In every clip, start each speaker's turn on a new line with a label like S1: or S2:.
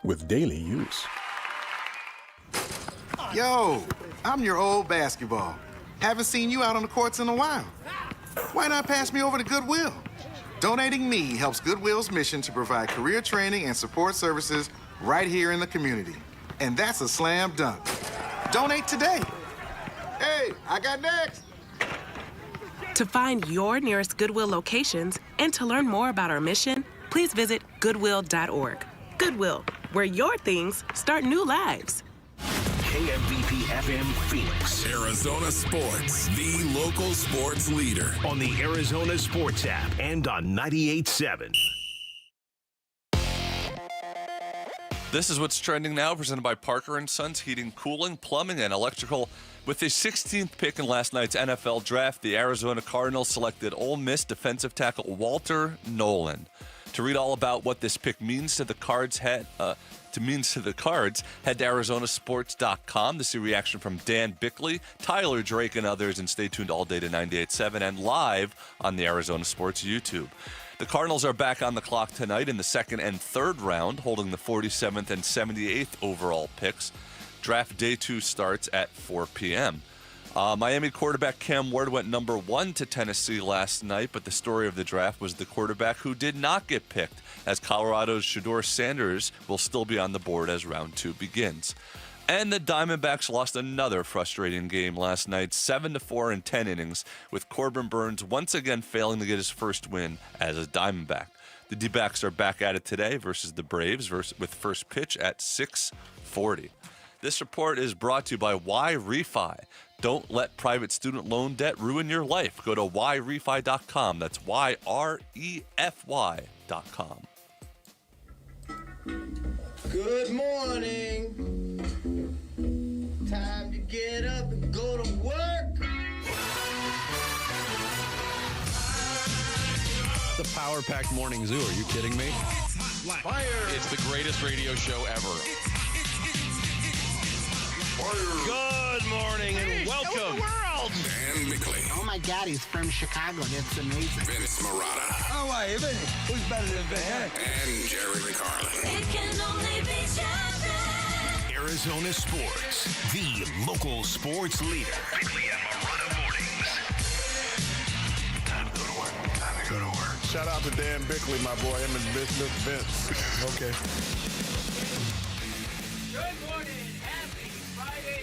S1: with daily use.
S2: Yo, I'm your old basketball. Haven't seen you out on the courts in a while. Why not pass me over to Goodwill? Donating me helps Goodwill's mission to provide career training and support services right here in the community. And that's a slam dunk. Donate today. Hey, I got next.
S3: To find your nearest Goodwill locations and to learn more about our mission, please visit goodwill.org. Goodwill, where your things start new lives.
S4: KMVP FM Phoenix.
S5: Arizona Sports, the local sports leader.
S4: On the Arizona Sports app and on 98.7.
S6: This is what's trending now, presented by Parker & Sons Heating, Cooling, Plumbing, and Electrical. With the 16th pick in last night's NFL Draft, the Arizona Cardinals selected Ole Miss defensive tackle Walter Nolan. To read all about what this pick means to the Cards, head to Arizonasports.com to see reaction from Dan Bickley, Tyler Drake, and others, and stay tuned all day to 98.7 and live on the Arizona Sports YouTube. The Cardinals are back on the clock tonight in the second and third round, holding the 47th and 78th overall picks. Draft day 2 starts at 4 p.m. Miami quarterback Cam Ward went number 1 to Tennessee last night, but the story of the draft was the quarterback who did not get picked, as Colorado's Shador Sanders will still be on the board as round 2 begins. And the Diamondbacks lost another frustrating game last night, 7-4 in 10 innings, with Corbin Burns once again failing to get his first win as a Diamondback. The Dbacks are back at it today versus the Braves with first pitch at 6:40. This report is brought to you by YRefi. Don't let private student loan debt ruin your life. Go to YRefi.com. That's YREFY.com.
S7: Good morning. Time to get up and go to work.
S8: The power-packed morning zoo. Are you kidding me?
S7: Fire.
S9: It's the greatest radio show ever. Good morning and welcome.
S5: Dan Bickley.
S10: Oh my God, he's from Chicago. That's amazing.
S5: Vince Marotta.
S7: Oh, why, who's better than Vince?
S5: And Jerry Carlin.
S11: It can only be Jerry.
S4: Arizona Sports, the local sports leader. Bickley and Marotta mornings.
S5: Time to go to work. Time to go to work.
S12: Shout out to Dan Bickley, my boy. Him and Vince. Okay.
S13: Good morning. Happy Friday.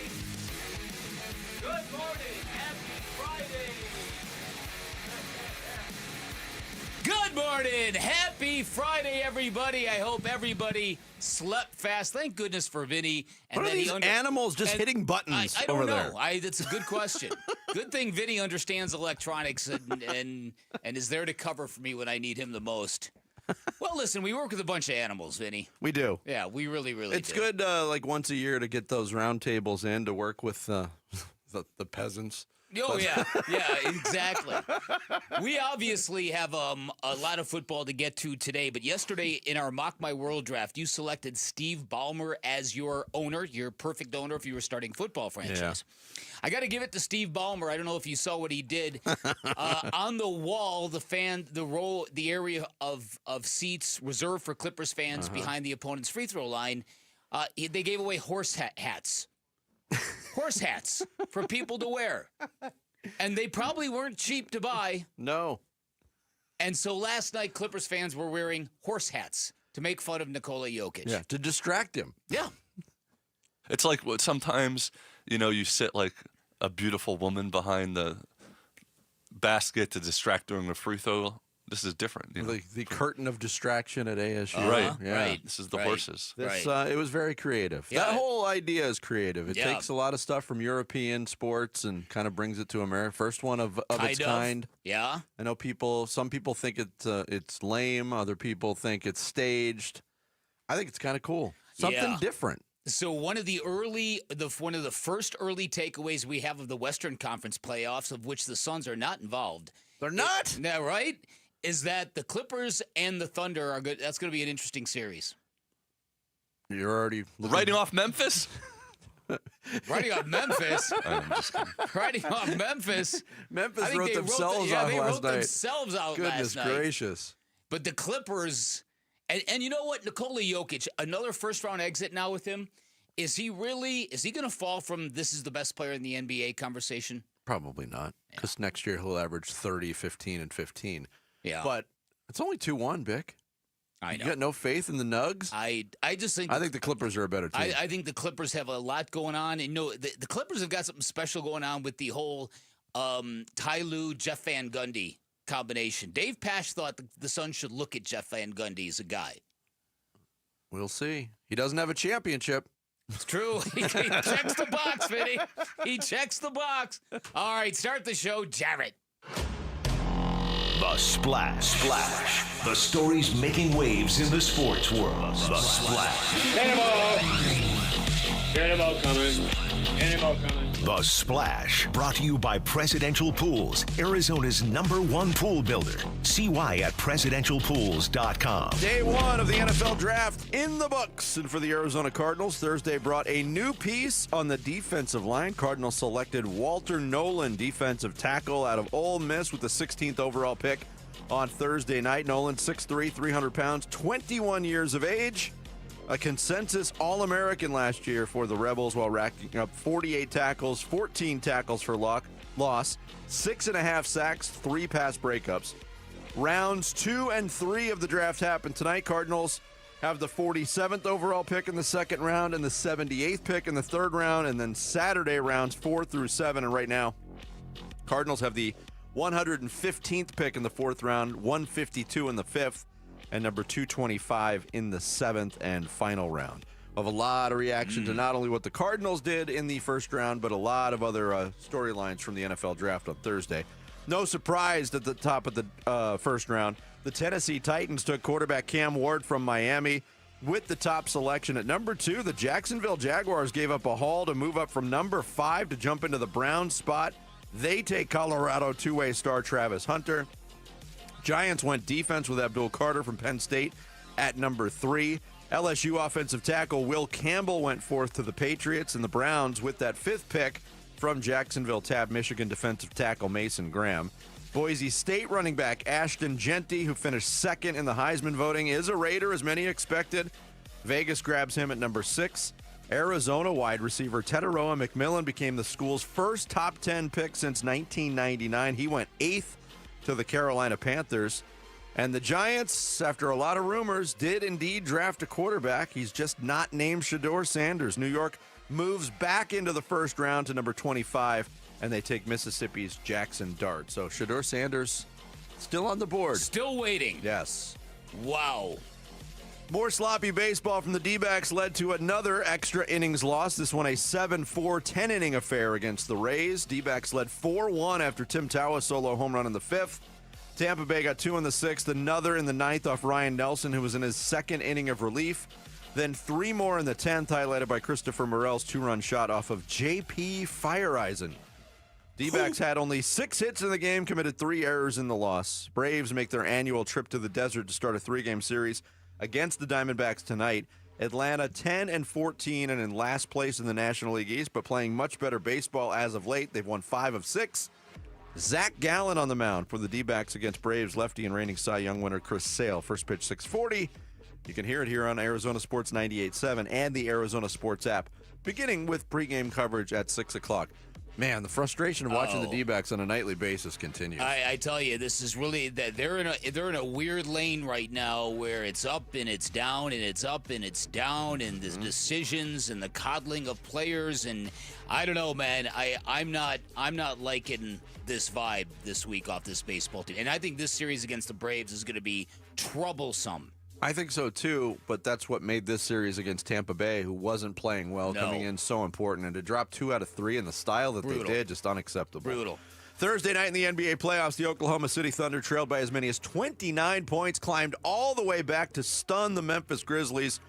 S13: Good morning. Happy Friday.
S14: Good morning. Happy Friday, everybody. I hope everybody slept fast. Thank goodness for Vinny.
S8: And what are these animals just hitting buttons
S14: I don't
S8: over
S14: know.
S8: there?
S14: That's a good question. Good thing Vinny understands electronics and is there to cover for me when I need him the most. Well, listen, we work with a bunch of animals, Vinny.
S8: We do.
S14: Yeah, we really do.
S8: It's good, like once a year, to get those round tables in to work with the peasants.
S14: Oh, yeah, exactly. We obviously have a lot of football to get to today, but yesterday in our Mock My World draft, you selected Steve Ballmer as your owner, your perfect owner if you were starting football franchise. Yeah. I got to give it to Steve Ballmer. I don't know if you saw what he did. On the wall, the area of seats reserved for Clippers fans behind the opponent's free throw line, they gave away horse hats. Horse hats for people to wear. And they probably weren't cheap to buy.
S8: No.
S14: And so last night, Clippers fans were wearing horse hats to make fun of Nikola Jokic.
S8: Yeah, to distract him.
S14: Yeah.
S6: It's like sometimes, you sit like a beautiful woman behind the basket to distract during the free throw. This is different.
S8: The curtain of distraction at ASU.
S6: Right.
S8: Yeah.
S14: Right.
S6: This is the horses.
S8: It was very creative.
S14: Yeah.
S8: That whole idea is creative. It takes a lot of stuff from European sports and kind of brings it to America. First one of its kind.
S14: Yeah.
S8: I know some people think it's lame. Other people think it's staged. I think it's kind of cool. Something different.
S14: So one of the first early takeaways we have of the Western Conference playoffs, of which the Suns are not involved.
S8: They're not?
S14: No, right? Is that the Clippers and the Thunder are good? That's going to be an interesting series.
S8: You're already
S6: writing off Memphis?
S14: Writing off Memphis?
S6: I'm just kidding.
S14: Writing off Memphis?
S8: Memphis wrote themselves out last night.
S14: Themselves out
S8: Goodness
S14: last night.
S8: gracious.
S14: But the Clippers, And you know what? Nikola Jokic, another first-round exit now with him. Is he going to fall from this is the best player in the NBA conversation?
S8: Probably not, because next year he'll average 30, 15, and 15.
S14: Yeah.
S8: But it's only 2-1, Bick.
S14: I know.
S8: You got no faith in the Nugs?
S14: I just think...
S8: I think the Clippers are a better team.
S14: I think the Clippers have a lot going on. And the Clippers have got something special going on with the whole Ty Lue, Jeff Van Gundy combination. Dave Pasch thought the Suns should look at Jeff Van Gundy as a guy.
S8: We'll see. He doesn't have a championship.
S14: It's true. He checks the box, Vinny. He checks the box. All right, start the show, Jarrett.
S4: The Splash. The stories making waves in the sports world. The Splash.
S13: Cannonball coming.
S4: The Splash, brought to you by Presidential Pools, Arizona's #1 pool builder. See why at presidentialpools.com.
S8: Day 1 of the NFL Draft in the books. And for the Arizona Cardinals, Thursday brought a new piece on the defensive line. Cardinals selected Walter Nolan, defensive tackle out of Ole Miss, with the 16th overall pick on Thursday night. Nolan, 6'3", 300 pounds, 21 years of age. A consensus All-American last year for the Rebels, while racking up 48 tackles, 14 tackles for loss, 6.5 sacks, 3 pass breakups. Rounds 2 and 3 of the draft happen tonight. Cardinals have the 47th overall pick in the second round and the 78th pick in the third round, and then Saturday rounds 4 through 7. And right now, Cardinals have the 115th pick in the fourth round, 152 in the fifth, and number 225 in the seventh and final round. Of a lot of reaction to not only what the Cardinals did in the first round, but a lot of other storylines from the NFL Draft on Thursday. No surprise at the top of the first round, the Tennessee Titans took quarterback Cam Ward from Miami with the top selection. At number 2, the Jacksonville Jaguars gave up a haul to move up from number 5 to jump into the Browns spot. They take Colorado two-way star Travis Hunter. Giants went defense with Abdul Carter from Penn State at number 3. LSU offensive tackle Will Campbell went fourth to the Patriots, and the Browns with that 5th pick from Jacksonville tabbed Michigan defensive tackle Mason Graham. Boise State running back Ashton Genty, who finished second in the Heisman voting, is a Raider, as many expected. Vegas grabs him at number 6. Arizona wide receiver Teteroa McMillan became the school's first top 10 pick since 1999. He went 8th to the Carolina Panthers. And the Giants, after a lot of rumors, did indeed draft a quarterback. He's just not named Shador Sanders. New York moves back into the first round to number 25, and they take Mississippi's Jackson Dart. So Shador Sanders still on the board.
S14: Still waiting.
S8: Yes.
S14: Wow.
S8: More sloppy baseball from the D-backs led to another extra innings loss. This one a 7-4 10-inning affair against the Rays. D-backs led 4-1 after Tim Tawa solo home run in the 5th. Tampa Bay got 2 in the 6th, another in the 9th off Ryan Nelson, who was in his second inning of relief. Then 3 more in the 10th, highlighted by Christopher Morel's 2-run shot off of J.P. Fireeisen. D-backs had only 6 hits in the game, committed 3 errors in the loss. Braves make their annual trip to the desert to start a 3-game series against the Diamondbacks tonight. Atlanta 10-14 and in last place in the National League East, but playing much better baseball as of late. They've won 5 of 6. Zach Gallen on the mound for the D-backs against Braves lefty and reigning Cy Young winner Chris Sale. First pitch 6:40. You can hear it here on Arizona Sports 98.7 and the Arizona Sports app, beginning with pregame coverage at 6 o'clock. Man, the frustration of watching the D-backs on a nightly basis continues.
S14: I tell you, this is really that they're in a weird lane right now where it's up and it's down and it's up and it's down, and the decisions and the coddling of players, and I don't know, man. I'm not liking this vibe this week off this baseball team, and I think this series against the Braves is going to be troublesome.
S8: I think so too, but that's what made this series against Tampa Bay, who wasn't playing well, coming in so important. And to drop 2 out of 3 in the style that they did, just unacceptable.
S14: Brutal.
S8: Thursday night in the NBA playoffs, the Oklahoma City Thunder trailed by as many as 29 points, climbed all the way back to stun the Memphis Grizzlies.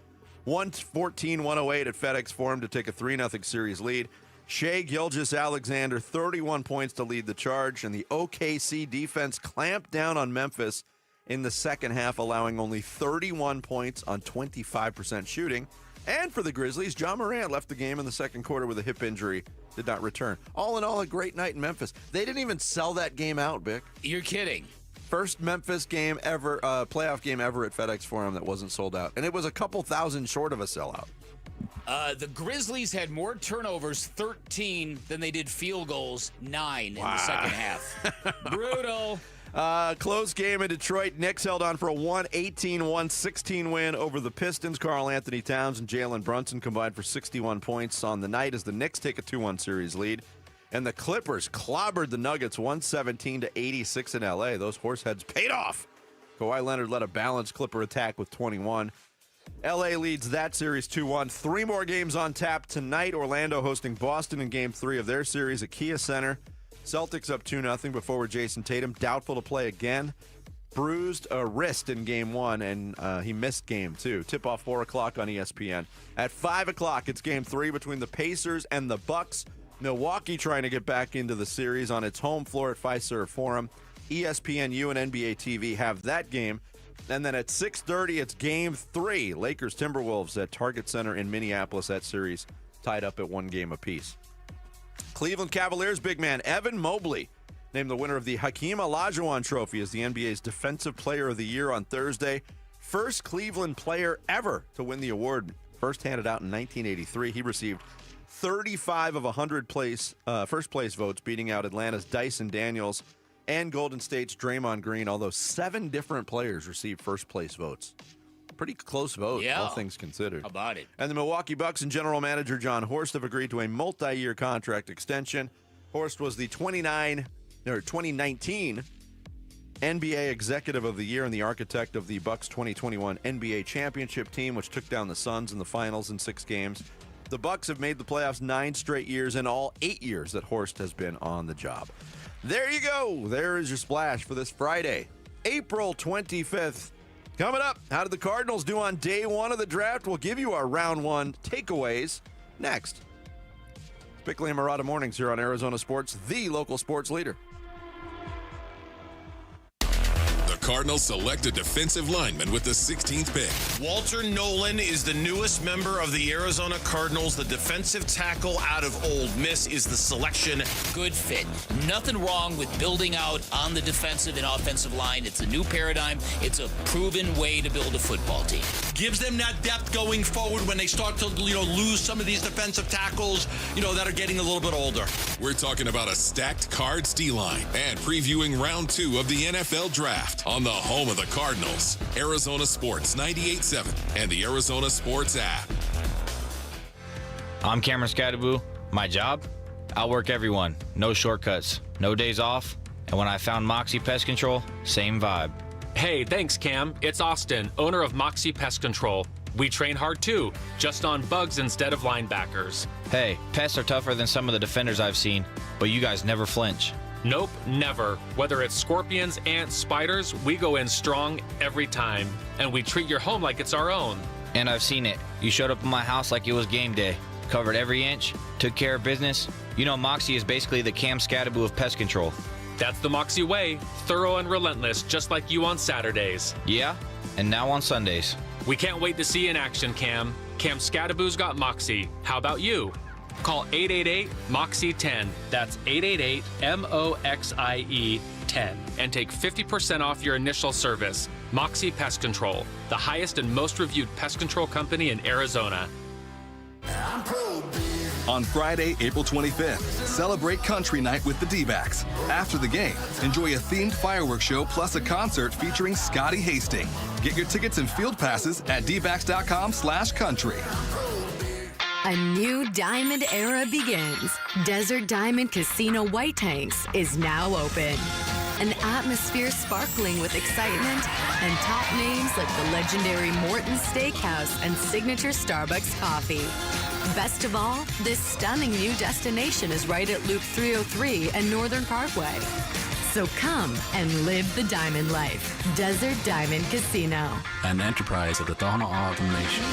S8: 114-108 at FedEx Forum to take a 3-0 series lead. Shai Gilgeous-Alexander, 31 points to lead the charge, and the OKC defense clamped down on Memphis in the second half, allowing only 31 points on 25% shooting. And for the Grizzlies, John Morant left the game in the second quarter with a hip injury, did not return. All in all, a great night in Memphis. They didn't even sell that game out, Bick.
S14: You're kidding.
S8: First Memphis game ever, playoff game ever at FedEx Forum that wasn't sold out. And it was a couple thousand short of a sellout.
S14: The Grizzlies had more turnovers, 13, than they did field goals, 9 in the second half. Brutal.
S8: Close game in Detroit. Knicks held on for a 118-116 win over the Pistons. Karl Anthony Towns and Jalen Brunson combined for 61 points on the night as the Knicks take a 2-1 series lead. And the Clippers clobbered the Nuggets 117-86 in L.A. Those horseheads paid off. Kawhi Leonard led a balanced Clipper attack with 21. L.A. leads that series 2-1. 3 more games on tap tonight. Orlando hosting Boston in Game 3 of their series at Kia Center. Celtics up 2-0 before Jason Tatum, doubtful to play again. Bruised a wrist in Game 1, and he missed Game 2. Tip-off 4 o'clock on ESPN. At 5 o'clock, it's Game 3 between the Pacers and the Bucks. Milwaukee trying to get back into the series on its home floor at Fiserv Forum. ESPNU and NBA TV have that game. And then at 6:30, it's Game 3. Lakers-Timberwolves at Target Center in Minneapolis. That series tied up at 1 game apiece. Cleveland Cavaliers big man Evan Mobley named the winner of the Hakeem Olajuwon Trophy as the NBA's Defensive Player of the Year on Thursday. First Cleveland player ever to win the award. First handed out in 1983. He received 35 of 100 first-place votes, beating out Atlanta's Dyson Daniels and Golden State's Draymond Green, although 7 different players received first-place votes. Pretty close vote, all things considered.
S14: How about it?
S8: And the Milwaukee Bucks and general manager John Horst have agreed to a multi-year contract extension. Horst was the 2019 NBA Executive of the Year and the architect of the Bucks' 2021 NBA Championship team, which took down the Suns in the finals in 6 games. The Bucks have made the playoffs 9 straight years in all 8 years that Horst has been on the job. There you go. There is your splash for this Friday, April 25th. Coming up, how did the Cardinals do on day 1 of the draft? We'll give you our round 1 takeaways next. Bickley and Murata Mornings here on Arizona Sports, the local sports leader.
S1: Cardinals select a defensive lineman with the 16th pick.
S9: Walter Nolan is the newest member of the Arizona Cardinals. The defensive tackle out of Ole Miss is the selection.
S14: Good fit. Nothing wrong with building out on the defensive and offensive line. It's a new paradigm. It's a proven way to build a football team.
S9: Gives them that depth going forward when they start to, lose some of these defensive tackles, that are getting a little bit older.
S1: We're talking about a stacked Cards D-line and previewing round 2 of the NFL Draft on the home of the Cardinals, Arizona Sports 98.7 and the Arizona Sports app.
S15: I'm Cameron Scadaboo. My job? Outwork everyone. No shortcuts. No days off. And when I found Moxie Pest Control, same vibe.
S16: Hey, thanks, Cam. It's Austin, owner of Moxie Pest Control. We train hard too, just on bugs instead of linebackers.
S15: Hey, pests are tougher than some of the defenders I've seen, but you guys never flinch.
S16: Nope, never. Whether it's scorpions, ants, spiders, we go in strong every time. And we treat your home like it's our own.
S15: And I've seen it. You showed up at my house like it was game day. Covered every inch, took care of business. Moxie is basically the Cam Scadaboo of pest control.
S16: That's the Moxie way. Thorough and relentless, just like you on Saturdays.
S15: Yeah, and now on Sundays.
S16: We can't wait to see you in action, Cam. Cam Scadaboo's got Moxie. How about you? Call 888-MOXIE-10. That's 888-MOXIE-10. And take 50% off your initial service. Moxie Pest Control, the highest and most reviewed pest control company in Arizona.
S17: On Friday, April 25th, celebrate Country Night with the Dbacks. After the game, enjoy a themed fireworks show plus a concert featuring Scotty Hastings. Get your tickets and field passes at dbacks.com/country.
S18: A new diamond era begins. Desert Diamond Casino White Tanks is now open. An atmosphere sparkling with excitement and top names like the legendary Morton's Steakhouse and signature Starbucks coffee. Best of all, this stunning new destination is right at Loop 303 and Northern Parkway. So come and live the diamond life. Desert Diamond Casino.
S19: An enterprise of the Tohono O'odham Nation.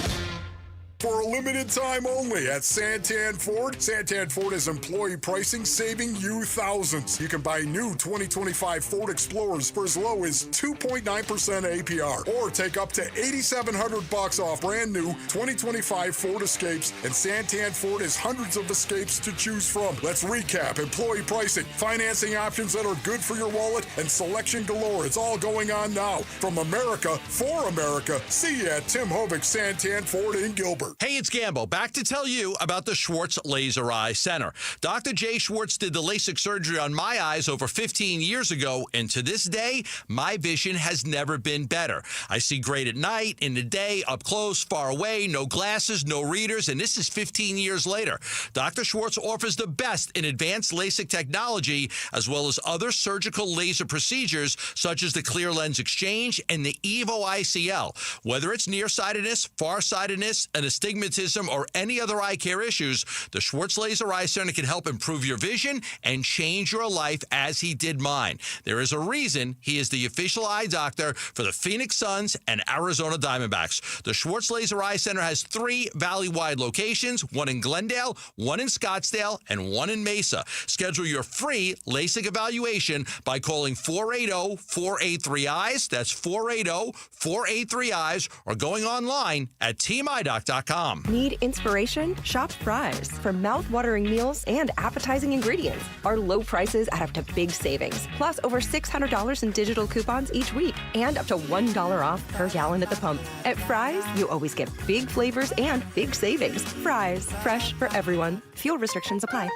S12: For a limited time only at Santan Ford. Santan Ford is employee pricing, saving you thousands. You can buy new 2025 Ford Explorers for as low as 2.9% APR, or take up to $8,700 off brand new 2025 Ford Escapes, and Santan Ford has hundreds of Escapes to choose from. Let's recap: employee pricing, financing options that are good for your wallet, and selection galore. It's all going on now. From America, for America, see you at Tim Hovick Santan Ford in Gilbert.
S19: Hey, it's Gambo, back to tell you about the Schwartz Laser Eye Center. Dr. Jay Schwartz did the LASIK surgery on my eyes over 15 years ago, and to this day, my vision has never been better. I see great at night, in the day, up close, far away, no glasses, no readers, and this is 15 years later. Dr. Schwartz offers the best in advanced LASIK technology, as well as other surgical laser procedures, such as the clear lens exchange and the Evo ICL. Whether it's nearsightedness, farsightedness, an astigmatism, or any other eye care issues, the Schwartz Laser Eye Center can help improve your vision and change your life as he did mine. There is a reason he is the official eye doctor for the Phoenix Suns and Arizona Diamondbacks. The Schwartz Laser Eye Center has 3 valley-wide locations, one in Glendale, one in Scottsdale, and one in Mesa. Schedule your free LASIK evaluation by calling 480-483-EYES. That's 480-483-EYES, or going online at teamidoc.com.
S20: Need inspiration? Shop Fry's. For mouth-watering meals and appetizing ingredients. Our low prices add up to big savings. Plus, over $600 in digital coupons each week. And up to $1 off per gallon at the pump. At Fry's, you always get big flavors and big savings. Fry's. Fresh for everyone. Fuel restrictions apply.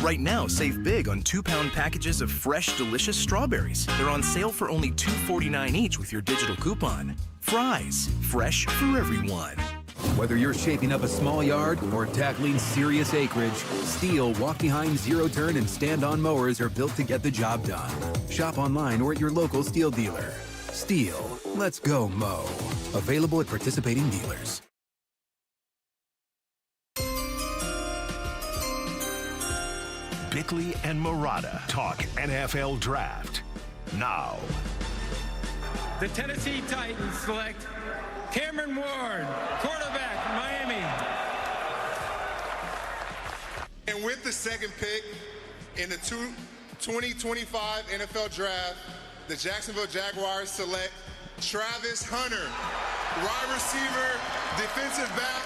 S21: Right now, save big on 2-pound packages of fresh, delicious strawberries. They're on sale for only $2.49 each with your digital coupon. Fry's, fresh for everyone.
S22: Whether you're shaping up a small yard or tackling serious acreage, Steel walk-behind, zero-turn, and stand-on mowers are built to get the job done. Shop online or at your local Steel dealer. Steel, let's go mow. Available at participating dealers.
S4: Bickley and Murata talk NFL Draft now.
S13: The Tennessee Titans select Cameron Ward, quarterback, Miami.
S23: And with the second pick in the 2025 NFL Draft, the Jacksonville Jaguars select Travis Hunter, wide receiver, defensive back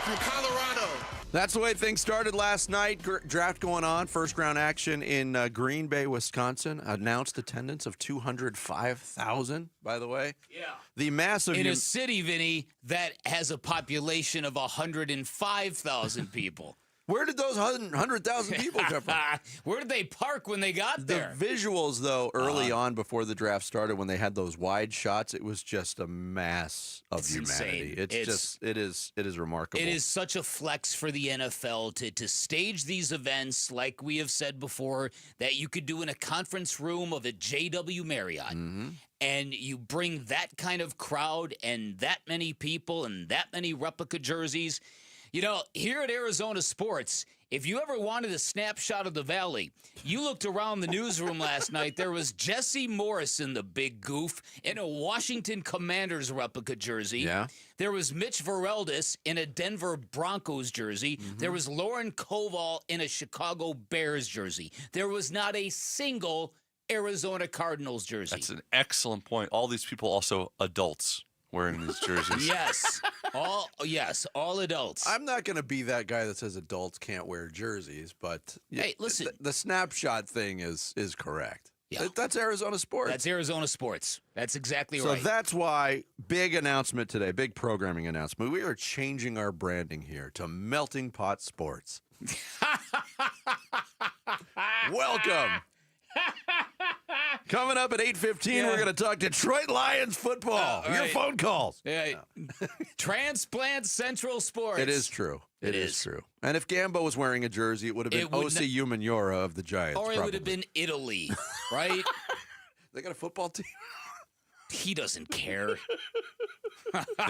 S23: from Colorado.
S8: That's the way things started last night. Draft going on. First round action in Green Bay, Wisconsin. Announced attendance of 205,000, by the way.
S14: Yeah.
S8: The massive...
S14: In a city, Vinny, that has a population of 105,000 people.
S8: Where did those 100,000 people come from?
S14: Where did they park when they got there?
S8: The visuals, though, early on before the draft started, when they had those wide shots, it was just a mass of humanity.
S14: Insane.
S8: It is remarkable.
S14: It is such a flex for the NFL to stage these events, like we have said before, that you could do in a conference room of a JW Marriott.
S8: Mm-hmm.
S14: And you bring that kind of crowd and that many people and that many replica jerseys. You know, here at Arizona Sports, if you ever wanted a snapshot of the Valley, you looked around the newsroom last night. There was Jesse Morrison, the big goof, in a Washington Commanders replica jersey.
S8: Yeah.
S14: There was Mitch Vareldis in a Denver Broncos jersey.
S8: Mm-hmm.
S14: There was Lauren Koval in a Chicago Bears jersey. There was not a single Arizona Cardinals jersey.
S6: That's an excellent point. All these people also adults wearing these jerseys.
S14: All adults.
S8: I'm not going to be that guy that says adults can't wear jerseys, but
S14: hey, listen,
S8: the snapshot thing is correct.
S14: Yeah.
S8: That's Arizona Sports.
S14: That's Arizona Sports. That's exactly
S8: so
S14: right.
S8: So that's why, big announcement today, big programming announcement. We are changing our branding here to Melting Pot Sports. Welcome. Coming up at 8:15, we're going to talk Detroit Lions football. Your phone calls.
S14: Transplant Central Sports.
S8: It is true. It is true. And if Gambo was wearing a jersey, it would have been O.C. Umenyiora of the Giants.
S14: Or it would have been Italy, right?
S8: They got a football team?
S14: He doesn't care.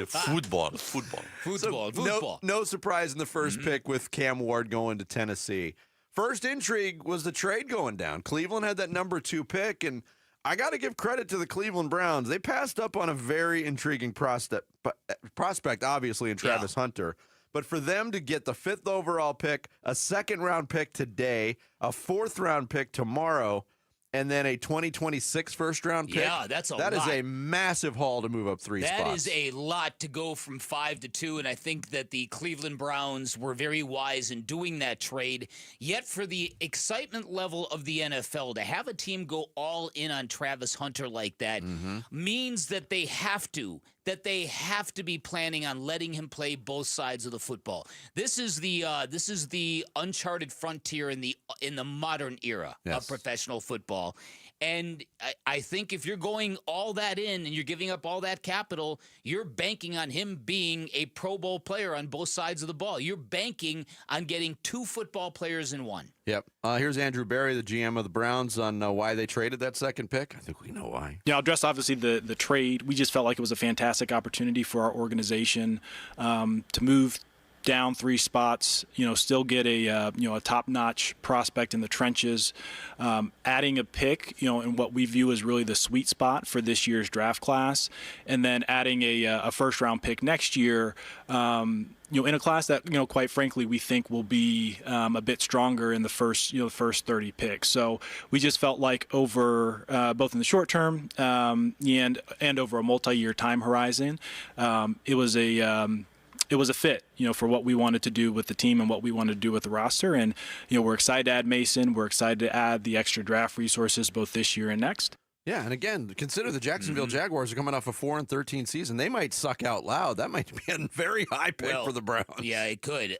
S6: Football.
S8: No surprise in the first pick with Cam Ward going to Tennessee. First intrigue was the trade going down. Cleveland had that number 2 pick, and I got to give credit to the Cleveland Browns. They passed up on a very intriguing prospect, obviously, in Travis Hunter. But for them to get the 5th overall pick, a 2nd-round pick today, a 4th-round pick tomorrow, and then a 2026 first-round pick.
S14: Yeah, that's a lot.
S8: That is a massive haul to move up 3 spots.
S14: That is a lot to go from 5 to 2, and I think that the Cleveland Browns were very wise in doing that trade. Yet for the excitement level of the NFL, to have a team go all in on Travis Hunter like that means that they have to be planning on letting him play both sides of the football. This is the uncharted frontier in the modern era of professional football. And I think if you're going all that in and you're giving up all that capital, you're banking on him being a Pro Bowl player on both sides of the ball. You're banking on getting 2 football players in one.
S8: Yep. Here's Andrew Berry, the GM of the Browns, on why they traded that 2nd pick. I think we know why.
S2: Yeah, I'll address obviously the trade. We just felt like it was a fantastic opportunity for our organization to move down 3 spots, still get a top-notch prospect in the trenches, adding a pick, in what we view as really the sweet spot for this year's draft class, and then adding a first-round pick next year, in a class that, quite frankly, we think will be a bit stronger in the first 30 picks. So we just felt like over both in the short term and over a multi-year time horizon, it was a fit, for what we wanted to do with the team and what we wanted to do with the roster. And, we're excited to add Mason. We're excited to add the extra draft resources both this year and next.
S8: Yeah, and again, consider the Jacksonville Jaguars are coming off a 4-13 season. They might suck out loud. That might be a very high pick for the Browns.
S14: Yeah, it could.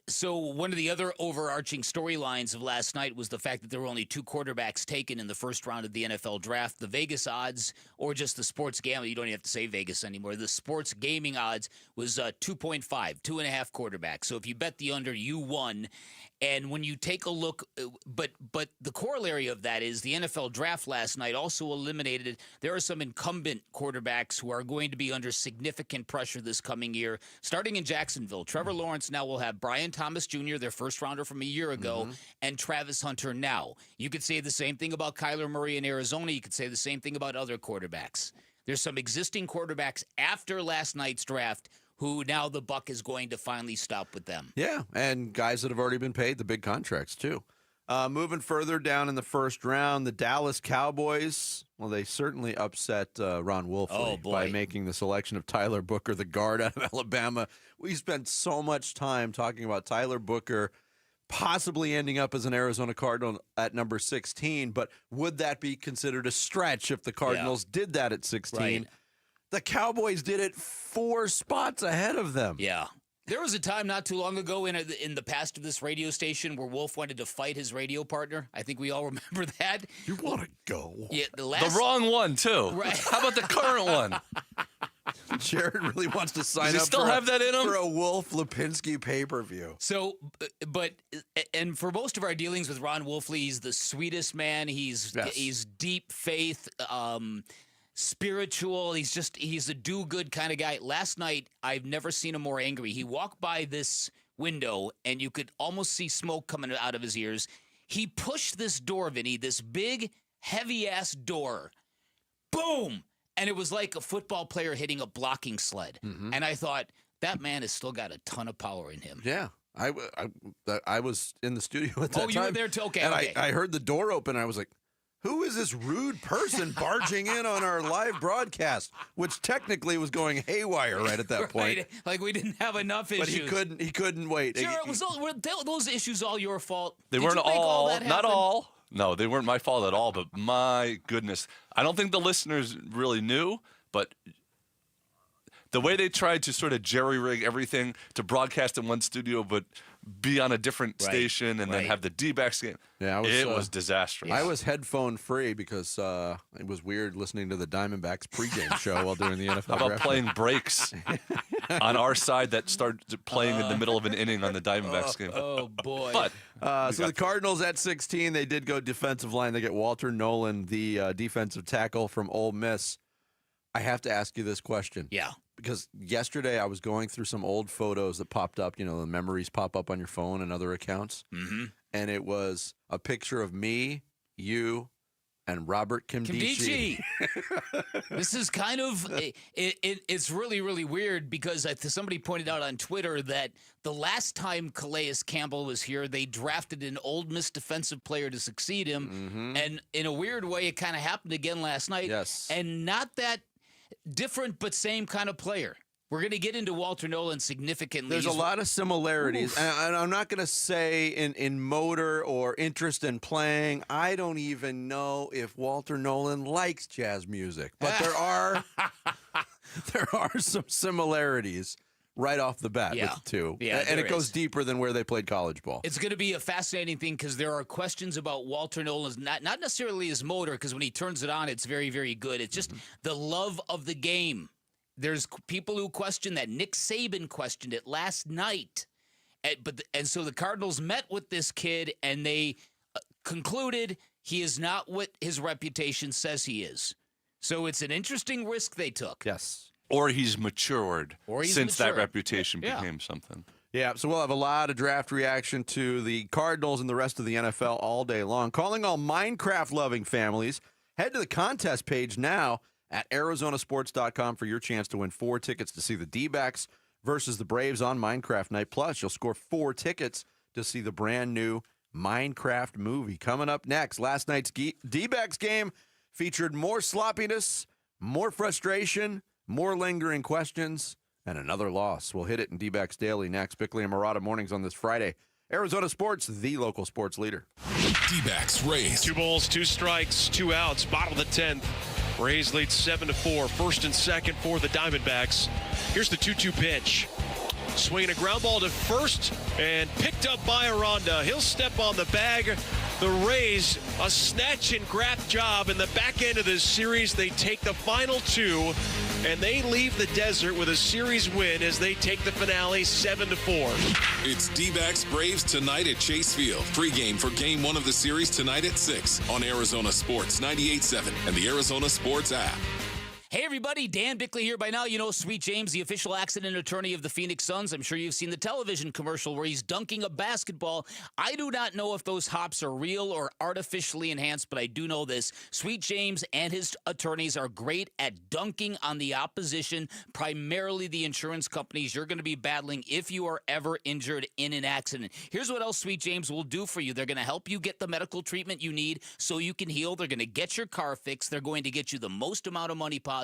S14: So one of the other overarching storylines of last night was the fact that there were only 2 quarterbacks taken in the first round of the NFL draft. The Vegas odds, or just the sports gambling, you don't even have to say Vegas anymore. The sports gaming odds was 2.5, 2.5 quarterbacks. So if you bet the under, you won. And when you take a look, but the corollary of that is the NFL draft last night also eliminated, there are some incumbent quarterbacks who are going to be under significant pressure this coming year, starting in Jacksonville. Trevor Lawrence now will have Brian Thomas Jr., their first rounder from a year ago, and Travis Hunter now. You could say the same thing about Kyler Murray in Arizona. You could say the same thing about other quarterbacks. There's some existing quarterbacks after last night's draft who now the buck is going to finally stop with them.
S8: Yeah, and guys that have already been paid the big contracts, too. Moving further down in the first round, the Dallas Cowboys, well, they certainly upset Ron Wolfley by making the selection of Tyler Booker, the guard out of Alabama. We spent so much time talking about Tyler Booker possibly ending up as an Arizona Cardinal at number 16, but would that be considered a stretch if the Cardinals did that at 16?
S14: Right.
S8: The Cowboys did it 4 spots ahead of them.
S14: Yeah. There was a time not too long ago in the past of this radio station where Wolf wanted to fight his radio partner. I think we all remember that.
S8: You want to go.
S14: Yeah,
S6: The wrong one, too.
S14: Right.
S6: How about the current one?
S8: Jared really wants to sign
S6: Does he
S8: up
S6: still have that in him?
S8: for a Wolf Lipinski pay-per-view.
S14: So, and for most of our dealings with Ron Wolfley, he's the sweetest man. He's deep faith, spiritual. He's a do-good kind of guy. Last night, I've never seen him more angry. He walked by this window, and you could almost see smoke coming out of his ears. He pushed this door, Vinny, this big, heavy-ass door. Boom! And it was like a football player hitting a blocking sled. And I thought, that man has still got a ton of power in him.
S8: Yeah. I was in the studio at that time.
S14: Oh, you were there too? Okay,
S8: and
S14: okay.
S8: I heard the door open, and I was like, who is this rude person barging in on our live broadcast? Which technically was going haywire right at that point.
S14: Right. Like we didn't have enough issues.
S8: But he couldn't wait.
S14: Sure, were those issues all your fault?
S6: They weren't all, not all. No, they weren't my fault at all, but my goodness. I don't think the listeners really knew, but the way they tried to sort of jerry-rig everything to broadcast in one studio but be on a different station and then have the D-backs game, it was disastrous.
S8: I was headphone free because it was weird listening to the Diamondbacks pregame show while doing the NFL
S6: How about
S8: draft.
S6: playing breaks on our side that started playing in the middle of an inning on the Diamondbacks game?
S14: Oh, boy.
S6: But
S8: so the Cardinals at 16, they did go defensive line. They get Walter Nolan, the defensive tackle from Ole Miss. I have to ask you this question.
S14: Yeah.
S8: Because yesterday I was going through some old photos that popped up. You know, the memories pop up on your phone and other accounts.
S14: Mm-hmm.
S8: And it was a picture of me, you, And Robert Kimdichie.
S14: This is kind of, it's really, really weird because somebody pointed out on Twitter that the last time Calais Campbell was here, they drafted an Ole Miss defensive player to succeed him.
S8: Mm-hmm.
S14: And in a weird way, it kind of happened again last night.
S8: Yes.
S14: And not that different, but same kind of player. We're going to get into Walter Nolan significantly.
S8: There's a lot of similarities, and I'm not going to say in motor or interest in playing. I don't even know if Walter Nolan likes jazz music, but there are some similarities right off the bat with the two.
S14: Yeah,
S8: and it goes deeper than where they played college ball.
S14: It's going to be a fascinating thing because there are questions about Walter Nolan's, not necessarily his motor, because when he turns it on, it's very, very good. It's just the love of the game. There's people who question that. Nick Saban questioned it last night. And so the Cardinals met with this kid, and they concluded he is not what his reputation says he is. So it's an interesting risk they took.
S8: Yes.
S6: Or he's matured since that reputation became something.
S8: Yeah, so we'll have a lot of draft reaction to the Cardinals and the rest of the NFL all day long. Calling all Minecraft-loving families, head to the contest page now at ArizonaSports.com for your chance to win 4 tickets to see the Dbacks versus the Braves on Minecraft Night. Plus, you'll score 4 tickets to see the brand new Minecraft movie. Coming up next, last night's Dbacks game featured more sloppiness, more frustration, more lingering questions, and another loss. We'll hit it in Dbacks Daily next. Bickley and Murata mornings on this Friday. Arizona Sports, the local sports leader.
S1: Dbacks Rays.
S3: 2 balls, 2 strikes, 2 outs, bottom of the 10th. Rays lead 7-4. First and second for the Diamondbacks. Here's the 2-2 pitch. Swinging a ground ball to first and picked up by Aranda. He'll step on the bag. The Rays, a snatch and grab job in the back end of this series. They take the final 2, and they leave the desert with a series win as they take the finale 7-4.
S1: It's D-backs Braves tonight at Chase Field. Pre-game for Game 1 of the series tonight at 6 on Arizona Sports 98.7 and the Arizona Sports app.
S14: Hey, everybody. Dan Bickley here. By now, you know Sweet James, the official accident attorney of the Phoenix Suns. I'm sure you've seen the television commercial where he's dunking a basketball. I do not know if those hops are real or artificially enhanced, but I do know this. Sweet James and his attorneys are great at dunking on the opposition, primarily the insurance companies you're going to be battling if you are ever injured in an accident. Here's what else Sweet James will do for you. They're going to help you get the medical treatment you need so you can heal. They're going to get your car fixed. They're going to get you the most amount of money possible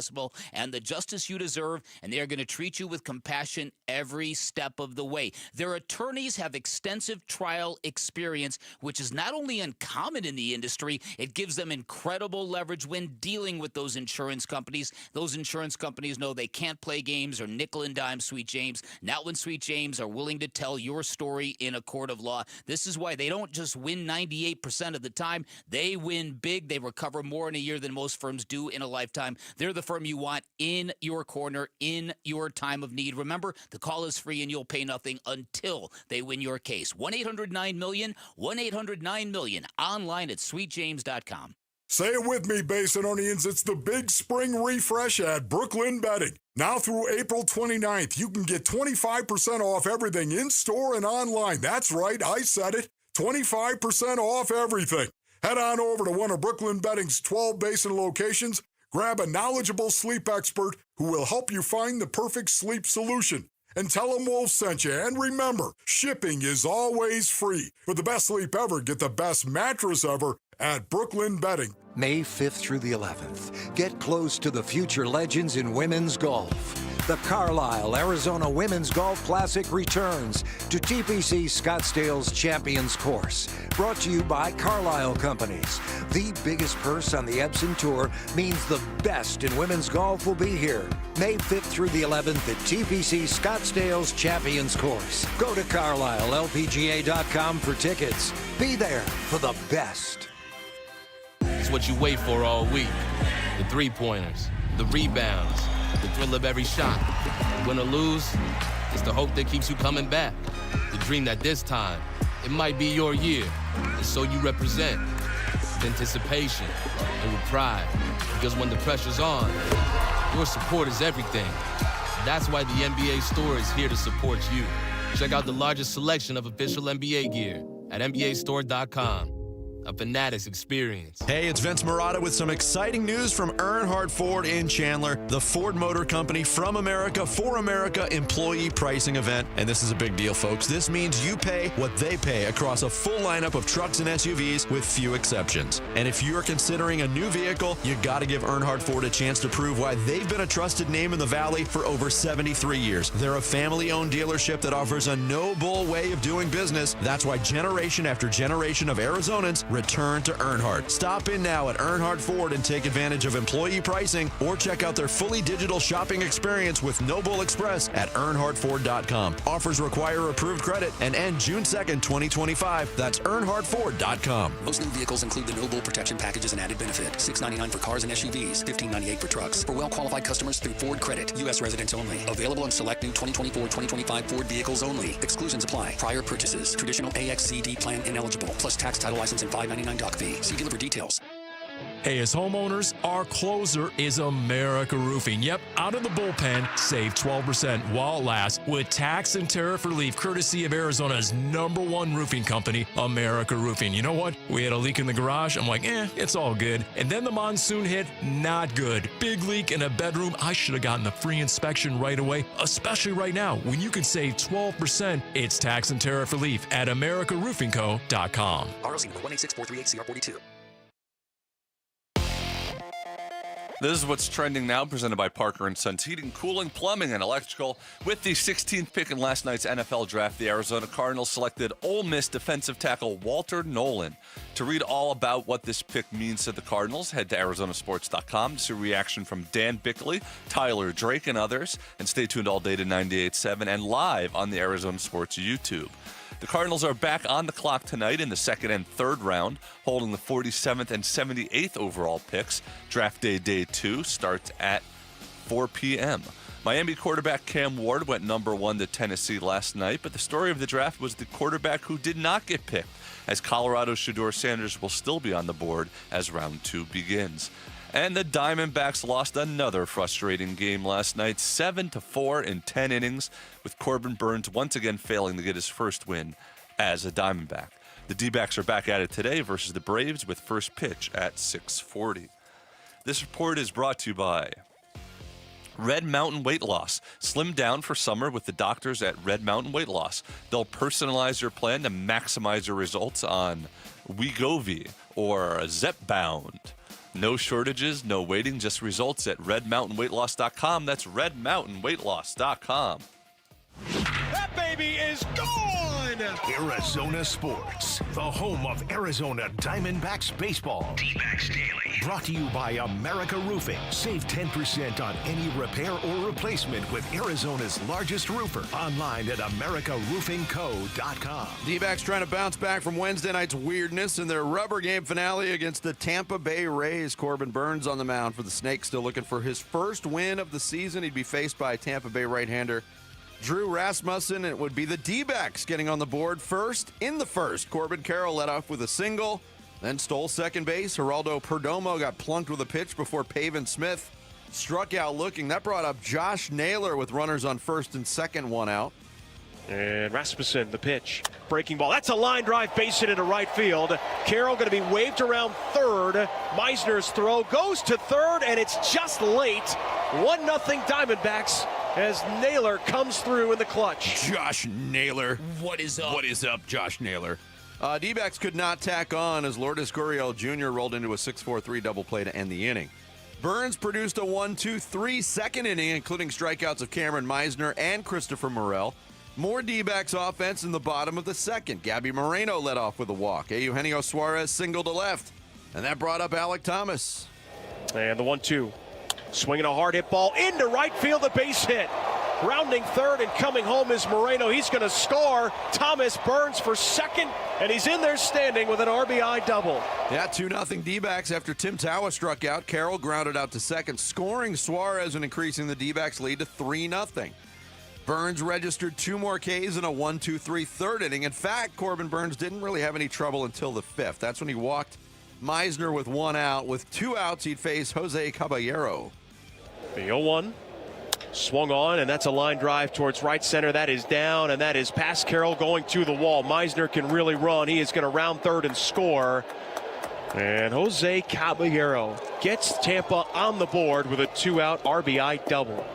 S14: and the justice you deserve, and they are going to treat you with compassion every step of the way. Their attorneys have extensive trial experience, which is not only uncommon in the industry, it gives them incredible leverage when dealing with those insurance companies. Those insurance companies know they can't play games or nickel and dime Sweet James, not when Sweet James are willing to tell your story in a court of law. This is why they don't just win 98% of the time. They win big. They recover more in a year than most firms do in a lifetime. They're the firm you want in your corner in your time of need. Remember, the call is free and you'll pay nothing until they win your case. 1-800-9-MILLION, 1-800-9-MILLION, online at sweetjames.com.
S12: Say it with me, Basinonians. It's the big spring refresh at Brooklyn Bedding. Now through April 29th, you can get 25% off everything in-store and online. That's right, I said it. 25% off everything. Head on over to one of Brooklyn Bedding's 12 Basin locations. Grab a knowledgeable sleep expert who will help you find the perfect sleep solution. And tell them Wolf sent you. And remember, shipping is always free. For the best sleep ever, get the best mattress ever at Brooklyn Bedding.
S7: May 5th through the 11th, get close to the future legends in women's golf. The Carlisle Arizona Women's Golf Classic returns to TPC Scottsdale's Champions Course. Brought to you by Carlisle Companies. The biggest purse on the Epson Tour means the best in women's golf will be here. May 5th through the 11th at TPC Scottsdale's Champions Course. Go to CarlisleLPGA.com for tickets. Be there for the best.
S10: It's what you wait for all week. The three-pointers, the rebounds, the thrill of every shot. Win or lose, it's the hope that keeps you coming back. The dream that this time, it might be your year. And so you represent with anticipation and with pride. Because when the pressure's on, your support is everything. That's why the NBA store is here to support you. Check out the largest selection of official NBA gear at NBAstore.com. a Fanatics experience.
S8: Hey, it's Vince Marotta with some exciting news from Earnhardt Ford in Chandler, the Ford Motor Company from America for America employee pricing event. And this is a big deal, folks. This means you pay what they pay across a full lineup of trucks and SUVs with few exceptions. And if you're considering a new vehicle, you got to give Earnhardt Ford a chance to prove why they've been a trusted name in the Valley for over 73 years. They're a family-owned dealership that offers a no-bull way of doing business. That's why generation after generation of Arizonans return to Earnhardt. Stop in now at Earnhardt Ford and take advantage of employee pricing, or check out their fully digital shopping experience with No Bull Express at earnhardtford.com. Offers require approved credit and end June 2nd, 2025. That's earnhardtford.com.
S5: Most new vehicles include the No Bull protection packages and added benefit. $699 for cars and SUVs, $1598 for trucks. For well-qualified customers through Ford Credit. U.S. residents only. Available on select new 2024-2025 Ford vehicles only. Exclusions apply. Prior purchases. Traditional AXCD plan ineligible. Plus tax, title, license, and $599 doc fee. See dealer for details.
S9: Hey, as homeowners, our closer is America Roofing. Yep, out of the bullpen, save 12% while it lasts with tax and tariff relief courtesy of Arizona's #1 roofing company, America Roofing. You know what? We had a leak in the garage. I'm like, it's all good. And then the monsoon hit, not good. Big leak in a bedroom. I should have gotten the free inspection right away, especially right now when you can save 12%. It's tax and tariff relief at AmericaRoofingCo.com.
S5: ROC number 186438CR42.
S6: This is what's trending now, presented by Parker & Sons Heating, Cooling, Plumbing, and Electrical. With the 16th pick in last night's NFL Draft, the Arizona Cardinals selected Ole Miss defensive tackle Walter Nolan. To read all about what this pick means to the Cardinals, head to ArizonaSports.com to see a reaction from Dan Bickley, Tyler Drake, and others. And stay tuned all day to 98.7 and live on the Arizona Sports YouTube. The Cardinals are back on the clock tonight in the second and third round, holding the 47th and 78th overall picks. Draft Day 2 starts at 4 p.m. Miami quarterback Cam Ward went #1 to Tennessee last night, but the story of the draft was the quarterback who did not get picked, as Colorado's Shador Sanders will still be on the board as round 2 begins. And the Diamondbacks lost another frustrating game last night, 7-4 in 10 innings, with Corbin Burnes once again failing to get his first win as a Diamondback. The Dbacks are back at it today versus the Braves with first pitch at 6:40. This report is brought to you by Red Mountain Weight Loss. Slim down for summer with the doctors at Red Mountain Weight Loss. They'll personalize your plan to maximize your results on Wegovy or Zepbound. No shortages, no waiting, just results at redmountainweightloss.com. That's redmountainweightloss.com.
S3: That baby is gone!
S4: Arizona Sports, the home of Arizona Diamondbacks baseball. Dbacks Daily. Brought to you by America Roofing. Save 10% on any repair or replacement with Arizona's largest roofer. Online at AmericaRoofingCo.com.
S8: D-backs trying to bounce back from Wednesday night's weirdness in their rubber game finale against the Tampa Bay Rays. Corbin Burnes on the mound for the Snakes, still looking for his first win of the season. He'd be faced by Tampa Bay right-hander Drew Rasmussen. It would be the D-backs getting on the board first in the first. Corbin Carroll led off with a single, then stole second base. Geraldo Perdomo got plunked with a pitch before Pavin Smith struck out looking. That brought up Josh Naylor with runners on first and second, one out.
S3: And Rasmussen, the pitch. Breaking ball. That's a line drive, base hit into right field. Carroll going to be waved around third. Meisner's throw goes to third, and it's just late. 1-0 Diamondbacks as Naylor comes through in the clutch.
S8: Josh Naylor.
S14: What is up?
S8: What is up, Josh Naylor? D-backs could not tack on as Lourdes Gurriel Jr. rolled into a 6-4-3 double play to end the inning. Burnes produced a 1-2-3 second inning, including strikeouts of Cameron Meisner and Christopher Morel. More D-backs offense in the bottom of the second. Gabby Moreno led off with a walk. Eugenio Suarez singled to left, and that brought up Alek Thomas.
S3: And the 1-2. Swinging a hard hit ball into right field, a base hit. Rounding third and coming home is Moreno. He's going to score. Thomas Burnes for second, and he's in there standing with an RBI double.
S8: Yeah, 2-0 D-backs after Tim Tawa struck out. Carroll grounded out to second, scoring Suarez and increasing the D-backs lead to 3-0. Burnes registered 2 more Ks in a 1-2-3 third inning. In fact, Corbin Burnes didn't really have any trouble until the 5th. That's when he walked Meisner with 1 out. With 2 outs, he'd face Jose Caballero.
S3: The 0-1 swung on, and that's a line drive towards right center. That is down, and that is past Carroll going to the wall. Meisner can really run. He is going to round third and score. And Jose Caballero gets Tampa on the board with a 2-out RBI double.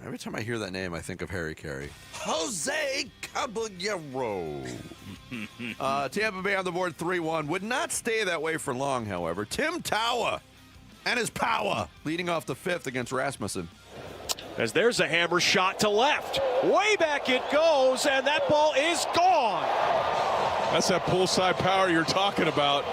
S8: Every time I hear that name, I think of Harry Carey. Jose Caballero. Tampa Bay on the board 3-1. Would not stay that way for long, however. Tim Tawa and his power leading off the fifth against Rasmussen.
S3: As there's a hammer shot to left. Way back it goes, and that ball is gone.
S11: That's that poolside power you're talking about.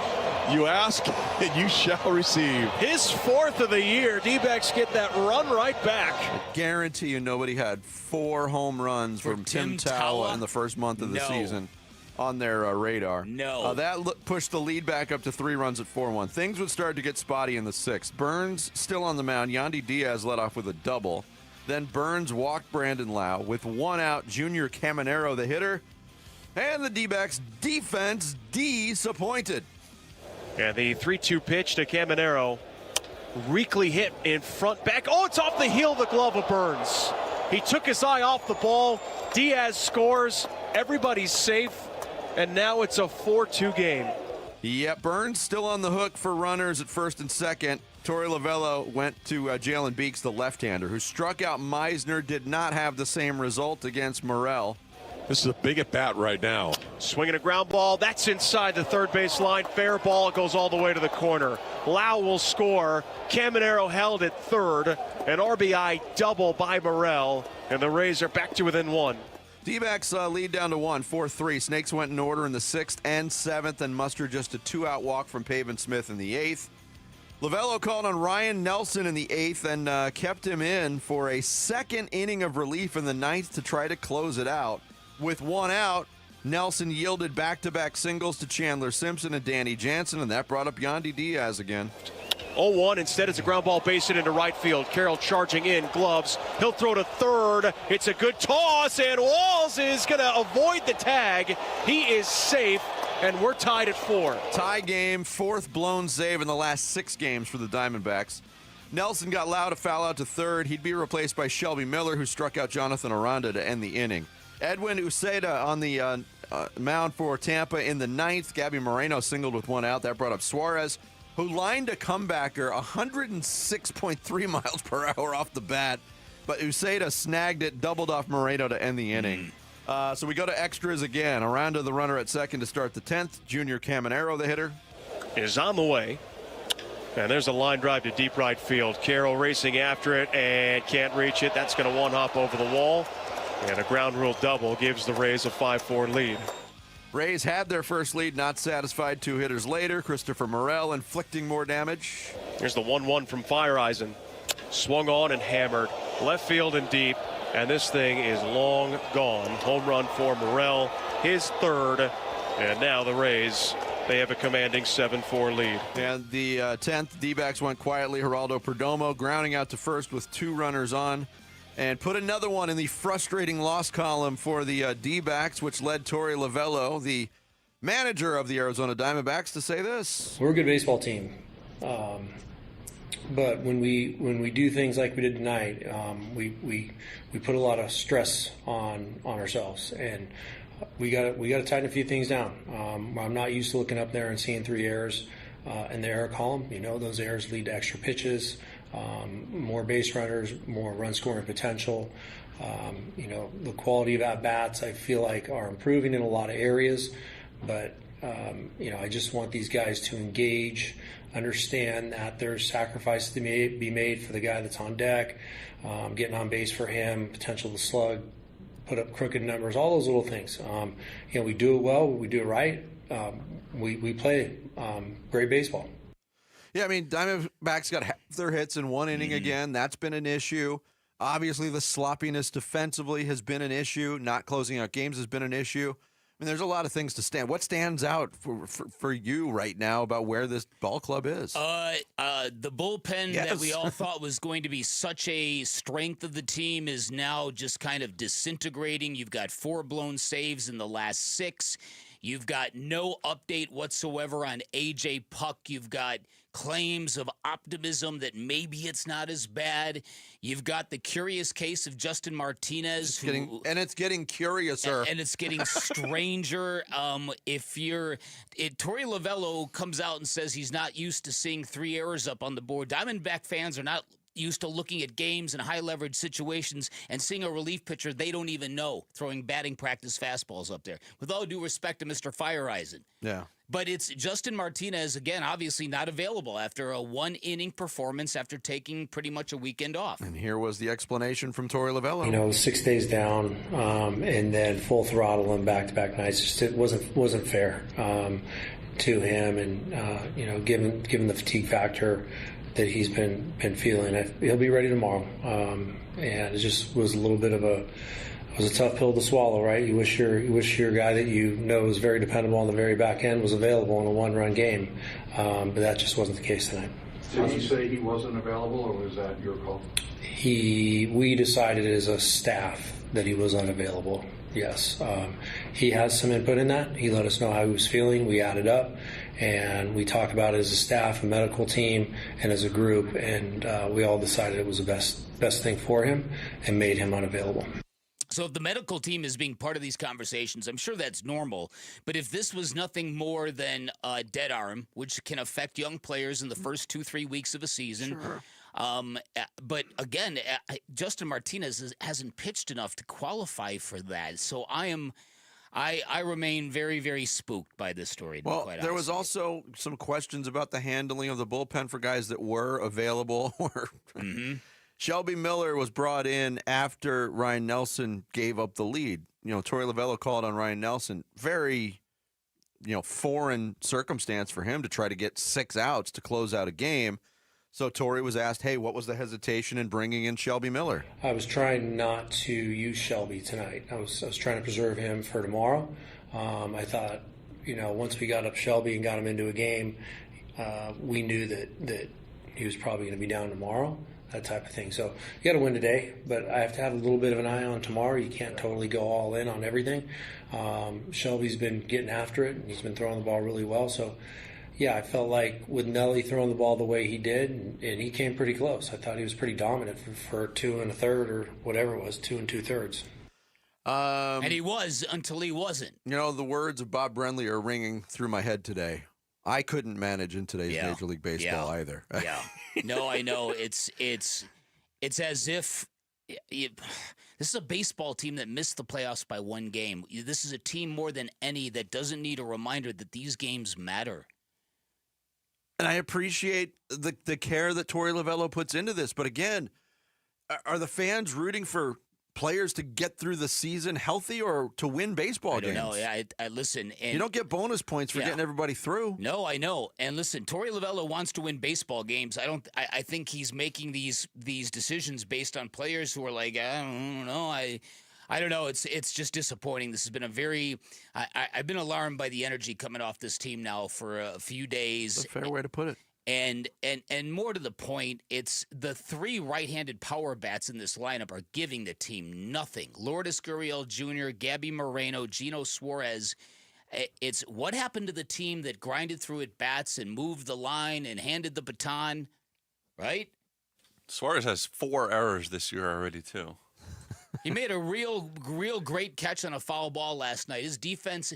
S11: You ask, and you shall receive.
S3: His fourth of the year. D-backs get that run right back.
S8: I guarantee you nobody had 4 home runs from Tim Tawa in the first month of the season on their radar.
S14: No.
S8: That pushed the lead back up to 3 runs at 4-1. Things would start to get spotty in the 6th. Burns still on the mound. Yandy Diaz led off with a double. Then Burns walked Brandon Lau. With 1 out, Junior Caminero, the hitter. And the D-backs defense disappointed.
S3: And the 3-2 pitch to Caminero. Weakly hit in front back. Oh, it's off the heel of the glove of Burns. He took his eye off the ball. Diaz scores. Everybody's safe. And now it's a 4-2 game.
S8: Yeah, Burns still on the hook for runners at first and second. Torey Lovello went to Jalen Beeks, the left-hander, who struck out Meisner, did not have the same result against Morel.
S11: This is a big at-bat right now.
S3: Swinging a ground ball. That's inside the third base line. Fair ball. It goes all the way to the corner. Lau will score. Caminero held at third. An RBI double by Morel. And the Rays are back to within 1.
S8: D-backs lead down to 1, 4-3. Snakes went in order in the 6th and 7th and mustered just a 2-out walk from Pavin Smith in the 8th. Lovello called on Ryan Nelson in the 8th and kept him in for a second inning of relief in the 9th to try to close it out. With 1 out, Nelson yielded back-to-back singles to Chandler Simpson and Danny Jansen, and that brought up Yandy Diaz again.
S3: 0-1. Instead, it's a ground ball base hit into right field. Carroll charging in, gloves. He'll throw to third. It's a good toss, and Walls is going to avoid the tag. He is safe, and we're tied at 4.
S8: Tie game, 4th blown save in the last 6 games for the Diamondbacks. Nelson got Lau to foul out to third. He'd be replaced by Shelby Miller, who struck out Jonathan Aranda to end the inning. Edwin Uceda on the mound for Tampa in the 9th. Gabby Moreno singled with 1 out. That brought up Suarez, who lined a comebacker 106.3 miles per hour off the bat. But Uceda snagged it, doubled off Moreno to end the inning. So we go to extras again. Aranda, the runner at second to start the 10th. Junior Caminero, the hitter,
S3: is on the way. And there's a line drive to deep right field. Carroll racing after it and can't reach it. That's going to one-hop over the wall. And a ground rule double gives the Rays a 5-4 lead.
S8: Rays had their first lead, not satisfied. 2 hitters later, Christopher Morel inflicting more damage.
S3: Here's the 1-1 from Fireeisen. Swung on and hammered. Left field and deep. And this thing is long gone. Home run for Morel, his third. And now the Rays, they have a commanding 7-4 lead.
S8: And the 10th, D-backs went quietly. Geraldo Perdomo grounding out to first with 2 runners on. And put another one in the frustrating loss column for the D-backs, which led Torey Lovello, the manager of the Arizona Diamondbacks, to say this.
S15: We're a good baseball team. But when we do things like we did tonight, we put a lot of stress on ourselves, and we got to tighten a few things down. I'm not used to looking up there and seeing 3 errors in the error column. You know, those errors lead to extra pitches, more base runners, more run scoring potential. You know, the quality of at bats I feel like are improving in a lot of areas, but you know, I just want these guys to engage, understand that there's sacrifices to be made for the guy that's on deck, getting on base for him, potential to slug, put up crooked numbers, all those little things. You know, we do it well, we do it right. We play great baseball.
S8: Yeah, I mean, Diamondbacks got half their hits in 1 inning again. That's been an issue. Obviously, the sloppiness defensively has been an issue. Not closing out games has been an issue. I mean, there's a lot of things to stand. What stands out for you right now about where this ball club is?
S14: The bullpen that we all thought was going to be such a strength of the team is now just kind of disintegrating. You've got 4 blown saves in the last 6. You've got no update whatsoever on A.J. Puck. You've got claims of optimism that maybe it's not as bad. You've got the curious case of Justin Martinez.
S8: It's getting curiouser.
S14: And it's getting stranger. Torey Lovello comes out and says he's not used to seeing 3 errors up on the board. Diamondback fans are not used to looking at games in high-leverage situations and seeing a relief pitcher they don't even know throwing batting practice fastballs up there. With all due respect to Mr. Fireeisen.
S8: Yeah.
S14: But it's Justin Martinez, again, obviously not available after a 1-inning performance after taking pretty much a weekend off.
S8: And here was the explanation from Torey Lovello.
S15: 6 days down and then full throttle and back-to-back nights. Just it wasn't fair to him, and given the fatigue factor that he's been feeling, he'll be ready tomorrow. And it just was a little bit of a tough pill to swallow, right? You wish your guy that you know is very dependable on the very back end was available in a 1-run game, but that just wasn't the case tonight.
S16: Did he say he wasn't available, or was that your call?
S15: We decided as a staff that he was unavailable. Yes, he has some input in that. He let us know how he was feeling. We added up, and we talked about it as a staff, a medical team, and as a group, and we all decided it was the best thing for him and made him unavailable.
S14: So if the medical team is being part of these conversations, I'm sure that's normal. But if this was nothing more than a dead arm, which can affect young players in the first 2-3 weeks of a season.
S8: Sure.
S14: But again, Justin Martinez hasn't pitched enough to qualify for that. So I remain very, very spooked by this story.
S8: Well, there was also some questions about the handling of the bullpen for guys that were available. Shelby Miller was brought in after Ryan Nelson gave up the lead. Torey Lovello called on Ryan Nelson. Very, foreign circumstance for him to try to get 6 outs to close out a game. So Torey was asked, hey, what was the hesitation in bringing in Shelby Miller?
S15: I was trying not to use Shelby tonight. I was trying to preserve him for tomorrow. I thought, once we got up Shelby and got him into a game, we knew that he was probably going to be down tomorrow. That type of thing. So you got to win today, but I have to have a little bit of an eye on tomorrow. You can't totally go all in on everything. Shelby's been getting after it, and he's been throwing the ball really well. So, yeah, I felt like with Nelly throwing the ball the way he did, and he came pretty close. I thought he was pretty dominant for 2 1/3 or whatever it was, 2 2/3.
S14: And he was until he wasn't.
S8: The words of Bob Brenly are ringing through my head today. I couldn't manage in today's Major League Baseball either.
S14: Yeah. No, I know. It's as if this is a baseball team that missed the playoffs by 1 game. This is a team more than any that doesn't need a reminder that these games matter.
S8: And I appreciate the care that Torey Lovello puts into this. But again, are the fans rooting for players to get through the season healthy or to win baseball games?
S14: I don't know. Yeah, I listen. And
S8: you don't get bonus points for getting everybody through.
S14: No, I know. And listen, Torey Lovello wants to win baseball games. I think he's making these decisions based on players who are like, I don't know. I don't know. It's just disappointing. This has been I've been alarmed by the energy coming off this team now for a few days.
S8: That's a fair way to put it.
S14: And more to the point, it's the 3 right-handed power bats in this lineup are giving the team nothing. Lourdes Gurriel Jr., Gabby Moreno, Gino Suarez. It's what happened to the team that grinded through at bats and moved the line and handed the baton, right?
S6: Suarez has 4 errors this year already, too.
S14: He made a real great catch on a foul ball last night. His defense,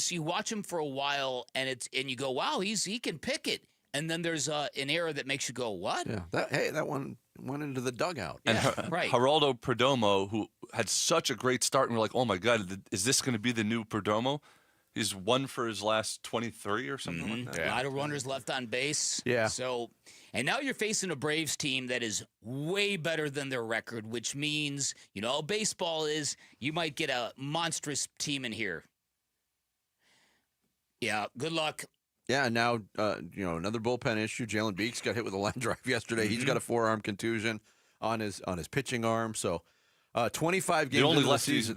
S14: you watch him for a while, and you go, wow, he can pick it. And then there's an error that makes you go, what?
S8: Yeah, that one went into the dugout.
S6: And
S14: right.
S6: Geraldo Perdomo, who had such a great start, and we're like, oh my God, is this going to be the new Perdomo? He's 1 for his last 23 or something like that.
S14: A lot of runners left on base.
S8: Yeah.
S14: So, and now you're facing a Braves team that is way better than their record, which means, baseball is, you might get a monstrous team in here. Yeah, good luck.
S8: Yeah, now, another bullpen issue. Jalen Beeks got hit with a line drive yesterday. He's got a forearm contusion on his pitching arm. So, 25 games into the season.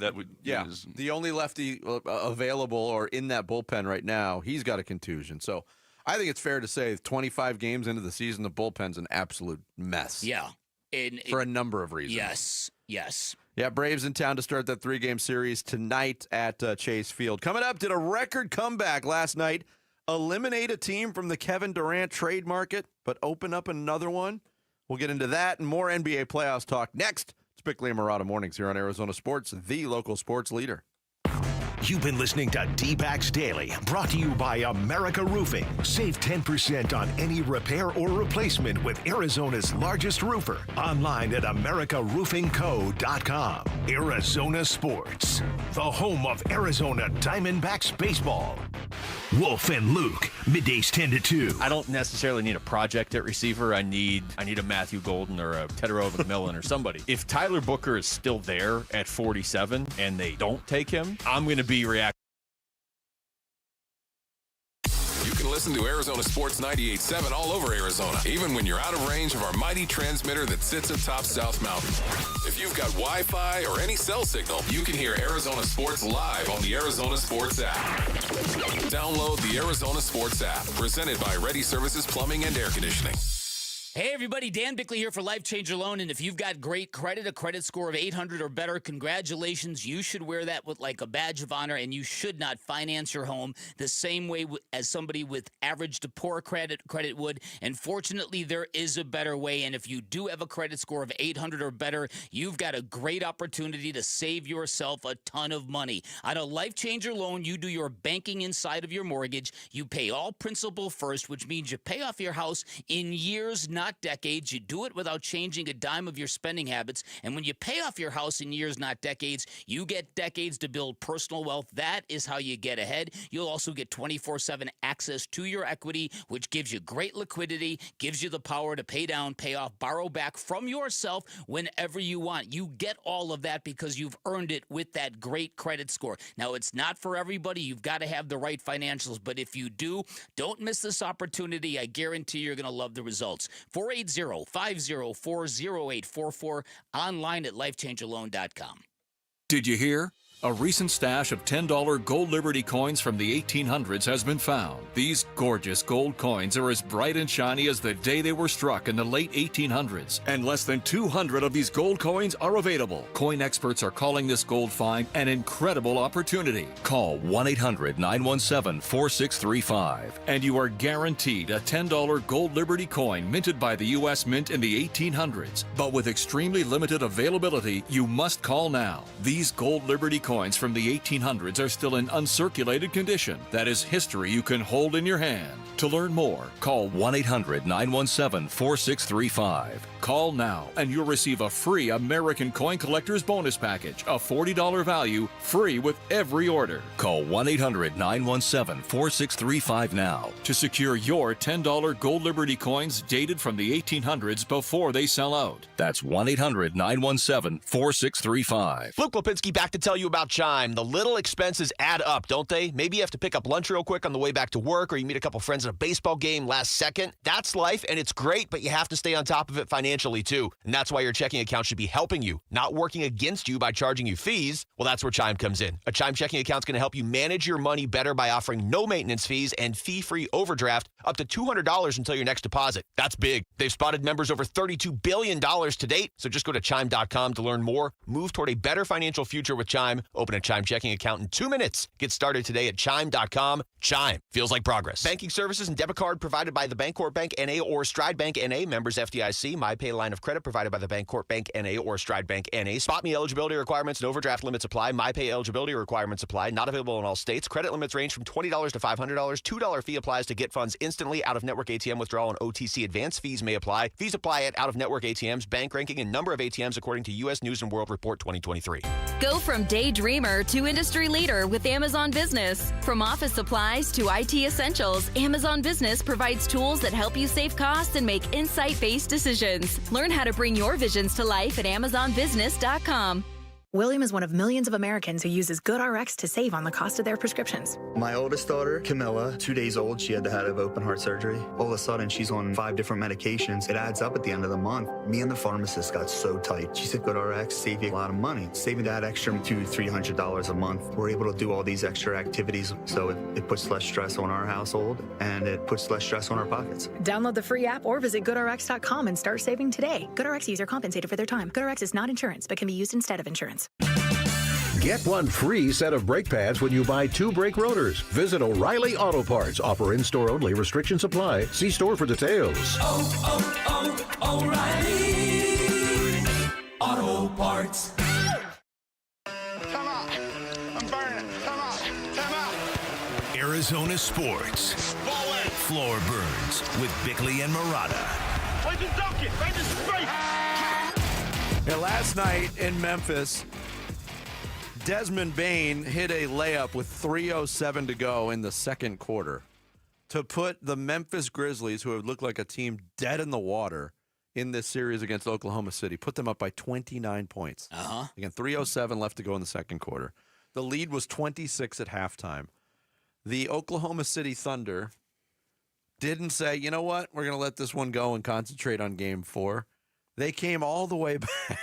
S8: The only lefty available or in that bullpen right now, he's got a contusion. So, I think it's fair to say 25 games into the season, the bullpen's an absolute mess.
S14: Yeah.
S8: for a number of reasons.
S14: Yes.
S8: Yeah, Braves in town to start that 3-game series tonight at Chase Field. Coming up, did a record comeback last night eliminate a team from the Kevin Durant trade market, but open up another one? We'll get into that and more NBA playoffs talk next. It's Bickley and Murata Mornings here on Arizona Sports, the local sports leader.
S4: You've been listening to Dbacks Daily, brought to you by America Roofing. Save 10% on any repair or replacement with Arizona's largest roofer. Online at americaroofingco.com. Arizona Sports, the home of Arizona Diamondbacks baseball. Wolf and Luke, middays 10 to 2.
S17: I don't necessarily need a project at receiver. I need a Matthew Golden or a Tedorovic McMillan or somebody. If Tyler Booker is still there at 47 and they don't take him, I'm going to be reacting.
S1: You can listen to Arizona Sports 98.7 all over Arizona, even when you're out of range of our mighty transmitter that sits atop South Mountain. If you've got Wi-Fi or any cell signal, you can hear Arizona Sports live on the Arizona Sports app. Download the Arizona Sports app, presented by Ready Services Plumbing and Air Conditioning.
S14: Hey, everybody, Dan Bickley here for Life Changer Loan, and if you've got great credit, a credit score of 800 or better, congratulations. You should wear that with like a badge of honor, and you should not finance your home the same way as somebody with average to poor credit would, and fortunately, there is a better way, and if you do have a credit score of 800 or better, you've got a great opportunity to save yourself a ton of money. On a Life Changer Loan, you do your banking inside of your mortgage, you pay all principal first, which means you pay off your house in years, not decades. You do it without changing a dime of your spending habits. And when you pay off your house in years, not decades, you get decades to build personal wealth. That is how you get ahead. You'll also get 24/7 access to your equity, which gives you great liquidity, gives you the power to pay down, pay off, borrow back from yourself whenever you want. You get all of that because you've earned it with that great credit score. Now, it's not for everybody. You've got to have the right financials. But if you do, don't miss this opportunity. I guarantee you're going to love the results. 480-504-0844, online at lifechangerloan.com.
S18: Did you hear? A recent stash of $10 gold Liberty coins from the 1800s has been found. These gorgeous gold coins are as bright and shiny as the day they were struck in the late 1800s, and less than 200 of these gold coins are available. Coin experts are calling this gold find an incredible opportunity. Call 1-800-917-4635, and you are guaranteed a $10 gold Liberty coin minted by the U.S. Mint in the 1800s. But with extremely limited availability, you must call now. These gold Liberty coins from the 1800s are still in uncirculated condition. That is history you can hold in your hand. To learn more, call 1-800-917-4635. Call now and you'll receive a free American Coin Collector's Bonus Package, a $40 value, free with every order. Call 1-800-917-4635 now to secure your $10 gold Liberty coins dated from the 1800s before they sell out. That's 1-800-917-4635.
S19: Luke Lipinski back to tell you about Chime. The little expenses add up, don't they? Maybe you have to pick up lunch real quick on the way back to work, or you meet a couple friends at a baseball game last second. That's life, and it's great, but you have to stay on top of it financially, too. And that's why your checking account should be helping you, not working against you by charging you fees. Well, that's where Chime comes in. A Chime checking account is going to help you manage your money better by offering no maintenance fees and fee-free overdraft up to $200 until your next deposit. That's big. They've spotted members over $32 billion to date, so just go to Chime.com to learn more. Move toward a better financial future with Chime. Open a Chime checking account in 2 minutes. Get started today at Chime.com. Chime. Feels like progress. Banking services and debit card provided by the Bancorp Bank N.A. or Stride Bank N.A. Members FDIC. MyPay line of credit provided by the Bancorp Bank N.A. or Stride Bank N.A. Spot me eligibility requirements and overdraft limits apply. MyPay eligibility requirements apply. Not available in all states. Credit limits range from $20 to $500. $2 fee applies to get funds instantly. Out-of-network ATM withdrawal and OTC advance fees may apply. Fees apply at out-of-network ATMs. Bank ranking and number of ATMs according to U.S. News & World Report 2023.
S24: Go from daydreamer to industry leader with Amazon Business. From office supplies to IT essentials, Amazon Business provides tools that help you save costs and make insight-based decisions. Learn how to bring your visions to life at AmazonBusiness.com.
S13: William is one of millions of Americans who uses GoodRx to save on the cost of their prescriptions.
S20: My oldest daughter, Camilla, 2 days old, she had to have open heart surgery. All of a sudden, she's on 5 different medications. It adds up at the end of the month. Me and the pharmacist got so tight. She said, GoodRx save you a lot of money. Saving that extra $200-300 a month. We're able to do all these extra activities, so it puts less stress on our household, and it puts less stress on our pockets.
S13: Download the free app or visit GoodRx.com and start saving today. GoodRx user compensated for their time. GoodRx is not insurance, but can be used instead of insurance.
S21: Get one free set of brake pads when you buy 2 brake rotors. Visit O'Reilly Auto Parts. Offer in-store only. Restrictions apply. See store for details.
S22: O'Reilly Auto Parts.
S4: Come on. I'm burning. Come on. Come on. Arizona Sports. Floor Burns with Bickley and Murata.
S8: Yeah, last night in Memphis, Desmond Bain hit a layup with 3:07 to go in the second quarter to put the Memphis Grizzlies, who have looked like a team dead in the water in this series against Oklahoma City, put them up by 29 points. Again, 3:07 left to go in the second quarter. The lead was 26 at halftime. The Oklahoma City Thunder didn't say, you know what, we're going to let this one go and concentrate on game 4. They came all the way back.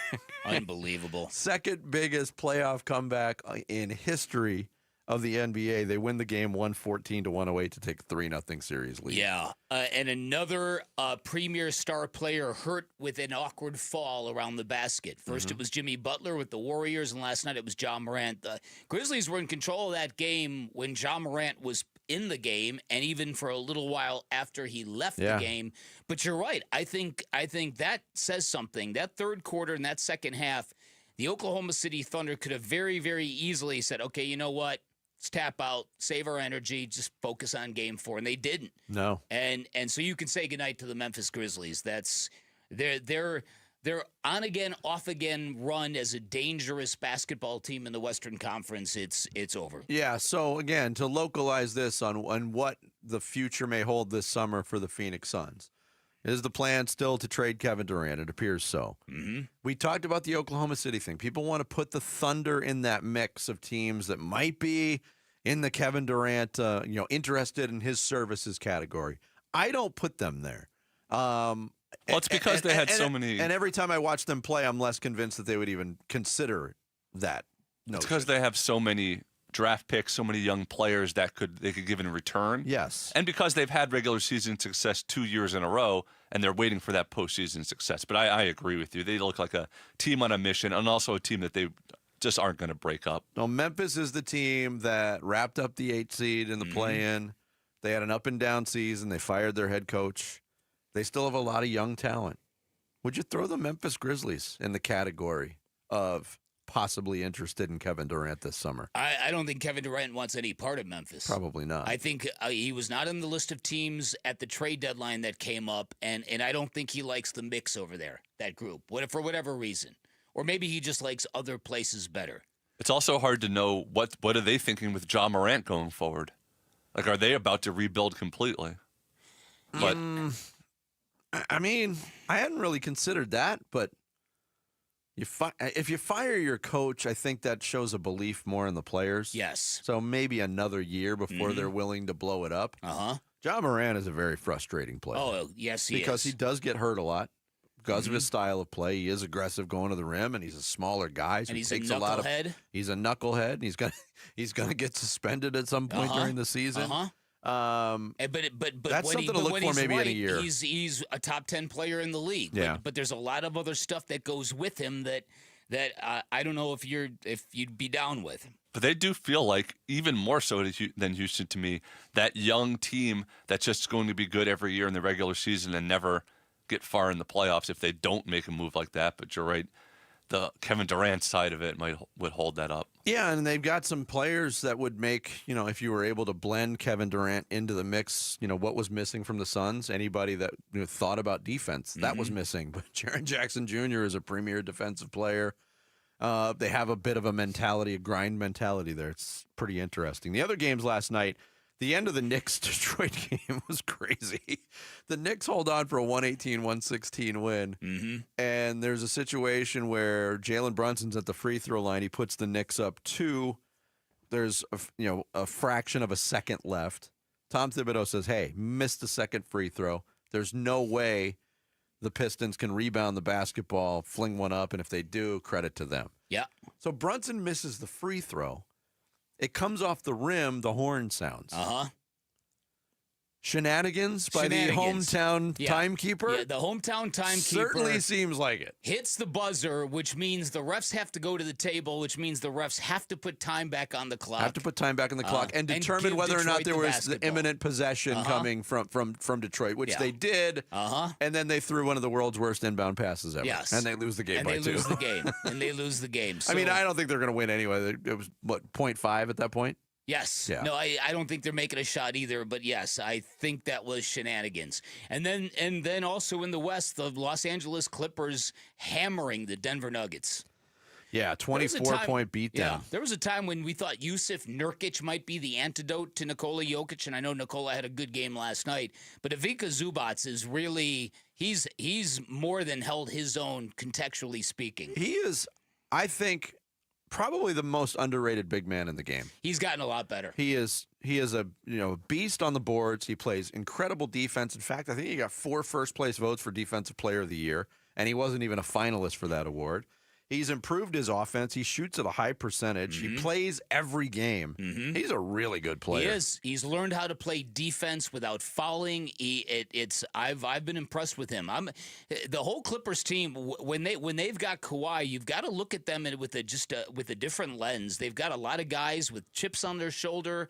S14: Unbelievable.
S8: Second biggest playoff comeback in history of the NBA. They win the game 114-108 to take a 3-0 series lead.
S14: Yeah, and another premier star player hurt with an awkward fall around the basket. First it was Jimmy Butler with the Warriors, and last night it was Ja Morant. The Grizzlies were in control of that game when Ja Morant was in the game, and even for a little while after he left the game. But you're right. I think that says something. That third quarter and that second half, the Oklahoma City Thunder could have very, very easily said, okay, you know what? Let's tap out, save our energy, just focus on game 4. And they didn't.
S8: No.
S14: And so you can say goodnight to the Memphis Grizzlies. That's their on again, off again run as a dangerous basketball team in the Western Conference. It's over.
S8: Yeah, so again, to localize this on what the future may hold this summer for the Phoenix Suns. Is the plan still to trade Kevin Durant? It appears so. We talked about the Oklahoma City thing. People want to put the Thunder in that mix of teams that might be in the Kevin Durant, interested in his services category. I don't put them there.
S6: Well, it's because they had so many.
S8: And every time I watch them play, I'm less convinced that they would even consider that.
S6: It's because they have so many draft picks, so many young players that they could give in return.
S8: Yes.
S6: And because they've had regular season success 2 years in a row, and they're waiting for that postseason success. But I agree with you. They look like a team on a mission, and also a team that they just aren't going to break up.
S8: No, Memphis is the team that wrapped up the 8th seed in the play-in. They had an up-and-down season. They fired their head coach. They still have a lot of young talent. Would you throw the Memphis Grizzlies in the category of possibly interested in Kevin Durant this summer?
S14: I don't think Kevin Durant wants any part of Memphis.
S8: Probably not.
S14: I think he was not on the list of teams at the trade deadline that came up, and I don't think he likes the mix over there, that group, for whatever reason. Or maybe he just likes other places better.
S6: It's also hard to know what are they thinking with Ja Morant going forward. Like, are they about to rebuild completely? But
S8: I mean, I hadn't really considered that, but if you fire your coach, I think that shows a belief more in the players.
S14: Yes.
S8: So maybe another year before they're willing to blow it up. Ja Morant is a very frustrating player.
S14: Oh, yes, he
S8: because
S14: is.
S8: he does get hurt a lot. Because of his style of play, he is aggressive going to the rim, and he's a smaller guy. So
S14: And he's
S8: he takes
S14: a
S8: a lot of.
S14: knucklehead.
S8: He's a knucklehead. And he's gonna get suspended at some point during the season.
S14: But
S8: that's
S14: when
S8: something to look for maybe in a year.
S14: He's a top 10 player in the league.
S8: Yeah.
S14: But there's a lot of other stuff that goes with him that I don't know if you'd be down with.
S6: But they do feel like, even more so than Houston to me, that young team that's just going to be good every year in the regular season and never get far in the playoffs if they don't make a move like that. But you're right, the Kevin Durant side of it would hold that up.
S8: Yeah, and they've got some players that would make, if you were able to blend Kevin Durant into the mix, what was missing from the Suns? Anybody that thought about defense, that was missing. But Jaren Jackson Jr. is a premier defensive player. They have a bit of a grind mentality there. It's pretty interesting. The other games last night, The end of the Knicks-Detroit game was crazy. The Knicks hold on for a 118-116 win. And there's a situation where Jalen Brunson's at the free throw line. He puts the Knicks up 2. There's a fraction of a second left. Tom Thibodeau says, hey, missed the second free throw. There's no way the Pistons can rebound the basketball, fling one up, and if they do, credit to them.
S14: Yeah.
S8: So Brunson misses the free throw. It comes off the rim, the horn sounds. Shenanigans by the hometown timekeeper?
S14: Yeah, the hometown timekeeper.
S8: Certainly seems like it.
S14: Hits the buzzer, which means the refs have to go to the table, which means the refs have to put time back on the clock.
S8: Have to put time back on the clock and determine whether or not there was the imminent possession coming from Detroit, which they did. And then they threw one of the world's worst inbound passes ever.
S14: Yes.
S8: And they lose the game by 2.
S14: And they lose the game. So,
S8: I mean, I don't think they're going to win anyway. It was, 0.5 at that point?
S14: Yes.
S8: Yeah.
S14: No, I don't think they're making a shot either, but yes, I think that was shenanigans. And then also in the West, the Los Angeles Clippers hammering the Denver Nuggets.
S8: Yeah, 24-point beatdown.
S14: Yeah, there was a time when we thought Yusuf Nurkic might be the antidote to Nikola Jokic, and I know Nikola had a good game last night, but Ivica Zubac is really he's more than held his own contextually speaking.
S8: He is, I think, probably the most underrated big man in the game.
S14: He's gotten a lot better.
S8: He is a beast on the boards. He plays incredible defense. In fact, I think he got 4 first-place votes for Defensive Player of the Year, and he wasn't even a finalist for that award. He's improved his offense. He shoots at a high percentage. He plays every game. He's a really good player.
S14: He is. He's learned how to play defense without fouling. I've been impressed with him. The whole Clippers team when they've got Kawhi, you've got to look at them with a different lens. They've got a lot of guys with chips on their shoulder.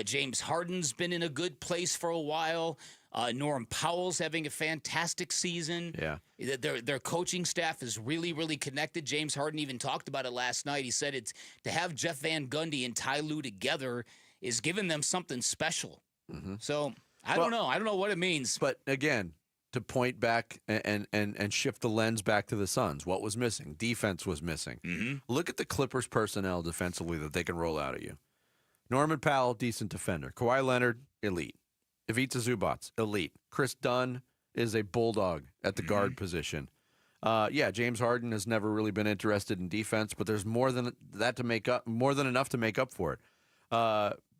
S14: James Harden's been in a good place for a while. Norm Powell's having a fantastic season.
S8: Yeah.
S14: Their coaching staff is really, really connected. James Harden even talked about it last night. He said it's to have Jeff Van Gundy and Ty Lue together is giving them something special. So I don't know. I don't know what it means.
S8: But again, to point back and shift the lens back to the Suns, what was missing? Defense was missing. Look at the Clippers personnel defensively that they can roll out at you. Norman Powell, decent defender. Kawhi Leonard, elite. Ivica Zubac, elite. Chris Dunn is a bulldog at the guard position. James Harden has never really been interested in defense, but there's more than enough to make up for it.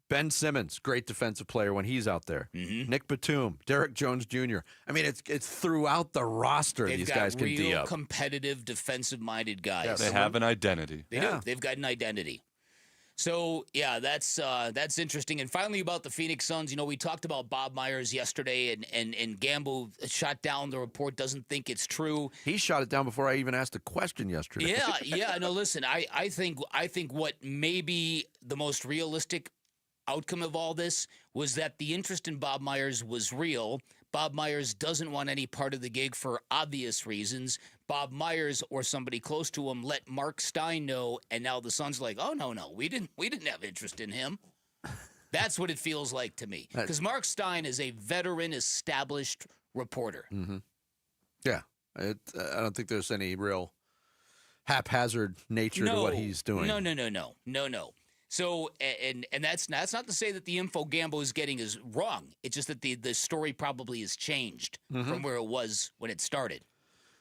S8: Ben Simmons, great defensive player when he's out there. Nick Batum, Derek Jones Jr. I mean, it's throughout the roster. These guys can D up.
S14: Competitive, defensive-minded guys.
S6: Yeah, they have an identity.
S14: They do. They've got an identity. So, yeah, that's interesting. And finally about the Phoenix Suns, we talked about Bob Myers yesterday, and Gambo shot down the report, doesn't think it's true.
S8: He shot it down before I even asked a question yesterday.
S14: Yeah. No, listen, I think what may be the most realistic outcome of all this was that the interest in Bob Myers was real. Bob Myers doesn't want any part of the gig for obvious reasons. Bob Myers or somebody close to him let Mark Stein know, and now the Suns are like, oh, no, we didn't have interest in him. That's what it feels like to me. Because Mark Stein is a veteran, established reporter.
S8: Yeah. I don't think there's any real haphazard nature to what he's doing.
S14: No. So, and that's not to say that the info Gambo is getting is wrong. It's just that the story probably has changed from where it was when it started.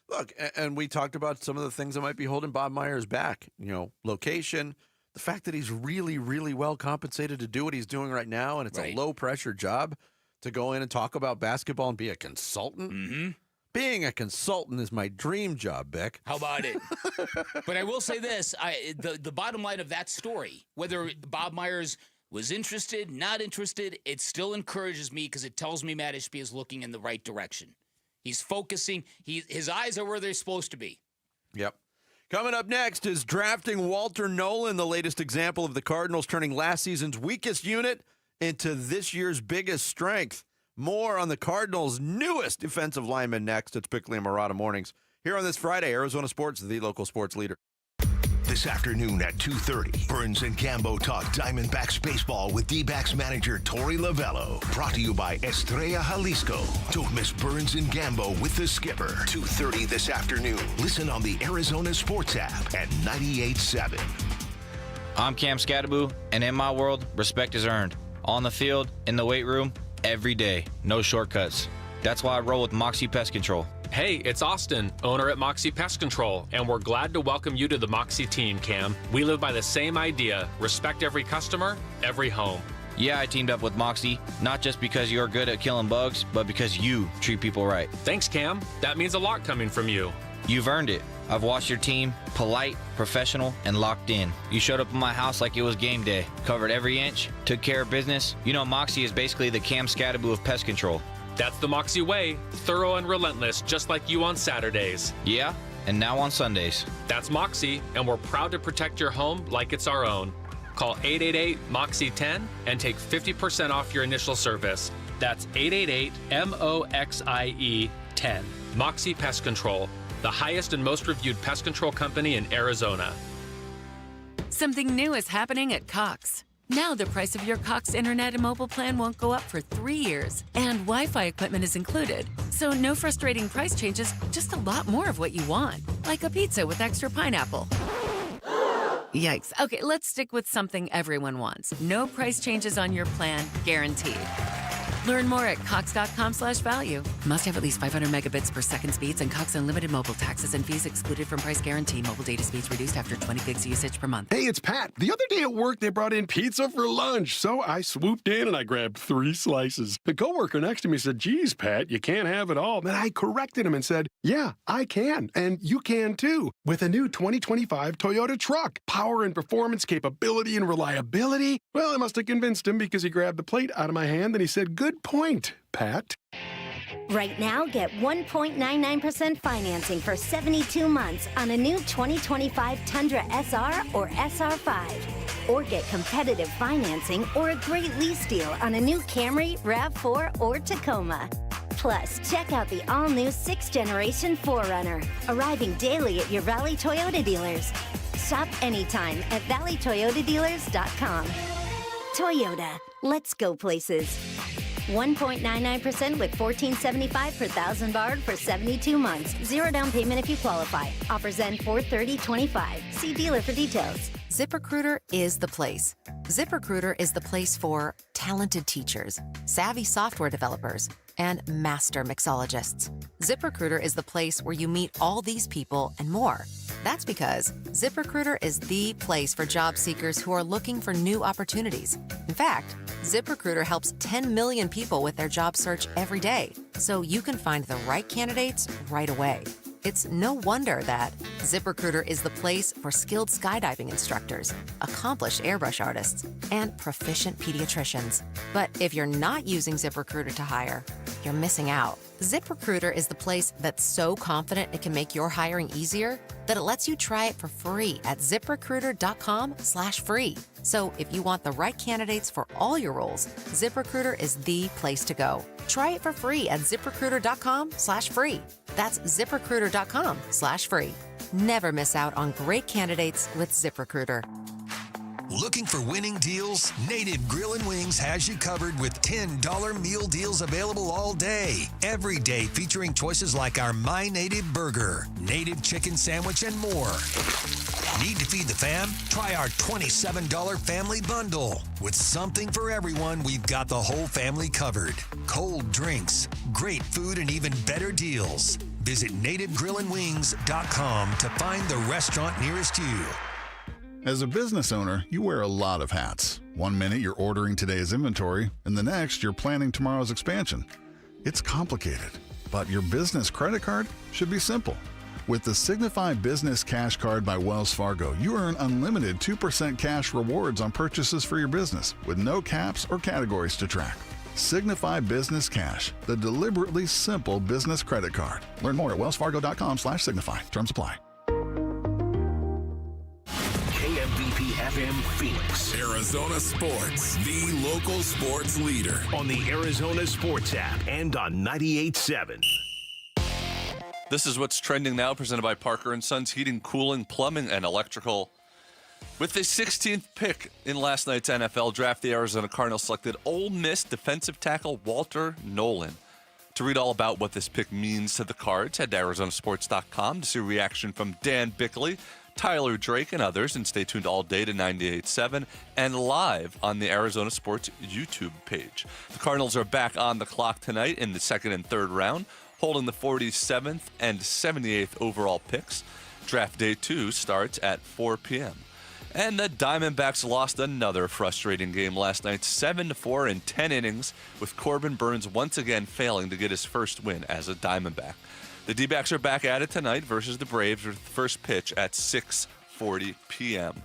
S8: Look, and we talked about some of the things that might be holding Bob Myers back. Location, the fact that he's really, really well compensated to do what he's doing right now, and it's a low-pressure job to go in and talk about basketball and be a consultant. Being a consultant is my dream job, Beck.
S14: How about it? But I will say this. The bottom line of that story, whether Bob Myers was interested, not interested, it still encourages me because it tells me Matt Ishbia is looking in the right direction. He's focusing. His eyes are where they're supposed to be.
S8: Yep. Coming up next is drafting Walter Nolan, the latest example of the Cardinals turning last season's weakest unit into this year's biggest strength. More on the Cardinals' newest defensive lineman next. It's Bickley and Murata Mornings here on this Friday. Arizona Sports, the local sports leader.
S4: This afternoon at 2:30, Burns and Gambo talk Diamondbacks baseball with Dbacks manager Torey Lovello. Brought to you by Estrella Jalisco. Don't miss Burns and Gambo with the skipper. 2:30 this afternoon. Listen on the Arizona Sports app at 98.7.
S2: I'm Cam Scattaboo, and in my world, respect is earned. On the field, in the weight room, every day. No shortcuts. That's why I roll with Moxie Pest Control.
S7: Hey, it's Austin, owner at Moxie Pest Control, and we're glad to welcome you to the Moxie team, Cam. We live by the same idea: respect every customer, every home.
S2: Yeah, I teamed up with Moxie, not just because you're good at killing bugs, but because you treat people right.
S7: Thanks, Cam. That means a lot coming from you.
S2: You've earned it. I've watched your team, polite, professional, and locked in. You showed up at my house like it was game day, covered every inch, took care of business. You know, Moxie is basically the Cam Scattaboo of pest control.
S7: That's the Moxie way, thorough and relentless, just like you on Saturdays.
S2: Yeah, and now on Sundays.
S7: That's Moxie, and we're proud to protect your home like it's our own. Call 888-MOXIE-10 and take 50% off your initial service. That's 888-MOXIE-10. Moxie Pest Control, the highest and most reviewed pest control company in Arizona.
S12: Something new is happening at Cox. Now the price of your Cox internet and mobile plan won't go up for 3 years, and Wi-Fi equipment is included. So no frustrating price changes, just a lot more of what you want, like a pizza with extra pineapple. Yikes. Okay, let's stick with something everyone wants. No price changes on your plan, guaranteed. Learn more at cox.com/value. Must have at least 500 megabits per second speeds and Cox Unlimited mobile taxes and fees excluded from price guarantee. Mobile data speeds reduced after 20 gigs usage per month.
S23: Hey, it's Pat. The other day at work, they brought in pizza for lunch, so I swooped in and I grabbed 3 slices. The coworker next to me said, "Geez, Pat, you can't have it all." Then I corrected him and said, "Yeah, I can, and you can too. With a new 2025 Toyota truck. Power and performance, capability and reliability." Well, I must have convinced him because he grabbed the plate out of my hand and he said, "Good point, Pat."
S25: Right now, get 1.99% financing for 72 months on a new 2025 Tundra SR or SR5. Or get competitive financing or a great lease deal on a new Camry, RAV4, or Tacoma. Plus, check out the all-new 6th generation 4Runner, arriving daily at your Valley Toyota dealers. Shop anytime at valleytoyotadealers.com. Toyota, let's go places. 1.99% with $14.75 per thousand borrowed for 72 months. 0 down payment if you qualify. Offers end 4/30/25. See dealer for details.
S26: ZipRecruiter is the place. ZipRecruiter is the place for talented teachers, savvy software developers, and master mixologists. ZipRecruiter is the place where you meet all these people and more. That's because ZipRecruiter is the place for job seekers who are looking for new opportunities. In fact, ZipRecruiter helps 10 million people with their job search every day, so you can find the right candidates right away. It's no wonder that ZipRecruiter is the place for skilled skydiving instructors, accomplished airbrush artists, and proficient pediatricians. But if you're not using ZipRecruiter to hire, you're missing out. ZipRecruiter is the place that's so confident it can make your hiring easier that it lets you try it for free at ZipRecruiter.com/free. So if you want the right candidates for all your roles, ZipRecruiter is the place to go. Try it for free at ZipRecruiter.com/free. That's ZipRecruiter.com/free. Never miss out on great candidates with ZipRecruiter.
S27: Looking for winning deals? Native Grill and Wings has you covered with $10 meal deals available all day. Every day featuring choices like our My Native Burger, Native Chicken Sandwich, and more. Need to feed the fam? Try our $27 family bundle. With something for everyone, we've got the whole family covered. Cold drinks, great food, and even better deals. Visit nativegrillandwings.com to find the restaurant nearest you.
S28: As a business owner, you wear a lot of hats. One minute you're ordering today's inventory, and the next you're planning tomorrow's expansion. It's complicated, but your business credit card should be simple. With the Signify Business Cash Card by Wells Fargo, you earn unlimited 2% cash rewards on purchases for your business, with no caps or categories to track. Signify Business Cash, the deliberately simple business credit card. Learn more at wellsfargo.com/signify. Terms apply.
S4: KMBP-FM Phoenix.
S1: Arizona Sports, the local sports leader.
S4: On the Arizona Sports app and on 98.7.
S6: This is what's trending now, presented by Parker & Sons Heating, Cooling, Plumbing, and Electrical. With the 16th pick in last night's NFL Draft, the Arizona Cardinals selected Ole Miss defensive tackle Walter Nolan. To read all about what this pick means to the Cards, head to ArizonaSports.com to see a reaction from Dan Bickley, Tyler, Drake, and others, and stay tuned all day to 98.7 and live on the Arizona Sports YouTube page. The Cardinals are back on the clock tonight in the second and third round, holding the 47th and 78th overall picks. Draft Day 2 starts at 4 p.m. And the Diamondbacks lost another frustrating game last night, 7-4 in 10 innings, with Corbin Burnes once again failing to get his first win as a Diamondback. The Dbacks are back at it tonight versus the Braves with the first pitch at 6:40 p.m.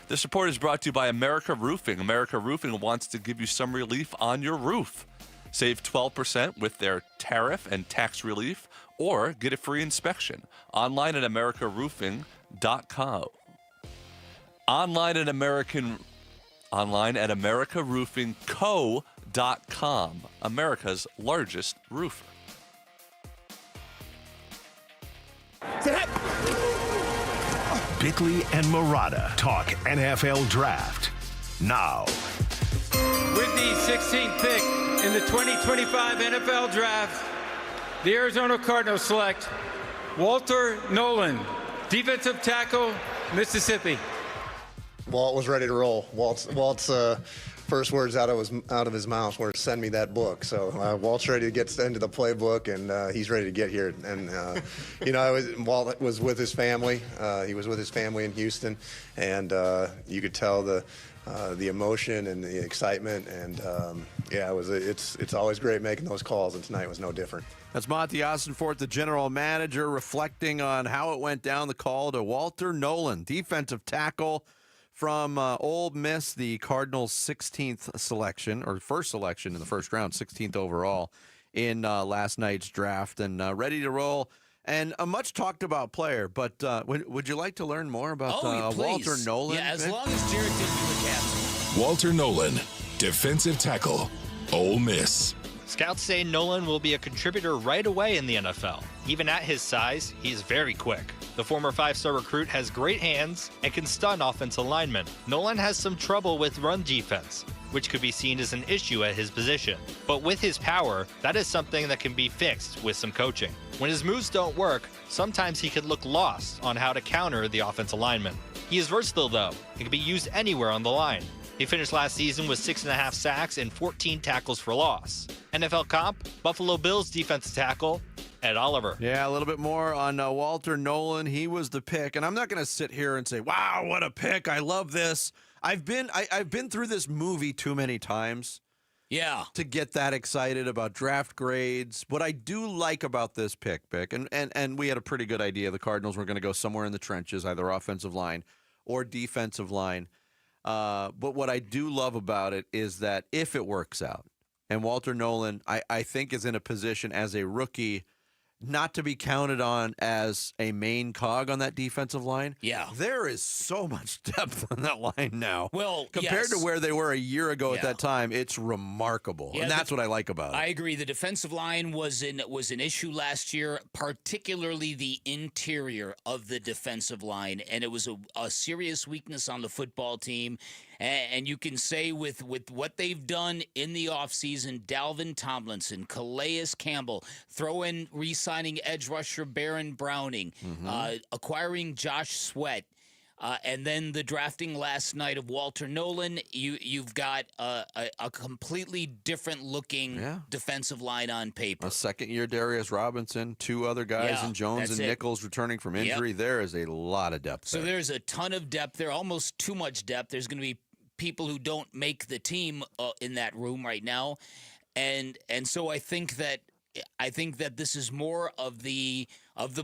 S6: This report is brought to you by America Roofing. America Roofing wants to give you some relief on your roof. Save 12% with their tariff and tax relief, or get a free inspection online at americaroofing.com. Online at americaroofingco.com, America's largest roofer.
S4: Bickley and Murata talk NFL Draft now.
S3: With the 16th pick in the 2025 NFL Draft, the Arizona Cardinals select Walter Nolan, defensive tackle, Mississippi.
S5: Walt was ready to roll. Walt's first words out of his mouth were, "Send me that book." So Walt's ready to get into the playbook, and he's ready to get here. And Walt was with his family. He was with his family in Houston, and you could tell the emotion and the excitement. And it's always great making those calls, and tonight was no different.
S8: That's Monty Ossenfort, the general manager, reflecting on how it went down, the call to Walter Nolan, defensive tackle from Ole Miss, the Cardinals' 16th selection, or first selection in the first round, 16th overall in last night's draft, and ready to roll. And a much talked about player, but would you like to learn more about Walter Nolan?
S14: Yeah, as long as Jared did you a captain.
S1: Walter Nolan, defensive tackle, Ole Miss.
S9: Scouts say Nolan will be a contributor right away in the NFL. Even at his size, he's very quick. The former five-star recruit has great hands and can stun offensive linemen. Nolan has some trouble with run defense, which could be seen as an issue at his position. But with his power, that is something that can be fixed with some coaching. When his moves don't work, sometimes he could look lost on how to counter the offensive lineman. He is versatile though, and can be used anywhere on the line. He finished last season with 6.5 sacks and 14 tackles for loss. NFL comp, Buffalo Bills defensive tackle, Ed Oliver.
S8: Yeah, a little bit more on Walter Nolan. He was the pick, and I'm not going to sit here and say, "Wow, what a pick! I love this." I've been through this movie too many times.
S14: Yeah.
S8: To get that excited about draft grades. What I do like about this pick, and we had a pretty good idea the Cardinals were going to go somewhere in the trenches, either offensive line or defensive line. But what I do love about it is that if it works out, and Walter Nolan, I think, is in a position as a rookie not to be counted on as a main cog on that defensive line.
S14: Yeah.
S8: There is so much depth on that line now.
S14: Well,
S8: compared to where they were a year ago at that time, it's remarkable.
S14: Yeah,
S8: and that's what I like about it.
S14: I agree. The defensive line was an issue last year, particularly the interior of the defensive line, and it was a serious weakness on the football team. And you can say with what they've done in the offseason, Dalvin Tomlinson, Calais Campbell, throw in re-signing edge rusher Baron Browning, acquiring Josh Sweat, and then the drafting last night of Walter Nolan, you've got a completely different looking defensive line on paper.
S8: A second-year Darius Robinson, two other guys in Jones and Nichols returning from injury. Yep. There is a lot of depth there.
S14: So there's a ton of depth there, almost too much depth. There's going to be people who don't make the team in that room right now, and so I think that this is more of the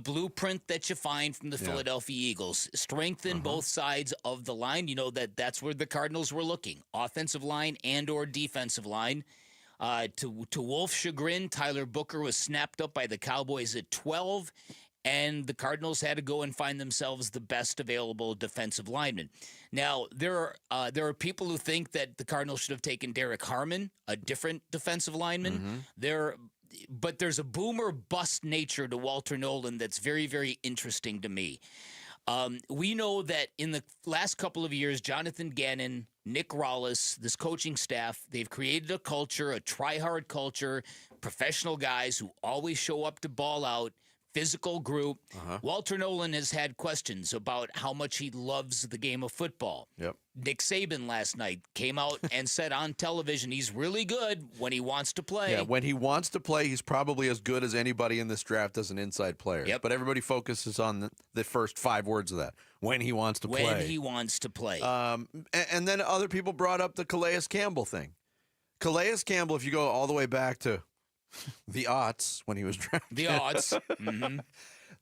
S14: blueprint that you find from the Philadelphia Eagles. Strengthen both sides of the line. You know that's where the Cardinals were looking: offensive line and or defensive line. To Wolf's chagrin, Tyler Booker was snapped up by the Cowboys at 12. And the Cardinals had to go and find themselves the best available defensive lineman. Now, there are people who think that the Cardinals should have taken Derek Harmon, a different defensive lineman. But there's a boomer bust nature to Walter Nolan that's very, very interesting to me. We know that in the last couple of years, Jonathan Gannon, Nick Rollis, this coaching staff, they've created a culture, a try-hard culture, professional guys who always show up to ball out, physical group. Walter Nolan has had questions about how much he loves the game of football.
S8: Yep.
S14: Nick Saban last night came out and said on television he's really good when he wants to play.
S8: Yeah, when he wants to play, he's probably as good as anybody in this draft as an inside player.
S14: Yep.
S8: But everybody focuses on the first 5 words of that. When he wants to play.
S14: When he wants to play.
S8: And then other people brought up the Calais Campbell thing. Calais Campbell, if you go all the way back to the aughts when he was drafted.
S14: The aughts. Mm-hmm.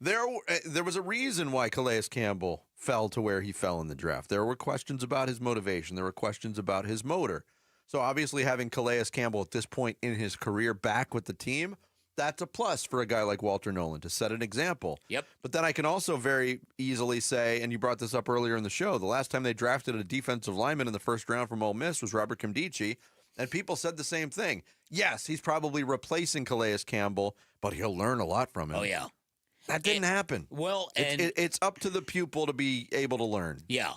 S8: There was a reason why Calais Campbell fell to where he fell in the draft. There were questions about his motivation. There were questions about his motor. So obviously having Calais Campbell at this point in his career back with the team, that's a plus for a guy like Walter Nolan to set an example.
S14: Yep.
S8: But then I can also very easily say, and you brought this up earlier in the show, the last time they drafted a defensive lineman in the first round from Ole Miss was Robert Comedies, and people said the same thing. Yes, he's probably replacing Calais Campbell, but he'll learn a lot from him.
S14: Oh, yeah.
S8: That didn't happen.
S14: Well,
S8: it's up to the pupil to be able to learn.
S14: Yeah.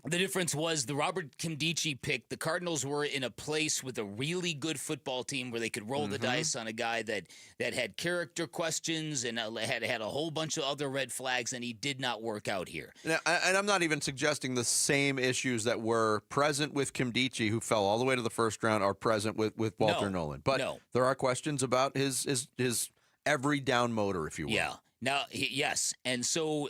S14: The difference was the Robert Comedies pick. The Cardinals were in a place with a really good football team where they could roll the dice on a guy that had character questions and had a whole bunch of other red flags, and he did not work out here.
S8: Now, and I'm not even suggesting the same issues that were present with Comedies, who fell all the way to the first round, are present with Walter Nolan. But there are questions about his every down motor, if you will.
S14: Yeah. Now, yes. And so,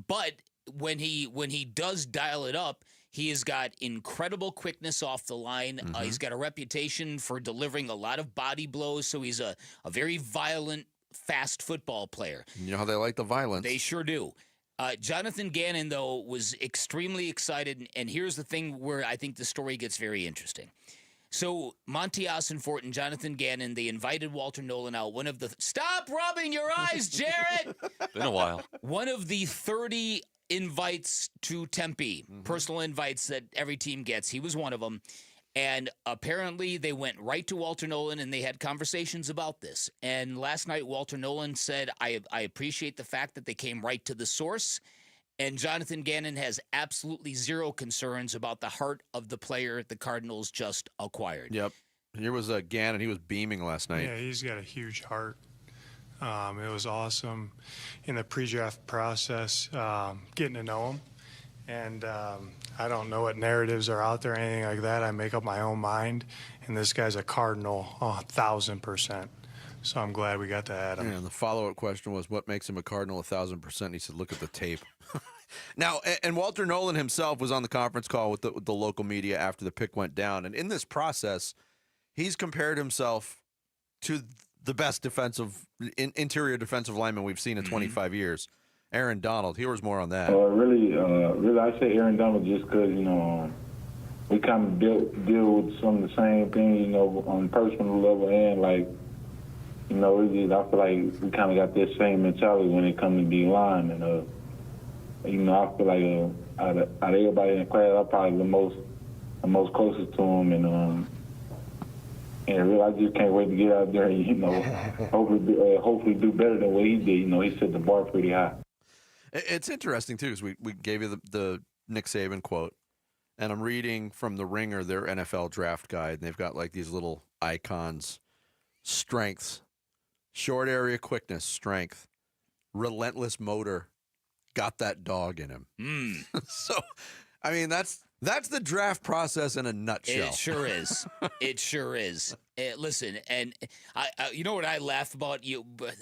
S14: but when he does dial it up, he has got incredible quickness off the line. He's got a reputation for delivering a lot of body blows, so he's a very violent, fast football player.
S8: You know how they like the violence.
S14: They sure do. Jonathan Gannon, though, was extremely excited, and here's the thing where I think the story gets very interesting. So Monty Ossenfort and Jonathan Gannon, they invited Walter Nolan out. Stop rubbing your eyes, Jarrett!
S6: Been a while.
S14: One of the 30 invites to Tempe, personal invites that every team gets. He was one of them. And apparently they went right to Walter Nolan and they had conversations about this. And last night Walter Nolan said, I appreciate the fact that they came right to the source. And Jonathan Gannon has absolutely zero concerns about the heart of the player the Cardinals just acquired.
S8: Yep. Here was Gannon. He was beaming last night.
S10: Yeah, he's got a huge heart. It was awesome in the pre-draft process, getting to know him. And I don't know what narratives are out there or anything like that. I make up my own mind. And this guy's a Cardinal 1,000%. So I'm glad we got to add him.
S8: Yeah, and the follow-up question was, what makes him a Cardinal 1,000%? He said, look at the tape. Now, and Walter Nolan himself was on the conference call with the local media after the pick went down. And in this process, he's compared himself to the best interior defensive lineman we've seen in 25 years, Aaron Donald. Here's more on that.
S11: Really, I say Aaron Donald just because, we kind of deal with some of the same things, on personal level and, like, I feel like we kind of got that same mentality when it comes to D-line. And, I feel like out of everybody in the class, I'm probably the most closest to him. And really, I just can't wait to get out there and, hopefully do better than what he did. He set the bar pretty high.
S8: It's interesting, too, because we gave you the Nick Saban quote. And I'm reading from The Ringer, their NFL draft guide, and they've got, like, these little icons. Strengths. Short area quickness, strength. Relentless motor. Got that dog in him. So, I mean, that's the draft process in a nutshell.
S14: It sure is. It sure is. Listen, and I you know what I laugh about?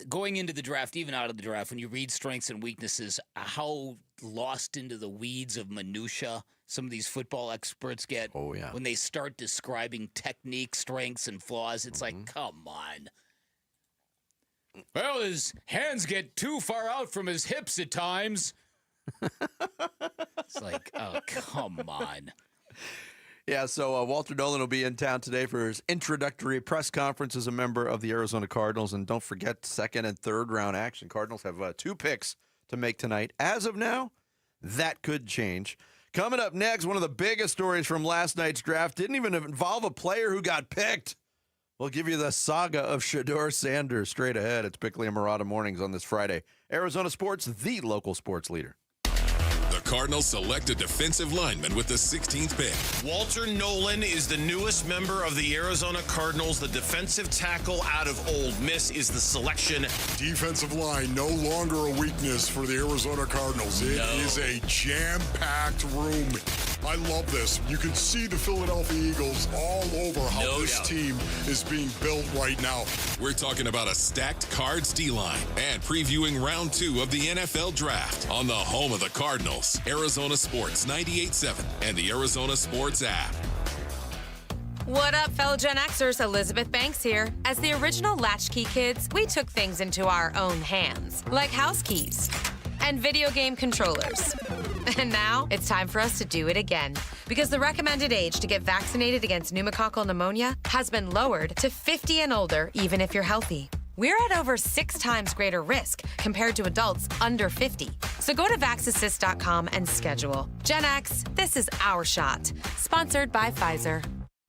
S14: Going into the draft, even out of the draft, when you read strengths and weaknesses, how lost into the weeds of minutia some of these football experts get.
S8: Oh, yeah.
S14: When they start describing technique, strengths, and flaws, it's like, come on. Well, his hands get too far out from his hips at times. It's like, oh, come on.
S8: Yeah, so Walter Nolan will be in town today for his introductory press conference as a member of the Arizona Cardinals. And don't forget, second and third round action. Cardinals have 2 picks to make tonight. As of now, that could change. Coming up next, one of the biggest stories from last night's draft didn't even involve a player who got picked. We'll give you the saga of Shador Sanders straight ahead. It's Bickley and Murata Mornings on this Friday. Arizona Sports, the local sports leader.
S1: The Cardinals select a defensive lineman with the 16th pick.
S13: Walter Nolan is the newest member of the Arizona Cardinals. The defensive tackle out of Ole Miss is the selection.
S15: Defensive line no longer a weakness for the Arizona Cardinals. It is a jam-packed room. I love this. You can see the Philadelphia Eagles all over how this team is being built right now.
S1: We're talking about a stacked Cards D-line and previewing round 2 of the NFL Draft on the home of the Cardinals, Arizona Sports 98.7 and the Arizona Sports app.
S16: What up, fellow Gen Xers? Elizabeth Banks here. As the original Latchkey kids, we took things into our own hands, like house keys and video game controllers. And now it's time for us to do it again, because the recommended age to get vaccinated against pneumococcal pneumonia has been lowered to 50 and older, even if you're healthy. We're at over 6 times greater risk compared to adults under 50. So go to vaxassist.com and schedule. Gen X, this is our shot. Sponsored by Pfizer.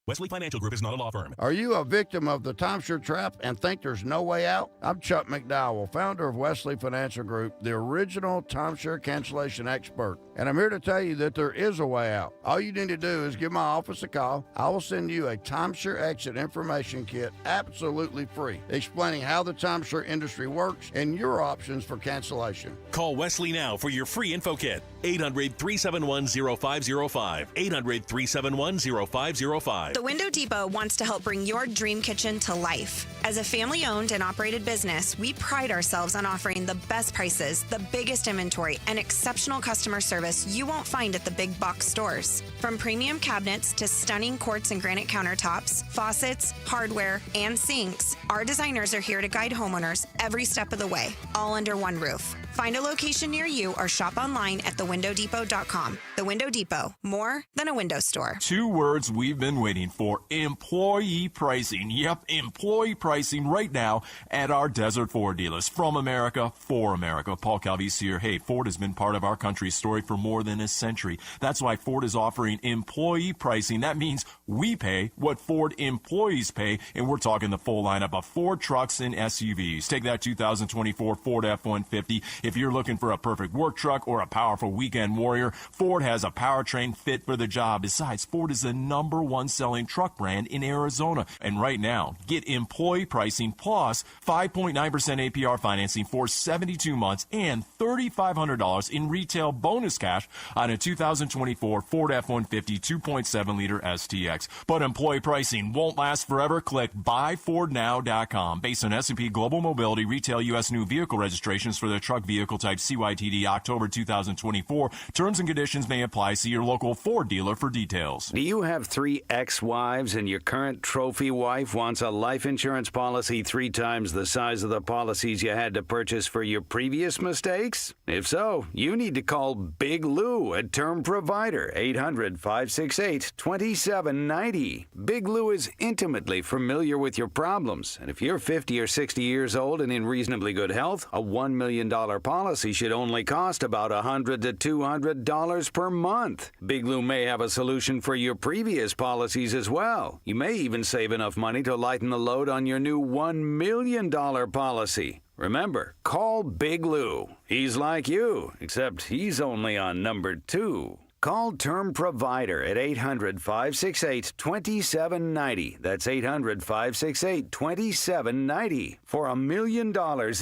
S17: Wesley Financial Group is not a law firm.
S18: Are you a victim of the timeshare trap and think there's no way out? I'm Chuck McDowell, founder of Wesley Financial Group, the original timeshare cancellation expert. And I'm here to tell you that there is a way out. All you need to do is give my office a call. I will send you a timeshare exit information kit absolutely free, explaining how the timeshare industry works and your options for cancellation.
S17: Call Wesley now for your free info kit. 800-371-0505. 800-371-0505.
S19: The Window Depot wants to help bring your dream kitchen to life. As a family-owned and operated business, we pride ourselves on offering the best prices, the biggest inventory, and exceptional customer service you won't find at the big box stores. From premium cabinets to stunning quartz and granite countertops, faucets, hardware, and sinks, our designers are here to guide homeowners every step of the way, all under one roof. Find a location near you or shop online at thewindowdepot.com. The Window Depot, more than a window store.
S20: 2 words we've been waiting for: employee pricing. Yep, employee pricing right now at our Desert Ford dealers. From America, for America. Paul Calvise here. Hey, Ford has been part of our country's story for more than a century. That's why Ford is offering employee pricing. That means we pay what Ford employees pay, and we're talking the full lineup of Ford trucks and SUVs. Take that 2024 Ford F-150. If you're looking for a perfect work truck or a powerful weekend warrior, Ford has a powertrain fit for the job. Besides, Ford is the #1 selling truck brand in Arizona. And right now, get employee pricing plus 5.9% APR financing for 72 months and $3,500 in retail bonus cash on a 2024 Ford F-150 2.7-liter STX. But employee pricing won't last forever. Click buyfordnow.com. Based on S&P Global Mobility retail U.S. new vehicle registrations for the truck vehicle type CYTD October 2024. Terms and conditions may apply. See your local Ford dealer for details.
S24: Do you have 3 ex-wives and your current trophy wife wants a life insurance policy 3 times the size of the policies you had to purchase for your previous mistakes? If so, you need to call Big Lou, a term provider, 800-568-2790. Big Lou is intimately familiar with your problems, and if you're 50 or 60 years old and in reasonably good health, a $1 million policy should only cost about $100 to $200 per month. Big Lou may have a solution for your previous policies as well. You may even save enough money to lighten the load on your new $1 million policy. Remember, call Big Lou. He's like you, except he's only on number 2. Call Term Provider at 800-568-2790. That's 800-568-2790. For $1 million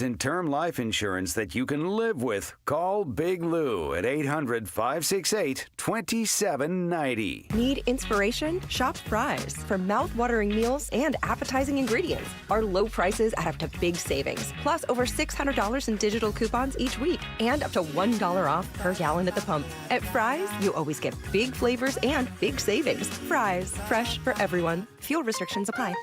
S24: in term life insurance that you can live with, call Big Lou at 800-568-2790.
S29: Need inspiration? Shop Fry's. For mouth-watering meals and appetizing ingredients. Our low prices add up to big savings. Plus over $600 in digital coupons each week. And up to $1 off per gallon at the pump. At Fry's, you always get big flavors and big savings. Fry's, fresh for everyone. Fuel restrictions apply.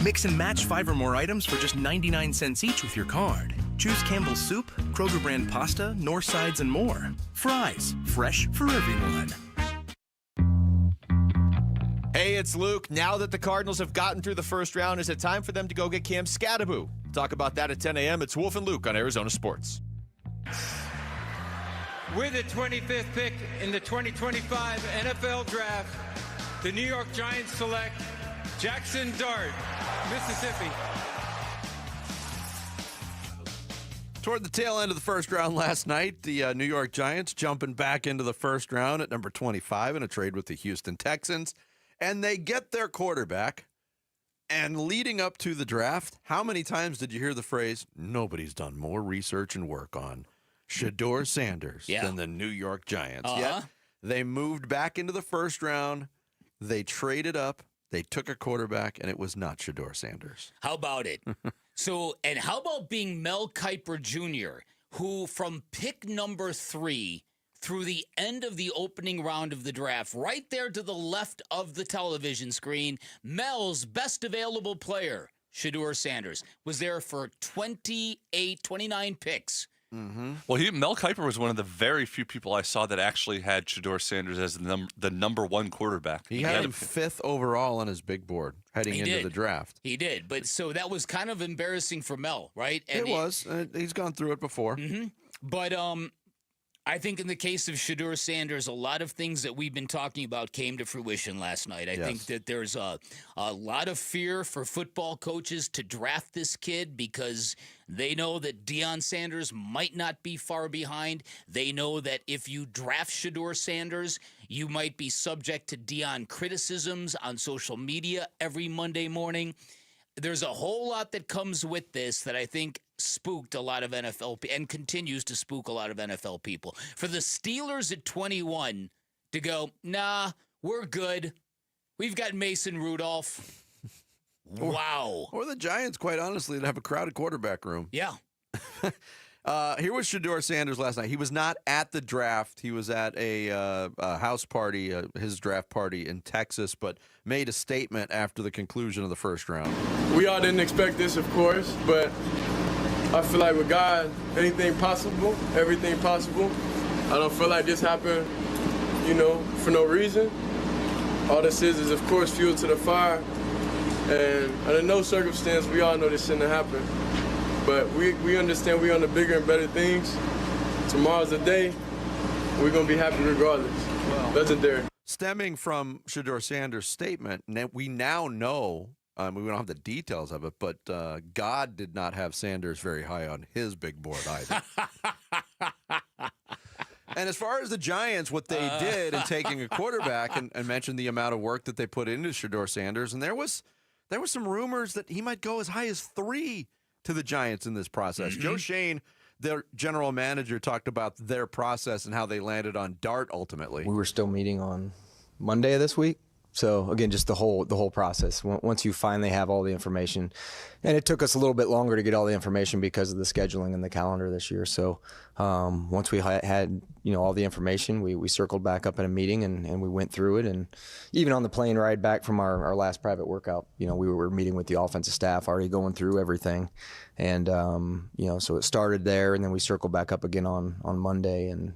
S30: Mix and match 5 or more items for just 99 cents each with your card. Choose Campbell's Soup, Kroger brand pasta, North Sides, and more. Fry's, fresh for everyone.
S31: Hey, it's Luke. Now that the Cardinals have gotten through the first round, is it time for them to go get Cam Scadaboo? Talk about that at 10 a.m. It's Wolf and Luke on Arizona Sports.
S3: With the 25th pick in the 2025 NFL Draft, the New York Giants select Jackson Dart, Mississippi.
S8: Toward the tail end of the first round last night, the New York Giants jumping back into the first round at number 25 in a trade with the Houston Texans. And they get their quarterback. And leading up to the draft, how many times did you hear the phrase, nobody's done more research and work on Shador Sanders than the New York Giants? Yet they moved back into the first round. They traded up. They took a quarterback, and it was not Shador Sanders.
S14: How about it? And how about being Mel Kiper Jr., who from pick number 3 through the end of the opening round of the draft, right there to the left of the television screen, Mel's best available player, Shador Sanders, was there for 29 picks.
S6: Mm-hmm. Well, Mel Kiper was one of the very few people I saw that actually had Shador Sanders as the number one quarterback.
S8: He had him 5th overall on his big board heading into the draft.
S14: He did, but so that was kind of embarrassing for Mel, right? And
S8: it was. He's gone through it before.
S14: Mm-hmm. But I think in the case of Shador Sanders, a lot of things that we've been talking about came to fruition last night. I think that there's a lot of fear for football coaches to draft this kid because they know that Deion Sanders might not be far behind. They know that if you draft Shador Sanders, you might be subject to Deion criticisms on social media every Monday morning. There's a whole lot that comes with this that I think spooked a lot of NFL and continues to spook a lot of NFL people. For the Steelers at 21 to go, nah, we're good. We've got Mason Rudolph. Wow.
S8: Or the Giants, quite honestly, to have a crowded quarterback room.
S14: Yeah.
S8: Here was Shador Sanders last night. He was not at the draft. He was at a house party, his draft party in Texas, but made a statement after the conclusion of the first round.
S2: We all didn't expect this, of course, but I feel like with God, anything possible, everything possible. I don't feel like this happened, for no reason. All this is, of course, fuel to the fire. And under no circumstance, we all know this shouldn't have happened. But we understand we're on the bigger and better things. Tomorrow's the day. We're going to be happy regardless. Wow. Legendary.
S8: Stemming from Shador Sanders' statement, we now know, we don't have the details of it, but God did not have Sanders very high on his big board either. And as far as the Giants, what they did in taking a quarterback and mentioned the amount of work that they put into Shador Sanders, and there was some rumors that he might go as high as 3 to the Giants in this process.
S14: Mm-hmm.
S8: Joe Shane, their general manager, talked about their process and how they landed on Dart ultimately.
S4: We were still meeting on Monday of this week. So again, just the whole process. Once you finally have all the information, and it took us a little bit longer to get all the information because of the scheduling and the calendar this year. So once we had all the information, we circled back up in a meeting and we went through it. And even on the plane ride back from our last private workout, we were meeting with the offensive staff, already going through everything. And so it started there, and then we circled back up again on Monday, and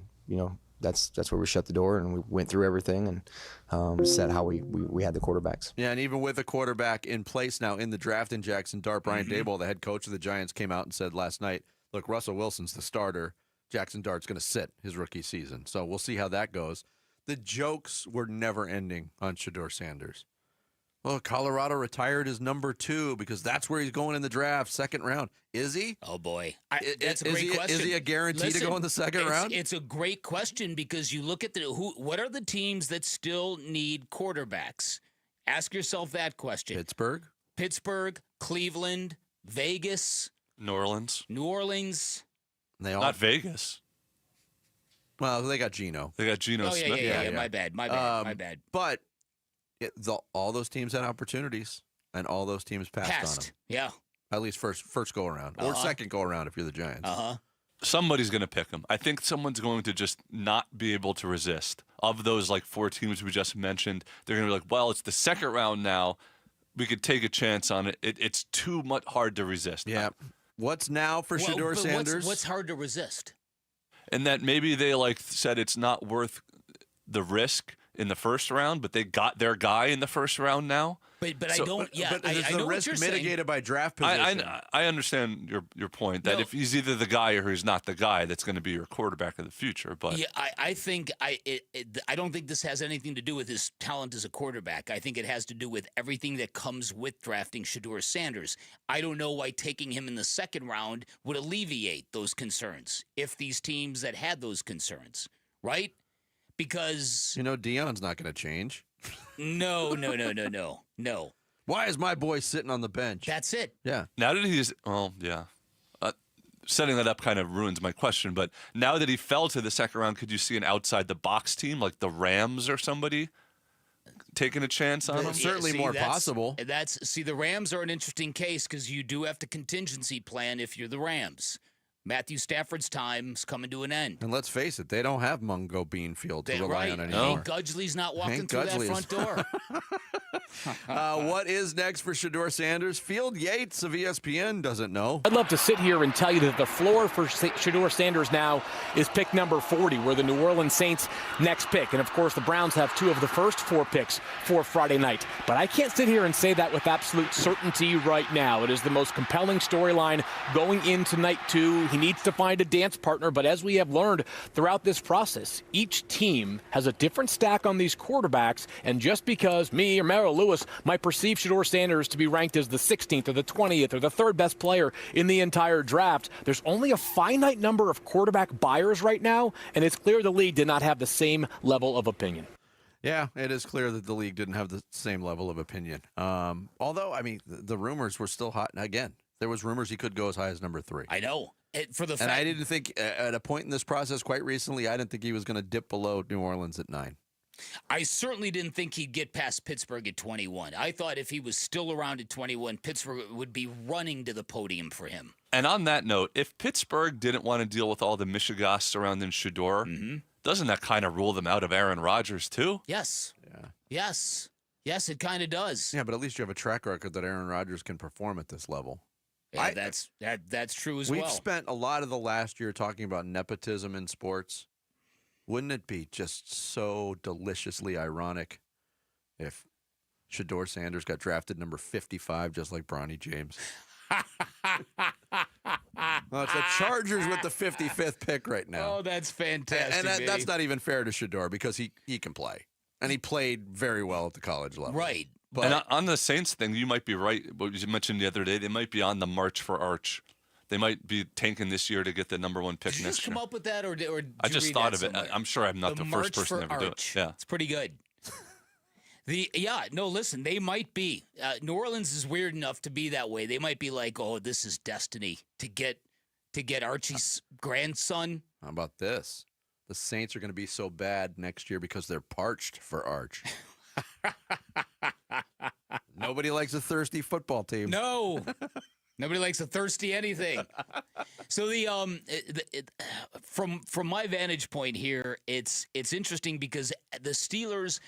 S4: that's where we shut the door and we went through everything and said how we had the quarterbacks.
S8: Yeah, and even with a quarterback in place now in the draft in Jackson Dart, Brian Daboll, the head coach of the Giants, came out and said last night, look, Russell Wilson's the starter. Jackson Dart's going to sit his rookie season. So we'll see how that goes. The jokes were never ending on Shador Sanders. Well, Colorado retired his number 2 because that's where he's going in the draft, second round. Is he?
S14: Oh, boy. That's a great question.
S8: Is he a guarantee to go in the second round?
S14: It's a great question because you look at what are the teams that still need quarterbacks? Ask yourself that question. Pittsburgh, Cleveland, Vegas.
S6: New Orleans.
S8: They all
S6: Not Vegas.
S8: Well, they got Geno.
S6: They got Geno Smith.
S14: Yeah. My bad.
S8: But all those teams had opportunities, and all those teams passed on them.
S14: Yeah.
S8: At least first go around, or second go around if you're the Giants.
S6: Somebody's going to pick him. I think someone's going to just not be able to resist. Of those 4 teams we just mentioned, they're going to be like, well, it's the second round now. We could take a chance on it. It's too much hard to resist.
S8: Yeah. What's now for Shador Sanders?
S14: What's hard to resist?
S6: And that maybe they said it's not worth the risk. in the first round, but they got their guy in the first round now.
S14: But I don't. Yeah,
S8: but
S14: I
S8: is
S14: know
S8: the
S14: what
S8: risk
S14: you're
S8: mitigated
S14: saying.
S8: by draft position?
S6: I understand your point that if he's either the guy or he's not the guy, that's going to be your quarterback of the future. But
S14: Yeah, I think I don't think this has anything to do with his talent as a quarterback. I think it has to do with everything that comes with drafting Shador Sanders. I don't know why taking him in the second round would alleviate those concerns if these teams that had those concerns, right? Because
S8: Deion's not going to change.
S14: No.
S8: Why is my boy sitting on the bench?
S14: That's it.
S8: Yeah.
S6: now that he's setting that up kind of ruins my question. But now that he fell to the second round, could you see an outside the box team like the Rams or somebody taking a chance on him?
S8: Certainly more possible.
S14: The Rams are an interesting case because you do have to contingency plan if you're the Rams. Matthew Stafford's time's coming to an end.
S8: And let's face it, they don't have Mungo Beanfield to rely on anymore.
S14: Hank Gudgley's not walking through that front door.
S8: What is next for Shador Sanders? Field Yates of ESPN doesn't know.
S5: I'd love to sit here and tell you that the floor for Shador Sanders now is pick number 40, where the New Orleans Saints' next pick. And, of course, the Browns have 2 of the first 4 picks for Friday night. But I can't sit here and say that with absolute certainty right now. It is the most compelling storyline going into night 2. He needs to find a dance partner, but as we have learned throughout this process, each team has a different stack on these quarterbacks, and just because me or Merrill Lewis might perceive Shador Sanders to be ranked as the 16th or the 20th or the 3rd best player in the entire draft, there's only a finite number of quarterback buyers right now, and it's clear the league did not have the same level of opinion.
S8: Yeah, it is clear that the league didn't have the same level of opinion. Although, the rumors were still hot. And again, there was rumors he could go as high as number 3.
S14: I know.
S8: And I didn't think, at a point in this process quite recently, I didn't think he was going to dip below New Orleans at 9.
S14: I certainly didn't think he'd get past Pittsburgh at 21. I thought if he was still around at 21, Pittsburgh would be running to the podium for him.
S6: And on that note, if Pittsburgh didn't want to deal with all the Michigas surrounding Shador, doesn't that kind of rule them out of Aaron Rodgers too?
S14: Yes. Yeah. Yes, it kind of does.
S8: Yeah, but at least you have a track record that Aaron Rodgers can perform at this level.
S14: Yeah, that's true as well.
S8: We've spent a lot of the last year talking about nepotism in sports. Wouldn't it be just so deliciously ironic if Shador Sanders got drafted number 55 just like Bronny James? Well, it's the Chargers with the 55th pick right now.
S14: Oh, that's fantastic.
S8: And that's not even fair to Shador because he can play. And he played very well at the college level.
S14: Right.
S8: But
S6: and on the Saints thing, you might be right. What you mentioned the other day, they might be on the march for Arch. They might be tanking this year to get the number 1 pick
S14: Did you
S6: next
S14: just
S6: year.
S14: come up with that, or did
S6: I just
S14: you read
S6: thought
S14: that
S6: of it.
S14: somewhere?
S6: I'm sure I'm not the first person to ever do it. Yeah,
S14: it's pretty good. Listen, they might be. New Orleans is weird enough to be that way. They might be like, oh, this is destiny to get Archie's grandson.
S8: How about this? The Saints are going to be so bad next year because they're parched for Arch. Nobody likes a thirsty football team.
S14: No. Nobody likes a thirsty anything. So from my vantage point here, it's interesting because the Steelers,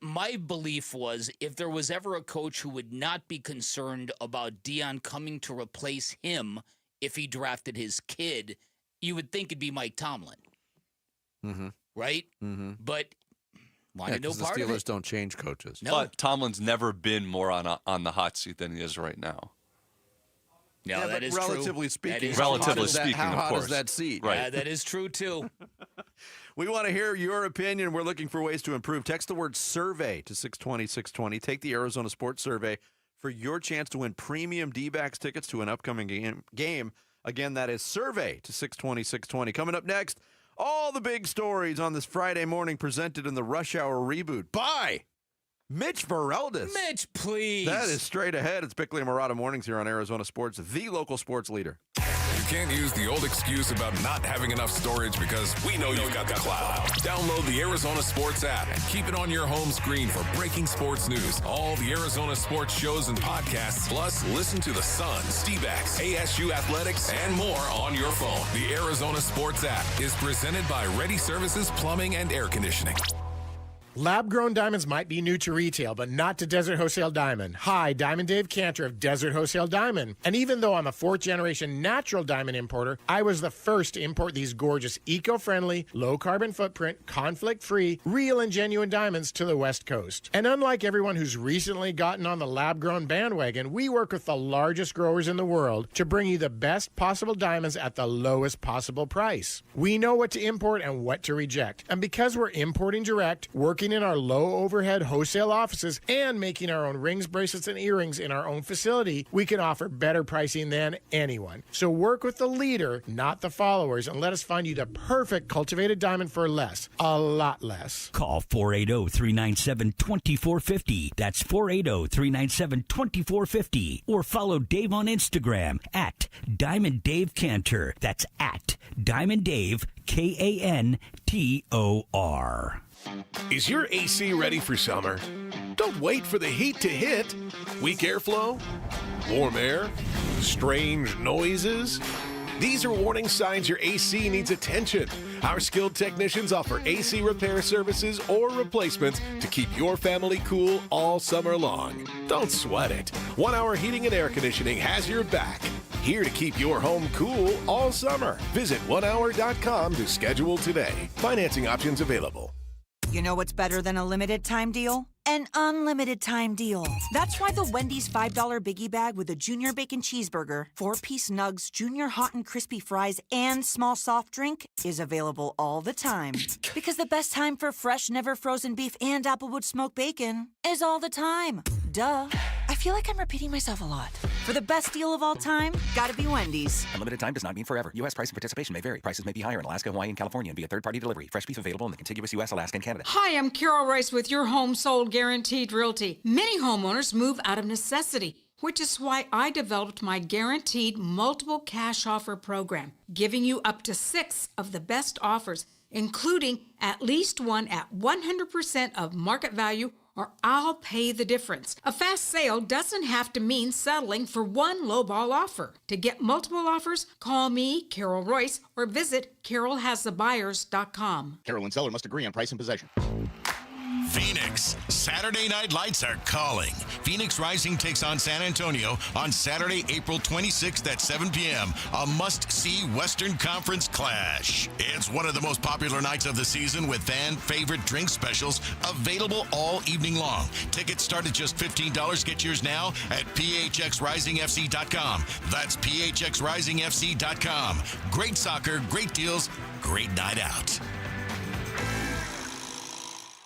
S14: my belief was if there was ever a coach who would not be concerned about Deion coming to replace him if he drafted his kid, you would think it'd be Mike Tomlin.
S8: Mm-hmm.
S14: Right?
S8: Mm-hmm.
S14: But wanted no
S8: the
S14: part of
S8: Steelers
S14: it.
S8: don't change coaches.
S14: No.
S6: but Tomlin's never been more on the hot seat than he is right now.
S14: No,
S8: Yeah,
S14: that
S8: but
S14: is
S8: relatively
S14: true.
S8: speaking,
S14: That is
S6: Relatively
S14: true.
S6: speaking,
S8: how
S6: of
S8: hot
S6: course.
S8: is that seat?
S6: Right.
S14: Yeah, that is true too.
S8: We want to hear your opinion. We're looking for ways to improve. Text the word survey to 620-620. Take the Arizona Sports Survey for your chance to win premium D-backs tickets to an upcoming game. Again, that is survey to 620-620. Coming up next, all the big stories on this Friday morning presented in the Rush Hour reboot by Mitch Vareldis.
S14: Mitch, please.
S8: That is straight ahead. It's Bickley and Murata Mornings here on Arizona Sports, the local sports leader.
S1: You can't use the old excuse about not having enough storage because we know you've got the cloud. Download the Arizona Sports app and keep it on your home screen for breaking sports news, all the Arizona sports shows and podcasts, plus listen to the Suns, Dbacks, ASU Athletics, and more on your phone. The Arizona Sports app is presented by Ready Services Plumbing and Air Conditioning.
S7: Lab-grown diamonds might be new to retail, but not to Desert Wholesale Diamond. Hi, Diamond Dave Cantor of Desert Wholesale Diamond. And even though I'm a fourth-generation natural diamond importer, I was the first to import these gorgeous, eco-friendly, low-carbon footprint, conflict-free, real and genuine diamonds to the West Coast. And unlike everyone who's recently gotten on the lab-grown bandwagon, we work with the largest growers in the world to bring you the best possible diamonds at the lowest possible price. We know what to import and what to reject. And because we're importing direct, working in our low overhead wholesale offices, and making our own rings, bracelets, and earrings in our own facility, we can offer better pricing than anyone. So work with the leader, not the followers, and let us find you the perfect cultivated diamond for less. A lot less.
S9: Call 480-397-2450. That's 480-397-2450. Or follow Dave on Instagram at Diamond Dave Cantor. That's at Diamond Dave, Kantor.
S17: Is your AC ready for summer? Don't wait for the heat to hit. Weak airflow? Warm air? Strange noises? These are warning signs your AC needs attention. Our skilled technicians offer AC repair services or replacements to keep your family cool all summer long. Don't sweat it. 1 Hour Heating and Air Conditioning has your back. Here to keep your home cool all summer. Visit onehour.com to schedule today. Financing options available.
S10: You know what's better than a limited time deal? An unlimited time deal. That's why the Wendy's $5 Biggie Bag with a Junior Bacon Cheeseburger, 4-piece nugs, Junior Hot and Crispy Fries, and small soft drink is available all the time. Because the best time for fresh, never frozen beef and Applewood smoked bacon is all the time. Duh. I feel like I'm repeating myself a lot. For the best deal of all time, gotta be Wendy's.
S12: Unlimited time does not mean forever. U.S. price and participation may vary. Prices may be higher in Alaska, Hawaii, and California and via third-party delivery. Fresh beef available in the contiguous U.S., Alaska, and Canada.
S21: Hi, I'm Carol Rice with your Home Sold Guaranteed Realty. Many homeowners move out of necessity, which is why I developed my Guaranteed Multiple Cash Offer program, giving you up to 6 of the best offers, including at least one at 100% of market value, or I'll pay the difference. A fast sale doesn't have to mean settling for one lowball offer. To get multiple offers, call me, Carol Royce, or visit carolhasthebuyers.com.
S22: Carol and seller must agree on price and possession.
S13: Phoenix, Saturday Night Lights are calling. Phoenix Rising takes on San Antonio on Saturday, April 26th at 7 p.m. A must-see Western Conference clash. It's one of the most popular nights of the season with fan-favorite drink specials available all evening long. Tickets start at just $15. Get yours now at phxrisingfc.com. That's phxrisingfc.com. Great soccer, great deals, great night out.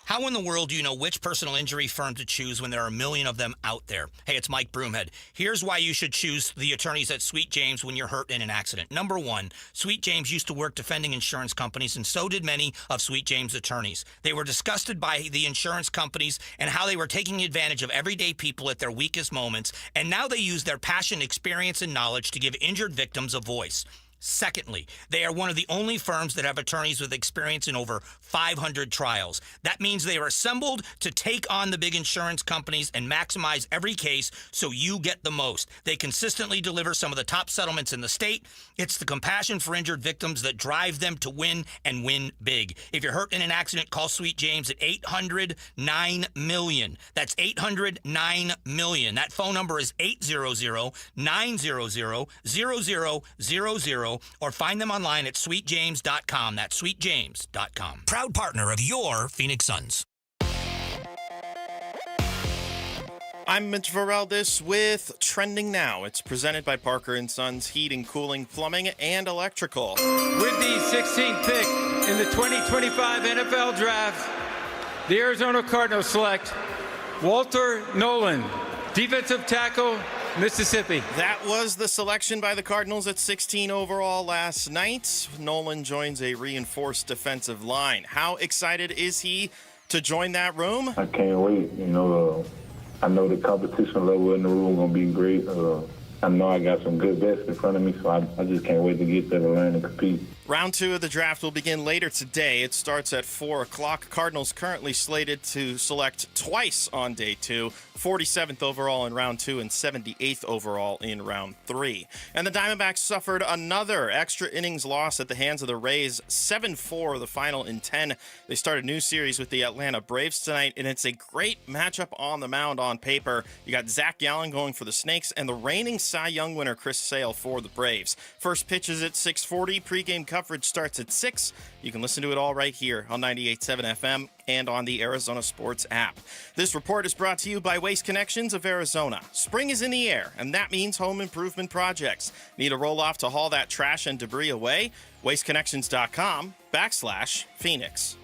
S7: How in the world do you know which personal injury firm to choose when there are a million of them out there? Hey, it's Mike Broomhead. Here's why you should choose the attorneys at Sweet James when you're hurt in an accident. Number one, Sweet James used to work defending insurance companies, and so did many of Sweet James' attorneys. They were disgusted by the insurance companies and how they were taking advantage of everyday people at their weakest moments, and now they use their passion, experience, and knowledge to give injured victims a voice. Secondly, they are one of the only firms that have attorneys with experience in over 500 trials. That means they are assembled to take on the big insurance companies and maximize every case so you get the most. They consistently deliver some of the top settlements in the state. It's the compassion for injured victims that drive them to win and win big. If you're hurt in an accident, call Sweet James at 800-9-MILLION. That's 800-9-MILLION. That phone number is 800-900-0000. Or find them online at sweetjames.com. That's sweetjames.com.
S23: Proud partner of your Phoenix Suns.
S25: I'm Mitch Varaldis with Trending Now. It's presented by Parker & Sons Heating, Cooling, Plumbing, and Electrical.
S3: With the 16th pick in the 2025 NFL Draft, the Arizona Cardinals select Walter Nolan, defensive tackle, Mississippi.
S25: That was the selection by the Cardinals at 16 overall last night. Nolan joins a reinforced defensive line. How excited is he to join that room?
S11: I can't wait. I know the competition level in the room going to be great. I know I got some good vets in front of me, so I just can't wait to get there to learn and compete.
S25: Round 2 of the draft will begin later today. It starts at 4 o'clock. Cardinals currently slated to select twice on day 2. 47th overall in round 2 and 78th overall in round 3. And the Diamondbacks suffered another extra innings loss at the hands of the Rays, 7-4, the final in 10. They start a new series with the Atlanta Braves tonight, and it's a great matchup on the mound on paper. You got Zach Gallen going for the Snakes and the reigning Cy Young winner Chris Sale for the Braves. First pitch is at 6:40. Pre-game coverage starts at 6. You can listen to it all right here on 98.7 FM and on the Arizona Sports app. This report is brought to you by Waste Connections of Arizona. Spring is in the air, and that means home improvement projects. Need a roll-off to haul that trash and debris away? WasteConnections.com/Phoenix.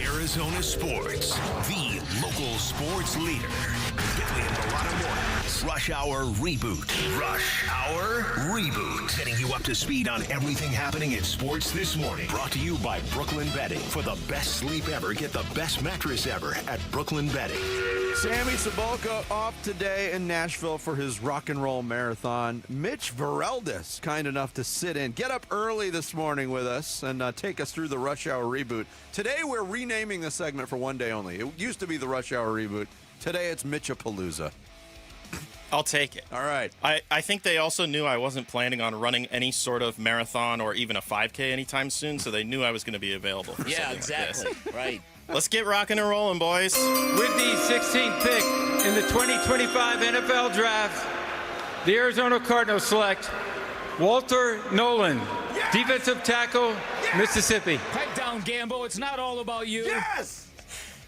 S13: Arizona Sports, the local sports leader. Billy and Mulatto Mornings. Rush Hour Reboot. Rush Hour Reboot. Getting you up to speed on everything happening in sports this morning. Brought to you by Brooklyn Bedding. For the best sleep ever, get the best mattress ever at Brooklyn Bedding.
S8: Sammy Cibulka off today in Nashville for his rock and roll marathon. Mitch Vareldis, kind enough to sit in, get up early this morning with us and take us through the Rush Hour Reboot. Today we're renaming the segment for one day only. It used to be the Rush Hour Reboot. Today it's Mitchapalooza.
S25: I'll take it.
S8: All right.
S25: I think they also knew I wasn't planning on running any sort of marathon or even a 5K anytime soon, so they knew I was going to be available for
S14: Yeah,
S25: something
S14: exactly.
S25: like this.
S14: Right.
S25: Let's get rocking and rolling, boys.
S3: With the 16th pick in the 2025 NFL Draft, the Arizona Cardinals select Walter Nolan, defensive tackle, Mississippi.
S14: Pipe down, Gambo. It's not all about you.
S8: Yes!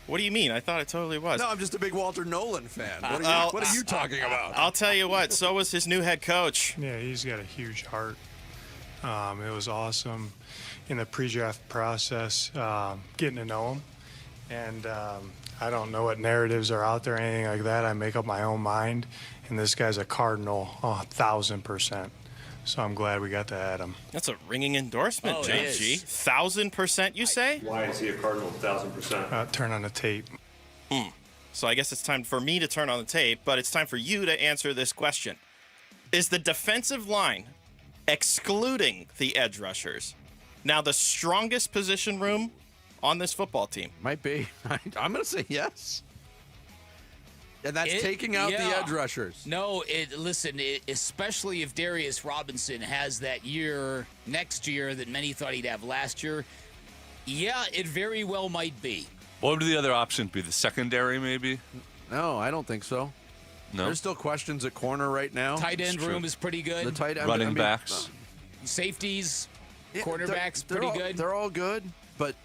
S25: What do you mean? I thought it totally was.
S8: No, I'm just a big Walter Nolan fan. What are you talking about?
S25: I'll tell you what, so was his new head coach.
S15: Yeah, he's got a huge heart. It was awesome in the pre-draft process, getting to know him. And I don't know what narratives are out there or anything like that. I make up my own mind. And this guy's a Cardinal 1,000%. So I'm glad we got to add him.
S25: That's a ringing endorsement, JG. 1,000%, you say?
S15: Why is he a Cardinal 1,000%? Turn on the tape.
S25: So I guess it's time for me to turn on the tape, but it's time for you to answer this question. Is the defensive line, excluding the edge rushers, now the strongest position room on this football team?
S8: Might be. I'm going to say yes. And that's taking out the edge rushers.
S14: No, especially if Darius Robinson has that year next year that many thought he'd have last year. Yeah, it very well might be.
S6: What would the other option be? The secondary, maybe?
S8: No, I don't think so.
S6: No.
S8: There's still questions at corner right now.
S14: Tight end room is pretty good.
S8: The tight end,
S6: running backs,
S14: safeties, cornerbacks, pretty good.
S8: They're all good, but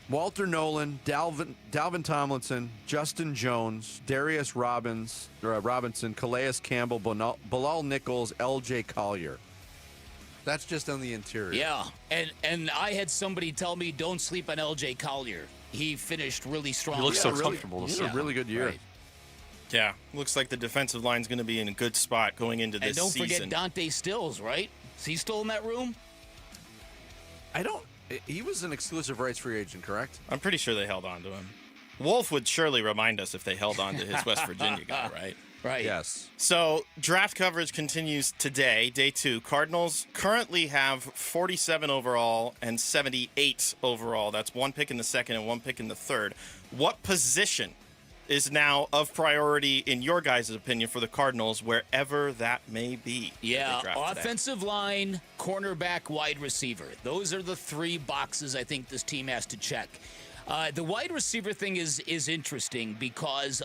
S8: Walter Nolan, Dalvin Tomlinson, Justin Jones, Darius Robinson, Calais Campbell, Bilal Nichols, L.J. Collier. That's just on the interior.
S14: Yeah, and I had somebody tell me don't sleep on L.J. Collier. He finished really strong.
S6: He looks so comfortable.
S8: He's a really good year.
S14: Right.
S25: Yeah, looks like the defensive line's going to be in a good spot going into this season.
S14: And don't forget Dante Stills, right? Is he still in that room?
S8: He was an exclusive rights free agent, correct?
S25: I'm pretty sure they held on to him. Wolf would surely remind us if they held on to his West Virginia guy, right?
S14: Right.
S8: Yes.
S25: So draft coverage continues today, day 2. Cardinals currently have 47 overall and 78 overall. That's one pick in the second and one pick in the third. What position is now of priority, in your guys' opinion, for the Cardinals, wherever that may be?
S14: Yeah, offensive line, cornerback, wide receiver. Those are the 3 boxes I think this team has to check. The wide receiver thing is interesting because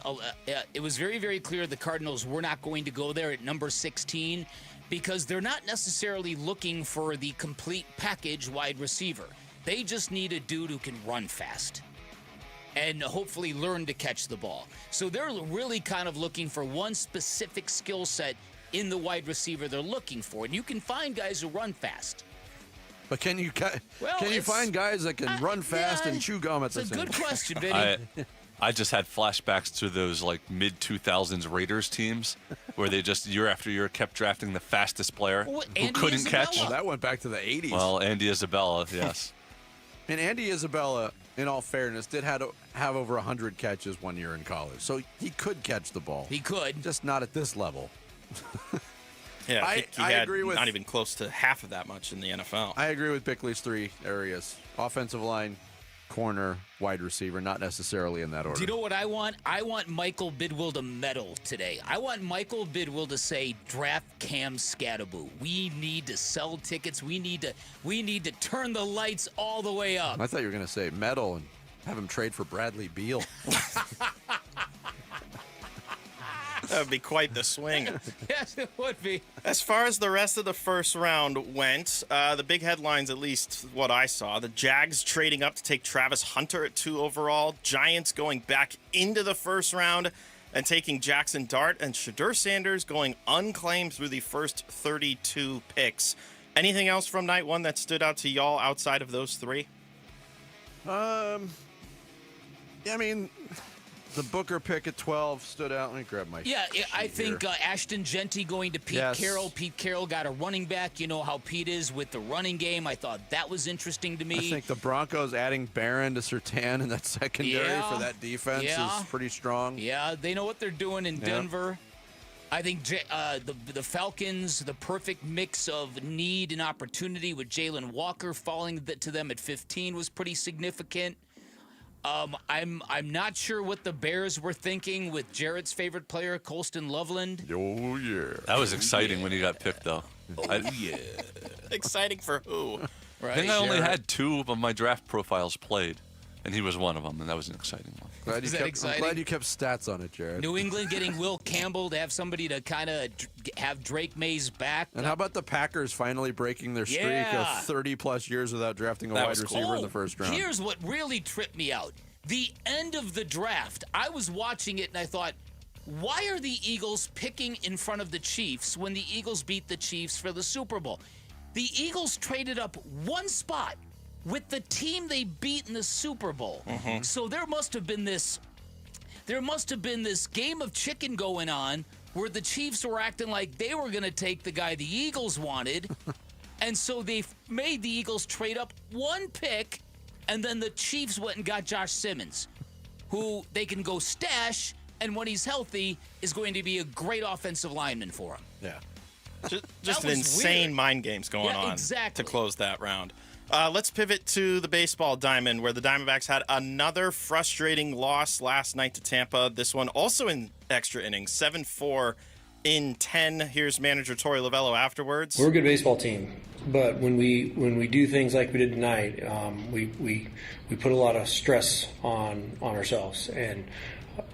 S14: it was very, very clear the Cardinals were not going to go there at number 16 because they're not necessarily looking for the complete package wide receiver. They just need a dude who can run fast and hopefully learn to catch the ball. So they're really kind of looking for one specific skill set in the wide receiver they're looking for. And you can find guys who run fast.
S8: But can you find guys that can run fast and chew gum at the same time?
S14: It's a good question, Vinny.
S6: I just had flashbacks to those mid-2000s Raiders teams where they just year after year kept drafting the fastest player who couldn't catch.
S8: Well, that went back to the 80s.
S6: Well, Andy Isabella, yes.
S8: And Andy Isabella, in all fairness, did have over 100 catches one year in college. So he could catch the ball.
S14: He could.
S8: Just not at this level.
S25: Yeah,
S8: I agree with
S25: not even close to half of that much in the NFL.
S8: I agree with Bickley's 3 areas: offensive line, corner, wide receiver, not necessarily in that order.
S14: Do you know what I want? I want Michael Bidwill to medal today. I want Michael Bidwill to say, draft Cam Scadaboo. We need to sell tickets. We need to turn the lights all the way up.
S8: I thought you were going to say medal and have him trade for Bradley Beal.
S25: That would be quite the swing.
S14: Yes, it would be.
S25: As far as the rest of the first round went, the big headlines, at least what I saw, the Jags trading up to take Travis Hunter at 2 overall, Giants going back into the first round and taking Jackson Dart, and Shador Sanders going unclaimed through the first 32 picks. Anything else from night one that stood out to y'all outside of those 3?
S8: Yeah, I mean, the Booker pick at 12 stood out. Let me grab my
S14: I think Ashton Genty going to Pete Carroll. Pete Carroll got a running back. You know how Pete is with the running game. I thought that was interesting to me.
S8: I think the Broncos adding Barron to Surtain in that secondary for that defense is pretty strong.
S14: Yeah, they know what they're doing in Denver. I think the Falcons, the perfect mix of need and opportunity with Jalen Walker falling to them at 15 was pretty significant. I'm not sure what the Bears were thinking with Jarrett's favorite player, Colston Loveland.
S8: Oh, yeah.
S6: That was exciting when he got picked, though.
S14: Yeah.
S25: Exciting for who?
S6: I think I only had 2 of my draft profiles played, and he was one of them, and that was an exciting one.
S8: I'm glad you kept stats on it, Jared.
S14: New England getting Will Campbell to have somebody to kind of have Drake Mays back.
S8: And how about the Packers finally breaking their streak of 30-plus years without drafting a wide receiver in the first round?
S14: Here's what really tripped me out. The end of the draft, I was watching it and I thought, why are the Eagles picking in front of the Chiefs when the Eagles beat the Chiefs for the Super Bowl? The Eagles traded up 1 spot with the team they beat in the Super Bowl.
S25: Mm-hmm.
S14: So there must have been this game of chicken going on where the Chiefs were acting like they were going to take the guy the Eagles wanted. And so they made the Eagles trade up 1 pick, and then the Chiefs went and got Josh Simmons, who they can go stash, and when he's healthy is going to be a great offensive lineman for him.
S25: Yeah. Just an insane mind games going on to close that round. Let's pivot to the baseball diamond, where the Diamondbacks had another frustrating loss last night to Tampa. This one also in extra innings, 7-4 in 10. Here's manager Torey Lovello afterwards.
S16: We're a good baseball team, but when we do things like we did tonight, we put a lot of stress on ourselves, and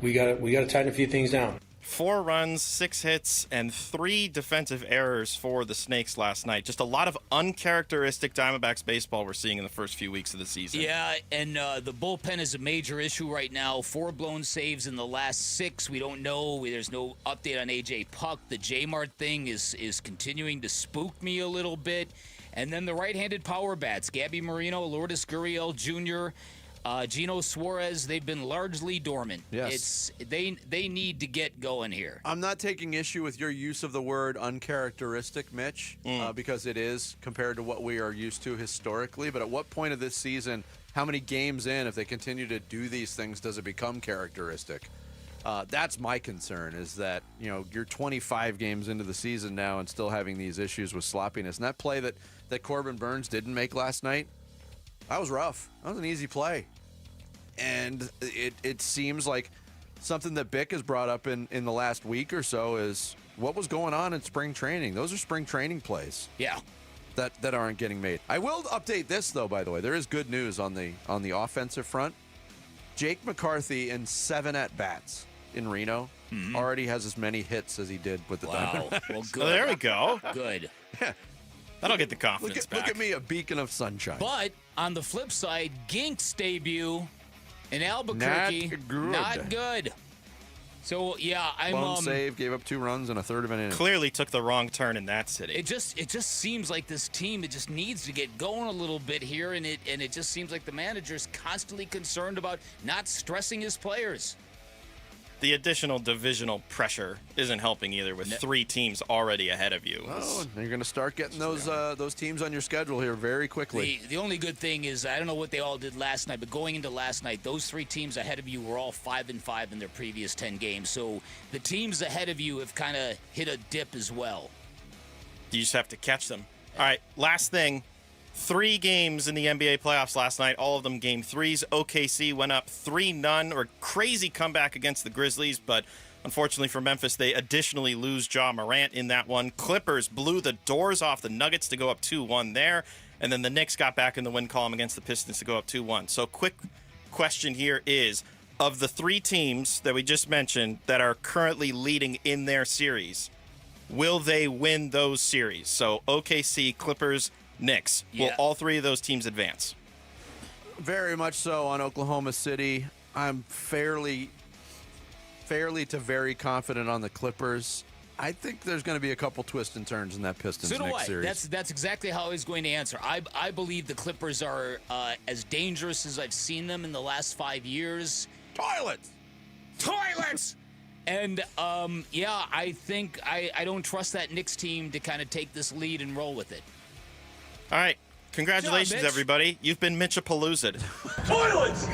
S16: we got to tighten a few things down.
S25: 4 runs, 6 hits, and 3 defensive errors for the Snakes last night. Just a lot of uncharacteristic Diamondbacks baseball we're seeing in the first few weeks of the season.
S14: Yeah, and the bullpen is a major issue right now. 4 blown saves in the last 6. We don't know. There's no update on A.J. Puck. The J-Mart thing is continuing to spook me a little bit. And then the right-handed power bats, Gabby Marino, Lourdes Gurriel Jr., Gino Suarez, they've been largely dormant.
S8: Yes.
S14: They need to get going here.
S8: I'm not taking issue with your use of the word uncharacteristic, Mitch, because it is compared to what we are used to historically. But at what point of this season, how many games in, if they continue to do these things, does it become characteristic? That's my concern, is that, you're 25 games into the season now and still having these issues with sloppiness. And that play that Corbin Burns didn't make last night, that was rough. That was an easy play. And it seems like something that Bick has brought up in the last week or so is what was going on in spring training. Those are spring training plays.
S14: Yeah.
S8: That aren't getting made. I will update this, though, by the way. There is good news on the offensive front. Jake McCarthy in 7 at-bats in Reno already has as many hits as he did with the Diamondbacks.
S14: Well, good.
S25: Oh, there we go.
S14: Good.
S25: Yeah. That'll get the confidence back.
S8: Look at me, a beacon of sunshine.
S14: But on the flip side, Gink's debut in Albuquerque, not good. So, yeah,
S8: Blown save, gave up 2 runs in a third of an inning.
S25: Clearly took the wrong turn in that city.
S14: It just seems like this team, it just needs to get going a little bit here, and it just seems like the manager's constantly concerned about not stressing his players.
S25: The additional divisional pressure isn't helping either with 3 teams already ahead of you.
S8: Oh, you're going to start getting those teams on your schedule here very quickly.
S14: The only good thing is, I don't know what they all did last night, but going into last night, those 3 teams ahead of you were all 5-5 in their previous 10 games. So the teams ahead of you have kind of hit a dip as well.
S25: You just have to catch them. All right, last thing. 3 games in the NBA playoffs last night, all of them game 3s. OKC went up 3-0, or crazy comeback against the Grizzlies, but unfortunately for Memphis, they additionally lose Ja Morant in that one. Clippers blew the doors off the Nuggets to go up 2-1 there, and then the Knicks got back in the win column against the Pistons to go up 2-1. So quick question here is, of the 3 teams that we just mentioned that are currently leading in their series, will they win those series? So OKC, Clippers, Knicks. Will all 3 of those teams advance?
S8: Very much so on Oklahoma City. I'm fairly to very confident on the Clippers. I think there's going to be a couple twists and turns in that Pistons Knicks series.
S14: That's exactly how I was going to answer. I believe the Clippers are as dangerous as I've seen them in the last 5 years. Toilets! And, I think I don't trust that Knicks team to kind of take this lead and roll with it.
S25: All right. Congratulations, everybody. You've been Mitch-a-palooza'd.
S8: Toilets!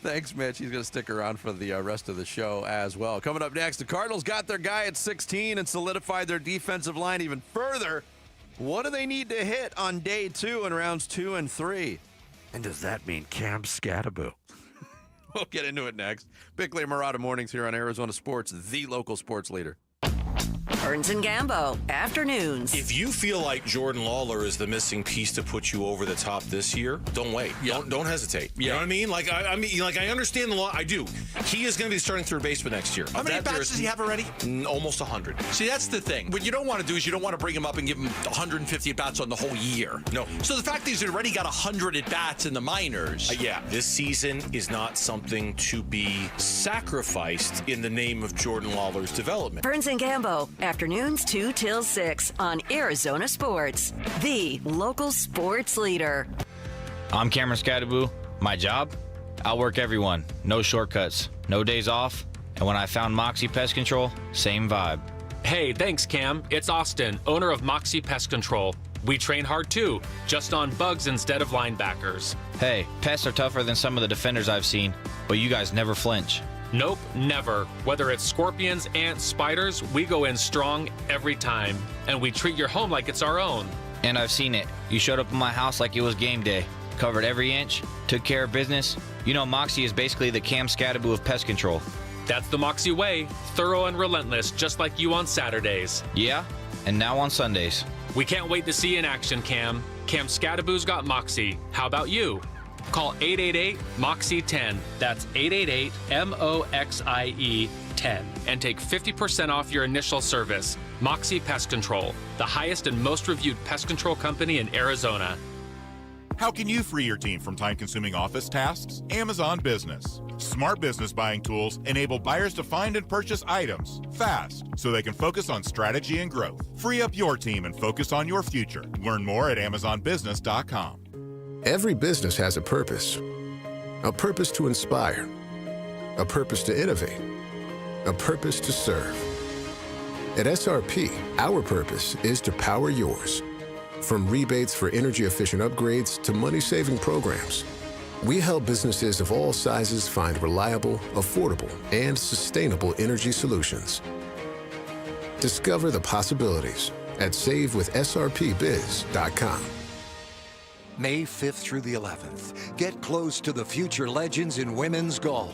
S8: Thanks, Mitch. He's going to stick around for the rest of the show as well. Coming up next, the Cardinals got their guy at 16 and solidified their defensive line even further. What do they need to hit on day 2 in rounds 2 and 3? And does that mean Cam Scatterbo? We'll get into it next. Bickley and Murata Mornings here on Arizona Sports, the local sports leader.
S18: Burns and Gambo, afternoons.
S19: If you feel like Jordan Lawler is the missing piece to put you over the top this year, don't wait. Yeah. Don't hesitate. You know what I mean? I understand the law. I do. He is going to be starting third baseman next year.
S20: How many bats does he have already?
S19: Almost 100.
S20: See, that's the thing. What you don't want to do is you don't want to bring him up and give him 150 at-bats on the whole year.
S19: No.
S20: So the fact that he's already got 100 at-bats in the minors.
S19: This season is not something to be sacrificed in the name of Jordan Lawler's development.
S18: Burns and Gambo, afternoons 2 till 6 on Arizona Sports, the local sports leader.
S22: I'm Cameron Scatterbo. My job? Outwork everyone. No shortcuts. No days off. And when I found Moxie Pest Control, same vibe.
S24: Hey, thanks, Cam. It's Austin, owner of Moxie Pest Control. We train hard too, just on bugs instead of linebackers.
S22: Hey, pests are tougher than some of the defenders I've seen, but you guys never flinch.
S24: Nope, never. Whether it's scorpions, ants, spiders, we go in strong every time. And we treat your home like it's our own.
S22: And I've seen it. You showed up in my house like it was game day. Covered every inch, took care of business. You know, Moxie is basically the Cam Scatterbo of pest control.
S24: That's the Moxie way, thorough and relentless, just like you on Saturdays.
S22: Yeah, and now on Sundays.
S24: We can't wait to see you in action, Cam. Cam Scatterbo's got Moxie. How about you? Call 888-MOXIE-10. That's 888-MOXIE-10. And take 50% off your initial service. Moxie Pest Control, the highest and most reviewed pest control company in Arizona.
S26: How can you free your team from time-consuming office tasks? Amazon Business. Smart business buying tools enable buyers to find and purchase items fast so they can focus on strategy and growth. Free up your team and focus on your future. Learn more at AmazonBusiness.com.
S27: Every business has a purpose to inspire, a purpose to innovate, a purpose to serve. At SRP, our purpose is to power yours. From rebates for energy-efficient upgrades to money-saving programs, we help businesses of all sizes find reliable, affordable, and sustainable energy solutions. Discover the possibilities at savewithsrpbiz.com.
S28: May 5th through the 11th, get close to the future legends in women's golf.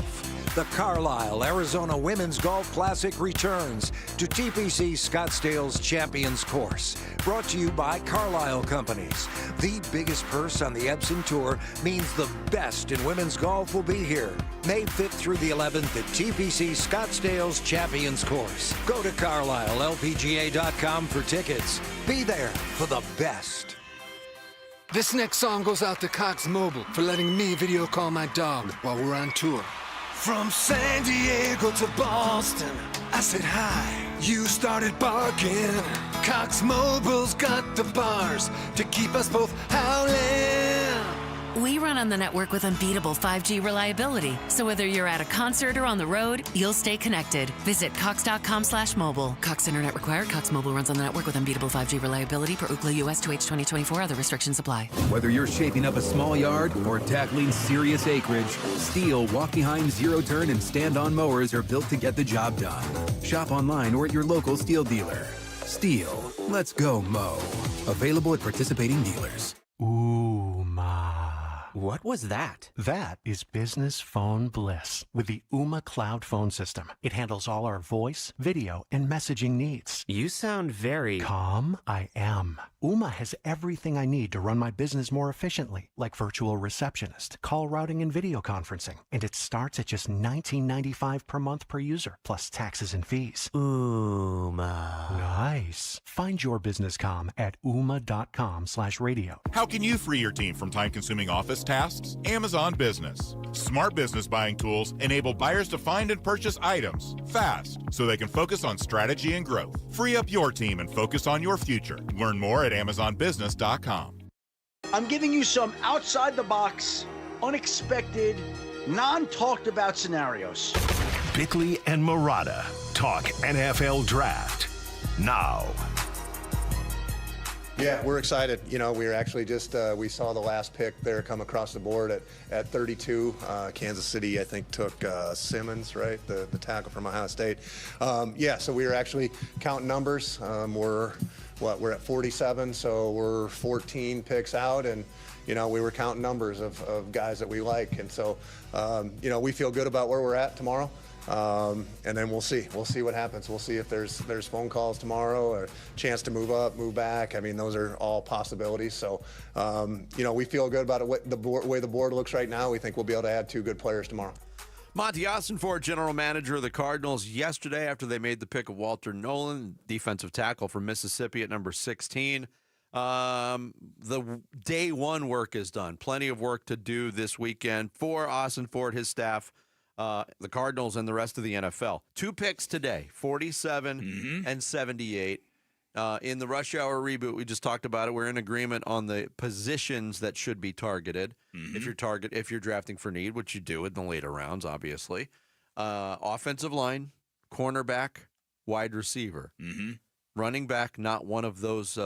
S28: The Carlisle Arizona Women's Golf Classic returns to TPC Scottsdale's Champions Course. Brought to you by Carlisle Companies. The biggest purse on the Epson Tour means the best in women's golf will be here. May 5th through the 11th at TPC Scottsdale's Champions Course. Go to CarlisleLPGA.com for tickets. Be there for the best.
S29: This next song goes out to Cox Mobile for letting me video call my dog while we're on tour. From San Diego to Boston, I said hi. You started barking. Cox Mobile's got the bars to keep us both howling.
S30: We run on the network with unbeatable 5G reliability. So whether you're at a concert or on the road, you'll stay connected. Visit cox.com/mobile. Cox Internet required. Cox Mobile runs on the network with unbeatable 5G reliability per Ookla US 2H 2024. Other restrictions apply.
S31: Whether you're shaping up a small yard or tackling serious acreage, Steel walk-behind zero-turn and stand-on mowers are built to get the job done. Shop online or at your local Steel dealer. Steel. Let's go, Mo. Available at participating dealers.
S1: What was that? That is business phone bliss with the Ooma Cloud Phone System. It handles all our voice, video, and messaging needs.
S31: You sound very...
S1: Calm? I am. Ooma has everything I need to run my business more efficiently, like virtual receptionist, call routing, and video conferencing. And it starts at just $19.95 per month per user, plus taxes and fees.
S31: Ooma.
S1: Nice. Find your business calm at ooma.com/radio.
S26: How can you free your team from time-consuming office tasks? Amazon Business. Smart business buying tools enable buyers to find and purchase items fast so they can focus on strategy and growth. Free up your team and focus on your future. Learn more at amazonbusiness.com.
S2: I'm giving you some outside-the-box, unexpected, non-talked-about scenarios.
S4: Bickley and Murata talk NFL Draft now.
S5: Yeah, we're excited. You know, we were actually just, we saw the last pick there come across the board at 32. Kansas City, I think, took Simmons, right? The tackle from Ohio State. Yeah, so we were actually counting numbers. We're at 47, so we're 14 picks out, and, you know, we were counting numbers of guys that we like. And so, you know, we feel good about where we're at tomorrow. And then we'll see what happens. We'll see if there's phone calls tomorrow or a chance to move up, move back. I mean, those are all possibilities. So, you know, we feel good about it. The way the board looks right now, we think we'll be able to add 2 good players tomorrow.
S8: Monty Ossenfort, general manager of the Cardinals, yesterday after they made the pick of Walter Nolan, defensive tackle from Mississippi at number 16. The day one work is done. Plenty of work to do this weekend for Ossenfort, his staff, the Cardinals, and the rest of the NFL. 2 picks today, 47 and 78. In the rush hour reboot, we just talked about it. We're in agreement on the positions that should be targeted. If you're drafting for need, which you do in the later rounds, obviously. Offensive line, cornerback, wide receiver. Running back, not one of those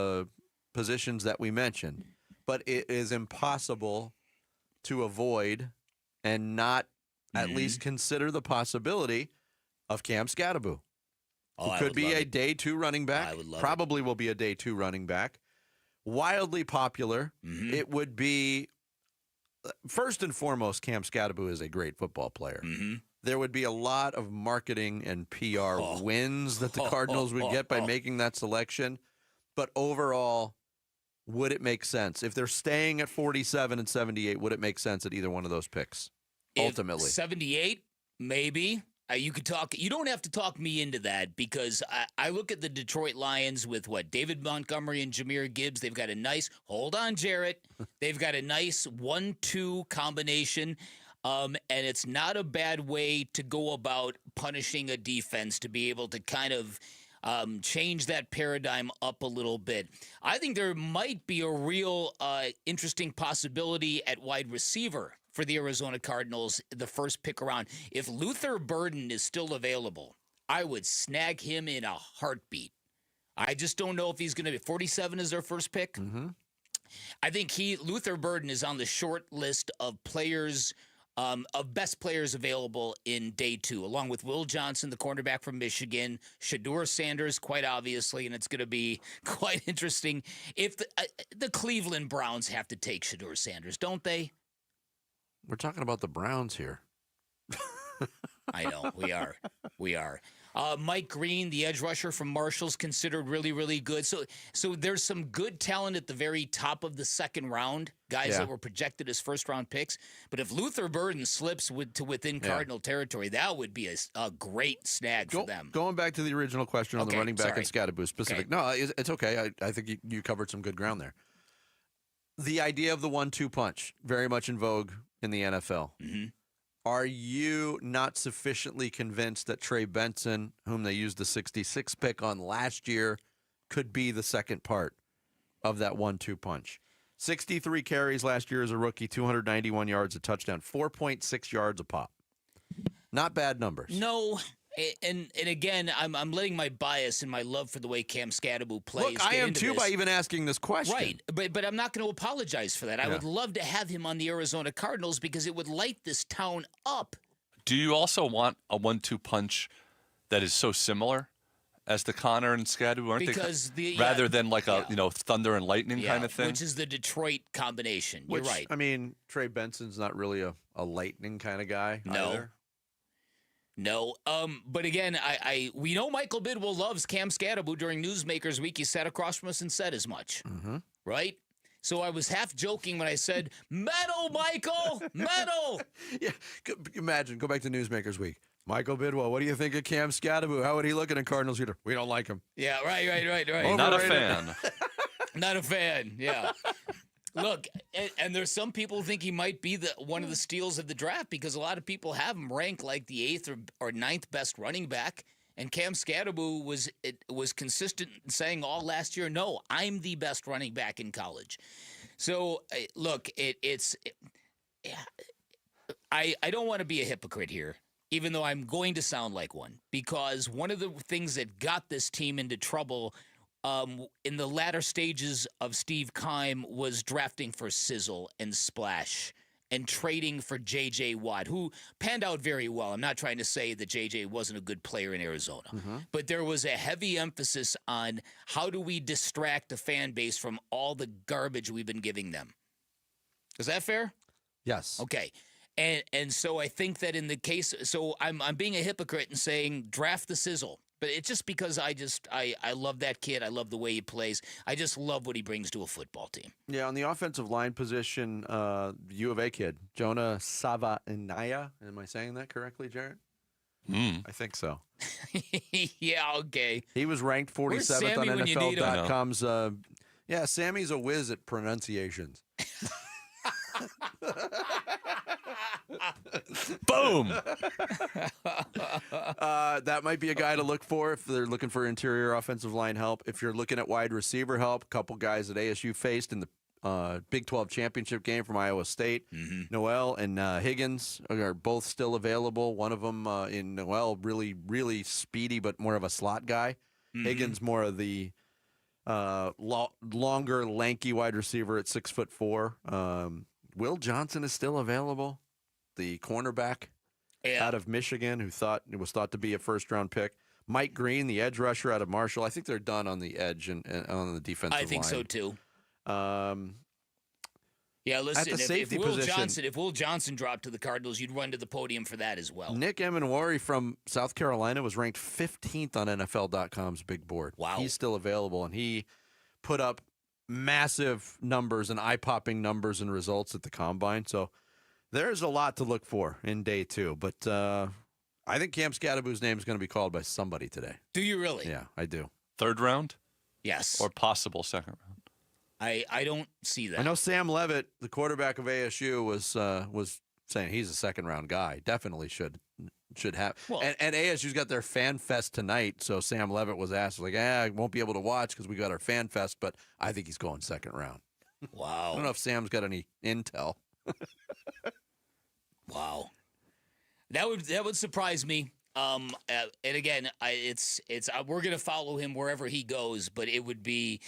S8: positions that we mentioned. But it is impossible to avoid and not at least consider the possibility of Cam Scadaboo, who could be a day 2 running back. Probably will be a day 2 running back. Wildly popular. It would be, first and foremost, Cam Scadaboo is a great football player. There would be a lot of marketing and PR wins that the Cardinals would get by making that selection. But overall, would it make sense? If they're staying at 47 and 78, would it make sense at either one of those picks? Ultimately,
S14: 78, maybe. You could talk. You don't have to talk me into that, because I look at the Detroit Lions with David Montgomery and Jahmyr Gibbs. They've got a nice. Hold on, Jarrett. They've got a nice 1-2 combination, and it's not a bad way to go about punishing a defense, to be able to kind of change that paradigm up a little bit. I think there might be a real interesting possibility at wide receiver for the Arizona Cardinals, the first pick around. If Luther Burden is still available, I would snag him in a heartbeat. I just don't know if he's going to be 47 is their first pick. I think Luther Burden is on the short list of players, of best players available in day 2, along with Will Johnson, the cornerback from Michigan, Shador Sanders, quite obviously, and it's going to be quite interesting if the Cleveland Browns have to take Shador Sanders, don't they?
S8: We're talking about the Browns here.
S14: I know, we are. Mike Green, the edge rusher from Marshall's, considered really, really good. So there's some good talent at the very top of the second round, guys that were projected as first-round picks. But if Luther Burden slips to within Cardinal territory, that would be a great snag for them.
S8: Going back to the original question on the running back and Scadaboo specific. No, it's okay. I think you covered some good ground there. The idea of the 1-2 punch, very much in vogue in the NFL. Are you not sufficiently convinced that Trey Benson, whom they used the 66 pick on last year, could be the second part of that 1-2 punch? 63 carries last year as a rookie, 291 yards, a touchdown, 4.6 yards a pop. Not bad numbers.
S14: No. And again, I'm letting my bias and my love for the way Cam Scadaboo plays.
S8: Look, I am too by even asking this question.
S14: Right, but I'm not going to apologize for that. I would love to have him on the Arizona Cardinals because it would light this town up.
S6: Do you also want a 1-2 punch that is so similar as the Connor and Scadoo, aren't
S14: because
S6: they? Rather than like a thunder and lightning kind of thing,
S14: which is the Detroit combination.
S8: Which,
S14: You're right.
S8: I mean, Trey Benson's not really a lightning kind of guy. Either.
S14: No. But again, we know Michael Bidwell loves Cam Scadaboo. During Newsmakers Week, he sat across from us and said as much.
S8: Mm-hmm.
S14: Right? So I was half joking when I said, "Metal, Michael, metal."
S8: Yeah, imagine. Go back to Newsmakers Week. Michael Bidwell, what do you think of Cam Scadaboo? How would he look in a Cardinals hitter? We don't like him.
S14: Yeah, right.
S6: Not a fan.
S14: Not a fan. Yeah. Look, and there's some people who think he might be one of the steals of the draft because a lot of people have him ranked like the 8th or 9th best running back. And Cam Scadaboo was consistent in saying all last year, no, I'm the best running back in college. So, look, I don't want to be a hypocrite here, even though I'm going to sound like one, because one of the things that got this team into trouble in the latter stages of Steve Keim was drafting for Sizzle and Splash and trading for J.J. Watt, who panned out very well. I'm not trying to say that J.J. wasn't a good player in Arizona, but there was a heavy emphasis on how do we distract the fan base from all the garbage we've been giving them. Is that fair?
S8: Yes.
S14: Okay. And so I think that in the case, so I'm being a hypocrite and saying draft the Sizzle. But it's just because I love that kid. I love the way he plays. I just love what he brings to a football team.
S8: Yeah, on the offensive line position, U of A kid, Jonah Savainaya. Am I saying that correctly, Jarrett? I think so.
S14: Yeah, okay.
S8: He was ranked 47th on NFL.com's. Yeah, Sammy's a whiz at pronunciations.
S6: Boom.
S8: That might be a guy to look for if they're looking for interior offensive line help. If you're looking at wide receiver help, a couple guys that ASU faced in the Big 12 championship game from Iowa State, Noel and Higgins are both still available. One of them in Noel, really, really speedy, but more of a slot guy. Higgins more of the longer, lanky wide receiver at 6'4". Will Johnson is still available, the cornerback out of Michigan, who was thought to be a first-round pick. Mike Green, the edge rusher out of Marshall. I think they're done on the edge and on the defensive line.
S14: I think so too.
S8: Yeah,
S14: listen.
S8: At the safety position,
S14: if Will Johnson dropped to the Cardinals, you'd run to the podium for that as well.
S8: Nick Emanwari from South Carolina was ranked 15th on NFL.com's big board.
S14: Wow,
S8: he's still available, and he put up massive numbers and eye-popping numbers and results at the Combine. So there's a lot to look for in day 2. But I think Cam Scadaboo's name is going to be called by somebody today.
S14: Do you really?
S8: Yeah, I do.
S6: 3rd round?
S14: Yes.
S6: Or possible 2nd round?
S14: I don't see that.
S8: I know Sam Levitt, the quarterback of ASU, was saying he's a 2nd-round guy. Definitely should have. Well, and ASU's got their Fan Fest tonight, so Sam Levitt was asked, like, I won't be able to watch because we got our Fan Fest, but I think he's going 2nd round.
S14: Wow.
S8: I don't know if Sam's got any intel.
S14: Wow. That would surprise me. And again, we're going to follow him wherever he goes, but it would be,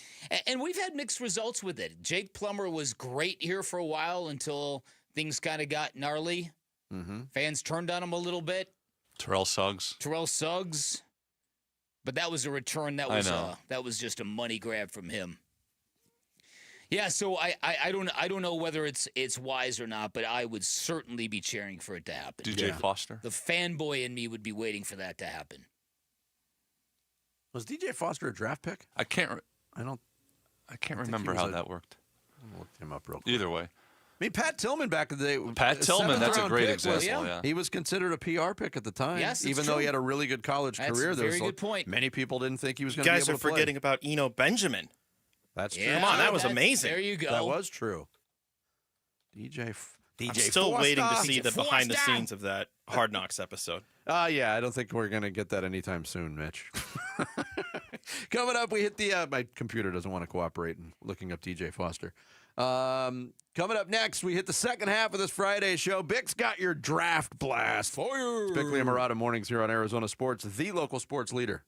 S14: and we've had mixed results with it. Jake Plummer was great here for a while until things kind of got gnarly. Fans turned on him a little bit.
S6: Terrell
S14: Suggs. But that was a return. That was just a money grab from him. Yeah, so I don't know whether it's wise or not, but I would certainly be cheering for it to happen.
S6: DJ Foster.
S14: The fanboy in me would be waiting for that to happen.
S8: Was DJ Foster a draft pick?
S6: I can't remember how that worked.
S8: I'll look him up real quick.
S6: Either way.
S8: I mean, Pat Tillman back in the day.
S6: Pat Tillman, that's a great example. Yeah.
S8: He was considered a PR pick at the time.
S14: Yes,
S8: even though he had a really good college career.
S14: That's a very good point.
S8: Many people didn't think he was going to be able to play.
S25: You guys are forgetting about Eno Benjamin.
S8: That's true.
S25: Come on, that was amazing.
S14: There you go.
S8: That was true. DJ
S25: I'm still waiting to see the behind the scenes of that Hard Knocks episode.
S8: Yeah, I don't think we're going to get that anytime soon, Mitch. Coming up, we hit the my computer doesn't want to cooperate in looking up DJ Foster. Coming up next, we hit the second half of this Friday show. Bick's got your draft blast.
S14: For you.
S8: Bickley and Murata mornings here on Arizona Sports, the local sports leader.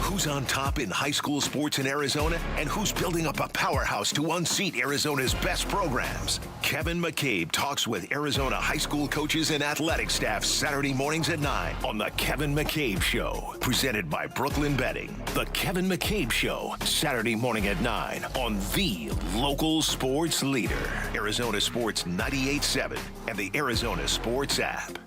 S4: Who's on top in high school sports in Arizona and who's building up a powerhouse to unseat Arizona's best programs? Kevin McCabe talks with Arizona high school coaches and athletic staff Saturday mornings at 9 on The Kevin McCabe Show, presented by Brooklyn Betting. The Kevin McCabe Show, Saturday morning at 9 on the local sports leader, Arizona Sports 98.7 and the Arizona Sports app.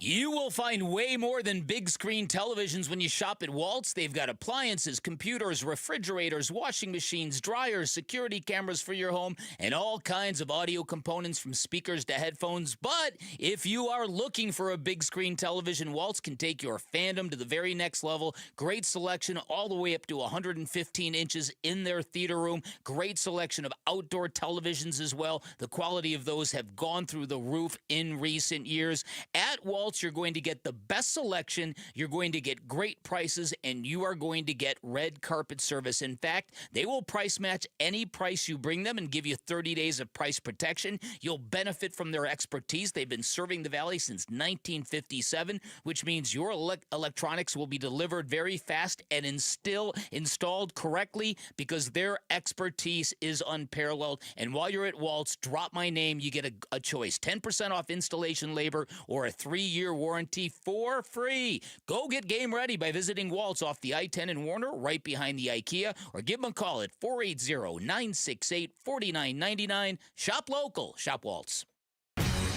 S14: You will find way more than big screen televisions when you shop at Waltz. They've got appliances, computers, refrigerators, washing machines, dryers, security cameras for your home, and all kinds of audio components from speakers to headphones. But if you are looking for a big screen television, Waltz can take your fandom to the very next level. Great selection all the way up to 115 inches in their theater room. Great selection of outdoor televisions as well. The quality of those have gone through the roof in recent years. At Waltz, you're going to get the best selection, you're going to get great prices, and you are going to get red carpet service. In fact, they will price match any price you bring them and give you 30 days of price protection. You'll benefit from their expertise. They've been serving the Valley since 1957, which means your electronics will be delivered very fast and installed correctly because their expertise is unparalleled. And while you're at Waltz, drop my name, you get a choice. 10% off installation labor or a 3-year warranty for free. Go get game ready by visiting Waltz off the I-10 in Warner, right behind the IKEA, or give them a call at 480-968-4999. Shop local. Shop Waltz.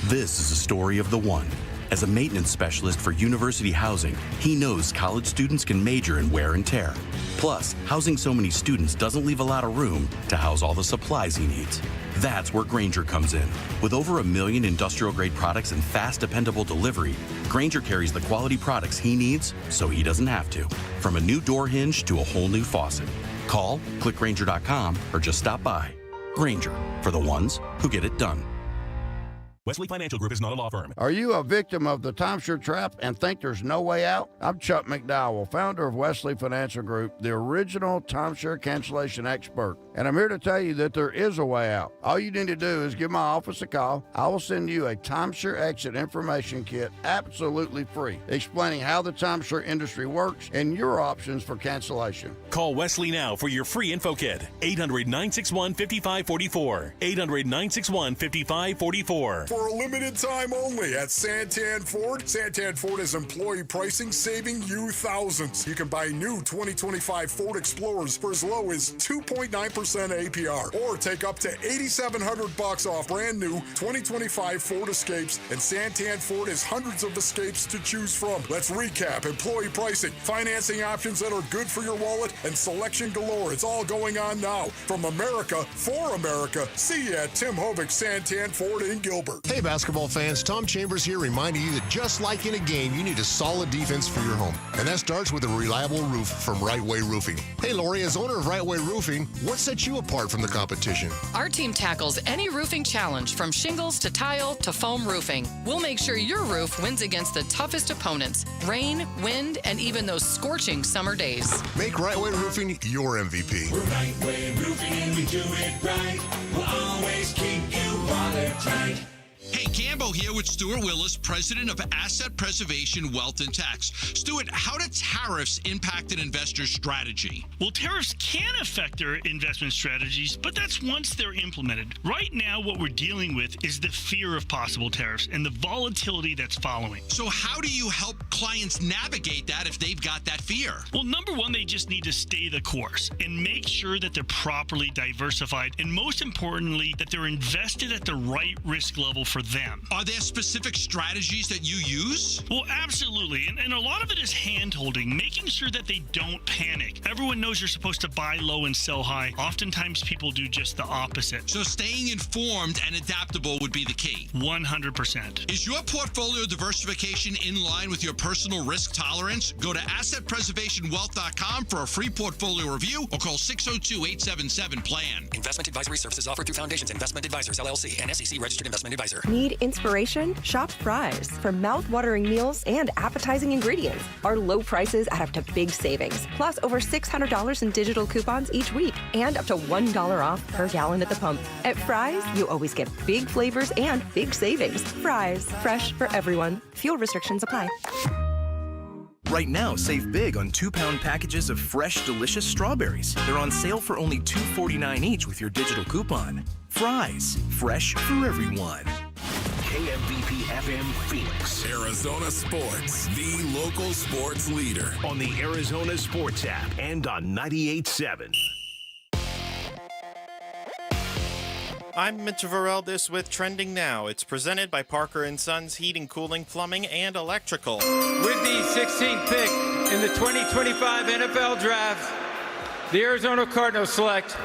S3: This is a story of the one. As a maintenance specialist for university housing, he knows college students can major in wear and tear. Plus, housing so many students doesn't leave a lot of room to house all the supplies he needs. That's where Grainger comes in. With over 1 million industrial-grade products and fast, dependable delivery, Grainger carries the quality products he needs so he doesn't have to. From a new door hinge to a whole new faucet. Call, click Grainger.com, or just stop by. Grainger, for the ones who get it done.
S7: Wesley Financial Group is not a law firm.
S9: Are you a victim of the timeshare trap and think there's no way out? I'm Chuck McDowell, founder of Wesley Financial Group, the original timeshare cancellation expert. And I'm here to tell you that there is a way out. All you need to do is give my office a call. I will send you a timeshare exit information kit absolutely free, explaining how the timeshare industry works and your options for cancellation.
S7: Call Wesley now for your free info kit. 800-961-5544. 800-961-5544.
S10: For a limited time only at Santan Ford. Santan Ford is employee pricing, saving you thousands. You can buy new 2025 Ford Explorers for as low as 2.9% APR, or take up to $8,700 off brand new 2025 Ford Escapes. And Santan Ford has hundreds of Escapes to choose from. Let's recap: employee pricing, financing options that are good for your wallet, and selection galore. It's all going on now. From America for America. See you at Tim Hovick Santan Ford in Gilbert.
S11: Hey basketball fans, Tom Chambers here reminding you that just like in a game, you need a solid defense for your home. And that starts with a reliable roof from Right Way Roofing. Hey Lori, as owner of Right Way Roofing, what sets you apart from the competition?
S12: Our team tackles any roofing challenge from shingles to tile to foam roofing. We'll make sure your roof wins against the toughest opponents, rain, wind, and even those scorching summer days.
S11: Make Right Way Roofing your MVP.
S13: We're Right Way Roofing and we do it right. We'll always keep you watertight.
S15: Hey, Gambo here with Stuart Willis, president of Asset Preservation Wealth and Tax. Stuart, how do tariffs impact an investor's strategy?
S17: Well, tariffs can affect their investment strategies, but that's once they're implemented. Right now, what we're dealing with is the fear of possible tariffs and the volatility that's following.
S15: So how do you help clients navigate that if they've got that fear?
S17: Well, number one, they just need to stay the course and make sure that they're properly diversified, and most importantly, that they're invested at the right risk level for them.
S15: Are there specific strategies that you use?
S17: Well, absolutely. And a lot of it is hand-holding, making sure that they don't panic. Everyone knows you're supposed to buy low and sell high. Oftentimes, people do just the opposite.
S15: So staying informed and adaptable would be the key.
S17: 100%.
S15: Is your portfolio diversification in line with your personal risk tolerance? Go to AssetPreservationWealth.com for a free portfolio review or call 602-877-PLAN.
S21: Investment advisory services offered through Foundations Investment Advisors, LLC, and SEC Registered Investment Advisor.
S23: Need inspiration? Shop Fry's. For mouth-watering meals and appetizing ingredients. Our low prices add up to big savings. Plus over $600 in digital coupons each week. And up to $1 off per gallon at the pump. At Fry's, you always get big flavors and big savings. Fry's. Fresh for everyone. Fuel restrictions apply.
S16: Right now, save big on 2-pound packages of fresh, delicious strawberries. They're on sale for only $2.49 each with your digital coupon. Fries, fresh for everyone.
S4: KMVP FM Phoenix.
S18: Arizona Sports, the local sports leader.
S4: On the Arizona Sports app and on 98.7.
S25: I'm Mitch Varel with Trending Now. It's presented by Parker & Sons Heating, Cooling, Plumbing, and Electrical.
S19: With the 16th pick in the 2025 NFL Draft, the Arizona Cardinals select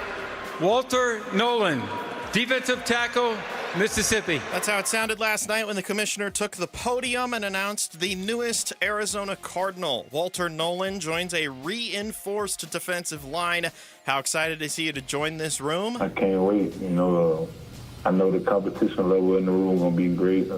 S19: Walter Nolan, defensive tackle, Mississippi.
S25: That's how it sounded last night when the commissioner took the podium and announced the newest Arizona Cardinal. Walter Nolan joins a reinforced defensive line. How excited is he to join this room?
S20: I can't wait. I know the competition level in the room going to be great.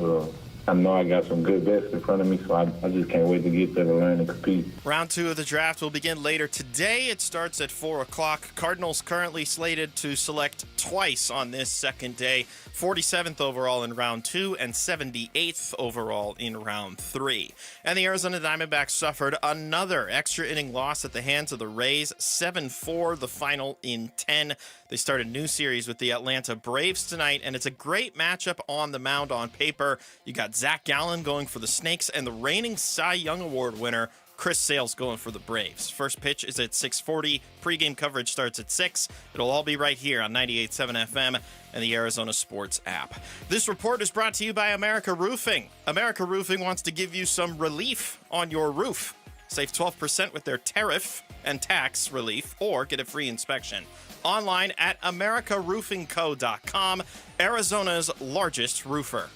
S20: I know I got some good vets in front of me, so I just can't wait to get there to learn and compete.
S25: Round 2 of the draft will begin later today. It starts at 4 o'clock. Cardinals currently slated to select twice on this second day. 47th overall in round 2 and 78th overall in round 3. And the Arizona Diamondbacks suffered another extra inning loss at the hands of the Rays, 7-4, the final in 10. They start a new series with the Atlanta Braves tonight, and it's a great matchup on the mound on paper. You got Zach Gallen going for the Snakes and the reigning Cy Young Award winner, Chris Sale's going for the Braves. First pitch is at 6:40. Pre-game coverage starts at 6. It'll all be right here on 98.7 FM and the Arizona Sports app. This report is brought to you by America Roofing. America Roofing wants to give you some relief on your roof. Save 12% with their tariff and tax relief, or get a free inspection. Online at americaroofingco.com, Arizona's largest roofer.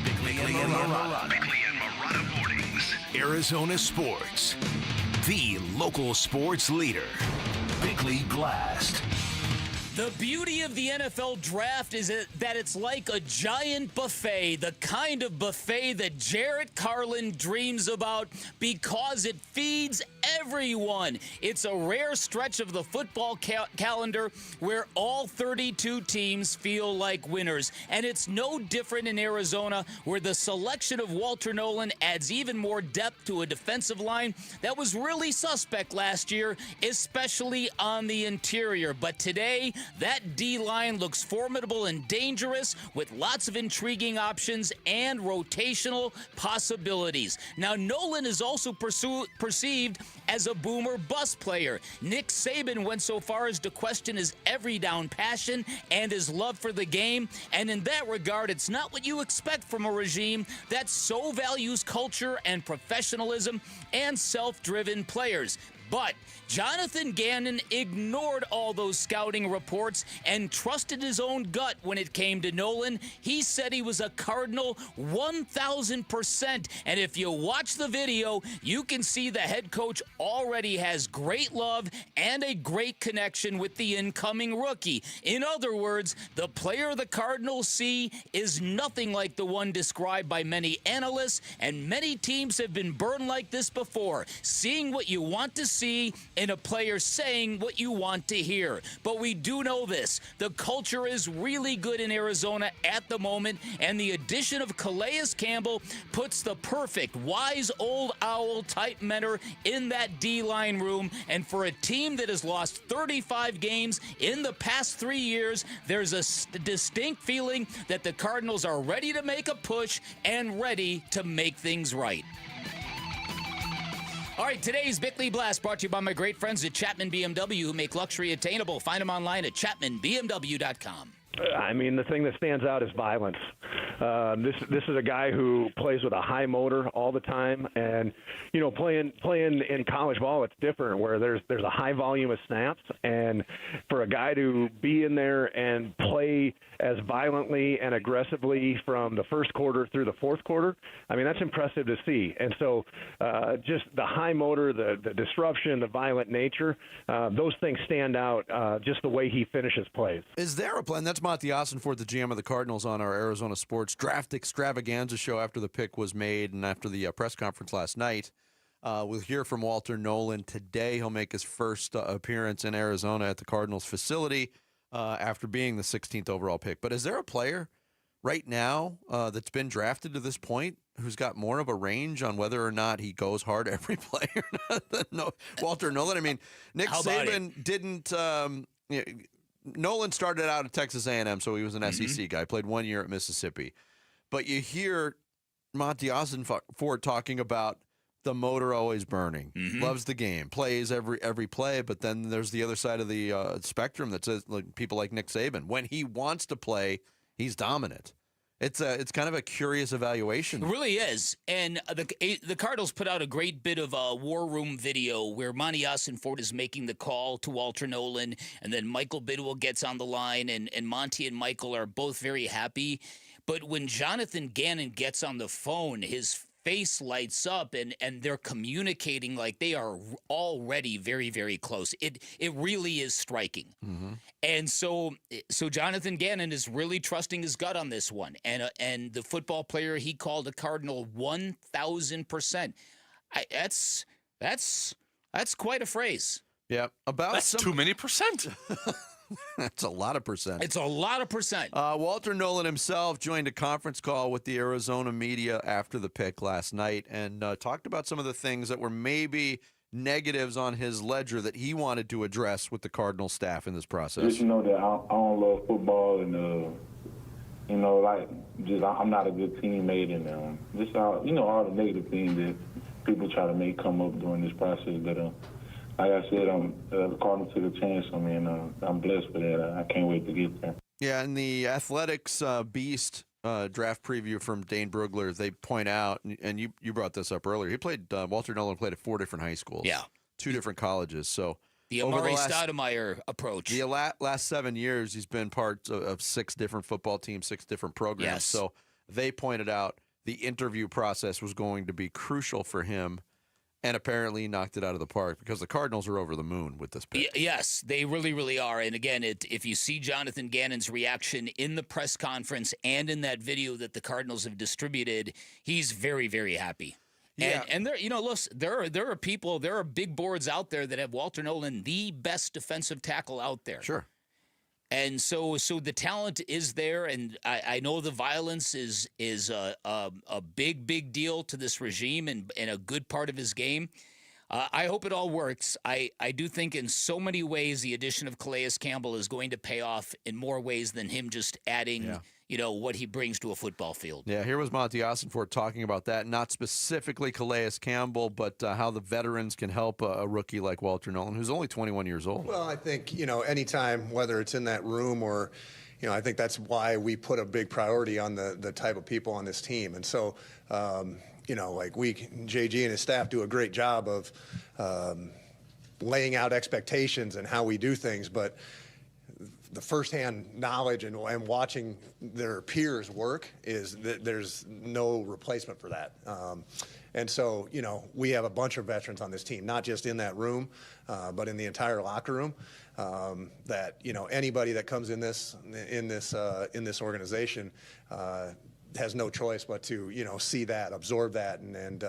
S4: Bickley and Marotta Mornings. Arizona Sports. The local sports leader. Bickley Blast.
S14: The beauty of the NFL Draft is that it's like a giant buffet, the kind of buffet that Jarrett Carlin dreams about because it feeds everyone. It's a rare stretch of the football calendar where all 32 teams feel like winners. And it's no different in Arizona, where the selection of Walter Nolan adds even more depth to a defensive line that was really suspect last year, especially on the interior. But today, that D-line looks formidable and dangerous with lots of intriguing options and rotational possibilities. Now, Nolan is also perceived as a boomer bust player. Nick Saban went so far as to question his every down passion and his love for the game. And in that regard, it's not what you expect from a regime that so values culture and professionalism and self-driven players. But Jonathan Gannon ignored all those scouting reports and trusted his own gut when it came to Nolan. He said he was a Cardinal 1,000%. And if you watch the video, you can see the head coach already has great love and a great connection with the incoming rookie. In other words, the player the Cardinals see is nothing like the one described by many analysts, and many teams have been burned like this before, seeing what you want to see in a player saying what you want to hear. But we do know this. The culture is really good in Arizona at the moment, and the addition of Calais Campbell puts the perfect wise old owl type mentor in that D-line room. And for a team that has lost 35 games in the past 3 years, there's a distinct feeling that the Cardinals are ready to make a push and ready to make things right. All right, today's Bickley Blast brought to you by my great friends at Chapman BMW, who make luxury attainable. Find them online at chapmanbmw.com.
S22: I mean, the thing that stands out is violence. This is a guy who plays with a high motor all the time, and you know, playing in college ball, it's different where there's a high volume of snaps, and for a guy to be in there and play as violently and aggressively from the first quarter through the fourth quarter, I mean, that's impressive to see. And so just the high motor, the disruption, the violent nature, those things stand out just the way he finishes plays.
S8: Is there a plan? That's Monty Ossenford, the GM of the Cardinals, on our Arizona Sports Draft Extravaganza show after the pick was made and after the press conference last night. We'll hear from Walter Nolan today. He'll make his first appearance in Arizona at the Cardinals facility after being the 16th overall pick. But is there a player right now that's been drafted to this point who's got more of a range on whether or not he goes hard every play or not than Walter Nolan? I mean, Nick Saban didn't Nolan started out at Texas A&M, so he was an SEC guy, played 1 year at Mississippi. But you hear Monty Ossenfort talking about the motor always burning, loves the game, plays every play, but then there's the other side of the spectrum that says people like Nick Saban. When he wants to play, he's dominant. It's kind of a curious evaluation.
S14: It really is. And the Cardinals put out a great bit of a war room video where Monty Ossenfort is making the call to Walter Nolan, and then Michael Bidwell gets on the line, and Monty and Michael are both very happy. But when Jonathan Gannon gets on the phone, his face lights up, and they're communicating like they are already very, very close. It really is striking. And so Jonathan Gannon is really trusting his gut on this one. And the football player he called a Cardinal 1,000%. That's quite a phrase.
S8: Yeah,
S1: that's too many percent.
S8: That's a lot of percent.
S14: It's a lot of percent.
S8: Walter Nolan himself joined a conference call with the Arizona media after the pick last night and talked about some of the things that were maybe negatives on his ledger that he wanted to address with the Cardinals staff in this process.
S20: Just that I don't love football and I'm not a good teammate and just all the negative things that people try to make come up during this process. But like I said, the Cardinals took a chance on me, and I'm blessed for that. I can't wait to get there.
S8: Yeah, in the Athletics Beast draft preview from Dane Brugler, they point out, and you brought this up earlier, Walter Nolan played at 4 different high schools.
S14: Yeah.
S8: 2 different colleges. So
S14: the Amari Stoudemire approach.
S8: The last 7 years, he's been part of 6 different football teams, 6 different programs.
S14: Yes.
S8: So they pointed out the interview process was going to be crucial for him. And apparently he knocked it out of the park because the Cardinals are over the moon with this pick.
S14: Yes, they really, really are. And again, if you see Jonathan Gannon's reaction in the press conference and in that video that the Cardinals have distributed, he's very, very happy.
S8: Yeah.
S14: And there, listen, there are people, there are big boards out there that have Walter Nolan the best defensive tackle out there.
S8: Sure.
S14: And so the talent is there, and I know the violence is a big, big deal to this regime and a good part of his game. I hope it all works. I do think in so many ways the addition of Calais Campbell is going to pay off in more ways than him just adding, what he brings to a football field.
S8: Yeah, here was Monty Ossenfort talking about that, not specifically Calais Campbell, but how the veterans can help a rookie like Walter Nolan, who's only 21 years old.
S2: Well, I think, anytime, whether it's in that room or, I think that's why we put a big priority on the type of people on this team. And so, JG and his staff do a great job of laying out expectations and how we do things, but the firsthand knowledge and watching their peers work is that there's no replacement for that. And so, we have a bunch of veterans on this team, not just in that room, but in the entire locker room. That anybody that comes in this organization has no choice but to see that, absorb that, and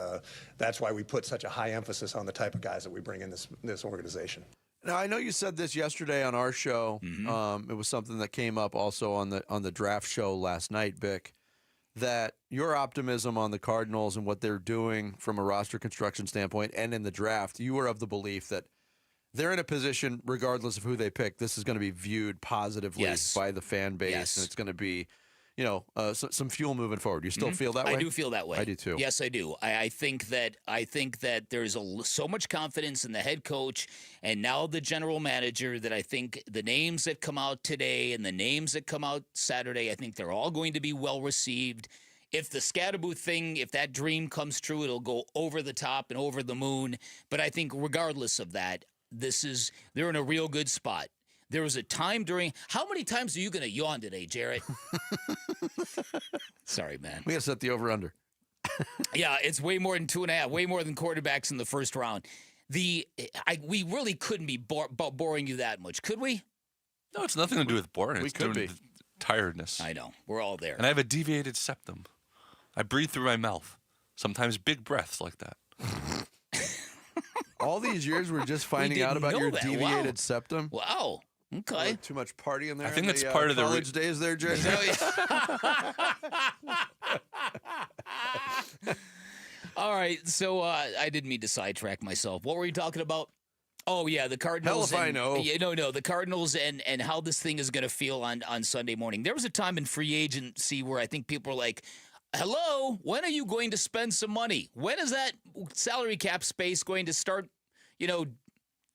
S2: that's why we put such a high emphasis on the type of guys that we bring in this organization.
S8: Now, I know you said this yesterday on our show. It was something that came up also on the draft show last night, Vic, that your optimism on the Cardinals and what they're doing from a roster construction standpoint and in the draft, you were of the belief that they're in a position, regardless of who they pick, this is going to be viewed positively by the fan base, and it's going to be some fuel moving forward. You still feel that way?
S14: I do feel that way.
S8: I do too.
S14: Yes, I do. I think that there's so much confidence in the head coach and now the general manager that I think the names that come out today and the names that come out Saturday, I think they're all going to be well received. If the Scadaboo thing, if that dream comes true, it'll go over the top and over the moon. But I think regardless of that, they're in a real good spot. There was a time how many times are you going to yawn today, Jarrett? Sorry, man.
S8: We got to set the over-under.
S14: Yeah, it's way more than 2.5, way more than quarterbacks in the first round. We really couldn't be boring you that much, could we?
S1: No, it's nothing to do with boring. It's doing with tiredness.
S14: I know. We're all there.
S1: And I have a deviated septum. I breathe through my mouth. Sometimes big breaths like that.
S8: All these years we're just finding out about your deviated septum?
S14: Wow. Okay.
S8: Too much party in there.
S1: I think
S8: in
S1: that's
S8: the,
S1: part of the
S8: college days there, Jay.
S14: All right, so I didn't mean to sidetrack myself. What were you talking about? Oh, yeah, the Cardinals.
S8: Hell if I know.
S14: Yeah, no, the Cardinals and how this thing is going to feel on Sunday morning. There was a time in free agency where I think people were like, hello, when are you going to spend some money? When is that salary cap space going to start,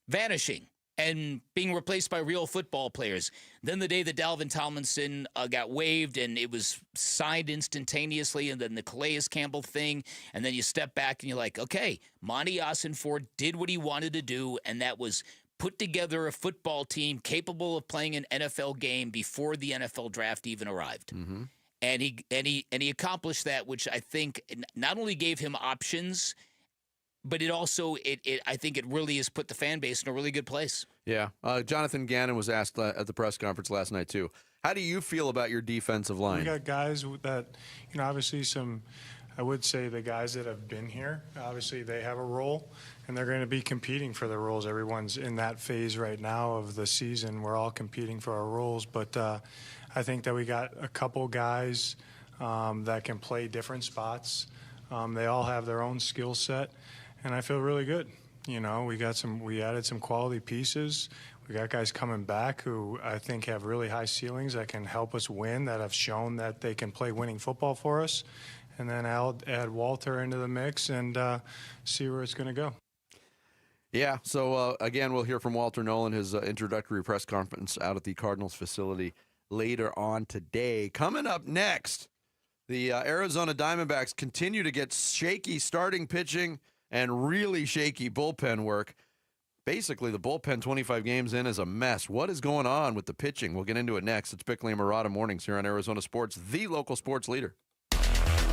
S14: vanishing and being replaced by real football players? Then the day that Dalvin Tomlinson got waived and it was signed instantaneously, and then the Calais Campbell thing, and then you step back and you're like, okay, Monty Ossenfort did what he wanted to do, and that was put together a football team capable of playing an NFL game before the NFL draft even arrived.
S8: Mm-hmm.
S14: And he accomplished that, which I think not only gave him options, but it also I think it really has put the fan base in a really good place.
S8: Yeah. Jonathan Gannon was asked at the press conference last night too. How do you feel about your defensive line?
S3: We got guys that, obviously I would say the guys that have been here, obviously they have a role, and they're going to be competing for their roles. Everyone's in that phase right now of the season. We're all competing for our roles, but I think that we got a couple guys that can play different spots. They all have their own skill set, and I feel really good. We added some quality pieces. We got guys coming back who I think have really high ceilings that can help us win, that have shown that they can play winning football for us. And then I'll add Walter into the mix and see where it's going to go.
S8: Yeah, so again, we'll hear from Walter Nolan, his introductory press conference out at the Cardinals facility later on today. Coming up next, the Arizona Diamondbacks continue to get shaky starting pitching and really shaky bullpen work. Basically, the bullpen 25 games in is a mess. What is going on with the pitching? We'll get into it next. It's Bickley and Murata Mornings here on Arizona Sports, the local sports leader.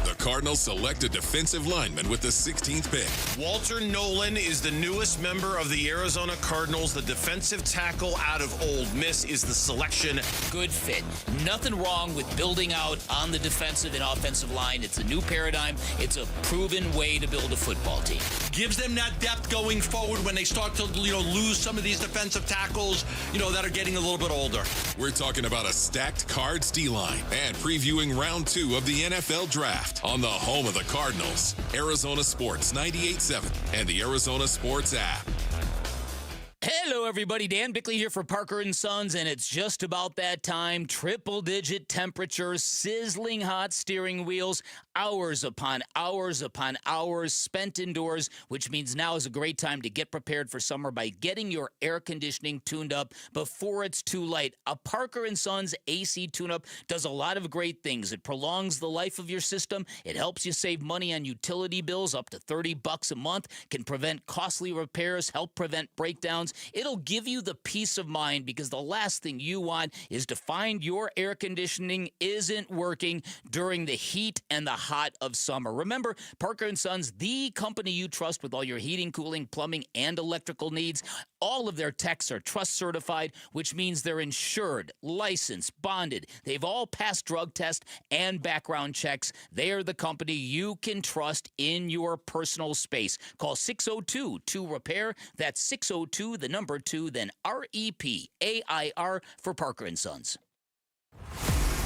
S18: The Cardinals select a defensive lineman with the 16th pick.
S15: Walter Nolan is the newest member of the Arizona Cardinals. The defensive tackle out of Ole Miss is the selection.
S14: Good fit. Nothing wrong with building out on the defensive and offensive line. It's a new paradigm. It's a proven way to build a football team.
S15: Gives them that depth going forward when they start to, lose some of these defensive tackles, that are getting a little bit older.
S18: We're talking about a stacked Cards D-line and previewing round 2 of the NFL Draft on the home of the Cardinals, Arizona Sports 98.7 and the Arizona Sports app.
S14: Hello, everybody. Dan Bickley here for Parker & Sons, and it's just about that time. Triple-digit temperatures, sizzling hot steering wheels, hours upon hours upon hours spent indoors, which means now is a great time to get prepared for summer by getting your air conditioning tuned up before it's too late. A Parker & Sons AC tune-up does a lot of great things. It prolongs the life of your system. It helps you save money on utility bills up to $30 a month, can prevent costly repairs, help prevent breakdowns. It'll give you the peace of mind, because the last thing you want is to find your air conditioning isn't working during the heat and the hot of summer. Remember, Parker & Sons, the company you trust with all your heating, cooling, plumbing, and electrical needs. All of their techs are trust certified, which means they're insured, licensed, bonded. They've all passed drug tests and background checks. They are the company you can trust in your personal space. Call 602-2REPAIR. That's 602, the number 2, then REPAIR for Parker & Sons.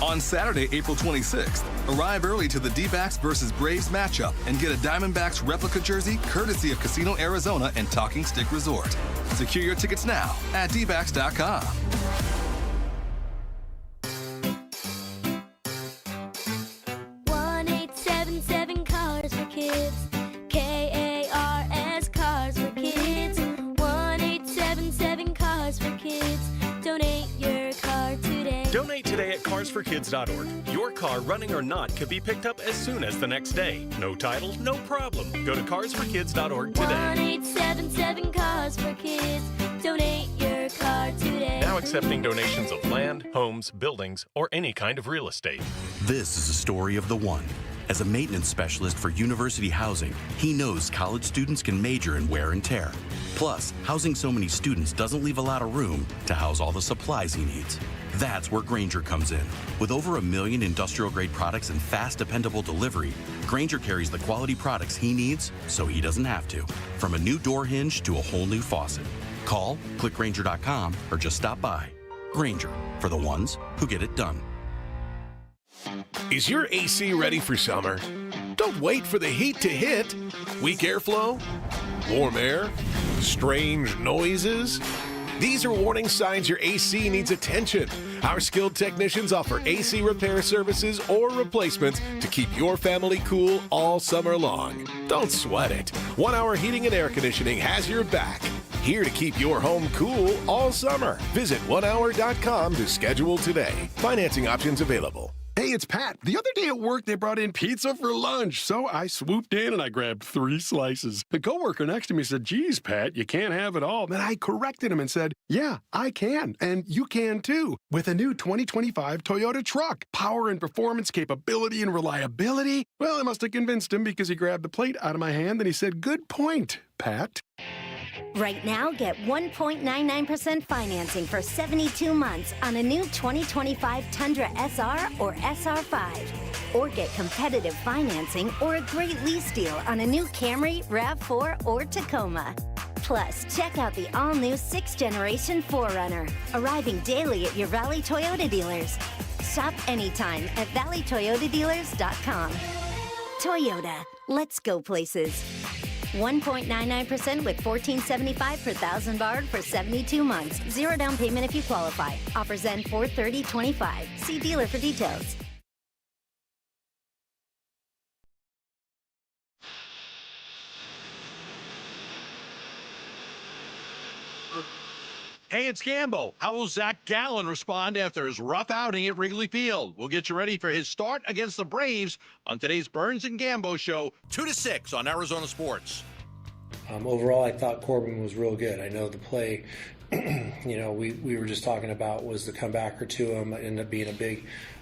S5: On Saturday, April 26th, arrive early to the Dbacks versus Braves matchup and get a Diamondbacks replica jersey courtesy of Casino Arizona and Talking Stick Resort. Secure your tickets now at dbacks.com.
S6: 1877 Cars for Kids. KARS Cars for Kids. 1877 Cars for Kids. Donate your car today.
S7: Donate today at carsforkids.org. Your car, running or not, could be picked up as soon as the next day. No title, no problem. Go to carsforkids.org today.
S6: 1877 Cars for Kids. Donate your car today.
S7: Now accepting donations of land, homes, buildings, or any kind of real estate.
S9: This is a story of the one. As a maintenance specialist for university housing, he knows college students can major in wear and tear. Plus, housing so many students doesn't leave a lot of room to house all the supplies he needs. That's where Grainger comes in. With over 1 million industrial-grade products and fast, dependable delivery, Grainger carries the quality products he needs so he doesn't have to. From a new door hinge to a whole new faucet. Call, click Grainger.com, or just stop by. Grainger, for the ones who get it done.
S10: Is your AC ready for summer? Don't wait for the heat to hit. Weak airflow? Warm air? Strange noises? These are warning signs your AC needs attention. Our skilled technicians offer AC repair services or replacements to keep your family cool all summer long. Don't sweat it. 1 Hour Heating and Air Conditioning has your back. Here to keep your home cool all summer. Visit onehour.com to schedule today. Financing options available.
S11: Hey, it's Pat. The other day at work, they brought in pizza for lunch, so I swooped in and I grabbed 3 slices. The coworker next to me said, "Geez, Pat, you can't have it all." Then I corrected him and said, "Yeah, I can, and you can too. With a new 2025 Toyota truck, power and performance, capability and reliability." Well, I must have convinced him because he grabbed the plate out of my hand and he said, "Good point, Pat."
S12: Right now, get 1.99% financing for 72 months on a new 2025 Tundra SR or SR5. Or get competitive financing or a great lease deal on a new Camry, RAV4, or Tacoma. Plus, check out the all-new 6th generation 4Runner, arriving daily at your Valley Toyota dealers. Shop anytime at valleytoyotadealers.com. Toyota, let's go places. 1.99% with $14.75 per thousand borrowed for 72 months. 0 down payment if you qualify. Offers end 4/30/25. See dealer for details.
S13: Hey, it's Gambo. How will Zach Gallen respond after his rough outing at Wrigley Field? We'll get you ready for his start against the Braves on today's Burns and Gambo show, 2 to 6 on Arizona Sports.
S24: Overall, I thought Corbin was real good. I know the play, we were just talking about was the comebacker to him. It ended up being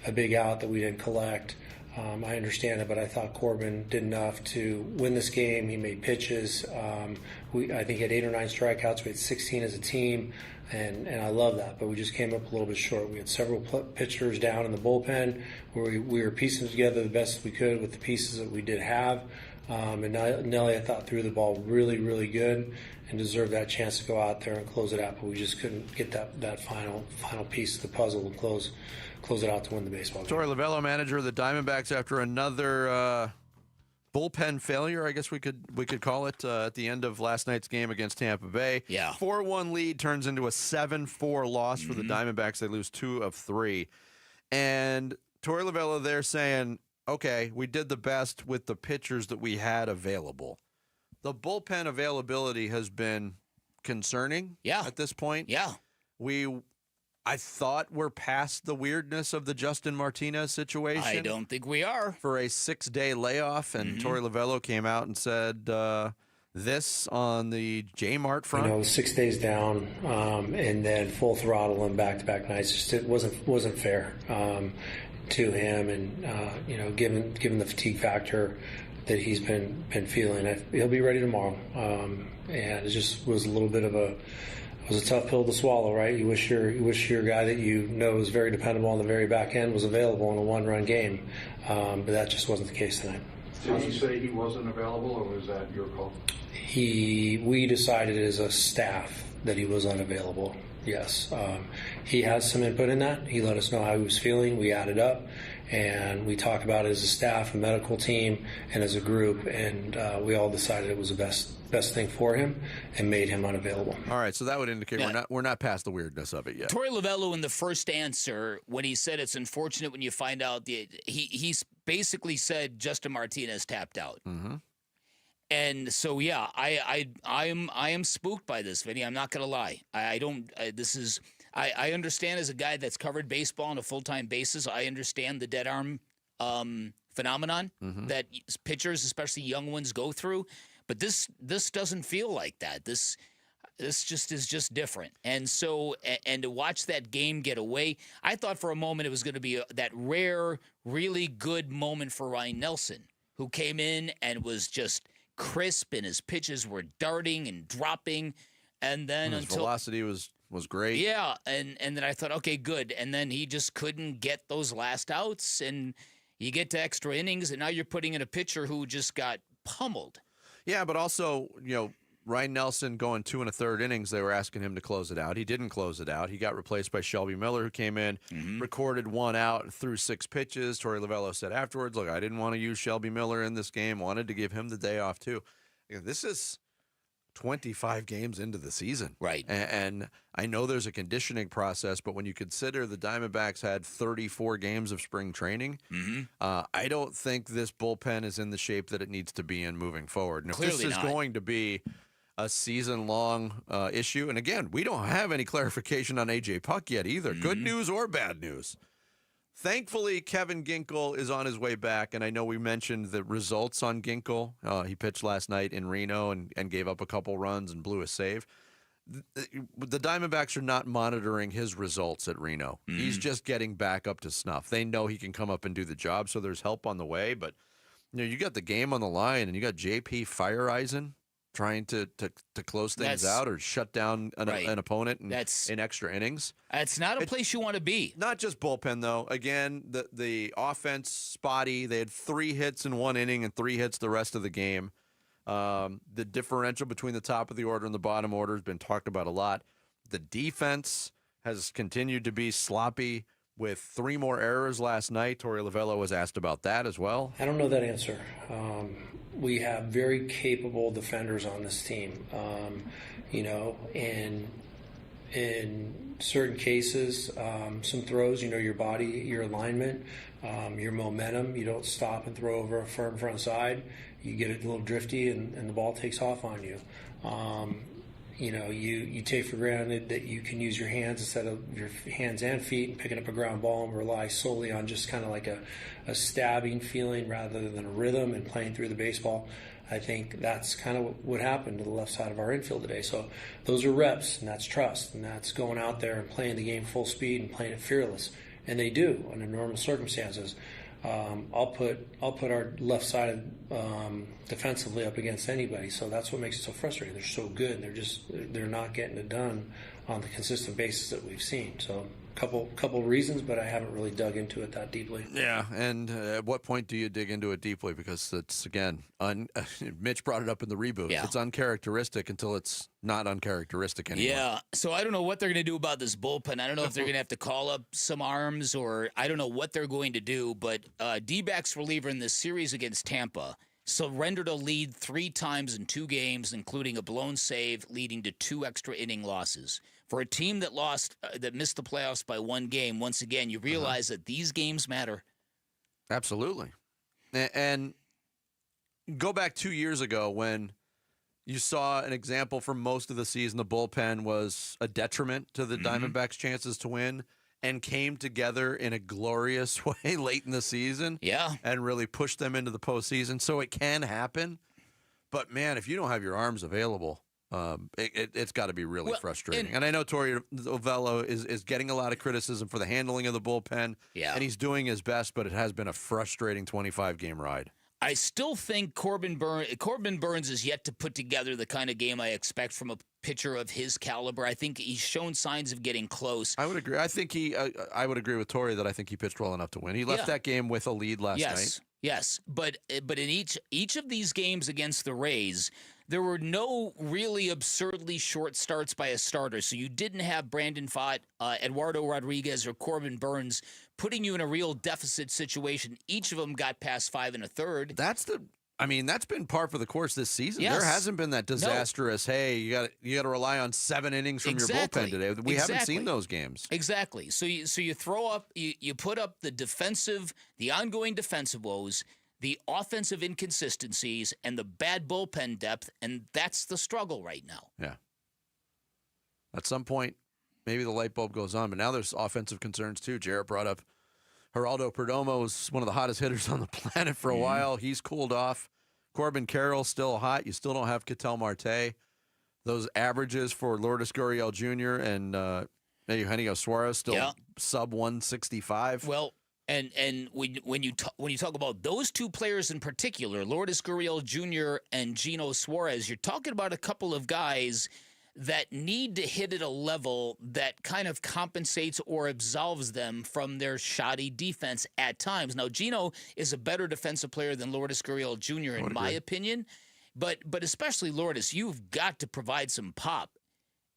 S24: a big out that we didn't collect. I understand it, but I thought Corbin did enough to win this game. He made pitches. I think he had 8 or 9 strikeouts. We had 16 as a team, and I love that. But we just came up a little bit short. We had several pitchers down in the bullpen where we were piecing together the best we could with the pieces that we did have. And Nelly, I thought, threw the ball really, really good and deserved that chance to go out there and close it out. But we just couldn't get that final piece of the puzzle and close it out to win the baseball game.
S8: Torey Lovullo, manager of the Diamondbacks, after another bullpen failure, I guess we could call it, at the end of last night's game against Tampa Bay.
S14: Yeah.
S8: 4-1 lead turns into a 7-4 loss for the Diamondbacks. They lose 2 of 3. And Torey Lovullo there saying, okay, we did the best with the pitchers that we had available. The bullpen availability has been concerning at this point.
S14: Yeah.
S8: I thought we're past the weirdness of the Justin Martinez situation.
S14: I don't think we are.
S8: For a 6-day layoff, and Torey Lovullo came out and said this on the J-Mart front.
S24: 6 days down, and then full throttle and back-to-back nights. Just it wasn't fair to him, and given the fatigue factor that he's been feeling, he'll be ready tomorrow. And it just was a little bit of a tough pill to swallow, right? You wish your guy that you know is very dependable on the very back end was available in a 1-run game, but that just wasn't the case tonight.
S26: Did he say he wasn't available, or was that your call?
S24: We decided as a staff that he was unavailable. Yes, he has some input in that. He let us know how he was feeling. We added up, and we talked about it as a staff, a medical team, and as a group, and we all decided it was the best thing for him and made him unavailable.
S8: All right, so that would indicate we're not past the weirdness of it yet.
S14: Torey Lovullo, in the first answer, when he said it's unfortunate when you find out, he basically said Justin Martinez tapped out.
S8: Mm-hmm.
S14: And so, yeah, I am spooked by this, Vinny. I'm not going to lie. I understand as a guy that's covered baseball on a full-time basis, I understand the dead arm phenomenon that pitchers, especially young ones, go through. But this doesn't feel like that. This just is just different. And so, and to watch that game get away, I thought for a moment it was going to be that rare, really good moment for Ryan Nelson, who came in and was just crisp, and his pitches were darting and dropping, and then
S8: his velocity was great.
S14: Yeah, and then I thought, okay, good, and then he just couldn't get those last outs, and you get to extra innings, and now you're putting in a pitcher who just got pummeled.
S8: Yeah, but also, Ryan Nelson going 2 1/3 innings, they were asking him to close it out. He didn't close it out. He got replaced by Shelby Miller, who came in, recorded 1 out, threw 6 pitches. Torey Lovello said afterwards, look, I didn't want to use Shelby Miller in this game. Wanted to give him the day off, too. This is 25 games into the season.
S14: Right.
S8: And I know there's a conditioning process, but when you consider the Diamondbacks had 34 games of spring training, I don't think this bullpen is in the shape that it needs to be in moving forward. And if
S14: Clearly
S8: this is
S14: not.
S8: going to be a season-long issue, and again, we don't have any clarification on A.J. Puck yet either, good news or bad news. Thankfully, Kevin Ginkel is on his way back, and I know we mentioned the results on Ginkel. He pitched last night in Reno and gave up a couple runs and blew a save. The Diamondbacks are not monitoring his results at Reno. He's just getting back up to snuff. They know he can come up and do the job, so there's help on the way. But you got the game on the line, and you got J.P. Fireeisen trying to close things out or shut down an opponent in extra innings.
S14: That's not a place you want to be.
S8: Not just bullpen, though. Again, the offense spotty. They had 3 hits in 1 inning and 3 hits the rest of the game. The differential between the top of the order and the bottom order has been talked about a lot. The defense has continued to be sloppy with 3 more errors last night. Torey Lovello was asked about that as well.
S24: I don't know that answer. We have very capable defenders on this team. And in certain cases, some throws, your body, your alignment, your momentum, you don't stop and throw over a firm front side. You get a little drifty and the ball takes off on you. You take for granted that you can use your hands instead of your hands and feet and picking up a ground ball and rely solely on just kind of like a stabbing feeling rather than a rhythm and playing through the baseball. I think that's kind of what happened to the left side of our infield today. So those are reps, and that's trust, and that's going out there and playing the game full speed and playing it fearless. And they do under normal circumstances. I'll put our left side defensively up against anybody. So that's what makes it so frustrating. They're so good. They're not getting it done on the consistent basis that we've seen. So couple reasons, but I haven't really dug into it that deeply.
S8: Yeah, and at what point do you dig into it deeply? Because it's, again, Mitch brought it up in the reboot.
S14: Yeah.
S8: It's uncharacteristic until it's not uncharacteristic anymore.
S14: Yeah, so I don't know what they're going to do about this bullpen. I don't know if they're going to have to call up some arms, or I don't know what they're going to do, but D-backs reliever in this series against Tampa surrendered a lead 3 times in 2 games, including a blown save, leading to 2 extra inning losses. For a team that missed the playoffs by 1 game, once again, you realize that these games matter.
S8: Absolutely. And go back 2 years ago when you saw an example for most of the season, the bullpen was a detriment to the Diamondbacks' chances to win, and came together in a glorious way late in the season.
S14: Yeah.
S8: And really pushed them into the postseason. So it can happen. But, man, if you don't have your arms available, it's got to be really frustrating. And I know Torey Lovello is getting a lot of criticism for the handling of the bullpen.
S14: Yeah.
S8: And he's doing his best, but it has been a frustrating 25-game ride.
S14: I still think Corbin Burnes is yet to put together the kind of game I expect from a pitcher of his caliber. I think he's shown signs of getting close.
S8: I would agree. I think I would agree with Torey that I think he pitched well enough to win. He left that game with a lead last night.
S14: Yes, but in each of these games against the Rays, there were no really absurdly short starts by a starter. So you didn't have Brandon Pfaadt, Eduardo Rodriguez, or Corbin Burnes putting you in a real deficit situation. Each of them got past 5 1/3.
S8: That's been par for the course this season.
S14: Yes.
S8: There hasn't been that disastrous, hey, you got to rely on 7 innings from your bullpen today. We haven't seen those games.
S14: Exactly. So you throw up, you put up the ongoing defensive woes, the offensive inconsistencies, and the bad bullpen depth, and that's the struggle right now.
S8: Yeah. At some point, maybe the light bulb goes on, but now there's offensive concerns too. Jarrett brought up Geraldo Perdomo was one of the hottest hitters on the planet for a while. He's cooled off. Corbin Carroll's still hot. You still don't have Ketel Marte. Those averages for Lourdes Gurriel Jr. and Eugenio Suarez still sub 165.
S14: Well, and when you talk about those 2 players in particular, Lourdes Gurriel Jr. and Gino Suarez, you're talking about a couple of guys that need to hit at a level that kind of compensates or absolves them from their shoddy defense at times. Now, Gino is a better defensive player than Lourdes Gurriel Jr., in my opinion. But especially Lourdes, you've got to provide some pop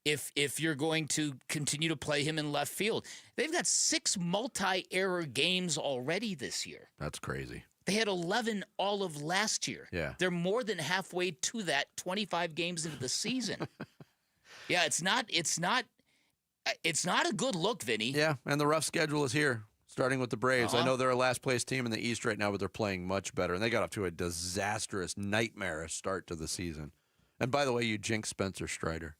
S14: if you're going to continue to play him in left field. They've got 6 multi-error games already this year.
S8: That's crazy.
S14: They had 11 all of last year.
S8: Yeah.
S14: They're more than halfway to that 25 games into the season. Yeah, it's not a good look, Vinny.
S8: Yeah, and the rough schedule is here, starting with the Braves.
S14: Uh-huh.
S8: I know they're a last-place team in the East right now, but they're playing much better, and they got off to a disastrous, nightmarish start to the season. And by the way, you jinxed Spencer Strider.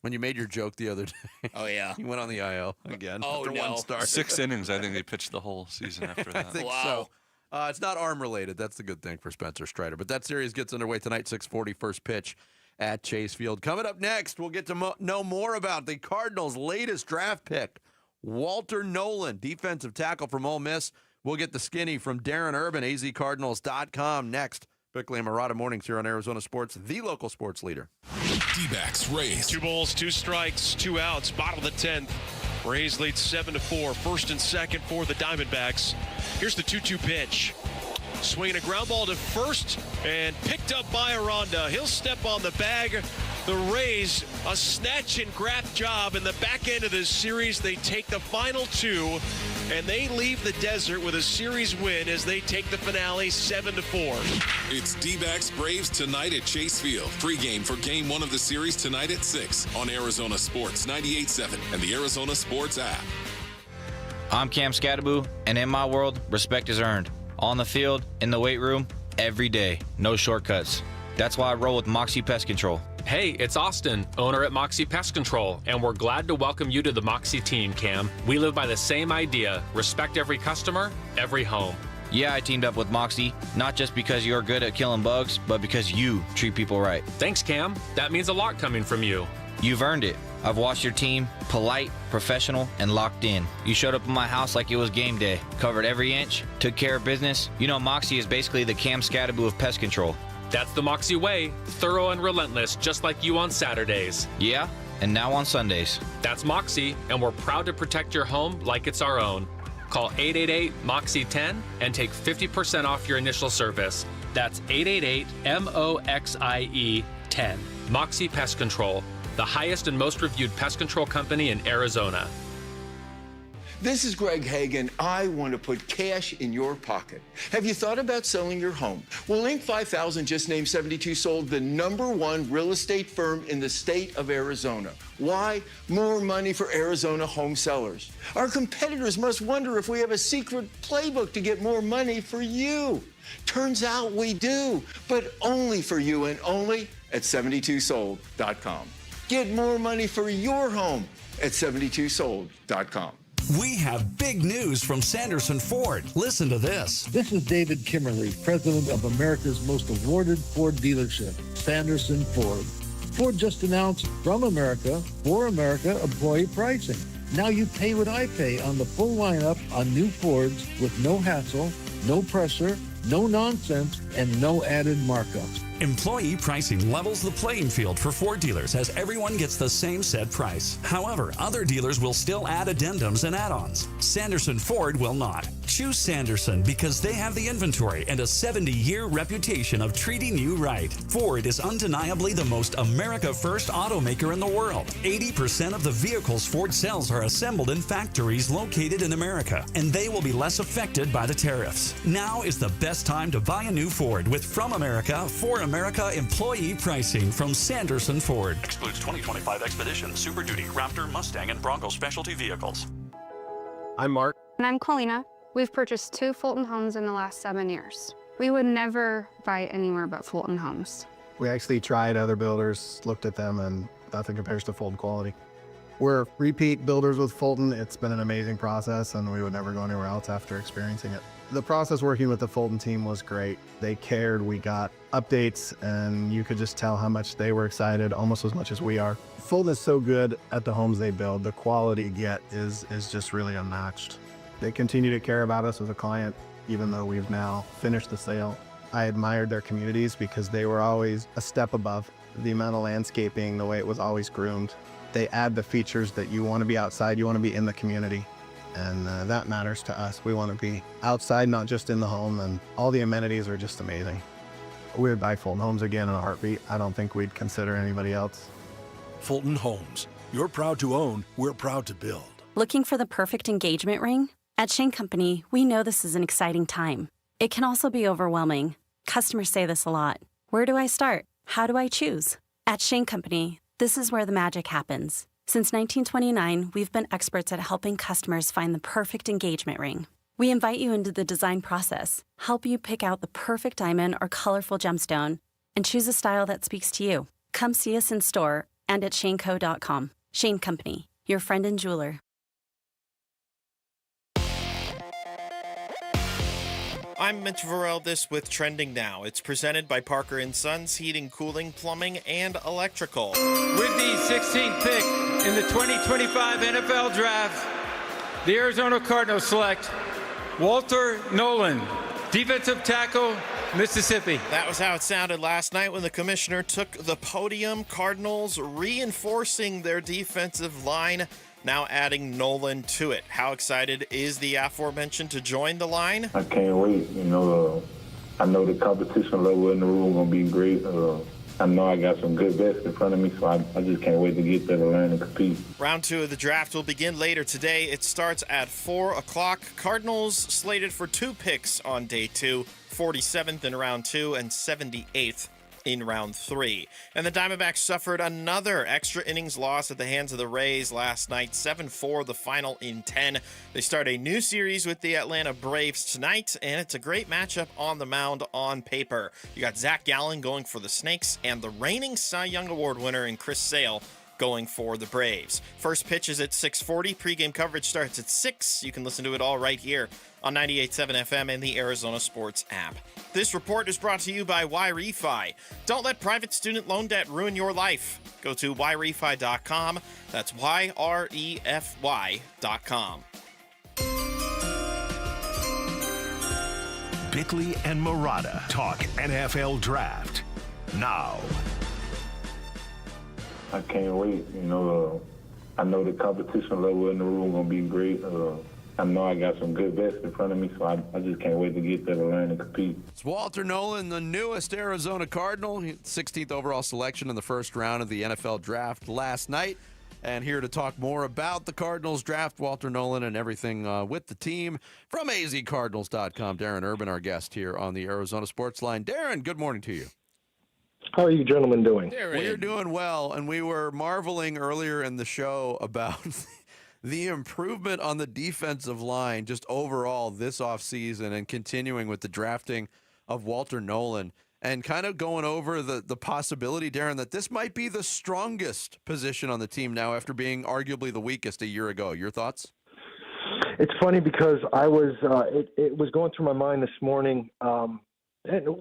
S8: When you made your joke the other day.
S14: Oh, yeah.
S8: He went on the IL again
S14: Oh,
S8: after
S14: no.
S8: 1 start.
S1: 6 innings, I think they pitched the whole season after that.
S8: I think so. It's not arm-related. That's the good thing for Spencer Strider. But that series gets underway tonight, 6:40, first pitch at Chase Field. Coming up next, we'll get to know more about the Cardinals' latest draft pick, Walter Nolan, defensive tackle from Ole Miss. We'll get the skinny from Darren Urban, azcardinals.com next. Quickly, Marauda Mornings here on Arizona Sports, the local sports leader.
S18: Dbacks Rays.
S10: 2 balls, 2 strikes, 2 outs. Bottom of the 10th. Rays lead 7-4. First and second for the Diamondbacks. Here's the 2-2 pitch. Swinging a ground ball to first and picked up by Aranda. He'll step on the bag. The Rays, a snatch and grab job in the back end of this series. They take the final 2, and they leave the desert with a series win as they take the finale 7-4.
S18: It's D-backs Braves tonight at Chase Field. Pre-game for Game 1 of the series tonight at 6 on Arizona Sports 98.7 and the Arizona Sports app.
S16: I'm Cam Scattaboo, and in my world, respect is earned. On the field, in the weight room, every day. No shortcuts. That's why I roll with Moxie Pest Control.
S17: Hey, it's Austin, owner at Moxie Pest Control, and we're glad to welcome you to the Moxie team, Cam. We live by the same idea, respect every customer, every home.
S16: Yeah, I teamed up with Moxie, not just because you're good at killing bugs, but because you treat people right.
S17: Thanks, Cam. That means a lot coming from you.
S16: You've earned it. I've watched your team, polite, professional, and locked in. You showed up in my house like it was game day, covered every inch, took care of business. You know, Moxie is basically the Cam Scattaboo of pest control.
S17: That's the Moxie way, thorough and relentless, just like you on Saturdays.
S16: Yeah, and now on Sundays.
S17: That's Moxie, and we're proud to protect your home like it's our own. Call 888-MOXIE-10 and take 50% off your initial service. That's 888-MOXIE-10. Moxie Pest Control, the highest and most reviewed pest control company in Arizona.
S19: This is Greg Hagan. I want to put cash in your pocket. Have you thought about selling your home? Well, Inc. 5000 just named 72 Sold the #1 real estate firm in the state of Arizona. Why? More money for Arizona home sellers. Our competitors must wonder if we have a secret playbook to get more money for you. Turns out we do, but only for you and only at 72sold.com. Get more money for your home at 72sold.com.
S21: We have big news from Sanderson Ford. Listen to this.
S23: This is David Kimmerly, president of America's most awarded Ford dealership, Sanderson Ford. Ford just announced From America, For America employee pricing. Now you pay what I pay on the full lineup on new Fords with no hassle, no pressure, no nonsense, and no added markups.
S21: Employee pricing levels the playing field for Ford dealers as everyone gets the same set price. However, other dealers will still add addendums and add-ons. Sanderson Ford will not. Choose Sanderson because they have the inventory and a 70-year reputation of treating you right. Ford is undeniably the most America-first automaker in the world. 80% of the vehicles Ford sells are assembled in factories located in America, and they will be less affected by the tariffs. Now is the best time to buy a new Ford with From America, For America employee pricing from Sanderson Ford.
S25: Excludes 2025 Expedition, Super Duty, Raptor, Mustang, and Bronco specialty vehicles.
S27: I'm Mark.
S28: And I'm Colina. We've purchased 2 Fulton homes in the last 7 years. We would never buy anywhere but Fulton homes.
S27: We actually tried other builders, looked at them, and nothing compares to Fulton quality. We're repeat builders with Fulton. It's been an amazing process, and we would never go anywhere else after experiencing it. The process working with the Fulton team was great. They cared. We got updates, and you could just tell how much they were excited, almost as much as we are. Fulton is so good at the homes they build. The quality you get is just really unmatched. They continue to care about us as a client, even though we've now finished the sale. I admired their communities because they were always a step above. The amount of landscaping, the way it was always groomed. They add the features that you want to be outside, you want to be in the community. And that matters to us. We want to be outside, not just in the home, and all the amenities are just amazing. We would buy Fulton Homes again in a heartbeat. I don't think we'd consider anybody else.
S2: Fulton Homes. You're proud to own, we're proud to build.
S3: Looking for the perfect engagement ring? At Shane Company, we know this is an exciting time. It can also be overwhelming. Customers say this a lot. Where do I start? How do I choose? At Shane Company, this is where the magic happens. Since 1929, we've been experts at helping customers find the perfect engagement ring. We invite you into the design process, help you pick out the perfect diamond or colorful gemstone, and choose a style that speaks to you. Come see us in store and at shaneco.com. Shane Company, your friend and jeweler.
S4: I'm Mitch Varel, this with Trending Now. It's presented by Parker & Sons Heating, Cooling, Plumbing, and Electrical.
S5: With the 16th pick in the 2025 NFL Draft, the Arizona Cardinals select Walter Nolan, defensive tackle, Mississippi.
S4: That was how it sounded last night when the commissioner took the podium. Cardinals reinforcing their defensive line, now adding Nolan to it. How excited is the aforementioned to join the line?
S26: I can't wait. I know the competition level in the room going to be great. I know I got some good vets in front of me, so I just can't wait to get there to learn and compete.
S4: Round 2 of the draft will begin later today. It starts at 4 o'clock. Cardinals slated for 2 picks on day 2, 47th in round 2 and 78th in round 3. And the Diamondbacks suffered another extra innings loss at the hands of the Rays last night, 7-4, the final in 10. They start a new series with the Atlanta Braves tonight, and it's a great matchup on the mound on paper. You got Zach Gallen going for the Snakes, and the reigning Cy Young Award winner in Chris Sale going for the Braves. First pitch is at 6:40. Pre-game coverage starts at 6. You can listen to it all right here on 98.7 FM and the Arizona Sports app. This report is brought to you by YRefi. Don't let private student loan debt ruin your life. Go to YRefi.com. That's YREFY.com.
S10: Bickley and Murata talk NFL Draft now.
S26: I can't wait. I know the competition level in the room going to be great. I know I got some good vets in front of me, so I just can't wait to get there to learn and compete.
S8: It's Walter Nolan, the newest Arizona Cardinal, 16th overall selection in the first round of the NFL Draft last night. And here to talk more about the Cardinals Draft, Walter Nolan, and everything with the team from azcardinals.com. Darren Urban, our guest here on the Arizona Sports Line. Darren, good morning to you.
S6: How are you gentlemen doing?
S8: We're doing well, and we were marveling earlier in the show about the improvement on the defensive line just overall this offseason and continuing with the drafting of Walter Nolan and kind of going over the possibility, Darren, that this might be the strongest position on the team now after being arguably the weakest a year ago. Your thoughts?
S6: It's funny because I was it was going through my mind this morning and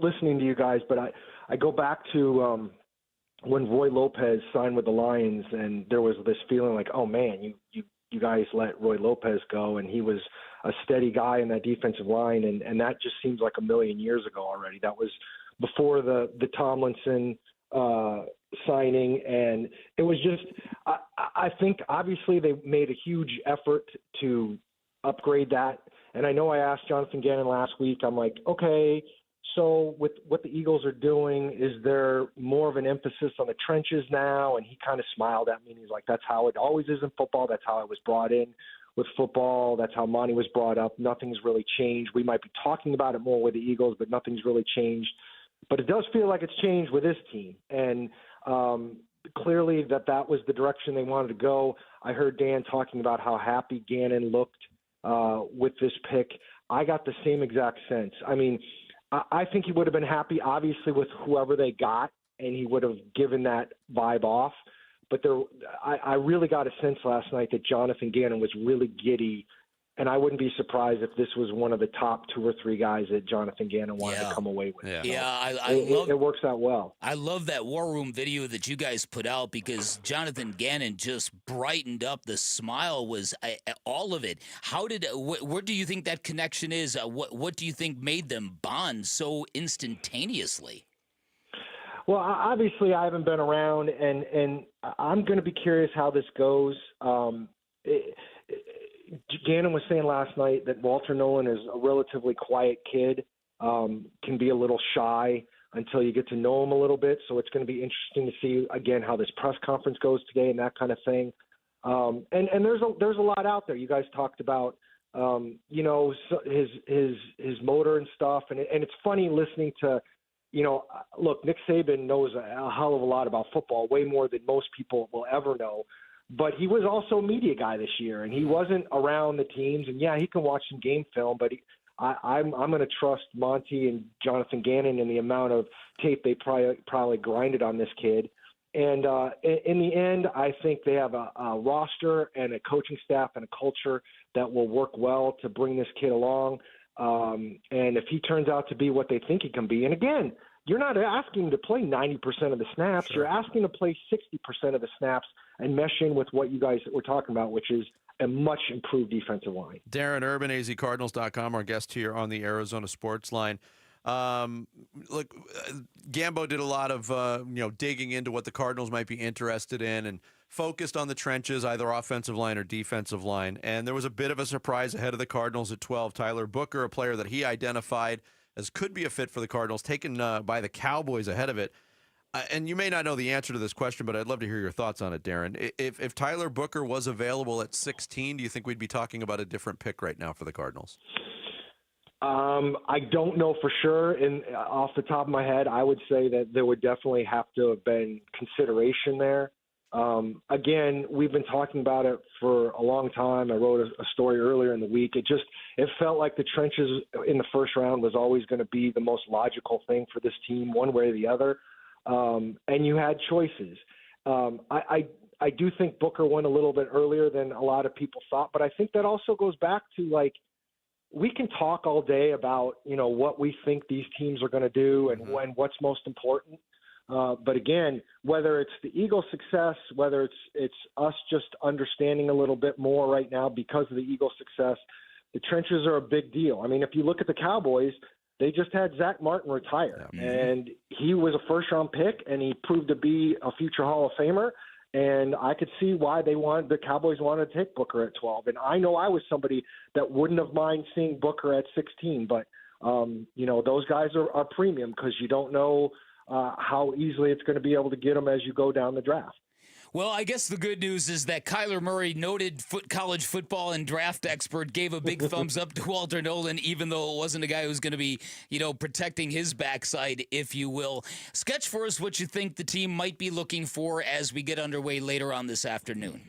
S6: listening to you guys, but I go back to when Roy Lopez signed with the Lions, and there was this feeling like, oh man, you guys let Roy Lopez go, and he was a steady guy in that defensive line, and that just seems like a million years ago already. That was before the Tomlinson signing, and it was just I think obviously they made a huge effort to upgrade that, and I know I asked Jonathan Gannon last week. I'm like, okay, so with what the Eagles are doing, is there more of an emphasis on the trenches now? And he kind of smiled at me, and he's like, that's how it always is in football. That's how I was brought in with football. That's how Monty was brought up. Nothing's really changed. We might be talking about it more with the Eagles, but nothing's really changed. But it does feel like it's changed with this team. And clearly that was the direction they wanted to go. I heard Dan talking about how happy Gannon looked with this pick. I got the same exact sense. I mean, I think he would have been happy, obviously, with whoever they got, and he would have given that vibe off. But I really got a sense last night that Jonathan Gannon was really giddy, and I wouldn't be surprised if this was one of the top 2 or 3 guys that Jonathan Gannon wanted to come away with.
S14: It
S6: works out well.
S14: I love that War Room video that you guys put out because Jonathan Gannon just brightened up. The smile was all of it. Where do you think that connection is? What do you think made them bond so instantaneously?
S6: Well, obviously I haven't been around, and I'm going to be curious how this goes. Gannon was saying last night that Walter Nolan is a relatively quiet kid, can be a little shy, until you get to know him a little bit. So it's going to be interesting to see, again, how this press conference goes today and that kind of thing. And there's a lot out there. You guys talked about, you know, his motor and stuff. And it's funny listening to, you know, look, Nick Saban knows a hell of a lot about football, way more than most people will ever know. But he was also a media guy this year, and he wasn't around the teams. And, yeah, he can watch some game film, but I'm going to trust Monty and Jonathan Gannon in the amount of tape they probably grinded on this kid. And in the end, I think they have a roster and a coaching staff and a culture that will work well to bring this kid along. And if he turns out to be what they think he can be, and again, you're not asking him to play 90% of the snaps. Sure. You're asking him to play 60% of the snaps and mesh in with what you guys were talking about, which is a much improved defensive line.
S8: Darren Urban, azcardinals.com, our guest here on the Arizona Sports Line. Look, Gambo did a lot of digging into what the Cardinals might be interested in and focused on the trenches, either offensive line or defensive line. And there was a bit of a surprise ahead of the Cardinals at 12. Tyler Booker, a player that he identified as could be a fit for the Cardinals, taken by the Cowboys ahead of it. And you may not know the answer to this question, but I'd love to hear your thoughts on it, Darren. If Tyler Booker was available at 16, do you think we'd be talking about a different pick right now for the Cardinals?
S6: I don't know for sure. And off the top of my head, I would say that there would definitely have to have been consideration there. Again, we've been talking about it for a long time. I wrote a story earlier in the week. It felt like the trenches in the first round was always going to be the most logical thing for this team, one way or the other. And you had choices. I do think Booker went a little bit earlier than a lot of people thought, but I think that also goes back to, like, we can talk all day about, you know, what we think these teams are going to do and what's most important. But again, whether it's the Eagles' success, whether it's us just understanding a little bit more right now because of the Eagles' success, the trenches are a big deal. I mean, if you look at the Cowboys, they just had Zach Martin retire, and he was a first-round pick, and he proved to be a future Hall of Famer. And I could see why the Cowboys wanted to take Booker at 12. And I know I was somebody that wouldn't have minded seeing Booker at 16, but you know, those guys are premium because you don't know how easily it's going to be able to get them as you go down the draft.
S14: Well, I guess the good news is that Kyler Murray, noted college football and draft expert, gave a big thumbs up to Walter Nolan, even though it wasn't a guy who's going to be, you know, protecting his backside, if you will. Sketch for us what you think the team might be looking for as we get underway later on this afternoon.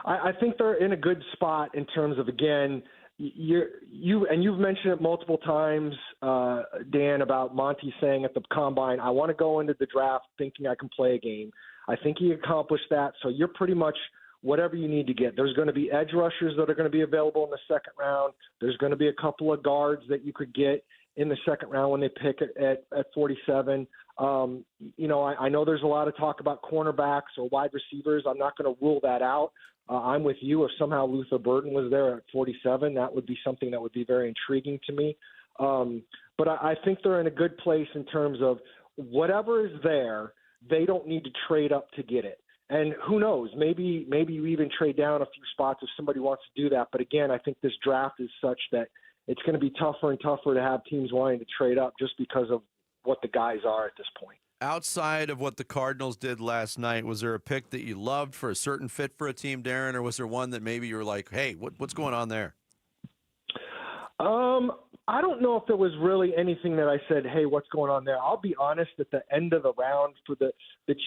S6: I think they're in a good spot in terms of, again, you've mentioned it multiple times, Dan, about Monty saying at the Combine, I want to go into the draft thinking I can play a game. I think he accomplished that. So you're pretty much whatever you need to get. There's going to be edge rushers that are going to be available in the second round. There's going to be a couple of guards that you could get in the second round when they pick at 47. You know, I know there's a lot of talk about cornerbacks or wide receivers. I'm not going to rule that out. I'm with you. If somehow Luther Burden was there at 47, that would be something that would be very intriguing to me. But I think they're in a good place in terms of whatever is there, they don't need to trade up to get it. And who knows, maybe you even trade down a few spots if somebody wants to do that. But again, I think this draft is such that it's going to be tougher and tougher to have teams wanting to trade up just because of what the guys are at this point.
S8: Outside of what the Cardinals did last night, was there a pick that you loved for a certain fit for a team, Darren, or was there one that maybe you were like, hey, what's going on there?
S6: I don't know if there was really anything that I said, hey, what's going on there? I'll be honest, at the end of the round for the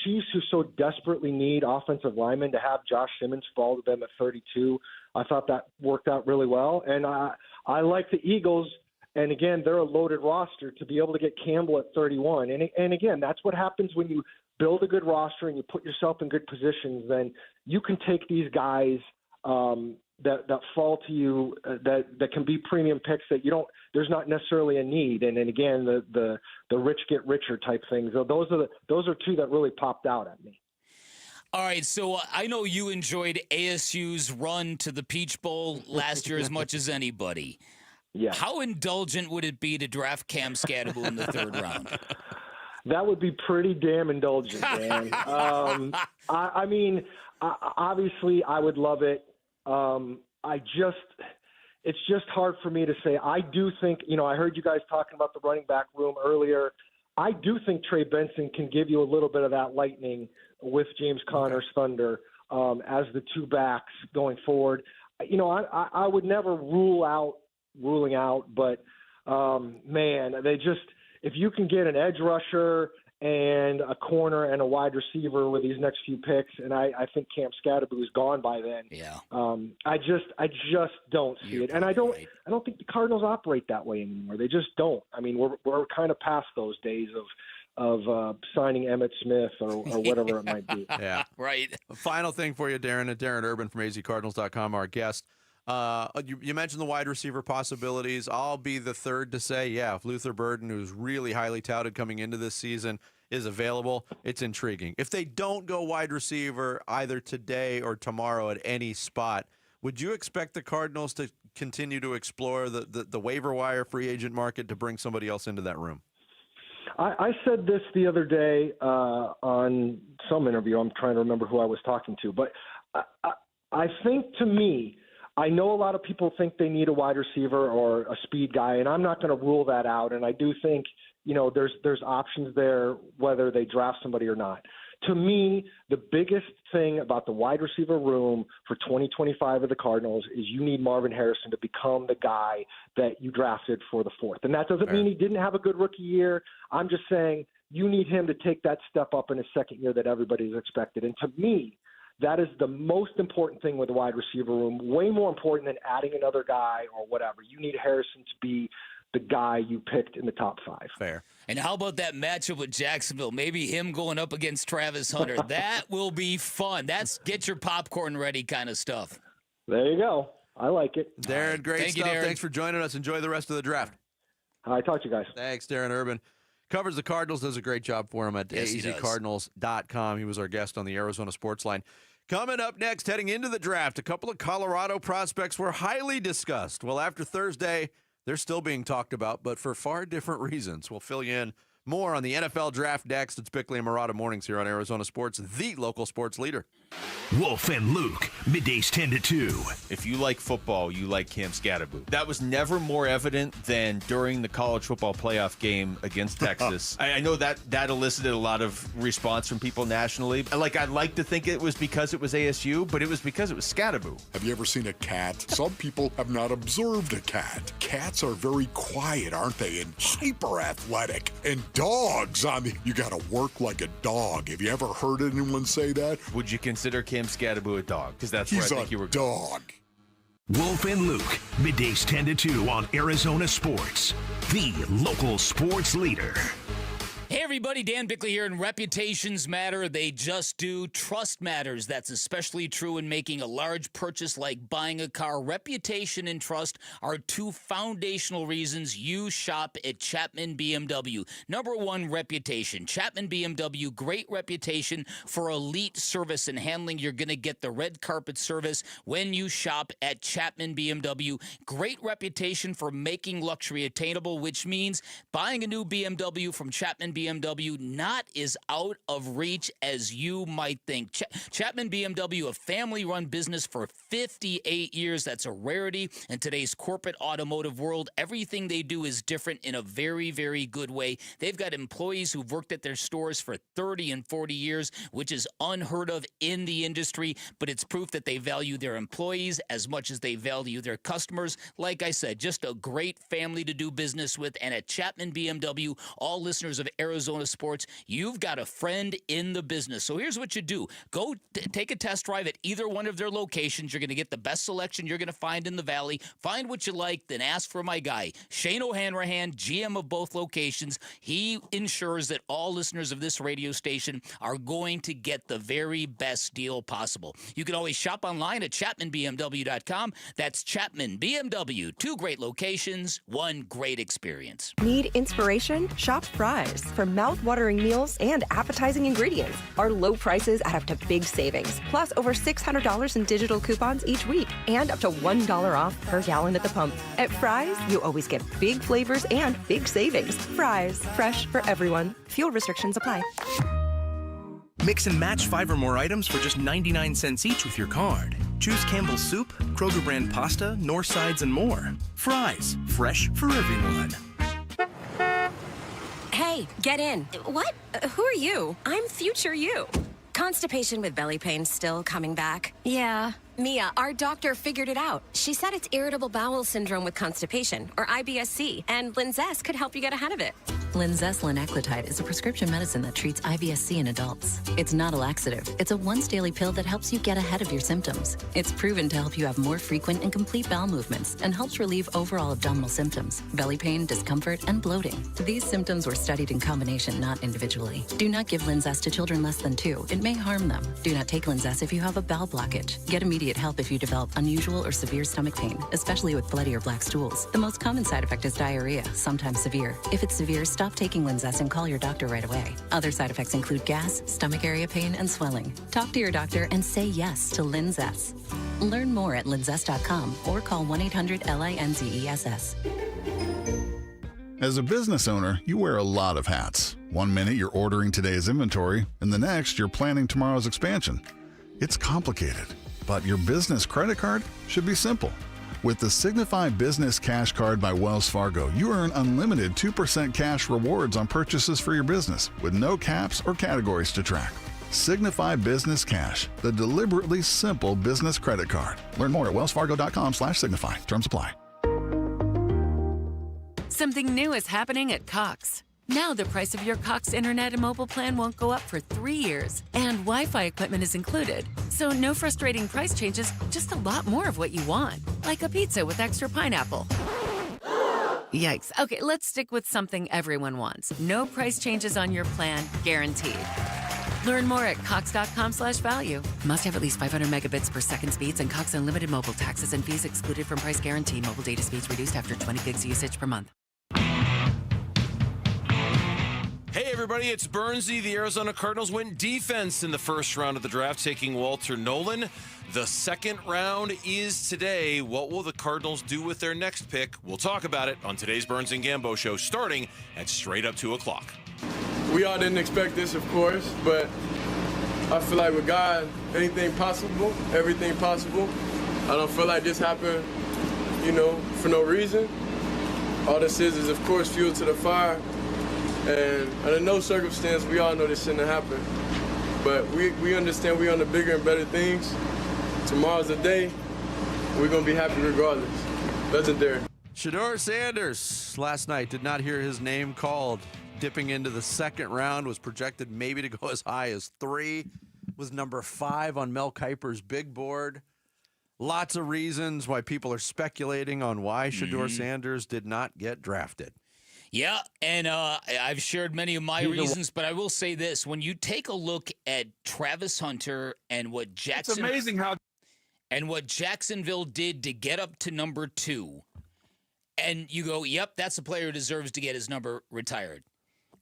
S6: Chiefs, who so desperately need offensive linemen, to have Josh Simmons fall to them at 32, I thought that worked out really well. And I like the Eagles, and again, they're a loaded roster, to be able to get Campbell at 31. And again, that's what happens when you build a good roster and you put yourself in good positions. Then you can take these guys that fall to you, that can be premium picks that you don't. There's not necessarily a need. And then again, the rich get richer type things. So those are two that really popped out at me.
S14: All right, so I know you enjoyed ASU's run to the Peach Bowl last year as much as anybody.
S6: Yeah.
S14: How indulgent would it be to draft Cam Scatterbo in the third round?
S6: That would be pretty damn indulgent, man. I mean, obviously, I would love it. It's just hard for me to say. I do think, I heard you guys talking about the running back room earlier. I do think Trey Benson can give you a little bit of that lightning with James Conner's Thunder as the two backs going forward. I would never ruling out, but man, if you can get an edge rusher and a corner and a wide receiver with these next few picks, and I think Cam Scadaboo is gone by then.
S14: Yeah.
S6: I just don't see it, and I don't think the Cardinals operate that way anymore. They just don't. I mean, we're kind of past those days of signing Emmitt Smith or whatever it might be.
S8: Yeah,
S14: right.
S8: Final thing for you, Darren. Darren Urban from azcardinals.com, our guest. You mentioned the wide receiver possibilities. I'll be the third to say, if Luther Burden, who's really highly touted coming into this season, is available, it's intriguing. If they don't go wide receiver either today or tomorrow at any spot, would you expect the Cardinals to continue to explore the waiver wire free agent market to bring somebody else into that room?
S6: I said this the other day on some interview. I'm trying to remember who I was talking to. But I think, to me, I know a lot of people think they need a wide receiver or a speed guy, and I'm not going to rule that out. And I do think, there's options there whether they draft somebody or not. To me, the biggest thing about the wide receiver room for 2025 of the Cardinals is you need Marvin Harrison to become the guy that you drafted for the fourth. And that doesn't mean he didn't have a good rookie year. I'm just saying you need him to take that step up in his second year that everybody's expected. And to me, that is the most important thing with the wide receiver room, way more important than adding another guy or whatever. You need Harrison to be the guy you picked in the top 5.
S8: Fair.
S14: And how about that matchup with Jacksonville? Maybe him going up against Travis Hunter. That will be fun. That's get your popcorn ready kind of stuff.
S6: There you go. I like it.
S8: Darren, great
S14: Thank you,
S8: stuff.
S14: Darren.
S8: Thanks for joining us. Enjoy the rest of the draft.
S6: All right, talk to you guys.
S8: Thanks, Darren Urban. Covers the Cardinals, does a great job for him at azcardinals.com. He was our guest on the Arizona Sports Line. Coming up next, heading into the draft, a couple of Colorado prospects were highly discussed. Well, after Thursday, they're still being talked about, but for far different reasons. We'll fill you in more on the NFL Draft next. It's Bickley and Murata Mornings here on Arizona Sports, the local sports leader.
S7: Wolf and Luke, middays 10 to 2.
S9: If you like football, you like Cam Scadaboo. That was never more evident than during the college football playoff game against Texas. I know that elicited a lot of response from people nationally. I'd like to think it was because it was ASU, but it was because it was Scadaboo.
S11: Have you ever seen a cat? Some people have not observed a cat. Cats are very quiet, aren't they? And hyper athletic. And dogs, you gotta work like a dog. Have you ever heard anyone say that?
S9: Would you consider Cam Scadaboo a dog? Because that's where I think you were going.
S11: He's a dog.
S7: Wolf and Luke, middays 10 to 2 on Arizona Sports, the local sports leader.
S14: Hey everybody, Dan Bickley here, and reputations matter. They just do. Trust matters. That's especially true in making a large purchase like buying a car. Reputation and trust are two foundational reasons you shop at Chapman BMW. Number one, reputation. Chapman BMW, great reputation for elite service and handling. You're going to get the red carpet service when you shop at Chapman BMW. Great reputation for making luxury attainable, which means buying a new BMW from Chapman BMW not as out of reach as you might think. Chapman BMW, a family-run business for 58 years. That's a rarity in today's corporate automotive world. Everything they do is different in a very, very good way. They've got employees who've worked at their stores for 30 and 40 years, which is unheard of in the industry, but it's proof that they value their employees as much as they value their customers. Like I said, just a great family to do business with. And at Chapman BMW, all listeners of Arizona Sports, you've got a friend in the business. So here's what you do. Go take a test drive at either one of their locations. You're going to get the best selection you're going to find in the Valley. Find what you like, then ask for my guy, Shane O'Hanrahan, GM of both locations. He ensures that all listeners of this radio station are going to get the very best deal possible. You can always shop online at ChapmanBMW.com. That's Chapman BMW. 2 great locations, 1 great experience.
S12: Need inspiration? Shop Fry's. For mouth-watering meals and appetizing ingredients. Our low prices add up to big savings. Plus over $600 in digital coupons each week. And up to $1 off per gallon at the pump. At Fry's, you always get big flavors and big savings. Fry's. Fresh for everyone. Fuel restrictions apply.
S13: Mix and match 5 or more items for just 99 cents each with your card. Choose Campbell's Soup, Kroger brand pasta, North Sides, and more. Fry's. Fresh for everyone.
S15: Hey,
S1: Hey, get in.
S15: What? Who are you?
S1: I'm future you.
S15: Constipation with belly pain still coming back?
S1: Yeah.
S15: Mia, our doctor figured it out. She said it's irritable bowel syndrome with constipation, or IBS-C, and Linzess could help you get ahead of it.
S16: Linzess linaclotide is a prescription medicine that treats IBS-C in adults. It's not a laxative. It's a once-daily pill that helps you get ahead of your symptoms. It's proven to help you have more frequent and complete bowel movements and helps relieve overall abdominal symptoms, belly pain, discomfort, and bloating. These symptoms were studied in combination, not individually. Do not give Linzess to children less than 2. It may harm them. Do not take Linzess if you have a bowel blockage. Get immediate help if you develop unusual or severe stomach pain, especially with bloody or black stools. The most common side effect is diarrhea, sometimes severe. If it's severe, stop taking Linzess and call your doctor right away. Other side effects include gas, stomach area pain, and swelling. Talk to your doctor and say yes to Linzess. Learn more at linzess.com or call 1-800-LINZESS.
S17: As a business owner, you wear a lot of hats. One minute you're ordering today's inventory, and the next you're planning tomorrow's expansion. It's complicated, but your business credit card should be simple. With the Signify Business Cash Card by Wells Fargo, you earn unlimited 2% cash rewards on purchases for your business with no caps or categories to track. Signify Business Cash, the deliberately simple business credit card. Learn more at wellsfargo.com/signify. Terms apply.
S18: Something new is happening at Cox. Now the price of your Cox internet and mobile plan won't go up for 3 years, and Wi-Fi equipment is included. So no frustrating price changes, just a lot more of what you want, like a pizza with extra pineapple. Yikes. Okay, let's stick with something everyone wants. No price changes on your plan, guaranteed. Learn more at cox.com/value. Must have at least 500 megabits per second speeds and Cox Unlimited mobile taxes and fees excluded from price guarantee. Mobile data speeds reduced after 20 gigs usage per month.
S9: Hey everybody, it's Burnsy. The Arizona Cardinals went defense in the first round of the draft, taking Walter Nolan. The second round is today. What will the Cardinals do with their next pick? We'll talk about it on today's Burns and Gambo show, starting at straight up 2 o'clock.
S20: We all didn't expect this, of course, but I feel like with God, anything possible, everything possible. I don't feel like this happened, for no reason. All this is of course, fuel to the fire. And under no circumstance, we all know this shouldn't have happened. But we understand we're on the bigger and better things. Tomorrow's the day. We're going to be happy regardless. Legendary.
S8: Shador Sanders last night did not hear his name called. Dipping into the second round, was projected maybe to go as high as 3. Was number 5 on Mel Kiper's big board. Lots of reasons why people are speculating on why Shador Sanders did not get drafted.
S14: Yeah, and I've shared many of my reasons, but I will say this. When you take a look at Travis Hunter and what
S9: It's amazing how...
S14: And what Jacksonville did to get up to number 2, and you go, yep, that's a player who deserves to get his number retired.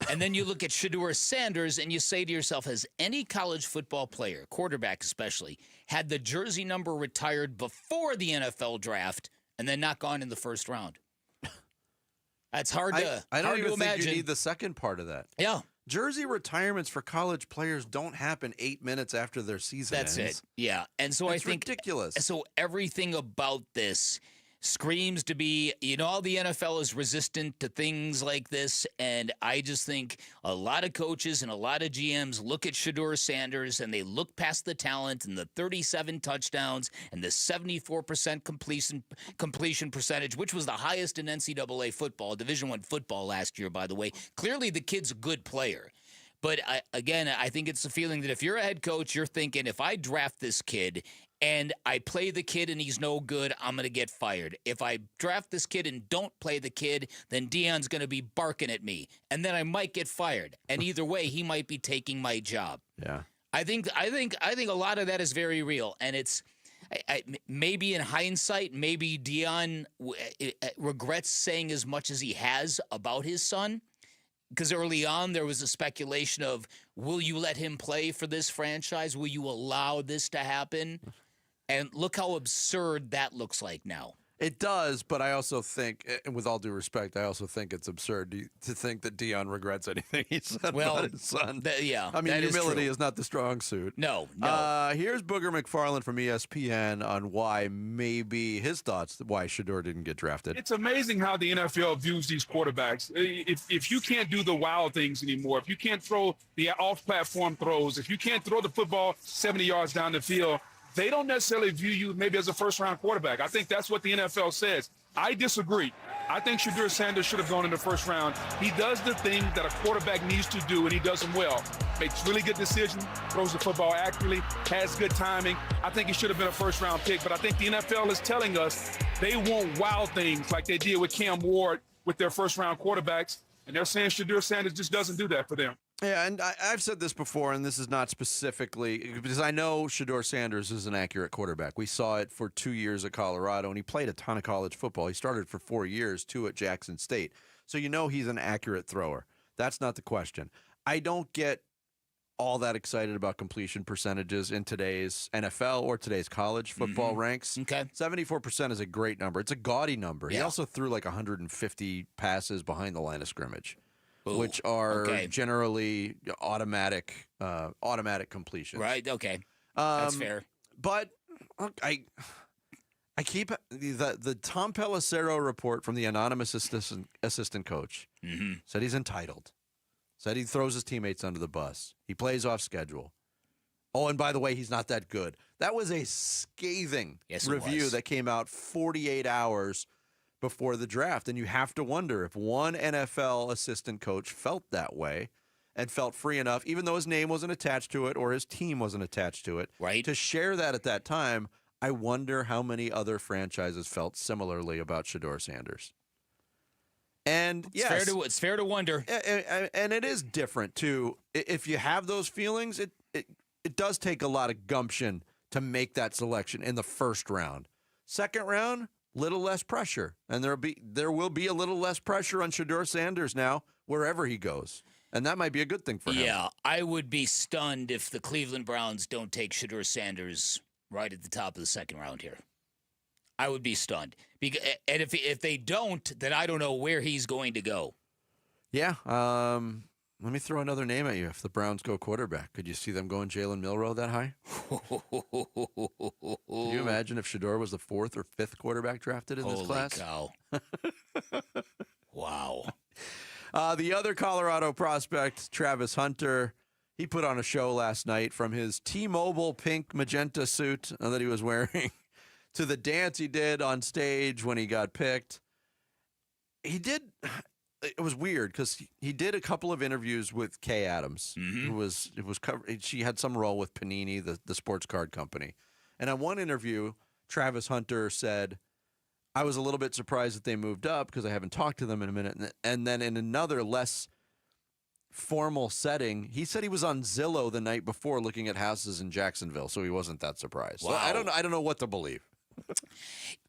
S14: And then you look at Shador Sanders and you say to yourself, has any college football player, quarterback especially, had the jersey number retired before the NFL draft and then not gone in the first round? That's hard to
S8: I don't even
S14: imagine.
S8: think you need the second part of that.
S14: Yeah.
S8: Jersey retirements for college players don't happen 8 minutes after their season ends.
S14: That's it. Yeah. And so I think
S8: ridiculous.
S14: So everything about this screams to be, all the NFL is resistant to things like this. And I just think a lot of coaches and a lot of GMs look at Shador Sanders and they look past the talent and the 37 touchdowns and the 74% completion percentage, which was the highest in NCAA football, Division I football last year, by the way. Clearly the kid's a good player. But I think it's the feeling that if you're a head coach, you're thinking, if I draft this kid and I play the kid and he's no good, I'm going to get fired. If I draft this kid and don't play the kid, then Deion's going to be barking at me, and then I might get fired. And either way, he might be taking my job.
S8: Yeah.
S14: I think a lot of that is very real, and it's maybe in hindsight, maybe Deion regrets saying as much as he has about his son. Because early on, there was a speculation of, will you let him play for this franchise? Will you allow this to happen? And look how absurd that looks like now.
S8: It does, but I also think, and with all due respect, I also think it's absurd to think that Dion regrets anything he said about his son. I mean, humility is not the strong suit.
S14: No.
S8: Here's Booger McFarland from ESPN on why maybe his thoughts why Shador didn't get drafted.
S1: It's amazing how the NFL views these quarterbacks. If you can't do the wild things anymore, if you can't throw the off-platform throws, if you can't throw the football 70 yards down the field, they don't necessarily view you maybe as a first-round quarterback. I think that's what the NFL says. I disagree. I think Shador Sanders should have gone in the first round. He does the things that a quarterback needs to do, and he does them well. Makes really good decisions, throws the football accurately, has good timing. I think he should have been a first-round pick, but I think the NFL is telling us they want wild things like they did with Cam Ward with their first-round quarterbacks, and they're saying Shador Sanders just doesn't do that for them.
S8: Yeah, and I've said this before, and this is not specifically because I know Shador Sanders is an accurate quarterback. We saw it for 2 years at Colorado, and he played a ton of college football. He started for 4 years, 2 at Jackson State. So you know he's an accurate thrower. That's not the question. I don't get all that excited about completion percentages in today's NFL or today's college football ranks.
S14: Okay.
S8: 74% is a great number. It's a gaudy number.
S14: Yeah.
S8: He also threw like 150 passes behind the line of scrimmage.
S14: Ooh,
S8: which are
S14: okay.
S8: generally automatic completions.
S14: Right. Okay. That's fair.
S8: But look, I keep the Tom Pelissero report from the anonymous assistant coach said he's entitled. Said he throws his teammates under the bus. He plays off schedule. Oh, and by the way, he's not that good. That was a scathing review that came out 48 hours before the draft, and you have to wonder if one NFL assistant coach felt that way and felt free enough, even though his name wasn't attached to it or his team wasn't attached to it, to share that at that time. I wonder how many other franchises felt similarly about Shador Sanders. And yes,
S14: it's fair to wonder.
S8: And it is different, too. If you have those feelings, it does take a lot of gumption to make that selection in the first round. Second round, little less pressure, and there will be a little less pressure on Shador Sanders now wherever he goes, and that might be a good thing for him.
S14: Yeah, I would be stunned if the Cleveland Browns don't take Shador Sanders right at the top of the second round here. I would be stunned, and if they don't, then I don't know where he's going to go.
S8: Yeah, let me throw another name at you. If the Browns go quarterback, could you see them going Jalen Milroe that high? Can you imagine if Shador was the 4th or 5th quarterback drafted in this class?
S14: Holy cow. Wow.
S8: The other Colorado prospect, Travis Hunter, he put on a show last night from his T-Mobile pink magenta suit that he was wearing to the dance he did on stage when he got picked. It was weird because he did a couple of interviews with Kay Adams, who she had some role with Panini, the sports card company. And on one interview, Travis Hunter said, I was a little bit surprised that they moved up because I haven't talked to them in a minute. And then in another less formal setting, he said he was on Zillow the night before looking at houses in Jacksonville, so he wasn't that surprised.
S14: Wow.
S8: So I don't know what to believe.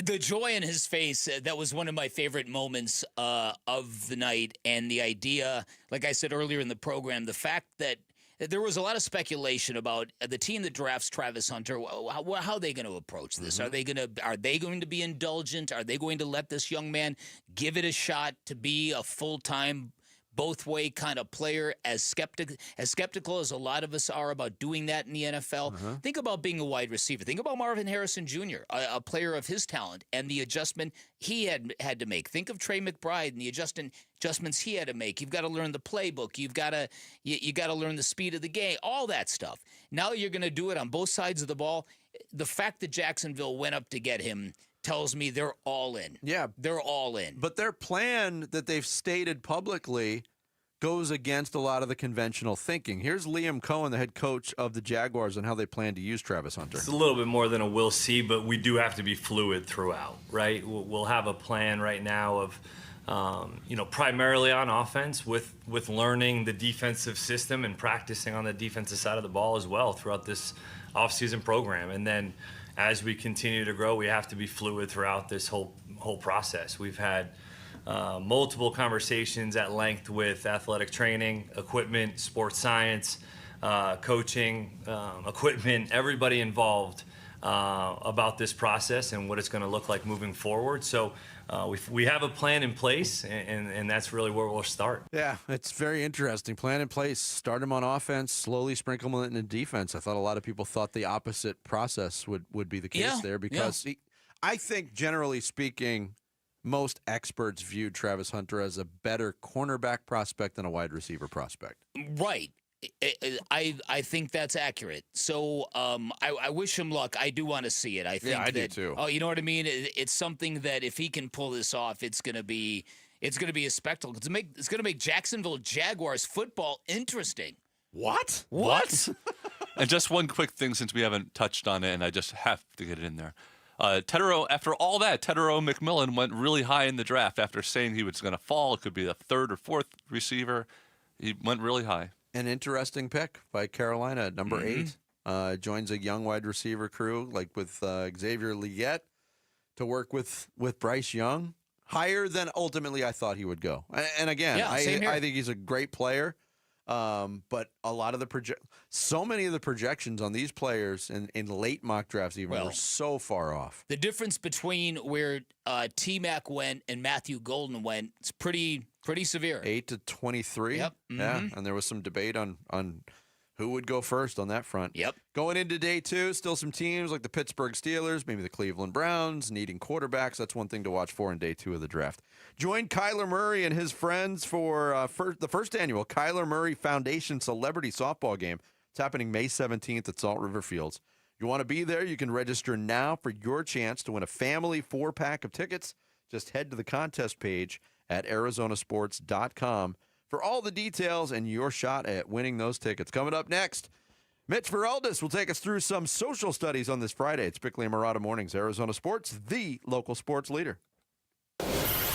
S14: The joy in his face, that was one of my favorite moments of the night. And the idea, like I said earlier in the program, the fact that there was a lot of speculation about the team that drafts Travis Hunter. How are they going to approach this? Are they going to be indulgent? Are they going to let this young man give it a shot to be a full-time both-way kind of player, as skeptical as a lot of us are about doing that in the NFL? Think about being a wide receiver. Think about Marvin Harrison Jr., a player of his talent, and the adjustment he had to make. Think of Trey McBride and the adjustments he had to make. You've got to learn the playbook. You got to learn the speed of the game, all that stuff. Now you're going to do it on both sides of the ball. The fact that Jacksonville went up to get him tells me they're all in.
S8: Yeah.
S14: They're all in.
S8: But their plan that they've stated publicly goes against a lot of the conventional thinking. Here's Liam Cohen, the head coach of the Jaguars, and how they plan to use Travis Hunter.
S19: It's a little bit more than a we'll see, but we do have to be fluid throughout, right? We'll have a plan right now of, primarily on offense with learning the defensive system and practicing on the defensive side of the ball as well throughout this offseason program. And then as we continue to grow, we have to be fluid throughout this whole process. We've had multiple conversations at length with athletic training, equipment, sports science, coaching, equipment, everybody involved about this process and what it's going to look like moving forward. So we have a plan in place, and that's really where we'll start.
S8: Yeah, it's very interesting. Plan in place. Start him on offense, slowly sprinkle him into defense. I thought a lot of people thought the opposite process would be the case there because I think, generally speaking, most experts viewed Travis Hunter as a better cornerback prospect than a wide receiver prospect.
S14: Right. I think that's accurate. So I wish him luck. I do want to see it. I think
S8: do too.
S14: Oh, you know what I mean? It's something that if he can pull this off, it's gonna be a spectacle. It's gonna make Jacksonville Jaguars football interesting.
S8: What?
S2: And just one quick thing, since we haven't touched on it, and I just have to get it in there. Tetero, after all that, Tetero McMillan went really high in the draft after saying he was going to fall. It could be the third or fourth receiver. He went really high.
S8: An interesting pick by Carolina at number 8. Joins a young wide receiver crew like with Xavier Liette to work with Bryce Young. Higher than ultimately I thought he would go. And again, I think he's a great player. But a lot of so many of the projections on these players in late mock drafts even were so far off.
S14: The difference between where T-Mac went and Matthew Golden went is pretty severe.
S8: 8 to 23.
S14: Yep.
S8: Yeah, and there was some debate on who would go first on that front.
S14: Yep.
S8: Going into day 2, still some teams like the Pittsburgh Steelers, maybe the Cleveland Browns, needing quarterbacks. That's one thing to watch for in day 2 of the draft. Join Kyler Murray and his friends for the first annual Kyler Murray Foundation Celebrity Softball Game. It's happening May 17th at Salt River Fields. You want to be there? You can register now for your chance to win a family 4-pack of tickets. Just head to the contest page at arizonasports.com for all the details and your shot at winning those tickets. Coming up next, Mitch Veraldis will take us through some social studies on this Friday. It's Bickley and Murata Mornings, Arizona Sports, the local sports leader.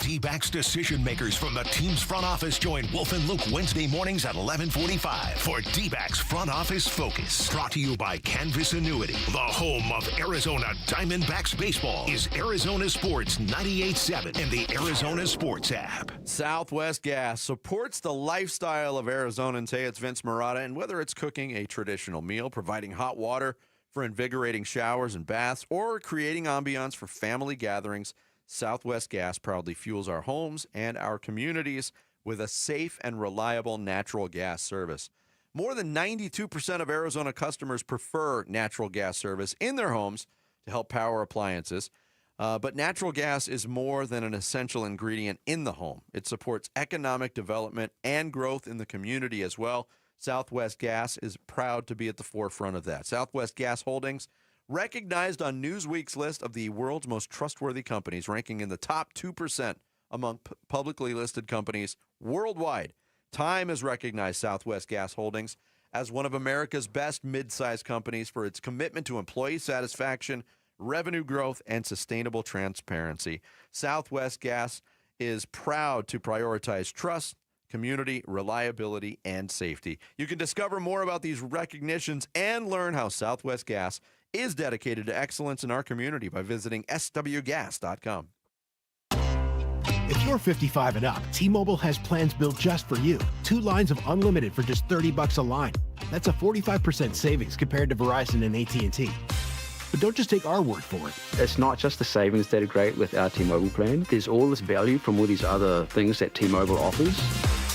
S7: Dbacks decision makers from the team's front office join Wolf and Luke Wednesday mornings at 11:45 for Dbacks Front Office Focus. Brought to you by Canvas Annuity. The home of Arizona Diamondbacks baseball is Arizona Sports 98.7 and the Arizona Sports app.
S8: Southwest Gas supports the lifestyle of Arizonans. Hey, it's Vince Murata, and whether it's cooking a traditional meal, providing hot water for invigorating showers and baths, or creating ambiance for family gatherings, Southwest Gas proudly fuels our homes and our communities with a safe and reliable natural gas service. More than 92% of Arizona customers prefer natural gas service in their homes to help power appliances. But natural gas is more than an essential ingredient in the home. It supports economic development and growth in the community as well. Southwest Gas is proud to be at the forefront of that. Southwest Gas Holdings, recognized on Newsweek's list of the world's most trustworthy companies, ranking in the top 2% among publicly listed companies worldwide. Time has recognized Southwest Gas Holdings as one of America's best mid-sized companies for its commitment to employee satisfaction, revenue growth, and sustainable transparency. Southwest Gas is proud to prioritize trust, community, reliability, and safety. You can discover more about these recognitions and learn how Southwest Gas is dedicated to excellence in our community by visiting swgas.com.
S21: If you're 55 and up, T-Mobile has plans built just for you. 2 lines of unlimited for just $30 a line. That's a 45% savings compared to Verizon and AT&T. But don't just take our word for it.
S22: It's not just the savings that are great with our T-Mobile plan. There's all this value from all these other things that T-Mobile offers.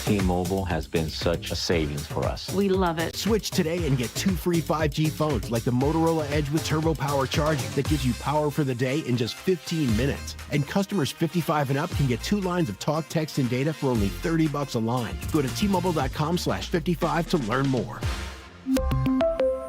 S23: T-Mobile has been such a savings for us.
S21: We love it. Switch today and get 2 free 5G phones like the Motorola Edge with Turbo Power charging that gives you power for the day in just 15 minutes. And customers 55 and up can get 2 lines of talk, text, and data for only $30 a line. Go to T-Mobile.com/55 to learn more.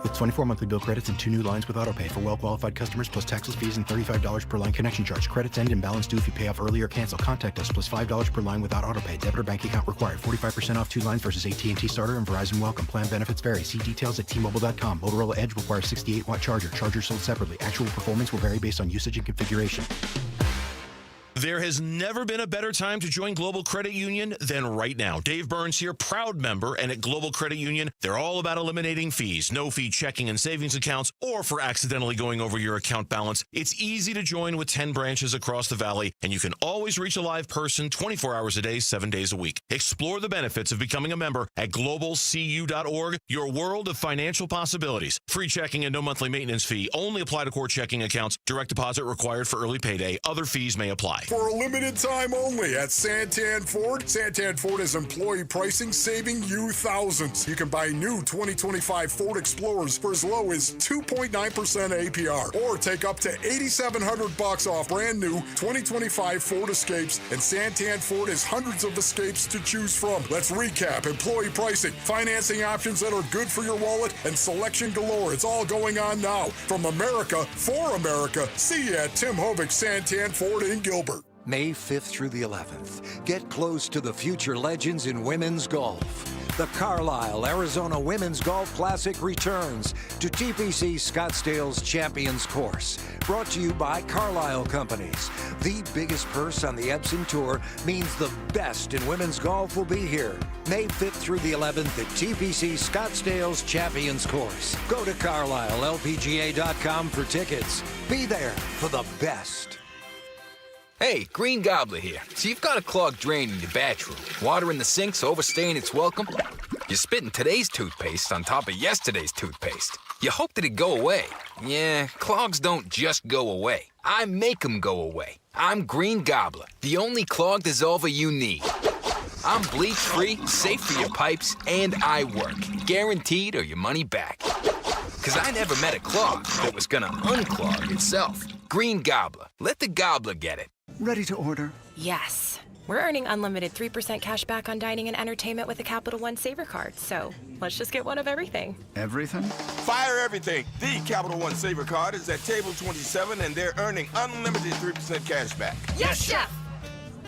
S21: With 24 monthly bill credits and 2 new lines with autopay for well-qualified customers plus taxes, fees, and $35 per line connection charge. Credits end and balance due if you pay off early or cancel. Contact us plus $5 per line without autopay. Debit or bank account required. 45% off 2 lines versus AT&T Starter and Verizon Welcome. Plan benefits vary. See details at T-Mobile.com. Motorola Edge requires 68-watt charger. Charger sold separately. Actual performance will vary based on usage and configuration.
S3: There has never been a better time to join Global Credit Union than right now. Dave Burns here, proud member, and at Global Credit Union, they're all about eliminating fees, no-fee checking and savings accounts, or for accidentally going over your account balance. It's easy to join with 10 branches across the valley, and you can always reach a live person 24 hours a day, 7 days a week. Explore the benefits of becoming a member at globalcu.org, your world of financial possibilities. Free checking and no monthly maintenance fee. Only apply to core checking accounts. Direct deposit required for early payday. Other fees may apply.
S11: For a limited time only at Santan Ford. Santan Ford is employee pricing, saving you thousands. You can buy new 2025 Ford Explorers for as low as 2.9% APR, or take up to $8,700 off brand new 2025 Ford Escapes. And Santan Ford has hundreds of Escapes to choose from. Let's recap: employee pricing, financing options that are good for your wallet, and selection galore. It's all going on now. From America for America. See you at Tim Hovick Santan Ford in Gilbert.
S4: May 5th through the 11th, get close to the future legends in women's golf. The Carlisle, Arizona Women's Golf Classic returns to TPC Scottsdale's Champions Course. Brought to you by Carlisle Companies. The biggest purse on the Epson Tour means the best in women's golf will be here. May 5th through the 11th at TPC Scottsdale's Champions Course. Go to CarlisleLPGA.com for tickets. Be there for the best.
S5: Hey, Green Gobbler here. So you've got a clogged drain in your bathroom. Water in the sink's overstaying its welcome. You're spitting today's toothpaste on top of yesterday's toothpaste. You hope that it go away. Yeah, clogs don't just go away. I make them go away. I'm Green Gobbler, the only clog dissolver you need. I'm bleach-free, safe for your pipes, and I work. Guaranteed or your money back. Because I never met a clog that was gonna unclog itself. Green Gobbler. Let the gobbler get it.
S10: Ready to order?
S24: Yes. We're earning unlimited 3% cash back on dining and entertainment with a Capital One Saver card, so let's just get one of everything.
S10: Everything?
S25: Fire everything. The Capital One Saver card is at table 27, and they're earning unlimited 3% cash back.
S24: Yes, Chef!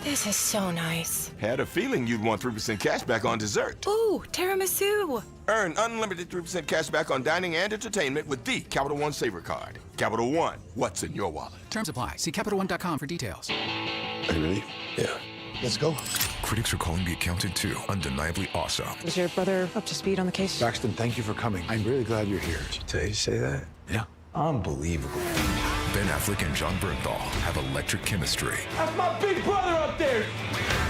S24: This is so nice.
S25: Had a feeling you'd want 3% cash back on dessert.
S24: Ooh, tiramisu.
S25: Earn unlimited 3% cash back on dining and entertainment with the Capital One Saver card. Capital One, what's in your wallet?
S27: Terms apply. See CapitalOne.com for details.
S25: Are you ready? Yeah. Let's go.
S28: Critics are calling The Accountant 2 undeniably awesome.
S29: Is your brother up to speed on the case?
S28: Braxton, thank you for coming. I'm really glad you're here.
S25: Did you tell you to say that?
S28: Yeah.
S25: Unbelievable.
S28: Ben Affleck and John Bernthal have electric chemistry.
S25: That's my big brother up there.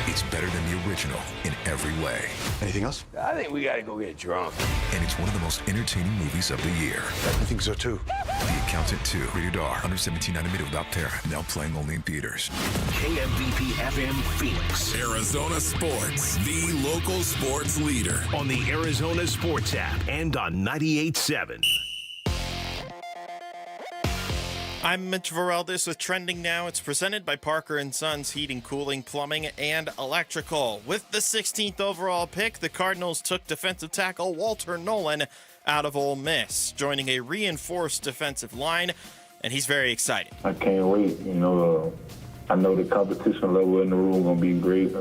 S28: It's better than the original in every way.
S25: Anything else? I think we gotta go get drunk.
S28: And it's one of the most entertaining movies of the year.
S25: I think so too.
S28: The Accountant 2, rated R, under 17 nanometer without parent. Now playing only in theaters.
S7: KMVP FM Phoenix. Arizona Sports, the local sports leader. On the Arizona Sports app and on 98.7.
S29: I'm Mitch Vareldes with Trending Now. It's presented by Parker & Sons Heating, Cooling, Plumbing, and Electrical. With the 16th overall pick, the Cardinals took defensive tackle Walter Nolan out of Ole Miss, joining a reinforced defensive line, and he's very excited.
S26: I can't wait. I know the competition level in the room going to be great.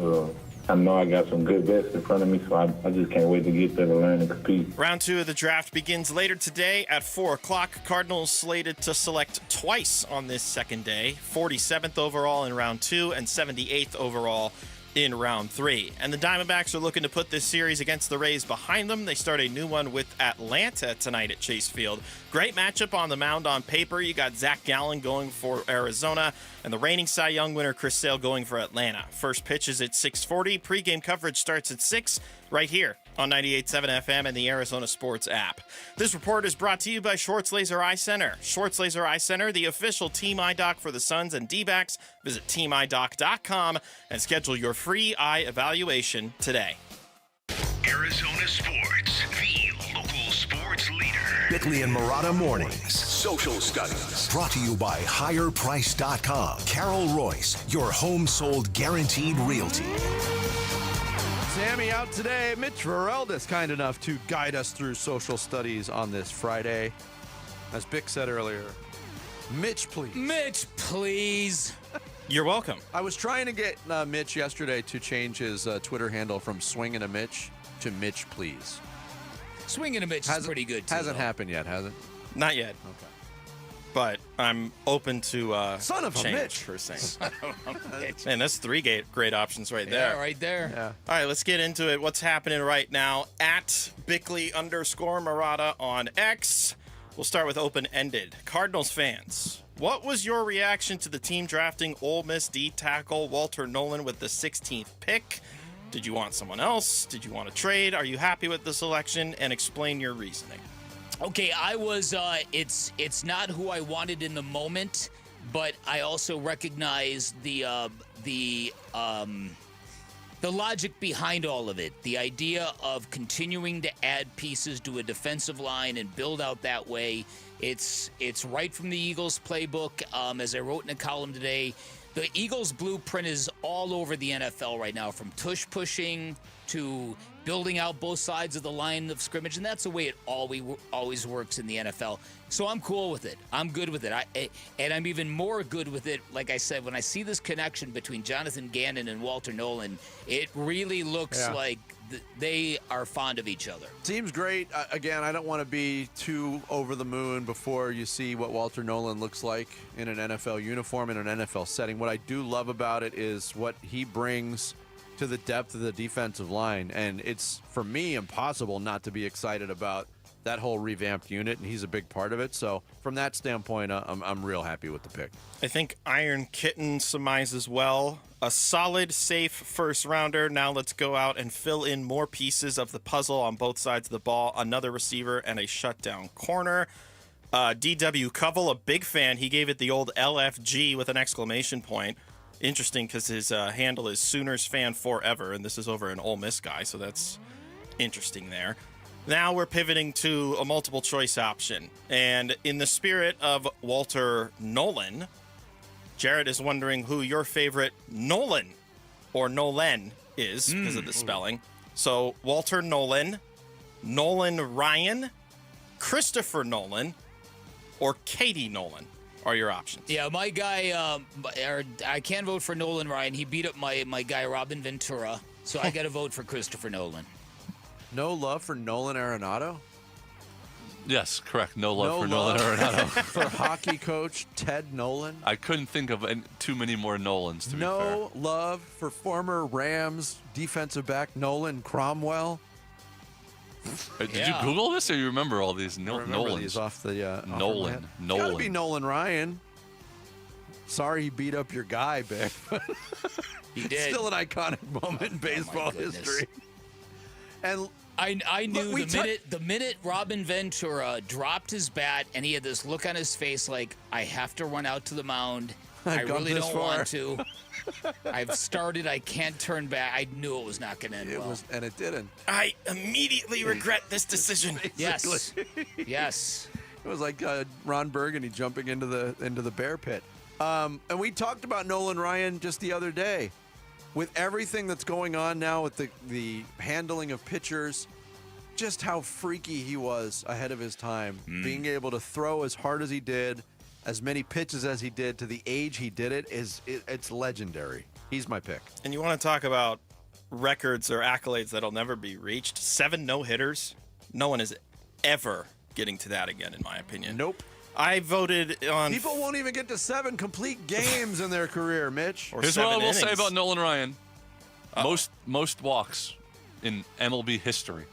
S26: I know I got some good vets in front of me, so I just can't wait to get there to learn and compete.
S29: Round 2 of the draft begins later today at 4 o'clock. Cardinals slated to select twice on this second day, 47th overall in round 2 and 78th overall in round 3. And the Diamondbacks are looking to put this series against the Rays behind them. They start a new one with Atlanta tonight at Chase Field. Great matchup on the mound on paper. You got Zach Gallen going for Arizona and the reigning Cy Young winner Chris Sale going for Atlanta. First pitch is at 6:40. Pre-game coverage starts at 6 right here on 98.7 FM and the Arizona Sports app. This report is brought to you by Schwartz Laser Eye Center. Schwartz Laser Eye Center, the official Team Eye Doc for the Suns and D-backs. Visit teamidoc.com and schedule your free eye evaluation today.
S7: Arizona Sports, the local sports leader.
S30: Bickley and Murata Mornings. Social Studies. Brought to you by HigherPrice.com. Carol Royce, your home sold guaranteed realty.
S8: Sammy out today. Mitch Vareldes kind enough to guide us through social studies on this Friday. As Bick said earlier, Mitch, please.
S14: Mitch, please.
S29: You're welcome.
S8: I was trying to get Mitch yesterday to change his Twitter handle from Swingin' a Mitch to Mitch, please.
S14: Swingin' a Mitch is pretty good, too.
S8: Hasn't happened yet, has it?
S29: Not yet.
S8: Okay.
S29: but I'm open to
S8: Son of a
S29: change
S8: Mitch.
S29: for saying. Man, that's three great options right there.
S14: Yeah, right there.
S29: Yeah. All right, let's get into it. What's happening right now at Bickley_Murata on X. We'll start with open-ended. Cardinals fans, what was your reaction to the team drafting Ole Miss D tackle Walter Nolan with the 16th pick? Did you want someone else? Did you want to trade? Are you happy with the selection? And explain your reasoning.
S14: Okay, I was. It's not who I wanted in the moment, but I also recognize the logic behind all of it. The idea of continuing to add pieces to a defensive line and build out that way. It's right from the Eagles playbook. As I wrote in a column today, the Eagles blueprint is all over the NFL right now, from tush pushing to building out both sides of the line of scrimmage, and that's the way it always works in the NFL. So I'm cool with it. I'm good with it. And I'm even more good with it, like I said, when I see this connection between Jonathan Gannon and Walter Nolan, it really looks like they are fond of each other.
S8: Seems great. Again, I don't want to be too over the moon before you see what Walter Nolan looks like in an NFL uniform, in an NFL setting. What I do love about it is what he brings to the depth of the defensive line, and it's, for me, impossible not to be excited about that whole revamped unit, and he's a big part of it. So from that standpoint, I'm real happy with the pick.
S29: I think Iron Kitten surmises well. A solid, safe first rounder. Now let's go out and fill in more pieces of the puzzle on both sides of the ball. Another receiver and a shutdown corner. D.W. Covell, a big fan. He gave it the old LFG with an exclamation point. Interesting, because his handle is Sooners fan forever, and this is over an Ole Miss guy, so that's interesting there. Now we're pivoting to a multiple choice option, and in the spirit of Walter Nolan, Jared is wondering who your favorite Nolan or Nolan is because of the spelling. So Walter Nolan, Nolan Ryan, Christopher Nolan, or Katie Nolan are your options.
S14: Yeah, my guy, I can't vote for Nolan Ryan. He beat up my guy, Robin Ventura. So I got to vote for Christopher Nolan.
S8: No love for Nolan Arenado?
S2: Yes, correct. No love for Nolan Arenado.
S8: For hockey coach Ted Nolan?
S2: I couldn't think of too many more Nolans, to be fair.
S8: No love for former Rams defensive back Nolan Cromwell?
S2: Did you Google this, or you remember all these Nolans?
S8: These off the
S2: Nolan.
S8: It's gotta be Nolan Ryan. Sorry he beat up your guy, Bick.
S14: He did.
S8: Still an iconic moment in baseball history. And
S14: I knew the minute Robin Ventura dropped his bat and he had this look on his face like, I have to run out to the mound. I really don't want to. I've started. I can't turn back. I knew it was not going to end well.
S8: And it didn't.
S29: I immediately regret this decision.
S14: Yes. Yes.
S8: It was like Ron Burgundy jumping into the bear pit. And we talked about Nolan Ryan just the other day. With everything that's going on now with the handling of pitchers, just how freaky he was ahead of his time. Being able to throw as hard as he did, as many pitches as he did, to the age he did it, it's legendary. He's my pick.
S29: And you want to talk about records or accolades that'll never be reached? 7 no-hitters. No one is ever getting to that again, in my opinion.
S8: Nope.
S29: I voted on...
S8: People won't even get to 7 complete games in their career, Mitch.
S2: Here's what I will say about Nolan Ryan. Most walks in MLB history.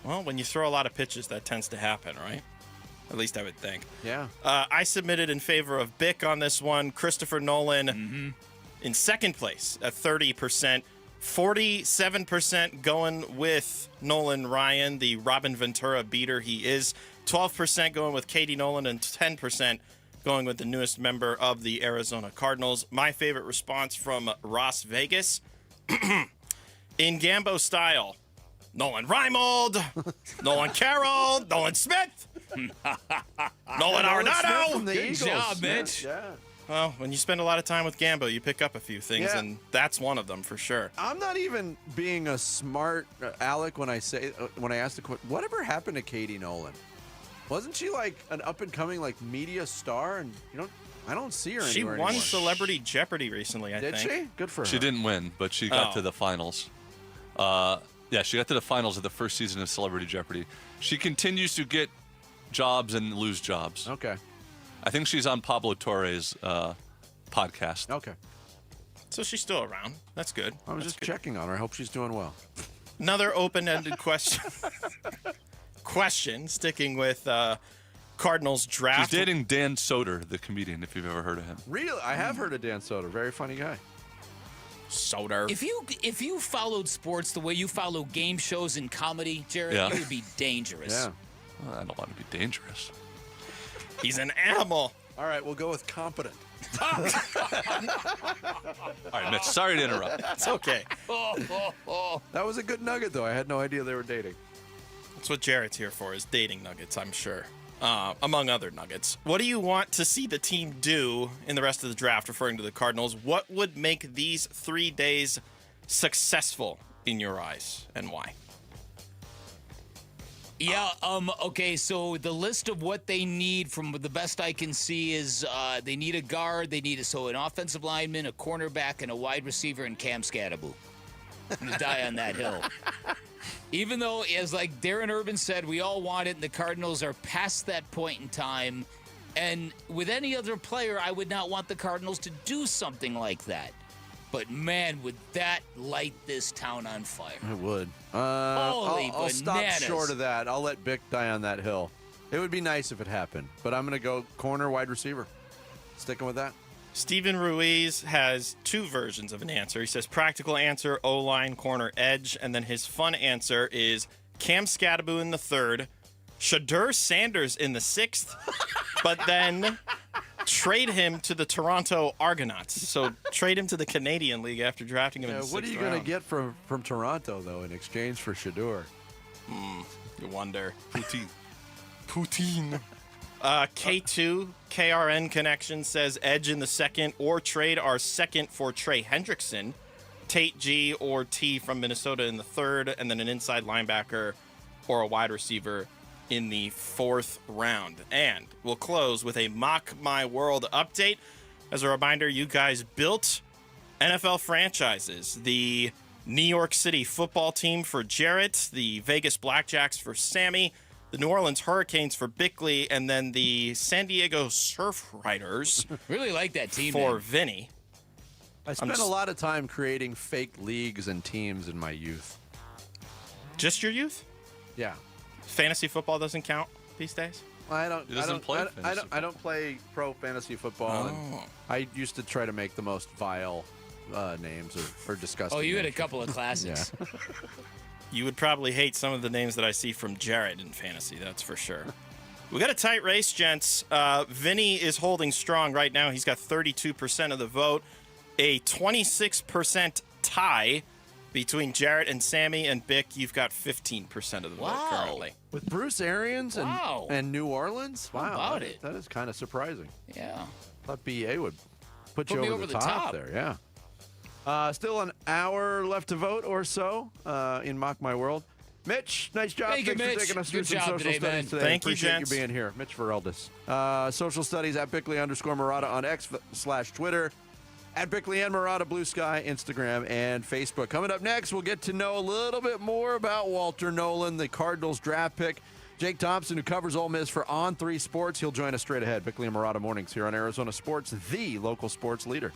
S29: Well, when you throw a lot of pitches, that tends to happen, right? At least I would think.
S8: Yeah.
S29: I submitted in favor of Bick on this one. Christopher Nolan in second place at 30%. 47% going with Nolan Ryan, the Robin Ventura beater he is. 12% going with Katie Nolan, and 10% going with the newest member of the Arizona Cardinals. My favorite response from Ross Vegas. In Gambo style, Nolan Reimold, Nolan Carroll, Nolan Smith, Nolan Arenado.
S14: Good job, Mitch.
S8: Yeah.
S29: Well, when you spend a lot of time with Gambo, you pick up a few things, and that's one of them for sure.
S8: I'm not even being a smart Alec when I ask the question, whatever happened to Katie Nolan? Wasn't she like an up-and-coming media star? And I don't see her anywhere
S29: She won
S8: anymore.
S29: Celebrity Jeopardy recently, I think.
S8: Did she? Good for her.
S2: She didn't win, but she got to the finals. Yeah, she got to the finals of the first season of Celebrity Jeopardy. She continues to get jobs and lose jobs.
S8: Okay.
S2: I think she's on Pablo Torre's podcast.
S8: Okay.
S29: So she's still around. That's good.
S8: I was just checking on her. I hope she's doing well.
S29: Another open-ended question, sticking with Cardinals Draft.
S2: She's dating Dan Soder, the comedian, if you've ever heard of him.
S8: Really? I have heard of Dan Soder. Very funny guy.
S29: Soder.
S14: If you followed sports the way you follow game shows and comedy, Jared,
S2: Yeah.
S14: you would be dangerous.
S8: Yeah.
S2: Well, I don't want to be dangerous.
S29: He's an animal.
S8: All right, we'll go with competent.
S2: All right, Mitch, sorry to interrupt.
S29: That's okay.
S8: That was a good nugget, though. I had no idea they were dating.
S29: That's what Jarrett's here for, is dating nuggets, I'm sure. Among other nuggets. What do you want to see the team do in the rest of the draft, referring to the Cardinals? What would make these 3 days successful in your eyes, and why?
S14: Yeah, okay, so the list of what they need, from the best I can see, is they need a guard, they need an offensive lineman, a cornerback, and a wide receiver, and Cam Scattaboo. I'm going to die on that hill. Even though, as like Darren Urban said, we all want it, and the Cardinals are past that point in time. And with any other player, I would not want the Cardinals to do something like that. But man, would that light this town on fire.
S8: It would.
S14: Holy
S8: I'll stop
S14: bananas.
S8: short of that. I'll let Bick die on that hill. It would be nice if it happened, but I'm going to go corner, wide receiver. Sticking with that.
S29: Steven Ruiz has two versions of an answer. He says practical answer, O-line, corner, edge, and then his fun answer is Cam Scattaboo in the third, Shador Sanders in the sixth, but then trade him to the Toronto Argonauts. So trade him to the Canadian League after drafting him in the sixth
S8: What are you going to get from Toronto, though, in exchange for Shador?
S29: You wonder.
S8: Poutine.
S29: K2 KRN Connection says edge in the second, or trade our second for Trey Hendrickson, Tate G or T from Minnesota in the third, and then an inside linebacker or a wide receiver in the fourth round. And we'll close with a Mock My World update. As a reminder, you guys built NFL franchises. The New York City football team for Jarrett, the Vegas Blackjacks for Sammy, the New Orleans Hurricanes for Bickley, and then the San Diego Surf Riders.
S14: Really like that team
S29: for
S14: man.
S29: Vinny.
S8: I spent a lot of time creating fake leagues and teams in my youth.
S29: Just your youth?
S8: Yeah.
S29: Fantasy football doesn't count these days?
S8: I don't.
S2: He doesn't play fantasy
S8: I don't play pro fantasy football. And I used to try to make the most vile names or disgusting.
S14: Oh, you had a
S8: names.
S14: couple of classics.
S8: Yeah.
S29: You would probably hate some of the names that I see from Jarrett in fantasy, that's for sure. We got a tight race, gents. Vinny is holding strong right now. He's got 32% of the vote. A 26% tie between Jarrett and Sammy, and Bick, you've got 15% of the vote currently.
S8: With Bruce Arians and New Orleans?
S14: How
S8: Wow.
S14: about it?
S8: That is kind of surprising.
S14: Yeah.
S8: Thought BA would put
S14: Put
S8: you
S14: me
S8: over the top there. Yeah. Still an hour left to vote or so in Mock My World. Mitch, nice job.
S14: Thank you,
S8: Thanks for
S14: Mitch.
S8: taking us
S14: Good
S8: through some
S14: job
S8: social
S14: today,
S8: studies
S14: man.
S8: today.
S29: Thank you,
S8: Appreciate
S29: gents.
S8: you being here. Mitch Veraldis. Social studies at Bickley_Murata on X/Twitter. At Bickley and Murata, Blue Sky, Instagram, and Facebook. Coming up next, we'll get to know a little bit more about Walter Nolan, the Cardinals draft pick. Jake Thompson, who covers Ole Miss for On3 Sports, he'll join us straight ahead. Bickley and Murata mornings here on Arizona Sports, the local sports leader.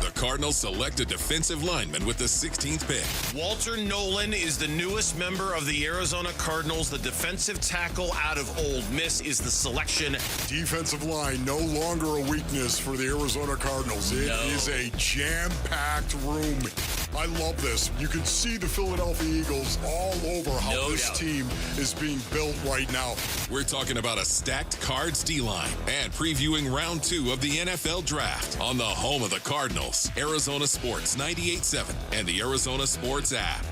S6: The Cardinals select a defensive lineman with the 16th pick.
S3: Walter Nolan is the newest member of the Arizona Cardinals. The defensive tackle out of Ole Miss is the selection.
S11: Defensive line no longer a weakness for the Arizona Cardinals. It is a jam-packed room. I love this. You can see the Philadelphia Eagles all over how this team is being built right now.
S6: We're talking about a stacked Cards D-line and previewing round 2 of the NFL Draft on the home of the Cardinals, Arizona Sports 98.7 and the Arizona Sports app.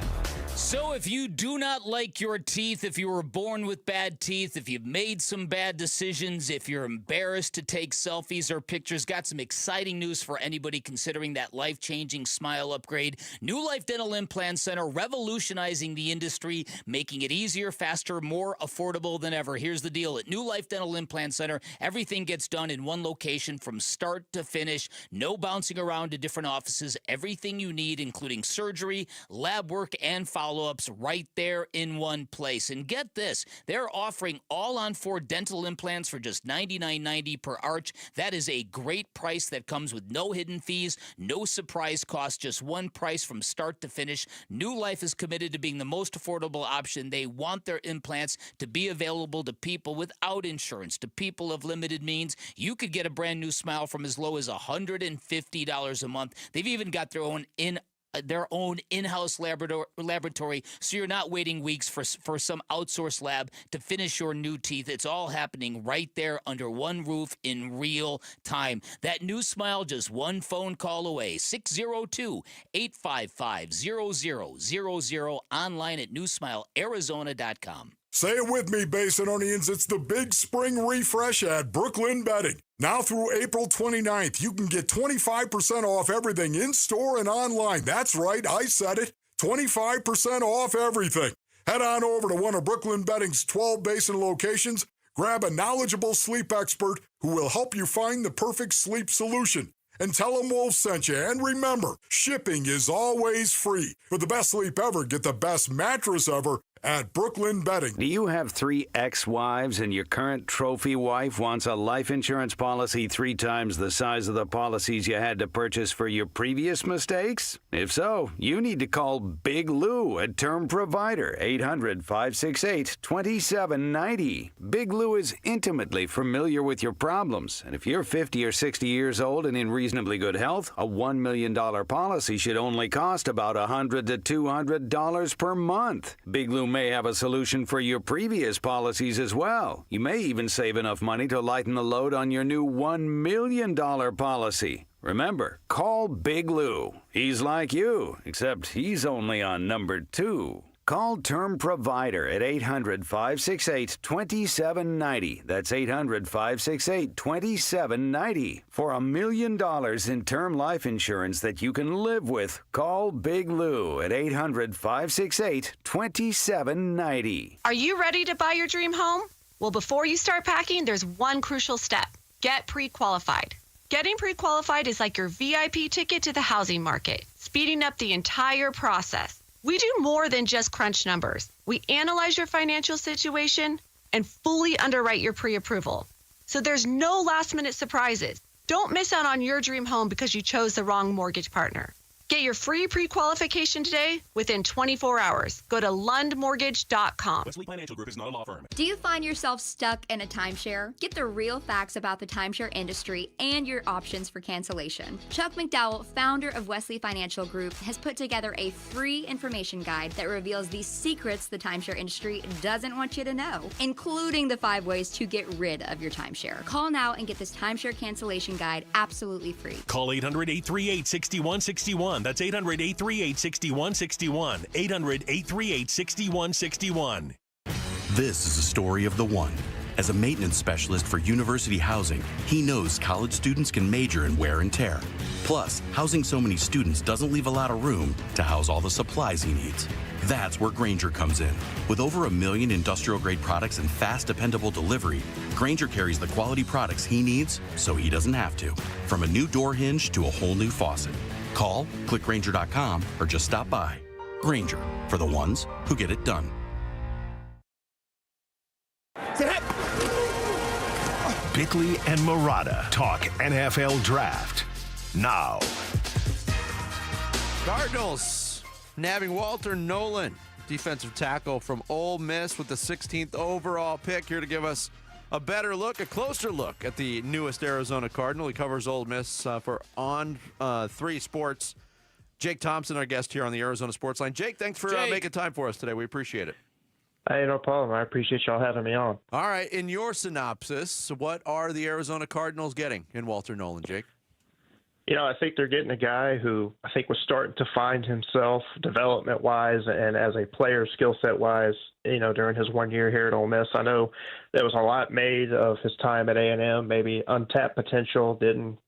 S14: So if you do not like your teeth, if you were born with bad teeth, if you've made some bad decisions, if you're embarrassed to take selfies or pictures, got some exciting news for anybody considering that life-changing smile upgrade. New Life Dental Implant Center revolutionizing the industry, making it easier, faster, more affordable than ever. Here's the deal. At New Life Dental Implant Center, everything gets done in one location from start to finish. No bouncing around to different offices. Everything you need, including surgery, lab work, and follow-up follow-ups right there in one place. And get this, they're offering all-on-4 dental implants for just $99.90 per arch. That is a great price that comes with no hidden fees, no surprise cost, just one price from start to finish. New Life is committed to being the most affordable option. They want their implants to be available to people without insurance, to people of limited means. You could get a brand new smile from as low as $150 a month. They've even got their own in-house laboratory, so you're not waiting weeks for some outsourced lab to finish your new teeth. It's all happening right there under one roof in real time. That new smile, just one phone call away. 602-855-0000, online at newsmilearizona.com.
S11: Say it with me, Basinonians. It's the big spring refresh at Brooklyn Bedding. Now through April 29th, you can get 25% off everything in-store and online. That's right, I said it. 25% off everything. Head on over to one of Brooklyn Bedding's 12 Basin locations. Grab a knowledgeable sleep expert who will help you find the perfect sleep solution. And tell them Wolf sent you. And remember, shipping is always free. For the best sleep ever, get the best mattress ever at Brooklyn Bedding.
S1: Do you have 3 ex-wives and your current trophy wife wants a life insurance policy 3 times the size of the policies you had to purchase for your previous mistakes? If so, you need to call Big Lou at Term Provider, 800-568-2790. Big Lou is intimately familiar with your problems, and if you're 50 or 60 years old and in reasonably good health, a $1 million policy should only cost about $100 to $200 per month. Big Lou may have a solution for your previous policies as well. You may even save enough money to lighten the load on your new $1 million policy. Remember, call Big Lou. He's like you, except he's only on number 2. Call Term Provider at 800-568-2790. That's 800-568-2790. For $1 million in term life insurance that you can live with, call Big Lou at 800-568-2790.
S9: Are you ready to buy your dream home? Well, before you start packing, there's one crucial step. Get pre-qualified. Getting pre-qualified is like your VIP ticket to the housing market, speeding up the entire process. We do more than just crunch numbers. We analyze your financial situation and fully underwrite your pre-approval. So there's no last-minute surprises. Don't miss out on your dream home because you chose the wrong mortgage partner. Get your free pre-qualification today within 24 hours. Go to lundmortgage.com.
S10: Wesley Financial Group is not a law firm.
S12: Do you find yourself stuck in a timeshare? Get the real facts about the timeshare industry and your options for cancellation. Chuck McDowell, founder of Wesley Financial Group, has put together a free information guide that reveals the secrets the timeshare industry doesn't want you to know, including the 5 ways to get rid of your timeshare. Call now and get this timeshare cancellation guide absolutely free.
S10: Call 800-838-6161. That's 800-838-6161. 800-838-6161.
S13: This is the story of the one. As a maintenance specialist for university housing, he knows college students can major in wear and tear. Plus, housing so many students doesn't leave a lot of room to house all the supplies he needs. That's where Grainger comes in. With over 1 million industrial-grade products and fast, dependable delivery, Grainger carries the quality products he needs so he doesn't have to. From a new door hinge to a whole new faucet. Call, click Grainger.com, or just stop by. Grainger, for the ones who get it done.
S7: Bickley and Murata talk NFL Draft now.
S8: Cardinals nabbing Walter Nolan, defensive tackle from Ole Miss with the 16th overall pick, here to give us a better look, a closer look at the newest Arizona Cardinal. He covers Ole Miss for On3 Sports. Jake Thompson, our guest here on the Arizona Sports Line. Jake, thanks for making time for us today. We appreciate it.
S15: Hey, no problem. I appreciate y'all having me on.
S8: All right, in your synopsis, what are the Arizona Cardinals getting in Walter Nolan, Jake?
S15: You know, I think they're getting a guy who I think was starting to find himself development-wise and as a player skill set-wise, you know, during his 1 year here at Ole Miss. I know there was a lot made of his time at A&M, maybe untapped potential, didn't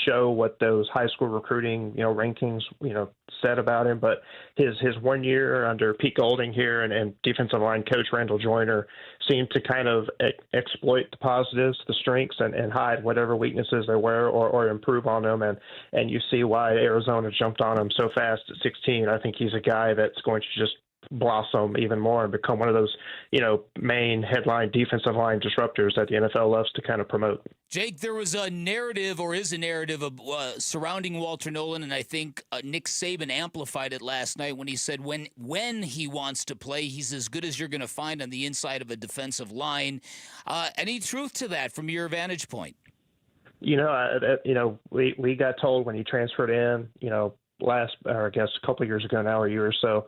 S15: show what those high school recruiting, you know, rankings, you know, said about him. But his 1 year under Pete Golding here and defensive line coach Randall Joyner seemed to kind of exploit the positives, the strengths, and hide whatever weaknesses there were or improve on them. And you see why Arizona jumped on him so fast at 16. I think he's a guy that's going to just blossom even more and become one of those, main headline defensive line disruptors that the NFL loves to kind of promote.
S14: Jake, there was a narrative, or is a narrative, of surrounding Walter Nolan, and I think Nick Saban amplified it last night when he said when he wants to play, he's as good as you're going to find on the inside of a defensive line. Any truth to that from your vantage point?
S15: We got told when he transferred in, I guess a couple of years ago now, or a year or so,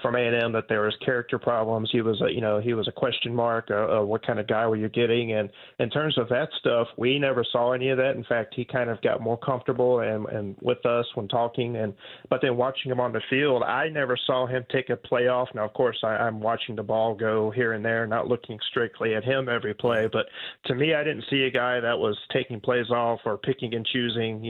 S15: from A&M, that there was character problems. He was a question mark. What kind of guy were you getting? And in terms of that stuff, we never saw any of that. In fact, he kind of got more comfortable and with us when talking. But then watching him on the field, I never saw him take a play off. Now, of course, I'm watching the ball go here and there, not looking strictly at him every play. But to me, I didn't see a guy that was taking plays off or picking and choosing,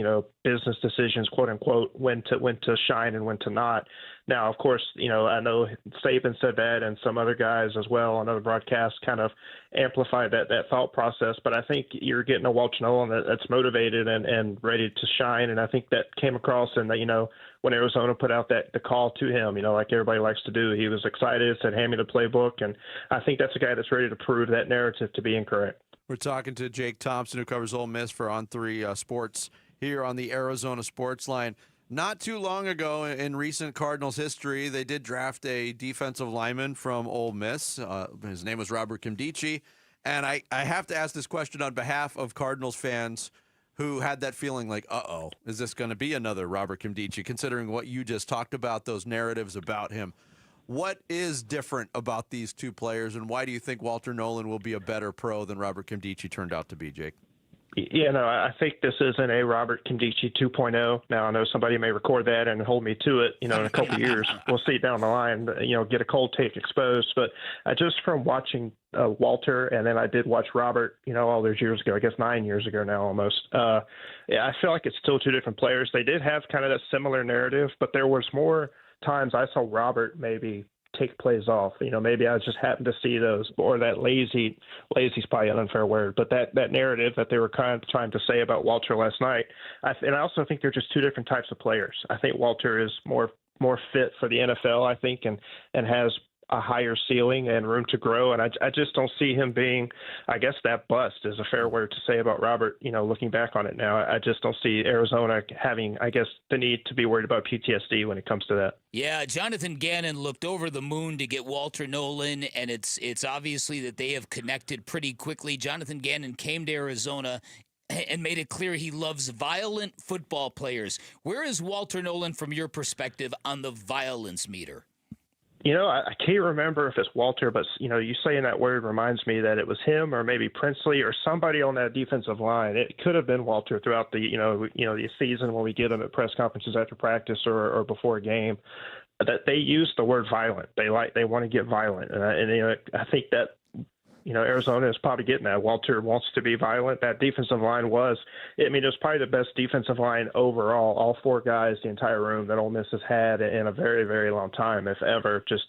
S15: business decisions, quote unquote, when to shine and when to not. Now, of course, I know Saban said that, and some other guys as well on other broadcasts kind of amplified that thought process. But I think you're getting a Walter Nolan that's motivated and ready to shine. And I think that came across in that, when Arizona put out the call to him, like everybody likes to do, he was excited, said, hand me the playbook. And I think that's a guy that's ready to prove that narrative to be incorrect.
S8: We're talking to Jake Thompson, who covers Ole Miss for On3 Sports here on the Arizona Sports Line. Not too long ago in recent Cardinals history, they did draft a defensive lineman from Ole Miss. His name was Robert Kimdichie. And I have to ask this question on behalf of Cardinals fans who had that feeling like, uh-oh, is this going to be another Robert Kimdichie, considering what you just talked about, those narratives about him. What is different about these two players, and why do you think Walter Nolan will be a better pro than Robert Kimdichie turned out to be, Jake?
S15: Yeah, no, I think this isn't a Robert Kimdichie 2.0. Now, I know somebody may record that and hold me to it, in a couple of years. We'll see down the line, get a cold take exposed. But just from watching Walter, and then I did watch Robert, all those years ago, I guess 9 years ago now almost. I feel like it's still two different players. They did have kind of that similar narrative, but there was more times I saw Robert maybe take plays off. Maybe I just happened to see those, or that lazy's probably an unfair word, but that narrative that they were kind of trying to say about Walter last night. And I also think they're just two different types of players. I think Walter is more fit for the NFL, I think, and has a higher ceiling and room to grow. And I just don't see him being, I guess that bust is a fair word to say about Robert, looking back on it now. I just don't see Arizona having, I guess, the need to be worried about PTSD when it comes to that.
S14: Yeah, Jonathan Gannon looked over the moon to get Walter Nolan, and it's obviously that they have connected pretty quickly. Jonathan Gannon came to Arizona and made it clear he loves violent football players. Where is Walter Nolan from your perspective on the violence meter?
S15: I can't remember if it's Walter, but, you saying that word reminds me that it was him or maybe Princely or somebody on that defensive line. It could have been Walter throughout the, the season when we get them at press conferences after practice or before a game, that they use the word violent. They want to get violent. And I think that, Arizona is probably getting that. Walter wants to be violent. That defensive line it was probably the best defensive line overall, all four guys, the entire room that Ole Miss has had in a very, very long time, if ever, just,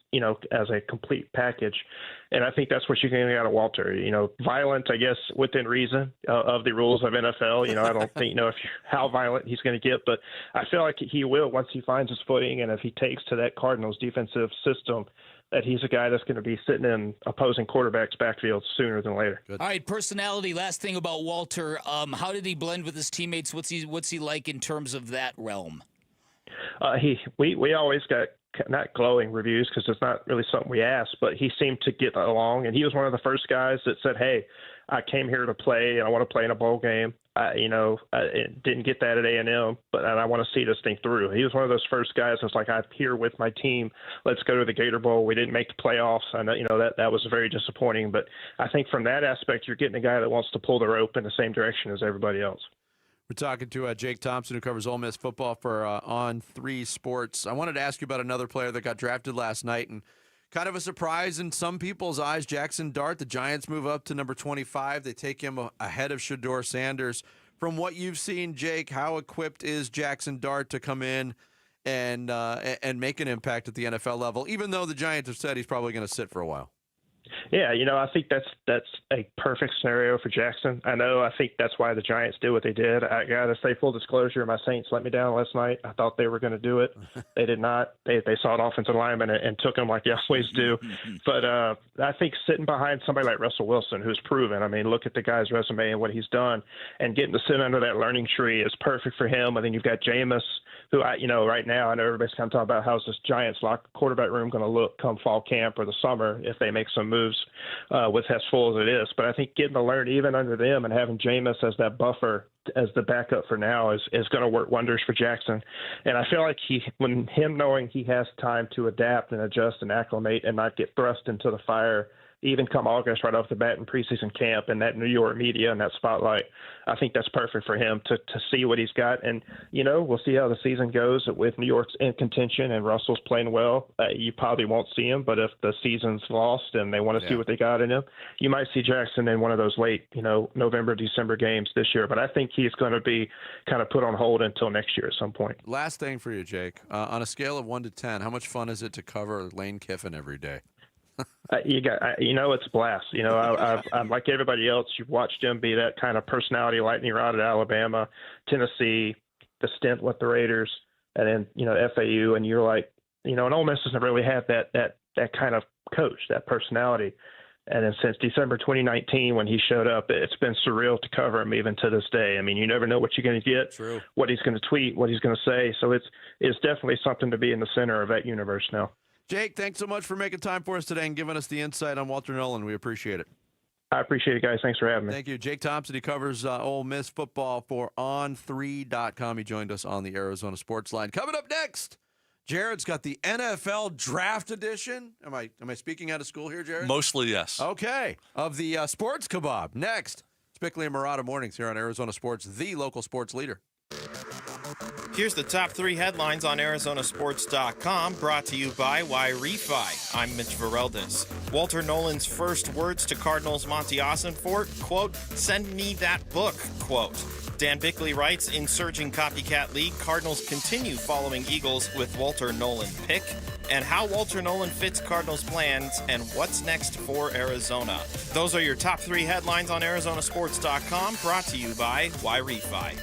S15: as a complete package. And I think that's what you're getting out of Walter. Violent, I guess, within reason of the rules of NFL. I don't think, how violent he's going to get, but I feel like he will once he finds his footing. And if he takes to that Cardinals defensive system, that he's a guy that's going to be sitting in opposing quarterbacks' backfield sooner than later.
S14: Good. All right, personality. Last thing about Walter, how did he blend with his teammates? What's he like in terms of that realm?
S15: We always got not glowing reviews because it's not really something we asked, but he seemed to get along, and he was one of the first guys that said, "Hey, I came here to play, and I want to play in a bowl game. I didn't get that at A&M, but I want to see this thing through." He was one of those first guys that's like, "I'm here with my team. Let's go to the Gator Bowl. We didn't make the playoffs." I know, that was very disappointing, but I think from that aspect, you're getting a guy that wants to pull the rope in the same direction as everybody else.
S8: We're talking to Jake Thompson, who covers Ole Miss football for On3 Sports. I wanted to ask you about another player that got drafted last night, and kind of a surprise in some people's eyes, Jackson Dart. The Giants move up to number 25. They take him ahead of Shador Sanders. From what you've seen, Jake, how equipped is Jackson Dart to come in and make an impact at the NFL level, even though the Giants have said he's probably going to sit for a while?
S15: Yeah, I think that's a perfect scenario for Jackson. I think that's why the Giants did what they did. I got to say, full disclosure, my Saints let me down last night. I thought they were going to do it. They did not. They saw an offensive lineman and took him like they always do. But I think sitting behind somebody like Russell Wilson, who's proven, look at the guy's resume and what he's done, and getting to sit under that learning tree is perfect for him. And then you've got Jameis, who, right now, I know everybody's kind of talking about how's this Giants quarterback room going to look come fall camp or the summer if they make some moves with as full as it is. But I think getting to learn even under them and having Jameis as that buffer as the backup for now is going to work wonders for Jackson. And I feel like knowing he has time to adapt and adjust and acclimate and not get thrust into the fire even come August right off the bat in preseason camp and that New York media and that spotlight, I think that's perfect for him to see what he's got. And, we'll see how the season goes with New York's in contention and Russell's playing well. You probably won't see him, but if the season's lost and they want to see what they got in him, you might see Jackson in one of those late, November, December games this year. But I think he's going to be kind of put on hold until next year at some point.
S8: Last thing for you, Jake. On a scale of 1 to 10, how much fun is it to cover Lane Kiffin every day?
S15: It's a blast. I'm like everybody else. You've watched him be that kind of personality lightning rod at Alabama, Tennessee, the stint with the Raiders, and then FAU. And you're like, and Ole Miss doesn't really have that kind of coach, that personality. And then since December 2019, when he showed up, it's been surreal to cover him even to this day. You never know what you're going to get,
S8: True.
S15: What he's going to tweet, what he's going to say. So it's definitely something to be in the center of that universe now.
S8: Jake, thanks so much for making time for us today and giving us the insight on Walter Nolan. We appreciate it.
S15: I appreciate it, guys. Thanks for having me.
S8: Thank you. Jake Thompson, he covers Ole Miss football for On3.com. He joined us on the Arizona Sports Line. Coming up next, Jared's got the NFL Draft Edition. Am I speaking out of school here, Jared?
S2: Mostly, yes.
S8: Okay. Of the Sports Kebab. Next, it's Bickley and Murata Mornings here on Arizona Sports, the local sports leader.
S29: Here's the top 3 headlines on ArizonaSports.com, brought to you by Y-Refi. I'm Mitch Vareldes. Walter Nolan's first words to Cardinals Monty Ossenfort, quote, "Send me that book," quote. Dan Bickley writes, in surging copycat league, Cardinals continue following Eagles with Walter Nolan pick, and how Walter Nolan fits Cardinals plans and what's next for Arizona. Those are your top 3 headlines on ArizonaSports.com, brought to you by Y-Refi.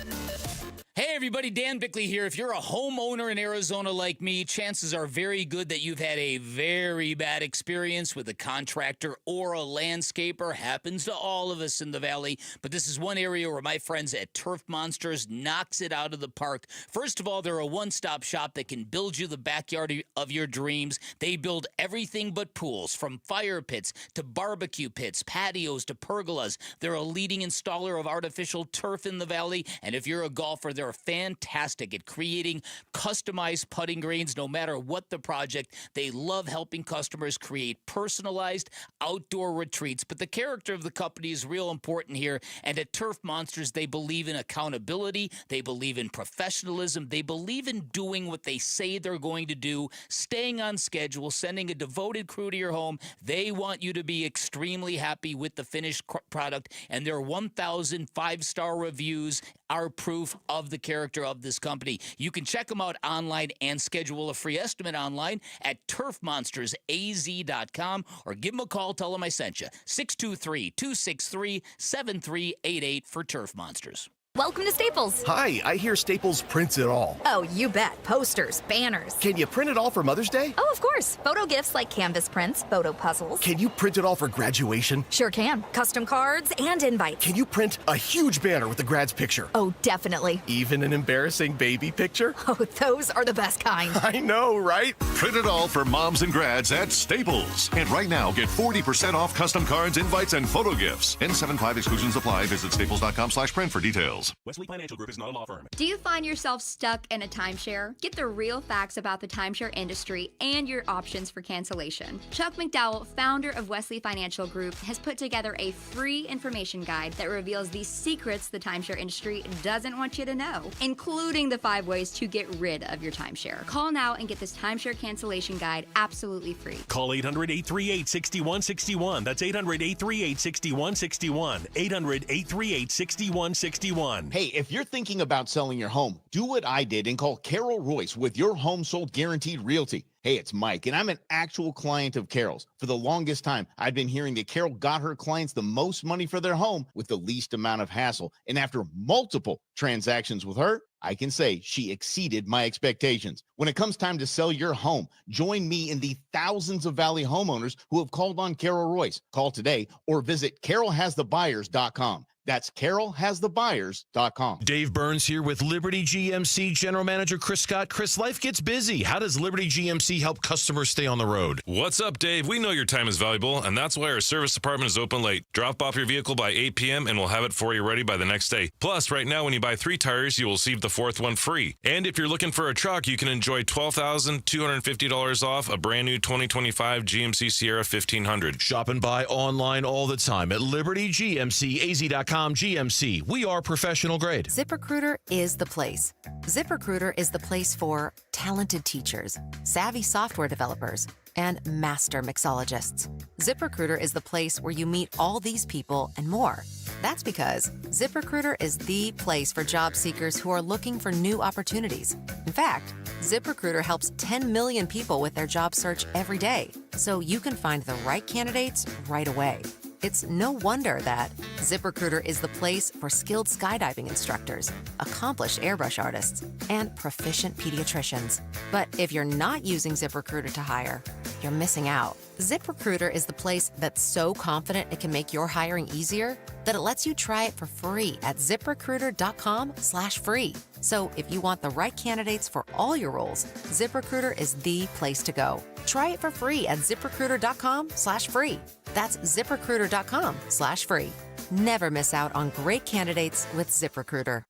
S14: Hey everybody, Dan Bickley here. If you're a homeowner in Arizona like me, chances are very good that you've had a very bad experience with a contractor or a landscaper. Happens to all of us in the valley, but this is one area where my friends at Turf Monsters knocks it out of the park. First of all, they're a one-stop shop that can build you the backyard of your dreams. They build everything but pools, from fire pits to barbecue pits, patios to pergolas. They're a leading installer of artificial turf in the valley, and if you're a golfer, they're fantastic at creating customized putting greens no matter what the project. They love helping customers create personalized outdoor retreats. But the character of the company is real important here. And at Turf Monsters, they believe in accountability. They believe in professionalism. They believe in doing what they say they're going to do, staying on schedule, sending a devoted crew to your home. They want you to be extremely happy with the finished product. And their 1,000 five-star reviews are proof of the character of this company. You can check them out online and schedule a free estimate online at turfmonstersaz.com or give them a call. Tell them I sent you. 623-263-7388 for Turf Monsters.
S4: Welcome to Staples.
S10: Hi, I hear Staples prints it all.
S4: Oh, you bet. Posters, banners.
S10: Can you print it all for Mother's Day?
S4: Oh, of course. Photo gifts like canvas prints, photo puzzles.
S10: Can you print it all for graduation?
S4: Sure can. Custom cards and invites.
S10: Can you print a huge banner with the grad's picture?
S4: Oh, definitely.
S10: Even an embarrassing baby picture?
S4: Oh, those are the best kind.
S10: I know, right?
S16: Print it all for moms and grads at Staples. And right now, get 40% off custom cards, invites, and photo gifts. N75 exclusions apply. Visit staples.com/print for details.
S17: Wesley Financial Group is not a law firm.
S12: Do you find yourself stuck in a timeshare? Get the real facts about the timeshare industry and your options for cancellation. Chuck McDowell, founder of Wesley Financial Group, has put together a free information guide that reveals the secrets the timeshare industry doesn't want you to know, including the 5 ways to get rid of your timeshare. Call now and get this timeshare cancellation guide absolutely free.
S17: Call 800-838-6161. That's 800-838-6161. 800-838-6161.
S3: on.
S5: Hey, if you're thinking about selling your home, do what I did and call Carol Royce with Your Home Sold Guaranteed Realty. Hey, it's Mike, and I'm an actual client of Carol's. For the longest time, I've been hearing that Carol got her clients the most money for their home with the least amount of hassle. And after multiple transactions with her, I can say she exceeded my expectations. When it comes time to sell your home, join me in the thousands of Valley homeowners who have called on Carol Royce. Call today or visit carolhasthebuyers.com. That's carolhasthebuyers.com.
S3: Dave Burns here with Liberty GMC General Manager Chris Scott. Chris, life gets busy. How does Liberty GMC help customers stay on the road?
S17: What's up, Dave? We know your time is valuable, and that's why our service department is open late. Drop off your vehicle by 8 p.m., and we'll have it for you ready by the next day. Plus, right now, when you buy 3 tires, you will receive the 4th one free. And if you're looking for a truck, you can enjoy $12,250 off a brand new 2025 GMC Sierra 1500.
S3: Shop and buy online all the time at LibertyGMCAZ.com. GMC. We are professional grade.
S18: ZipRecruiter is the place. ZipRecruiter is the place for talented teachers, savvy software developers, and master mixologists. ZipRecruiter is the place where you meet all these people and more. That's because ZipRecruiter is the place for job seekers who are looking for new opportunities. In fact, ZipRecruiter helps 10 million people with their job search every day, so you can find the right candidates right away. It's no wonder that ZipRecruiter is the place for skilled skydiving instructors, accomplished airbrush artists, and proficient pediatricians. But if you're not using ZipRecruiter to hire, you're missing out. ZipRecruiter is the place that's so confident it can make your hiring easier that it lets you try it for free at ZipRecruiter.com/free. So if you want the right candidates for all your roles, ZipRecruiter is the place to go. Try it for free at ZipRecruiter.com/free. That's ZipRecruiter.com/free. Never miss out on great candidates with ZipRecruiter.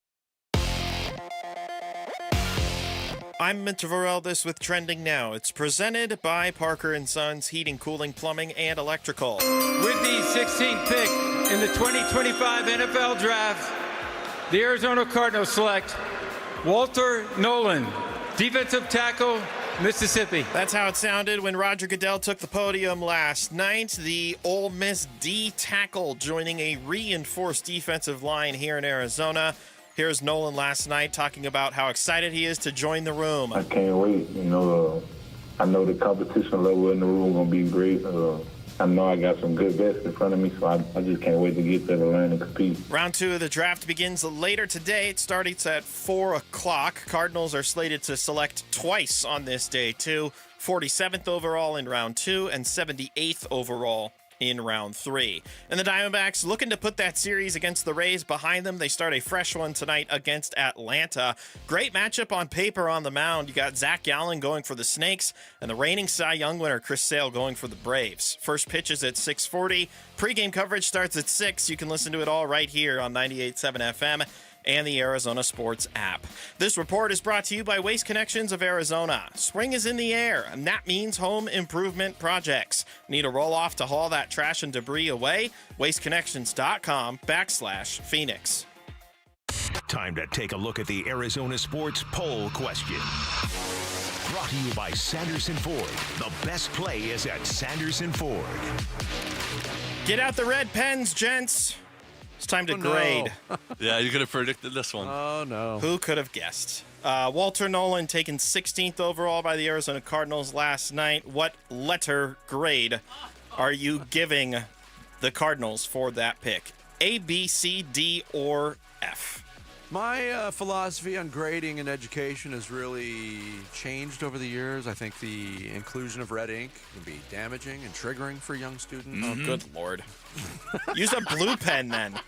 S29: I'm Minter Vareldes with Trending Now. It's presented by Parker & Sons Heating, Cooling, Plumbing, and Electrical.
S19: With the 16th pick in the 2025 NFL Draft, the Arizona Cardinals select Walter Nolan, defensive tackle, Mississippi.
S29: That's how it sounded when Roger Goodell took the podium last night. The Ole Miss D tackle joining a reinforced defensive line here in Arizona. Here's Nolan last night talking about how excited he is to join the room.
S26: I can't wait. I know the competition level in the room going to be great. I know I got some good vets in front of me, so I just can't wait to get there to learn and compete.
S29: Round 2 of the draft begins later today. It starts at 4 o'clock. Cardinals are slated to select twice on this day, too. 47th overall in round 2 and 78th overall in round 3. And the Diamondbacks looking to put that series against the Rays behind them. They start a fresh one tonight against Atlanta. Great matchup on paper on the mound. You got Zach Gallen going for the Snakes and the reigning Cy Young winner Chris Sale going for the Braves. First pitch is at 6:40. Pre-game coverage starts at 6. You can listen to it all right here on 98.7 FM and the Arizona Sports app. This report is brought to you by Waste Connections of Arizona. Spring is in the air, and that means home improvement projects. Need a roll-off to haul that trash and debris away? WasteConnections.com/Phoenix.
S30: Time to take a look at the Arizona Sports Poll Question. Brought to you by Sanderson Ford. The best play is at Sanderson Ford.
S29: Get out the red pens, gents. It's time to grade.
S2: Yeah, you could have predicted this one.
S8: Oh, no.
S29: Who could have guessed? Walter Nolan taken 16th overall by the Arizona Cardinals last night. What letter grade are you giving the Cardinals for that pick? A, B, C, D, or F?
S8: My philosophy on grading in education has really changed over the years. I think the inclusion of red ink can be damaging and triggering for young students.
S29: Oh, good Lord. Use a blue pen then.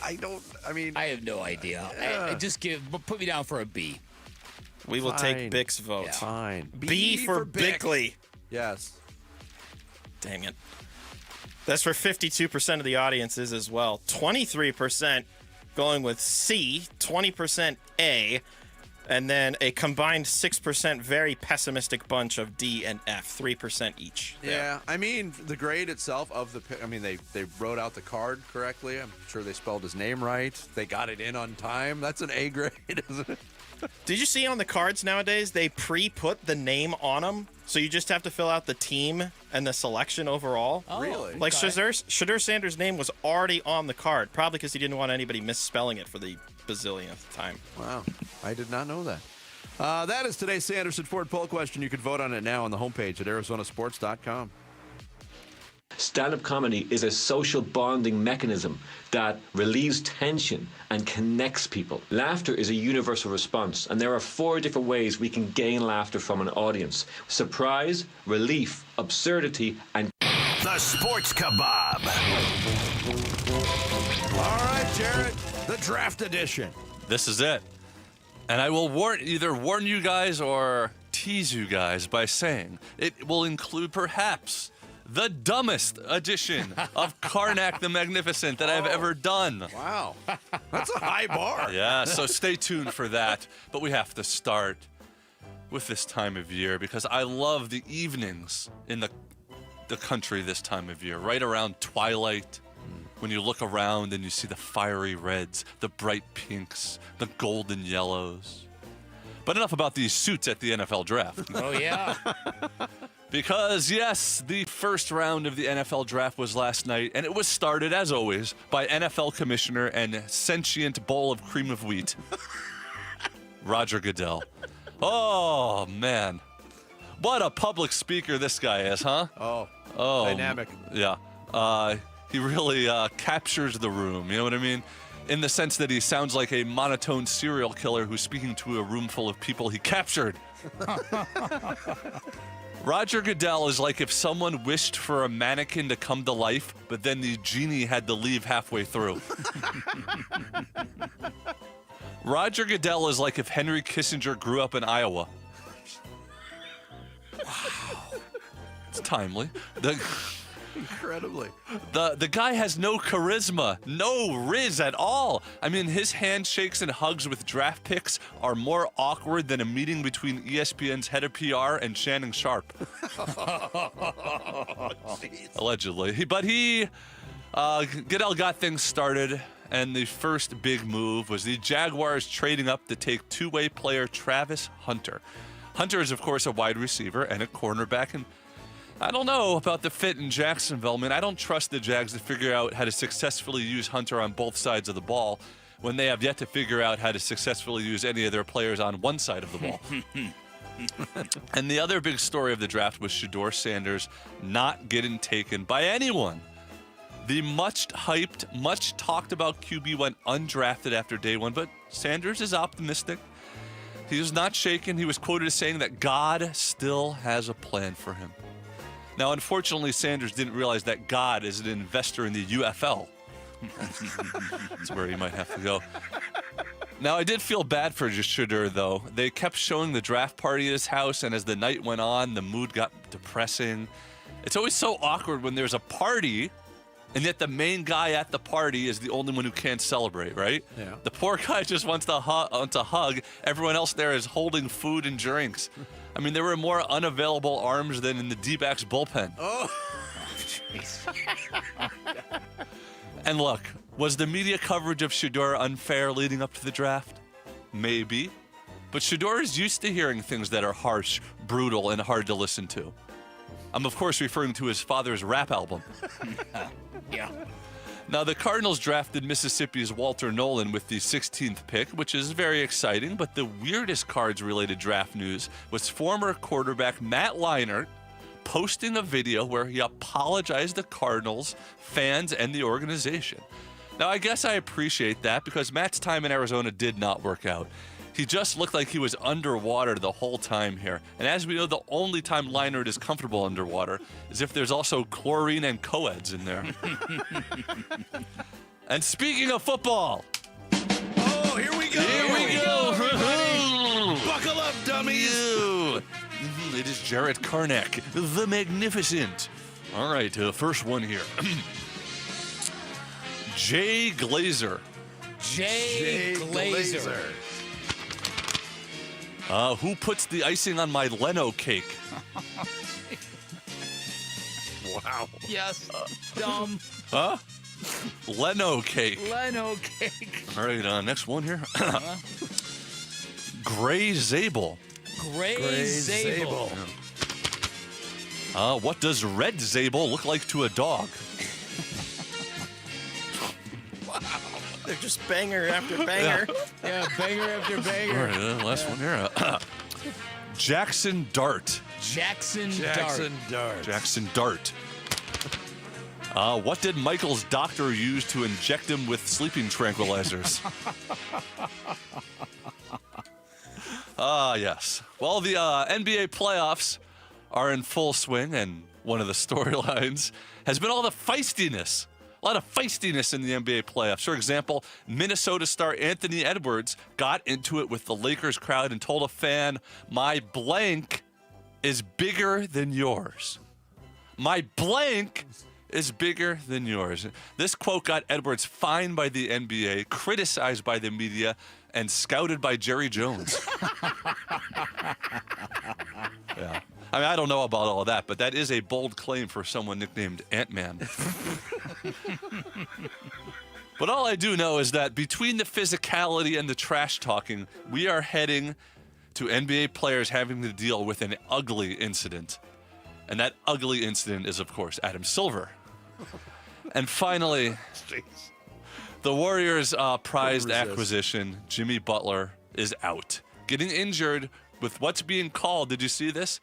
S8: I
S14: have no idea. Put me down for a B.
S29: We will take Bick's vote.
S8: Yeah. Fine.
S29: B for Bickley.
S8: Yes.
S29: Dang it. That's for 52% of the audiences as well. 23% going with C, 20% A, and then a combined 6% very pessimistic bunch of D and F, 3% each.
S8: Yeah, I mean, the grade itself of the pick, they wrote out the card correctly. I'm sure they spelled his name right. They got it in on time. That's an A grade, isn't it?
S29: Did you see on the cards nowadays, they pre-put the name on them? So you just have to fill out the team and the selection overall.
S14: Oh,
S8: Really?
S29: Like Shador Sanders' name was already on the card, probably because he didn't want anybody misspelling it for the bazillionth time.
S8: Wow, I did not know that. That is today's Sanderson Ford poll question. You can vote on it now on the homepage at arizonasports.com.
S6: Stand-up comedy is a social bonding mechanism that relieves tension and connects people. Laughter is a universal response, and there are 4 different ways we can gain laughter from an audience: surprise, relief, absurdity, and
S30: The Sports Kebab.
S8: All right, Jared, the draft edition.
S2: This is it. And I will either warn you guys or tease you guys by saying it will include perhaps the dumbest edition of Karnak the Magnificent that I've ever done.
S8: Wow. That's a high bar.
S2: Yeah, so stay tuned for that. But we have to start with this time of year because I love the evenings in the country this time of year, right around twilight. When you look around and you see the fiery reds, the bright pinks, the golden yellows. But enough about these suits at the NFL Draft.
S14: Oh, yeah.
S2: Because, yes, the first round of the NFL Draft was last night, and it was started, as always, by NFL Commissioner and sentient bowl of cream of wheat, Roger Goodell. Oh, man. What a public speaker this guy is, huh?
S8: Oh, dynamic.
S2: Yeah. He really captures the room, you know what I mean? In the sense that he sounds like a monotone serial killer who's speaking to a room full of people he captured. Roger Goodell is like if someone wished for a mannequin to come to life, but then the genie had to leave halfway through. Roger Goodell is like if Henry Kissinger grew up in Iowa. Wow. It's timely.
S8: Incredibly.
S2: The guy has no charisma, no riz at all. I mean, his handshakes and hugs with draft picks are more awkward than a meeting between ESPN's head of PR and Shannon Sharp. Allegedly. Goodell got things started, and the first big move was the Jaguars trading up to take two-way player Travis Hunter. Hunter is, of course, a wide receiver and a cornerback, and I don't know about the fit in Jacksonville. I mean, I don't trust the Jags to figure out how to successfully use Hunter on both sides of the ball when they have yet to figure out how to successfully use any of their players on one side of the ball. And the other big story of the draft was Shador Sanders not getting taken by anyone. The much hyped, much talked about QB went undrafted after day one, but Sanders is optimistic. He was not shaken. He was quoted as saying that God still has a plan for him. Now, unfortunately, Sanders didn't realize that God is an investor in the UFL. That's where he might have to go. Now, I did feel bad for Shador, though. They kept showing the draft party at his house, and as the night went on, the mood got depressing. It's always so awkward when there's a party, and yet the main guy at the party is the only one who can't celebrate, right?
S8: Yeah.
S2: The poor guy just wants to hug. Everyone else there is holding food and drinks. I mean, there were more unavailable arms than in the Dbacks bullpen.
S8: Oh,
S14: jeez.
S2: And look, was the media coverage of Shador unfair leading up to the draft? Maybe. But Shador is used to hearing things that are harsh, brutal, and hard to listen to. I'm, of course, referring to his father's rap album.
S14: Yeah.
S2: Now, the Cardinals drafted Mississippi's Walter Nolan with the 16th pick, which is very exciting, but the weirdest Cards-related draft news was former quarterback Matt Leinart posting a video where he apologized to Cardinals, fans, and the organization. Now, I guess I appreciate that because Matt's time in Arizona did not work out. He just looked like he was underwater the whole time here. And as we know, the only time Leinart is comfortable underwater is if there's also chlorine and co-eds in there. And speaking of football.
S8: Oh, here we go.
S2: Here we go.
S8: Buckle up, dummies.
S2: It is Jared Karnak, the Magnificent. All right, first one here. Jay Glazer.
S14: Jay Glazer.
S2: Who puts the icing on my Leno cake?
S8: Wow.
S14: Yes. Dumb.
S2: Huh? Leno cake.
S14: Leno cake.
S2: All right, next one here. Gray Zabel.
S14: Gray Zabel.
S2: What does red Zabel look like to a dog?
S29: Wow. They're just banger after banger.
S14: Yeah, banger after banger.
S2: All right, last one here. Jackson Dart.
S14: Jackson Dart.
S2: Jackson Dart. What did Michael's doctor use to inject him with sleeping tranquilizers? Yes. Well, the NBA playoffs are in full swing, and one of the storylines has been all the feistiness. A lot of feistiness in the NBA playoffs. For example, Minnesota star Anthony Edwards got into it with the Lakers crowd and told a fan, "My blank is bigger than yours. My blank is bigger than yours." This quote got Edwards fined by the NBA, criticized by the media, and scouted by Jerry Jones. Yeah. I mean, I don't know about all of that, but that is a bold claim for someone nicknamed Ant-Man. But all I do know is that between the physicality and the trash talking, we are heading to NBA players having to deal with an ugly incident. And that ugly incident is, of course, Adam Silver. And finally, the Warriors' prized acquisition, Jimmy Butler, is out. Getting injured with what's being called, did you see this?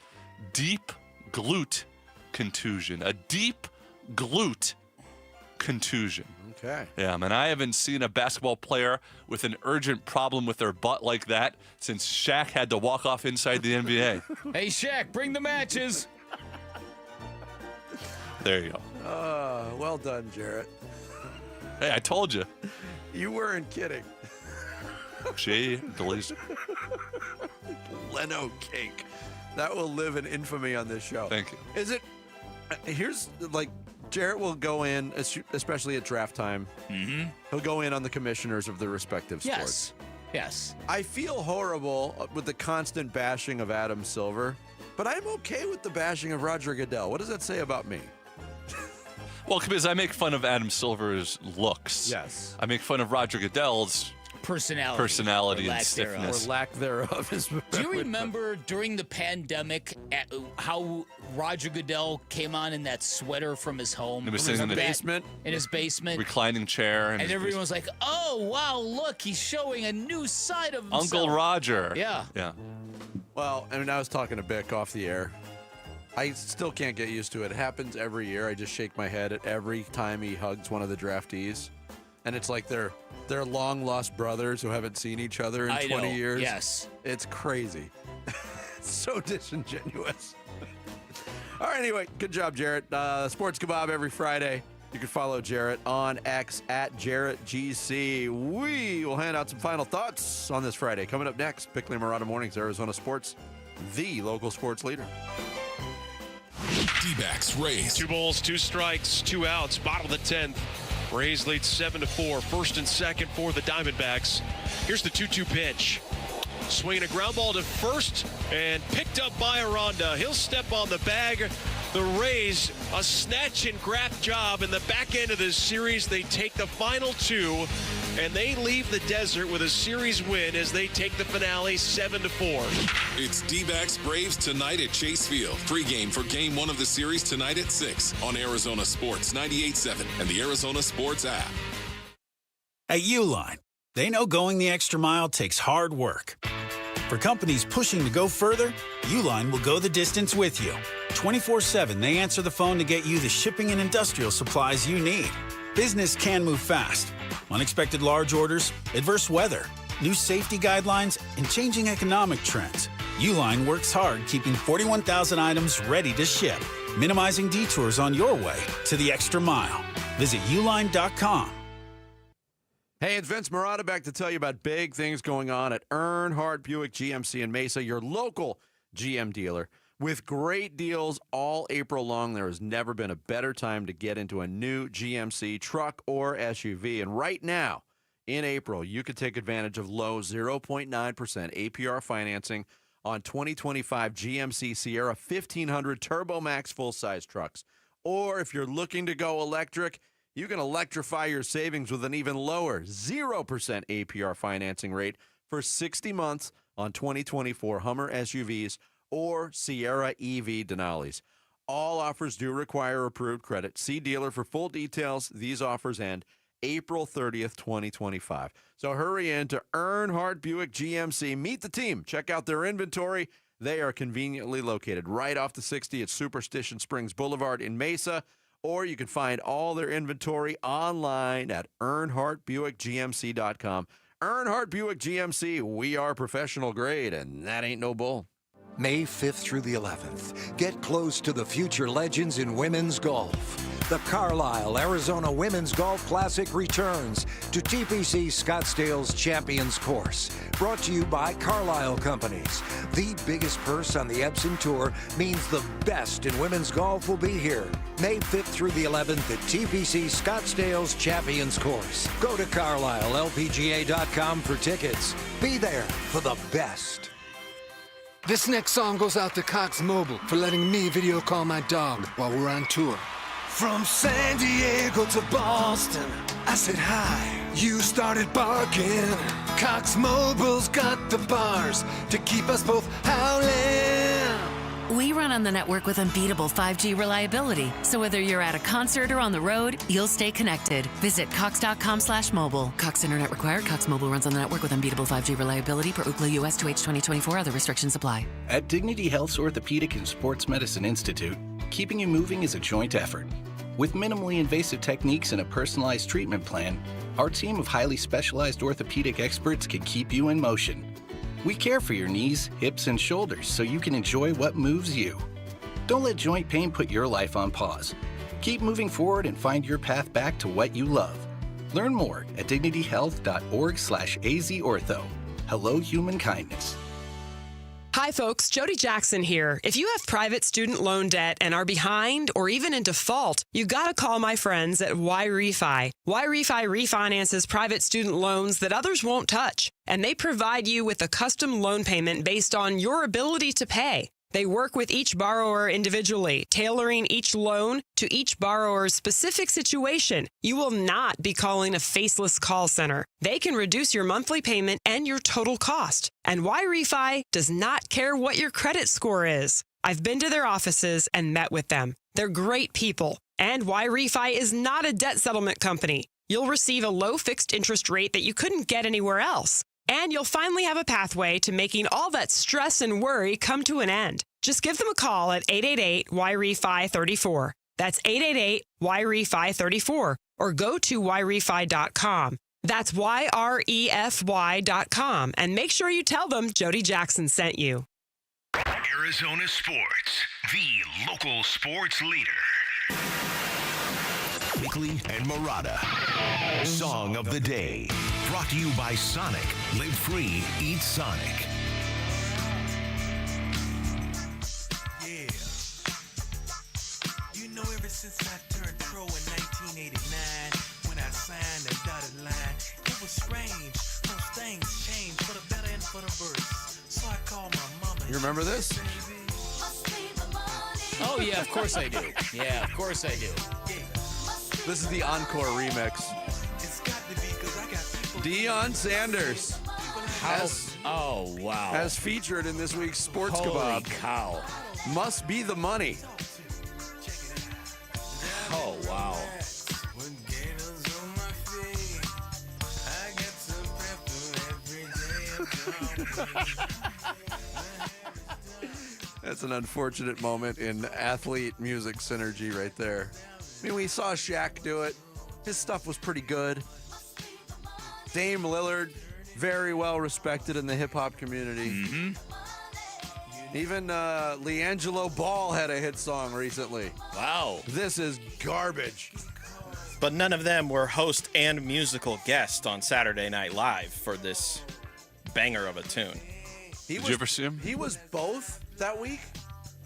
S2: Deep glute contusion. A deep glute contusion.
S8: Okay.
S2: Yeah, man, I haven't seen a basketball player with an urgent problem with their butt like that since Shaq had to walk off inside the NBA.
S14: Hey, Shaq, bring the matches.
S2: There you go.
S8: Well done, Jarrett.
S2: Hey, I told you.
S8: You weren't kidding.
S2: Jay Glazer.
S8: Leno cake. That will live in infamy on this show.
S2: Thank you.
S8: Is it? Here's like Jarrett will go in, especially at draft time.
S14: Mm-hmm.
S8: He'll go in on the commissioners of the respective sports.
S14: Yes.
S8: I feel horrible with the constant bashing of Adam Silver, but I'm okay with the bashing of Roger Goodell. What does that say about me?
S2: Well, because I make fun of Adam Silver's looks.
S8: Yes.
S2: I make fun of Roger Goodell's
S14: personality
S2: and stiffness.
S8: Or lack thereof.
S14: Do you remember during the pandemic how Roger Goodell came on in that sweater from his home?
S2: He was sitting in the
S8: basement.
S14: In his basement.
S2: Reclining chair.
S14: And everyone was like, oh, wow, look, he's showing a new side of himself.
S2: Uncle Roger.
S14: Yeah.
S2: Yeah.
S8: Well, I mean, I was talking to Bick off the air. I still can't get used to it. It happens every year. I just shake my head at every time he hugs one of the draftees. And it's like they're long-lost brothers who haven't seen each other in 20 years.
S14: Yes.
S8: It's crazy. It's so disingenuous. All right, anyway, good job, Jarrett. Sports Kebab every Friday. You can follow Jarrett on X at JarrettGC. We will hand out some final thoughts on this Friday. Coming up next, Bickley Murata Mornings, Arizona Sports, the local sports leader.
S1: Dbacks Rays.
S11: 2 balls, 2 strikes, 2 outs. Bottom of the 10th. Rays lead 7-4. First and second for the Diamondbacks. Here's the 2-2 pitch. Swinging a ground ball to first and picked up by Aranda. He'll step on the bag. The Rays, a snatch and grab job in the back end of this series. They take the final 2, and they leave the desert with a series win as they take the finale 7-4.
S1: It's D-backs Braves tonight at Chase Field. Pre-game for Game 1 of the series tonight at 6 on Arizona Sports 98.7 and the Arizona Sports app.
S20: At Uline, they know going the extra mile takes hard work. For companies pushing to go further, Uline will go the distance with you. 24/7, they answer the phone to get you the shipping and industrial supplies you need. Business can move fast. Unexpected large orders, adverse weather, new safety guidelines, and changing economic trends. Uline works hard keeping 41,000 items ready to ship, minimizing detours on your way to the extra mile. Visit uline.com.
S8: Hey, it's Vince Murata back to tell you about big things going on at Earnhardt Buick GMC in Mesa, your local GM dealer. With great deals all April long, there has never been a better time to get into a new GMC truck or SUV. And right now, in April, you can take advantage of low 0.9% APR financing on 2025 GMC Sierra 1500 Turbo Max full-size trucks. Or if you're looking to go electric, you can electrify your savings with an even lower 0% APR financing rate for 60 months on 2024 Hummer SUVs or Sierra EV Denali's. All offers do require approved credit. See dealer for full details. These offers end April 30th, 2025. So hurry in to Earnhardt Buick GMC. Meet the team. Check out their inventory. They are conveniently located right off the 60 at Superstition Springs Boulevard in Mesa, or you can find all their inventory online at EarnhardtBuickGMC.com. Earnhardt Buick GMC, we are professional grade, and that ain't no bull.
S7: May 5th through the 11th, get close to the future legends in women's golf. The Carlisle, Arizona Women's Golf Classic returns to TPC Scottsdale's Champions Course. Brought to you by Carlisle Companies. The biggest purse on the Epson Tour means the best in women's golf will be here. May 5th through the 11th at TPC Scottsdale's Champions Course. Go to CarlisleLPGA.com for tickets. Be there for the best.
S9: This next song goes out to Cox Mobile for letting me video call my dog while we're on tour. From San Diego to Boston, I said hi. You started barking. Cox Mobile's got the bars to keep us both howling.
S13: We run on the network with unbeatable 5G reliability. So whether you're at a concert or on the road, you'll stay connected. Visit cox.com/mobile. Cox Internet required. Cox Mobile runs on the network with unbeatable 5G reliability per Ookla US 2H 2024. Other restrictions apply.
S21: At Dignity Health's Orthopedic and Sports Medicine Institute, keeping you moving is a joint effort. With minimally invasive techniques and a personalized treatment plan, our team of highly specialized orthopedic experts can keep you in motion. We care for your knees, hips, and shoulders so you can enjoy what moves you. Don't let joint pain put your life on pause. Keep moving forward and find your path back to what you love. Learn more at dignityhealth.org/azortho. Hello, human kindness.
S22: Hi, folks. Jody Jackson here. If you have private student loan debt and are behind or even in default, you gotta call my friends at YRefi. YRefi refinances private student loans that others won't touch, and they provide you with a custom loan payment based on your ability to pay. They work with each borrower individually, tailoring each loan to each borrower's specific situation. You will not be calling a faceless call center. They can reduce your monthly payment and your total cost. And YRefi does not care what your credit score is. I've been to their offices and met with them. They're great people. And YRefi is not a debt settlement company. You'll receive a low fixed interest rate that you couldn't get anywhere else. And you'll finally have a pathway to making all that stress and worry come to an end. Just give them a call at 888-YRefi-34. That's 888-YRefi-34. Or go to YRefi.com. That's YREFY.com. And make sure you tell them Jody Jackson sent you.
S30: Arizona Sports, the local sports leader. Bickley and Murata. Song of the Day. Brought to you by Sonic. Live free, eat Sonic.
S23: Yeah. You know, ever since I turned pro in 1989, when I signed the dotted line, it was strange. Those things changed for the better and for the worse. So I called my mama.
S8: You remember this?
S14: Oh, yeah, of course I do. Yeah, of course I do.
S8: This is the encore remix. Deion Sanders.
S14: Oh, wow.
S8: As featured in this week's Sports
S14: Holy
S8: Kebab.
S14: cow.
S8: Must be the money.
S14: Oh, wow.
S8: That's an unfortunate moment in athlete music synergy right there. I mean, we saw Shaq do it. His stuff was pretty good. Dame Lillard, very well respected in the hip-hop community.
S14: Mm-hmm.
S8: Even LiAngelo Ball had a hit song recently.
S14: Wow.
S8: This is garbage.
S29: But none of them were host and musical guest on Saturday Night Live for this banger of a tune.
S2: Did you ever see him?
S8: He was both that week?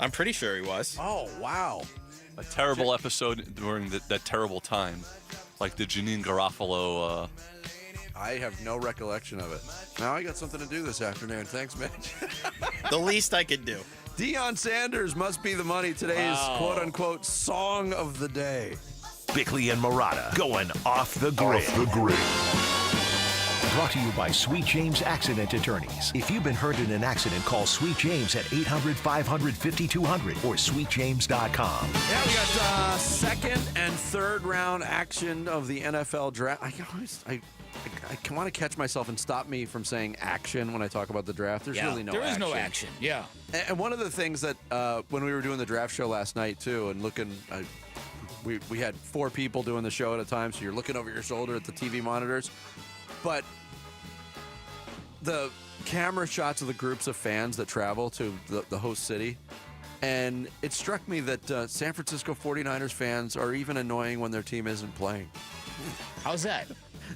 S29: I'm pretty sure he was.
S8: Oh, wow.
S2: A terrible episode during that terrible time. Like the Janine Garofalo.
S8: I have no recollection of it. Now I got something to do this afternoon. Thanks, Mitch.
S29: The least I could do.
S8: Deion Sanders must be the money. Today's quote-unquote song of the day.
S30: Bickley and Murata going off the grid. Brought to you by Sweet James Accident Attorneys. If you've been hurt in an accident, call Sweet James at 800-500-5200 or sweetjames.com.
S8: Yeah, we got second and third round action of the NFL draft. I want to catch myself and stop me from saying action when I talk about the draft. There's really no action.
S14: There is no action, yeah.
S8: And one of the things that when we were doing the draft show last night, too, and looking, we had 4 people doing the show at a time, so you're looking over your shoulder at the TV monitors. But the camera shots of the groups of fans that travel to the host city, and it struck me that San Francisco 49ers fans are even annoying when their team isn't playing.
S14: How's that?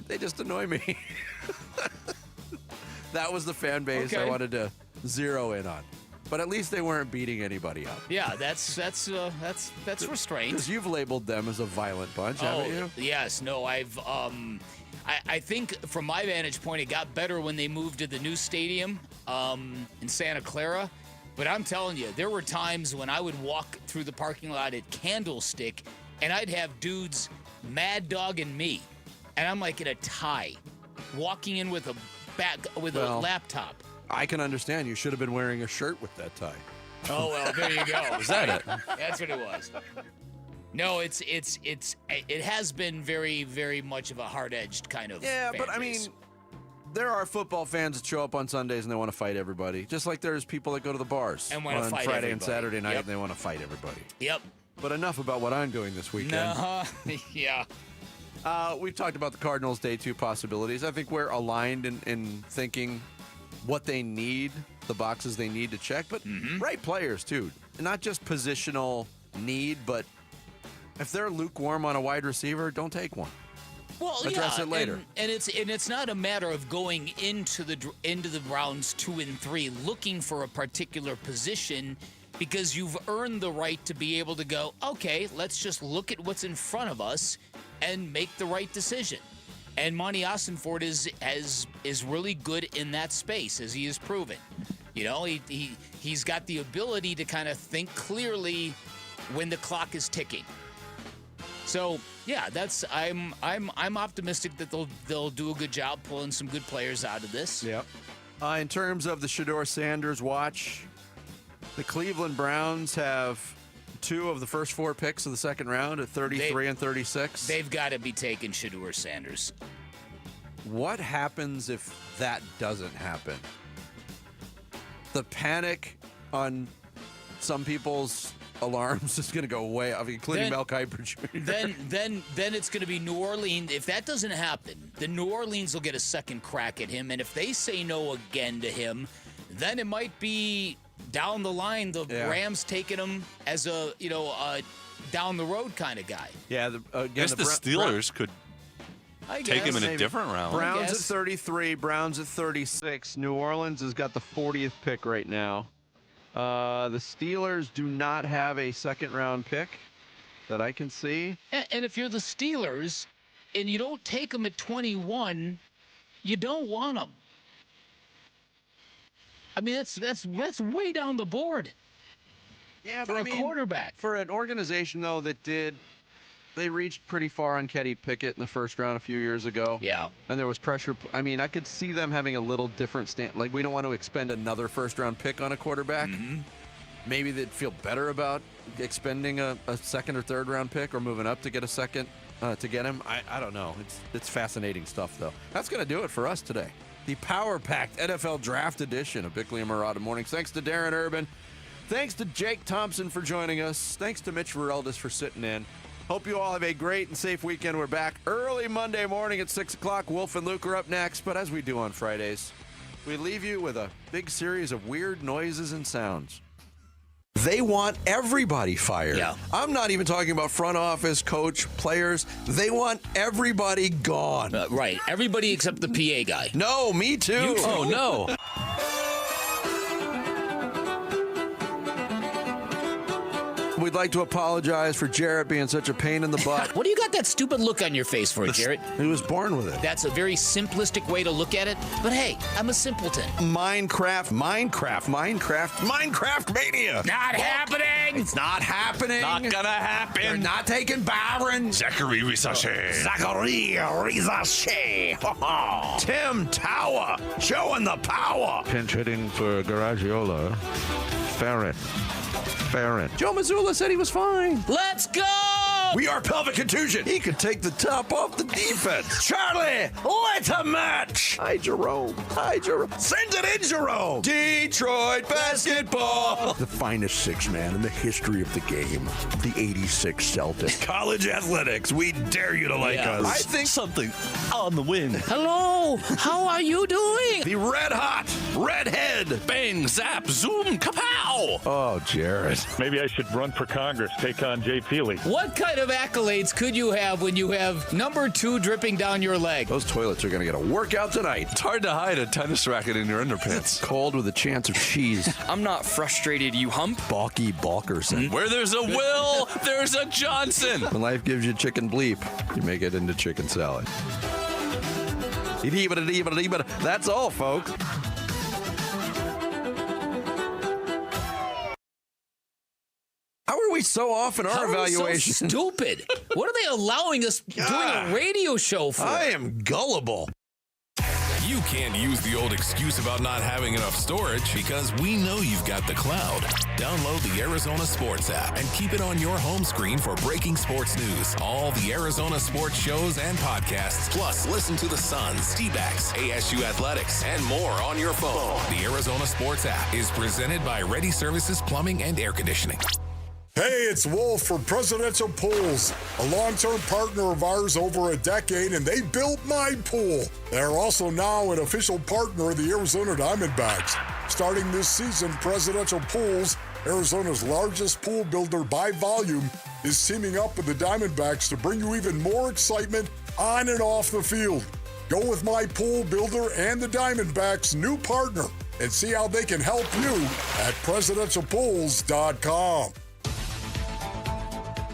S8: They just annoy me. That was the fan base I wanted to zero in on. But at least they weren't beating anybody up.
S14: Yeah, that's restraint.
S8: Because you've labeled them as a violent bunch, haven't you?
S14: Yes. No, I've I think from my vantage point, it got better when they moved to the new stadium in Santa Clara. But I'm telling you, there were times when I would walk through the parking lot at Candlestick, and I'd have dudes mad dogging me, and I'm like in a tie, walking in with a a laptop.
S8: I can understand. You should have been wearing a shirt with that tie.
S14: Oh well, there you go.
S8: Was that it?
S14: That's what it was. No, it has been very, very much of a hard-edged kind of.
S8: Yeah, but
S14: fan
S8: I mean,
S14: base.
S8: there are football fans that show up on Sundays and they want to fight everybody. Just like there's people that go to the bars
S14: and want to fight
S8: Friday
S14: everybody.
S8: and Saturday night and they want to fight everybody.
S14: Yep.
S8: But enough about what I'm doing this weekend.
S14: Yeah.
S8: We've talked about the Cardinals' Day 2 possibilities. I think we're aligned in thinking what they need, the boxes they need to check, but right players, too. Not just positional need, but if they're lukewarm on a wide receiver, don't take one.
S14: Well,
S8: address it later.
S14: And it's not a matter of going into the rounds 2 and 3 looking for a particular position, because you've earned the right to be able to go, okay, let's just look at what's in front of us and make the right decision. And Monty Ossenford is really good in that space, as he has proven. You know, he's got the ability to kind of think clearly when the clock is ticking. So yeah, I'm optimistic that they'll do a good job pulling some good players out of this.
S8: Yep. In terms of the Shador Sanders watch, the Cleveland Browns have 2 of the first 4 picks of the second round at 33 and 36.
S14: They've got to be taking Shador Sanders.
S8: What happens if that doesn't happen? The panic on some people's alarms is going to go way up, including Mel Kiper Jr.
S14: Then it's going to be New Orleans. If that doesn't happen, then New Orleans will get a second crack at him. And if they say no again to him, then it might be down the line the Rams taking him as a down the road kind of guy.
S8: Yeah,
S2: I guess the Steelers could take him in a different round.
S8: Browns at 33, Browns at 36. New Orleans has got the 40th pick right now. The Steelers do not have a second-round pick that I can see.
S14: And if you're the Steelers and you don't take them at 21, you don't want them. I mean, that's way down the board.
S8: Yeah,
S14: for a quarterback.
S8: For an organization, though, they reached pretty far on Kenny Pickett in the first round a few years ago.
S14: Yeah.
S8: And there was pressure. I mean, I could see them having a little different stand. Like, we don't want to expend another first-round pick on a quarterback. Maybe they'd feel better about expending a second or third-round pick or moving up to get a second to get him. I don't know. It's fascinating stuff, though. That's going to do it for us today. The power-packed NFL Draft edition of Bickley and Murata Mornings. Thanks to Darren Urban. Thanks to Jake Thompson for joining us. Thanks to Mitch Vareldis for sitting in. Hope you all have a great and safe weekend. We're back early Monday morning at 6 o'clock. Wolf and Luke are up next. But as we do on Fridays, we leave you with a big series of weird noises and sounds. They want everybody fired.
S14: Yeah.
S8: I'm not even talking about front office, coach, players. They want everybody gone.
S14: Right. Everybody except the PA guy.
S8: No, me too.
S2: Oh, no.
S8: we'd like to apologize for Jarrett being such a pain in the butt.
S14: What do you got that stupid look on your face for, Jarrett?
S8: He was born with it.
S14: That's a very simplistic way to look at it. But hey, I'm a simpleton.
S8: Minecraft mania.
S14: Not happening.
S8: It's not happening.
S2: Not gonna happen.
S8: They're not taking Byron.
S3: Zachary Rizache.
S8: Tim Tower showing the power.
S4: Pinch hitting for Garagiola. Farron.
S8: Joe Mazzulla said he was fine.
S14: Let's go!
S8: We are pelvic contusion. He could take the top off the defense. Charlie, let's a match. Hi, Jerome. Send it in, Jerome. Detroit basketball.
S4: The finest six-man in the history of the game. The 86 Celtics.
S3: College athletics. We dare you to like us.
S2: I think something on the wind.
S14: Hello, how are you doing?
S8: The red hot redhead.
S2: Bang, zap, zoom, kapow.
S4: Oh, Jared.
S5: Maybe I should run for Congress, take on Jay Feely.
S14: What kind of accolades could you have when you have number 2 dripping down your leg?
S8: Those toilets are going to get a workout tonight.
S2: It's hard to hide a tennis racket in your underpants.
S8: Cold with a chance of cheese.
S10: I'm not frustrated, you hump.
S8: Balky Balkerson.
S2: Where there's a Will, there's a Johnson.
S8: When life gives you chicken bleep, you make it into chicken salad. That's all, folks. How are we so off in our evaluation?
S14: So stupid. What are they allowing us doing a radio show for?
S8: I am gullible.
S1: You can't use the old excuse about not having enough storage because we know you've got the cloud. Download the Arizona Sports app and keep it on your home screen for breaking sports news, all the Arizona sports shows and podcasts, plus listen to the Suns, Dbacks, ASU Athletics, and more on your phone. The Arizona Sports app is presented by Ready Services Plumbing and Air Conditioning.
S12: Hey, it's Wolf from Presidential Pools, a long-term partner of ours over a decade, and they built my pool. They're also now an official partner of the Arizona Diamondbacks. Starting this season, Presidential Pools, Arizona's largest pool builder by volume, is teaming up with the Diamondbacks to bring you even more excitement on and off the field. Go with my pool builder and the Diamondbacks' new partner and see how they can help you at presidentialpools.com.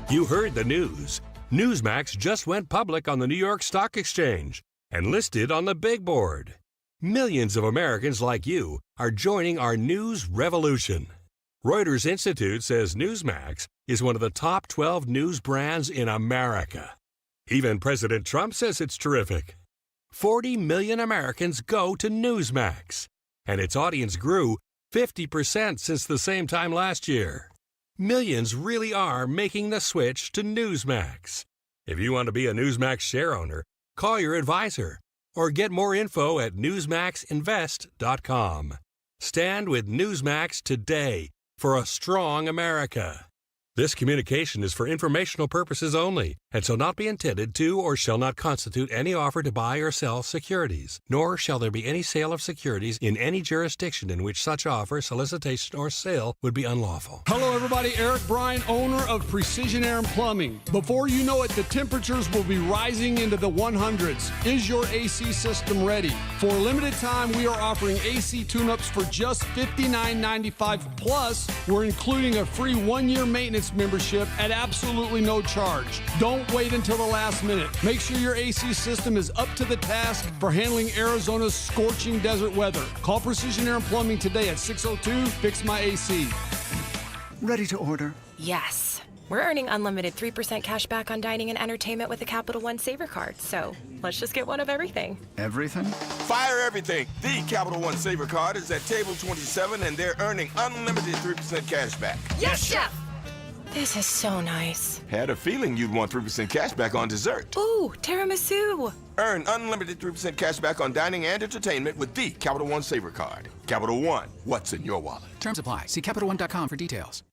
S15: You heard the news. Newsmax just went public on the New York Stock Exchange and listed on the big board. Millions of Americans like you are joining our news revolution. Reuters Institute says Newsmax is one of the top 12 news brands in America. Even President Trump says it's terrific. 40 million Americans go to Newsmax, and its audience grew 50% since the same time last year. Millions really are making the switch to Newsmax. If you want to be a Newsmax share owner, call your advisor or get more info at newsmaxinvest.com. Stand with Newsmax today for a strong America. This communication is for informational purposes only and shall not be intended to or shall not constitute any offer to buy or sell securities, nor shall there be any sale of securities in any jurisdiction in which such offer, solicitation, or sale would be unlawful.
S16: Hello, everybody. Eric Bryan, owner of Precision Air and Plumbing. Before you know it, the temperatures will be rising into the 100s. Is your AC system ready? For a limited time, we are offering AC tune-ups for just $59.95. Plus, we're including a free 1-year maintenance membership at absolutely no charge. Don't wait until the last minute. Make sure your AC system is up to the task for handling Arizona's scorching desert weather. Call Precision Air and Plumbing today at 602-FIX-MY-AC.
S24: Ready to order?
S25: Yes. We're earning unlimited 3% cash back on dining and entertainment with the Capital One Saver Card, so let's just get one of everything.
S24: Everything?
S27: Fire everything. The Capital One Saver Card is at table 27, and they're earning unlimited 3% cash back.
S25: Yes, Chef! This is so nice.
S27: Had a feeling you'd want 3% cash back on dessert.
S25: Ooh, tiramisu.
S27: Earn unlimited 3% cash back on dining and entertainment with the Capital One Saver Card. Capital One, what's in your wallet?
S28: Terms apply. See CapitalOne.com for details.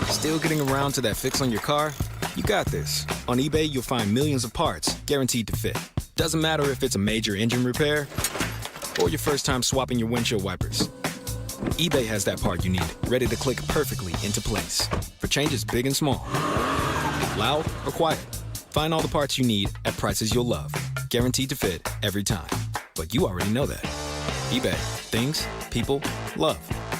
S31: Still getting around to that fix on your car? You got this. On eBay, you'll find millions of parts guaranteed to fit. Doesn't matter if it's a major engine repair or your first time swapping your windshield wipers. eBay has that part you need, ready to click perfectly into place for changes big and small. Loud or quiet, find all the parts you need at prices you'll love. Guaranteed to fit every time. But you already know that. eBay. Things, people, love.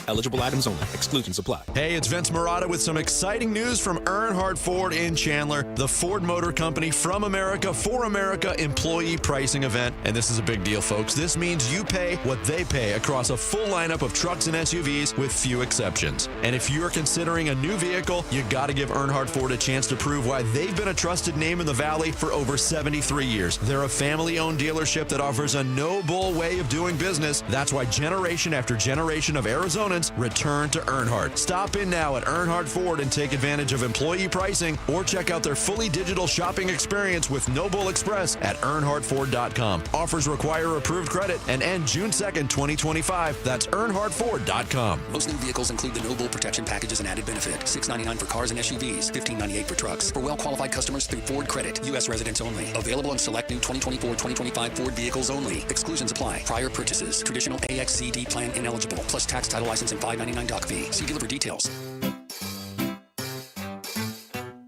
S31: Eligible items only. Exclusions apply.
S8: Hey, it's Vince Marotta with some exciting news from Earnhardt Ford in Chandler, the Ford Motor Company from America for America employee pricing event. And this is a big deal, folks. This means you pay what they pay across a full lineup of trucks and SUVs with few exceptions. And if you're considering a new vehicle, you got to give Earnhardt Ford a chance to prove why they've been a trusted name in the Valley for over 73 years. They're a family-owned dealership that offers a no-bull way of doing business. That's why generation after generation of Arizonans return to Earnhardt. Stop in now at Earnhardt Ford and take advantage of employee pricing, or check out their fully digital shopping experience with No Bull Express at earnhardtford.com. Offers require approved credit and end June 2nd, 2025. That's earnhardtford.com.
S6: Most new vehicles include the No Bull protection package as an added benefit. $699 for cars and SUVs, $1598 for trucks. For well-qualified customers through Ford Credit, U.S. residents only. Available on select new 2024-2025 Ford vehicles only. Exclusions apply. Prior purchases. Traditional AXCD plan ineligible. Plus tax, title, license, and $599 doc fee. See dealer for details.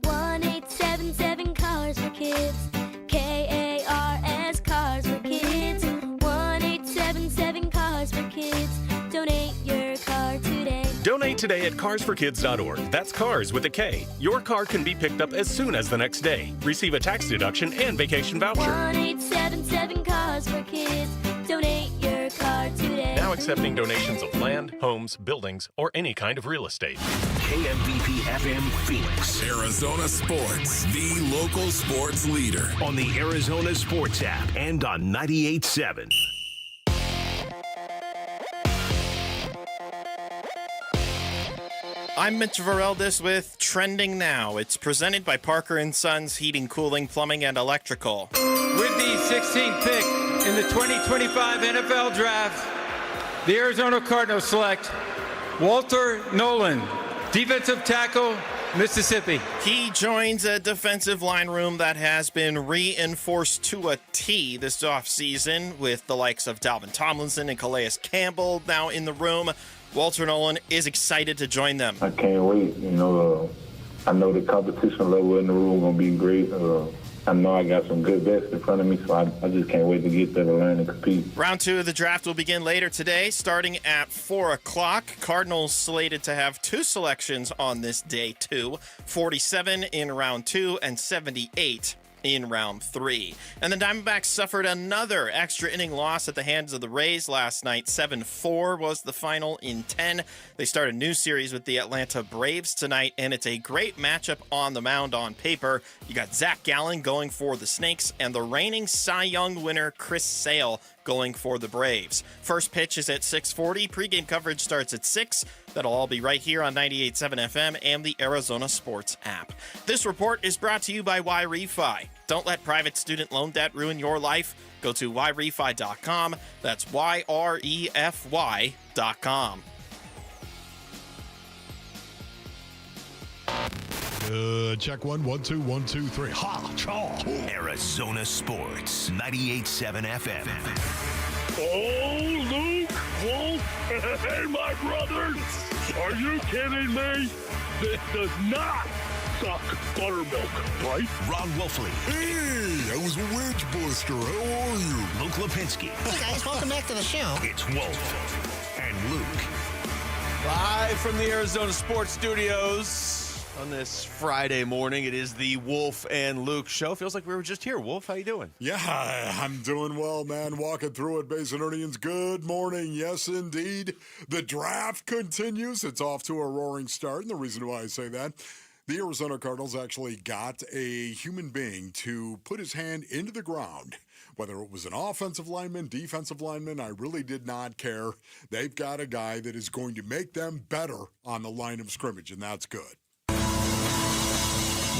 S7: 1877 Cars for Kids. KARS Cars for Kids. 1877 Cars for Kids. Donate your car today.
S9: Donate today at carsforkids.org. That's cars with a K. Your car can be picked up as soon as the next day. Receive a tax deduction and vacation voucher.
S7: 1877 Cars for Kids. Donate your car today.
S9: Now accepting donations of land, homes, buildings, or any kind of real estate.
S30: KMVP FM Phoenix.
S1: Arizona Sports, the local sports leader.
S30: On the Arizona Sports app and on 98.7.
S29: I'm Mitch Vareldis with Trending Now. It's presented by Parker & Sons Heating, Cooling, Plumbing, and Electrical.
S11: With the 16th pick in the 2025 NFL Draft, the Arizona Cardinals select Walter Nolan, defensive tackle, Mississippi.
S29: He joins a defensive line room that has been reinforced to a T this offseason with the likes of Dalvin Tomlinson and Calais Campbell now in the room. Walter Nolan is excited to join them.
S13: I can't wait. I know the competition level in the room going to be great. I know I got some good vets in front of me, so I just can't wait to get there to learn and compete.
S29: Round 2 of the draft will begin later today, starting at 4 o'clock. Cardinals slated to have 2 selections on this day, too. 47 in round 2 and 78 in round 3. And the Diamondbacks suffered another extra inning loss at the hands of the Rays last night. 7-4 was the final in 10. They start a new series with the Atlanta Braves tonight, and it's a great matchup on the mound on paper. You got Zach Gallen going for the Snakes and the reigning Cy Young winner Chris Sale going for the Braves. First pitch is at 6:40. Pre-game coverage starts at 6. That'll all be right here on 98.7 FM and the Arizona Sports app. This report is brought to you by YRefi. Don't let private student loan debt ruin your life. Go to YRefi.com. That's YREFY.com.
S12: Check 1, 1, 2, 1, 2, 3. Ha! Chaw!
S30: Arizona Sports, 98.7 FM.
S5: Oh, Luke, Wolf, hey, my brothers, are you kidding me? This does not suck buttermilk, right?
S30: Ron Wolfley.
S12: Hey, I was a wedge buster. How are you?
S30: Luke Lipinski.
S17: Hey, guys, welcome back to the show.
S30: It's Wolf and Luke.
S8: Live from the Arizona Sports Studios on this Friday morning. It is the Wolf and Luke show. Feels like we were just here. Wolf, how you doing?
S12: Yeah, I'm doing well, man. Walking through it, Basinonians. Good morning. Yes, indeed. The draft continues. It's off to a roaring start, and the reason why I say that, the Arizona Cardinals actually got a human being to put his hand into the ground. Whether it was an offensive lineman, defensive lineman, I really did not care. They've got a guy that is going to make them better on the line of scrimmage, and that's good.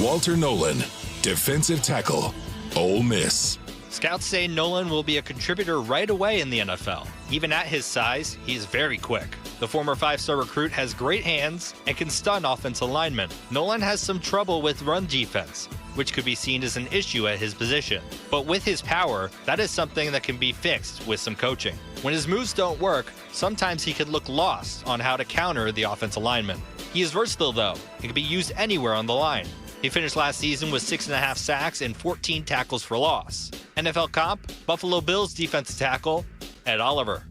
S1: Walter Nolan, defensive tackle, Ole Miss.
S18: Scouts say Nolan will be a contributor right away in the NFL. Even at his size, he's very quick. The former 5-star recruit has great hands and can stun offensive linemen. Nolan has some trouble with run defense, which could be seen as an issue at his position. But with his power, that is something that can be fixed with some coaching. When his moves don't work, sometimes he could look lost on how to counter the offensive lineman. He is versatile though, and can be used anywhere on the line. He finished last season with 6.5 sacks and 14 tackles for loss. NFL comp, Buffalo Bills defensive tackle, Ed Oliver.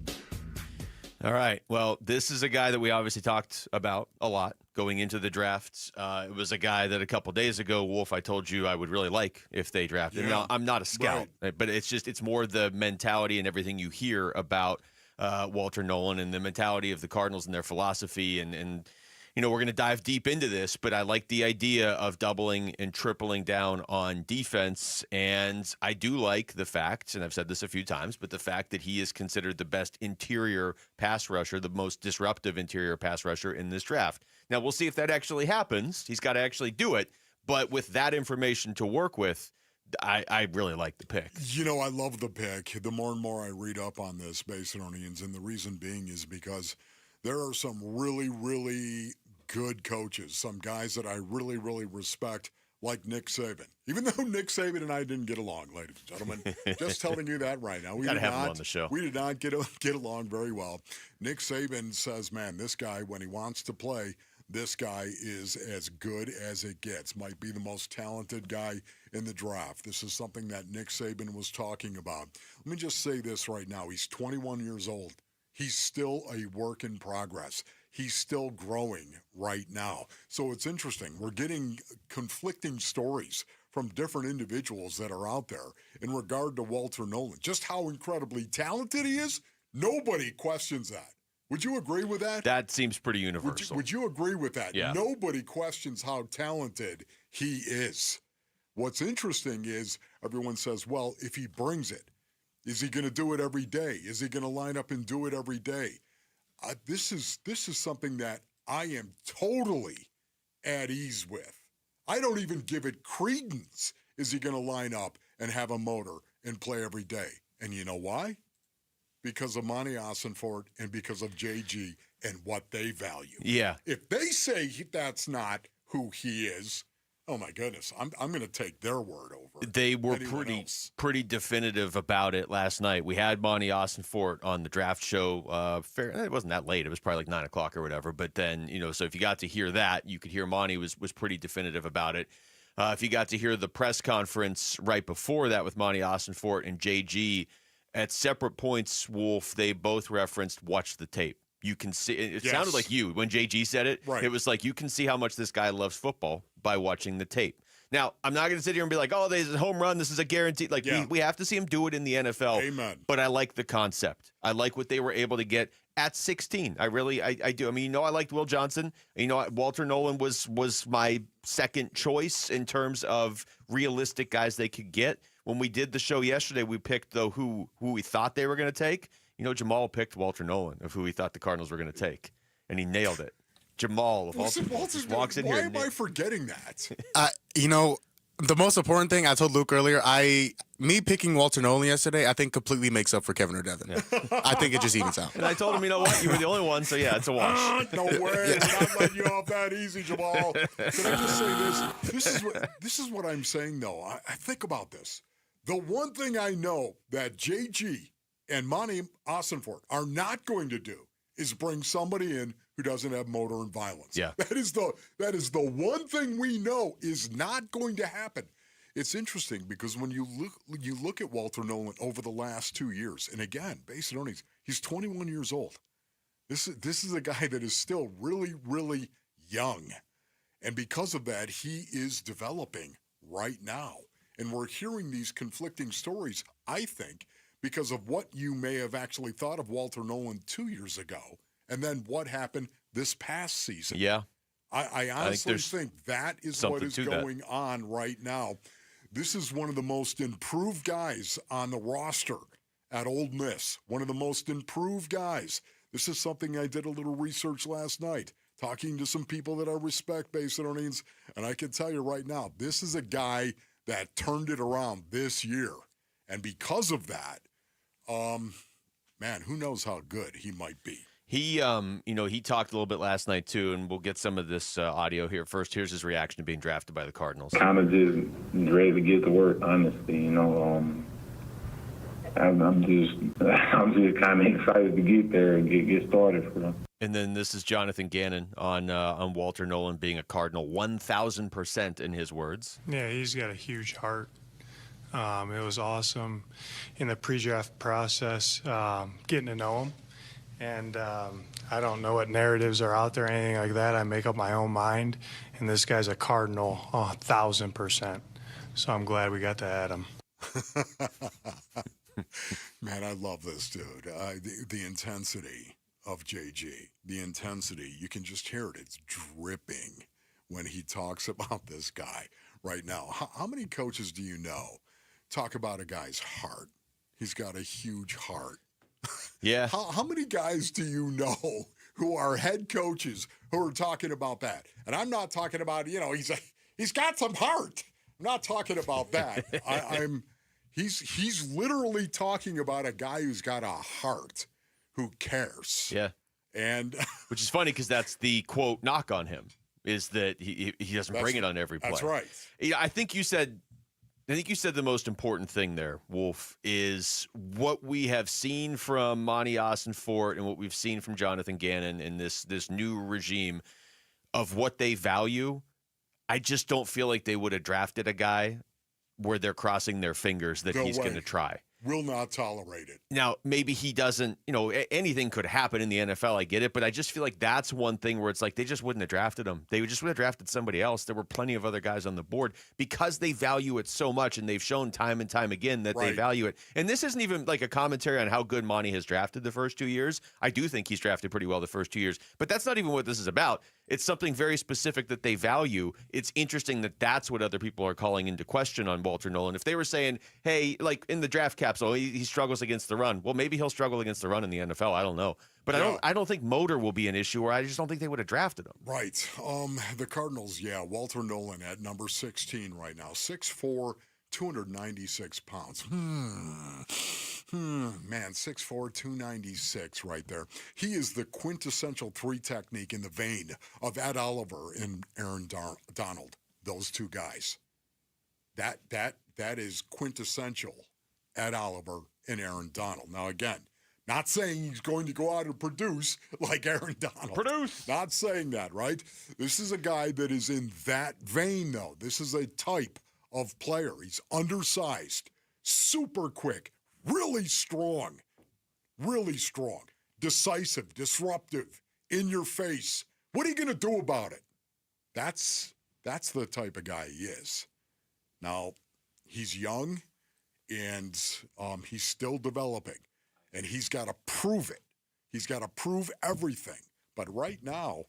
S2: All right. Well, this is a guy that we obviously talked about a lot going into the draft. It was a guy that a couple days ago, Wolf, I told you I would really like if they drafted. Now, I'm not a scout, but it's more the mentality and everything you hear about Walter Nolan and the mentality of the Cardinals and their philosophy. And we're going to dive deep into this, but I like the idea of doubling and tripling down on defense. And I do like the fact, and I've said this a few times, but the fact that he is considered the best interior pass rusher, the most disruptive interior pass rusher in this draft. Now, we'll see if that actually happens. He's got to actually do it. But with that information to work with, I really like the pick.
S12: I love the pick. The more and more I read up on this, Basinonians, and the reason being is because there are some really, really good coaches, some guys that I really, really respect, like Nick Saban. Even though Nick Saban and I didn't get along, ladies and gentlemen, just telling you that right now. We
S2: gotta have him on the show.
S12: We did not get along very well. Nick Saban says, man, this guy, when he wants to play, this guy is as good as it gets. Might be the most talented guy in the draft. This is something that Nick Saban was talking about. Let me just say this right now. He's 21 years old. He's still a work in progress. He's still growing right now. So it's interesting. We're getting conflicting stories from different individuals that are out there in regard to Walter Nolan. Just how incredibly talented he is, nobody questions that. Would you agree with that?
S2: That seems pretty universal.
S12: Would you agree with that?
S2: Yeah.
S12: Nobody questions how talented he is. What's interesting is everyone says, well, if he brings it, is he going to do it every day? Is he going to line up and do it every day? This is something that I am totally at ease with. I don't even give it credence. Is he going to line up and have a motor and play every day? And you know why? Because of Monty Ossenfort and because of JG and what they value.
S2: Yeah.
S12: If they say that's not who he is, oh my goodness, I'm going to take their word over.
S2: They were pretty definitive about it last night. We had Monty Ossenfort on the draft show. It wasn't that late. It was probably like 9 o'clock or whatever. But then, so if you got to hear that, you could hear Monty was pretty definitive about it. If you got to hear the press conference right before that with Monty Ossenfort and JG, at separate points, Wolf, they both referenced watch the tape. You can see it.
S12: Yes.
S2: Sounded like you when JG said it.
S12: Right.
S2: It was like you can see how much this guy loves football by watching the tape. Now, I'm not going to sit here and be like, oh, there's a home run. This is a guarantee. Like, we have to see him do it in the NFL.
S12: Amen.
S2: But I like the concept. I like what they were able to get at 16. I do. I mean, I liked Will Johnson. Walter Nolan was my second choice in terms of realistic guys they could get. When we did the show yesterday, we picked, though, who we thought they were going to take. Jamal picked Walter Nolan of who he thought the Cardinals were going to take, and he nailed it. Jamal of
S12: Walter
S2: walks in here.
S12: Why am I forgetting that?
S3: The most important thing I told Luke earlier, me picking Walter Nolan yesterday, I think completely makes up for Kevin or Devin. Yeah. I think it just evens out.
S2: And I told him, you know what, you were the only one, so yeah, it's a wash.
S12: No way, we're not letting you off that easy, Jamal. Can I just say this? This is what I'm saying, though. I think about this. The one thing I know that JG and Monty Ossenfort are not going to do is bring somebody in who doesn't have motor and violence.
S2: Yeah.
S12: That is the one thing we know is not going to happen. It's interesting because when you look at Walter Nolan over the last 2 years, and again, Basinoni's, he's 21 years old. This is a guy that is still really, really young. And because of that, he is developing right now. And we're hearing these conflicting stories, I think, because of what you may have actually thought of Walter Nolan 2 years ago, and then what happened this past season.
S2: Yeah.
S12: I honestly think that is what is going on right now. This is one of the most improved guys on the roster at Ole Miss, one of the most improved guys. This is something I did a little research last night, talking to some people that I respect, Basinonians, and I can tell you right now, this is a guy that turned it around this year. And because of that, man, who knows how good he might be.
S2: He talked a little bit last night, too, and we'll get some of this audio here first. Here's his reaction to being drafted by the Cardinals.
S13: Kind of just ready to get to work, honestly, I'm just kind of excited to get there and get started for them.
S2: And then this is Jonathan Gannon on Walter Nolan being a Cardinal, 1,000% in his words.
S4: Yeah, he's got a huge heart. It was awesome in the pre-draft process, getting to know him. And I don't know what narratives are out there or anything like that. I make up my own mind. And this guy's a Cardinal 1,000%. So I'm glad we got to add him.
S12: Man, I love this dude. The intensity of JG, the intensity, you can just hear it. It's dripping when he talks about this guy right now. How many coaches do you know talk about a guy's heart? He's got a huge heart.
S2: Yeah.
S12: How many guys do you know who are head coaches who are talking about that? And I'm not talking about, he's got some heart. I'm not talking about that. He's literally talking about a guy who's got a heart, who cares.
S2: Yeah.
S12: And
S2: which is funny because that's the quote knock on him, is that he doesn't bring it on every play.
S12: That's right.
S2: Yeah, I think you said the most important thing there, Wolf, is what we have seen from Monty Ossenfort and what we've seen from Jonathan Gannon in this new regime of what they value. I just don't feel like they would have drafted a guy where they're crossing their fingers that he's going to try.
S12: Will not tolerate it.
S2: Now, maybe he doesn't, anything could happen in the NFL. I get it. But I just feel like that's one thing where it's like they just wouldn't have drafted him. They just would have drafted somebody else. There were plenty of other guys on the board because they value it so much. And they've shown time and time again that they value it. And this isn't even like a commentary on how good Monty has drafted the first 2 years. I do think he's drafted pretty well the first 2 years. But that's not even what this is about. It's something very specific that they value. It's interesting that that's what other people are calling into question on Walter Nolan. If they were saying, hey, like in the draft capsule, he struggles against the run. Well, maybe he'll struggle against the run in the NFL. I don't know. But I don't think motor will be an issue, or I just don't think they would have drafted him.
S12: Right. The Cardinals, Walter Nolan at number 16 right now. 6'4", 296 pounds. Man, 6'4", 296 right there. He is the quintessential three technique in the vein of Ed Oliver and Aaron Donald. Those two guys. That is quintessential Ed Oliver and Aaron Donald. Now, again, not saying he's going to go out and produce like Aaron Donald.
S2: Produce!
S12: Not saying that, right? This is a guy that is in that vein, though. This is a type of player. He's undersized, super quick, really strong, decisive, disruptive, in your face. What are you going to do about it? That's the type of guy he is. Now, he's young, and he's still developing, and he's got to prove it. He's got to prove everything. But right now,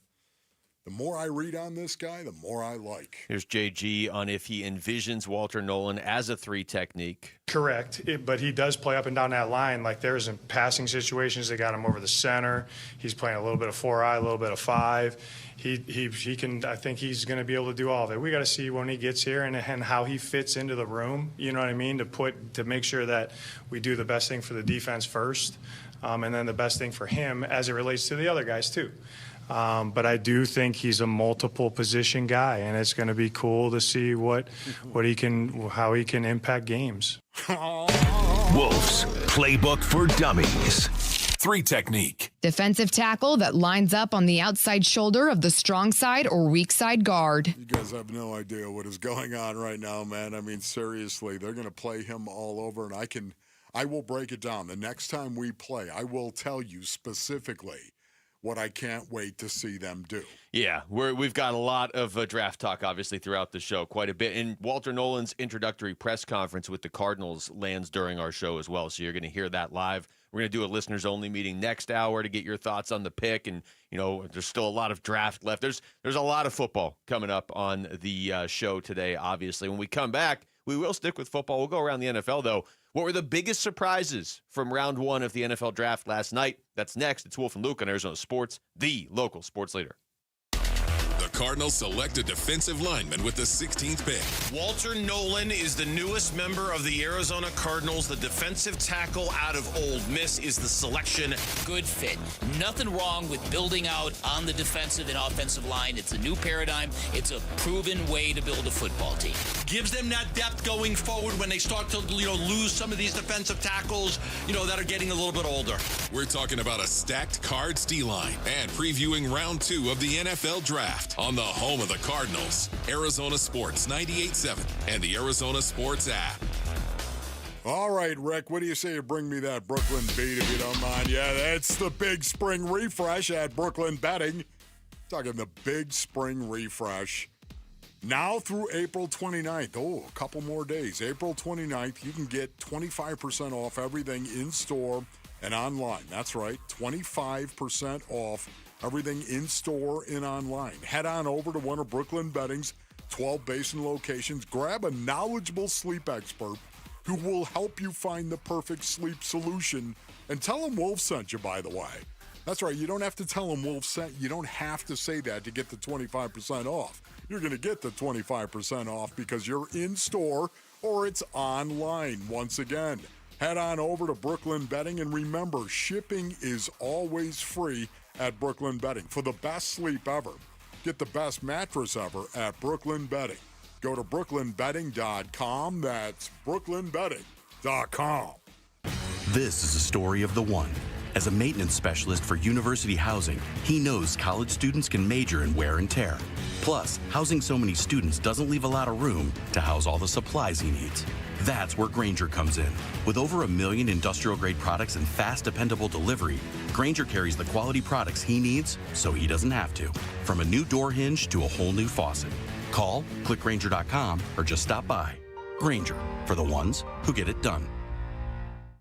S12: the more I read on this guy, the more I like.
S2: Here's JG on if he envisions Walter Nolan as a three technique.
S4: Correct, but he does play up and down that line. Like there's in passing situations that got him over the center. He's playing a little bit of 4-eye, a little bit of 5. He can. I think he's going to be able to do all of it. We got to see when he gets here and how he fits into the room. You know what I mean? To make sure that we do the best thing for the defense first, and then the best thing for him as it relates to the other guys too. But I do think he's a multiple position guy, and it's going to be cool to see how he can impact games.
S30: Wolves Playbook for Dummies.
S1: Three technique.
S10: Defensive tackle that lines up on the outside shoulder of the strong side or weak side guard.
S12: You guys have no idea what is going on right now, man. I mean, seriously, they're going to play him all over, and I will break it down. The next time we play, I will tell you specifically what I can't wait to see them do.
S2: Yeah, we've got a lot of draft talk, obviously, throughout the show, quite a bit. And Walter Nolan's introductory press conference with the Cardinals lands during our show as well, so you're going to hear that live. We're going to do a listeners-only meeting next hour to get your thoughts on the pick, and there's still a lot of draft left. There's a lot of football coming up on the show today, obviously. When we come back, we will stick with football. We'll go around the NFL, though. What were the biggest surprises from round one of the NFL draft last night? That's next. It's Wolf and Luke on Arizona Sports, the local sports leader.
S1: The Cardinals select a defensive lineman with the 16th pick.
S14: Walter Nolan is the newest member of the Arizona Cardinals. The defensive tackle out of Ole Miss is the selection.
S15: Good fit. Nothing wrong with building out on the defensive and offensive line. It's a new paradigm. It's a proven way to build a football team.
S14: Gives them that depth going forward when they start to lose some of these defensive tackles, that are getting a little bit older.
S1: We're talking about a stacked Cards D-line and previewing round 2 of the NFL Draft on the home of the Cardinals, Arizona Sports 98.7 and the Arizona Sports app.
S12: All right, Rick, what do you say you bring me that Brooklyn beat if you don't mind? Yeah, that's the big spring refresh at Brooklyn Betting. Talking the big spring refresh. Now through April 29th. Oh, a couple more days. April 29th, you can get 25% off everything in store and online. That's right, 25% off everything in store and online. Head on over to one of Brooklyn Betting's 12 basin locations. Grab a knowledgeable sleep expert who will help you find the perfect sleep solution. And tell them Wolf sent you, by the way. That's right, you don't have to tell them Wolf sent you. You don't have to say that to get the 25% off. You're going to get the 25% off because you're in store or it's online. Once again, head on over to Brooklyn Betting, and remember, shipping is always free at Brooklyn Betting. For the best sleep ever, get the best mattress ever at Brooklyn Betting. Go to brooklynbetting.com. That's brooklynbetting.com.
S16: This is a story of the one. As a maintenance specialist for University Housing, he knows college students can major in wear and tear. Plus, housing so many students doesn't leave a lot of room to house all the supplies he needs. That's where Grainger comes in. With over 1 million industrial-grade products and fast, dependable delivery, Grainger carries the quality products he needs so he doesn't have to. From a new door hinge to a whole new faucet. Call, click Grainger.com, or just stop by. Grainger, for the ones who get it done.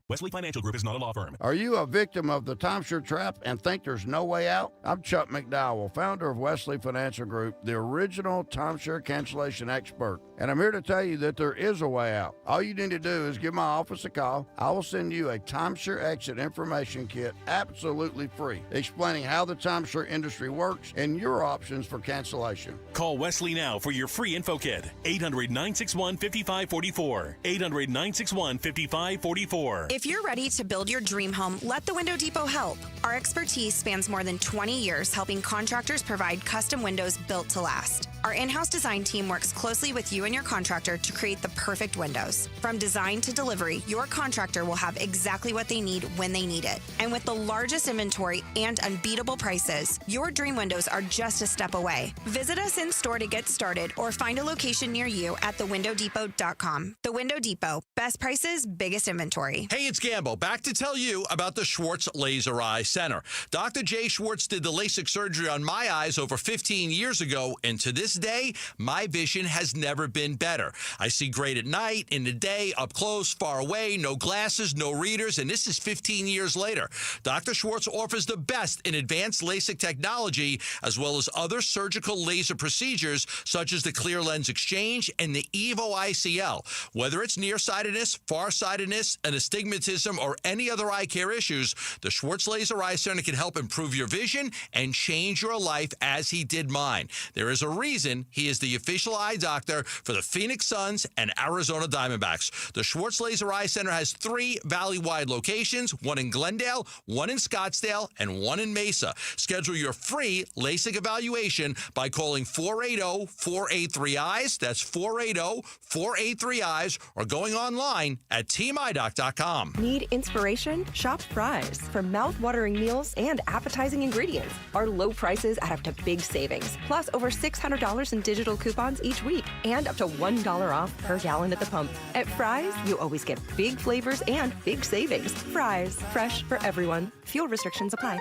S30: Wesley Financial Group is not a law firm.
S19: Are you a victim of the timeshare trap and think there's no way out? I'm Chuck McDowell, founder of Wesley Financial Group, the original timeshare cancellation expert. And I'm here to tell you that there is a way out. All you need to do is give my office a call. I will send you a timeshare exit information kit absolutely free, explaining how the timeshare industry works and your options for cancellation.
S30: Call Wesley now for your free info kit. 800-961-5544. 800-961-5544.
S20: If you're ready to build your dream home, let the Window Depot help. Our expertise spans more than 20 years helping contractors provide custom windows built to last. Our in-house design team works closely with you and your contractor to create the perfect windows. From design to delivery, your contractor will have exactly what they need when they need it. And with the largest inventory and unbeatable prices, your dream windows are just a step away. Visit us in store to get started or find a location near you at thewindowdepot.com. The Window Depot. Best prices, biggest inventory.
S21: Hey, it's Gambo, back to tell you about the Schwartz Laser Eye Center. Dr. Jay Schwartz did the LASIK surgery on my eyes over 15 years ago, and to this day, my vision has never been better. I see great at night, in the day, up close, far away, no glasses, no readers, and this is 15 years later. Dr. Schwartz offers the best in advanced LASIK technology, as well as other surgical laser procedures, such as the clear lens exchange and the EVO ICL. Whether it's nearsightedness, farsightedness, and astigmatism, or any other eye care issues, the Schwartz Laser Eye Center can help improve your vision and change your life as he did mine. There is a reason he is the official eye doctor for the Phoenix Suns and Arizona Diamondbacks. The Schwartz Laser Eye Center has 3 valley-wide locations, one in Glendale, one in Scottsdale, and one in Mesa. Schedule your free LASIK evaluation by calling 480-483-EYES. That's 480-483-EYES, or going online at teamidoc.com.
S22: Need inspiration? Shop Fry's. For mouth-watering meals and appetizing ingredients. Our low prices add up to big savings. Plus over $600 in digital coupons each week. And up to $1 off per gallon at the pump. At Fry's, you always get big flavors and big savings. Fry's. Fresh for everyone. Fuel restrictions apply.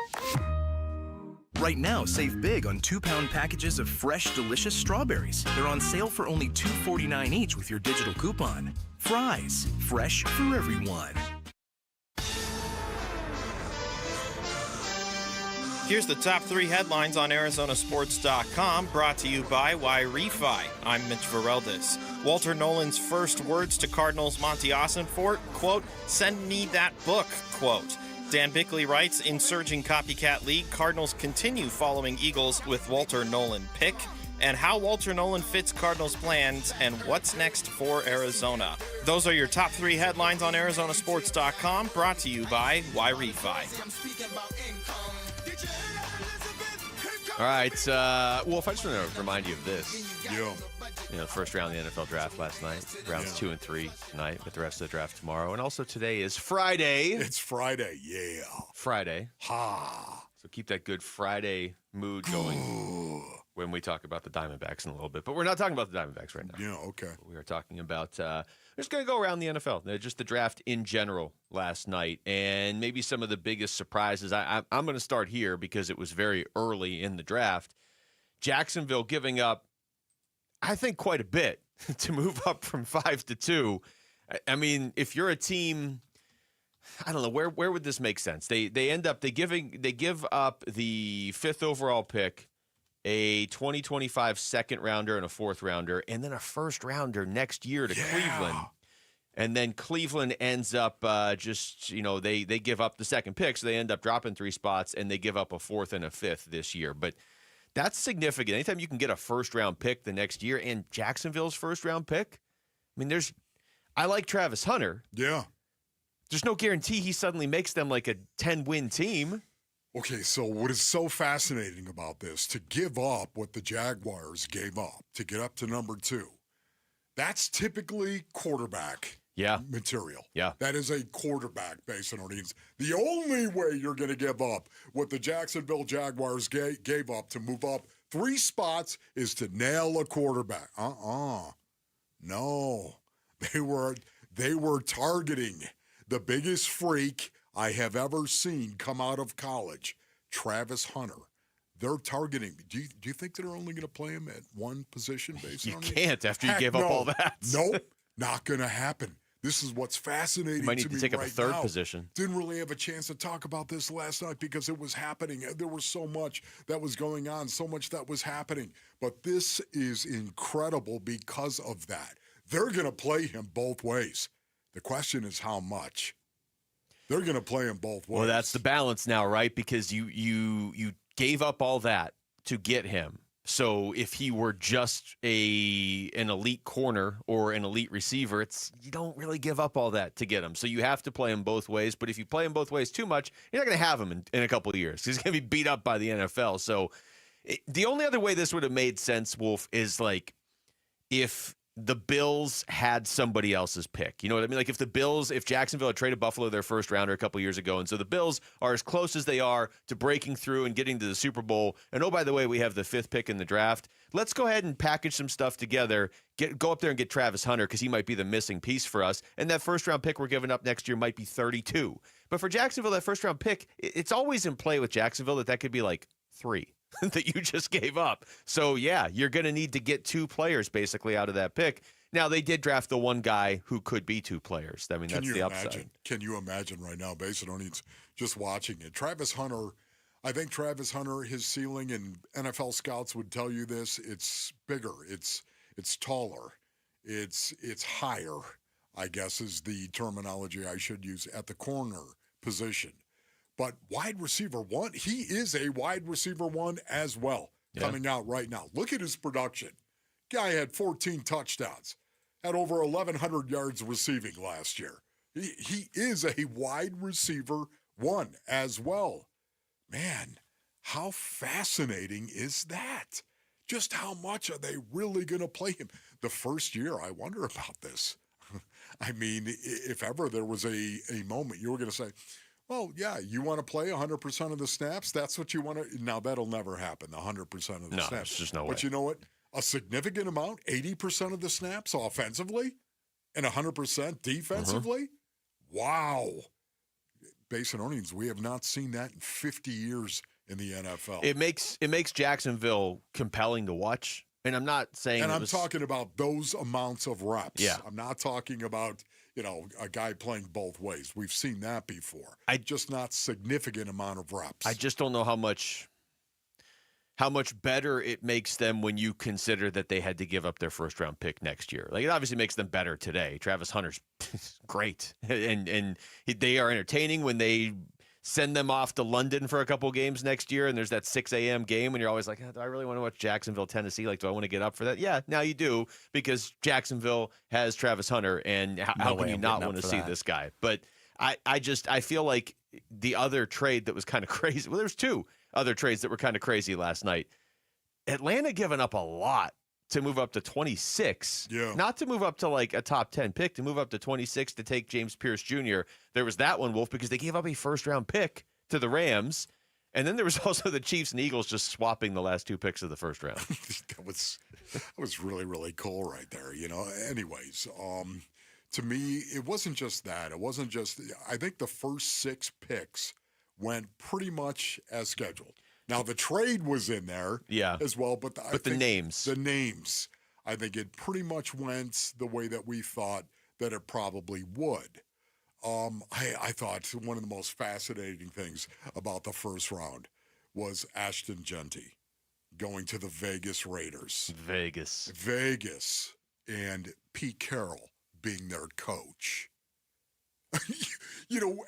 S23: Right now, save big on 2-pound packages of fresh, delicious strawberries. They're on sale for only $2.49 each with your digital coupon. Fry's. Fresh for everyone.
S29: Here's the top 3 headlines on Arizonasports.com, brought to you by Y-Refi. I'm Mitch Vareldes. Walter Nolan's first words to Cardinals Monty Ossenfort, quote, "Send me that book," quote. Dan Bickley writes, in surging copycat league, Cardinals continue following Eagles with Walter Nolan pick, and how Walter Nolan fits Cardinals plans and what's next for Arizona. Those are your top 3 headlines on Arizonasports.com, brought to you by Y-Refi.
S2: All right, Wolf, I just want to remind you of this. First round of the NFL Draft last night. Rounds 2 and 3 tonight, with the rest of the draft tomorrow. And also today is Friday.
S12: It's Friday, yeah.
S2: Friday.
S12: Ha.
S2: So keep that good Friday mood going when we talk about the Diamondbacks in a little bit. But we're not talking about the Diamondbacks right now.
S12: Yeah, okay.
S2: We are talking about, we're just going to go around the NFL, just the draft in general last night, and maybe some of the biggest surprises. I'm going to start here because it was very early in the draft. Jacksonville giving up, I think, quite a bit to move up from 5 to 2. I mean, if you're a team, I don't know, where would this make sense? They give up the 5th overall pick, a 2025 second rounder and a 4th rounder, and then a 1st rounder next year to Cleveland. And then Cleveland ends up they give up the 2nd pick, so they end up dropping 3 spots, and they give up a 4th and a 5th this year. But that's significant. Anytime you can get a 1st-round pick the next year, and Jacksonville's 1st-round pick, I mean, I like Travis Hunter.
S12: Yeah.
S2: There's no guarantee he suddenly makes them like a 10-win team.
S12: Okay, so what is so fascinating about this, to give up what the Jaguars gave up, to get up to number 2, that's typically quarterback material.
S2: Yeah.
S12: That is a quarterback based on our needs. The only way you're going to give up what the Jacksonville Jaguars gave up to move up 3 spots is to nail a quarterback. No. They were targeting the biggest freak I have ever seen come out of college, Travis Hunter. They're targeting. Do you think they're only going to play him at one position based on it?
S2: You can't after you gave up all that.
S12: Nope, not going to happen. This is what's fascinating to me right now.
S2: You might need to take up a 3rd position.
S12: Didn't really have a chance to talk about this last night because it was happening. There was so much that was going on, so much that was happening. But this is incredible because of that. They're going to play him both ways. The question is how much. They're going to play him both ways.
S2: Well, that's the balance now, right? Because you gave up all that to get him. So if he were just an elite corner or an elite receiver, you don't really give up all that to get him. So you have to play him both ways. But if you play him both ways too much, you're not going to have him in a couple of years. He's going to be beat up by the NFL. So the only other way this would have made sense, Wolf, is like if the Bills had somebody else's pick. You know what I mean? Like if Jacksonville had traded Buffalo their 1st rounder a couple years ago, and so the Bills are as close as they are to breaking through and getting to the Super Bowl, and oh, by the way, we have the 5th pick in the draft, let's go ahead and package some stuff together, go up there and get Travis Hunter because he might be the missing piece for us, and that 1st-round pick we're giving up next year might be 32. But for Jacksonville, that 1st-round pick, it's always in play with Jacksonville that could be like 3. That you just gave up. So, yeah, you're going to need to get 2 players basically out of that pick. Now, they did draft the one guy who could be 2 players. I mean, that's the upside.
S12: Can you imagine right now, based on just watching it? Travis Hunter, I think Travis Hunter, his ceiling, and NFL scouts would tell you this, it's bigger, it's taller, it's higher, I guess is the terminology I should use, at the corner position. But wide receiver 1, he is a wide receiver 1 as well, coming out right now. Look at his production. Guy had 14 touchdowns, had over 1,100 yards receiving last year. He is a wide receiver 1 as well. Man, how fascinating is that? Just how much are they really going to play him? The first year, I wonder about this. I mean, if ever there was a moment you were going to say, well, yeah, you want to play 100% of the snaps? That's what you want to – now, that'll never happen, 100% of the snaps.
S2: No, there's just no way.
S12: But you know what? A significant amount, 80% of the snaps offensively and 100% defensively? Wow. Based on earnings, we have not seen that in 50 years in the NFL.
S2: It makes Jacksonville compelling to watch. And I'm not saying
S12: I'm talking about those amounts of reps.
S2: Yeah.
S12: I'm not talking about, a guy playing both ways. We've seen that before. Just not significant amount of reps.
S2: I just don't know how much better it makes them when you consider that they had to give up their 1st-round pick next year. Like, it obviously makes them better today. Travis Hunter's great. And they are entertaining when they send them off to London for a couple games next year, and there's that 6 a.m. game, and you're always like, do I really want to watch Jacksonville, Tennessee? Like, do I want to get up for that? Yeah, now you do, because Jacksonville has Travis Hunter, and how can you not want to see this guy? But I feel like the other trade that was kind of crazy, well, there's 2 other trades that were kind of crazy last night. Atlanta giving up a lot to move up to 26.
S12: Yeah.
S2: Not to move up to like a top 10 pick, to move up to 26 to take James Pierce Jr. There was that one, Wolf, because they gave up a 1st-round pick to the Rams. And then there was also the Chiefs and Eagles just swapping the last 2 picks of the first round.
S12: that was really, really cool right there, Anyways, to me, it wasn't just that. It wasn't just, I think the first 6 picks went pretty much as scheduled. Now, the trade was in there as well, but
S2: the names.
S12: The names, I think it pretty much went the way that we thought that it probably would. I thought one of the most fascinating things about the first round was Ashton Genty going to the Vegas Raiders. Vegas. And Pete Carroll being their coach.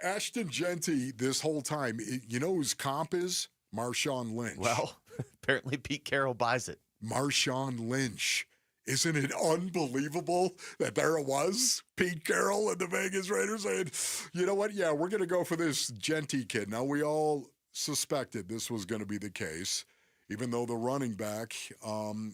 S12: Ashton Genty this whole time, whose comp is? Marshawn Lynch.
S2: Well, apparently Pete Carroll buys it.
S12: Marshawn Lynch. Isn't it unbelievable that there it was, Pete Carroll and the Vegas Raiders saying, you know what, we're going to go for this Genty kid. Now, we all suspected this was going to be the case, even though the running back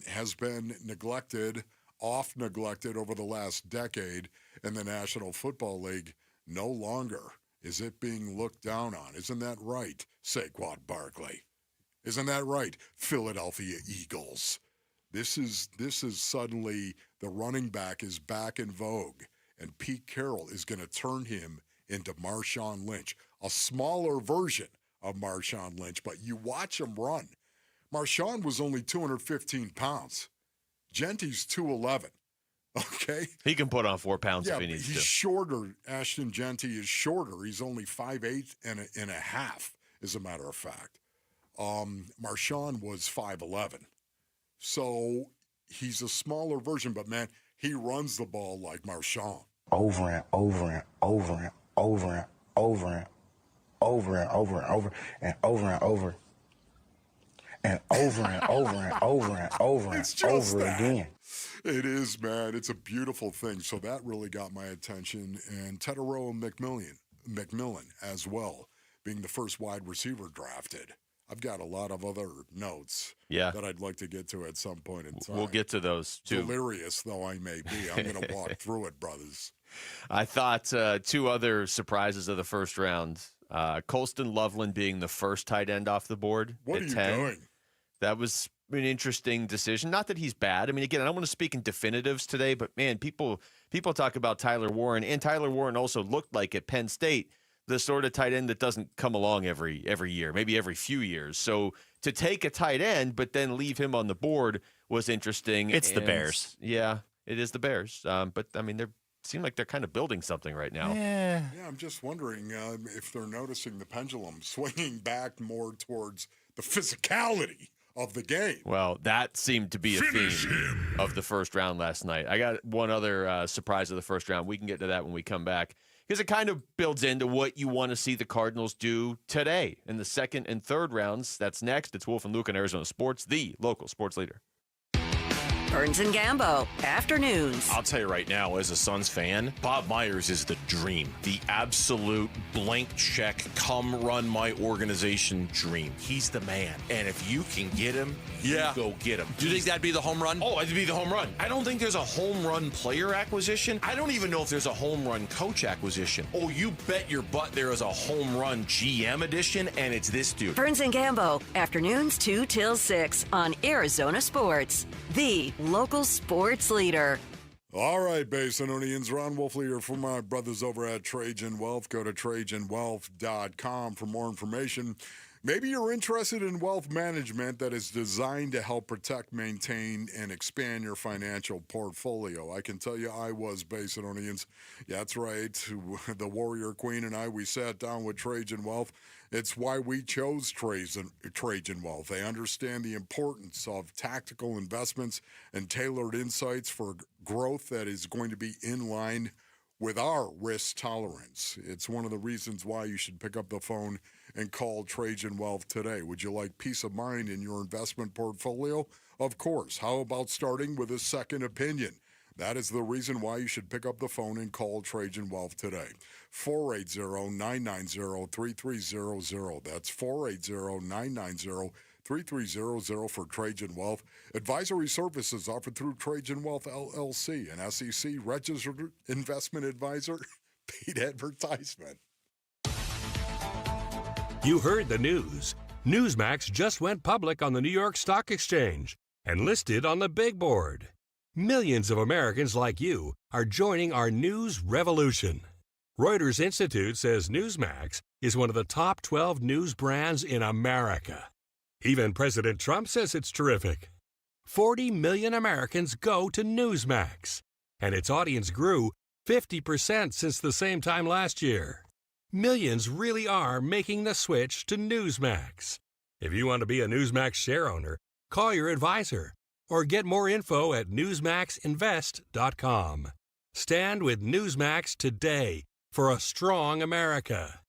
S12: has been neglected over the last decade in the National Football League. No longer is it being looked down on. Isn't that right, Saquon Barkley? Isn't that right, Philadelphia Eagles? This is suddenly the running back is back in vogue, and Pete Carroll is going to turn him into Marshawn Lynch, a smaller version of Marshawn Lynch, but you watch him run. Marshawn was only 215 pounds. Genty's 211, okay?
S2: He can put on 4 pounds if he needs to.
S12: He's shorter. Ashton Genty is shorter. He's only 5'8" and a half, as a matter of fact. Marshawn was 5'11". So he's a smaller version, but, man, he runs the ball like Marshawn.
S5: Over and over and over and over and over and over and over and over and over and over and over and over and over and over and over again.
S12: It is, man. It's a beautiful thing. So that really got my attention. And Tedero McMillan as well, being the first wide receiver drafted. I've got a lot of other notes that I'd like to get to at some point in time.
S2: We'll get to those, too.
S12: Delirious though I may be, I'm going to walk through it, brothers.
S2: I thought 2 other surprises of the first round. Colston Loveland being the first tight end off the board
S12: at 10. What are you doing?
S2: That was an interesting decision. Not that he's bad. I mean, again, I don't want to speak in definitives today, but, man, people talk about Tyler Warren, and Tyler Warren also looked like at Penn State the sort of tight end that doesn't come along every year, maybe every few years. So to take a tight end but then leave him on the board was interesting.
S6: It's the Bears.
S2: Yeah, it is the Bears. But, I mean, they seem like they're kind of building something right now.
S12: Yeah, I'm just wondering if they're noticing the pendulum swinging back more towards the physicality of the game.
S2: Well, that seemed to be a theme of the first round last night. I got one other surprise of the first round. We can get to that when we come back, because it kind of builds into what you want to see the Cardinals do today in the second and third rounds. That's next. It's Wolf and Luke on Arizona Sports, the local sports leader.
S7: Burns and Gambo, afternoons.
S14: I'll tell you right now, as a Suns fan, Bob Myers is the dream. The absolute blank check, come run my organization dream. He's the man. And if you can get him, you go get him.
S21: Do you think that'd be the home run?
S14: Oh, it'd be the home run. I don't think there's a home run player acquisition. I don't even know if there's a home run coach acquisition. Oh, you bet your butt there is a home run GM edition, and it's this dude.
S7: Burns and Gambo, afternoons 2 till 6 on Arizona Sports, the local sports leader.
S12: All right, Basinonians, Ron Wolfley here for my brothers over at Trajan Wealth. Go to TrajanWealth.com for more information. Maybe you're interested in wealth management that is designed to help protect, maintain, and expand your financial portfolio. I can tell you I was, Basinonians. Yeah, that's right. The Warrior Queen and I, we sat down with Trajan Wealth. It's why we chose Trajan Wealth. They understand the importance of tactical investments and tailored insights for growth that is going to be in line with our risk tolerance. It's one of the reasons why you should pick up the phone and call Trajan Wealth today. Would you like peace of mind in your investment portfolio? Of course. How about starting with a second opinion? That is the reason why you should pick up the phone and call Trajan Wealth today. 480-990-3300. That's 480-990-3300 for Trajan Wealth. Advisory services offered through Trajan Wealth LLC, an SEC registered investment advisor. Paid advertisement.
S30: You heard the news.
S6: Newsmax just went public on the New York Stock Exchange and listed on the big board. Millions of Americans like you are joining our news revolution. Reuters Institute says Newsmax is one of the top 12 news brands in America. Even President Trump says it's terrific. 40 million Americans go to Newsmax, and its audience grew 50% since the same time last year. Millions really are making the switch to Newsmax. If you want to be a Newsmax share owner, call your advisor or get more info at newsmaxinvest.com. Stand with Newsmax today for a strong America.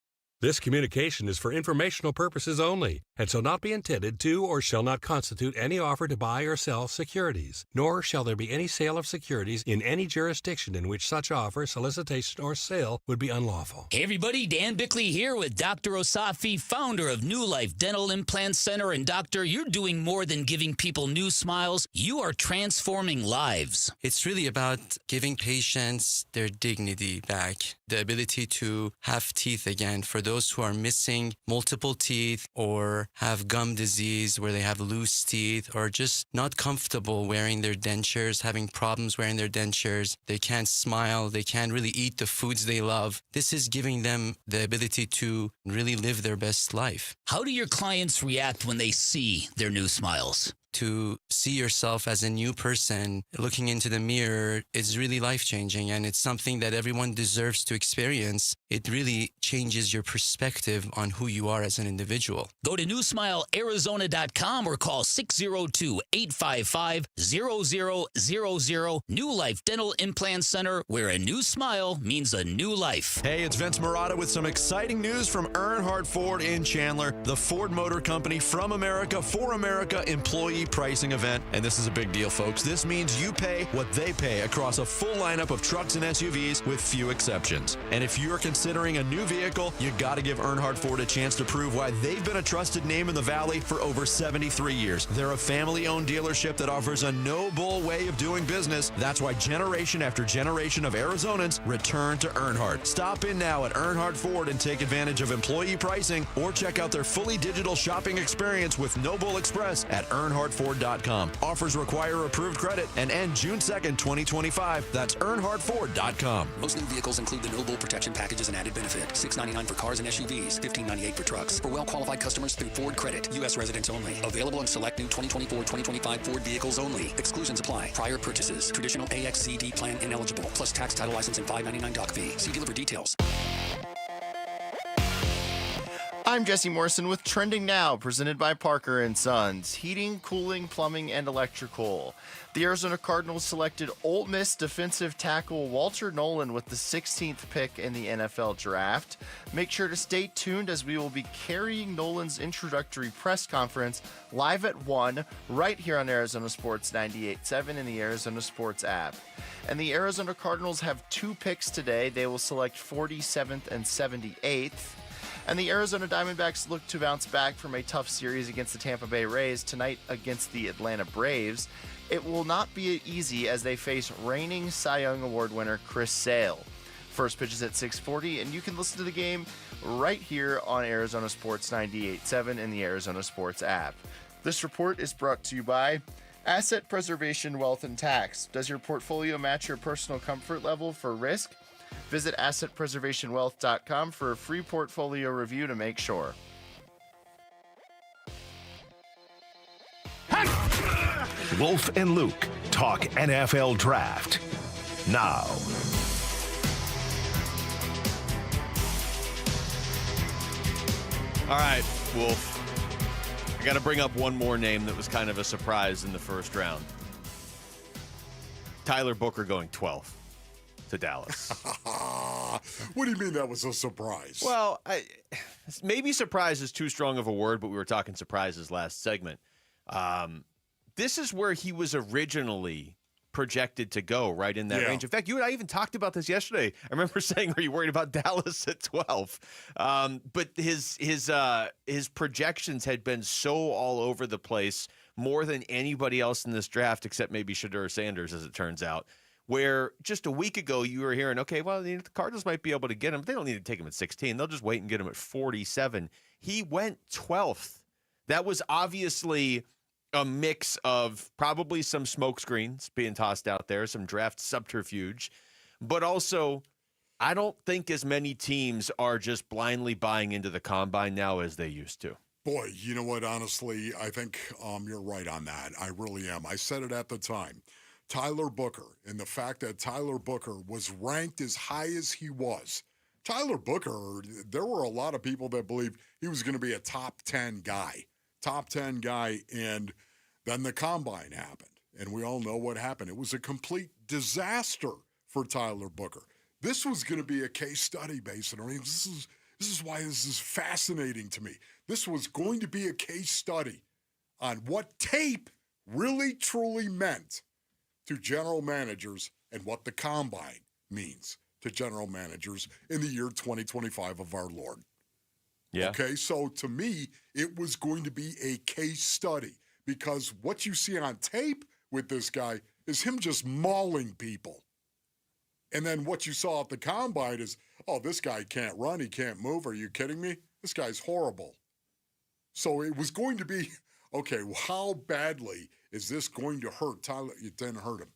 S6: This communication is for informational purposes only and shall not be intended to or shall not constitute any offer to buy or sell securities, nor shall there be any sale of securities in any jurisdiction in which such offer, solicitation, or sale would be unlawful.
S15: Hey everybody, Dan Bickley here with Dr. Osafi, founder of New Life Dental Implant Center. And doctor, you're doing more than giving people new smiles. You are transforming lives.
S8: It's really about giving patients their dignity back, the ability to have teeth again for those who are missing multiple teeth or have gum disease where they have loose teeth or just not comfortable wearing their dentures, having problems wearing their dentures. They can't smile. They can't really eat the foods they love. This is giving them the ability to really live their best life.
S15: How do your clients react when they see their new smiles?
S8: To see yourself as a new person looking into the mirror is really life-changing, and it's something that everyone deserves to experience. It really changes your perspective on who you are as an individual.
S15: Go to newsmilearizona.com or call 602-855-0000. New Life Dental Implant Center, where a new smile means a new life.
S9: Hey, it's Vince Marotta with some exciting news from Earnhardt Ford in Chandler, the Ford Motor Company from America for America employee pricing event. And this is a big deal, folks. This means you pay what they pay across a full lineup of trucks and SUVs with few exceptions. And if you're considering a new vehicle, you got to give Earnhardt Ford a chance to prove why they've been a trusted name in the Valley for over 73 years. They're a family-owned dealership that offers a no-bull way of doing business. That's why generation after generation of Arizonans return to Earnhardt. Stop in now at Earnhardt Ford and take advantage of employee pricing, or check out their fully digital shopping experience with No Bull Express at earnhardtford.com. Offers require approved credit and end June 2nd, 2025. That's earnhardtford.com.
S11: Most new vehicles include the No Bull protection packages and added benefit. $699 for cars and SUVs, $1598 for trucks. For well-qualified customers through Ford Credit. U.S. residents only. Available on select new 2024-2025 Ford vehicles only. Exclusions apply. Prior purchases. Traditional AXCD plan ineligible. Plus tax, title, license, and $599 doc fee. See dealer for details.
S17: I'm Jesse Morrison with Trending Now, presented by Parker & Sons, heating, cooling, plumbing, and electrical. The Arizona Cardinals selected Ole Miss defensive tackle Walter Nolan with the 16th pick in the NFL Draft. Make sure to stay tuned as we will be carrying Nolan's introductory press conference live at 1 right here on Arizona Sports 98.7 in the Arizona Sports app. And the Arizona Cardinals have 2 picks today. They will select 47th and 78th. And the Arizona Diamondbacks look to bounce back from a tough series against the Tampa Bay Rays tonight against the Atlanta Braves. It will not be easy as they face reigning Cy Young Award winner Chris Sale. First pitch is at 6:40, and you can listen to the game right here on Arizona Sports 98.7 in the Arizona Sports app. This report is brought to you by Asset Preservation Wealth and Tax. Does your portfolio match your personal comfort level for risk? Visit AssetPreservationWealth.com for a free portfolio review to make sure.
S30: Wolf and Luke talk NFL Draft now.
S2: All right, Wolf. I got to bring up one more name that was kind of a surprise in the first round. Tyler Booker going 12th to Dallas.
S12: What do you mean that was a surprise?
S2: Well, maybe surprise is too strong of a word, but we were talking surprises last segment. This is where he was originally projected to go, right in that range. In fact, you and I even talked about this yesterday. I remember saying, "Are you worried about Dallas at 12?" But his projections had been so all over the place, more than anybody else in this draft, except maybe Shador Sanders, as it turns out. Where just a week ago you were hearing, okay, well, the Cardinals might be able to get him. They don't need to take him at 16. They'll just wait and get him at 47. He went 12th That was obviously a mix of probably some smoke screens being tossed out there, some draft subterfuge, but also I don't think as many teams are just blindly buying into the combine now as they used to.
S12: Boy, you know what? Honestly, I think you're right on that. I really am. I said it at the time. Tyler Booker, and the fact that Tyler Booker was ranked as high as he was. Tyler Booker, there were a lot of people that believed he was going to be a top 10 guy. And then the combine happened, and we all know what happened. It was a complete disaster for Tyler Booker. This was going to be a case study, Mason. I mean, this is why this is fascinating to me. This was going to be a case study on what tape really, truly meant to general managers and what the combine means to general managers in the year 2025 of our Lord.
S2: Yeah.
S12: Okay, so to me, it was going to be a case study because what you see on tape with this guy is him just mauling people. And then what you saw at the combine is, oh, this guy can't run, he can't move. Are you kidding me? This guy's horrible. So it was going to be, okay, well, how badly is this going to hurt Tyler? It didn't hurt him.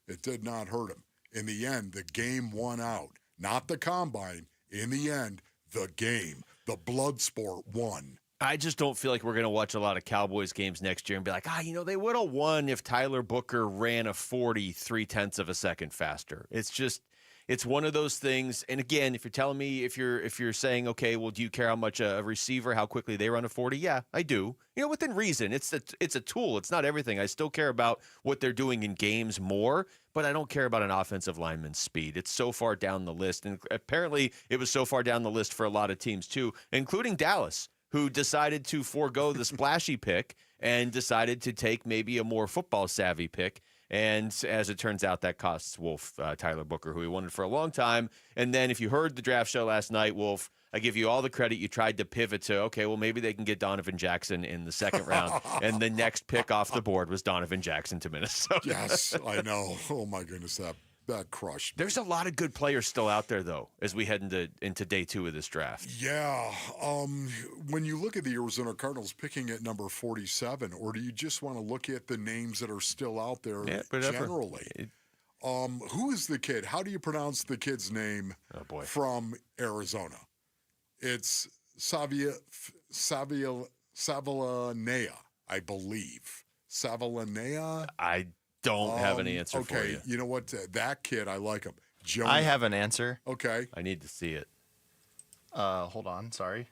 S12: It did not hurt him. In the end, the game won out. Not the combine. In the end, the game, the blood sport won.
S2: I just don't feel like we're going to watch a lot of Cowboys games next year and be like, they would have won if Tyler Booker ran a 40 3/10 of a second faster. It's one of those things. And again, if you're telling me, if you're saying, okay, well, do you care how much a receiver, how quickly they run a 40? Yeah, I do. Within reason. It's a tool. It's not everything. I still care about what they're doing in games more, but I don't care about an offensive lineman's speed. It's so far down the list. And apparently it was so far down the list for a lot of teams too, including Dallas, who decided to forego the splashy pick and decided to take maybe a more football-savvy pick. And as it turns out, that costs Wolf Tyler Booker, who he wanted for a long time. And then if you heard the draft show last night, Wolf, I give you all the credit. You tried to pivot to, okay, well, maybe they can get Donovan Jackson in the second round. And the next pick off the board was Donovan Jackson to Minnesota.
S12: Yes, I know. Oh, my goodness, that crushed me.
S2: There's a lot of good players still out there, though, as we head into day 2 of this draft.
S12: Yeah. When you look at the Arizona Cardinals picking at number 47, or do you just want to look at the names that are still out there generally? Who is the kid? How do you pronounce the kid's name from Arizona? It's Savilanea, I believe. Savilanea?
S2: I don't have an answer for you.
S12: You know what? That kid, I like him. Jonah.
S17: I have an answer.
S12: Okay.
S2: I need to see it.
S17: Hold on. Sorry.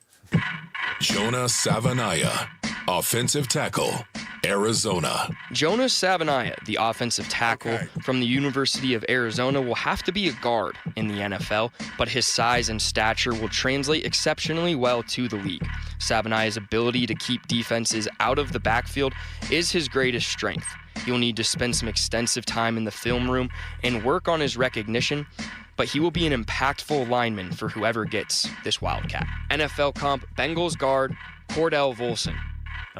S1: Jonah Savanaya, offensive tackle, Arizona.
S3: Jonas Savaiinaea, the offensive tackle from the University of Arizona, will have to be a guard in the NFL, but his size and stature will translate exceptionally well to the league. Savaiinaea's ability to keep defenses out of the backfield is his greatest strength. He'll need to spend some extensive time in the film room and work on his recognition, but he will be an impactful lineman for whoever gets this Wildcat. NFL comp, Bengals guard, Cordell Volson.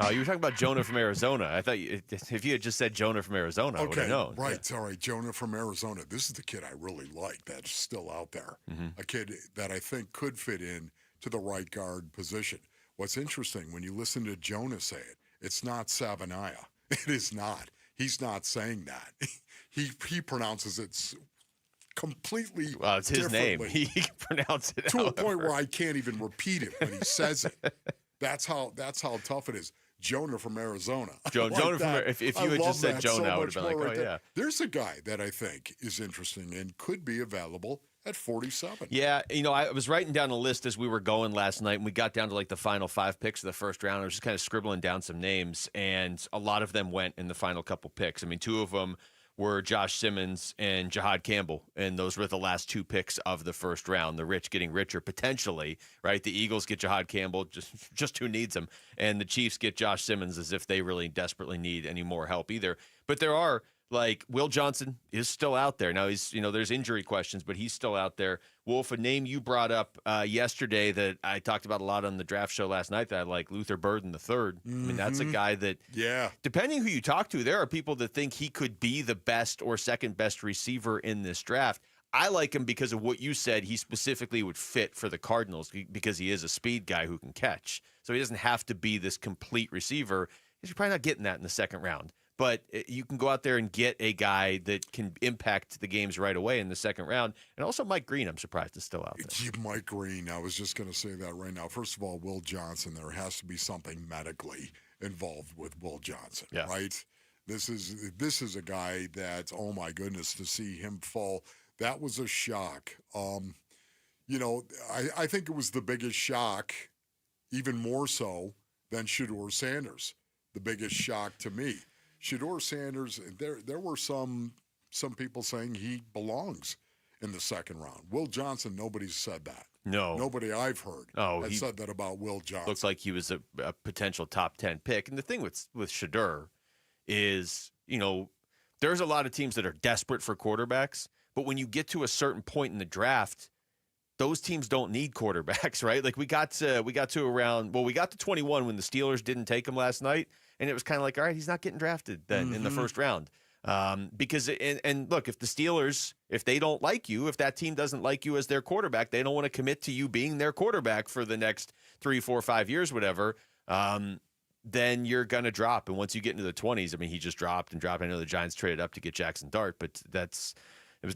S2: Oh, you were talking about Jonah from Arizona. I thought if you had just said Jonah from Arizona, I would have known.
S12: Right. Yeah. All right, Jonah from Arizona. This is the kid I really like that's still out there. Mm-hmm. A kid that I think could fit in to the right guard position. What's interesting, when you listen to Jonah say it, it's not Savaiinaea. It is not. He's not saying that. He pronounces it completely
S2: Well, it's his name. He can pronounce it
S12: to a point where I can't even repeat it when he says it. That's how tough it is. Jonah from Arizona.
S2: Jonah from if you had just said Jonah, I would have been like, yeah.
S12: There's a guy that I think is interesting and could be available at 47.
S2: Yeah, I was writing down a list as we were going last night, and we got down to like the final 5 picks of the first round. I was just kind of scribbling down some names, and a lot of them went in the final couple picks. I mean, 2 of them were Josh Simmons and Jahad Campbell, and those were the last 2 picks of the first round. The rich getting richer potentially, right? The Eagles get Jahad Campbell, just who needs him, and the Chiefs get Josh Simmons as if they really desperately need any more help either. But there are, like, Will Johnson is still out there. Now, he's, there's injury questions, but he's still out there. Wolf, a name you brought up yesterday that I talked about a lot on the draft show last night that I like, Luther Burden III. Mm-hmm. I mean, that's a guy that, depending who you talk to, there are people that think he could be the best or second best receiver in this draft. I like him because of what you said. He specifically would fit for the Cardinals because he is a speed guy who can catch. So he doesn't have to be this complete receiver. You're probably not getting that in the second round. But you can go out there and get a guy that can impact the games right away in the second round. And also Mike Green, I'm surprised, is still out there.
S12: Mike Green, I was just going to say that right now. First of all, Will Johnson, there has to be something medically involved with Will Johnson, right? This is a guy that, oh my goodness, to see him fall, that was a shock. I think it was the biggest shock, even more so than Shador Sanders. The biggest shock to me. Shador Sanders, there were some people saying he belongs in the second round. Will Johnson, nobody's said that.
S2: No.
S12: Nobody I've heard has said that about Will Johnson.
S2: Looks like he was a potential top 10 pick. And the thing with Shador is, there's a lot of teams that are desperate for quarterbacks, but when you get to a certain point in the draft, those teams don't need quarterbacks, right? Like we got to 21 when the Steelers didn't take him last night, and it was kind of like, all right, he's not getting drafted then in the first round. Because look, if the Steelers, if they don't like you, if that team doesn't like you as their quarterback, they don't want to commit to you being their quarterback for the next 3, 4, 5 years, whatever. Then you're going to drop. And once you get into the 20s, I mean, he just dropped. I know the Giants traded up to get Jackson Dart, but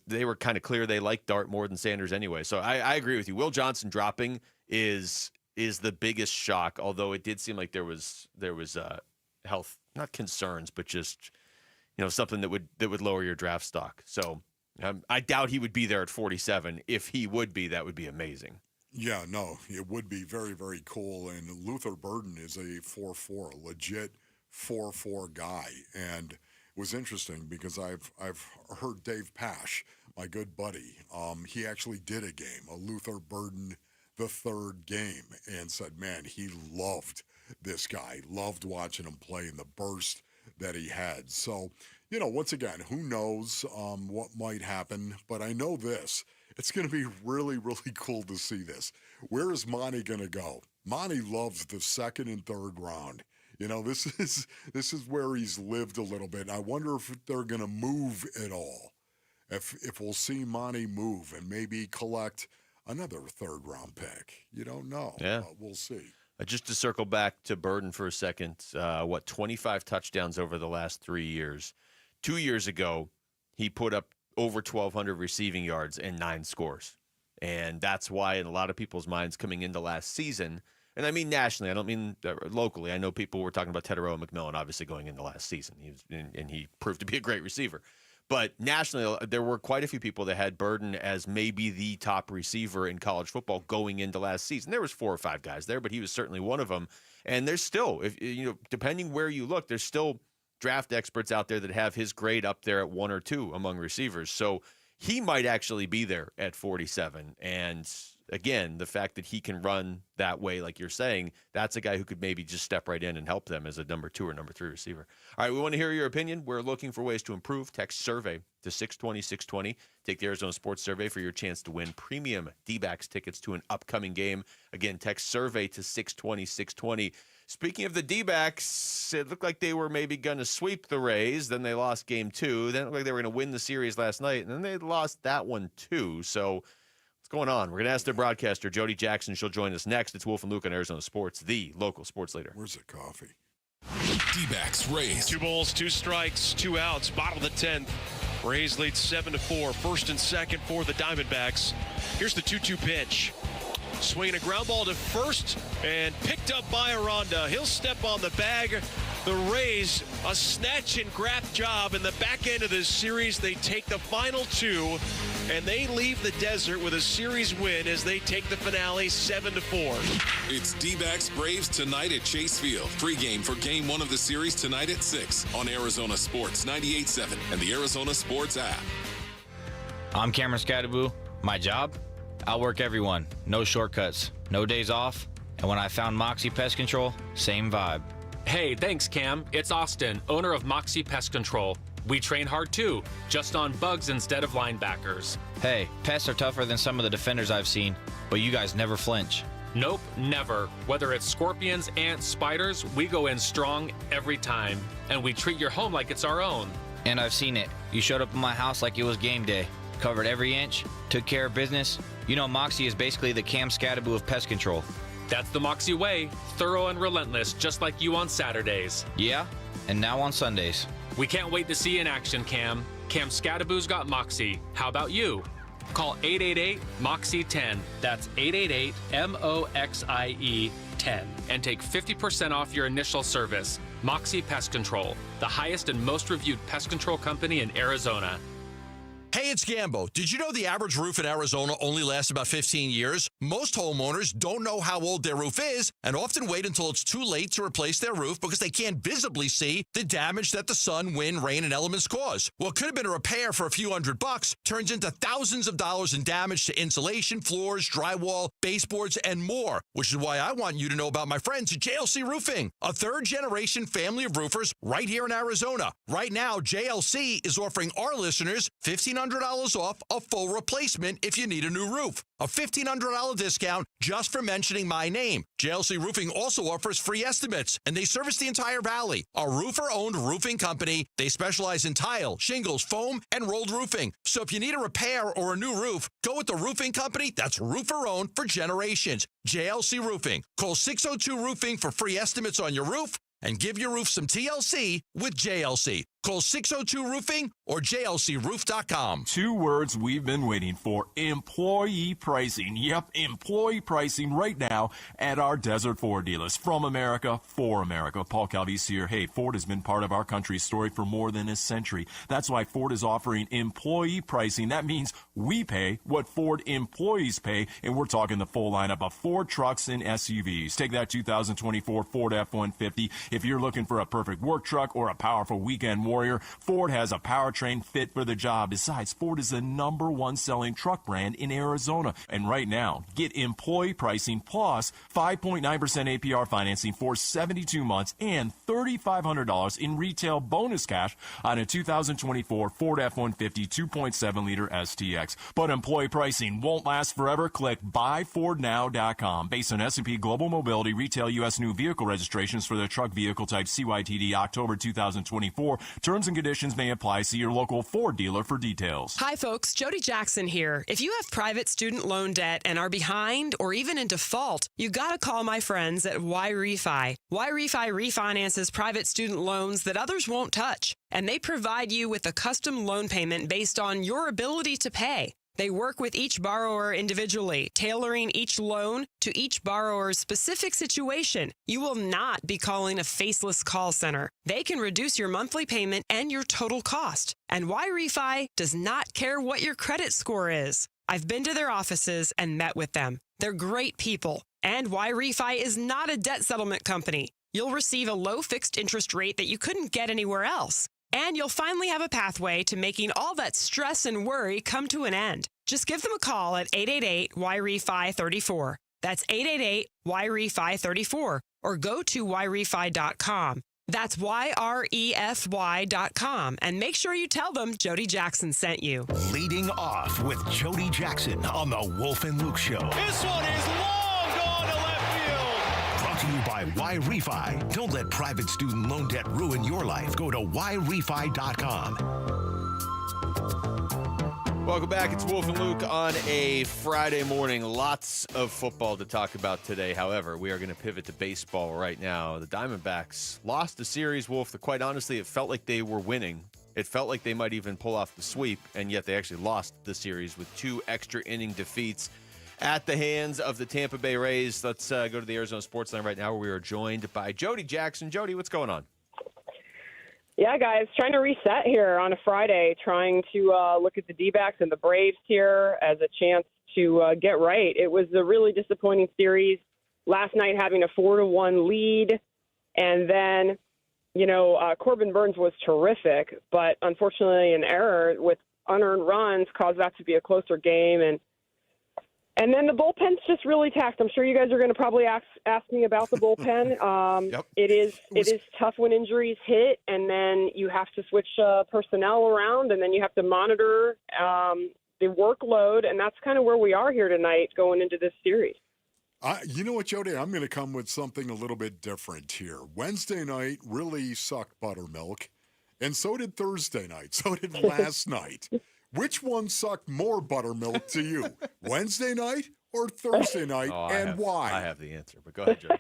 S2: they were kind of clear they liked Dart more than Sanders anyway. So I agree with you. Will Johnson dropping is the biggest shock, although it did seem like there was health, not concerns, but just something that would lower your draft stock. So I doubt he would be there at 47. If he would be, that would be amazing.
S12: Yeah, no, it would be very, very cool. And Luther Burden is a 4-4, a legit 4-4 guy. And it was interesting because I've heard Dave Pash, my good buddy, he actually did a game, a Luther Burden the third game, and said, man, he loved this guy, loved watching him play in the burst that he had. So, once again, who knows what might happen, but I know this. It's going to be really, really cool to see this. Where is Monty going to go? Monty loves the second and third round. This is where he's lived a little bit. And I wonder if they're going to move at all. If we'll see Monty move and maybe collect another third round pick. You don't know.
S2: Yeah.
S12: We'll see.
S2: Just to circle back to Burden for a second, 25 touchdowns over the last 3 years. 2 years ago, he put up over 1,200 receiving yards and 9 scores. And that's why in a lot of people's minds coming into last season, and I mean nationally, I don't mean locally. I know people were talking about Teteroa McMillan obviously going into last season. He proved to be a great receiver. But nationally, there were quite a few people that had Burden as maybe the top receiver in college football going into last season. There was 4 or 5 guys there, but he was certainly one of them. And there's still, depending where you look, there's still draft experts out there that have his grade up there at 1 or 2 among receivers. So he might actually be there at 47. And again, the fact that he can run that way, like you're saying, that's a guy who could maybe just step right in and help them as a number 2 or number 3 receiver. All right, we want to hear your opinion. We're looking for ways to improve. Text survey to 620-620. Take the Arizona Sports Survey for your chance to win premium D-backs tickets to an upcoming game. Again, text survey to 620-620. Speaking of the D-backs, it looked like they were maybe going to sweep the Rays. Then they lost game 2. Then it looked like they were going to win the series last night. And then they lost that one too. So what's going on? We're going to ask their broadcaster, Jody Jackson. She'll join us next. It's Wolf and Luke on Arizona Sports, the local sports leader.
S12: Where's the coffee?
S1: D-backs Rays.
S4: 2 balls, 2 strikes, 2 outs. Bottom of the 10th. Rays lead 7-4. First and second for the Diamondbacks. Here's the 2-2 pitch. Swinging a ground ball to first and picked up by Aranda. He'll step on the bag. The Rays, a snatch and grab job in the back end of this series. They take the final 2, and they leave the desert with a series win as they take the finale 7-4.
S1: It's D-backs Braves tonight at Chase Field. Pre-game for Game 1 of the series tonight at 6 on Arizona Sports 98.7 and the Arizona Sports app.
S10: I'm Cameron Scadaboo. My job? Outwork everyone. No shortcuts. No days off. And when I found Moxie Pest Control, same vibe.
S13: Hey, thanks, Cam. It's Austin, owner of Moxie Pest Control. We train hard too, just on bugs instead of linebackers.
S10: Hey, pests are tougher than some of the defenders I've seen, but you guys never flinch.
S13: Nope, never. Whether it's scorpions, ants, spiders, we go in strong every time. And we treat your home like it's our own.
S10: And I've seen it. You showed up at my house like it was game day. covered every inch, took care of business. You know, Moxie is basically the Cam Scadaboo of pest control.
S13: That's the Moxie way, thorough and relentless, just like you on Saturdays.
S10: Yeah, and now on Sundays.
S13: We can't wait to see you in action, Cam. Cam Scadaboo's got Moxie. How about you? Call 888-MOXIE-10. That's 888-MOXIE-10. And take 50% off your initial service. Moxie Pest Control, the highest and most reviewed pest control company in Arizona.
S21: Hey, it's Gambo. Did you know the average roof in Arizona only lasts about 15 years? Most homeowners don't know how old their roof is and often wait until it's too late to replace their roof because they can't visibly see the damage that the sun, wind, rain, and elements cause. What could have been a repair for a few $100 turns into thousands of dollars in damage to insulation, floors, drywall, baseboards, and more, which is why I want you to know about my friends at JLC Roofing, a third-generation family of roofers right here in Arizona. Right now, JLC is offering our listeners $1,500 off a full replacement if you need a new roof. A $1,500 discount just for mentioning my name. JLC Roofing also offers free estimates, and they service the entire valley. A roofer-owned roofing company. They specialize in tile, shingles, foam, and rolled roofing. So if you need a repair or a new roof, go with the roofing company that's roofer-owned for generations. JLC Roofing. Call 602-ROOFING for free estimates on your roof and give your roof some TLC with JLC. Call 602-ROOFING or jlcroof.com.
S16: 2 words we've been waiting for: employee pricing. Yep, employee pricing right now at our Desert Ford dealers. From America, for America. Paul Calvise here. Hey, Ford has been part of our country's story for more than a century. That's why Ford is offering employee pricing. That means we pay what Ford employees pay, and we're talking the full lineup of Ford trucks and SUVs. Take that 2024 Ford F-150. If you're looking for a perfect work truck or a powerful weekend warrior, Ford has a powertrain fit for the job. Besides, Ford is the #1 selling truck brand in Arizona. And right now, get employee pricing plus 5.9% APR financing for 72 months and $3,500 in retail bonus cash on a 2024 Ford F-150 2.7-liter STX. But employee pricing won't last forever. Click buyfordnow.com. Based on S&P Global Mobility retail U.S. new vehicle registrations for the truck vehicle type CYTD October 2024. Terms and conditions may apply. See your local Ford dealer for details.
S18: Hi, folks. Jody Jackson here. If you have private student loan debt and are behind or even in default, you got to call my friends at YRefi. YRefi refinances private student loans that others won't touch, and they provide you with a custom loan payment based on your ability to pay. They work with each borrower individually, tailoring each loan to each borrower's specific situation. You will not be calling a faceless call center. They can reduce your monthly payment and your total cost. And YRefi does not care what your credit score is. I've been to their offices and met with them. They're great people. And YRefi is not a debt settlement company. You'll receive a low fixed interest rate that you couldn't get anywhere else. And you'll finally have a pathway to making all that stress and worry come to an end. Just give them a call at 888-YRefi-34. That's 888-YRefi-34. Or go to YRefi.com. That's YREFY.com. And make sure you tell them Jody Jackson sent you.
S30: Leading off with Jody Jackson on the Wolf and Luke Show.
S4: This one is long gone to left field.
S30: Brought to you by YRefi. Don't let private student loan debt ruin your life. Go to YRefi.com.
S2: Welcome back. It's Wolf and Luke on a Friday morning. Lots of football to talk about today. However, we are going to pivot to baseball right now. The Diamondbacks lost the series, Wolf. Quite honestly, it felt like they were winning. It felt like they might even pull off the sweep, and yet they actually lost the series with 2 extra inning defeats at the hands of the Tampa Bay Rays. Let's go to the Arizona Sports Line right now, where we are joined by Jody Jackson. Jody, what's going on?
S19: Yeah, guys, trying to reset here on a Friday, trying to look at the Dbacks and the Braves here as a chance to get right. It was a really disappointing series. Last night having a 4-1 lead, and then, Corbin Burns was terrific, but unfortunately an error with unearned runs caused that to be a closer game, and then the bullpen's just really taxed. I'm sure you guys are going to probably ask me about the bullpen.
S2: Yep.
S19: It is tough when injuries hit, and then you have to switch personnel around, and then you have to monitor the workload, and that's kind of where we are here tonight going into this series.
S12: You know what, Jody? I'm going to come with something a little bit different here. Wednesday night really sucked buttermilk, and so did Thursday night. So did last night. which one sucked more buttermilk to you, Wednesday night or Thursday night, why?
S2: I have the answer, but go ahead, Jody.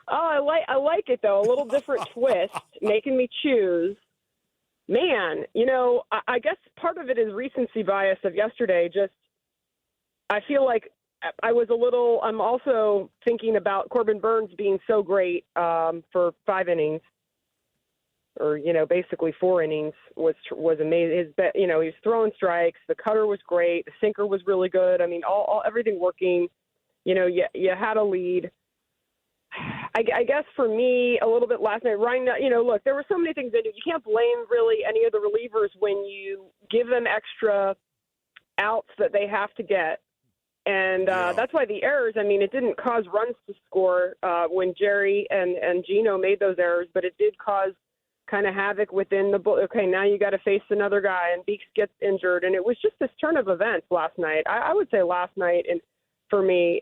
S19: I like it, though. A little different twist, making me choose. Man, I guess part of it is recency bias of yesterday. Just, I feel like I'm also thinking about Corbin Burns being so great for 5 innings, or, basically 4 innings was amazing. He was throwing strikes. The cutter was great. The sinker was really good. I mean, everything working. You had a lead. I guess for me, a little bit last night, Ryan, look, there were so many things in it. You can't blame really any of the relievers when you give them extra outs that they have to get. And that's why the errors, it didn't cause runs to score when Jerry and Gino made those errors, but it did cause kind of havoc within the – okay, now you got to face another guy, and Beeks gets injured. And it was just this turn of events last night. I would say last night, and for me,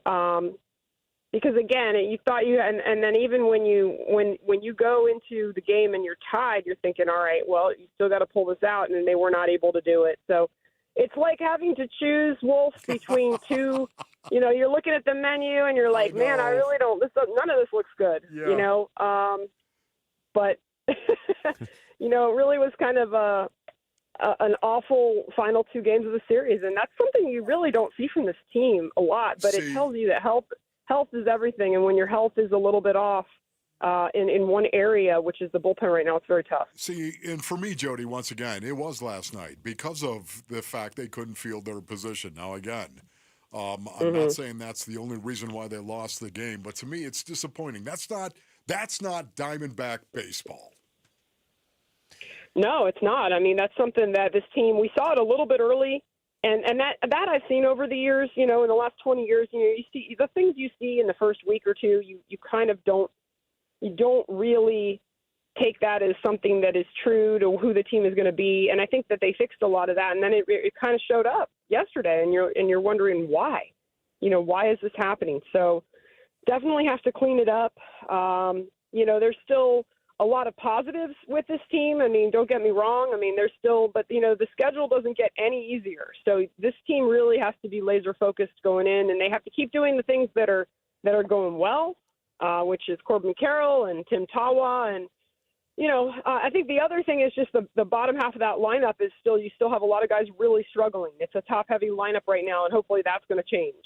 S19: because, again, you thought you – and then even when you go into the game and you're tied, you're thinking, all right, well, you still got to pull this out, and they were not able to do it. So it's like having to choose, Wolf, between two – you're looking at the menu and you're like, man, I really don't – none of this looks good, but – it really was kind of an awful final 2 games of the series, and that's something you really don't see from this team a lot. But it tells you that health is everything, and when your health is a little bit off in one area, which is the bullpen right now, it's very tough.
S12: See, and for me, Jody, once again, it was last night because of the fact they couldn't field their position. Now, again, I'm not saying that's the only reason why they lost the game, but to me, it's disappointing. That's not Diamondback baseball.
S19: No, it's not. That's something that this team, we saw it a little bit early, and that I've seen over the years, in the last 20 years, you see the things you see in the first week or two, you kind of don't really take that as something that is true to who the team is going to be. And I think that they fixed a lot of that, and then it kind of showed up yesterday, and you're wondering why, why is this happening? So definitely have to clean it up. There's still a lot of positives with this team. Don't get me wrong. There's still, but the schedule doesn't get any easier. So this team really has to be laser focused going in, and they have to keep doing the things that are going well, which is Corbin Carroll and Tim Tawa. And, I think the other thing is just the bottom half of that lineup is you still have a lot of guys really struggling. It's a top heavy lineup right now, and hopefully that's going to change.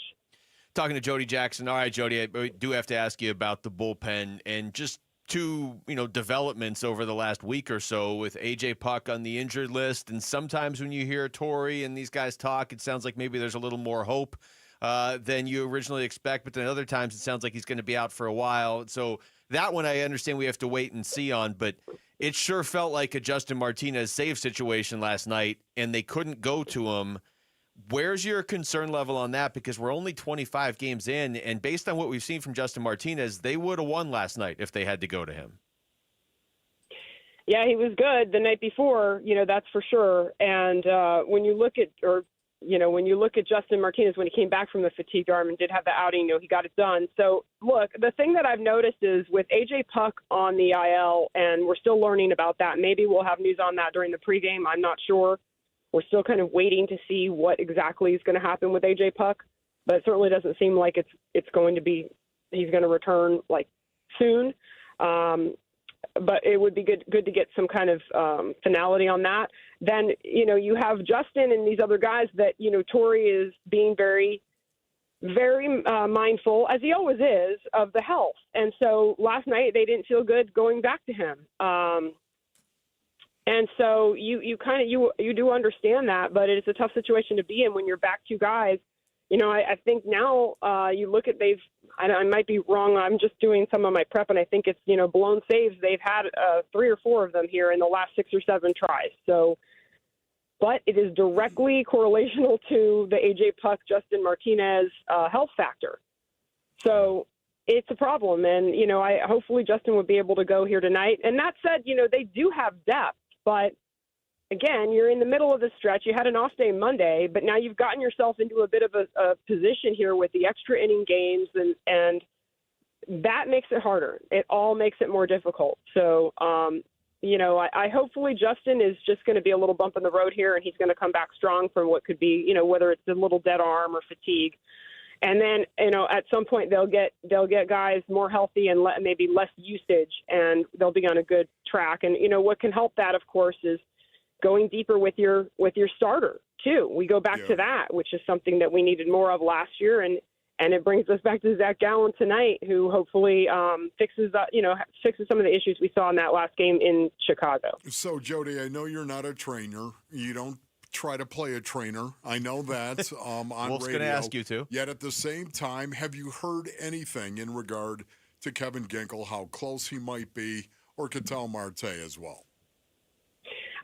S2: Talking to Jody Jackson. All right, Jody, I do have to ask you about the bullpen and just 2, developments over the last week or so with A.J. Puck on the injured list. And sometimes when you hear Torrey and these guys talk, it sounds like maybe there's a little more hope than you originally expect. But then other times it sounds like he's going to be out for a while. So that one I understand we have to wait and see on. But it sure felt like a Justin Martinez save situation last night, and they couldn't go to him. Where's your concern level on that? Because we're only 25 games in, and based on what we've seen from Justin Martinez, they would have won last night if they had to go to him.
S19: Yeah, he was good the night before, that's for sure. And when you look at Justin Martinez when he came back from the fatigued arm and did have the outing, he got it done. So, look, the thing that I've noticed is with A.J. Puck on the IL, and we're still learning about that. Maybe we'll have news on that during the pregame. I'm not sure. We're still kind of waiting to see what exactly is going to happen with A.J. Puck, but it certainly doesn't seem like it's going to be he's going to return soon. But it would be good to get some kind of finality on that. Then you have Justin and these other guys that Torrey is being very, very mindful, as he always is, of the health. And so last night they didn't feel good going back to him. And so you do understand that, but it's a tough situation to be in when you're back 2 guys. I think now you look at I might be wrong. I'm just doing some of my prep, and I think it's, blown saves. They've had 3 or 4 of them here in the last 6 or 7 tries. So, but it is directly correlational to the A.J. Puck, Justin Martinez health factor. So it's a problem. And, hopefully Justin would be able to go here tonight. And that said, they do have depth. But, again, you're in the middle of the stretch. You had an off day Monday, but now you've gotten yourself into a bit of a position here with the extra inning games, and that makes it harder. It all makes it more difficult. So, I hopefully Justin is just going to be a little bump in the road here, and he's going to come back strong from what could be, whether it's a little dead arm or fatigue. And then, at some point they'll get guys more healthy and maybe less usage, and they'll be on a good track. And, what can help that, of course, is going deeper with your starter too. We go back to that, which is something that we needed more of last year. And it brings us back to Zach Gallen tonight, who hopefully fixes some of the issues we saw in that last game in Chicago.
S12: So, Jody, I know you're not a trainer. You don't try to play a trainer. I know that on
S2: Wolf's
S12: radio.
S2: going to ask you to.
S12: Yet at the same time, have you heard anything in regard to Kevin Ginkel, how close he might be, or Ketel Marte as well?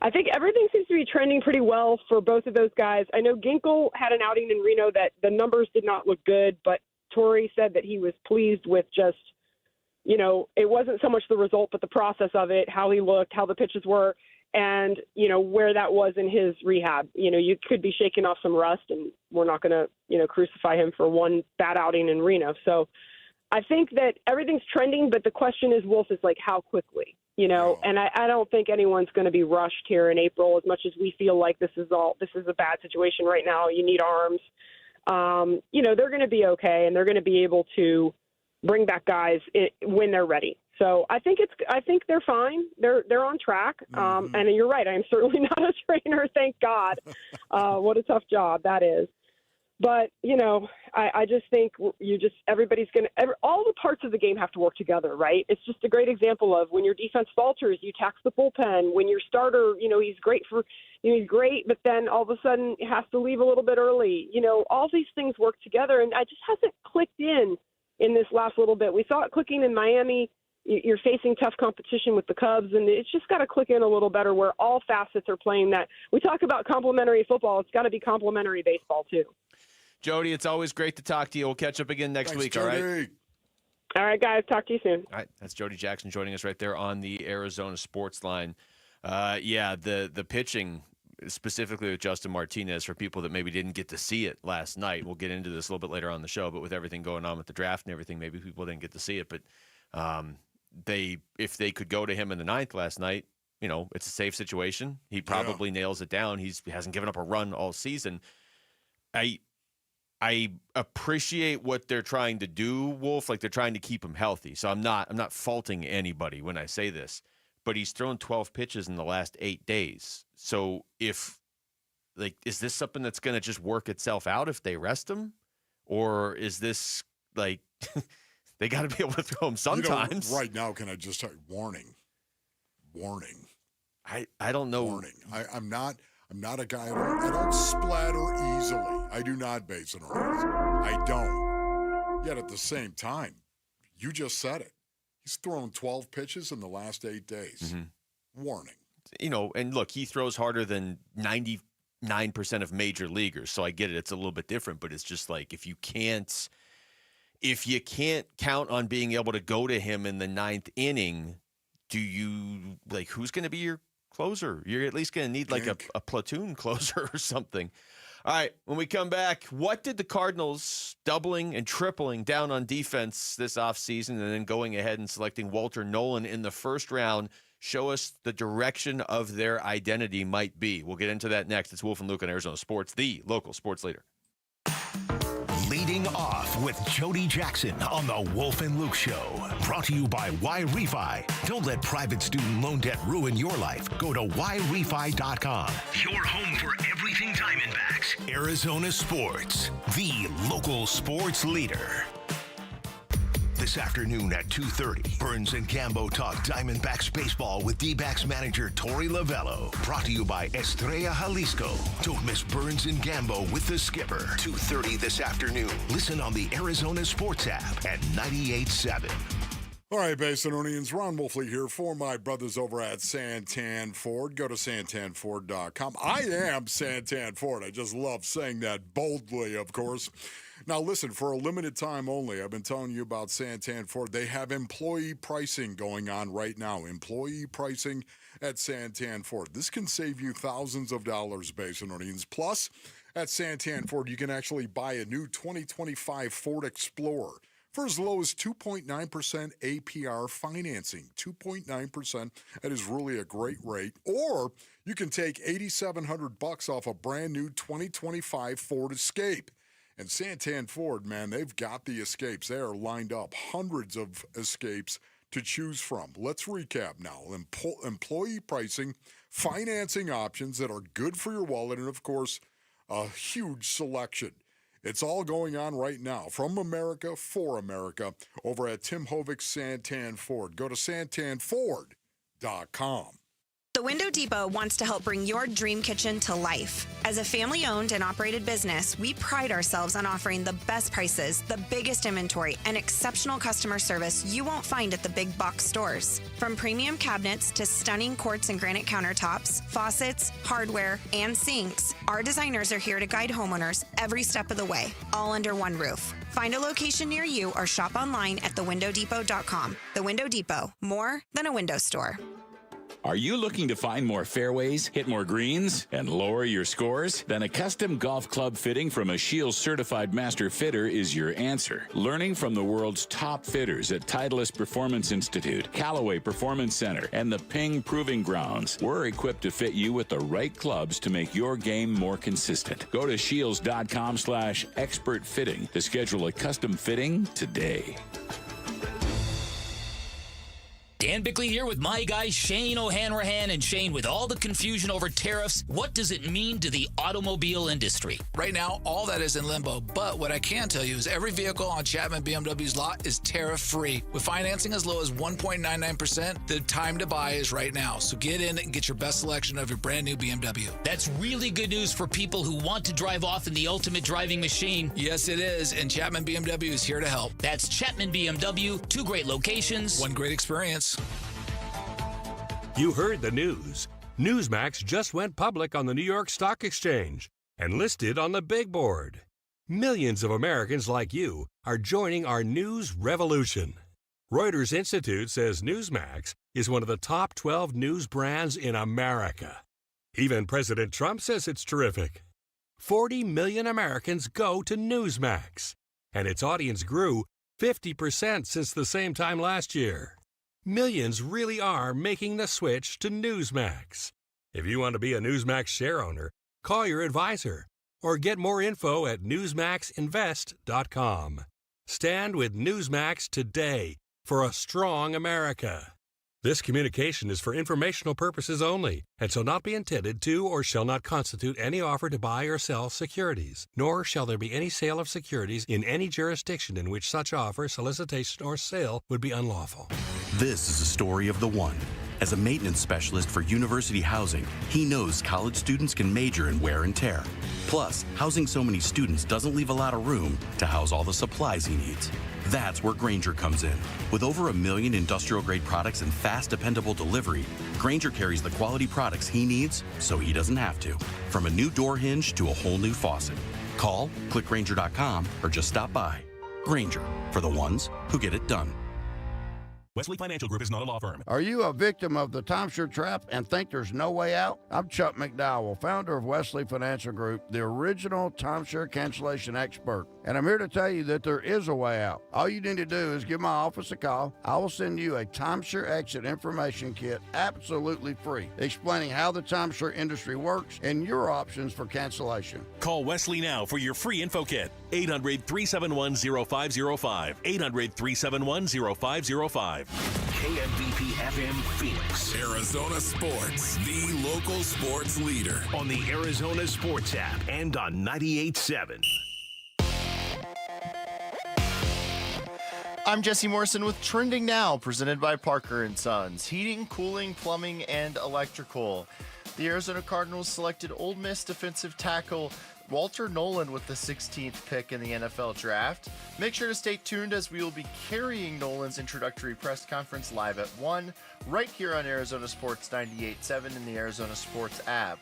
S19: I think everything seems to be trending pretty well for both of those guys. I know Ginkel had an outing in Reno that the numbers did not look good, but Torrey said that he was pleased with just, it wasn't so much the result, but the process of it, how he looked, how the pitches were, and, where that was in his rehab. You could be shaking off some rust, and we're not going to, crucify him for one bad outing in Reno. So I think that everything's trending, but the question is, Wolf, is like how quickly? And I don't think anyone's going to be rushed here in April as much as we feel like this is a bad situation right now. You need arms. They're going to be okay, and they're going to be able to bring back guys when they're ready. So I think they're fine. They're on track. And you're right. I am certainly not a trainer. Thank God. What a tough job that is. But, I just think everybody's going to – all the parts of the game have to work together, right? It's just a great example of when your defense falters, you tax the bullpen. When your starter, he's great he's great, but then all of a sudden has to leave a little bit early. All these things work together, and it just hasn't clicked in this last little bit. We saw it clicking in Miami. You're facing tough competition with the Cubs, and it's just got to click in a little better where all facets are playing that. We talk about complementary football. It's got to be complementary baseball, too.
S2: Jody, it's always great to talk to you. We'll catch up again next week,
S12: Jody.
S2: all right?
S19: All right, guys. Talk to you soon.
S2: All right. That's Jody Jackson joining us right there on the Arizona Sports Line. The pitching, specifically with Justin Martinez, for people that maybe didn't get to see it last night. We'll get into this a little bit later on the show, but with everything going on with the draft and everything, maybe people didn't get to see it. But if they could go to him in the ninth last night, it's a safe situation. He probably nails it down. He hasn't given up a run all season. I appreciate what they're trying to do, Wolf. Like, they're trying to keep him healthy. So I'm not faulting anybody when I say this. But he's thrown 12 pitches in the last 8 days. So is this something that's going to just work itself out if they rest him? Or is this they got to be able to throw him sometimes?
S12: Right now, can I just say warning?
S2: I don't know.
S12: Warning. I'm not a guy. I don't splatter easily. I do not base it on it. I don't. Yet at the same time, you just said it. He's thrown 12 pitches in the last 8 days.
S2: Mm-hmm.
S12: Warning.
S2: And look, he throws harder than 99% of major leaguers, so I get it. It's a little bit different, but it's just like if you can't count on being able to go to him in the ninth inning, who's going to be your closer? You're at least going to need a platoon closer or something. All right, when we come back, what did the Cardinals doubling and tripling down on defense this offseason and then going ahead and selecting Walter Nolan in the first round show us the direction of their identity might be? We'll get into that next. It's Wolf and Luke on Arizona Sports, the local sports leader.
S30: Leading off with Jody Jackson on the Wolf and Luke Show. Brought to you by Y-Refi. Don't let private student loan debt ruin your life. Go to YRefi.com. Your home for everything Diamondbacks. Arizona Sports, the local sports leader. This afternoon at 2:30, Burns and Gambo talk Diamondbacks baseball with Dbacks manager Torey Lovello. Brought to you by Estrella Jalisco. Don't miss Burns and Gambo with the skipper. 2:30 this afternoon. Listen on the Arizona Sports app at 98.7.
S12: All right, Basinonians, Ron Wolfley here for my brothers over at Santan Ford. Go to santanford.com. I am Santan Ford. I just love saying that boldly, of course. Now, listen, for a limited time only, I've been telling you about Santan Ford. They have employee pricing going on right now. Employee pricing at Santan Ford. This can save you thousands of dollars, Basinonians. Plus, at Santan Ford, you can actually buy a new 2025 Ford Explorer for as low as 2.9% APR financing. 2.9%, that is really a great rate. Or you can take $8,700 off a brand new 2025 Ford Escape. And Santan Ford, man, they've got the Escapes. They are lined up, hundreds of Escapes to choose from. Let's recap now. Employee pricing, financing options that are good for your wallet, and of course, a huge selection. It's all going on right now from America for America over at Tim Hovig's Santan Ford. Go to santanford.com.
S5: The Window Depot wants to help bring your dream kitchen to life. As a family-owned and operated business, we pride ourselves on offering the best prices, the biggest inventory, and exceptional customer service you won't find at the big box stores. From premium cabinets to stunning quartz and granite countertops, faucets, hardware, and sinks, our designers are here to guide homeowners every step of the way, all under one roof. Find a location near you or shop online at thewindowdepot.com. The Window Depot, more than a window store.
S20: Are you looking to find more fairways, hit more greens, and lower your scores? Then a custom golf club fitting from a Shields certified master fitter is your answer. Learning from the world's top fitters at Titleist Performance Institute, Callaway Performance Center, and the Ping Proving Grounds, we're equipped to fit you with the right clubs to make your game more consistent. Go to shields.com/expert fitting to schedule a custom fitting today.
S15: Dan Bickley here with my guy Shane O'Hanrahan. And Shane, with all the confusion over tariffs, what does it mean to the automobile industry?
S22: Right now, all that is in limbo. But what I can tell you is every vehicle on Chapman BMW's lot is tariff-free. With financing as low as 1.99%, the time to buy is right now. So get in and get your best selection of your brand new BMW.
S15: That's really good news for people who want to drive off in the ultimate driving machine.
S22: Yes, it is. And Chapman BMW is here to help.
S15: That's Chapman BMW, 2 great locations,
S22: 1 great experience.
S6: You heard the news. Newsmax just went public on the New York Stock Exchange and listed on the big board. Millions of Americans like you are joining our news revolution. Reuters Institute says Newsmax is one of the top 12 news brands in America. Even President Trump says it's terrific. 40 million Americans go to Newsmax, and its audience grew 50% since the same time last year. Millions really are making the switch to Newsmax. If you want to be a Newsmax share owner, call your advisor or get more info at newsmaxinvest.com. Stand with Newsmax today for a strong America. This communication is for informational purposes only and shall not be intended to or shall not constitute any offer to buy or sell securities, nor shall there be any sale of securities in any jurisdiction in which such offer, solicitation, or sale would be unlawful.
S23: This is a story of the one. As a maintenance specialist for university housing, he knows college students can major in wear and tear. Plus, housing so many students doesn't leave a lot of room to house all the supplies he needs. That's where Grainger comes in. With over 1 million industrial-grade products and fast, dependable delivery, Grainger carries the quality products he needs so he doesn't have to. From a new door hinge to a whole new faucet. Call, click Grainger.com, or just stop by. Grainger, for the ones who get it done.
S24: Wesley Financial Group is not a law firm.
S25: Are you a victim of the timeshare trap and think there's no way out? I'm Chuck McDowell, founder of Wesley Financial Group, the original timeshare cancellation expert. And I'm here to tell you that there is a way out. All you need to do is give my office a call. I will send you a timeshare exit information kit absolutely free, explaining how the timeshare industry works and your options for cancellation.
S24: Call Wesley now for your free info kit. 800-371-0505. 800-371-0505.
S30: KMVP FM Phoenix.
S1: Arizona Sports, the local sports leader.
S30: On the Arizona Sports app and on 98.7.
S17: I'm Jesse Morrison with Trending Now, presented by Parker & Sons. Heating, cooling, plumbing, and electrical. The Arizona Cardinals selected Ole Miss defensive tackle Walter Nolan with the 16th pick in the NFL Draft. Make sure to stay tuned as we will be carrying Nolan's introductory press conference live at 1, right here on Arizona Sports 98.7 in the Arizona Sports app.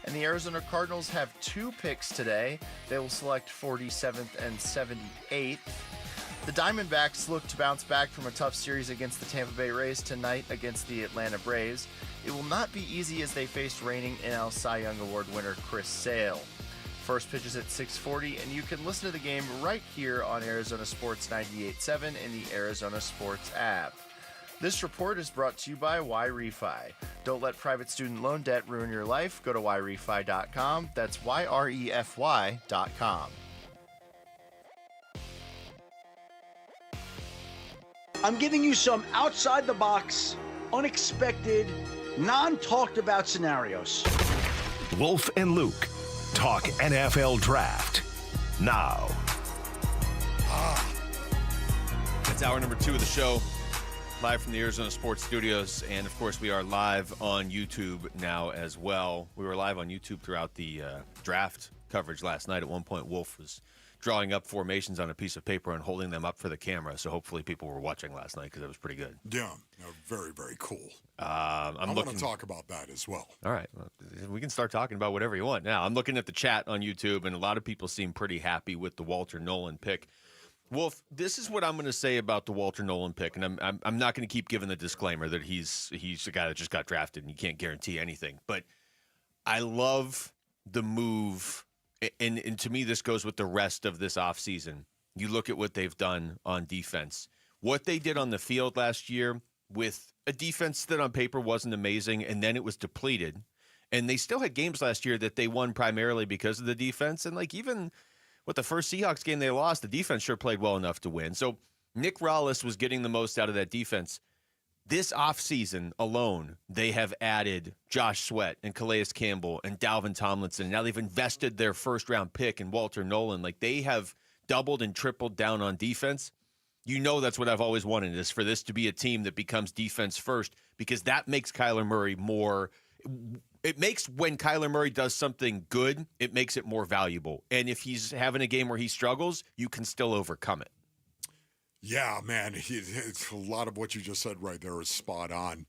S17: And the Arizona Cardinals have 2 picks today. They will select 47th and 78th. The Diamondbacks look to bounce back from a tough series against the Tampa Bay Rays tonight against the Atlanta Braves. It will not be easy as they face reigning NL Cy Young Award winner Chris Sale. first pitch is at 6:40, and you can listen to the game right here on Arizona Sports 98.7 and the Arizona Sports app. This report is brought to you by YRefi. Don't let private student loan debt ruin your life. Go to YRefi.com. That's YREFY.com.
S3: I'm giving you some outside-the-box, unexpected, non-talked about scenarios.
S30: Wolf and Luke talk NFL Draft now.
S2: It's hour number 2 of the show, live from the Arizona Sports Studios, and of course we are live on YouTube now as well. We were live on YouTube throughout the draft coverage last night. At one point, Wolf was drawing up formations on a piece of paper and holding them up for the camera, so hopefully people were watching last night because it was pretty good.
S12: Yeah, very, very cool.
S2: I
S12: want to talk about that as well.
S2: All right. Well, we can start talking about whatever you want now. I'm looking at the chat on YouTube, and a lot of people seem pretty happy with the Walter Nolan pick. Wolf, this is what I'm going to say about the Walter Nolan pick, and I'm not going to keep giving the disclaimer that he's the guy that just got drafted and you can't guarantee anything. But I love the move, and to me this goes with the rest of this offseason. You look at what they've done on defense. What they did on the field last year with a defense that on paper wasn't amazing, and then it was depleted. And they still had games last year that they won primarily because of the defense. And like even with the first Seahawks game they lost, the defense sure played well enough to win. So Nick Rollis was getting the most out of that defense. This offseason alone, they have added Josh Sweat and Calais Campbell and Dalvin Tomlinson. Now they've invested their first-round pick in Walter Nolan. Like they have doubled and tripled down on defense. You know that's what I've always wanted, is for this to be a team that becomes defense first, because that makes Kyler Murray more – it makes when Kyler Murray does something good, it makes it more valuable. And if he's having a game where he struggles, you can still overcome it.
S12: Yeah, man, it's a lot of what you just said right there is spot on.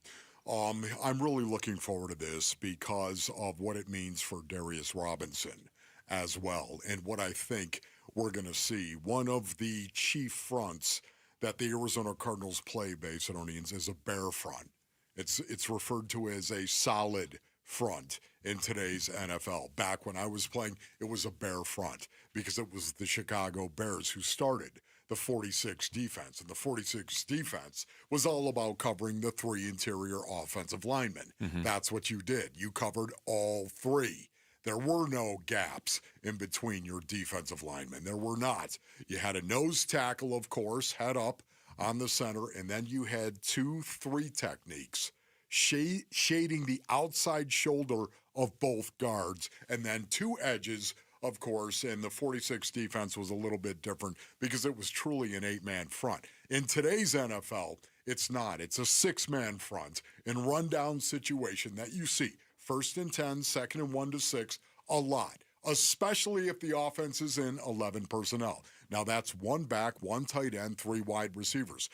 S12: I'm really looking forward to this because of what it means for Darius Robinson as well, and what I think we're going to see. One of the chief fronts that the Arizona Cardinals play, Basinonians, is a bear front. It's referred to as a solid front in today's NFL. Back when I was playing, it was a bear front because it was the Chicago Bears who started the 46 defense. And the 46 defense was all about covering the 3 interior offensive linemen. Mm-hmm. That's what you did. You covered all 3. There were no gaps in between your defensive linemen. There were not. You had a nose tackle, of course, head up on the center, and then you had 2-3 techniques, shading the outside shoulder of both guards, and then 2 edges, of course, and the 46 defense was a little bit different because it was truly an 8-man front. In today's NFL, it's not. It's a 6-man front in rundown situation that you see. 1st and 10, 2nd and 1 to 6, a lot, especially if the offense is in 11 personnel. Now that's 1 back, 1 tight end, 3 wide receivers.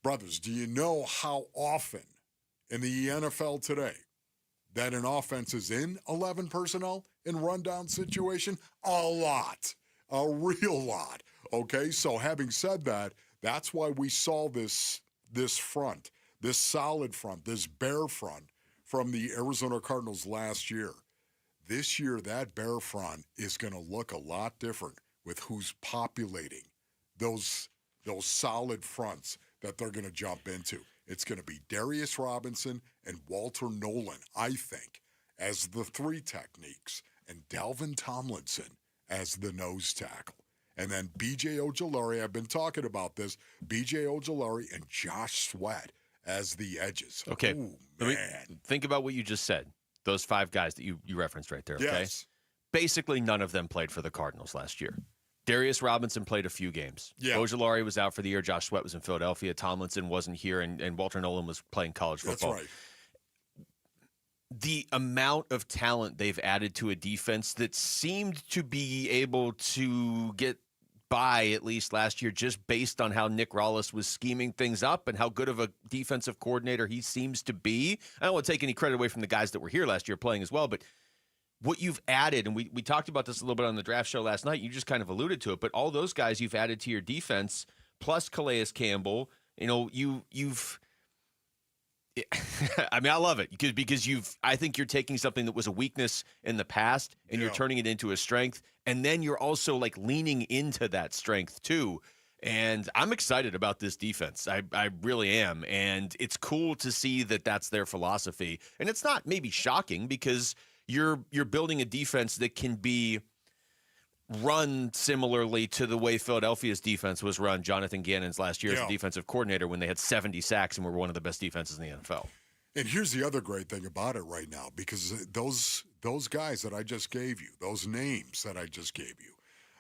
S12: Brothers, do you know how often in the NFL today that an offense is in 11 personnel in rundown situation? A lot, a real lot. Okay, so having said that, that's why we saw this front, this solid front, this bear front from the Arizona Cardinals last year. This year, that bear front is going to look a lot different with who's populating those solid fronts that they're going to jump into. It's going to be Darius Robinson and Walter Nolan, I think, as the 3 techniques, and Dalvin Tomlinson as the nose tackle. And then B.J. Ojulari, I've been talking about this, B.J. Ojulari and Josh Sweat as the edges.
S2: Okay.
S12: Ooh, man.
S2: Think about what you just said. Those 5 guys that you referenced right there, okay?
S12: Yes.
S2: Basically, none of them played for the Cardinals last year. Darius Robinson played a few games.
S12: Yeah.
S2: Ojulari was out for the year. Josh Sweat was in Philadelphia. Tomlinson wasn't here, and Walter Nolan was playing college football.
S12: That's right.
S2: The amount of talent they've added to a defense that seemed to be able to get by, at least last year, just based on how Nick Rollis was scheming things up and how good of a defensive coordinator he seems to be. I don't want to take any credit away from the guys that were here last year playing as well, but what you've added, and we talked about this a little bit on the draft show last night, you just kind of alluded to it, but all those guys you've added to your defense, plus Calais Campbell, you've I mean, I love it because I think you're taking something that was a weakness in the past and you're turning it into a strength. And then you're also like leaning into that strength too. And I'm excited about this defense. I really am. And it's cool to see that that's their philosophy. And it's not maybe shocking because you're building a defense that can be run similarly to the way Philadelphia's defense was run Jonathan Gannon's last year as a defensive coordinator when they had 70 sacks and were one of the best defenses in the NFL.
S12: And here's the other great thing about it right now, because those guys that I just gave you, those names that I just gave you,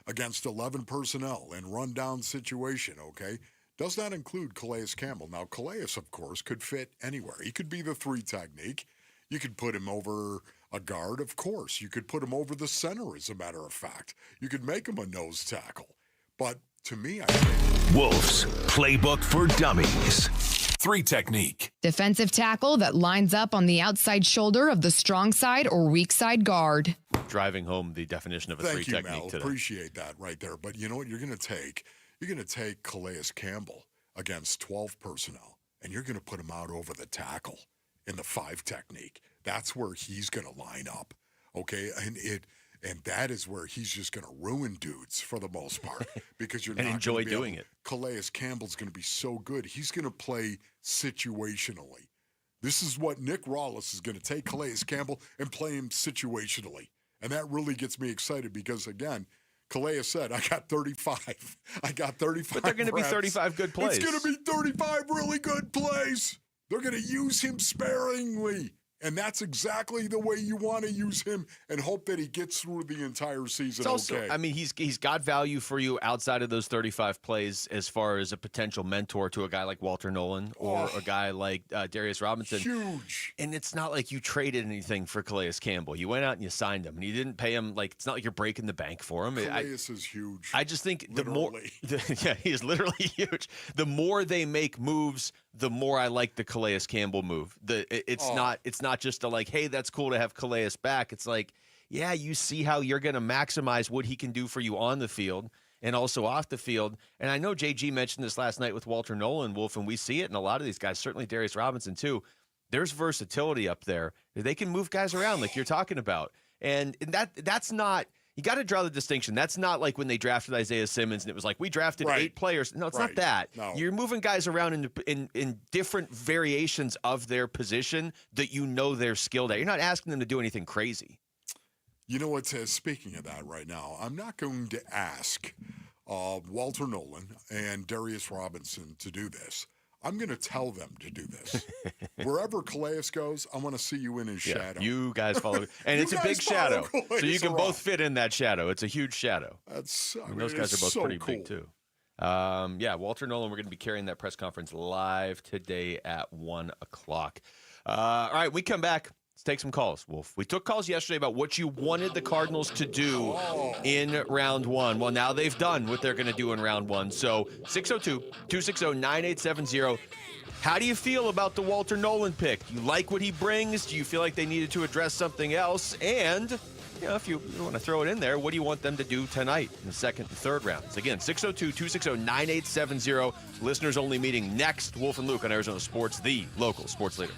S12: against 11 personnel and rundown situation, okay, does not include Calais Campbell. Now, Calais, of course, could fit anywhere. He could be the 3 technique. You could put him over a guard, of course. You could put him over the center, as a matter of fact. You could make him a nose tackle. But to me, I think
S30: Wolves Playbook for Dummies. 3 technique.
S7: Defensive tackle that lines up on the outside shoulder of the strong side or weak side guard.
S2: Driving home the definition of a 3 technique
S12: Mel.
S2: today.
S12: Appreciate that right there. But you know what you're going to take? You're going to take Calais Campbell against 12 personnel, and you're going to put him out over the tackle in the 5 technique. That's where he's going to line up, okay? And that is where he's just going to ruin dudes for the most part because you're
S2: and
S12: not
S2: enjoy doing it.
S12: Calais Campbell's going to be so good. He's going to play situationally. This is what Nick Rawlis is going to take Calais Campbell and play him situationally. And that really gets me excited because, again, Calais said, I got 35. I got 35
S2: But they're going to be 35 good plays.
S12: It's going to be 35 really good plays. They're going to use him sparingly. And that's exactly the way you want to use him and hope that he gets through the entire season.
S2: It's also,
S12: okay.
S2: I mean, he's got value for you outside of those 35 plays as far as a potential mentor to a guy like Walter Nolan or a guy like Darius Robinson.
S12: Huge.
S2: And it's not like you traded anything for Calais Campbell. You went out and you signed him, and you didn't pay him. Like, it's not like you're breaking the bank for him.
S12: Calais is huge.
S2: I just think
S12: literally.
S2: he is literally huge. The more they make moves, the more I like the Calais Campbell move. It's not just a like, hey, that's cool to have Calais back. It's like, yeah, you see how you're going to maximize what he can do for you on the field and also off the field. And I know JG mentioned this last night with Walter Nolan, Wolf, and we see it in a lot of these guys, certainly Darius Robinson too. There's versatility up there. They can move guys around like you're talking about. And that's not – you got to draw the distinction. That's not like when they drafted Isaiah Simmons and it was like, we drafted 8 players. No, it's not that.
S12: No.
S2: You're moving guys around in different variations of their position that you know they're skilled at. You're not asking them to do anything crazy.
S12: You know what? Speaking of that right now, I'm not going to ask Walter Nolan and Darius Robinson to do this. I'm going to tell them to do this. Wherever Calais goes, I want to see you in his shadow.
S2: You guys follow. And it's a big shadow. So you can both fit in that shadow. It's a huge shadow. Those guys are both pretty big, too. Walter Nolan, we're going to be carrying that press conference live today at 1 o'clock. All right, we come back. Let's take some calls, Wolf. We took calls yesterday about what you wanted the Cardinals to do in round 1. Well, now they've done what they're going to do in round 1. So 602-260-9870. How do you feel about the Walter Nolan pick? Do you like what he brings? Do you feel like they needed to address something else? And, if you want to throw it in there, what do you want them to do tonight in the 2nd and 3rd rounds? Again, 602-260-9870. Listeners only meeting next. Wolf and Luke on Arizona Sports, the local sports leader.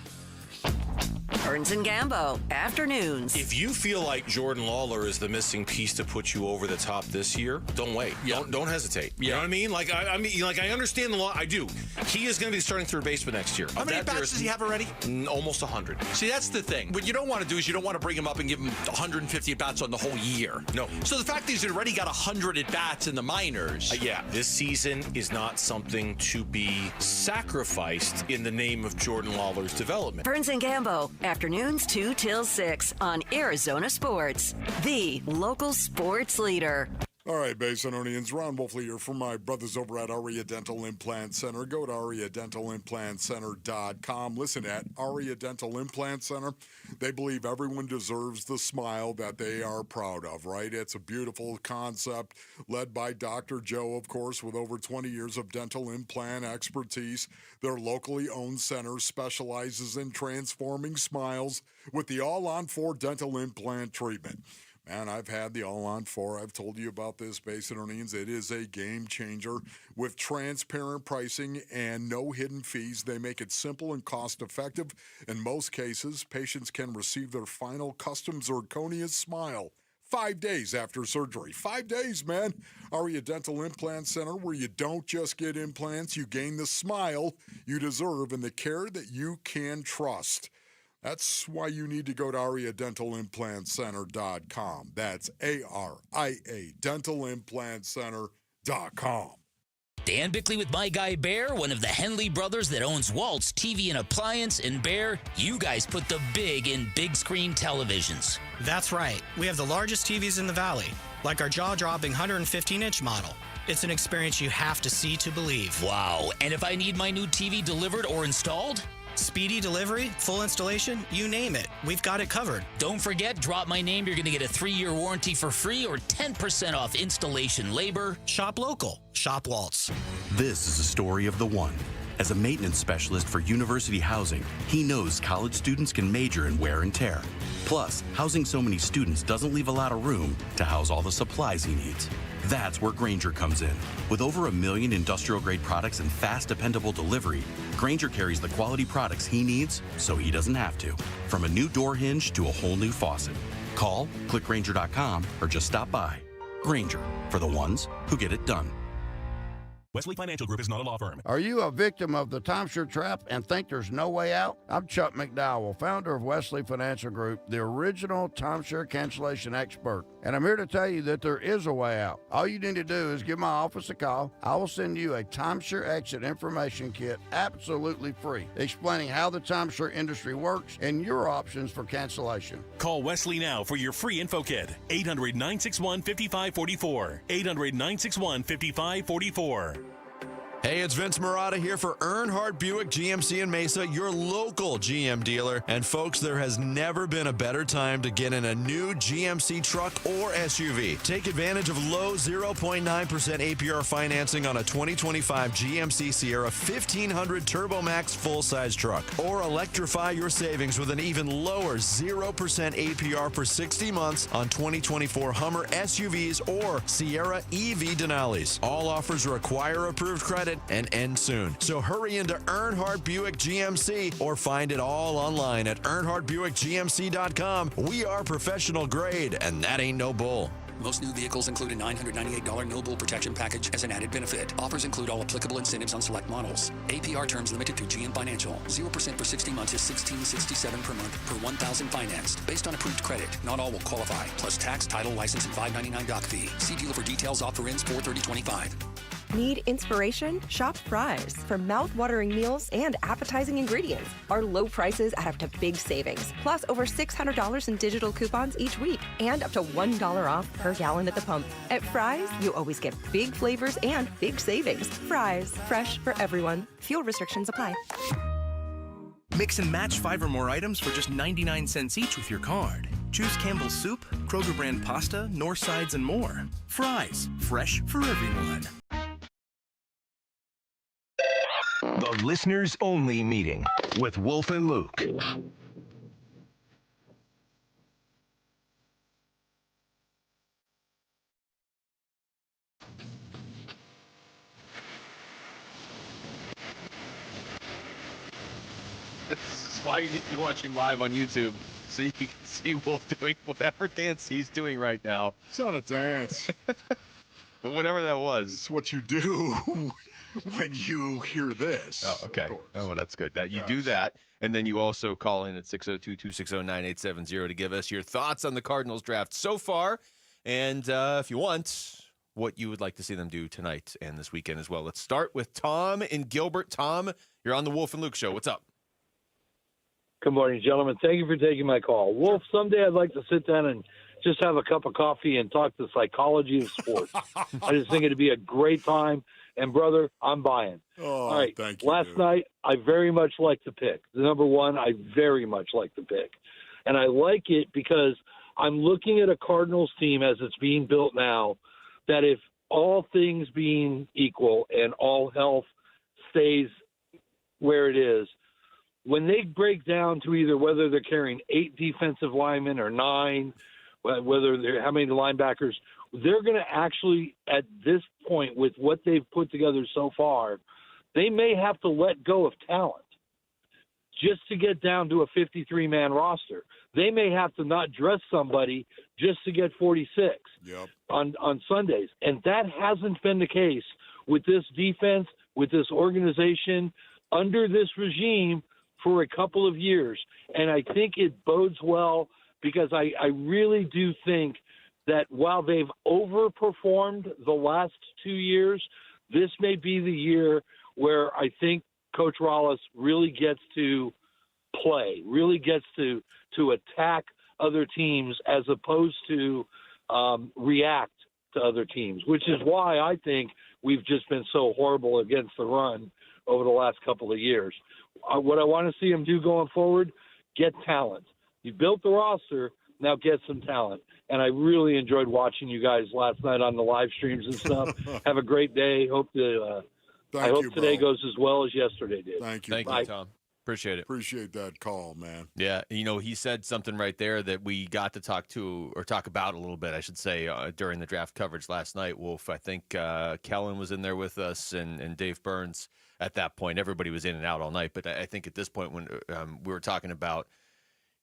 S8: Burns and Gambo, afternoons.
S9: If you feel like Jordan Lawler is the missing piece to put you over the top this year, don't wait. Yeah. Don't hesitate. You know what I mean? Like I understand the law. I do. He is going to be starting third baseman next year.
S21: How many bats does he have already?
S9: Almost 100.
S21: See, that's the thing. What you don't want to do is you don't want to bring him up and give him 150 at-bats on the whole year.
S9: No.
S21: So the fact that he's already got 100 at-bats in the minors.
S9: This season is not something to be sacrificed in the name of Jordan Lawler's development.
S8: Burns and Gambo, afternoons 2 till 6 on Arizona Sports, the local sports leader.
S12: All right, Basinonians, Ron Wolfley here from my brothers over at Aria Dental Implant Center. Go to ariadentalimplantcenter.com. Listen, at Aria Dental Implant Center, they believe everyone deserves the smile that they are proud of, right? It's a beautiful concept led by Dr. Joe, of course, with over 20 years of dental implant expertise. Their locally owned center specializes in transforming smiles with the all-on-4 dental implant treatment. Man, I've had the All-on-4. I've told you about this, Base and Earnings. It is a game changer. With transparent pricing and no hidden fees, they make it simple and cost-effective. In most cases, patients can receive their final custom zirconia smile 5 days after surgery. 5 days, man. Aria Dental Implant Center, where you don't just get implants, you gain the smile you deserve and the care that you can trust. That's why you need to go to AriaDentalImplantCenter.com. That's ARIA DentalImplantCenter.com.
S15: Dan Bickley with My Guy Bear, one of the Henley brothers that owns Walt's TV and Appliance. And Bear, you guys put the big in big screen televisions.
S10: That's right. We have the largest TVs in the valley, like our jaw-dropping 115-inch model. It's an experience you have to see to believe.
S15: Wow. And if I need my new TV delivered or installed?
S10: Speedy delivery, full installation, you name it. We've got it covered.
S15: Don't forget, drop my name. You're going to get a 3-year warranty for free or 10% off installation labor.
S10: Shop local. Shop Waltz.
S23: This is a story of the one. As a maintenance specialist for university housing, he knows college students can major in wear and tear. Plus, housing so many students doesn't leave a lot of room to house all the supplies he needs. That's where Grainger comes in. With over 1 million industrial-grade products and fast, dependable delivery, Grainger carries the quality products he needs so he doesn't have to. From a new door hinge to a whole new faucet. Call, click Grainger.com, or just stop by. Grainger, for the ones who get it done.
S24: Wesley Financial Group is not a law firm.
S25: Are you a victim of the timeshare trap and think there's no way out? I'm Chuck McDowell, founder of Wesley Financial Group, the original timeshare cancellation expert. And I'm here to tell you that there is a way out. All you need to do is give my office a call. I will send you a timeshare exit information kit absolutely free, explaining how the timeshare industry works and your options for cancellation.
S24: Call Wesley now for your free info kit. 800-961-5544. 800-961-5544.
S11: Hey, it's Vince Marotta here for Earnhardt Buick GMC in Mesa, your local GM dealer. And folks, there has never been a better time to get in a new GMC truck or SUV. Take advantage of low 0.9% APR financing on a 2025 GMC Sierra 1500 Turbo Max full-size truck. Or electrify your savings with an even lower 0% APR for 60 months on 2024 Hummer SUVs or Sierra EV Denali's. All offers require approved credit and end soon. So hurry into Earnhardt Buick GMC or find it all online at EarnhardtBuickGMC.com. We are professional grade, and that ain't no bull.
S13: Most new vehicles include a $998 no bull protection package as an added benefit. Offers include all applicable incentives on select models. APR terms limited to GM Financial. 0% for 60 months is $16.67 per month per 1,000 financed. Based on approved credit, not all will qualify. Plus tax, title, license, and $599 doc fee. See dealer for details. Offer ends 4/30/25.
S14: Need inspiration? Shop Fry's. For mouth-watering meals and appetizing ingredients. Our low prices add up to big savings. Plus over $600 in digital coupons each week. And up to $1 off per gallon at the pump. At Fry's, you always get big flavors and big savings. Fry's. Fresh for everyone. Fuel restrictions apply.
S16: Mix and match 5 or more items for just 99 cents each with your card. Choose Campbell's Soup, Kroger brand pasta, North Sides, and more. Fry's. Fresh for everyone.
S30: The Listeners Only Meeting with Wolf and Luke.
S2: This is why you're watching live on YouTube, so you can see Wolf doing whatever dance he's doing right now.
S12: It's not a dance.
S2: But whatever that was.
S12: It's what you do when you hear this.
S2: Oh, okay. Oh, well, that's good. That you do that, and then you also call in at 602-260-9870 to give us your thoughts on the Cardinals draft so far, and if you want, what you would like to see them do tonight and this weekend as well. Let's start with Tom in Gilbert. Tom, you're on the Wolf and Luke Show. What's up?
S18: Good morning, gentlemen. Thank you for taking my call. Wolf, someday I'd like to sit down and just have a cup of coffee and talk the psychology of sports. I just think it'd be a great time. And, brother, I'm buying.
S12: Oh,
S18: all right.
S12: Thank you.
S18: Last night, I very much like the pick. The number one, I very much like the pick. And I like it because I'm looking at a Cardinals team as it's being built now that if all things being equal and all health stays where it is, when they break down to either whether they're carrying 8 defensive linemen or 9 how many linebackers. They're going to actually, at this point, with what they've put together so far, they may have to let go of talent just to get down to a 53-man roster. They may have to not dress somebody just to get 46 on Sundays. And that hasn't been the case with this defense, with this organization, under this regime for a couple of years. And I think it bodes well because I really do think that while they've overperformed the last 2 years, this may be the year where I think Coach Rallis really gets to play, really gets to attack other teams as opposed to react to other teams, which is why I think we've just been so horrible against the run over the last couple of years. What I want to see him do going forward, get talent. You built the roster, now get some talent. And I really enjoyed watching you guys last night on the live streams and stuff. Have a great day. I hope today goes as well as yesterday did.
S12: Thank you.
S2: Thank you, Tom. Appreciate it.
S12: Appreciate that call, man.
S2: Yeah, he said something right there that we got to talk about a little bit, I should say, during the draft coverage last night, Wolf. I think Kellen was in there with us and Dave Burns at that point. Everybody was in and out all night. But I think at this point when we were talking about,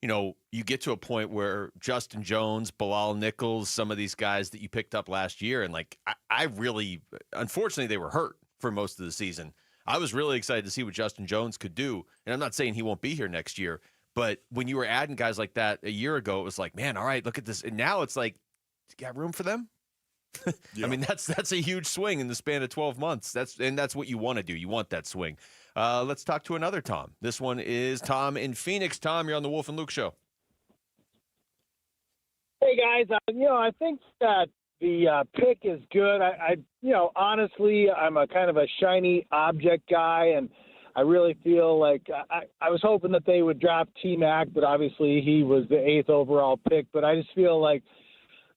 S2: you get to a point where Justin Jones, Bilal Nichols, some of these guys that you picked up last year, and I really, unfortunately, they were hurt for most of the season. I was really excited to see what Justin Jones could do. And I'm not saying he won't be here next year, but when you were adding guys like that a year ago, it was like, man, all right, look at this. And now it's like, you got room for them? I mean, that's a huge swing in the span of 12 months. That's what you want to do. You want that swing. Let's talk to another Tom. This one is Tom in Phoenix. Tom, you're on the Wolf and Luke Show.
S4: Hey, guys. I think that the pick is good. Honestly, I'm a kind of a shiny object guy, and I really feel like I was hoping that they would draft T-Mac, but obviously he was the 8th overall pick. But I just feel like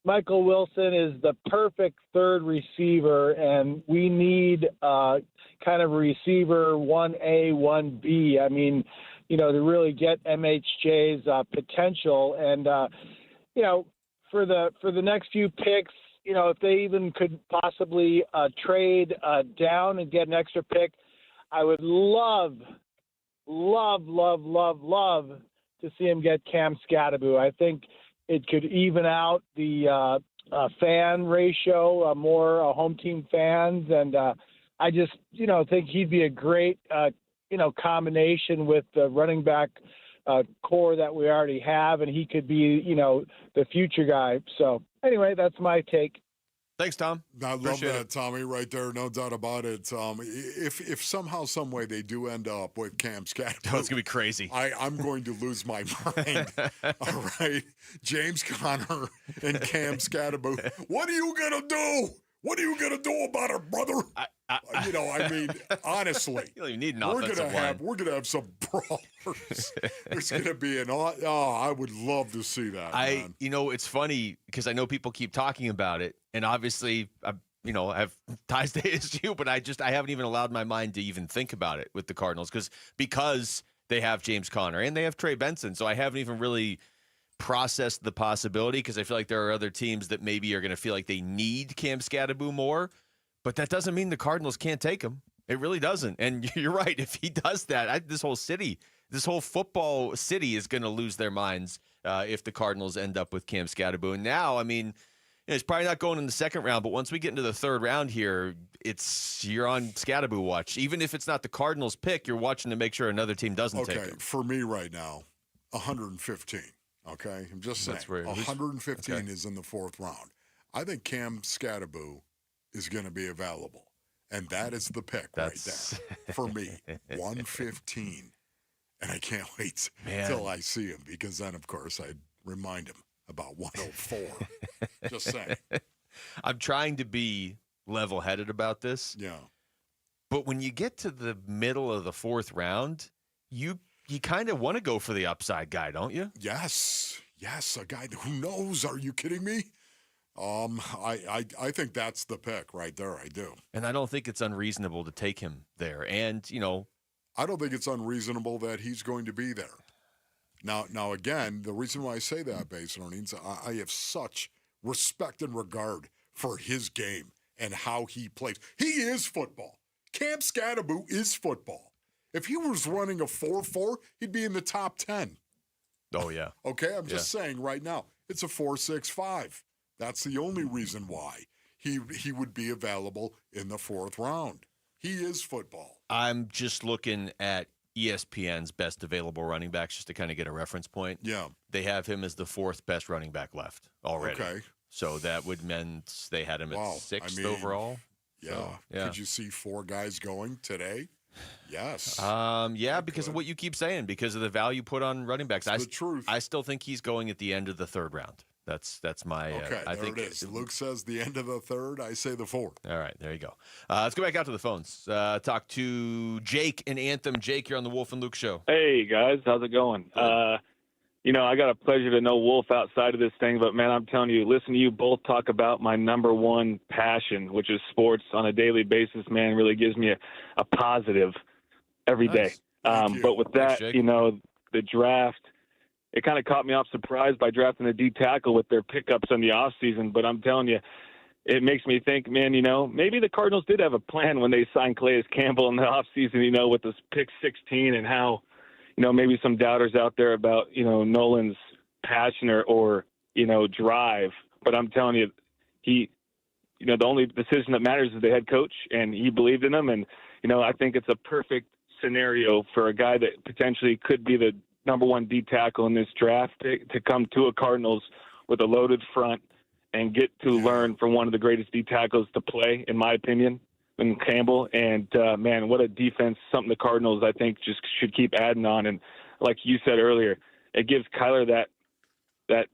S4: Michael Wilson is the perfect third receiver, and we need kind of receiver 1A, 1B. I mean, to really get MHJ's potential. And, for the next few picks, if they even could possibly trade down and get an extra pick, I would love to see him get Cam Scadaboo. I think it could even out the fan ratio, more home team fans. And I just, think he'd be a great, combination with the running back core that we already have. And he could be, the future guy. So anyway, that's my take.
S2: Thanks, Tom.
S12: I love that, Tommy, right there. No doubt about it. If somehow, some way they do end up with Cam Scadaboo,
S2: it's going to be crazy.
S12: I'm going to lose my mind. All right. James Conner and Cam Scadaboo. What are you going to do? What are you going to do about it, brother? Honestly.
S2: You don't even need an offensive line.
S12: We're going to have some brawlers. There's going to be I would love to see that, man.
S2: It's funny because I know people keep talking about it, and obviously, I have ties to ASU, but I haven't even allowed my mind to even think about it with the Cardinals because they have James Conner and they have Trey Benson, so I haven't even really processed the possibility because I feel like there are other teams that maybe are going to feel like they need Cam Scadaboo more, but that doesn't mean the Cardinals can't take him. It really doesn't. And you're right. If he does that, this whole football city is going to lose their minds if the Cardinals end up with Cam Scadaboo. And now, it's probably not going in the second round, but once we get into the third round here, you're on Scadaboo watch. Even if it's not the Cardinals pick, you're watching to make sure another team doesn't take him.
S12: Okay, for me right now, 115. Okay, I'm just saying. 115 is in the fourth round. I think Cam Scadaboo is going to be available, and that is the pick right there for me. 115, and I can't wait till I see him because then, of course, I'd remind him about 104. Just saying.
S2: I'm trying to be level-headed about this.
S12: Yeah,
S2: but when you get to the middle of the fourth round, you kind of want to go for the upside guy, don't you?
S12: Yes, a guy who knows. Are you kidding me? I think that's the pick right there. I do.
S2: And I don't think it's unreasonable to take him there. And,
S12: I don't think it's unreasonable that he's going to be there. Now again, the reason why I say that, base earnings, I have such respect and regard for his game and how he plays. He is football. Cam Scatterboot is football. If he was running a 4.4, he'd be in the top 10.
S2: Oh, yeah.
S12: Okay, I'm just saying right now, it's a 4.65. That's the only reason why he would be available in the 4th round. He is football.
S2: I'm just looking at ESPN's best available running backs just to kind of get a reference point.
S12: Yeah.
S2: They have him as the 4th best running back left already.
S12: Okay.
S2: So that would mean they had him at 6th overall.
S12: Yeah.
S2: So, yeah.
S12: Could you see 4 guys going today? Yes.
S2: Yeah, because of what you keep saying, because of the value put on running backs.
S12: It's the truth.
S2: I still think he's going at the end of the 3rd round. That's my.
S12: Okay,
S2: I
S12: there
S2: think
S12: it is. Luke says the end of the 3rd. I say the 4th.
S2: All right, there you go. Let's go back out to the phones. Talk to Jake and Anthem. Jake, you're on the Wolf and Luke show.
S1: Hey guys, how's it going? I got a pleasure to know Wolf outside of this thing, but man, I'm telling you, listen to you both talk about my number one passion, which is sports on a daily basis. Man, really gives me a positive every day. But with that, the draft. It kind of caught me off surprise by drafting a D tackle with their pickups in the offseason. But I'm telling you, it makes me think, man, maybe the Cardinals did have a plan when they signed Calais Campbell in the offseason, with this pick 16 and how, maybe some doubters out there about, Nolan's passion or drive. But I'm telling you, he, the only decision that matters is the head coach, and he believed in him. And, I think it's a perfect scenario for a guy that potentially could be the number one D tackle in this draft to come to a Cardinals with a loaded front and get to learn from one of the greatest D tackles to play, in my opinion, in Campbell. And, man, what a defense, something the Cardinals, I think, just should keep adding on. And like you said earlier, it gives Kyler that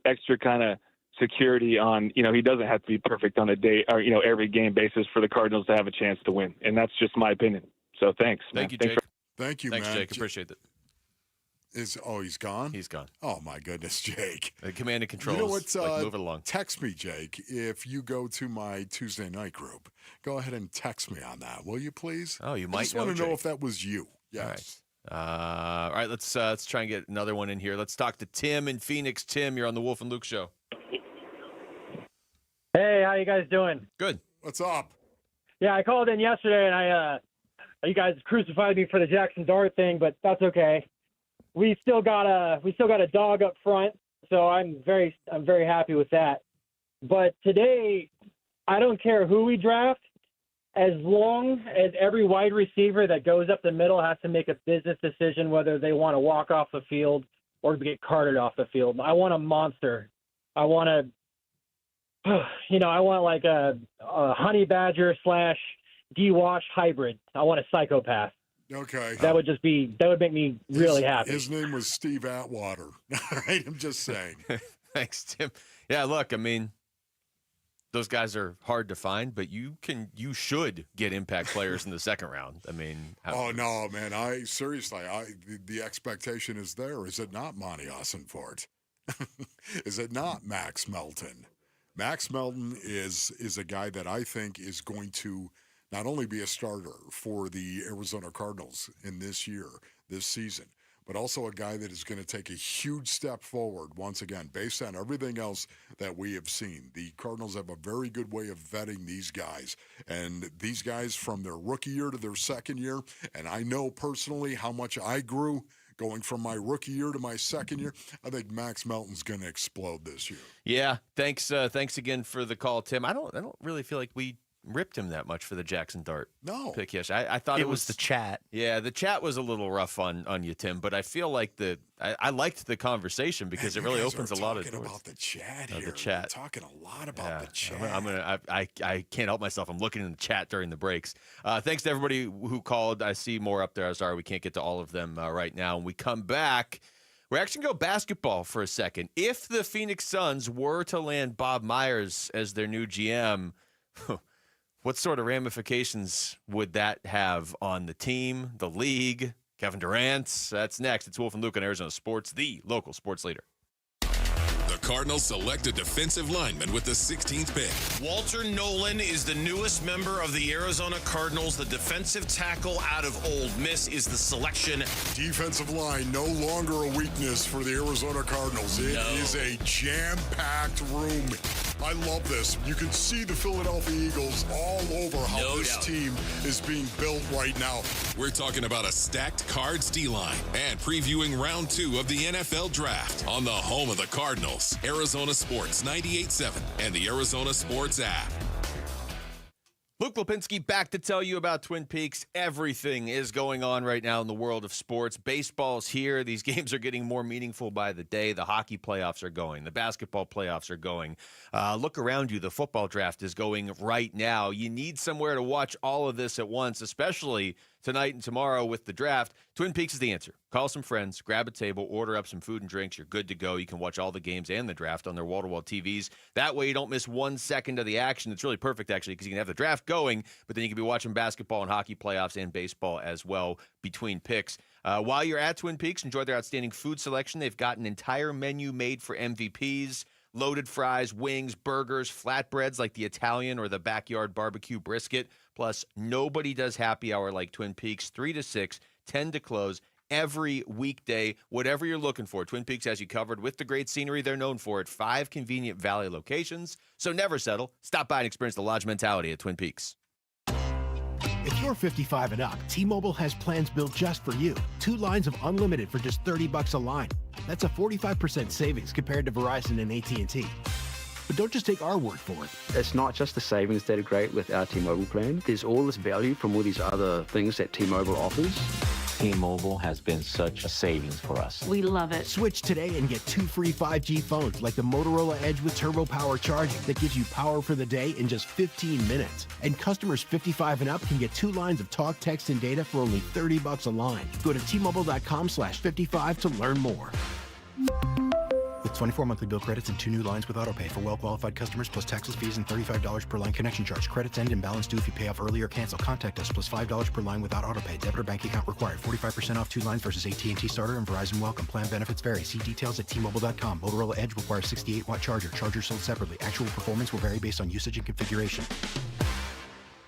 S1: extra kind of security on, he doesn't have to be perfect on a day or, every game basis for the Cardinals to have a chance to win. And that's just my opinion. So thanks.
S2: Thank you,
S1: Thanks
S2: Jake.
S12: Thank you,
S2: Thanks,
S12: man.
S2: Jake. Appreciate it.
S12: He's gone?
S2: He's gone.
S12: Oh, my goodness, Jake.
S2: The command and control.
S12: You know what?
S2: Move it along.
S12: Text me, Jake, if you go to my Tuesday night group. Go ahead and text me on that, will you, please?
S2: Oh, you might
S12: I just want to know
S2: Jake.
S12: if that was you. Yes.
S2: All right, let's try and get another one in here. Let's talk to Tim in Phoenix. Tim, you're on the Wolf and Luke show.
S5: Hey, how you guys doing?
S2: Good.
S12: What's up?
S5: Yeah, I called in yesterday, and you guys crucified me for the Jackson Dart thing, but that's okay. We still got a dog up front, so I'm very happy with that. But today, I don't care who we draft, as long as every wide receiver that goes up the middle has to make a business decision whether they want to walk off the field or get carted off the field. I want a monster. I want I want like a honey badger / D-Wash hybrid. I want a psychopath.
S12: Okay.
S5: That would make me really happy.
S12: His name was Steve Atwater. All right, I'm just saying.
S2: Thanks, Tim. Yeah, look, I mean, those guys are hard to find, but you should get impact players in the 2nd round. I mean,
S12: oh no, man! The expectation is there. Is it not Monty Ossenfort? Is it not Max Melton? Max Melton is a guy that I think is going to not only be a starter for the Arizona Cardinals in this season, but also a guy that is going to take a huge step forward once again, based on everything else that we have seen. The Cardinals have a very good way of vetting these guys, and these guys from their rookie year to their 2nd year, and I know personally how much I grew going from my rookie year to my 2nd year. I think Max Melton's going to explode this year.
S2: Yeah, thanks again for the call, Tim. I don't really feel like we ripped him that much for the Jackson Dart pick. Yes, I thought it was
S10: the chat.
S2: Yeah, the chat was a little rough on you, Tim, but I feel like I liked the conversation because it really opens a lot of doors.
S12: About the chat here.
S2: The chat.
S12: We're talking a lot about the chat.
S2: I can't help myself. I'm looking in the chat during the breaks. Thanks to everybody who called. I see more up there. I'm sorry we can't get to all of them right now. When we come back, we're actually going to go basketball for a second. If the Phoenix Suns were to land Bob Myers as their new GM, what sort of ramifications would that have on the team, the league, Kevin Durant? That's next. It's Wolf and Luke on Arizona Sports, the local sports leader.
S12: The
S3: Cardinals select a defensive lineman with the 16th pick.
S9: Walter Nolan is the newest member of the Arizona Cardinals. The defensive tackle out of Ole Miss is the selection.
S12: Defensive line no longer a weakness for the Arizona Cardinals. It is a jam-packed room. I love this. You can see the Philadelphia Eagles all over how this team is being built right now.
S3: We're talking about a stacked Cards D-line and previewing round 2 of the NFL Draft on the home of the Cardinals, Arizona Sports 98.7 and the Arizona Sports app.
S2: Luke Lipinski back to tell you about Twin Peaks. Everything is going on right now in the world of sports. Baseball's here. These games are getting more meaningful by the day. The hockey playoffs are going. The basketball playoffs are going. Look around you. The football draft is going right now. You need somewhere to watch all of this at once, especially tonight and tomorrow with the draft. Twin Peaks is the answer. Call some friends, grab a table, order up some food and drinks. You're good to go. You can watch all the games and the draft on their wall-to-wall TVs. That way you don't miss 1 second of the action. It's really perfect, actually, because you can have the draft going, but then you can be watching basketball and hockey playoffs and baseball as well between picks. While you're at Twin Peaks, enjoy their outstanding food selection. They've got an entire menu made for MVPs. Loaded fries, wings, burgers, flatbreads like the Italian or the backyard barbecue brisket. Plus, nobody does happy hour like Twin Peaks, 3 to 6, 10 to close, every weekday. Whatever you're looking for, Twin Peaks has you covered with the great scenery they're known for at 5 convenient Valley locations. So never settle. Stop by and experience the lodge mentality at Twin Peaks.
S6: If you're 55 and up, T-Mobile has plans built just for you. 2 lines of unlimited for just $30 a line. That's a 45% savings compared to Verizon and AT&T. But don't just take our word for it.
S17: It's not just the savings that are great with our T-Mobile plan. There's all this value from all these other things that T-Mobile offers.
S19: T-Mobile has been such a savings for us.
S6: We love it. Switch today and get 2 free 5G phones like the Motorola Edge with Turbo Power charging that gives you power for the day in just 15 minutes. And customers 55 and up can get 2 lines of talk, text, and data for only $30 a line. Go to T-Mobile.com/55 to learn more. With 24 monthly bill credits and 2 new lines with autopay for well-qualified customers plus taxes, fees, and $35 per line connection charge. Credits end and balance due if you pay off early or cancel. Contact us plus $5 per line without autopay. Debit or bank account required. 45% off 2 lines versus AT&T Starter and Verizon Welcome. Plan benefits vary. See details at T-Mobile.com. Motorola Edge requires 68-watt charger. Charger sold separately. Actual performance will vary based on usage and configuration.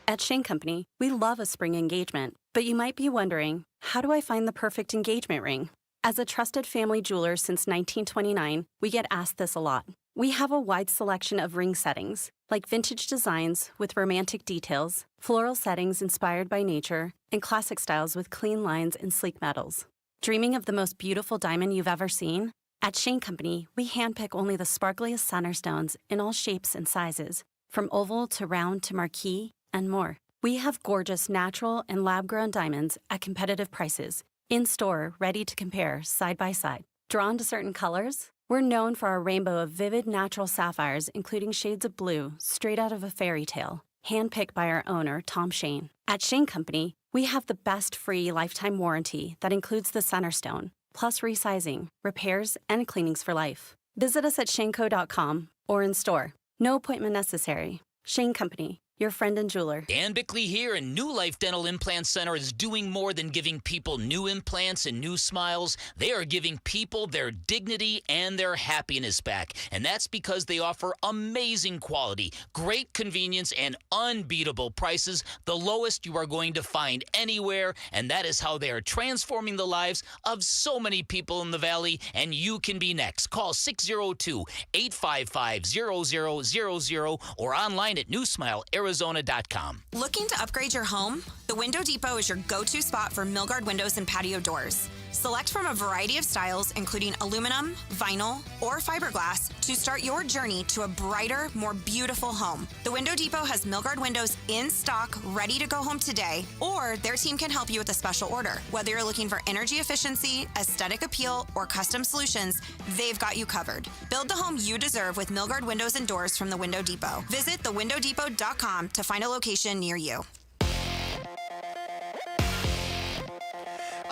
S20: At Shane Company, we love a spring engagement. But you might be wondering, how do I find the perfect engagement ring? As a trusted family jeweler since 1929, we get asked this a lot. We have a wide selection of ring settings, like vintage designs with romantic details, floral settings inspired by nature, and classic styles with clean lines and sleek metals. Dreaming of the most beautiful diamond you've ever seen? At Shane Company, we handpick only the sparkliest center stones in all shapes and sizes, from oval to round to marquise, and more. We have gorgeous natural and lab-grown diamonds at competitive prices, in-store, ready to compare, side by side. Drawn to certain colors? We're known for our rainbow of vivid natural sapphires, including shades of blue, straight out of a fairy tale, handpicked by our owner, Tom Shane. At Shane Company, we have the best free lifetime warranty that includes the center stone, plus resizing, repairs, and cleanings for life. Visit us at shaneco.com or in store. No appointment necessary. Shane Company, your friend and jeweler.
S15: Dan Bickley here, and New Life Dental Implant Center is doing more than giving people new implants and new smiles. They are giving people their dignity and their happiness back. And that's because they offer amazing quality, great convenience, and unbeatable prices, the lowest you are going to find anywhere. And that is how they are transforming the lives of so many people in the Valley, and you can be next. Call 602-855-0000 or online at newsmilearizona.com.
S22: Looking to upgrade your home? The Window Depot is your go-to spot for Milgard windows and patio doors. Select from a variety of styles, including aluminum, vinyl, or fiberglass, to start your journey to a brighter, more beautiful home. The Window Depot has Milgard windows in stock, ready to go home today, or their team can help you with a special order. Whether you're looking for energy efficiency, aesthetic appeal, or custom solutions, they've got you covered. Build the home you deserve with Milgard windows and doors from the Window Depot. Visit thewindowdepot.com to find a location near you.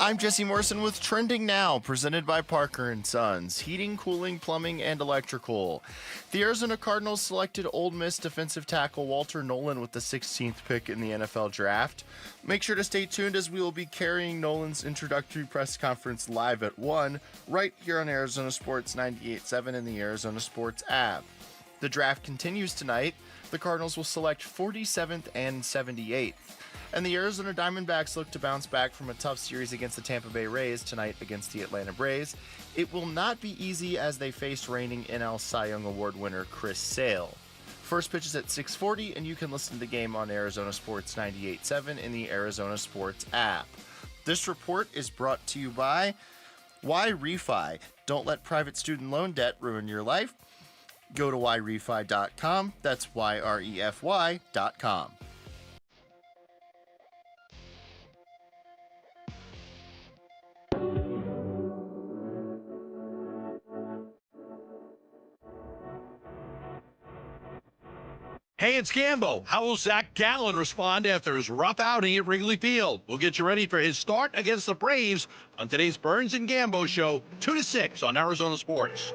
S7: I'm Jesse Morrison with Trending Now, presented by Parker & Sons, heating, cooling, plumbing, and electrical. The Arizona Cardinals selected Ole Miss defensive tackle Walter Nolan with the 16th pick in the NFL Draft. Make sure to stay tuned as we will be carrying Nolan's introductory press conference live at 1, right here on Arizona Sports 98.7 and the Arizona Sports app. The draft continues tonight. The Cardinals will select 47th and 78th. And the Arizona Diamondbacks look to bounce back from a tough series against the Tampa Bay Rays tonight against the Atlanta Braves. It will not be easy as they face reigning NL Cy Young Award winner Chris Sale. First pitch is at 6:40, and you can listen to the game on Arizona Sports 98.7 in the Arizona Sports app. This report is brought to you by YRefi. Don't let private student loan debt ruin your life. Go to YRefi.com. That's YREFY.com.
S8: Hey, it's Gambo. How will Zach Gallen respond after his rough outing at Wrigley Field? We'll get you ready for his start against the Braves on today's Burns and Gambo show, 2 to 6 on Arizona Sports.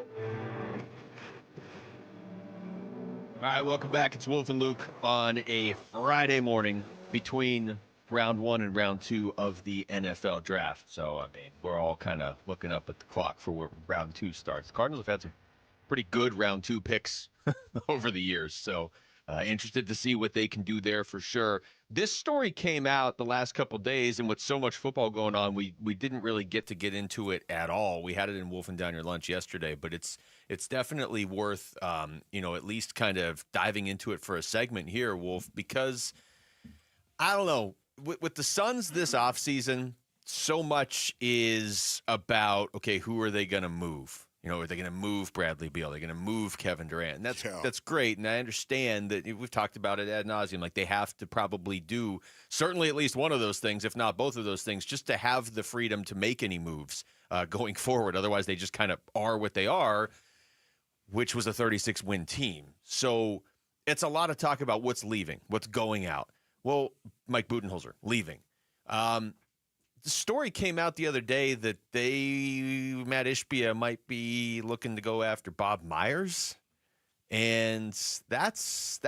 S2: All right, welcome back. It's Wolf and Luke on a Friday morning between round 1 and round 2 of the NFL Draft. So, I mean, we're all kind of looking up at the clock for where round 2 starts. The Cardinals have had some pretty good round 2 picks over the years, so interested to see what they can do there for sure. This story came out the last couple days, and with so much football going on, we didn't really get into it at all. We had it in Wolf and Down Your Lunch yesterday, but it's definitely worth at least kind of diving into it for a segment here, Wolf, because I don't know, with the Suns this offseason, so much is about, okay, who are they going to move? Are they going to move Bradley Beal? Are they going to move Kevin Durant? And that's great. And I understand that we've talked about it ad nauseum. Like, they have to probably do certainly at least one of those things, if not both of those things, just to have the freedom to make any moves going forward. Otherwise, they just kind of are what they are, which was a 36-win team. So it's a lot of talk about what's leaving, what's going out. Well, Mike Budenholzer leaving. The story came out the other day that Matt Ishbia might be looking to go after Bob Myers, and that's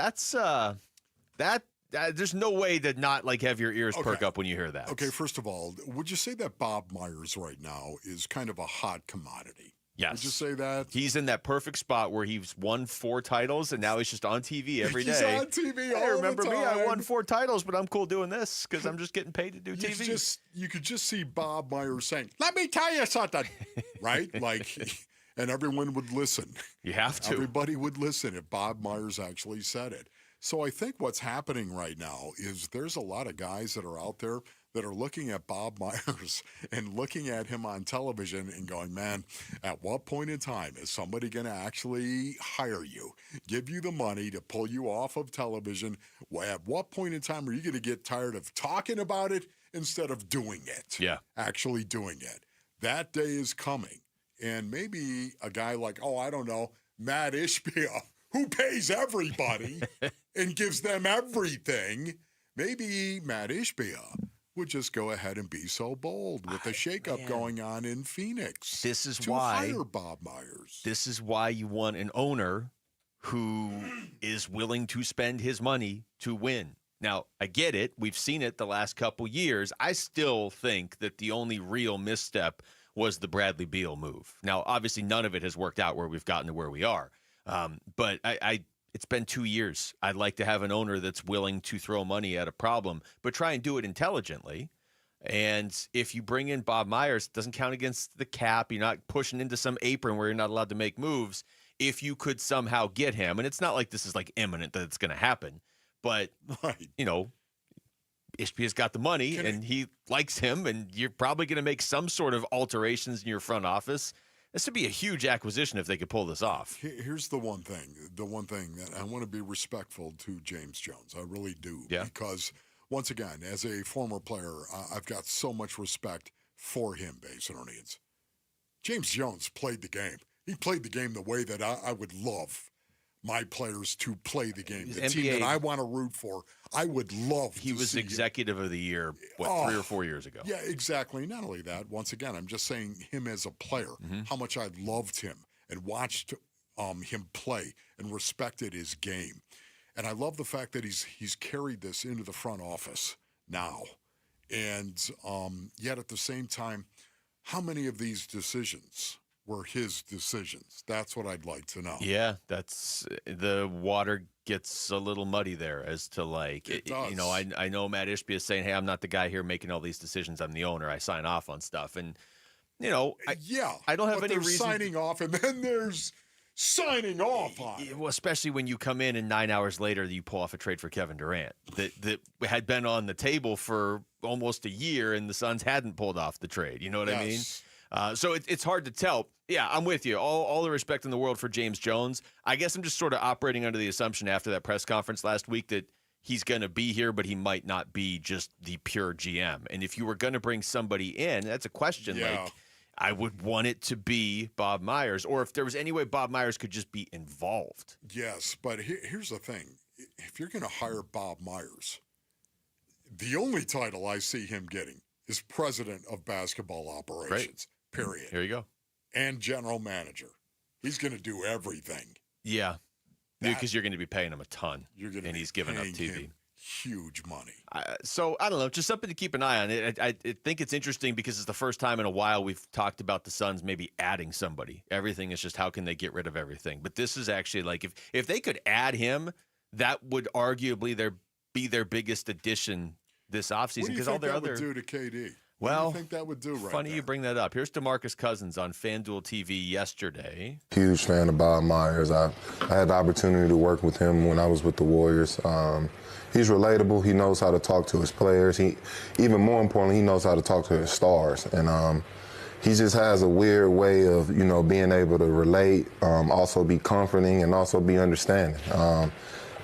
S2: there's no way to not have your ears perk up when you hear that.
S12: Okay, first of all, would you say that Bob Myers right now is kind of a hot commodity?
S2: Yes.
S12: Would you say that?
S2: He's in that perfect spot where he's won 4 titles, and now he's just on TV every day.
S12: He's on TV all
S2: remember
S12: the time.
S2: me? I won 4 titles, but I'm cool doing this because I'm just getting paid to do TV.
S12: You could just see Bob Myers saying, "Let me tell you something," right? And everyone would listen.
S2: You have to.
S12: Everybody would listen if Bob Myers actually said it. So I think what's happening right now is there's a lot of guys that are out there that are looking at Bob Myers and looking at him on television and going, man, at what point in time is somebody going to actually hire you, give you the money to pull you off of television? At what point in time are you going to get tired of talking about it instead of doing it?
S2: Yeah.
S12: Actually doing it. That day is coming. And maybe a guy like, Matt Ishbia, who pays everybody and gives them everything, maybe Matt Ishbia would just go ahead and be so bold with the shakeup going on in Phoenix.
S2: This is
S12: to
S2: why
S12: hire Bob Myers.
S2: This is why you want an owner who is willing to spend his money to win. Now, I get it. We've seen it the last couple years. I still think that the only real misstep was the Bradley Beal move. Now, obviously, none of it has worked out where we've gotten to where we are. But it's been 2 years. I'd like to have an owner that's willing to throw money at a problem, but try and do it intelligently. And if you bring in Bob Myers, it doesn't count against the cap. You're not pushing into some apron where you're not allowed to make moves. If you could somehow get him, and it's not like this is imminent that it's going to happen, but, Ishbia's got the money and he likes him, and you're probably going to make some sort of alterations in your front office. This would be a huge acquisition if they could pull this off.
S12: Here's the one thing that I want to be respectful to James Jones. I really do.
S2: Yeah.
S12: Because, once again, as a former player, I've got so much respect for him, Basinonians. James Jones played the game. He played the game the way that I would love my players to play the game. The
S2: NBA,
S12: team that I want to root for, I would love to see.
S2: He was executive of the year, 3 or 4 years ago?
S12: Yeah, exactly. Not only that, once again, I'm just saying him as a player, how much I loved him and watched him play and respected his game. And I love the fact that he's carried this into the front office now. And yet at the same time, how many of these decisions were his decisions? That's what I'd like to know.
S2: Yeah, that's the water gets a little muddy there as to like,
S12: It does.
S2: you know, I know Matt Ishbia is saying, hey, I'm not the guy here making all these decisions. I'm the owner. I sign off on stuff. And, you know, I don't have any reason.
S12: Signing off, and then there's signing off on it.
S2: Well, especially when you come in and 9 hours later you pull off a trade for Kevin Durant that had been on the table for almost a year and the Suns hadn't pulled off the trade. You know what I mean? So it's hard to tell. Yeah, I'm with you. All the respect in the world for James Jones. I guess I'm just sort of operating under the assumption after that press conference last week that he's going to be here, but he might not be just the pure GM. And if you were going to bring somebody in, that's a question.
S12: Yeah.
S2: Like, I would want it to be Bob Myers, or if there was any way Bob Myers could just be involved.
S12: Yes, but here's the thing. If you're going to hire Bob Myers, the only title I see him getting is president of basketball operations, period.
S2: Here you go.
S12: And general manager. He's going to do everything.
S2: Yeah, because you're going to be paying him a ton, and he's giving up TV.
S12: Huge money.
S2: So, I don't know, just something to keep an eye on. I think it's interesting because it's the first time in a while we've talked about the Suns maybe adding somebody. Everything is just how can they get rid of everything. But this is actually like if they could add him, that would arguably be their biggest addition this offseason. Because all their other
S12: would do to KD?
S2: Well,
S12: what do you think that would do right
S2: funny
S12: there?
S2: you bring that up. Here's DeMarcus Cousins on FanDuel TV yesterday.
S11: Huge fan of Bob Myers. I had the opportunity to work with him when I was with the Warriors. He's relatable. He knows how to talk to his players. Even more importantly, he knows how to talk to his stars. And he just has a weird way of, being able to relate, also be comforting, and also be understanding.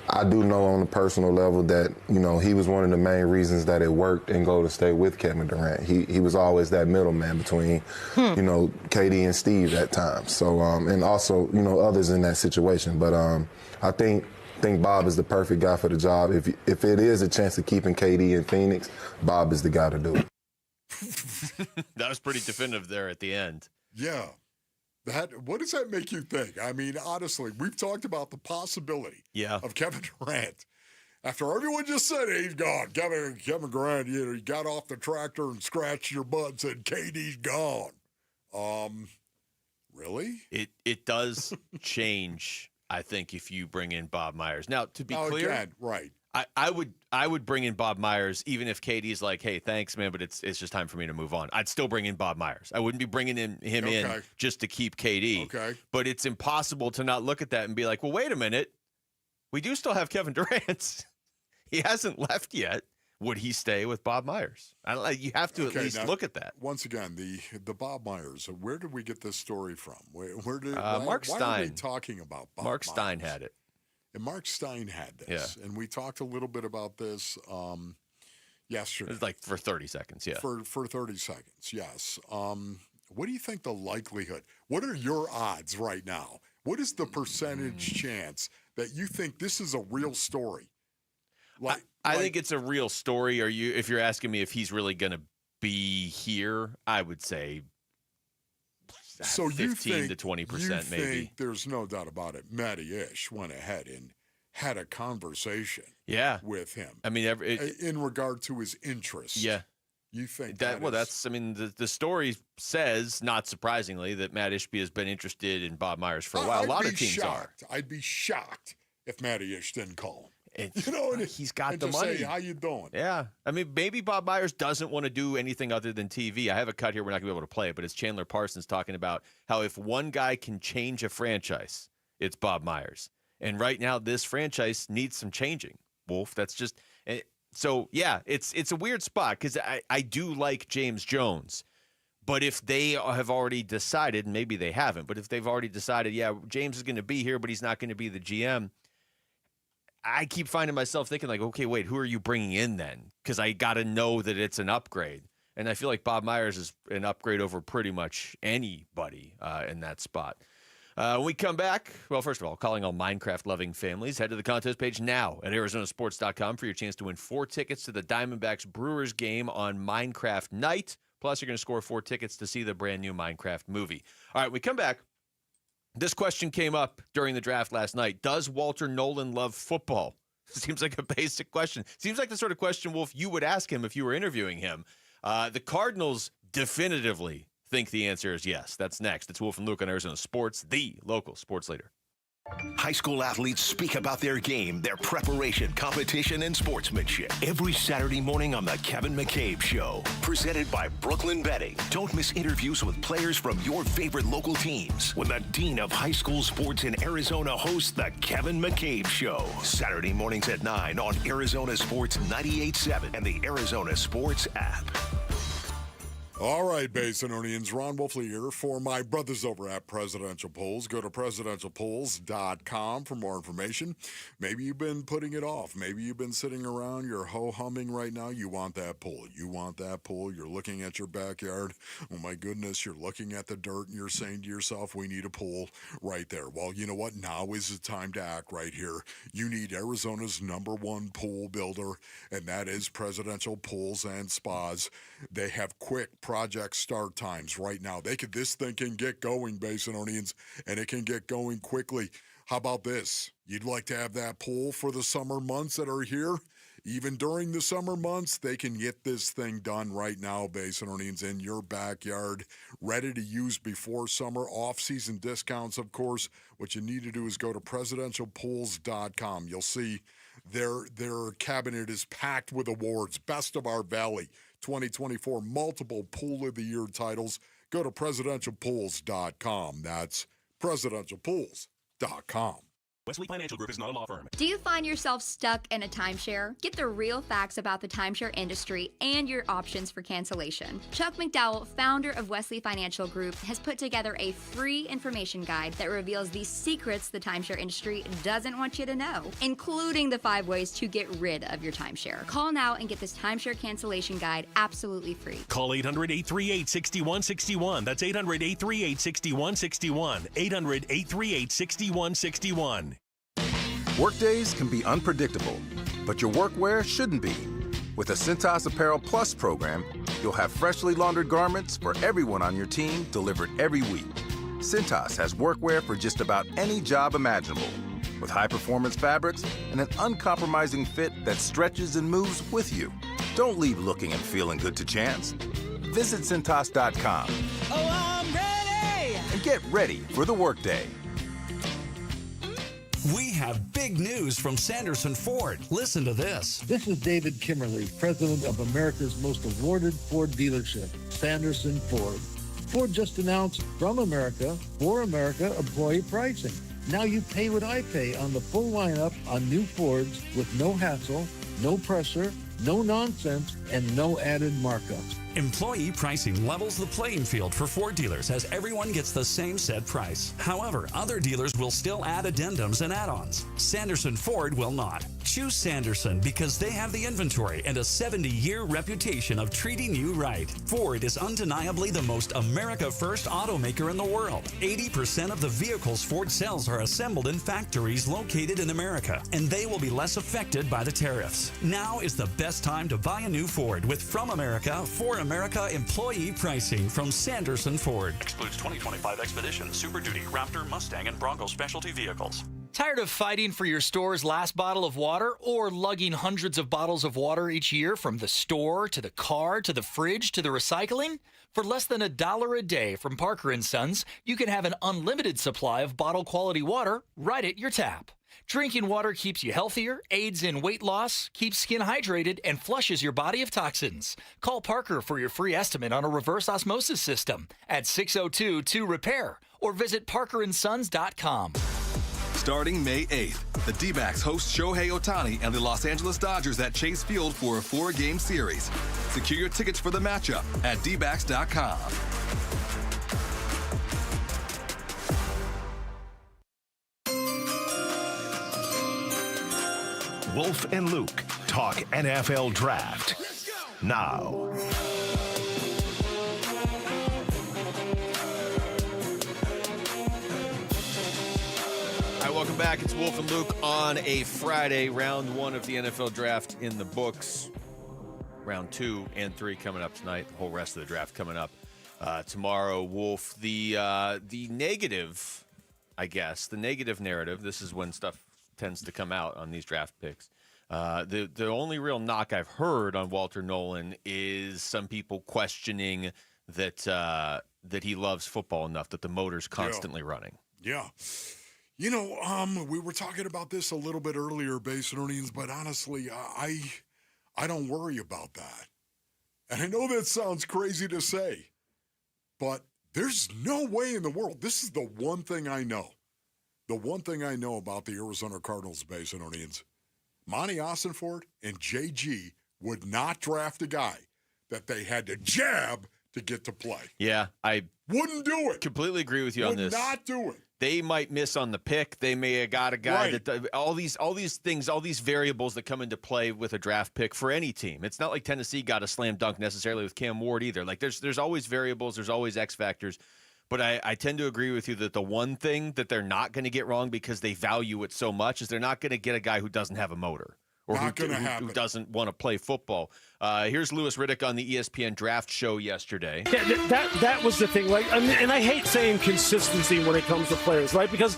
S11: I do know on a personal level that, he was one of the main reasons that it worked in Golden State with Kevin Durant. He was always that middleman between, KD and Steve at times. So, and also, others in that situation. But I think Bob is the perfect guy for the job. If it is a chance of keeping KD in Phoenix, Bob is the guy to do it.
S2: That was pretty definitive there at the end.
S12: Yeah. What does that make you think? I mean, honestly, we've talked about the possibility of Kevin Durant. After everyone just said he's gone, Kevin Durant, he got off the tractor and scratched your butt and said, KD's gone. Really?
S2: It does change, I think, if you bring in Bob Myers. Now, to be clear,
S12: again, right.
S2: I would bring in Bob Myers even if KD's like, hey, thanks, man, but it's just time for me to move on. I'd still bring in Bob Myers. I wouldn't be bringing him in just to keep KD.
S12: Okay.
S2: But it's impossible to not look at that and be like, well, wait a minute. We do still have Kevin Durant. He hasn't left yet. Would he stay with Bob Myers? You have to at least look at that.
S12: Once again, the Bob Myers. Where did we get this story from?
S2: Mark Stein.
S12: Why are we talking about Bob
S2: Mark
S12: Myers?
S2: Stein had it.
S12: And Mark Stein had this. Yeah. And we talked a little bit about this yesterday.
S2: It was like for 30 seconds, yeah.
S12: For 30 seconds, yes. What do you think the likelihood? What are your odds right now? What is the percentage chance that you think this is a real story?
S2: I think it's a real story. If you're asking me if he's really going to be here, I would say 15 to 20%, maybe.
S12: Think there's no doubt about it. Matty Ish went ahead and had a conversation with him.
S2: I mean,
S12: in regard to his interests.
S2: Yeah.
S12: You think
S2: the story says, not surprisingly, that Matt Ishbia has been interested in Bob Myers for a while. A lot of teams are.
S12: I'd be shocked if Matty Ish didn't call him.
S2: He's got the money.
S12: Say, how you doing?
S2: Yeah. I mean, maybe Bob Myers doesn't want to do anything other than TV. I have a cut here. We're not going to be able to play it, but it's Chandler Parsons talking about how if one guy can change a franchise, it's Bob Myers. And right now, this franchise needs some changing. Wolf, that's just so. Yeah, it's a weird spot because I do like James Jones, but if they have already decided, and maybe they haven't, but if they've already decided, James is going to be here, but he's not going to be the GM. I keep finding myself thinking like, okay, wait, who are you bringing in then? Because I got to know that it's an upgrade. And I feel like Bob Myers is an upgrade over pretty much anybody in that spot. When we come back, well, first of all, calling all Minecraft-loving families, head to the contest page now at ArizonaSports.com for your chance to win 4 tickets to the Diamondbacks Brewers game on Minecraft night. Plus, you're going to score 4 tickets to see the brand-new Minecraft movie. All right, when we come back. This question came up during the draft last night. Does Walter Nolan love football? Seems like a basic question. Seems like the sort of question, Wolf, you would ask him if you were interviewing him. The Cardinals definitively think the answer is yes. That's next. It's Wolf and Luke on Arizona Sports, the local sports leader.
S30: High school athletes speak about their game, their preparation, competition, and sportsmanship. Every Saturday morning on The Kevin McCabe Show. Presented by Brooklyn Betting. Don't miss interviews with players from your favorite local teams when the Dean of High School Sports in Arizona hosts The Kevin McCabe Show. Saturday mornings at 9 on Arizona Sports 98.7 and the Arizona Sports app.
S12: All right, Basinonians, Ron Wolfley here for my brothers over at Presidential Polls. Go to presidentialpolls.com for more information. Maybe you've been putting it off. Maybe you've been sitting around, you're ho-humming right now. You want that poll. You want that poll. You're looking at your backyard. Oh, my goodness, you're looking at the dirt and you're saying to yourself, we need a poll right there. Well, you know what? Now is the time to act right here. You need Arizona's #1 poll builder, and that is Presidential Polls and Spas. They have quick project start times right now. This thing can get going, Basinonians, and it can get going quickly. How about this? You'd like to have that poll for the summer months that are here? Even during the summer months, they can get this thing done right now, Basinonians, in your backyard, ready to use before summer. Off-season discounts, of course. What you need to do is go to presidentialpolls.com. You'll see their cabinet is packed with awards. Best of our Valley 2024, multiple Pool of the Year titles. Go to presidentialpolls.com. That's presidentialpolls.com.
S13: Wesley Financial Group is not a law firm.
S14: Do you find yourself stuck in a timeshare? Get the real facts about the timeshare industry and your options for cancellation. Chuck McDowell, founder of Wesley Financial Group, has put together a free information guide that reveals the secrets the timeshare industry doesn't want you to know, including the 5 ways to get rid of your timeshare. Call now and get this timeshare cancellation guide absolutely free.
S13: Call 800-838-6161. That's 800-838-6161. 800-838-6161.
S21: Workdays can be unpredictable, but your workwear shouldn't be. With the Cintas Apparel Plus program, you'll have freshly laundered garments for everyone on your team delivered every week. Cintas has workwear for just about any job imaginable, with high-performance fabrics and an uncompromising fit that stretches and moves with you. Don't leave looking and feeling good to chance. Visit Cintas.com.
S23: Oh, I'm ready!
S21: And get ready for the workday.
S24: We have big news from Sanderson Ford. Listen to this.
S18: This is David Kimmerly, president of America's most awarded Ford dealership, Sanderson Ford. Ford just announced From America, For America employee pricing. Now you pay what I pay on the full lineup on new Fords with no hassle, no pressure, no nonsense, and no added markups.
S24: Employee pricing levels the playing field for Ford dealers as everyone gets the same set price. However, other dealers will still add addendums and add-ons. Sanderson Ford will not. Choose Sanderson because they have the inventory and a 70-year reputation of treating you right. Ford is undeniably the most America-first automaker in the world. 80% of the vehicles Ford sells are assembled in factories located in America, and they will be less affected by the tariffs. Now is the best time to buy a new Ford with From America, For America employee pricing from Sanderson Ford.
S25: Excludes 2025 Expedition, Super Duty, Raptor, Mustang, and Bronco specialty vehicles.
S26: Tired of fighting for your store's last bottle of water or lugging hundreds of bottles of water each year from the store to the car to the fridge to the recycling? For less than $1 a day from Parker & Sons, you can have an unlimited supply of bottle quality water right at your tap. Drinking water keeps you healthier, aids in weight loss, keeps skin hydrated, and flushes your body of toxins. Call Parker for your free estimate on a reverse osmosis system at 602-2-REPAIR or visit parkerandsons.com.
S27: Starting May 8th, the Dbacks host Shohei Ohtani and the Los Angeles Dodgers at Chase Field for a 4-game series. Secure your tickets for the matchup at dbacks.com.
S30: Wolf and Luke talk NFL Draft now.
S2: welcome back. It's Wolf and Luke on a Friday. Round 1 of the NFL Draft in the books. Round 2 and 3 coming up tonight. The whole rest of the draft coming up tomorrow. Wolf, the negative, I guess, the negative narrative. This is when stuff tends to come out on these draft picks. The only real knock I've heard on Walter Nolan is some people questioning that he loves football enough that the motor's constantly running.
S12: Yeah. You know, we were talking about this a little bit earlier, Base Earnings, but honestly, I don't worry about that. And I know that sounds crazy to say, but there's no way in the world. This is the one thing I know. The one thing I know about the Arizona Cardinals, Base Earnings, Monty Ossenfort and JG would not draft a guy that they had to jab to get to play.
S2: Yeah, I
S12: wouldn't do it.
S2: Completely agree with you on this.
S12: Would not do it.
S2: They might miss on the pick. They may have got a guy that all these things, all these variables that come into play with a draft pick for any team. It's not like Tennessee got a slam dunk necessarily with Cam Ward either. Like there's always variables, there's always X factors. But I tend to agree with you that the one thing that they're not going to get wrong because they value it so much is they're not going to get a guy who doesn't have a motor. Or who doesn't want to play football. Here's Louis Riddick on the ESPN Draft show yesterday.
S1: Yeah, that was the thing, right? I mean, and I hate saying consistency when it comes to players, right? Because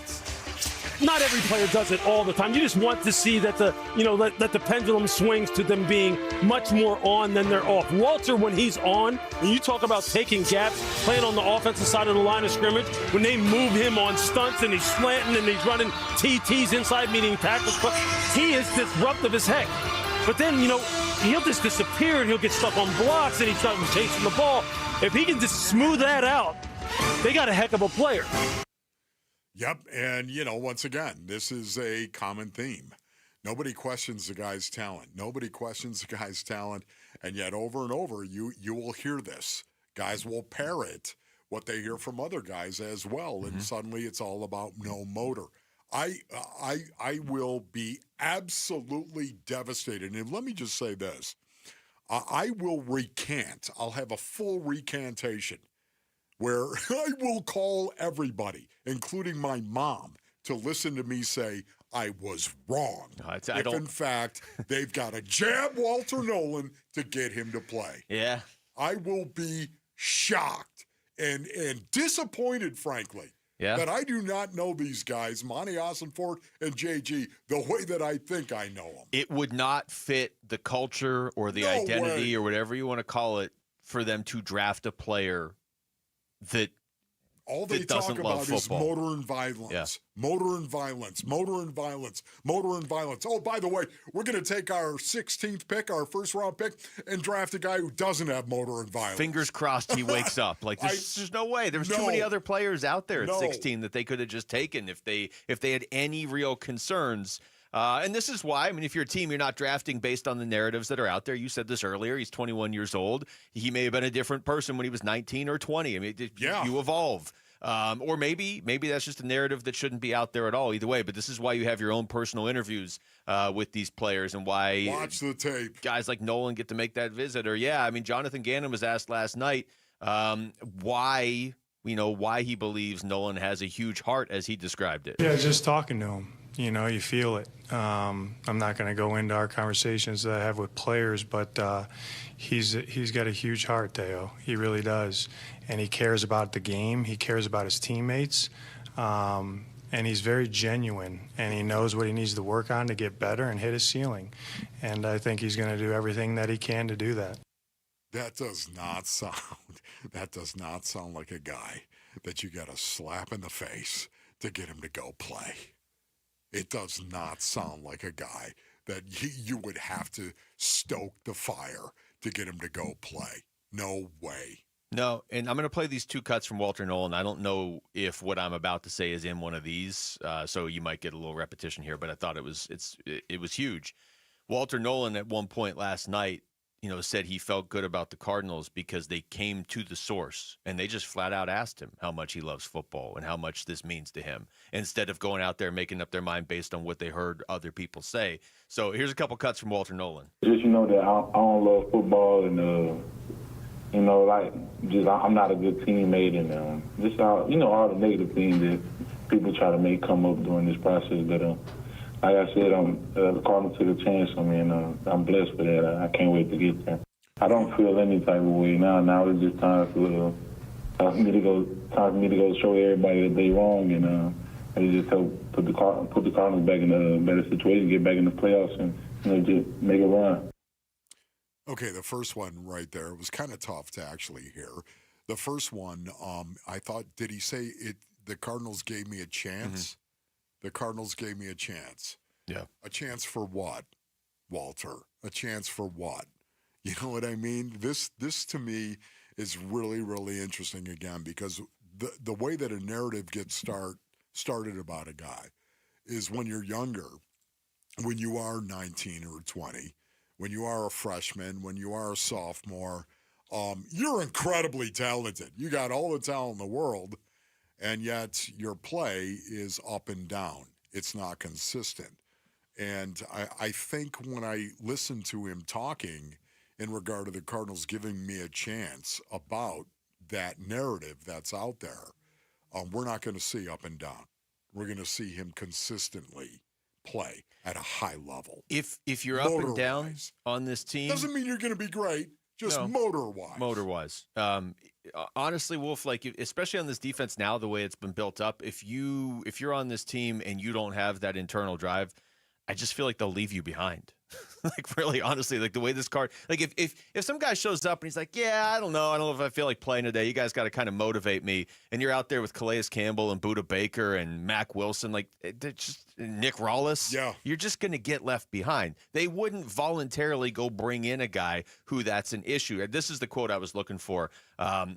S1: not every player does it all the time. You just want to see that the pendulum swings to them being much more on than they're off. Walter, when he's on, when you talk about taking gaps, playing on the offensive side of the line of scrimmage, when they move him on stunts and he's slanting and he's running TTs inside, meaning tackles, he is disruptive as heck. But then, he'll just disappear and he'll get stuck on blocks and he's not chasing the ball. If he can just smooth that out, they got a heck of a player.
S12: Yep, and, once again, this is a common theme. Nobody questions the guy's talent. Nobody questions the guy's talent, and yet over and over, you will hear this. Guys will parrot what they hear from other guys as well, and suddenly it's all about no motor. I will be absolutely devastated, and let me just say this. I will recant. I'll have a full recantation where I will call everybody, including my mom, to listen to me say I was wrong. If, in fact, they've got to jab Walter Nolan to get him to play.
S2: Yeah.
S12: I will be shocked and disappointed, frankly, that I do not know these guys, Monty Ossenfort and JG, the way that I think I know them.
S2: It would not fit the culture or the identity or whatever you want to call it for them to draft a player that
S12: all they talk about is motor and violence, motor and violence, motor and violence, motor and violence. Oh, by the way, we're going to take our 16th pick, our first-round pick, and draft a guy who doesn't have motor and violence.
S2: Fingers crossed he wakes up. Like, there's no way. There's too many other players out there at 16 that they could have just taken if they had any real concerns. And this is why, if you're a team, you're not drafting based on the narratives that are out there. You said this earlier. He's 21 years old. He may have been a different person when he was 19 or 20. You evolve. Or maybe that's just a narrative that shouldn't be out there at all. Either way, but this is why you have your own personal interviews with these players and why
S12: watch the tape.
S2: Guys like Nolan get to make that visit. Or Jonathan Gannon was asked last night why he believes Nolan has a huge heart as he described it.
S3: Yeah, just talking to him. You feel it. I'm not going to go into our conversations that I have with players, but he's got a huge heart, Theo. He really does. And he cares about the game. He cares about his teammates. And he's very genuine. And he knows what he needs to work on to get better and hit his ceiling. And I think he's going to do everything that he can to do that.
S12: That does not sound like a guy that you got to slap in the face to get him to go play. It does not sound like a guy that you would have to stoke the fire to get him to go play. No way.
S2: No, and I'm going to play these two cuts from Walter Nolan. I don't know if what I'm about to say is in one of these, so you might get a little repetition here, but I thought it was huge. Walter Nolan at one point last night, said he felt good about the Cardinals because they came to the source and they just flat out asked him how much he loves football and how much this means to him instead of going out there making up their mind based on what they heard other people say. So here's a couple cuts from Walter Nolan.
S4: Just, that I don't love football and, I'm not a good teammate and just, all the negative things that people try to make come up during this process. But like I said, the Cardinals took a chance on me, and I'm blessed for that. I can't wait to get there. I don't feel any type of way now. Now it's just time for me to go show everybody that they wrong, and just help put the Cardinals back in a better situation, get back in the playoffs, and just make a run.
S12: Okay, the first one right there was kind of tough to actually hear. The first one, I thought, did he say it? The Cardinals gave me a chance. Mm-hmm. The Cardinals gave me a chance.
S2: Yeah.
S12: A chance for what, Walter? A chance for what? You know what I mean? This to me is really, really interesting again, because the way that a narrative gets started about a guy is when you're younger, when you are 19 or 20, when you are a freshman, when you are a sophomore, you're incredibly talented. You got all the talent in the world, and yet your play is up and down. It's not consistent. And I think when I listen to him talking in regard to the Cardinals giving me a chance about that narrative that's out there, we're not going to see up and down. We're going to see him consistently play at a high level.
S2: If you're up and down on this team,
S12: doesn't mean you're going to be great. Just motor-wise.
S2: Motor-wise. Honestly, Wolf, like especially on this defense now, the way it's been built up, if you're on this team and you don't have that internal drive, I just feel like they'll leave you behind. Like really, honestly, like the way this card, like if some guy shows up and he's like, yeah, I don't know if I feel like playing today. You guys got to kind of motivate me. And you're out there with Calais Campbell and Budda Baker and Mac Wilson, like they're just Nick Rollis.
S12: Yeah,
S2: you're just going to get left behind. They wouldn't voluntarily go bring in a guy who that's an issue. This is the quote I was looking for.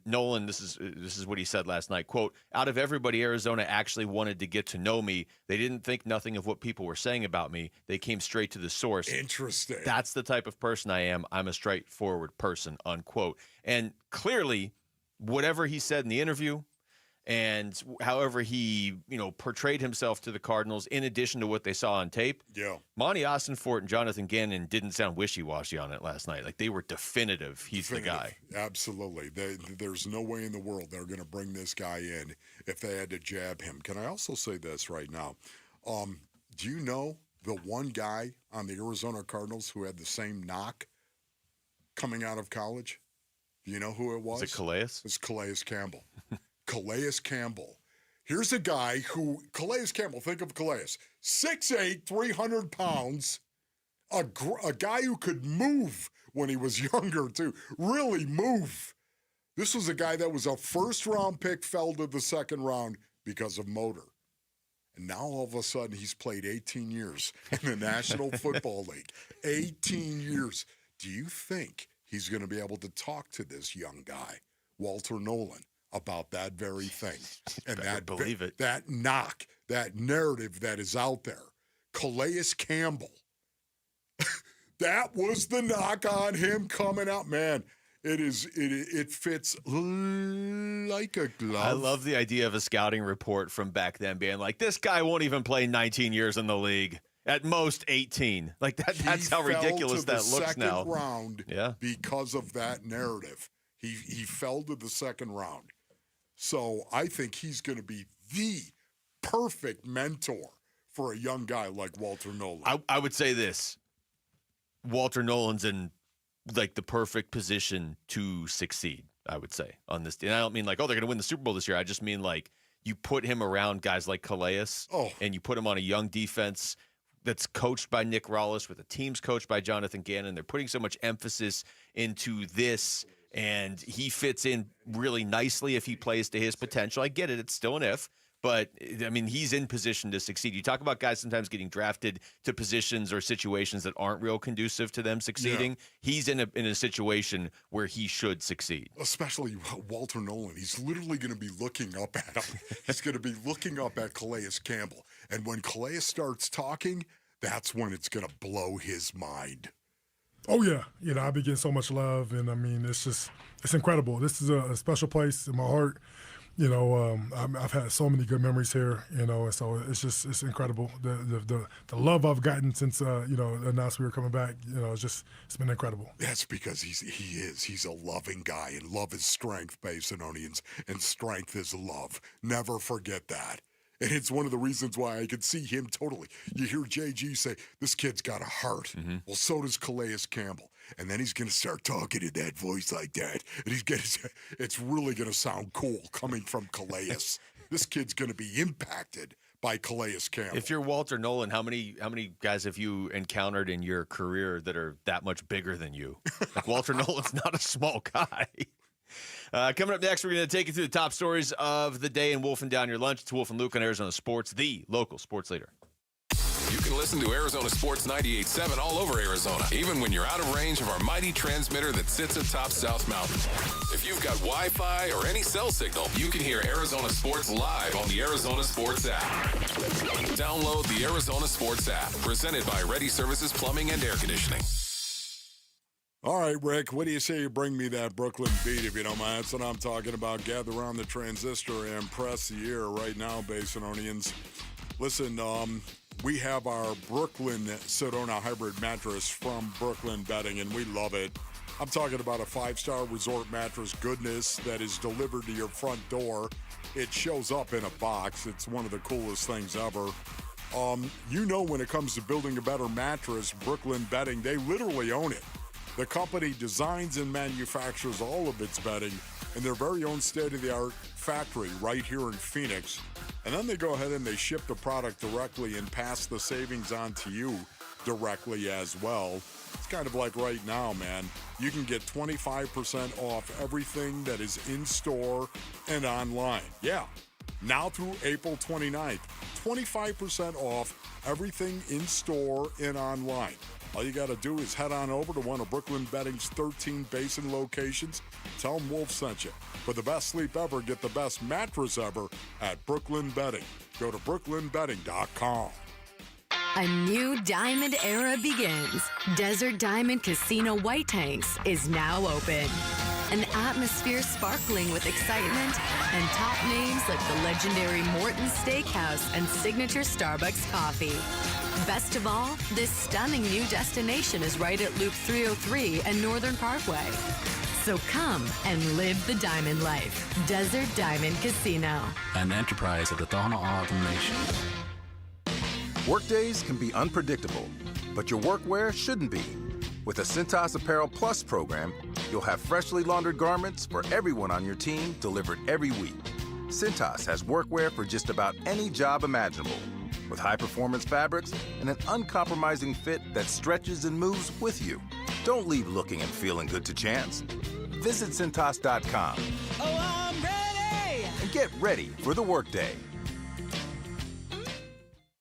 S2: Nolan, this is what he said last night. Quote: "Out of everybody, Arizona actually wanted to get to know me. They didn't think nothing of what people were saying about me. They came straight to the source."
S12: Interesting.
S2: That's the type of person I am. I'm a straightforward person, unquote. And clearly, whatever he said in the interview and however he, portrayed himself to the Cardinals, in addition to what they saw on tape, Monty Austinfort and Jonathan Gannon didn't sound wishy-washy on it last night. Like, they were definitive. He's the guy.
S12: Absolutely. There's no way in the world they're going to bring this guy in if they had to jab him. Can I also say this right now? Do you know the one guy on the Arizona Cardinals who had the same knock coming out of college? Do you know who it was?
S2: Is it Calais?
S12: It's Calais Campbell. Calais Campbell. Here's a guy who, Calais Campbell, think of Calais, 6'8", 300 pounds, a guy who could move when he was younger, too, really move. This was a guy that was a first-round pick, fell to the second round because of motor. And now all of a sudden he's played 18 years in the National Football League. 18 years. Do you think he's going to be able to talk to this young guy, Walter Nolan, about that very thing? And that knock, that narrative that is out there. Calais Campbell. That was the knock on him coming out. Man, it fits like a glove.
S2: I love the idea of a scouting report from back then being like, this guy won't even play 19 years in the league. At most 18. Like that's how ridiculous that looks now.
S12: Second round,
S2: yeah,
S12: because of that narrative. He fell to the second round. So I think he's going to be the perfect mentor for a young guy like Walter Nolan.
S2: I would say this. Walter Nolan's in like the perfect position to succeed, I would say, on this. And I don't mean like, they're going to win the Super Bowl this year. I just mean like you put him around guys like Calais and you put him on a young defense that's coached by Nick Rollis with a team's coached by Jonathan Gannon. They're putting so much emphasis into this, and he fits in really nicely if he plays to his potential. I get it. It's still an if. But, I mean, he's in position to succeed. You talk about guys sometimes getting drafted to positions or situations that aren't real conducive to them succeeding. Yeah. He's in a situation where he should succeed.
S12: Especially Walter Nolan. He's literally going to be looking up at him. He's going to be looking up at Calais Campbell. And when Calais starts talking, that's when it's going to blow his mind.
S5: Oh, yeah. I've been getting so much love, and, I mean, it's incredible. This is a special place in my heart. I've had so many good memories here, and so it's incredible. The love I've gotten since, announced we were coming back, it's been incredible.
S12: That's because he's a loving guy, and love is strength, Basinonians, and strength is love. Never forget that. And it's one of the reasons why I could see him totally. You hear JG say, this kid's got a heart. Well, so does Calais Campbell. And then he's going to start talking in that voice like that. And it's really going to sound cool coming from Calais. This kid's going to be impacted by Calais Campbell.
S2: If you're Walter Nolan, how many guys have you encountered in your career that are that much bigger than you? Like Walter Nolan's not a small guy. Coming up next, we're going to take you through the top stories of the day and wolfing down your lunch. It's Wolf and Luke on Arizona Sports, the local sports leader.
S27: You can listen to Arizona Sports 98.7 all over Arizona, even when you're out of range of our mighty transmitter that sits atop South Mountain. If you've got Wi-Fi or any cell signal, you can hear Arizona Sports live on the Arizona Sports app. Download the Arizona Sports app, presented by Ready Services Plumbing and Air Conditioning.
S12: All right, Rick, what do you say you bring me that Brooklyn beat, if you don't mind? That's what I'm talking about. Gather around the transistor and press the air right now, Basinonians. Listen, we have our Brooklyn Sedona hybrid mattress from Brooklyn Bedding, and we love it. I'm talking about a 5-star resort mattress goodness that is delivered to your front door. It shows up in a box. It's one of the coolest things ever. You know, when it comes to building a better mattress, Brooklyn Bedding, they literally own it. The company designs and manufactures all of its bedding in their very own state-of-the-art factory right here in Phoenix. And then they go ahead and they ship the product directly and pass the savings on to you directly as well. It's kind of like right now, man. You can get 25% off everything that is in store and online. Yeah, now through April 29th, 25% off everything in store and online. All you got to do is head on over to one of Brooklyn Bedding's 13 Basin locations. Tell them Wolf sent you. For the best sleep ever, get the best mattress ever at Brooklyn Bedding. Go to brooklynbedding.com.
S6: A new diamond era begins. Desert Diamond Casino White Tanks is now open. An atmosphere sparkling with excitement and top names like the legendary Morton's Steakhouse and signature Starbucks coffee. Best of all, this stunning new destination is right at Loop 303 and Northern Parkway. So come and live the diamond life. Desert Diamond Casino.
S21: An enterprise of the Tohono O'odham Nation. Workdays can be unpredictable, but your workwear shouldn't be. With the Cintas Apparel Plus program, you'll have freshly laundered garments for everyone on your team delivered every week. Cintas has workwear for just about any job imaginable, with high-performance fabrics and an uncompromising fit that stretches and moves with you. Don't leave looking and feeling good to chance. Visit Cintas.com.
S23: Oh, I'm ready!
S21: And get ready for the workday.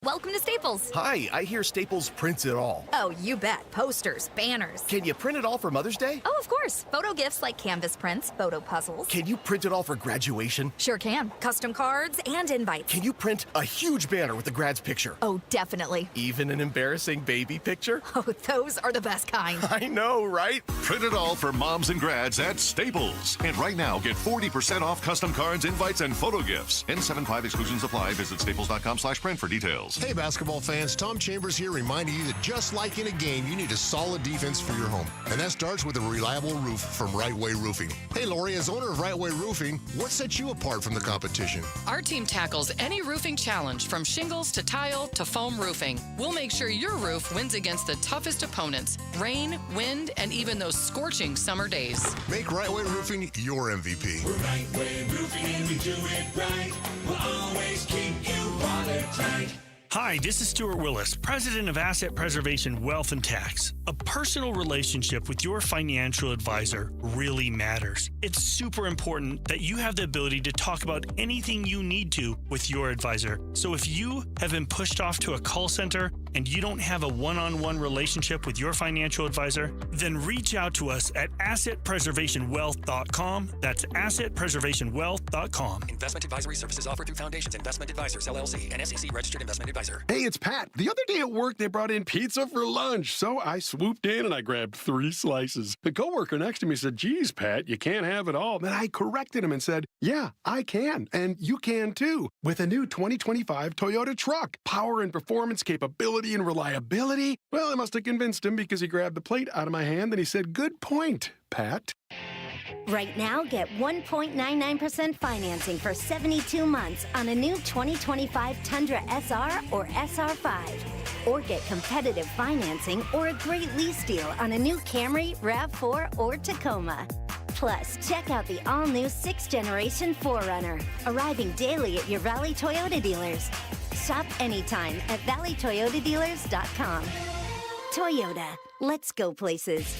S9: Welcome to Staples.
S10: Hi, I hear Staples prints it all.
S9: Oh, you bet. Posters, banners.
S10: Can you print it all for Mother's Day?
S9: Oh, of course. Photo gifts like canvas prints, photo puzzles.
S10: Can you print it all for graduation?
S9: Sure can. Custom cards and invites.
S10: Can you print a huge banner with the grad's picture?
S9: Oh, definitely.
S10: Even an embarrassing baby picture?
S9: Oh, those are the best kind.
S10: I know, right?
S30: Print it all for moms and grads at Staples. And right now, get 40% off custom cards, invites, and photo gifts. N75 exclusions apply. Visit staples.com/print for details.
S15: Hey, basketball fans, Tom Chambers here reminding you that just like in a game, you need a solid defense for your home. And that starts with a reliable roof from Right Way Roofing. Hey, Lori, as owner of Right Way Roofing, what sets you apart from the competition?
S16: Our team tackles any roofing challenge from shingles to tile to foam roofing. We'll make sure your roof wins against the toughest opponents, rain, wind, and even those scorching summer days.
S15: Make Right Way Roofing your MVP.
S17: We're Right Way Roofing and we do it right. We'll always keep you watertight.
S19: Hi, this is Stuart Willis, President of Asset Preservation Wealth and Tax. A personal relationship with your financial advisor really matters. It's super important that you have the ability to talk about anything you need to with your advisor. So if you have been pushed off to a call center and you don't have a one-on-one relationship with your financial advisor, then reach out to us at assetpreservationwealth.com. That's assetpreservationwealth.com.
S20: Investment advisory services offered through Foundations Investment Advisors, LLC, and SEC registered investment advisor.
S28: Hey, it's Pat. The other day at work, they brought in pizza for lunch. So I swooped in and I grabbed 3 slices. The coworker next to me said, "Geez, Pat, you can't have it all." Then I corrected him and said, "Yeah, I can. And you can too. With a new 2025 Toyota truck. Power and performance, capability and reliability." Well, I must have convinced him because he grabbed the plate out of my hand and he said, "Good point, Pat."
S7: Right now, get 1.99% financing for 72 months on a new 2025 Tundra SR or SR5. Or get competitive financing or a great lease deal on a new Camry, RAV4, or Tacoma. Plus, check out the all-new 6th generation 4Runner, arriving daily at your Valley Toyota dealers. Shop anytime at valleytoyotadealers.com. Toyota, let's go places.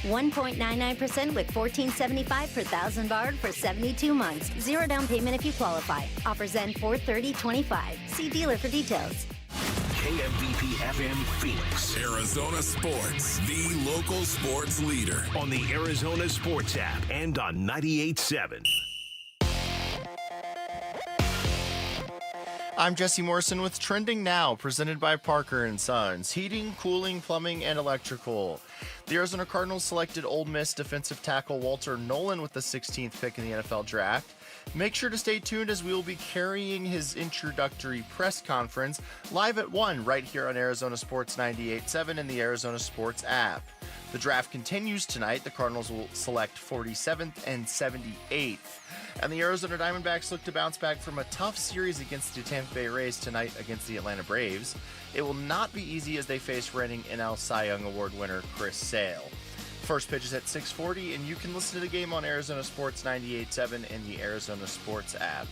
S7: 1.99% with $14.75 per thousand borrowed for 72 months. 0 down payment if you qualify. Offers end 4/30/25. See dealer for details.
S30: KMVP FM Phoenix.
S27: Arizona Sports, the local sports leader.
S30: On the Arizona Sports app and on 98.7.
S8: I'm Jesse Morrison with Trending Now, presented by Parker & Sons. Heating, cooling, plumbing, and electrical. The Arizona Cardinals selected Ole Miss defensive tackle Walter Nolan with the 16th pick in the NFL Draft. Make sure to stay tuned as we will be carrying his introductory press conference live at 1 right here on Arizona Sports 98.7 and the Arizona Sports app. The draft continues tonight. The Cardinals will select 47th and 78th. And the Arizona Diamondbacks look to bounce back from a tough series against the Tampa Bay Rays tonight against the Atlanta Braves. It will not be easy as they face reigning NL Cy Young Award winner Chris Sale. First pitch is at 6:40, and you can listen to the game on Arizona Sports 98.7 and the Arizona Sports app.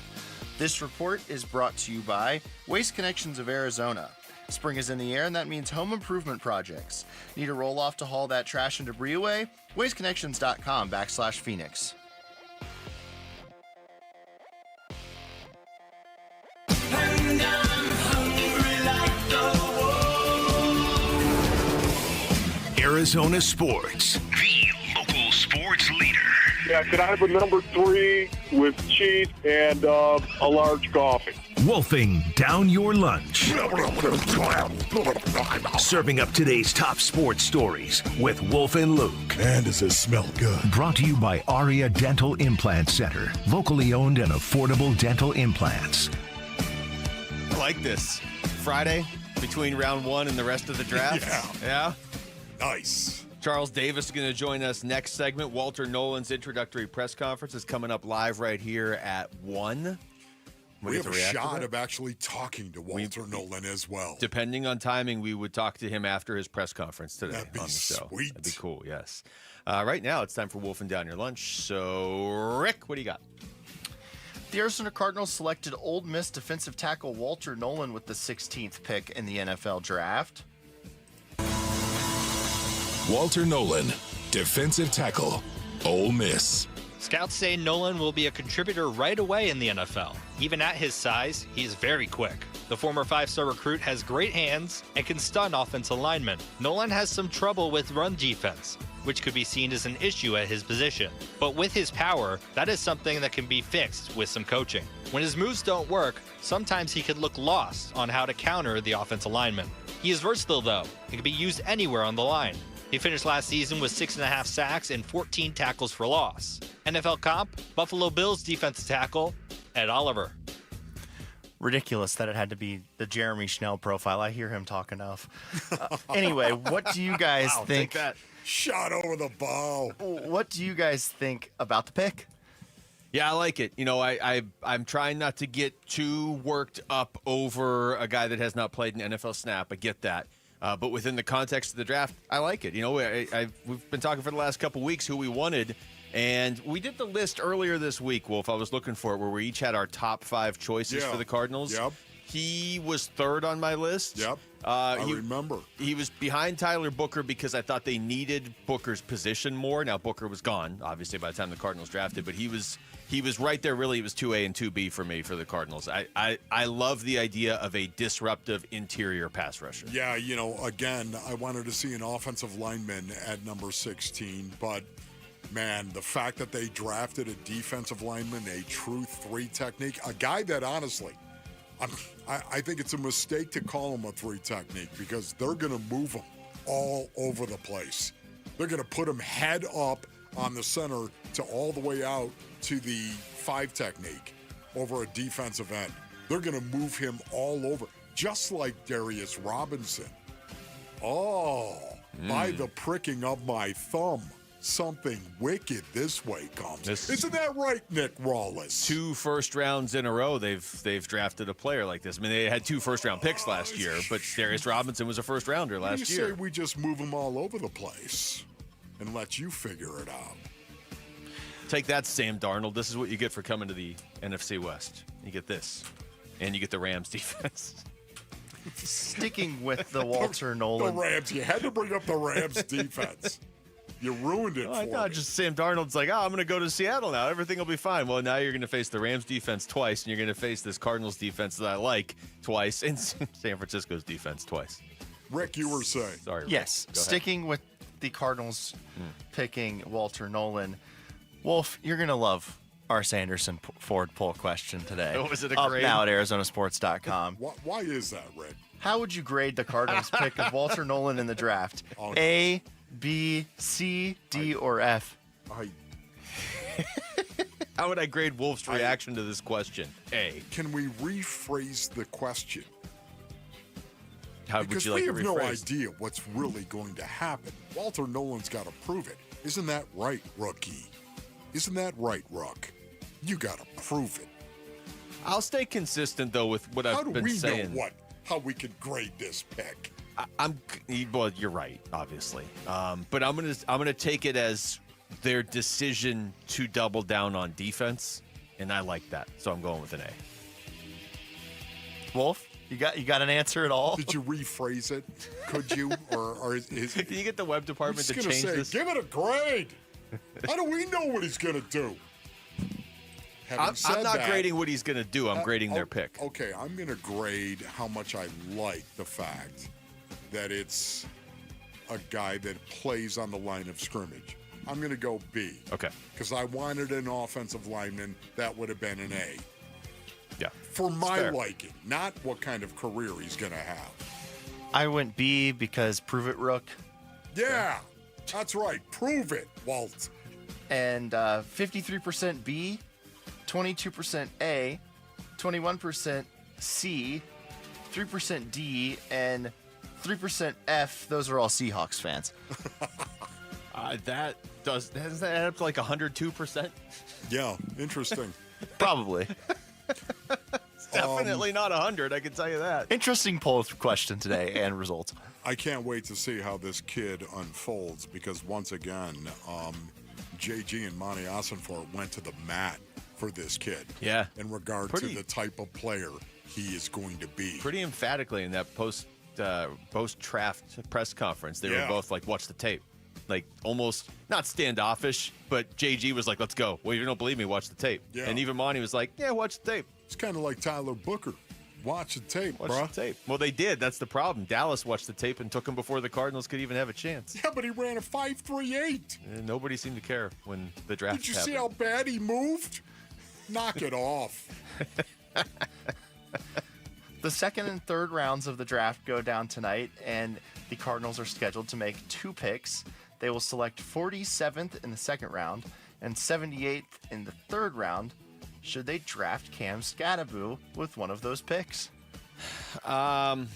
S8: This report is brought to you by Waste Connections of Arizona. Spring is in the air, and that means home improvement projects. Need a roll-off to haul that trash and debris away? WasteConnections.com/Phoenix.
S17: And I'm hungry like the wolf.
S30: Arizona Sports, the local sports leader.
S11: Yeah, can I have a number 3 with cheese and a large coffee?
S30: Wolfing down your lunch. Serving up today's top sports stories with Wolf and Luke.
S12: Man, does this smell good.
S30: Brought to you by Aria Dental Implant Center. Locally owned and affordable dental implants.
S2: I like this. Friday, between round 1 and the rest of the draft. Yeah?
S12: Nice.
S2: Charles Davis is going to join us next segment. Walter Nolan's introductory press conference is coming up live right here at 1.
S12: We have a shot of actually talking to Walter Nolan as well.
S2: Depending on timing, we would talk to him after his press conference today
S12: That'd be
S2: on the show.
S12: sweet.
S2: That'd be cool, yes. Right now, it's time for Wolfing Down Your Lunch. So, Rick, what do you got?
S8: The Arizona Cardinals selected Ole Miss defensive tackle Walter Nolan with the 16th pick in the NFL Draft.
S27: Walter Nolan, defensive tackle, Ole Miss.
S13: Scouts say Nolan will be a contributor right away in the NFL. Even at his size, he's very quick. The former 5-star recruit has great hands and can stun offensive linemen. Nolan has some trouble with run defense, which could be seen as an issue at his position. But with his power, that is something that can be fixed with some coaching. When his moves don't work, sometimes he could look lost on how to counter the offensive lineman. He is versatile though, and can be used anywhere on the line. He finished last season with 6.5 sacks and 14 tackles for loss. NFL comp, Buffalo Bills defensive tackle, Ed Oliver.
S8: Ridiculous that it had to be the Jeremy Schnell profile. I hear him talk enough. Anyway, what do you guys think?
S12: Take that. Shot over the bow.
S8: What do you guys think about the pick?
S2: Yeah, I like it. You know, I'm trying not to get too worked up over a guy that has not played an NFL snap. I get that. But within the context of the draft, I like it. You know, we've been talking for the last couple weeks who we wanted, and we did the list earlier this week, Wolf. I was looking for it, where we each had our top 5 choices for the Cardinals.
S12: Yep.
S2: He was 3rd on my list.
S12: Yep. I remember.
S2: He was behind Tyler Booker because I thought they needed Booker's position more. Now, Booker was gone, obviously, by the time the Cardinals drafted, but he was right there. Really, it was 2A and 2B for me for the Cardinals. I love the idea of a disruptive interior pass rusher.
S12: Yeah, you know, again, I wanted to see an offensive lineman at number 16, but, man, the fact that they drafted a defensive lineman, a true 3 technique, a guy that, honestly, I think it's a mistake to call him a 3 technique because they're going to move him all over the place. They're going to put him head up on the center to all the way out to the 5 technique over a defensive end. They're going to move him all over, just like Darius Robinson. Oh, by the pricking of my thumb, something wicked this way comes. Isn't that right, Nick Rawless?
S2: 2 first rounds in a row, they've drafted a player like this. I mean, they had 2 first-round picks last year, but Darius Robinson was a first-rounder last year.
S12: You say we just move them all over the place and let you figure it out.
S2: Take that, Sam Darnold. This is what you get for coming to the NFC West. You get this, and you get the Rams defense.
S8: Sticking with the Walter Nolan.
S12: The Rams. You had to bring up the Rams defense. You ruined it for
S2: me. Just Sam Darnold's like, I'm going to go to Seattle now. Everything will be fine. Well, now you're going to face the Rams defense twice, and you're going to face this Cardinals defense that I like twice, and San Francisco's defense twice.
S12: Rick, you were saying.
S2: Sorry, Rick.
S8: Yes, sticking with the Cardinals picking Walter Nolan. Wolf, you're going to love our Sanderson Ford poll question today.
S2: Oh, is it a
S8: Up
S2: grade?
S8: now at ArizonaSports.com.
S12: Why is that, Rick?
S8: How would you grade the Cardinals pick of Walter Nolan in the draft? A, B, C, D, or F?
S2: How would I grade Wolf's reaction to this question? A.
S12: Can we rephrase the question?
S2: How
S12: because
S2: would you like
S12: we
S2: to
S12: have no
S2: rephrase?
S12: idea what's really going to happen. Walter Nolan's got to prove it. Isn't that right, rookie? Isn't that right, Rook? You got to prove it.
S2: I'll stay consistent, though, with what I've been saying.
S12: How do we know how we could grade this pick?
S2: Well, you're right, obviously. But I'm gonna take it as their decision to double down on defense, and I like that. So I'm going with an A.
S8: Wolf, you got an answer at all?
S12: Did you rephrase it? Could you? Or is
S2: Can you get the web department to change this?
S12: Give it a grade. How do we know what he's going to do?
S2: I'm not grading what he's going to do. I'm grading their pick.
S12: Okay, I'm going to grade how much I like the fact that it's a guy that plays on the line of scrimmage. I'm going to go B.
S2: Okay.
S12: Because I wanted an offensive lineman. That would have been an A.
S2: Yeah.
S12: For my liking, not what kind of career he's going to have.
S8: I went B because prove it, Rook.
S12: Yeah, that's right. Prove it, Walt.
S8: And 53% B, 22% A, 21% C, 3% D, and 3% F. Those are all Seahawks fans.
S2: Doesn't that add up to like 102%?
S12: Yeah, interesting.
S8: Probably.
S2: It's definitely not 100, I can tell you that.
S8: Interesting poll question today and results.
S12: I can't wait to see how this kid unfolds because once again, JG and Monty Ossenfort went to the mat for this kid.
S2: Yeah.
S12: In regard to the type of player he is going to be.
S2: Pretty emphatically in that post-draft press conference, they were both like, watch the tape. Like, almost, not standoffish, but JG was like, let's go. Well, you don't believe me, watch the tape. Yeah. And even Monty was like, yeah, watch the tape.
S12: It's kind of like Tyler Booker. Watch the tape,
S2: Watch
S12: bro.
S2: the tape. Well, they did. That's the problem. Dallas watched the tape and took him before the Cardinals could even have a chance.
S12: Yeah, but he ran a 5.38.
S2: And nobody seemed to care when the draft
S12: Did you
S2: happened.
S12: see how bad he moved? Knock it off.
S8: The second and third rounds of the draft go down tonight, and the Cardinals are scheduled to make 2 picks. They will select 47th in the second round and 78th in the third round. Should they draft Cam Scadaboo with one of those picks?
S2: I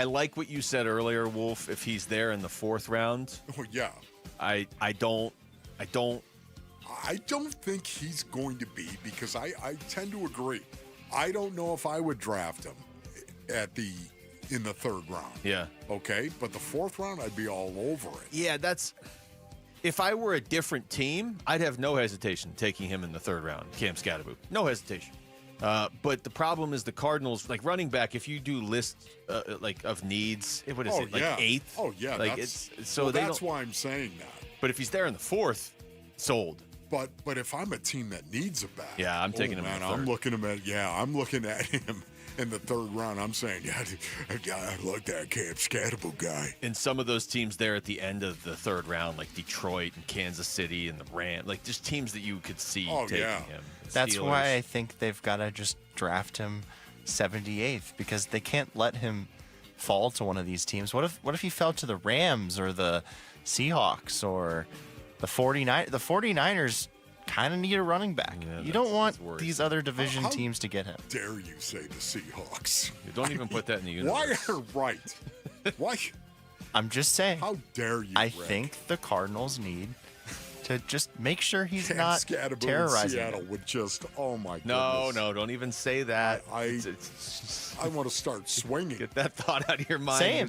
S2: like what you said earlier, Wolf. If he's there in the 4th round,
S12: oh yeah.
S2: I don't
S12: think he's going to be because I tend to agree. I don't know if I would draft him in the 3rd round.
S2: Yeah.
S12: Okay, but the 4th round, I'd be all over it.
S2: Yeah, if I were a different team, I'd have no hesitation taking him in the 3rd round, Cam Scadaboo. No hesitation. But the problem is the Cardinals, like running back, if you do lists like of needs, what is it, like 8th?
S12: Oh, yeah.
S2: Like
S12: that's why I'm saying that.
S2: But if he's there in the 4th, sold.
S12: But if I'm a team that needs a back,
S2: yeah, I'm taking him in the 3rd.
S12: I'm looking at him in the 3rd round. I'm saying, I like that Cam Scadaboo guy.
S2: And some of those teams there at the end of the 3rd round, like Detroit and Kansas City and the Rams, like just teams that you could see taking him.
S8: That's why I think they've got to just draft him 78th because they can't let him fall to one of these teams. What if he fell to the Rams or the Seahawks or the 49ers? The 49ers kind of need a running back. Yeah, you don't want these other division teams to get him.
S12: Dare you say the Seahawks?
S2: You don't even put that in the universe.
S12: Why are right? Why?
S8: I'm just saying.
S12: How dare you?
S8: I think the Cardinals need to just make sure he's
S12: Cam
S8: not
S12: Scadaboo
S8: terrorizing
S12: in Seattle
S8: them.
S12: would just, oh my
S2: No,
S12: goodness.
S2: no, don't even say that.
S12: I want to start swinging.
S2: Get that thought out of your mind.
S8: Same.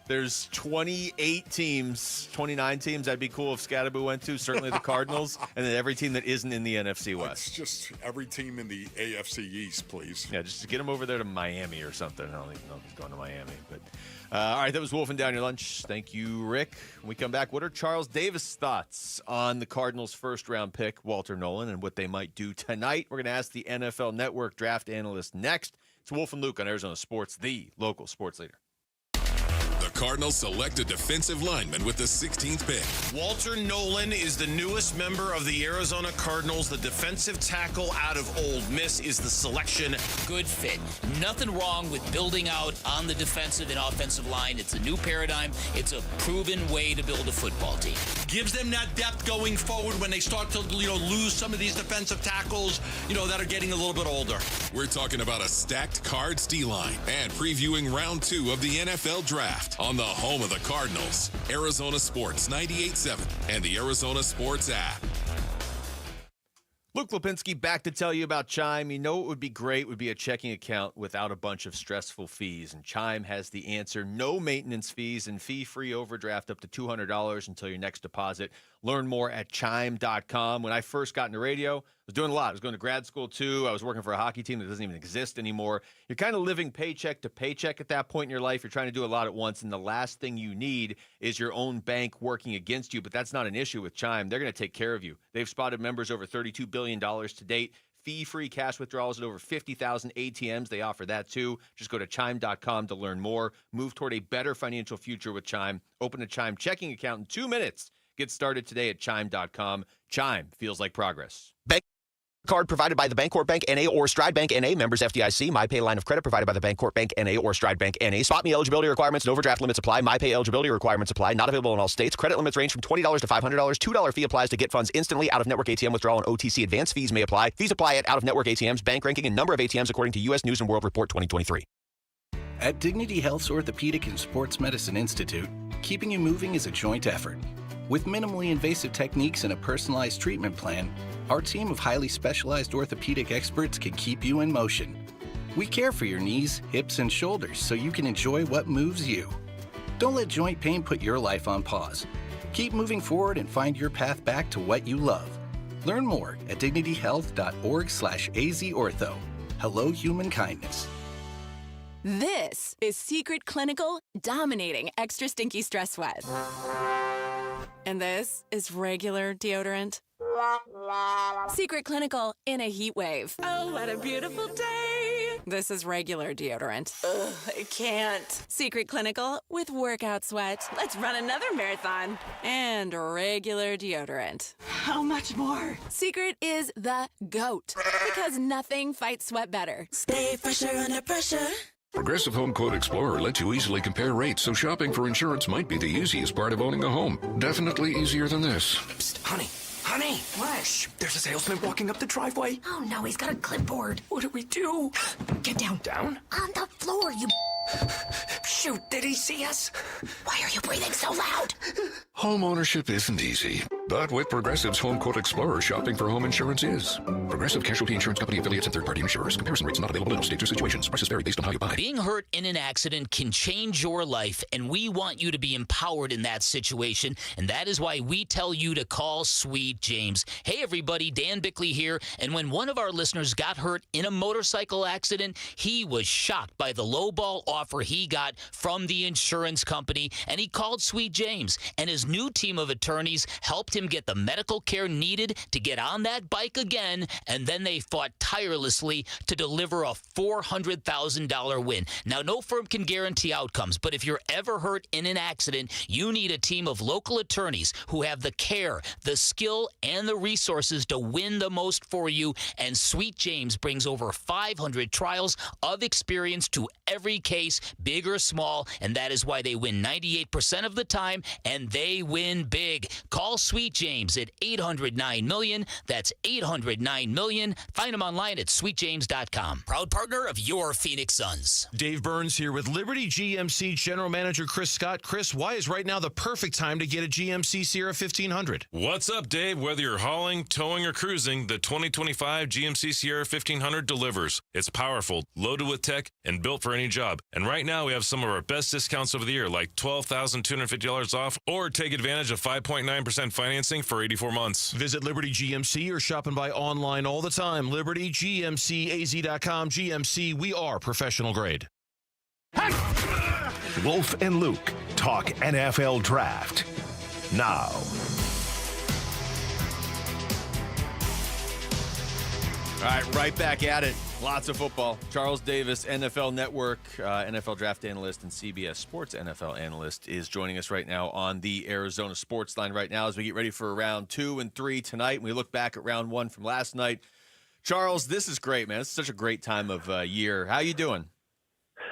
S2: There's 28 teams, 29 teams. That'd be cool if Scadaboo went to. Certainly the Cardinals, and then every team that isn't in the NFC West.
S12: It's just every team in the AFC East, please.
S2: Yeah, just to get him over there to Miami or something. I don't even know if he's going to Miami. But all right, that was Wolfing Down Your Lunch. Thank you, Rick. When we come back, what are Charles Davis' thoughts on the Cardinals' first-round pick, Walter Nolan, and what they might do tonight? We're going to ask the NFL Network draft analyst next. It's Wolf and Luke on Arizona Sports, the local sports leader.
S27: The Cardinals select a defensive lineman with the 16th pick.
S1: Walter Nolan is the newest member of the Arizona Cardinals. The defensive tackle out of Ole Miss is the selection.
S3: Good fit. Nothing wrong with building out on the defensive and offensive line. It's a new paradigm. It's a proven way to build a football team.
S1: Gives them that depth going forward when they start to, lose some of these defensive tackles, that are getting a little bit older.
S27: We're talking about a stacked Cards D-line and previewing round 2 of the NFL Draft on the home of the Cardinals, Arizona Sports 98.7 and the Arizona Sports app.
S2: Luke Lipinski back to tell you about Chime. You know what would be great would be a checking account without a bunch of stressful fees, and Chime has the answer. No maintenance fees and fee-free overdraft up to $200 until your next deposit. Learn more at Chime.com. When I first got into radio, I was doing a lot. I was going to grad school, too. I was working for a hockey team that doesn't even exist anymore. You're kind of living paycheck to paycheck at that point in your life. You're trying to do a lot at once, and the last thing you need is your own bank working against you, but that's not an issue with Chime. They're going to take care of you. They've spotted members over $32 billion to date. Fee-free cash withdrawals at over 50,000 ATMs. They offer that, too. Just go to Chime.com to learn more. Move toward a better financial future with Chime. Open a Chime checking account in 2 minutes. Get started today at Chime.com. Chime feels like progress.
S4: Bank card provided by the Bancorp Bank N.A. or Stride Bank N.A. Members FDIC. MyPay line of credit provided by the Bancorp Bank N.A. or Stride Bank N.A. Spot me eligibility requirements and overdraft limits apply. MyPay eligibility requirements apply. Not available in all states. Credit limits range from $20 to $500. $2 fee applies to get funds instantly. Out-of-network ATM withdrawal and OTC advance fees may apply. Fees apply at out-of-network ATMs. Bank ranking and number of ATMs according to U.S. News & World Report 2023.
S14: At Dignity Health's Orthopedic and Sports Medicine Institute, keeping you moving is a joint effort. With minimally invasive techniques and a personalized treatment plan, our team of highly specialized orthopedic experts can keep you in motion. We care for your knees, hips, and shoulders so you can enjoy what moves you. Don't let joint pain put your life on pause. Keep moving forward and find your path back to what you love. Learn more at dignityhealth.org/azortho. Hello, human kindness.
S18: This is Secret Clinical dominating extra stinky stress sweat. And this is regular deodorant. Secret Clinical in a heat wave. Oh, what a beautiful day. This is regular deodorant. Ugh, I can't. Secret Clinical with workout sweat. Let's run another marathon. And regular deodorant. How much more? Secret is the GOAT. Because nothing fights sweat better. Stay fresher under pressure.
S27: Progressive Home Quote Explorer lets you easily compare rates, so shopping for insurance might be the easiest part of owning a home. Definitely easier than this.
S20: Psst, honey. Honey! What? Shh, there's a salesman walking up the driveway.
S9: Oh no, he's got a clipboard.
S20: What do we do?
S9: Get down.
S20: Down?
S9: On the floor, you...
S20: Shoot, did he see us?
S9: Why are you breathing so loud?
S27: Home ownership isn't easy, but with Progressive's Home Quote Explorer, shopping for home insurance is. Progressive Casualty Insurance Company affiliates and third-party insurers. Comparison rates not available in all states or situations. Prices vary based on how you buy.
S3: Being hurt in an accident can change your life, and we want you to be empowered in that situation, and that is why we tell you to call Sweet James. Hey, everybody, Dan Bickley here, and when one of our listeners got hurt in a motorcycle accident, he was shocked by the lowball offer he got from the insurance company, and he called Sweet James, and his new team of attorneys helped him get the medical care needed to get on that bike again, and then they fought tirelessly to deliver a $400,000 win. Now, no firm can guarantee outcomes, but if you're ever hurt in an accident, you need a team of local attorneys who have the care, the skill, and the resources to win the most for you, and Sweet James brings over 500 trials of experience to every case face, big or small, and that is why they win 98% of the time, and they win big. Call Sweet James at 800-9-million. That's 800-9-million. Find him online at sweetjames.com. Proud partner of your Phoenix Suns.
S1: Dave Burns here with Liberty GMC General Manager Chris Scott. Chris, why is right now the perfect time to get a GMC Sierra 1500?
S5: What's up, Dave? Whether you're hauling, towing, or cruising, the 2025 GMC Sierra 1500 delivers. It's powerful, loaded with tech, and built for any job. And right now, we have some of our best discounts of the year, like $12,250 off, or take advantage of 5.9% financing for 84 months.
S1: Visit Liberty GMC or shop and buy online all the time. LibertyGMCAZ.com. GMC, we are professional grade.
S30: Wolf and Luke talk NFL Draft now.
S2: All right, right back at it. Lots of football. Charles Davis, NFL Network, NFL Draft Analyst, and CBS Sports NFL Analyst is joining us right now on the Arizona Sports Line right now as we get ready for round 2 and 3 tonight. And we look back at round 1 from last night. Charles, this is great, man. It's such a great time of year. How you doing?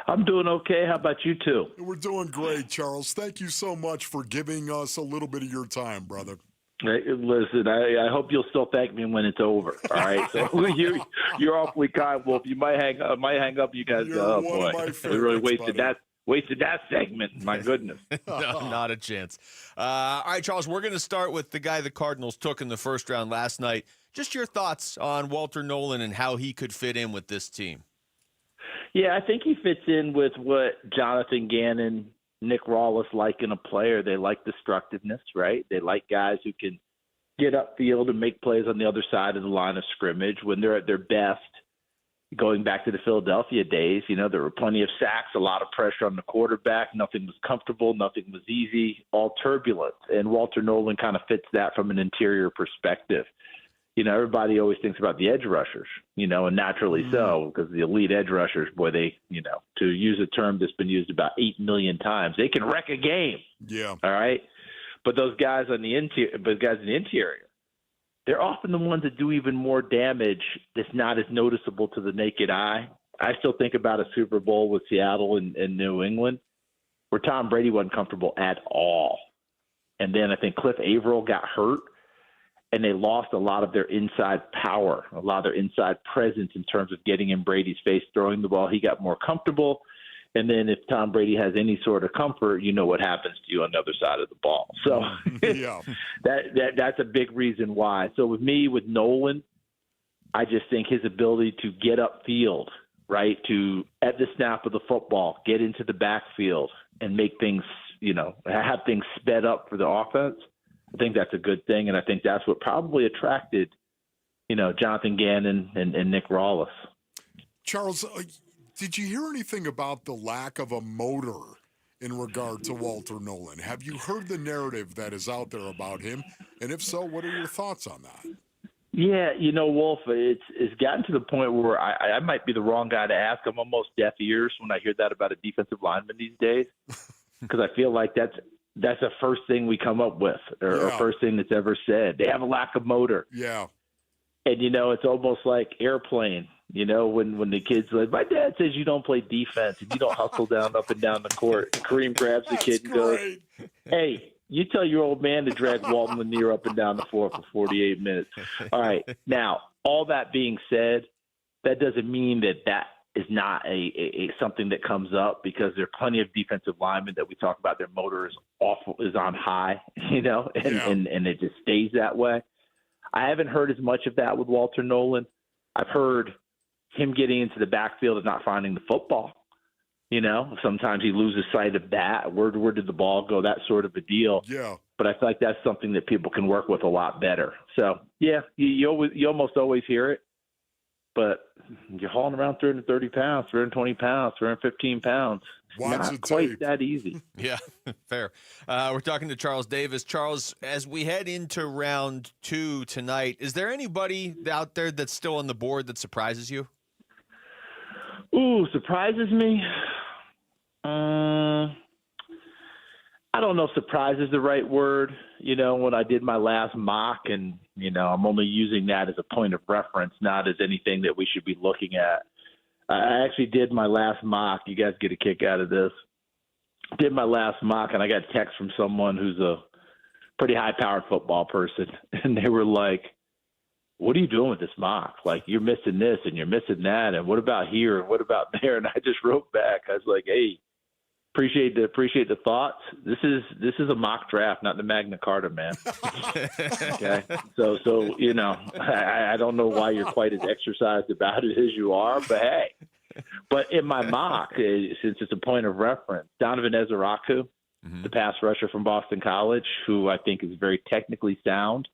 S6: I'm doing okay. How about you two?
S12: We're doing great, Charles. Thank you so much for giving us a little bit of your time, brother.
S6: Hey, listen, I hope you'll still thank me when it's over. All right, so you're awfully kind, Wolf. You might hang up. You guys go, oh boy, we really wasted that segment. My goodness.
S2: No, not a chance. All right, Charles, we're going to start with the guy the Cardinals took in the first round last night. Just your thoughts on Walter Nolan and how he could fit in with this team.
S6: Yeah, I think he fits in with what Jonathan Gannon, Nick Rawlis like in a player. They like destructiveness, right? They like guys who can get upfield and make plays on the other side of the line of scrimmage. When they're at their best, going back to the Philadelphia days, there were plenty of sacks, a lot of pressure on the quarterback. Nothing was comfortable. Nothing was easy, all turbulent. And Walter Nolan kind of fits that from an interior perspective. Everybody always thinks about the edge rushers, and naturally so, because the elite edge rushers, boy, they, to use a term that's been used about 8 million times, they can wreck a game.
S12: Yeah.
S6: All right. But those guys in the interior, they're often the ones that do even more damage that's not as noticeable to the naked eye. I still think about a Super Bowl with Seattle and New England where Tom Brady wasn't comfortable at all. And then I think Cliff Averill got hurt. And they lost a lot of their inside power, a lot of their inside presence in terms of getting in Brady's face, throwing the ball. He got more comfortable. And then if Tom Brady has any sort of comfort, you know what happens to you on the other side of the ball. So
S12: yeah.
S6: that's a big reason why. So with me, with Nolan, I just think his ability to get upfield, right, to at the snap of the football, get into the backfield and make things, have things sped up for the offense. I think that's a good thing, and I think that's what probably attracted, Jonathan Gannon and Nick Rawlis.
S12: Charles, did you hear anything about the lack of a motor in regard to Walter Nolan? Have you heard the narrative that is out there about him? And if so, what are your thoughts on that?
S6: Yeah, Wolf, it's gotten to the point where I might be the wrong guy to ask. I'm almost deaf ears when I hear that about a defensive lineman these days, because I feel like that's the first thing we come up with, or first thing that's ever said. They have a lack of motor.
S12: Yeah.
S6: And, it's almost like airplane, when the kid's like, my dad says you don't play defense and you don't hustle up and down the court. And Kareem grabs the kid and goes, hey, you tell your old man to drag Walton Lanier up and down the floor for 48 minutes. All right. Now, all that being said, that doesn't mean that is not a something that comes up, because there are plenty of defensive linemen that we talk about. Their motor is on high, and it just stays that way. I haven't heard as much of that with Walter Nolan. I've heard him getting into the backfield and not finding the football. Sometimes he loses sight of that. Where did the ball go? That sort of a deal.
S12: Yeah.
S6: But I feel like that's something that people can work with a lot better. So yeah, you almost always hear it. But you're hauling around 330 pounds, 320 pounds, 315 pounds. Not quite that easy.
S2: Yeah, fair. We're talking to Charles Davis. Charles, as we head into round 2 tonight, is there anybody out there that's still on the board that surprises you?
S6: Ooh, surprises me? I don't know if surprise is the right word. When I did my last mock, and, I'm only using that as a point of reference, not as anything that we should be looking at. I actually did my last mock. You guys get a kick out of this. Did my last mock, and I got a text from someone who's a pretty high-powered football person, and they were like, what are you doing with this mock? Like, you're missing this and you're missing that, and what about here and what about there? And I just wrote back. I was like, hey, appreciate the thoughts. This is a mock draft, not the Magna Carta, man. Okay, so I don't know why you're quite as exercised about it as you are, but hey. But in my mock, since it's a point of reference, Donovan Ezeraku, the pass rusher from Boston College, who I think is very technically sound,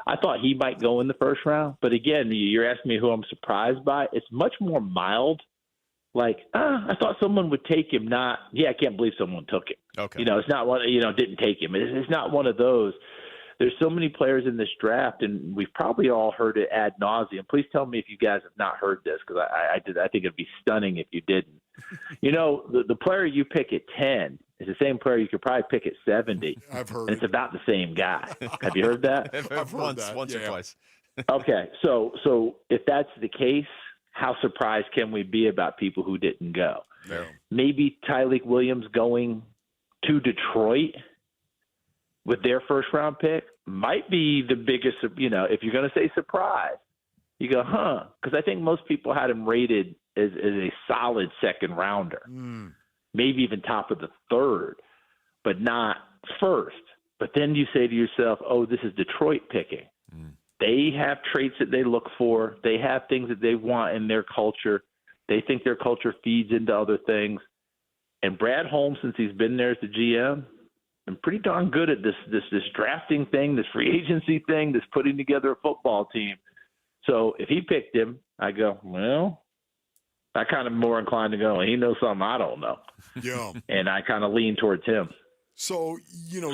S6: I thought he might go in the first round. But again, you're asking me who I'm surprised by. It's much more mild. Like, I thought someone would take him. I can't believe someone took him.
S2: Okay.
S6: It's not one, didn't take him. It's not one of those. There's so many players in this draft, and we've probably all heard it ad nauseum. Please tell me if you guys have not heard this, because I think it'd be stunning if you didn't. The player you pick at 10 is the same player you could probably pick at 70.
S12: I've heard
S6: and it's about the same guy. Have you heard that?
S2: I've heard once or twice.
S6: Okay, so if that's the case, how surprised can we be about people who didn't go?
S2: No.
S6: Maybe Tyreek Williams going to Detroit with their first-round pick might be the biggest, if you're going to say surprise, you go, because I think most people had him rated as a solid second-rounder, maybe even top of the third, but not first. But then you say to yourself, oh, this is Detroit picking. They have traits that they look for. They have things that they want in their culture. They think their culture feeds into other things. And Brad Holmes, since he's been there as the GM, been pretty darn good at this drafting thing, this free agency thing, this putting together a football team. So if he picked him, I go, well, I kind of more inclined to go, he knows something I don't know.
S12: Yeah.
S6: And I kind of lean towards him.
S12: So,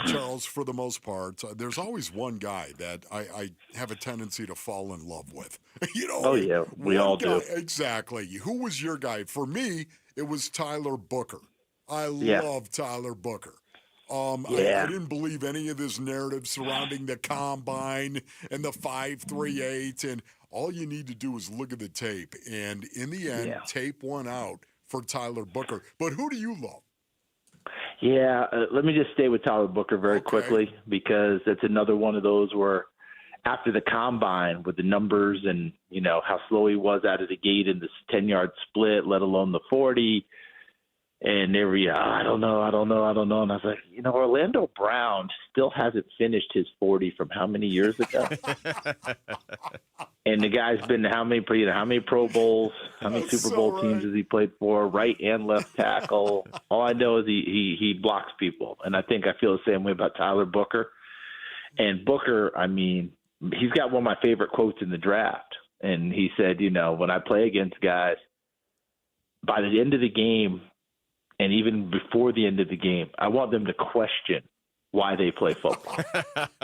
S12: Charles, for the most part, there's always one guy that I have a tendency to fall in love with.
S6: Oh, yeah, we all do.
S12: Exactly. Who was your guy? For me, it was Tyler Booker. I love Tyler Booker. I didn't believe any of this narrative surrounding the combine and the 5.38, and all you need to do is look at the tape. And in the end, tape won out for Tyler Booker. But who do you love?
S6: Yeah, let me just stay with Tyler Booker very quickly, because it's another one of those where after the combine with the numbers and, how slow he was out of the gate in this 10-yard split, let alone the 40, and they were, I don't know. And I was like, Orlando Brown still hasn't finished his 40 from how many years ago? And the guy's been how many Pro Bowls, how many Super Bowl teams has he played for, right and left tackle? All I know is he blocks people, and I think I feel the same way about Tyler Booker. And Booker, he's got one of my favorite quotes in the draft, and he said, when I play against guys, by the end of the game, and even before the end of the game, I want them to question why they play football.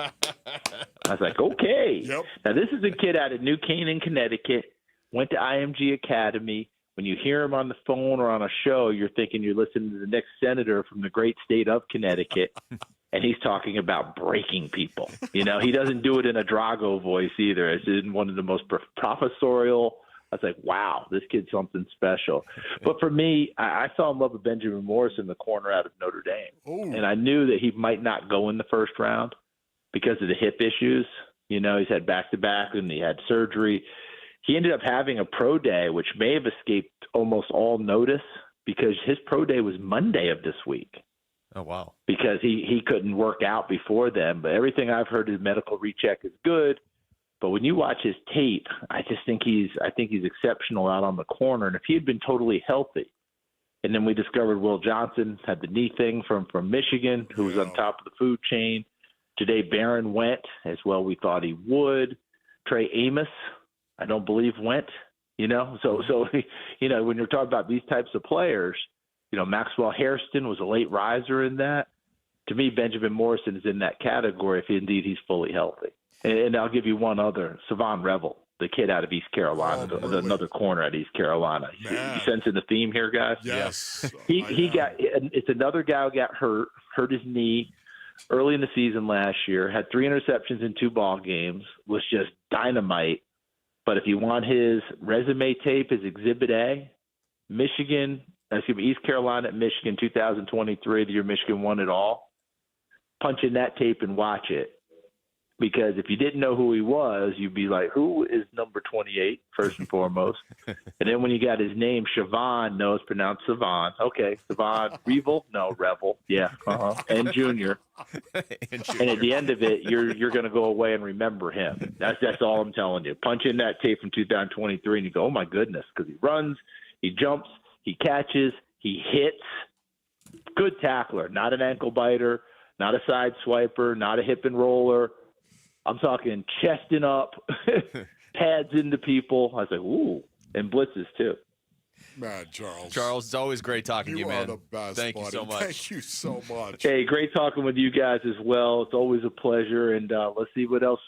S6: I was like, okay.
S12: Yep.
S6: Now, this is a kid out of New Canaan, Connecticut, went to IMG Academy. When you hear him on the phone or on a show, you're thinking you're listening to the next senator from the great state of Connecticut, and he's talking about breaking people. He doesn't do it in a Drago voice either. It's in one of the most professorial. I was like, wow, this kid's something special. But for me, I fell in love with Benjamin Morrison, the corner out of Notre Dame.
S12: Ooh.
S6: And I knew that he might not go in the first round because of the hip issues. He's had back-to-back and he had surgery. He ended up having a pro day, which may have escaped almost all notice because his pro day was Monday of this week.
S2: Oh, wow.
S6: Because he couldn't work out before then. But everything I've heard, his medical recheck is good. But when you watch his tape, I think he's exceptional out on the corner. And if he had been totally healthy, and then we discovered Will Johnson had the knee thing from Michigan, who was on top of the food chain. Today, Barron went as well. We thought he would. Trey Amos, I don't believe went. So when you're talking about these types of players, Maxwell Hairston was a late riser in that. To me, Benjamin Morrison is in that category if indeed he's fully healthy. And I'll give you one other, Savon Revel, the kid out of East Carolina, another corner at East Carolina. You sensing the theme here, guys?
S12: Yes.
S6: It's another guy who got hurt his knee early in the season last year, had 3 interceptions in 2 ball games, was just dynamite. But if you want his resume tape, his Exhibit A, East Carolina at Michigan 2023, the year Michigan won it all. Punch in that tape and watch it. Because if you didn't know who he was, you'd be like, who is number 28, first and foremost? And then when you got his name, Siobhan, no, it's pronounced Savon. Okay, Savon Revel? No, Revel. Yeah, and Junior. And at the end of it, you're going to go away and remember him. That's all I'm telling you. Punch in that tape from 2023, and you go, oh, my goodness, because he runs, he jumps, he catches, he hits. Good tackler, not an ankle biter, not a side swiper, not a hip and roller. I'm talking chesting up, pads into people. I was like, ooh, and blitzes too.
S12: Man, Charles.
S2: Charles, it's always great talking to you, man.
S12: You are the best,
S2: Thank
S12: buddy.
S2: you so much.
S12: Thank you so much.
S6: Hey, great talking with you guys as well. It's always a pleasure, and let's see what else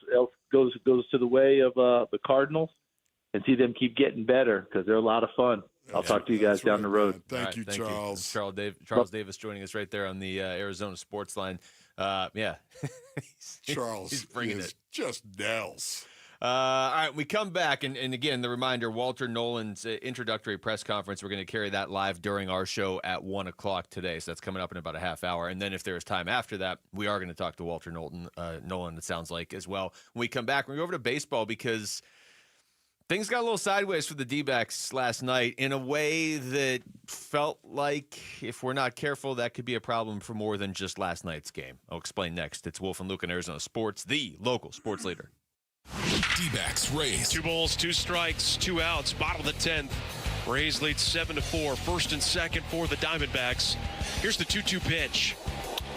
S6: goes to the way of the Cardinals, and see them keep getting better because they're a lot of fun. I'll talk to you guys down the road.
S12: Thank you, Charles.
S2: Charles Davis joining us right there on the Arizona Sports Line. Yeah.
S12: Charles
S2: he's bringing it.
S12: Just nails.
S2: All right, we come back, and again, the reminder, Walter Nolan's introductory press conference, we're going to carry that live during our show at 1 o'clock today, so that's coming up in about a half hour. And then if there's time after that, we are going to talk to Walter Nolan, it sounds like, as well. When we come back, we're going to go over to baseball because things got a little sideways for the D-backs last night in a way that felt like, if we're not careful, that could be a problem for more than just last night's game. I'll explain next. It's Wolf and Luke in Arizona Sports, the local sports leader.
S27: D-backs, Rays.
S10: 2 balls, 2 strikes, 2 outs, bottom of the 10th. Rays lead 7-4. First and second for the Diamondbacks. Here's the 2-2 pitch.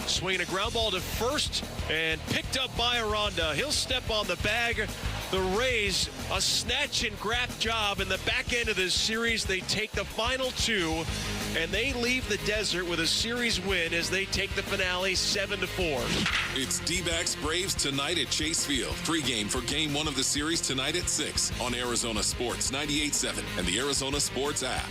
S10: Swinging a ground ball to first and picked up by Aranda. He'll step on the bag. The Rays, a snatch and grab job in the back end of this series. They take the final 2, and they leave the desert with a series win as they take the finale 7-4.
S27: It's D-backs Braves tonight at Chase Field. Pre-game for Game 1 of the series tonight at 6 on Arizona Sports 98.7 and the Arizona Sports app.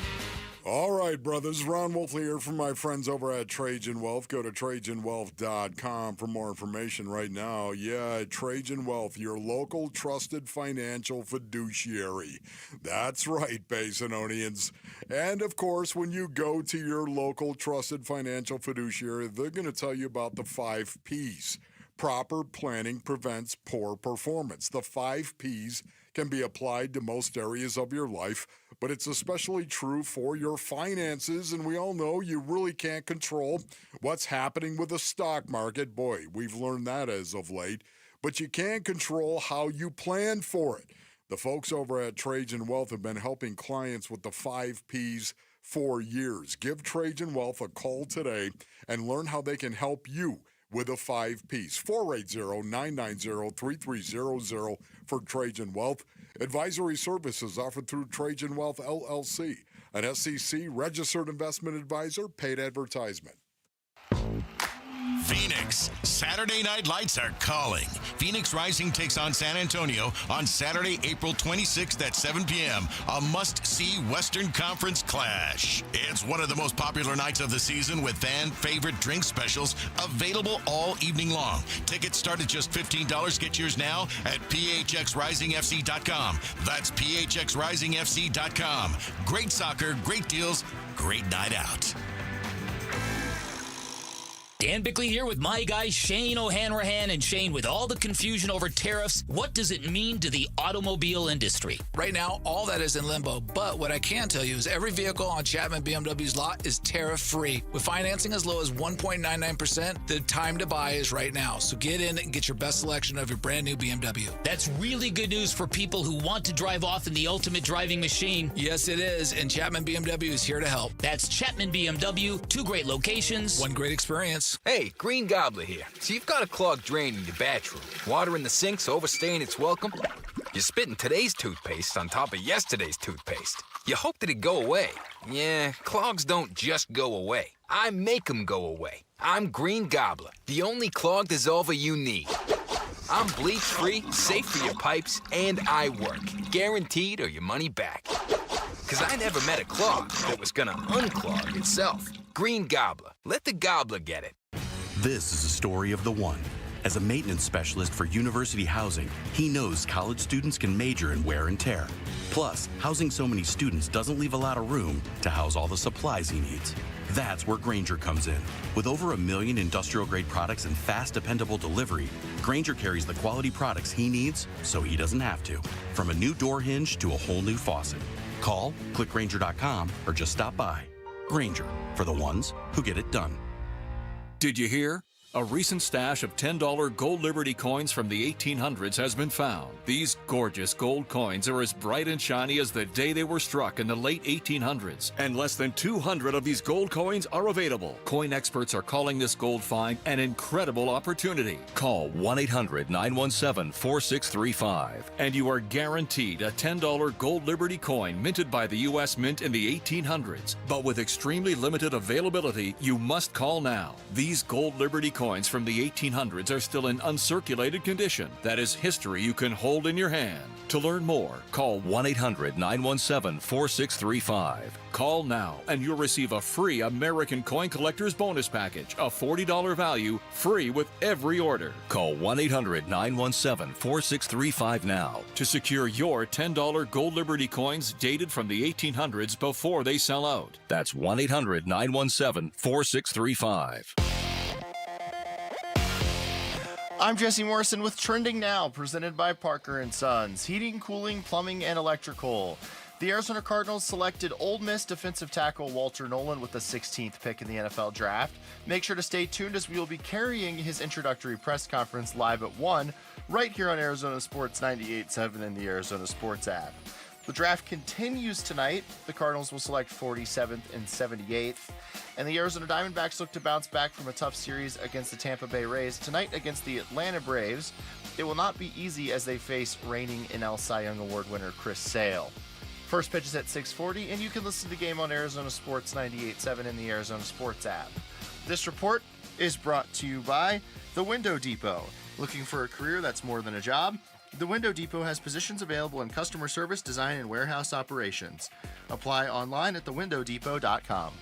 S12: All right, brothers. Ron Wolfley here from my friends over at Trajan Wealth. Go to TrajanWealth.com for more information right now. Yeah, Trajan Wealth, your local trusted financial fiduciary. That's right, Basinonians. And, of course, when you go to your local trusted financial fiduciary, they're going to tell you about the 5 Ps. Proper planning prevents poor performance. The 5 Ps can be applied to most areas of your life, but it's especially true for your finances, and we all know you really can't control what's happening with the stock market. Boy, we've learned that as of late, but you can control how you plan for it. The folks over at Trajan Wealth have been helping clients with the 5 Ps for years. Give Trajan Wealth a call today and learn how they can help you with the 5 Ps. 480-990-3300 for Trajan Wealth. Advisory services offered through Trajan Wealth, LLC, an SEC registered investment advisor, paid advertisement.
S30: Phoenix, Saturday Night Lights are calling. Phoenix Rising takes on San Antonio on Saturday, April 26th at 7 p.m. A must-see Western Conference clash. It's one of the most popular nights of the season with fan-favorite drink specials available all evening long. Tickets start at just $15. Get yours now at phxrisingfc.com. That's phxrisingfc.com. Great soccer, great deals, great night out.
S3: Dan Bickley here with my guy Shane O'Hanrahan. And Shane, with all the confusion over tariffs, what does it mean to the automobile industry?
S15: Right now, all that is in limbo. But what I can tell you is every vehicle on Chapman BMW's lot is tariff-free. With financing as low as 1.99%, the time to buy is right now. So get in and get your best selection of your brand new BMW.
S3: That's really good news for people who want to drive off in the ultimate driving machine.
S15: Yes, it is. And Chapman BMW is here to help.
S3: That's Chapman BMW, 2 great locations,
S15: 1 great experience.
S16: Hey, Green Gobbler here. So you've got a clogged drain in your bathroom. Water in the sink's overstaying its welcome. You're spitting today's toothpaste on top of yesterday's toothpaste. You hope that it go away. Yeah, clogs don't just go away. I make them go away. I'm Green Gobbler, the only clog dissolver you need. I'm bleach-free, safe for your pipes, and I work. Guaranteed or your money back. Because I never met a clog that was gonna unclog itself. Green Gobbler. Let the gobbler get it.
S21: This is a story of the one.
S7: As a maintenance specialist for university housing, he knows college students can major in wear and tear. Plus, housing so many students doesn't leave a lot of room to house all the supplies he needs. That's where Grainger comes in. With over 1 million industrial-grade products and fast, dependable delivery, Grainger carries the quality products he needs so he doesn't have to. From a new door hinge to a whole new faucet. Call, click Grainger.com, or just stop by. Grainger, for the ones who get it done.
S19: Did you hear? A recent stash of $10 gold Liberty coins from the 1800s has been found. These gorgeous gold coins are as bright and shiny as the day they were struck in the late 1800s, and less than 200 of these gold coins are available. Coin experts are calling this gold find an incredible opportunity. Call 1-800-917-4635, and you are guaranteed a $10 gold Liberty coin minted by the U.S. Mint in the 1800s. But with extremely limited availability, you must call now. These gold Liberty coins from the 1800s are still in uncirculated condition. That is history you can hold in your hand. To learn more, call 1-800-917-4635. Call now and you'll receive a free American Coin Collector's Bonus Package, a $40 value, free with every order. Call 1-800-917-4635 now to secure your $10 gold Liberty coins dated from the 1800s before they sell out. That's 1-800-917-4635.
S8: I'm Jesse Morrison with Trending Now, presented by Parker & Sons, heating, cooling, plumbing, and electrical. The Arizona Cardinals selected Ole Miss defensive tackle Walter Nolan with the 16th pick in the NFL Draft. Make sure to stay tuned as we will be carrying his introductory press conference live at 1 right here on Arizona Sports 98.7 and the Arizona Sports app. The draft continues tonight. The Cardinals will select 47th and 78th. And the Arizona Diamondbacks look to bounce back from a tough series against the Tampa Bay Rays tonight against the Atlanta Braves. It will not be easy as they face reigning NL Cy Young Award winner Chris Sale. First pitch is at 6:40, and you can listen to the game on Arizona Sports 98.7 and the Arizona Sports app. This report is brought to you by The Window Depot. Looking for a career that's more than a job? The Window Depot has positions available in customer service, design, and warehouse operations. Apply online at thewindowdepot.com.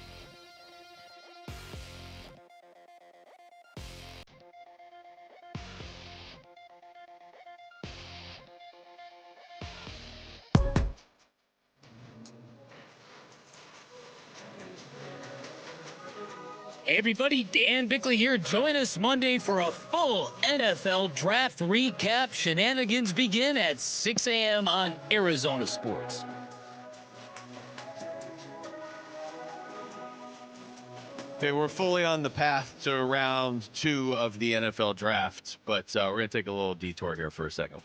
S21: Hey everybody, Dan Bickley here. Join us Monday for a full NFL Draft recap. Shenanigans begin at 6 a.m. on Arizona Sports.
S2: Okay, we're fully on the path to round 2 of the NFL Draft, but we're going to take a little detour here for a second.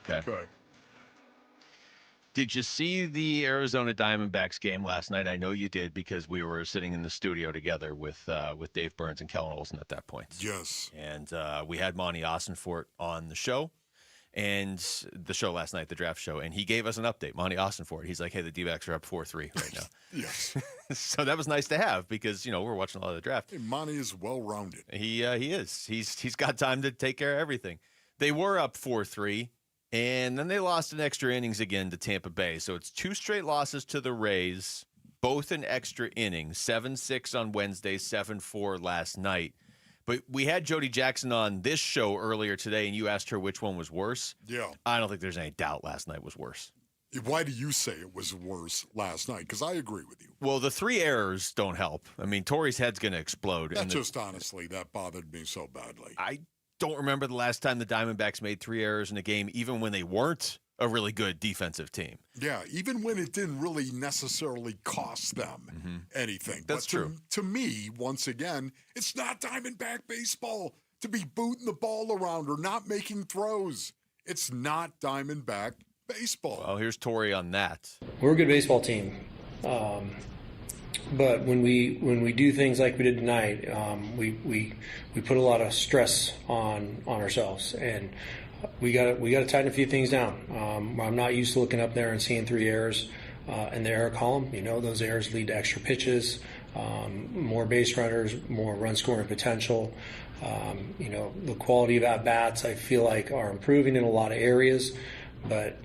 S2: Okay. Did you see the Arizona Diamondbacks game last night? I know you did because we were sitting in the studio together with Dave Burns and Kellen Olson at that point.
S12: Yes.
S2: And we had Monty Austinfort on the show, and the show last night, the draft show, and he gave us an update. Monty Austinfort, he's like, hey, the D-backs are up 4-3 right now.
S12: Yes.
S2: So that was nice to have because, you know, we're watching a lot of the draft.
S12: Hey, Monty is well-rounded.
S2: He is. He's got time to take care of everything. They were up 4-3. And then they lost in extra innings again to Tampa Bay. So it's 2 straight losses to the Rays, both in extra innings, 7-6 on Wednesday, 7-4 last night. But we had Jody Jackson on this show earlier today, and you asked her which one was worse.
S12: Yeah.
S2: I don't think there's any doubt last night was worse.
S12: Why do you say it was worse last night? Because I agree with you.
S2: Well, the 3 errors don't help. I mean, Torrey's head's going to explode.
S12: Honestly, that bothered me so badly.
S2: I don't remember the last time the Diamondbacks made 3 errors in a game, even when they weren't a really good defensive team.
S12: Yeah, even when it didn't really necessarily cost them anything.
S2: That's true.
S12: To me, once again, it's not Diamondback baseball to be booting the ball around or not making throws. It's not Diamondback baseball.
S2: Well, here's Torrey on that.
S22: We're a good baseball team. But when we do things like we did tonight, we put a lot of stress on ourselves, and we got to tighten a few things down. I'm not used to looking up there and seeing 3 errors in the error column. You know, those errors lead to extra pitches, more base runners, more run scoring potential. You know, the quality of at bats I feel like are improving in a lot of areas, but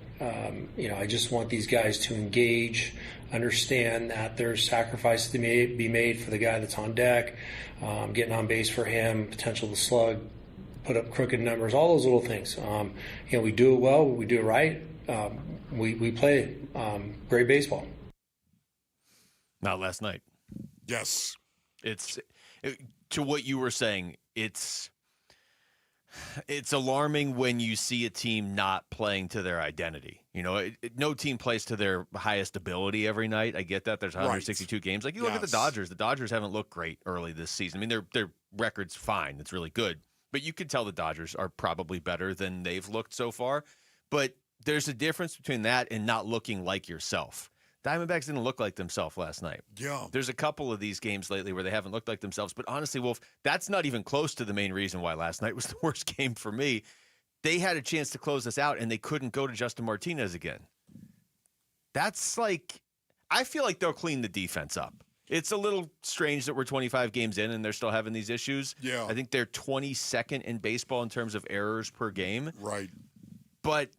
S22: you know, I just want these guys to engage, understand that there's sacrifices to be made for the guy that's on deck, getting on base for him, potential to slug put up crooked numbers, all those little things. We do it well, we do it right. We play great baseball.
S2: Not last night.
S12: Yes.
S2: To what you were saying, it's alarming when you see a team not playing to their identity. No team plays to their highest ability every night. I get that. There's 162 games. Like, you look at the Dodgers. The Dodgers haven't looked great early this season. I mean, their record's fine. It's really good. But you could tell the Dodgers are probably better than they've looked so far. But there's a difference between that and not looking like yourself. Diamondbacks didn't look like themselves last night.
S12: Yeah.
S2: There's a couple of these games lately where they haven't looked like themselves. But honestly, Wolf, that's not even close to the main reason why last night was the worst game for me. They had a chance to close this out, and they couldn't go to Justin Martinez again. That's like, I feel like they'll clean the defense up. It's a little strange that we're 25 games in and they're still having these issues.
S12: Yeah.
S2: I think they're 22nd in baseball in terms of errors per game.
S12: Right.
S2: But,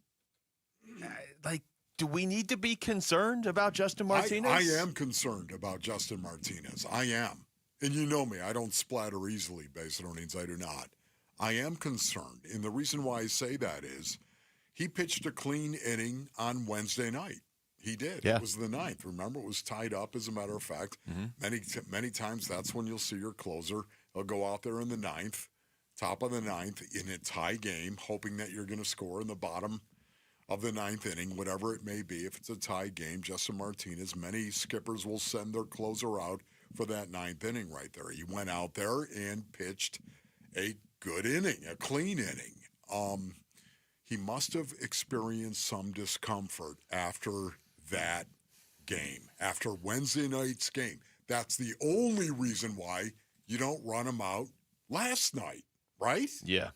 S2: do we need to be concerned about Justin Martinez?
S12: I am concerned about Justin Martinez. I am. And you know me, I don't splatter easily, base earnings. I do not. I am concerned. And the reason why I say that is he pitched a clean inning on Wednesday night. He did.
S2: Yeah.
S12: It was the 9th. Remember, it was tied up, as a matter of fact.
S2: Mm-hmm.
S12: Many times that's when you'll see your closer. They'll go out there in the 9th, top of the 9th, in a tie game, hoping that you're going to score in the bottom of the 9th inning, whatever it may be. If it's a tie game, Justin Martinez, many skippers will send their closer out for that 9th inning right there. He went out there and pitched a good inning, a clean inning. He must have experienced some discomfort after that game, after Wednesday night's game. That's the only reason why you don't run him out last night, right?
S2: Yeah.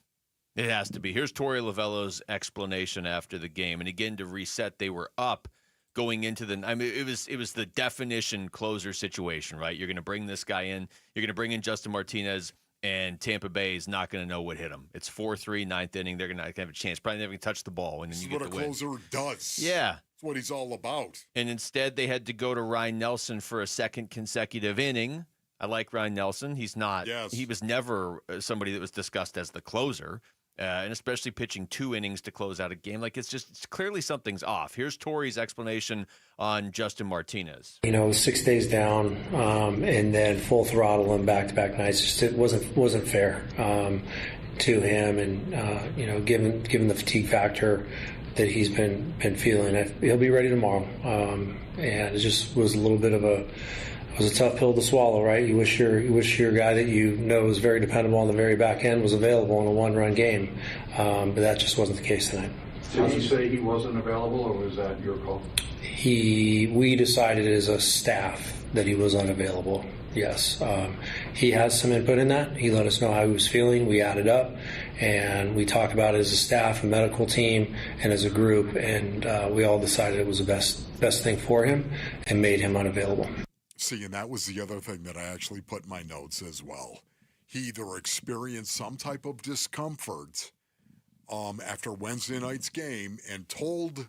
S2: It has to be. Here's Torey Lovello's explanation after the game. And again, to reset, they were up going into it was the definition closer situation, right? You're going to bring this guy in. You're going to bring in Justin Martinez, and Tampa Bay is not going to know what hit them. It's 4-3, 9th inning. They're going to have a chance. Probably never going to touch the ball, and then you get the win.
S12: This is what a closer does.
S2: Yeah.
S12: That's what he's all about.
S2: And instead, they had to go to Ryan Nelson for a second consecutive inning. I like Ryan Nelson. He's not.
S12: Yes.
S2: He was never somebody that was discussed as the closer. And especially pitching 2 innings to close out a game. It's clearly something's off. Here's Torey's explanation on Justin Martinez.
S22: 6 days down, and then full throttle and back-to-back nights. It wasn't fair to him, and given the fatigue factor that he's been feeling, he'll be ready tomorrow. And it just was a little bit of a tough pill to swallow, right? You wish your guy that is very dependable on the very back end was available in a 1-run game, but that just wasn't the case tonight.
S4: Did he say he wasn't available, or was that your call?
S22: We decided as a staff that he was unavailable. Yes, he has some input in that. He let us know how he was feeling. We added up, and we talked about it as a staff, a medical team, and as a group, and we all decided it was the best thing for him, and made him unavailable.
S12: See, and that was the other thing that I actually put in my notes as well. He either experienced some type of discomfort after Wednesday night's game and told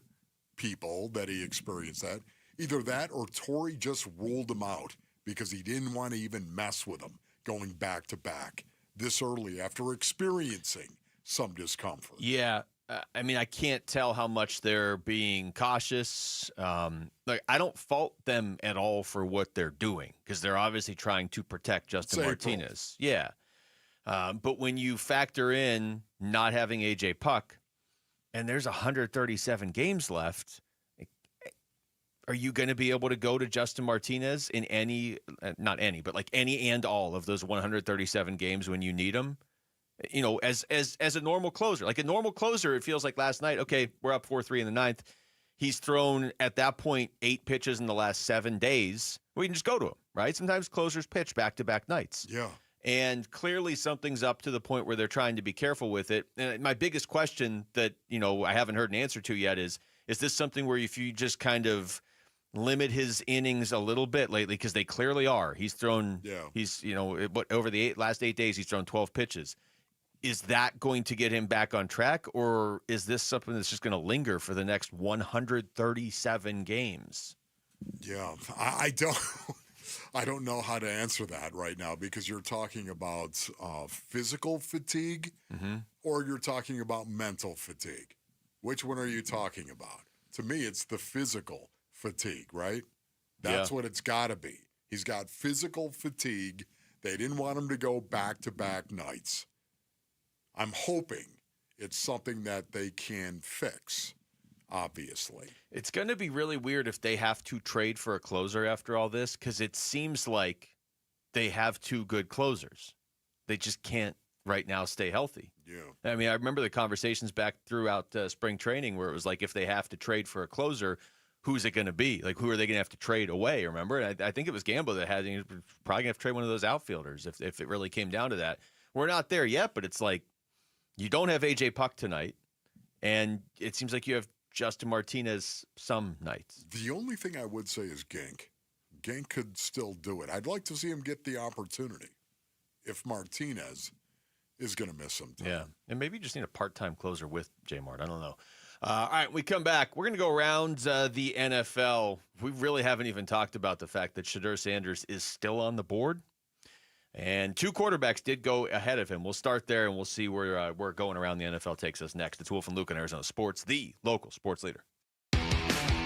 S12: people that he experienced that. Either that or Torey just ruled him out because he didn't want to even mess with him going back to back this early after experiencing some discomfort.
S2: Yeah. I can't tell how much they're being cautious. I don't fault them at all for what they're doing because they're obviously trying to protect Justin Martinez. Yeah. But when you factor in not having A.J. Puck, and there's 137 games left, are you going to be able to go to Justin Martinez in any and all of those 137 games when you need him? As a normal closer. Like a normal closer, it feels like last night, okay, we're up 4-3 in the 9th. He's thrown, at that point, 8 pitches in the last 7 days. We can just go to him, right? Sometimes closers pitch back-to-back nights.
S12: Yeah.
S2: And clearly something's up to the point where they're trying to be careful with it. And my biggest question that, I haven't heard an answer to yet is this something where if you just kind of limit his innings a little bit lately, because they clearly are. He's thrown, over the last 8 days, he's thrown 12 pitches. Is that going to get him back on track, or is this something that's just going to linger for the next 137 games?
S12: Yeah, I don't. I don't know how to answer that right now because you're talking about physical fatigue or you're talking about mental fatigue. Which one are you talking about? To me, it's the physical fatigue, right? That's what it's got to be. He's got physical fatigue. They didn't want him to go back-to-back nights. I'm hoping it's something that they can fix, obviously.
S2: It's going to be really weird if they have to trade for a closer after all this because it seems like they have two good closers. They just can't right now stay healthy.
S12: Yeah.
S2: I mean, I remember the conversations back throughout spring training where it was like if they have to trade for a closer, who's it going to be? Like, who are they going to have to trade away, remember? And I think it was Gambo that had probably going to have to trade one of those outfielders if it really came down to that. We're not there yet, but it's like you don't have A.J. Puck tonight, and it seems like you have Justin Martinez some nights.
S12: The only thing I would say is Gink. Gink could still do it. I'd like to see him get the opportunity if Martinez is going to miss some time.
S2: Yeah, and maybe you just need a part-time closer with J. Mart. I don't know. All right, we come back. We're going to go around the NFL. We really haven't even talked about the fact that Shador Sanders is still on the board. And two quarterbacks did go ahead of him. We'll start there, and we'll see where going around the NFL takes us next. It's Wolf and Luke on Arizona Sports, the local sports leader.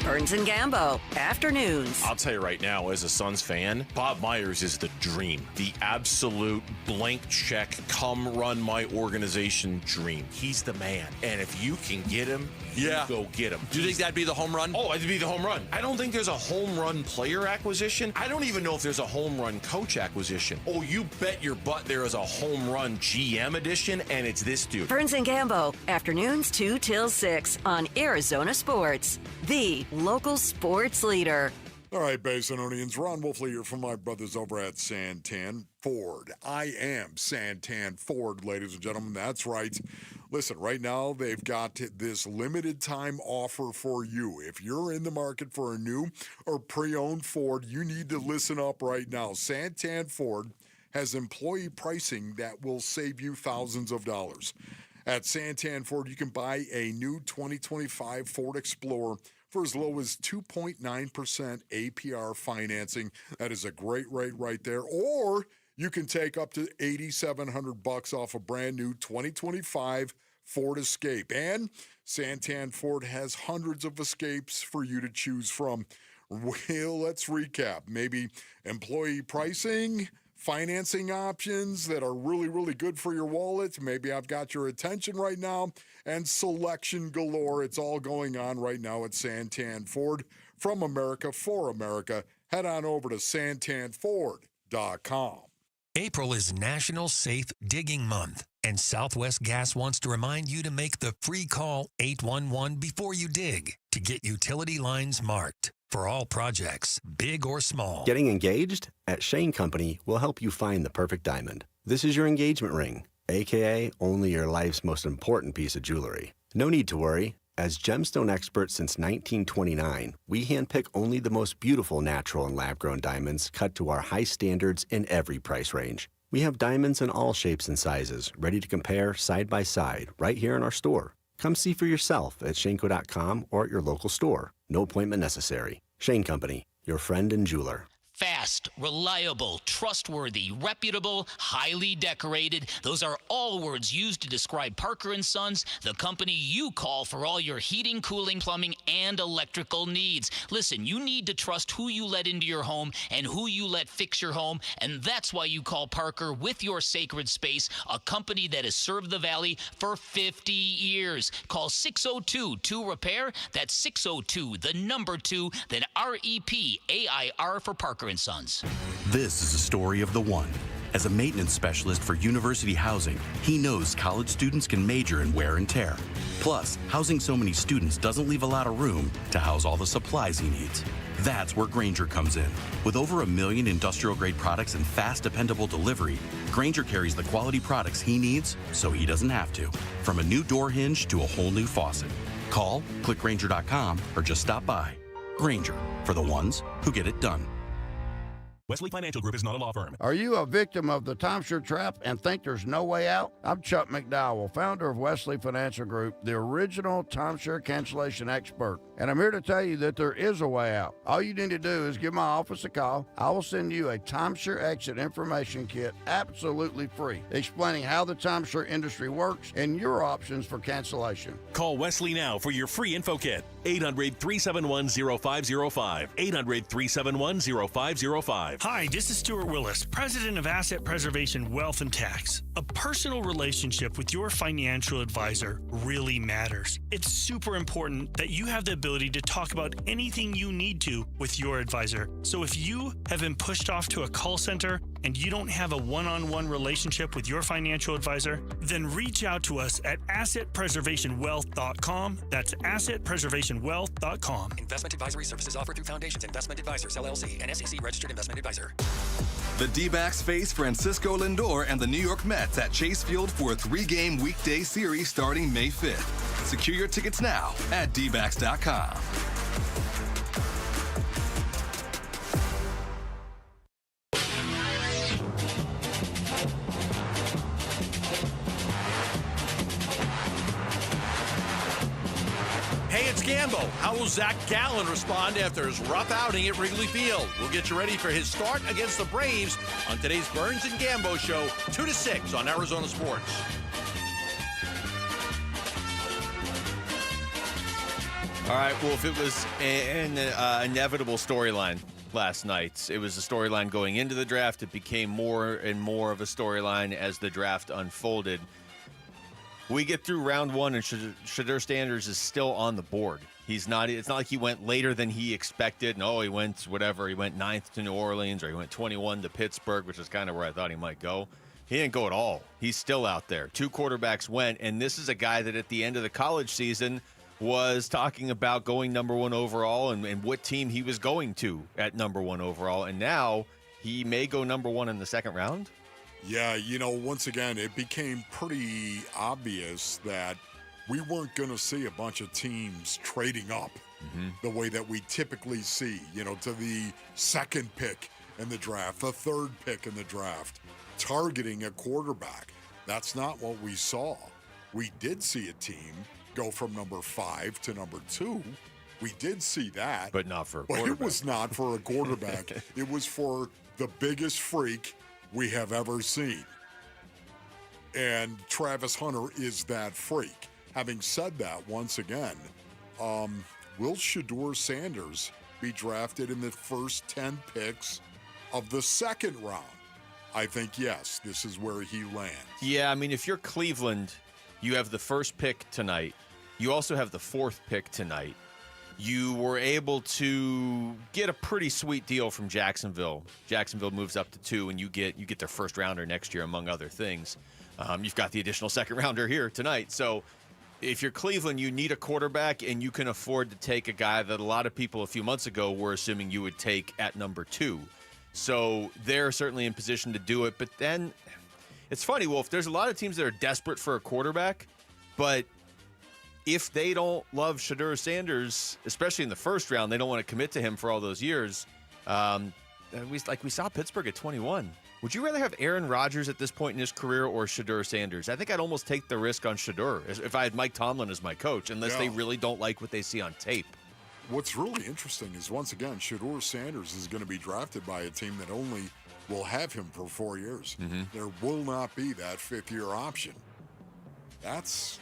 S11: Burns and Gambo, afternoons.
S1: I'll tell you right now, as a Suns fan, Bob Myers is the dream. The absolute blank check, come run my organization dream. He's the man. And if you can get him, you go get him.
S13: Do you think that'd be the home run?
S1: Oh, it'd be the home run. I don't think there's a home run player acquisition. I don't even know if there's a home run coach acquisition. Oh, you bet your butt there is a home run GM edition, and it's this dude.
S11: Burns and Gambo, afternoons 2 till 6 on Arizona Sports, the local sports leader.
S12: All right, Basinonians, Ron Wolfley here from my brothers over at Santan Ford. I am Santan Ford, ladies and gentlemen. That's right. Listen, right now they've got this limited time offer for you. If you're in the market for a new or pre-owned Ford, you need to listen up right now. Santan Ford has employee pricing that will save you thousands of dollars. At Santan Ford, you can buy a new 2025 Ford Explorer for as low as 2.9% APR financing. That is a great rate right there. Or you can take up to $8,700 off a brand new 2025 Ford Escape. And Santan Ford has hundreds of Escapes for you to choose from. Well, let's recap. Maybe employee pricing, financing options that are really, really good for your wallet. Maybe I've got your attention right now. And selection galore. It's all going on right now at Santan Ford. From America, for America. Head on over to santanford.com.
S14: April is National Safe Digging Month, and Southwest Gas wants to remind you to make the free call 811 before you dig to get utility lines marked for all projects, big or small.
S17: Getting engaged? At Shane Company, we'll help you find the perfect diamond. This is your engagement ring, a.k.a. only your life's most important piece of jewelry. No need to worry. As gemstone experts since 1929, we handpick only the most beautiful natural and lab-grown diamonds cut to our high standards in every price range. We have diamonds in all shapes and sizes, ready to compare side by side right here in our store. Come see for yourself at Shaneco.com or at your local store. No appointment necessary. Shane Company, your friend and jeweler.
S3: Fast, reliable, trustworthy, reputable, highly decorated. Those are all words used to describe Parker & Sons, the company you call for all your heating, cooling, plumbing, and electrical needs. Listen, you need to trust who you let into your home and who you let fix your home, and that's why you call Parker with your sacred space, a company that has served the Valley for 50 years. Call 602-2-REPAIR. That's 602-2, then REPAIR for Parker & Sons.
S7: This is a story of the one. As a maintenance specialist for university housing, he knows college students can major in wear and tear. Plus, housing so many students doesn't leave a lot of room to house all the supplies he needs. That's where Grainger comes in. With over 1 million industrial-grade products and fast, dependable delivery, Grainger carries the quality products he needs so he doesn't have to. From a new door hinge to a whole new faucet. Call, click Grainger.com, or just stop by. Grainger, for the ones who get it done.
S9: Wesley Financial Group is not a law firm.
S13: Are you a victim of the timeshare trap and think there's no way out? I'm Chuck McDowell, founder of Wesley Financial Group, the original timeshare cancellation expert. And I'm here to tell you that there is a way out. All you need to do is give my office a call. I will send you a timeshare exit information kit absolutely free, explaining how the timeshare industry works and your options for cancellation.
S9: Call Wesley now for your free info kit. 800-371-0505. 800-371-0505.
S18: Hi, this is Stuart Willis, President of Asset Preservation Wealth and Tax. A personal relationship with your financial advisor really matters. It's super important that you have the ability to talk about anything you need to with your advisor. So if you have been pushed off to a call center and you don't have a one-on-one relationship with your financial advisor, then reach out to us at assetpreservationwealth.com. That's assetpreservationwealth.com.
S20: Investment advisory services offered through Foundations Investment Advisors, LLC, an SEC-registered investment advisor.
S23: The D-backs face Francisco Lindor and the New York Mets at Chase Field for a 3-game weekday series starting May 5th. Secure your tickets now at dbacks.com.
S1: Hey, it's Gambo. How will Zach Gallen respond after his rough outing at Wrigley Field? We'll get you ready for his start against the Braves on today's Burns and Gambo show, 2 to 6 on Arizona Sports.
S2: All right, well, if it was an inevitable storyline last night, it was a storyline going into the draft. It became more and more of a storyline as the draft unfolded. We get through round one, and Shador Sanders is still on the board. It's not like he went later than he expected. No, he went whatever. He went 9th to New Orleans, or he went 21 to Pittsburgh, which is kind of where I thought he might go. He didn't go at all. He's still out there. 2 quarterbacks went, and this is a guy that at the end of the college season was talking about going number 1 overall and what team he was going to at number 1 overall. And now he may go number 1 in the second round.
S12: Yeah, once again, it became pretty obvious that we weren't going to see a bunch of teams trading up the way that we typically see, to the second pick in the draft, the third pick in the draft, targeting a quarterback. That's not what we saw. We did see a team go from number 5 to number 2. We did see that.
S2: But not for a
S12: quarterback. But it was not for a quarterback. It was for the biggest freak we have ever seen. And Travis Hunter is that freak. Having said that, once again, will Shador Sanders be drafted in the first 10 picks of the second round? I think yes, this is where he lands.
S2: Yeah, I mean, if you're Cleveland, you have the first pick tonight. You also have the 4th pick tonight. You were able to get a pretty sweet deal from Jacksonville. Jacksonville moves up to 2, and you get their first rounder next year, among other things. You've got the additional second rounder here tonight. So if you're Cleveland, you need a quarterback, and you can afford to take a guy that a lot of people a few months ago were assuming you would take at number 2. So they're certainly in position to do it. But then it's funny, Wolf, there's a lot of teams that are desperate for a quarterback, but if they don't love Shador Sanders, especially in the first round, they don't want to commit to him for all those years. We saw Pittsburgh at 21. Would you rather have Aaron Rodgers at this point in his career or Shador Sanders? I think I'd almost take the risk on Shador if I had Mike Tomlin as my coach, unless they really don't like what they see on tape.
S12: What's really interesting is, once again, Shador Sanders is going to be drafted by a team that only will have him for 4 years. There will not be that 5th-year option. That's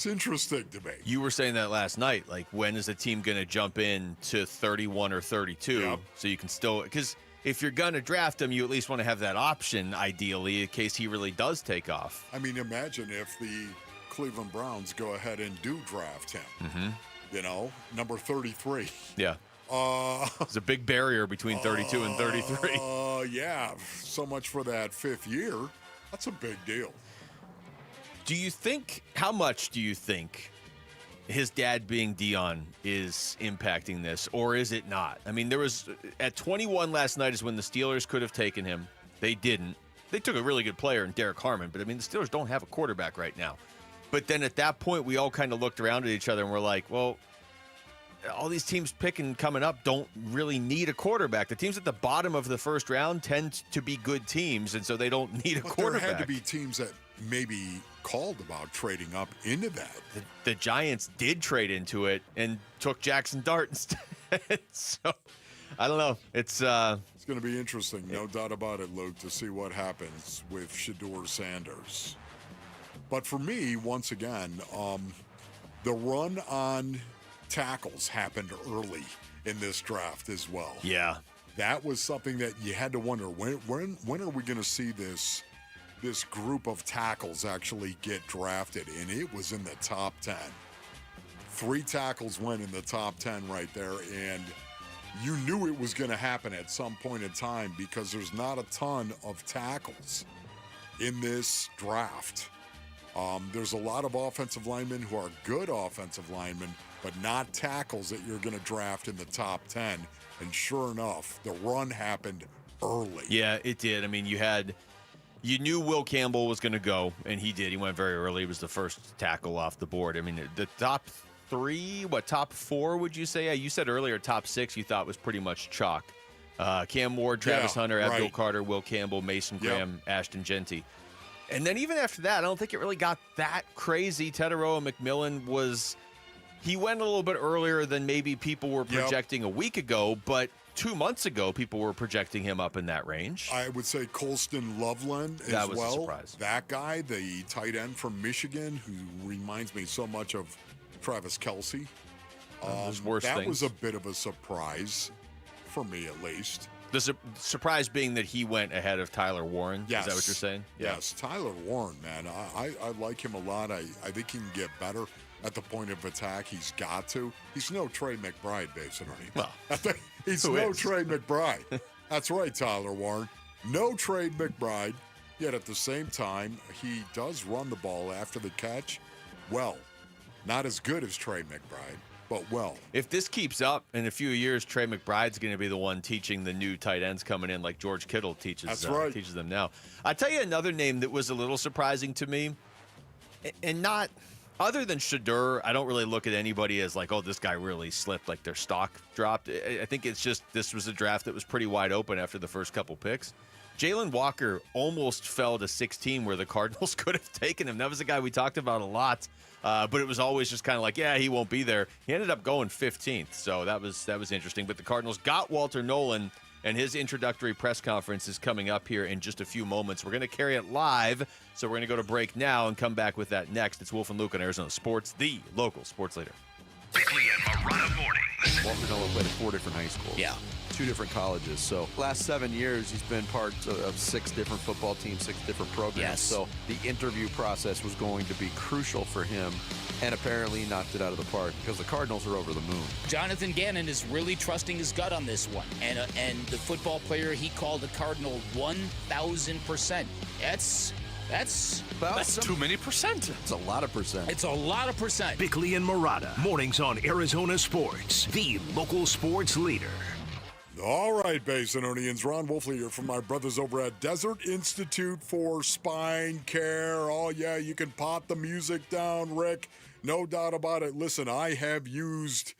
S12: interesting to me.
S2: You were saying that last night. Like, when is a team going to jump in to 31 or 32 so you can still – because if you're going to draft him, you at least want to have that option, ideally, in case he really does take off.
S12: I mean, imagine if the Cleveland Browns go ahead and do draft him. Number 33.
S2: Yeah. There's a big barrier between 32 and 33.
S12: Yeah. So much for that 5th year. That's a big deal.
S2: How much do you think his dad being Dion is impacting this, or is it not? I mean, at 21 last night is when the Steelers could have taken him. They didn't. They took a really good player in Derek Harmon, but I mean, the Steelers don't have a quarterback right now. But then at that point, we all kind of looked around at each other and we're like, well, all these teams picking coming up don't really need a quarterback. The teams at the bottom of the first round tend to be good teams, and so they don't need a quarterback.
S12: There had to be teams that maybe called about trading up into that.
S2: The Giants did trade into it and took Jackson Dart instead. So I don't know. It's going
S12: to be interesting, no doubt about it, Luke, to see what happens with Shador Sanders. But for me, once again, the run on tackles happened early in this draft as well.
S2: Yeah.
S12: That was something that you had to wonder, when are we going to see this group of tackles actually get drafted? And it was in the top 10. 3 tackles went in the top 10 right there, and you knew it was going to happen at some point in time because there's not a ton of tackles in this draft. There's a lot of offensive linemen who are good offensive linemen, but not tackles that you're going to draft in the top 10. And sure enough, the run happened early.
S2: Yeah, it did. I mean, you knew Will Campbell was going to go, and he did. He went very early. He was the first tackle off the board. I mean, the top 3, top 4, would you say? You said earlier top 6 you thought was pretty much chalk. Cam Ward, Travis Hunter, Abdul Carter, Will Campbell, Mason Graham, Ashton Genty. And then even after that, I don't think it really got that crazy. Teteroa McMillan he went a little bit earlier than maybe people were projecting a week ago, but 2 months ago, people were projecting him up in that range.
S12: I would say Colston Loveland as well.
S2: That was a surprise.
S12: That guy, the tight end from Michigan, who reminds me so much of Travis Kelce. That was a bit of a surprise, for me at least.
S2: The surprise being that he went ahead of Tyler Warren.
S12: Yes.
S2: Is that what you're saying?
S12: Yes, Tyler Warren, man. I like him a lot. I think he can get better at the point of attack. He's got to. He's no Trey McBride, basically.
S2: Well,
S12: he's no Trey McBride. That's right, Tyler Warren. No Trey McBride, yet at the same time, he does run the ball after the catch well. Not as good as Trey McBride, but well.
S2: If this keeps up in a few years, Trey McBride's going to be the one teaching the new tight ends coming in like George Kittle teaches them now. I tell you another name that was a little surprising to me, and not other than Shador, I don't really look at anybody as like, oh, this guy really slipped, like their stock dropped. I think it's just this was a draft that was pretty wide open after the first couple picks. Jalen Walker almost fell to 16 where the Cardinals could have taken him. That was a guy we talked about a lot, but it was always just kind of like, yeah, he won't be there. He ended up going 15th, so that was interesting. But the Cardinals got Walter Nolan, and his introductory press conference is coming up here in just a few moments. We're going to carry it live, so we're going to go to break now and come back with that next. It's Wolf and Luke on Arizona Sports, the local sports leader.
S5: Bickley and Marana mornings.
S6: Walter Nolan played at 4 different high schools.
S3: Yeah.
S6: 2 different colleges. So last 7 years, he's been part of 6 different football teams, 6 different programs.
S3: Yes.
S6: So the interview process was going to be crucial for him, and apparently he knocked it out of the park because the Cardinals are over the moon.
S3: Jonathan Gannon is really trusting his gut on this one, and the football player he called a Cardinal 1,000%. That's
S5: too many percent.
S6: It's a lot of percent.
S3: It's a lot of percent.
S5: Bickley and Murata, mornings on Arizona Sports, the local sports leader.
S12: All right, Basinonians. Ron Wolfley here from my brothers over at Desert Institute for Spine Care. Oh, yeah, you can pot the music down, Rick. No doubt about it. Listen, I have used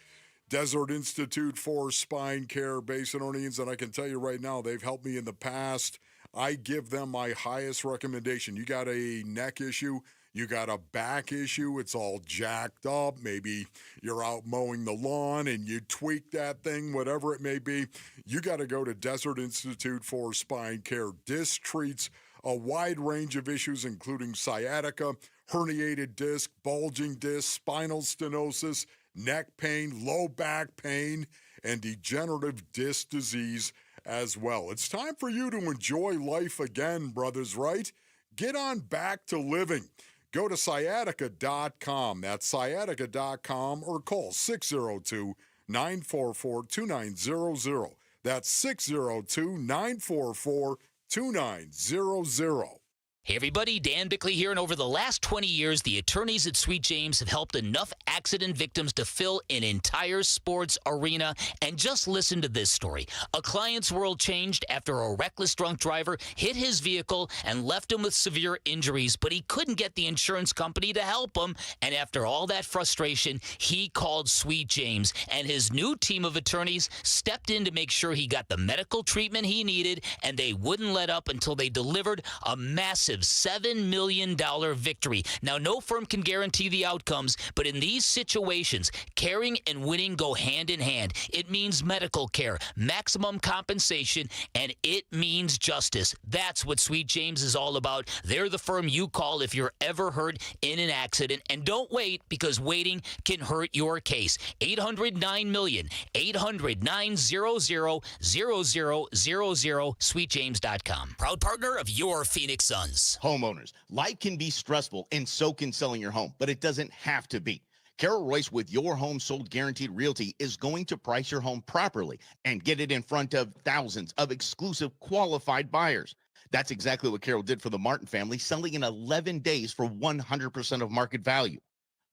S12: Desert Institute for Spine Care, Basinonians, and I can tell you right now, they've helped me in the past. I give them my highest recommendation. You got a neck issue, you got a back issue, it's all jacked up. Maybe you're out mowing the lawn and you tweak that thing, whatever it may be. You got to go to Desert Institute for Spine Care. This treats a wide range of issues, including sciatica, herniated disc, bulging disc, spinal stenosis, neck pain, low back pain, and degenerative disc disease as well. It's time for you to enjoy life again, brothers, right? Get on back to living. Go to sciatica.com. That's sciatica.com, or call 602-944-2900. That's 602-944-2900.
S3: Hey everybody, Dan Bickley here, and over the last 20 years, the attorneys at Sweet James have helped enough accident victims to fill an entire sports arena. And just listen to this story. A client's world changed after a reckless drunk driver hit his vehicle and left him with severe injuries, but he couldn't get the insurance company to help him. And after all that frustration, he called Sweet James, and his new team of attorneys stepped in to make sure he got the medical treatment he needed, and they wouldn't let up until they delivered a massive $7 million victory. Now, no firm can guarantee the outcomes, but in these situations, caring and winning go hand in hand. It means medical care, maximum compensation, and it means justice. That's what Sweet James is all about. They're the firm you call if you're ever hurt in an accident. And don't wait, because waiting can hurt your case. 800-9-million, 800-900-0000, sweetjames.com. Proud partner of your Phoenix Suns.
S10: Homeowners, life can be stressful, and so can selling your home, but it doesn't have to be. Carol Royce with Your Home Sold Guaranteed Realty is going to price your home properly and get it in front of thousands of exclusive qualified buyers. That's exactly what Carol did for the Martin family, selling in 11 days for 100% of market value.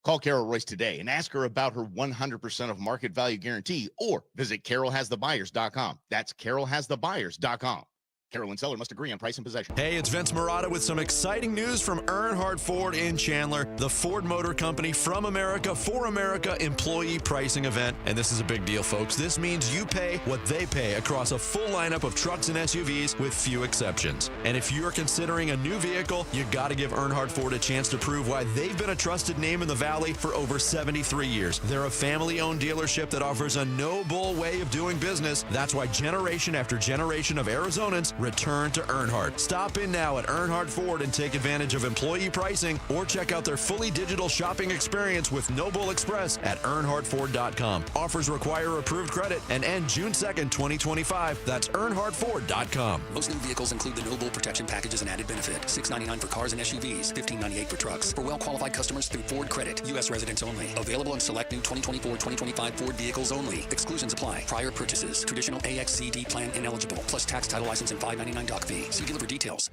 S10: Call Carol Royce today and ask her about her 100% of market value guarantee, or visit carolhasthebuyers.com. That's carolhasthebuyers.com. Carolyn seller must agree on price and possession.
S15: Hey, it's Vince Marotta with some exciting news from Earnhardt Ford in Chandler, the Ford Motor Company from America for America employee pricing event. And this is a big deal, folks. This means you pay what they pay across a full lineup of trucks and SUVs with few exceptions. And if you're considering a new vehicle, you got to give Earnhardt Ford a chance to prove why they've been a trusted name in the Valley for over 73 years. They're a family-owned dealership that offers a no-bull way of doing business. That's why generation after generation of Arizonans return to Earnhardt. Stop in now at Earnhardt Ford and take advantage of employee pricing, or check out their fully digital shopping experience with No Bull Express at earnhardtford.com. Offers require approved credit and end June 2nd, 2025. That's earnhardtford.com.
S20: Most new vehicles include the No Bull Protection Package as an added benefit. $699 for cars and SUVs, $1598 for trucks. For well-qualified customers through Ford Credit, U.S. residents only. Available on select new 2024-2025 Ford vehicles only. Exclusions apply. Prior purchases. Traditional AXCD plan ineligible. Plus tax, title, license, and $5.99 doc fee. See dealer for details.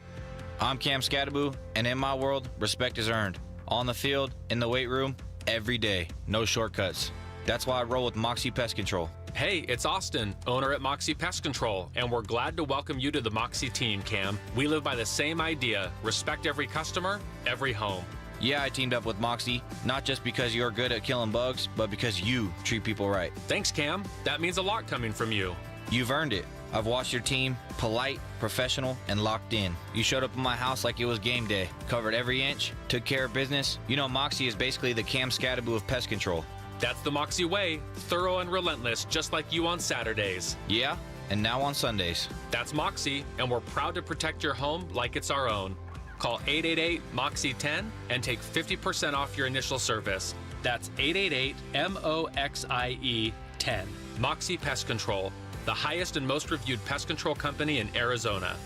S16: I'm Cam Scadaboo, and in my world, respect is earned. On the field, in the weight room, every day. No shortcuts. That's why I roll with Moxie Pest Control.
S24: Hey, it's Austin, owner at Moxie Pest Control, and we're glad to welcome you to the Moxie team, Cam. We live by the same idea: respect every customer, every home.
S16: Yeah, I teamed up with Moxie, not just because you're good at killing bugs, but because you treat people right.
S24: Thanks, Cam. That means a lot coming from you.
S16: You've earned it. I've watched your team, polite, professional, and locked in. You showed up in my house like it was game day, covered every inch, took care of business. You know, Moxie is basically the Cam Scadaboo of pest control.
S24: That's the Moxie way, thorough and relentless, just like you on Saturdays.
S16: Yeah, and now on Sundays.
S24: That's Moxie, and we're proud to protect your home like it's our own. Call 888-MOXIE-10 and take 50% off your initial service. That's 888-MOXIE-10. Moxie Pest Control, the highest and most reviewed pest control company in Arizona.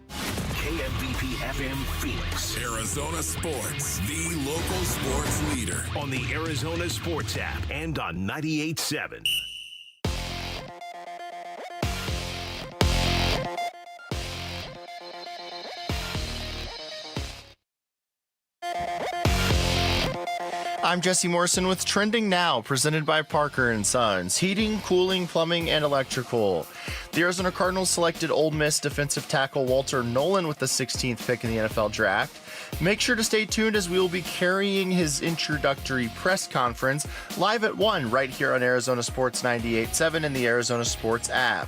S5: KMVP FM Phoenix.
S9: Arizona Sports, the local sports leader.
S5: On the Arizona Sports app and on 98.7.
S8: I'm Jesse Morrison with Trending Now, presented by Parker & Sons. Heating, cooling, plumbing, and electrical. The Arizona Cardinals selected Ole Miss defensive tackle Walter Nolan with the 16th pick in the NFL Draft. Make sure to stay tuned, as we will be carrying his introductory press conference live at 1 right here on Arizona Sports 98.7 and the Arizona Sports app.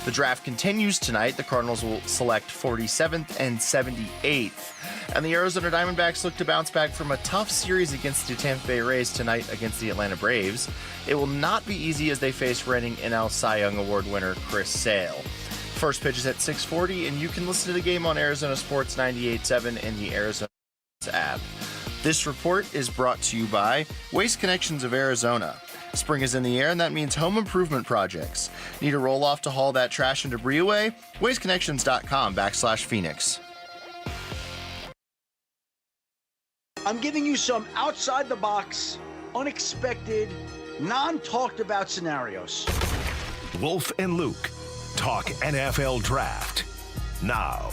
S8: The draft continues tonight. The Cardinals will select 47th and 78th. And the Arizona Diamondbacks look to bounce back from a tough series against the Tampa Bay Rays tonight against the Atlanta Braves. It will not be easy as they face reigning NL Cy Young Award winner Chris Sale. First pitch is at 6:40, and you can listen to the game on Arizona Sports 98.7 and the Arizona app. This report is brought to you by Waste Connections of Arizona. Spring is in the air, and that means home improvement projects. Need a roll-off to haul that trash and debris away? WasteConnections.com/Phoenix.
S25: I'm giving you some outside-the-box, unexpected, non-talked-about scenarios.
S5: Wolf and Luke talk NFL Draft now.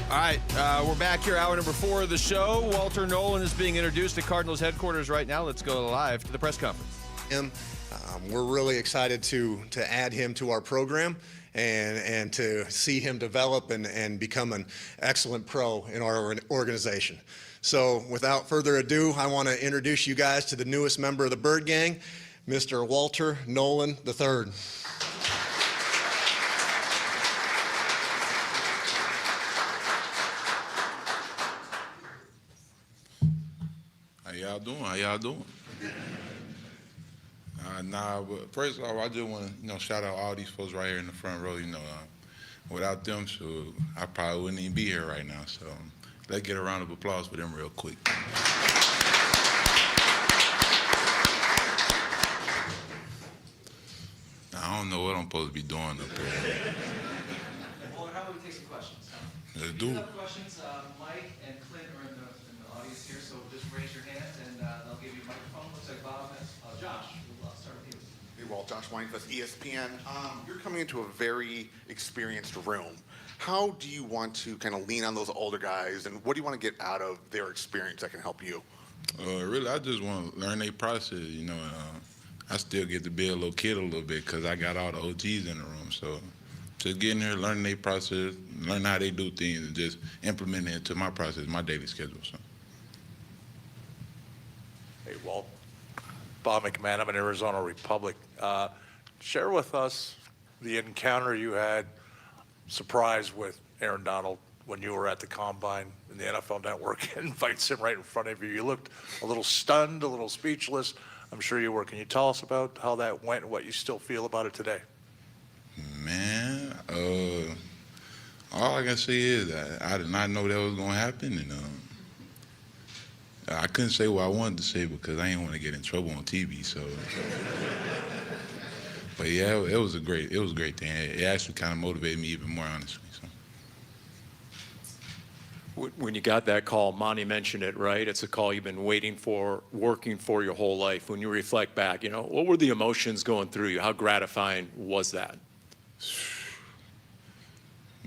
S2: All right, we're back here, hour number 4 of the show. Walter Nolan is being introduced at Cardinals headquarters right now. Let's go live to the press conference.
S4: We're really excited to add him to our program and to see him develop and become an excellent pro in our organization. So without further ado, I want to introduce you guys to the newest member of the Bird Gang, Mr. Walter Nolan III.
S11: How y'all doing? But first of all, I just want to, shout out all these folks right here in the front row. Without them, I probably wouldn't even be here right now. So let's get a round of applause for them real quick. I don't know what I'm supposed to be doing up there.
S19: Well, how about we take some questions?
S11: Let's do it.
S19: Questions. Mike and Clint are in the audience here, so just raise your hand and they'll give you a microphone. Looks like Bob has. Josh, we'll start with you.
S21: Hey, Walt, Josh Weinfuss, ESPN. You're coming into a very experienced room. How do you want to kind of lean on those older guys, and what do you want to get out of their experience that can help you?
S11: Really, I just want to learn their process. I still get to be a little kid a little bit because I got all the OGs in the room. So just getting here, learning their process, learning how they do things, and just implementing it into my process, my daily schedule. So.
S22: Hey, Walt. Bob McMahon, I'm in Arizona Republic. Share with us the encounter you had, surprise with Aaron Donald when you were at the Combine in the NFL Network and invites him right in front of you. You looked a little stunned, a little speechless. I'm sure you were. Can you tell us about how that went and what you still feel about it today?
S11: Man, all I can say is I did not know that was going to happen, and I couldn't say what I wanted to say because I didn't want to get in trouble on TV. So, but yeah, it was a great thing. It actually kind of motivated me even more, honestly. So.
S26: When you got that call, Monty mentioned it, right? It's a call you've been waiting for, working for your whole life. When you reflect back, what were the emotions going through you? How gratifying was that?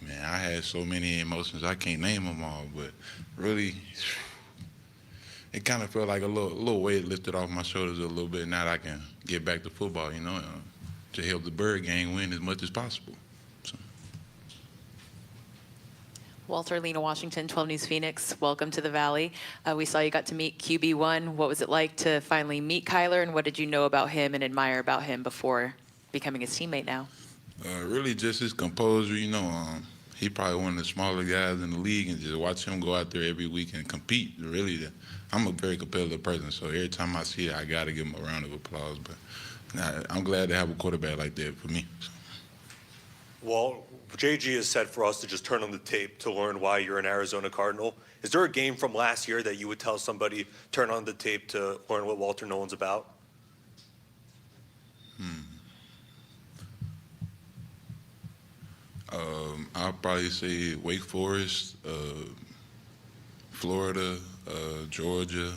S11: Man, I had so many emotions. I can't name them all, but really. It kind of felt like a little weight lifted off my shoulders a little bit. Now that I can get back to football, to help the Bird Gang win as much as possible. So.
S27: Walter, Lena Washington, 12 News Phoenix. Welcome to the Valley. We saw you got to meet QB1. What was it like to finally meet Kyler, and what did you know about him and admire about him before becoming his teammate now?
S11: Really just his composure, He probably one of the smaller guys in the league, and just watch him go out there every week and compete. Really, I'm a very competitive person, so every time I see it, I got to give him a round of applause. But I'm glad to have a quarterback like that for me. So.
S26: Well, JG has said for us to just turn on the tape to learn why you're an Arizona Cardinal. Is there a game from last year that you would tell somebody, turn on the tape to learn what Walter Nolan's about?
S11: I'll probably say Wake Forest, Florida, Georgia.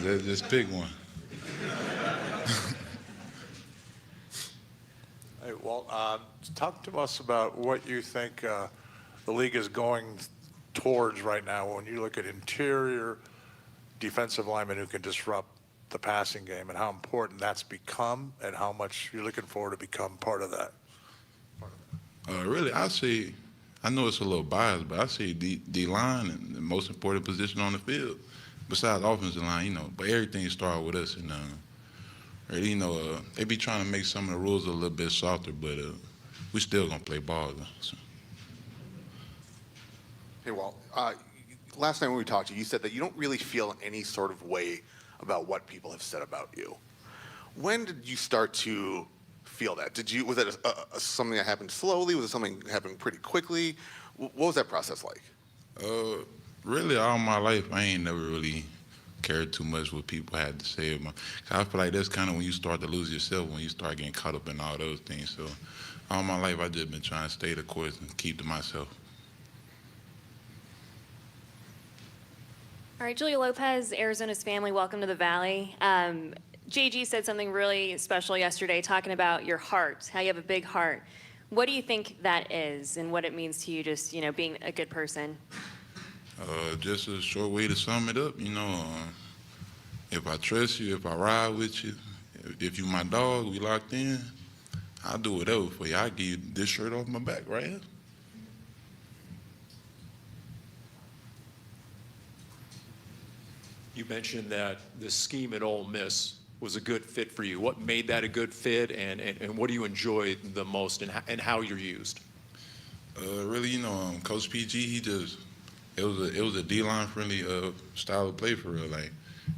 S11: Just pick one.
S22: Hey, Walt, talk to us about what you think the league is going towards right now when you look at interior defensive linemen who can disrupt the passing game and how important that's become and how much you're looking forward to become part of that.
S11: Really, I know it's a little biased, but I see D-line and the most important position on the field, besides offensive line, but everything starts with us. And, they be trying to make some of the rules a little bit softer, but we still going to play ball, though. So.
S21: Hey, Walt, last time when we talked to you, you said that you don't really feel any sort of way about what people have said about you. When did you start to feel that? Was it something that happened slowly? Was it something that happened pretty quickly? What was that process like?
S11: Really, all my life, I ain't never really cared too much what people had to say. I feel like that's kind of when you start to lose yourself, when you start getting caught up in all those things. So all my life, I've just been trying to stay the course and keep to myself.
S28: All right, Julia Lopez, Arizona's family, welcome to the Valley.
S1: JG said something really special yesterday, talking about your heart, how you have a big heart. What do you think that is, and what it means to you, just being a good person?
S11: Just a short way to sum it up. If I trust you, if I ride with you, if you my dog, we locked in, I'll do whatever for you. I'll give you this shirt off my back right here.
S7: You mentioned that the scheme at Ole Miss was a good fit for you. What made that a good fit, and what do you enjoy the most, and how you're used?
S11: Really, Coach PG, it was a D-line friendly style of play for real. Like,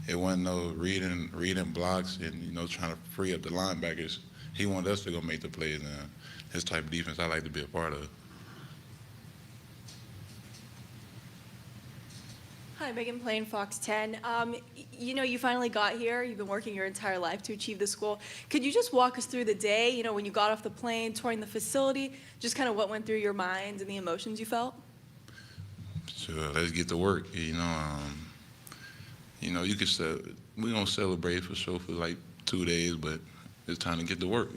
S11: it wasn't no reading blocks and trying to free up the linebackers. He wanted us to go make the plays, and his type of defense I like to be a part of.
S13: Hi, Megan Plain, Fox 10. You finally got here. You've been working your entire life to achieve this goal. Could you just walk us through the day, when you got off the plane, touring the facility, just kind of what went through your mind and the emotions you felt?
S11: So let's get to work. You can we're gonna celebrate for sure for like 2 days, but it's time to get to work.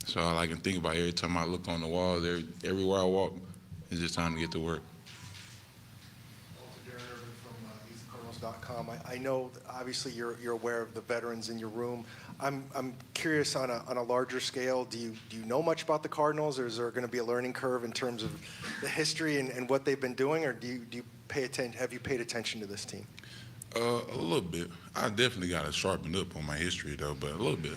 S11: So all I can think about every time I look on the walls, everywhere I walk, it's just time to get to work.
S14: Cardinals.com. I know, obviously, you're aware of the veterans in your room. I'm curious on a larger scale. Do you know much about the Cardinals, or is there going to be a learning curve in terms of the history and what they've been doing, or do you pay attention? Have you paid attention to this team?
S11: A little bit. I definitely got to sharpen up on my history though, but a little bit.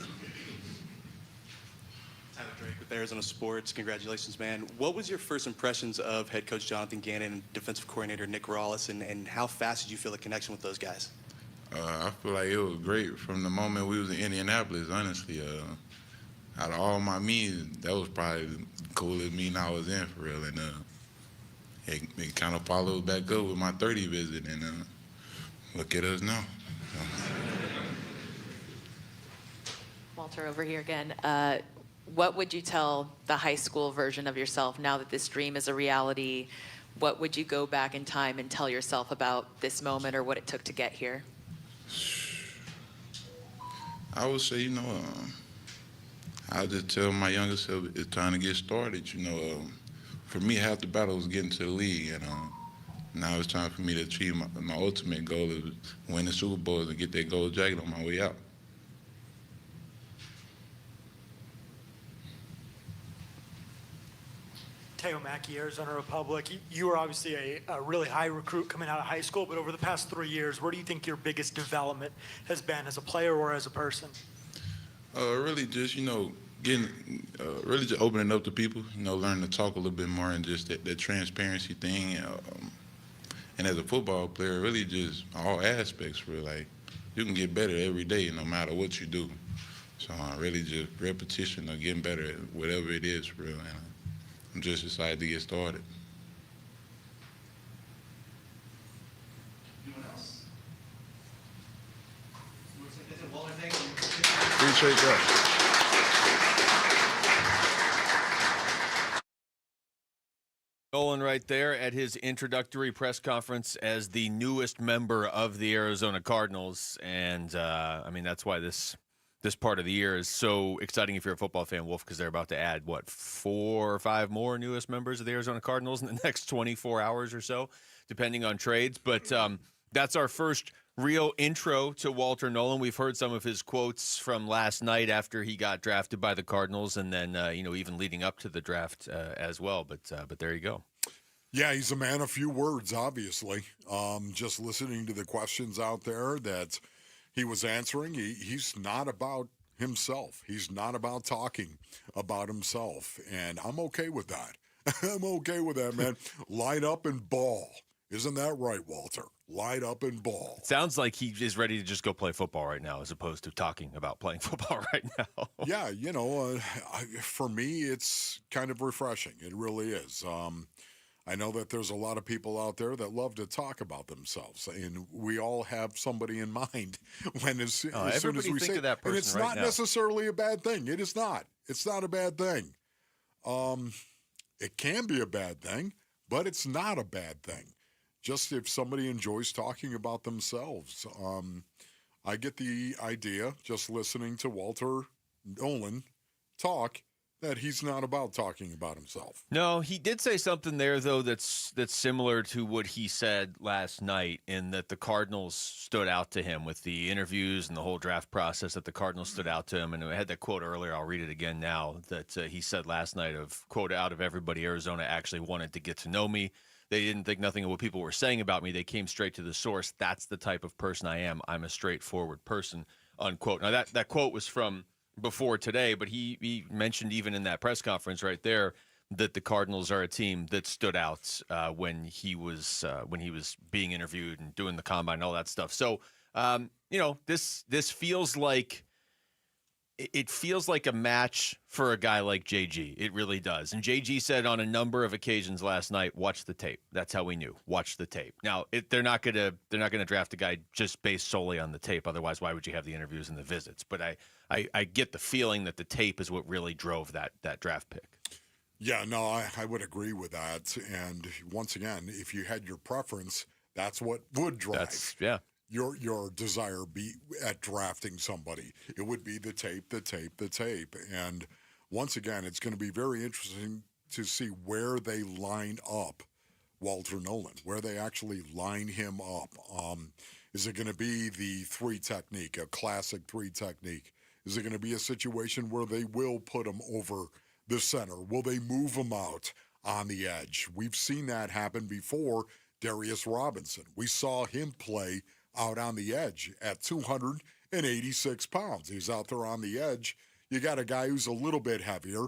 S17: Tyler Drake with Arizona Sports. Congratulations, man. What was your first impressions of head coach Jonathan Gannon and defensive coordinator Nick Rawlis, and how fast did you feel the connection with those guys?
S11: I feel like it was great from the moment we was in Indianapolis, honestly. Out of all my meetings, that was probably the coolest meeting I was in, for real. And it kind of followed back up with my 30 visit, and look at us now.
S27: Walter, over here again. What would you tell the high school version of yourself now that this dream is a reality? What would you go back in time and tell yourself about this moment or what it took to get here?
S11: I would say, I'll just tell my younger self it's time to get started. For me, half the battle was getting to the league, and now it's time for me to achieve my ultimate goal of winning Super Bowls and get that gold jacket on my way out.
S18: Teo Mackey, Arizona Republic. You were obviously a really high recruit coming out of high school, but over the past 3 years, where do you think your biggest development has been as a player or as a person?
S11: Really just, getting, really just opening up to people, learning to talk a little bit more, and just that transparency thing. And as a football player, really just all aspects, really. Like, you can get better every day no matter what you do. So really just repetition of getting better at whatever it is, for real. And I'm just excited to get started.
S19: Anyone else? Walter, thank you.
S11: Appreciate that.
S2: Nolan right there at his introductory press conference as the newest member of the Arizona Cardinals. And, that's why this part of the year is so exciting if you're a football fan, Wolf, because they're about to add, 4 or 5 more newest members of the Arizona Cardinals in the next 24 hours or so, depending on trades. But that's our first real intro to Walter Nolan. We've heard some of his quotes from last night after he got drafted by the Cardinals, and then, even leading up to the draft as well. But there you go.
S12: Yeah, he's a man of few words, obviously. Just listening to the questions out there that he was answering, he's not about himself. He's not about talking about himself, and I'm okay with that. I'm okay with that, man. Light up and ball. Isn't that right, Walter? Light up and ball.
S2: It sounds like he is ready to just go play football right now as opposed to talking about playing football right now.
S12: Yeah, for me, it's kind of refreshing. It really is. I know that there's a lot of people out there that love to talk about themselves, and we all have somebody in mind when as soon as we say
S2: of that person,
S12: and it's
S2: right
S12: not
S2: now.
S12: necessarily a bad thing. It is not. It's not a bad thing. It can be a bad thing, but it's not a bad thing. Just if somebody enjoys talking about themselves. I get the idea, just listening to Walter Nolan talk, that he's not about talking about himself.
S2: No, he did say something there though that's similar to what he said last night, in that the Cardinals stood out to him with the interviews and the whole draft process. That the Cardinals stood out to him, and I had that quote earlier. I'll read it again now. That he said last night of, quote, "Out of everybody, Arizona actually wanted to get to know me. They didn't think nothing of what people were saying about me. They came straight to the source. That's the type of person I am. I'm a straightforward person," unquote. Now that quote was from before today, but he mentioned even in that press conference right there that the Cardinals are a team that stood out when he was being interviewed and doing the combine and all that stuff. So this feels like a match for a guy like JG. It really does. And JG said on a number of occasions last night, "Watch the tape." That's how we knew. Watch the tape. Now they're not gonna draft a guy just based solely on the tape. Otherwise, why would you have the interviews and the visits? But I get the feeling that the tape is what really drove that draft pick.
S12: Yeah, no, I would agree with that. And once again, if you had your preference, that's what would drive your desire be at drafting somebody. It would be the tape. And once again, it's going to be very interesting to see where they line up Walter Nolan, where they actually line him up. Is it going to be the three technique, a classic three technique? Is it going to be a situation where they will put him over the center? Will they move him out on the edge? We've seen that happen before. Darius Robinson, we saw him play out on the edge at 286 pounds. He's out there on the edge. You got a guy who's a little bit heavier,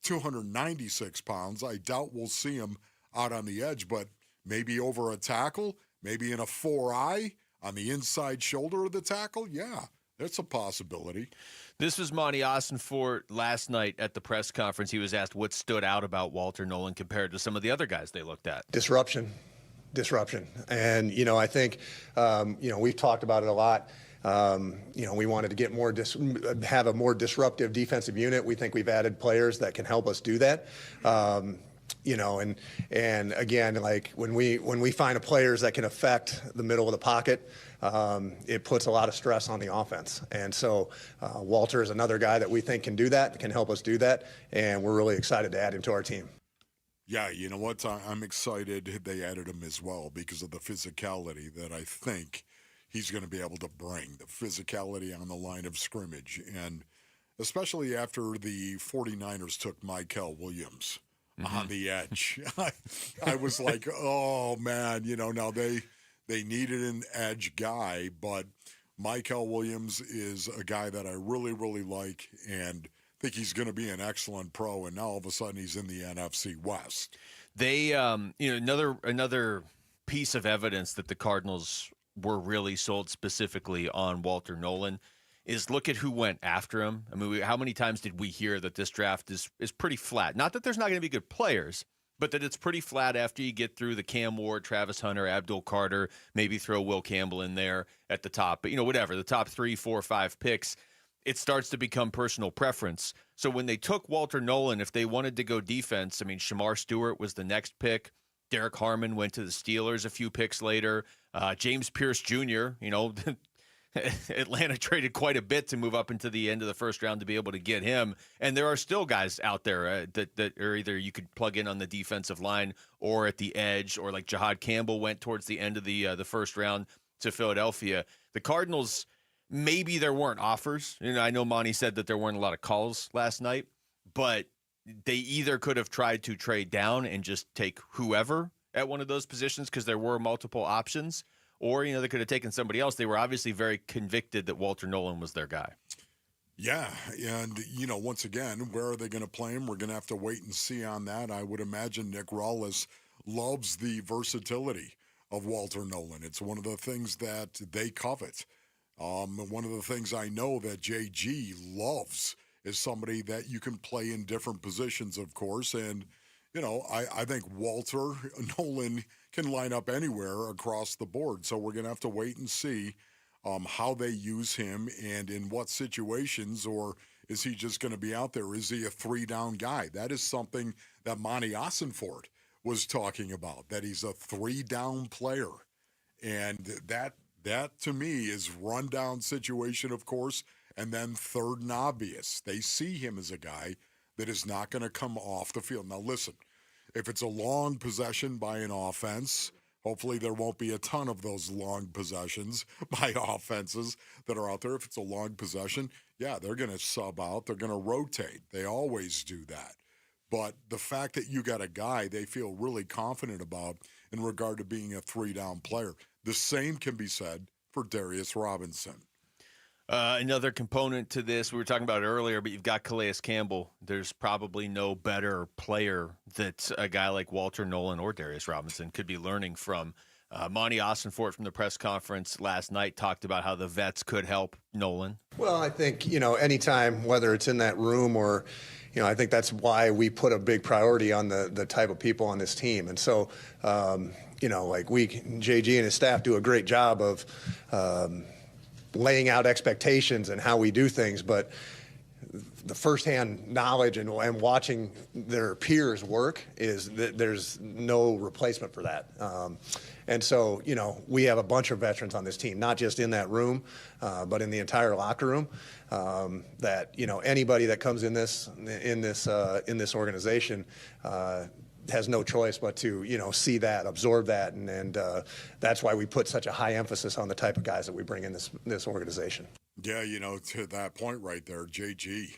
S12: 296 pounds. I doubt we'll see him out on the edge, but maybe over a tackle, maybe in a 4-eye on the inside shoulder of the tackle. Yeah, that's a possibility.
S2: This was Monty Ossenfort last night at the press conference. He was asked what stood out about Walter Nolan compared to some of the other guys they looked at.
S4: Disruption. And, I think, we've talked about it a lot. We wanted to get have a more disruptive defensive unit. We think we've added players that can help us do that. And again, like when we find players that can affect the middle of the pocket, it puts a lot of stress on the offense. And so Walter is another guy that we think can do that, can help us do that. And we're really excited to add him to our team.
S12: Yeah, you know what? I'm excited they added him as well because of the physicality that I think he's going to be able to bring, the physicality on the line of scrimmage. And especially after the 49ers took Michael Williams on the edge. I was like, oh, man, now they needed an edge guy, but Michael Williams is a guy that I really, really like and think he's going to be an excellent pro, and now all of a sudden he's in the NFC West.
S2: They, another piece of evidence that the Cardinals were really sold specifically on Walter Nolan is look at who went after him. I mean, how many times did we hear that this draft is pretty flat? Not that there's not going to be good players, but that it's pretty flat after you get through the Cam Ward, Travis Hunter, Abdul Carter, maybe throw Will Campbell in there at the top. But, whatever, the top 3, 4, 5 picks, it starts to become personal preference. So when they took Walter Nolan, if they wanted to go defense, I mean, Shamar Stewart was the next pick. Derek Harmon went to the Steelers a few picks later. James Pierce Jr., Atlanta traded quite a bit to move up into the end of the first round to be able to get him. And there are still guys out there that are either you could plug in on the defensive line or at the edge, or like Jahad Campbell went towards the end of the first round to Philadelphia. The Cardinals, maybe there weren't offers. I know Monty said that there weren't a lot of calls last night, but they either could have tried to trade down and just take whoever at one of those positions because there were multiple options, or, they could have taken somebody else. They were obviously very convicted that Walter Nolan was their guy.
S12: Yeah, and, once again, where are they going to play him? We're going to have to wait and see on that. I would imagine Nick Rawlis loves the versatility of Walter Nolan. It's one of the things that they covet. One of the things I know that JG loves is somebody that you can play in different positions, of course. And, I think Walter Nolan can line up anywhere across the board. So we're going to have to wait and see how they use him and in what situations, or is he just going to be out there? Is he a 3-down guy? That is something that Monty Ossenfort was talking about, that he's a 3-down player. And That, to me, is rundown situation, of course, and then third and obvious. They see him as a guy that is not going to come off the field. Now, listen, if it's a long possession by an offense, hopefully there won't be a ton of those long possessions by offenses that are out there. If it's a long possession, yeah, they're going to sub out. They're going to rotate. They always do that. But the fact that you got a guy they feel really confident about in regard to being a three-down player, the same can be said for Darius Robinson.
S2: Another component to this, we were talking about it earlier, but you've got Calais Campbell. There's probably no better player that a guy like Walter Nolan or Darius Robinson could be learning from. Monty Ossenfort from the press conference last night talked about how the vets could help Nolan.
S4: Well, I think, anytime, whether it's in that room or, I think that's why we put a big priority on the type of people on this team. And so, JG and his staff do a great job of laying out expectations and how we do things, but the firsthand knowledge and watching their peers work is that there's no replacement for that. And so, we have a bunch of veterans on this team, not just in that room, but in the entire locker room. That anybody that comes in this organization has no choice but to see that, absorb that, and that's why we put such a high emphasis on the type of guys that we bring in this organization.
S12: Yeah, to that point right there, JG,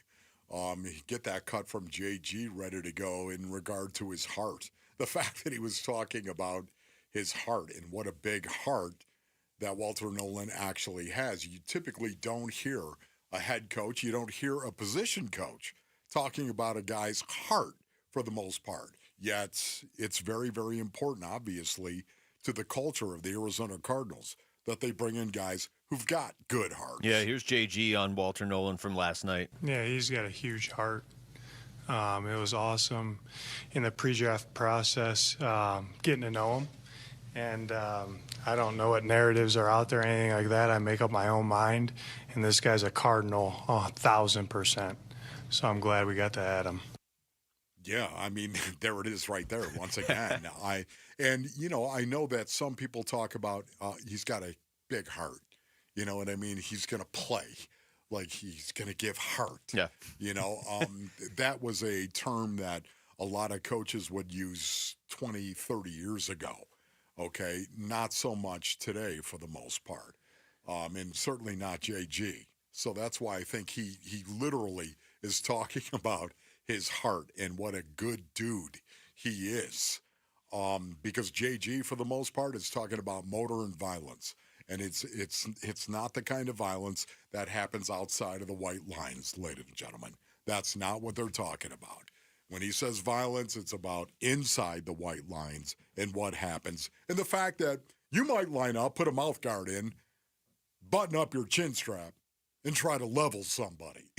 S12: get that cut from JG ready to go in regard to his heart. The fact that he was talking about his heart and what a big heart that Walter Nolan actually has. You typically don't hear a head coach, you don't hear a position coach talking about a guy's heart for the most part. Yet it's very, very important, obviously, to the culture of the Arizona Cardinals that they bring in guys who've got good hearts.
S2: Yeah, here's JG on Walter Nolan from last night.
S3: Yeah, he's got a huge heart. It was awesome in the pre-draft process, getting to know him. And I don't know what narratives are out there or anything like that. I make up my own mind. And this guy's a Cardinal 1,000%. So I'm glad we got to add him.
S12: Yeah, I mean, there it is right there once again. I know that some people talk about he's got a big heart. You know what I mean? He's going to play like he's going to give heart.
S2: Yeah.
S12: That was a term that a lot of coaches would use 20, 30 years ago. Okay, not so much today for the most part, and certainly not JG. So that's why I think he literally is talking about his heart and what a good dude he is. Because JG, for the most part, is talking about motor and violence, and it's not the kind of violence that happens outside of the white lines, ladies and gentlemen. That's not what they're talking about. When he says violence, it's about inside the white lines and what happens. And the fact that you might line up, put a mouth guard in, button up your chin strap, and try to level somebody,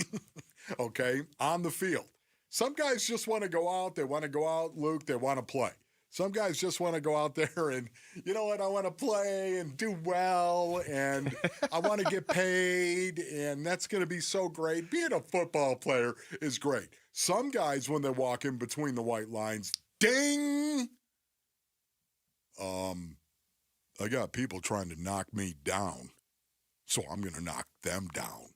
S12: okay, on the field. Some guys just want to go out. They want to go out, Luke. They want to play. Some guys just want to go out there and, you know what, I want to play and do well, and I want to get paid, and that's going to be so great. Being a football player is great. Some guys, when they walk in between the white lines, ding! I got people trying to knock me down, so I'm going to knock them down.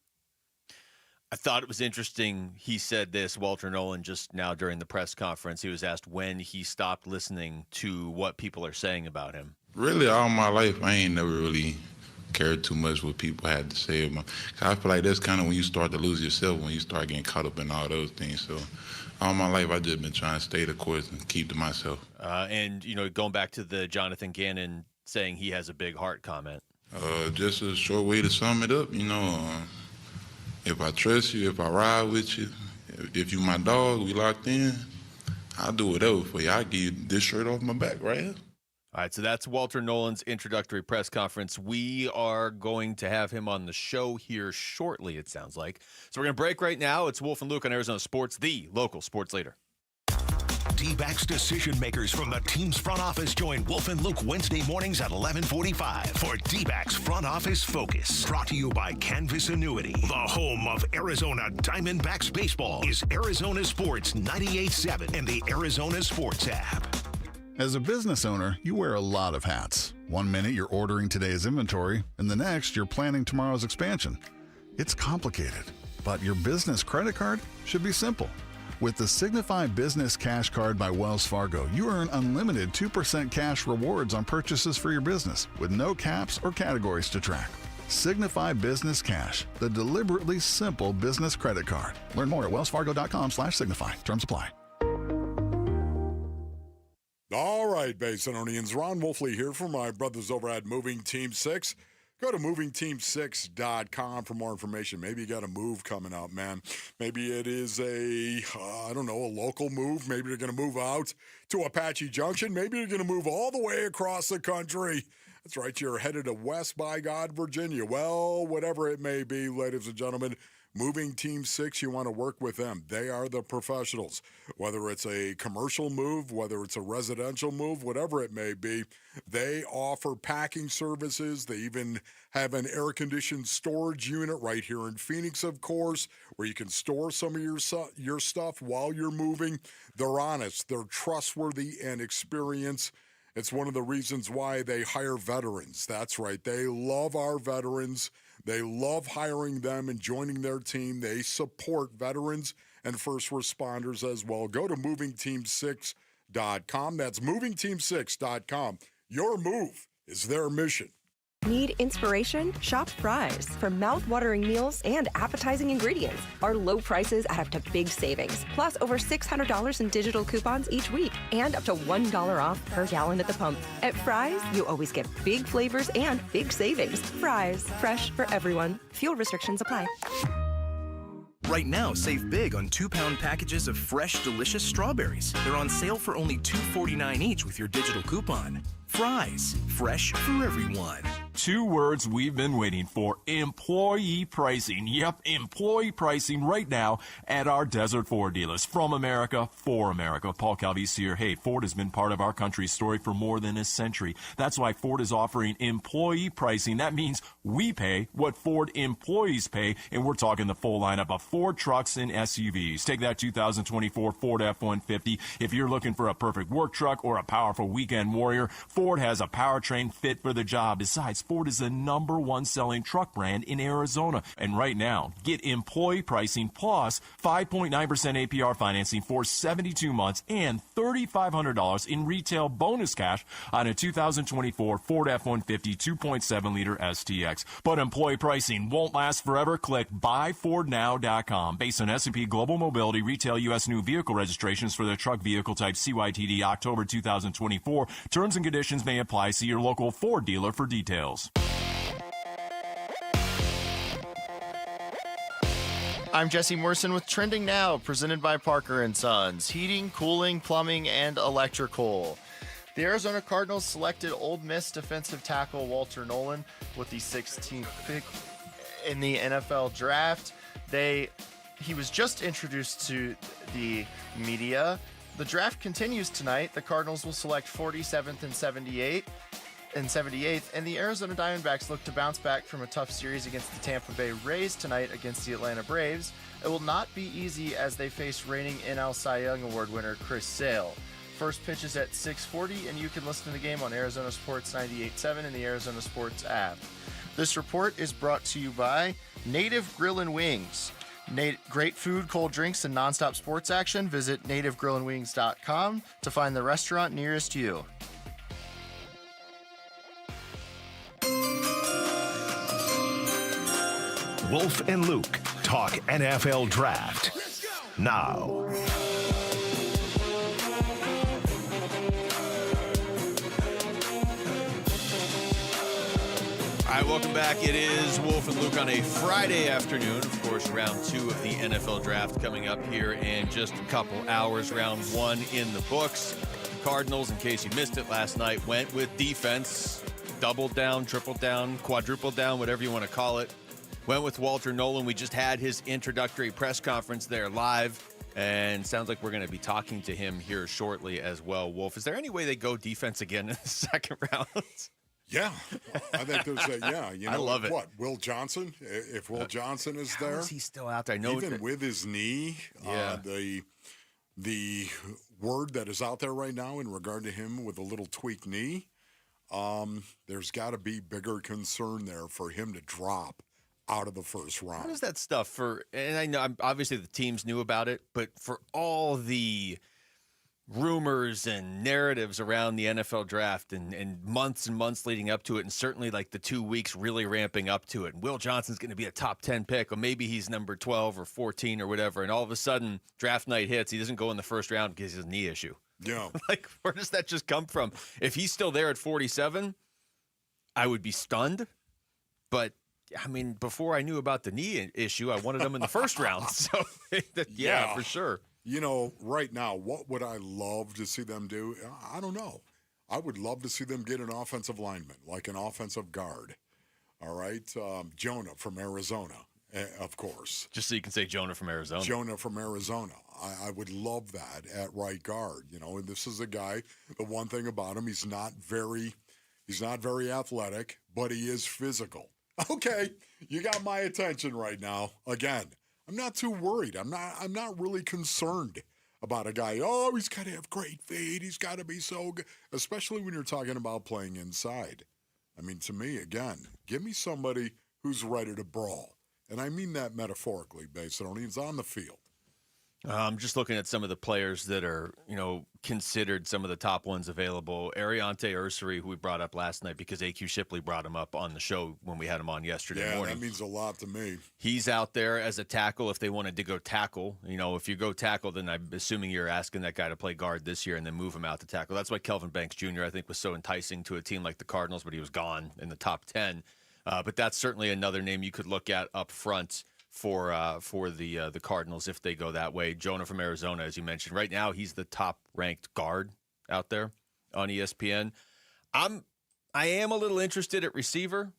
S2: I thought it was interesting. He said this, Walter Nolan, just now during the press conference. He was asked when he stopped listening to what people are saying about him.
S11: Really, all my life, I ain't never really cared too much what people had to say. I feel like that's kind of when you start to lose yourself, when you start getting caught up in all those things. So all my life, I just been trying to stay the course and keep to myself.
S2: And, going back to the Jonathan Gannon saying he has a big heart comment.
S11: Just a short way to sum it up, if I trust you, if I ride with you, if you my dog, we locked in, I'll do whatever for you. I'll give you this shirt off my back right here.
S2: All right, so that's Walter Nolan's introductory press conference. We are going to have him on the show here shortly, it sounds like. So we're going to break right now. It's Wolf and Luke on Arizona Sports, the local sports leader.
S5: D-backs decision makers from the team's front office join Wolf and Luke Wednesday mornings at 11:45 for D-backs Front Office Focus. Brought to you by Canvas Annuity. The home of Arizona Diamondbacks baseball is Arizona Sports 98.7 and the Arizona Sports app.
S6: As a business owner, you wear a lot of hats. One minute you're ordering today's inventory, and the next you're planning tomorrow's expansion. It's complicated, but your business credit card should be simple. With the Signify Business Cash Card by Wells Fargo, you earn unlimited 2% cash rewards on purchases for your business with no caps or categories to track. Signify Business Cash, the deliberately simple business credit card. Learn more at wellsfargo.com/signify. Terms apply.
S12: All right, Basinonians. Ron Wolfley here for my brothers over at Moving Team 6. Go to movingteam6.com for more information. Maybe you got a move coming up, man. Maybe it is a local move. Maybe you're going to move out to Apache Junction. Maybe you're going to move all the way across the country. That's right, you're headed to West by God, Virginia. Well, whatever it may be, ladies and gentlemen, Moving Team 6, you want to work with them. They are the professionals. Whether it's a commercial move, whether it's a residential move, whatever it may be, they offer packing services. They even have an air-conditioned storage unit right here in Phoenix, of course, where you can store some of your stuff while you're moving. They're honest, they're trustworthy, and experienced. It's one of the reasons why they hire veterans. That's right, they love our veterans. They love hiring them and joining their team. They support veterans and first responders as well. Go to movingteam6.com. That's movingteam6.com. Your move is their mission.
S10: Need inspiration? Shop Fry's. For mouth-watering meals and appetizing ingredients. Our low prices add up to big savings. Plus, over $600 in digital coupons each week. And up to $1 off per gallon at the pump. At Fry's, you always get big flavors and big savings. Fry's. Fresh for everyone. Fuel restrictions apply.
S15: Right now, save big on 2-pound packages of fresh, delicious strawberries. They're on sale for only $2.49 each with your digital coupon. Fry's. Fresh for everyone.
S16: 2 words we've been waiting for: employee pricing. Yep, employee pricing right now at our Desert Ford dealers. From America, for America. Paul Calvisi here. Hey, Ford has been part of our country's story for more than a century. That's why Ford is offering employee pricing. That means we pay what Ford employees pay, and we're talking the full lineup of Ford trucks and SUVs. Take that 2024 Ford F-150. If you're looking for a perfect work truck or a powerful weekend warrior, Ford has a powertrain fit for the job. Besides, Ford is the #1 selling truck brand in Arizona. And right now, get employee pricing plus 5.9% APR financing for 72 months and $3,500 in retail bonus cash on a 2024 Ford F-150 2.7-liter STX. But employee pricing won't last forever. Click buyfordnow.com. Based on S&P Global Mobility retail U.S. new vehicle registrations for the truck vehicle type CYTD October 2024. Terms and conditions may apply. See your local Ford dealer for details.
S8: I'm Jesse Morrison with Trending Now, presented by Parker & Sons. Heating, cooling, plumbing, and electrical. The Arizona Cardinals selected Ole Miss defensive tackle Walter Nolan with the 16th pick in the NFL Draft. He was just introduced to the media. The draft continues tonight. The Cardinals will select 47th and 78th, and the Arizona Diamondbacks look to bounce back from a tough series against the Tampa Bay Rays tonight against the Atlanta Braves. It will not be easy as they face reigning NL Cy Young Award winner Chris Sale. First pitch is at 6:40, and you can listen to the game on Arizona Sports 98.7 and the Arizona Sports app. This report is brought to you by Native Grill and Wings. Great food, cold drinks, and nonstop sports action. Visit nativegrillandwings.com to find the restaurant nearest you.
S5: Wolf and Luke talk NFL Draft now.
S2: All right, welcome back. It is Wolf and Luke on a Friday afternoon. Of course, round 2 of the NFL Draft coming up here in just a couple hours. Round 1 in the books. The Cardinals, in case you missed it last night, went with defense. Doubled down, tripled down, quadrupled down, whatever you want to call it. Went with Walter Nolan. We just had his introductory press conference there live. And sounds like we're going to be talking to him here shortly as well. Wolf, is there any way they go defense again in the second round?
S12: Yeah, I think there's I
S2: love it.
S12: What, Will Johnson? If Will Johnson is there,
S2: how is he still out there? I know
S12: even with his knee, the word that is out there right now in regard to him with a little tweaked knee, there's got to be bigger concern there for him to drop out of the first round.
S2: How does that stuff and I know obviously the teams knew about it, but for all the rumors and narratives around the NFL draft and months leading up to it, and certainly like the 2 weeks really ramping up to it, and Will Johnson's going to be a top 10 pick, or maybe he's number 12 or 14 or whatever, and all of a sudden draft night hits, he doesn't go in the first round because he has a knee issue.
S12: Yeah.
S2: Like, where does that just come from? If he's still there at 47, I would be stunned, but I mean, before I knew about the knee issue, I wanted him in the first round. So, yeah, for sure.
S12: You know, right now, what would I love to see them do? I don't know. I would love to see them get an offensive lineman, like an offensive guard. All right? Jonah from Arizona, of course.
S2: Just so you can say Jonah from Arizona.
S12: Jonah from Arizona. I would love that at right guard. You know, and this is a guy, the one thing about him, he's not very athletic, but he is physical. Okay, you got my attention right now. Again, I'm not too worried. I'm not really concerned about a guy. Oh, he's got to have great feet. He's got to be so good, especially when you're talking about playing inside. I mean, to me, again, give me somebody who's ready to brawl, and I mean that metaphorically, based on he's on the field.
S2: I'm just looking at some of the players that are, considered some of the top ones available. Ariante Ursary, who we brought up last night because AQ Shipley brought him up on the show when we had him on yesterday morning.
S12: Yeah, that means a lot to me.
S2: He's out there as a tackle if they wanted to go tackle. If you go tackle, then I'm assuming you're asking that guy to play guard this year and then move him out to tackle. That's why Kelvin Banks Jr., I think, was so enticing to a team like the Cardinals, but he was gone in the top 10. But that's certainly another name you could look at up front for the Cardinals if they go that way. Jonah from Arizona, as you mentioned. Right now, he's the top-ranked guard out there on ESPN. I am a little interested at receiver.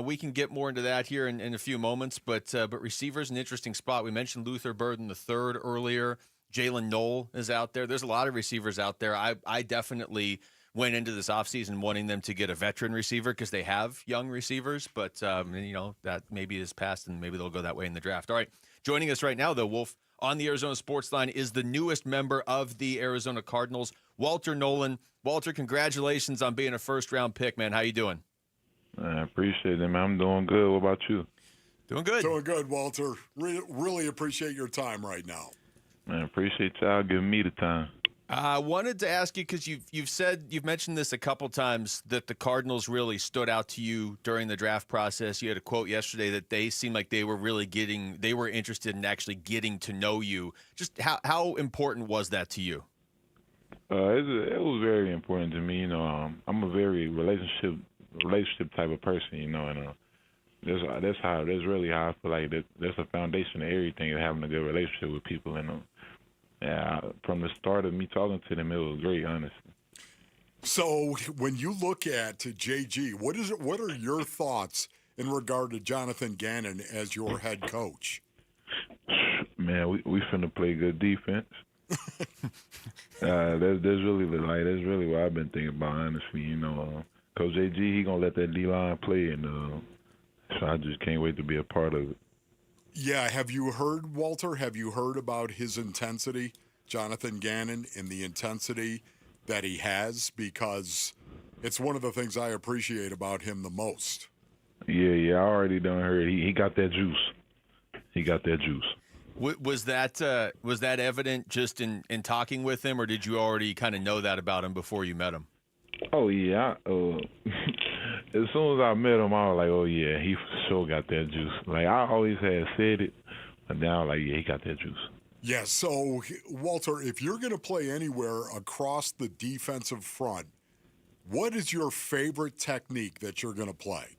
S2: We can get more into that here in a few moments, but receiver's an interesting spot. We mentioned Luther Burden III earlier. Jalen Knoll is out there. There's a lot of receivers out there. I definitely went into this offseason wanting them to get a veteran receiver because they have young receivers, but, that maybe is past and maybe they'll go that way in the draft. All right, joining us right now, though, Wolf, on the Arizona Sports Line is the newest member of the Arizona Cardinals, Walter Nolan. Walter, congratulations on being a first-round pick, man. How you doing?
S9: I appreciate it, man. I'm doing good. What about you?
S2: Doing good.
S12: Doing good, Walter. Really appreciate your time right now.
S9: Man, appreciate y'all giving me the time.
S2: I wanted to ask you because you've mentioned this a couple times that the Cardinals really stood out to you during the draft process. You had a quote yesterday that they seemed like they were interested in actually getting to know you. Just how important was that to you?
S9: It was very important to me. I'm a very relationship type of person. And that's really how I feel like that's the foundation of everything, is having a good relationship with people. Yeah, from the start of me talking to them, it was great, honestly.
S12: So when you look at JG, what are your thoughts in regard to Jonathan Gannon as your head coach?
S9: Man, we finna play good defense. That's really what I've been thinking about, honestly. Coach JG, he gonna let that D-line play, and so I just can't wait to be a part of it.
S12: Yeah, have you heard, Walter, about his intensity, Jonathan Gannon, and the intensity that he has? Because it's one of the things I appreciate about him the most.
S9: Yeah, I already done heard. He got that juice.
S2: Was that evident just in talking with him, or did you already kind of know that about him before you met him?
S9: Oh, yeah. As soon as I met him, I was like, oh, yeah, he for sure got that juice. Like, I always had said it, but now, yeah, he got that juice.
S12: Yeah, so, Walter, if you're going to play anywhere across the defensive front, what is your favorite technique that you're going to play?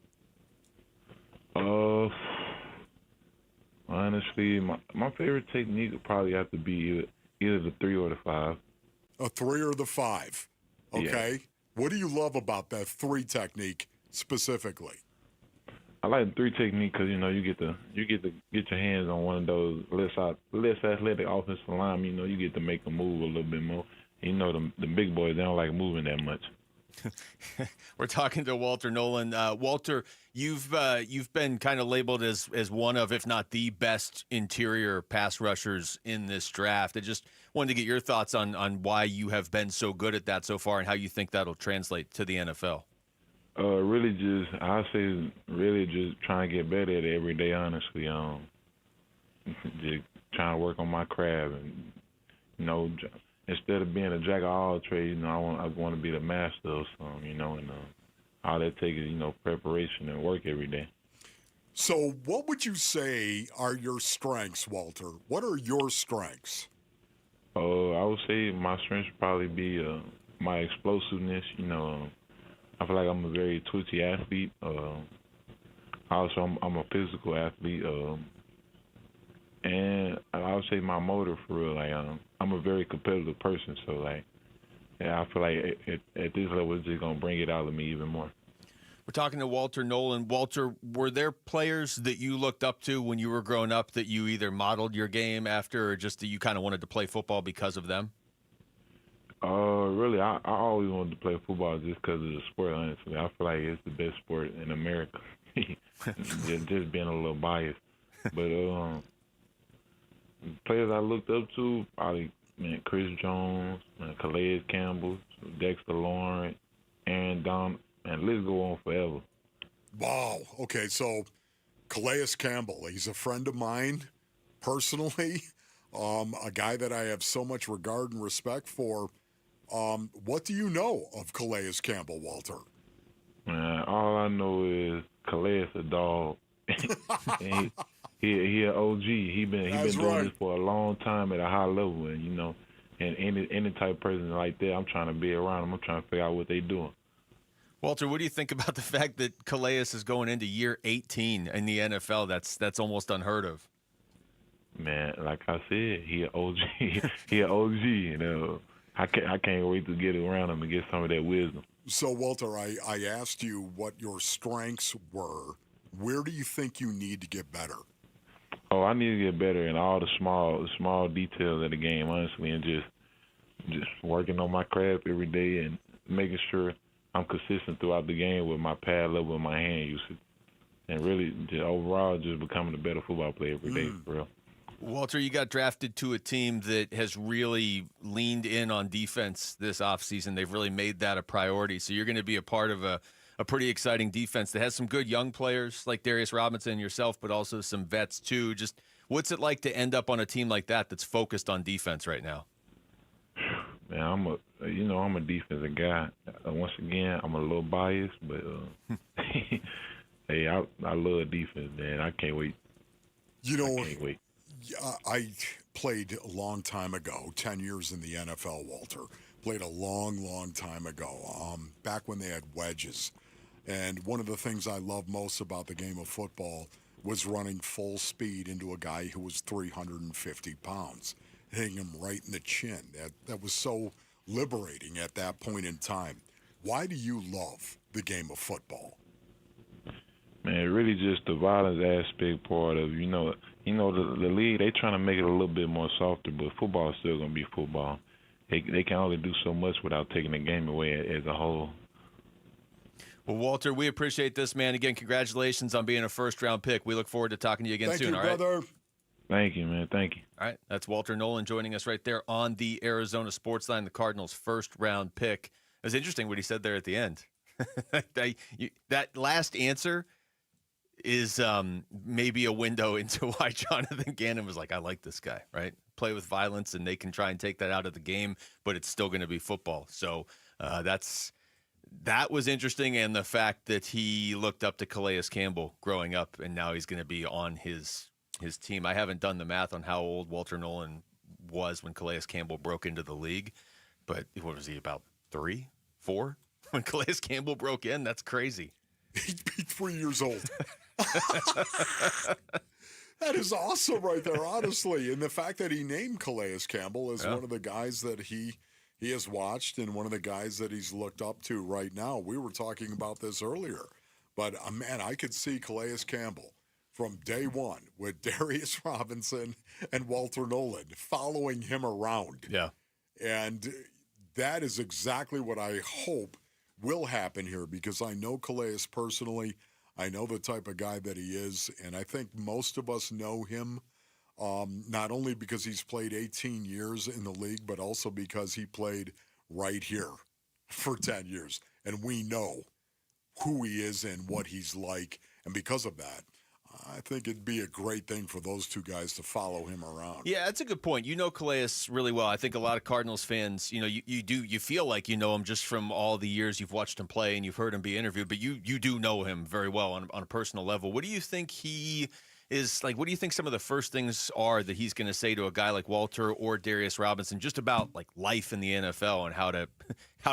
S9: Honestly, my favorite technique would probably have to be either the 3 or the 5.
S12: A 3 or the 5, okay. Yeah. What do you love about that 3 technique specifically?
S9: I like the 3 technique because you get to get your hands on one of those less athletic offensive linemen. You get to make them move a little bit more. The big boys, they don't like moving that much.
S2: We're talking to Walter Nolan. Walter, you've been kind of labeled as one of, if not the best interior pass rushers in this draft. I just wanted to get your thoughts on why you have been so good at that so far and how you think that'll translate to the NFL.
S9: I say really just trying to get better at it every day, honestly. Just trying to work on my craft and, instead of being a jack of all trades, I want to be the master of some, and all that takes is, preparation and work every day.
S12: So what would you say are your strengths, Walter? What are your strengths?
S9: I would say my strengths would probably be my explosiveness. I feel like I'm a very twitchy athlete. Also, I'm a physical athlete. And I would say my motor, for real. I'm a very competitive person, so I feel like at this level, it's just gonna bring it out of me even more.
S2: We're talking to Walter Nolan. Walter, were there players that you looked up to when you were growing up that you either modeled your game after, or just that you kind of wanted to play football because of them?
S9: Really, I always wanted to play football just because of the sport. Honestly, I feel like it's the best sport in America. just being a little biased, but. Players I looked up to, probably Chris Jones, Calais Campbell, Dexter Lawrence, Aaron Donald, and let's go on forever.
S12: Wow. Okay, so Calais Campbell, he's a friend of mine personally, a guy that I have so much regard and respect for. What do you know of Calais Campbell, Walter?
S9: All I know is Calais a dog. He an OG. He been doing this for a long time at a high level, and and any type of person like that, I'm trying to be around them. I'm trying to figure out what they doing.
S2: Walter, what do you think about the fact that Calais is going into year 18 in the NFL? That's almost unheard of.
S9: Man, like I said, he an OG. He an OG. I can't wait to get around him and get some of that wisdom.
S12: So, Walter, I asked you what your strengths were. Where do you think you need to get better?
S9: Oh, I need to get better in all the small details of the game, honestly, and just working on my craft every day and making sure I'm consistent throughout the game with my pad level and my hand usage, and really just overall just becoming a better football player every day, for real.
S2: Walter, you got drafted to a team that has really leaned in on defense this offseason. They've really made that a priority. So you're going to be a part of a pretty exciting defense that has some good young players like Darius Robinson and yourself, but also some vets too. Just what's it like to end up on a team like that that's focused on defense right now?
S9: Man, I'm a defensive guy. Once again, I'm a little biased, but hey, I love defense, man. I can't wait. I can't wait.
S12: I played a long time ago, 10 years in the NFL, Walter. Played a long, long time ago, back when they had wedges. And one of the things I love most about the game of football was running full speed into a guy who was 350 pounds, hitting him right in the chin. That was so liberating at that point in time. Why do you love the game of football?
S9: Man, really just the violence aspect part of, the league, they trying to make it a little bit more softer, but football is still going to be football. They can only do so much without taking the game away as a whole.
S2: Well, Walter, we appreciate this, man. Again, congratulations on being a first-round pick. We look forward to talking to you again soon, all right?
S12: Thank you, brother.
S9: Thank you, man. Thank you.
S2: All right, that's Walter Nolan joining us right there on the Arizona Sports Line, the Cardinals' first-round pick. It was interesting what he said there at the end. That last answer is maybe a window into why Jonathan Gannon was like, I like this guy, right? Play with violence, and they can try and take that out of the game, but it's still going to be football. So that was interesting, and the fact that he looked up to Calais Campbell growing up, and now he's going to be on his team. I haven't done the math on how old Walter Nolan was when Calais Campbell broke into the league, but what was he, about 3, 4 when Calais Campbell broke in? That's crazy.
S12: He'd be 3 years old. That is awesome right there, honestly. And the fact that he named Calais Campbell as one of the guys that he has watched and one of the guys that he's looked up to right now. We were talking about this earlier. But, man, I could see Calais Campbell from day one with Darius Robinson and Walter Nolan following him around.
S2: Yeah.
S12: And that is exactly what I hope will happen here because I know Calais personally. I know the type of guy that he is, and I think most of us know him not only because he's played 18 years in the league, but also because he played right here for 10 years. And we know who he is and what he's like. And because of that, I think it'd be a great thing for those two guys to follow him around.
S2: Yeah, that's a good point. You know Calais really well. I think a lot of Cardinals fans, you feel like you know him just from all the years you've watched him play and you've heard him be interviewed, but you do know him very well on a personal level. What do you think he is like? What do you think some of the first things are that he's going to say to a guy like Walter or Darius Robinson just about like life in the NFL and how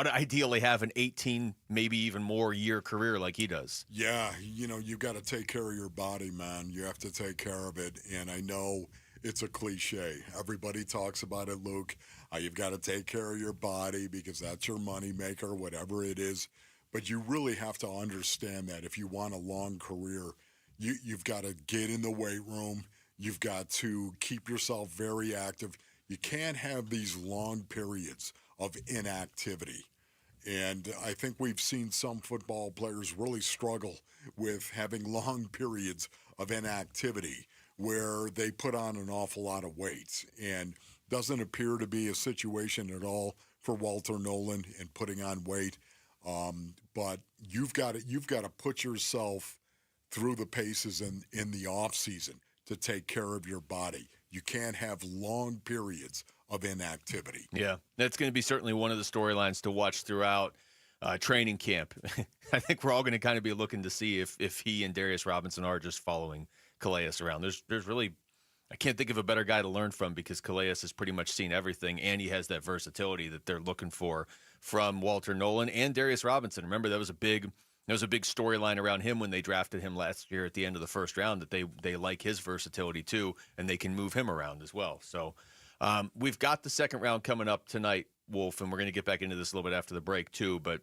S2: to ideally have an 18, maybe even more year career like he does?
S12: Yeah, you got to take care of your body, man. You have to take care of it. And I know it's a cliche. Everybody talks about it, Luke. You've got to take care of your body because that's your money maker, whatever it is. But you really have to understand that if you want a long career, you've got to get in the weight room. You've got to keep yourself very active. You can't have these long periods of inactivity. And I think we've seen some football players really struggle with having long periods of inactivity where they put on an awful lot of weight. And doesn't appear to be a situation at all for Walter Nolan in putting on weight. But you've got to put yourself through the paces in the off season to take care of your body. You can't have long periods of inactivity.
S2: Yeah, that's going to be certainly one of the storylines to watch throughout training camp. I think we're all going to kind of be looking to see if he and Darius Robinson are just following Calais around. There's really, I can't think of a better guy to learn from because Calais has pretty much seen everything, and he has that versatility that they're looking for from Walter Nolan and Darius Robinson. Remember, that was a big storyline around him when they drafted him last year at the end of the first round, that they like his versatility too, and they can move him around as well. So we've got the second round coming up tonight, Wolf, and we're going to get back into this a little bit after the break too. But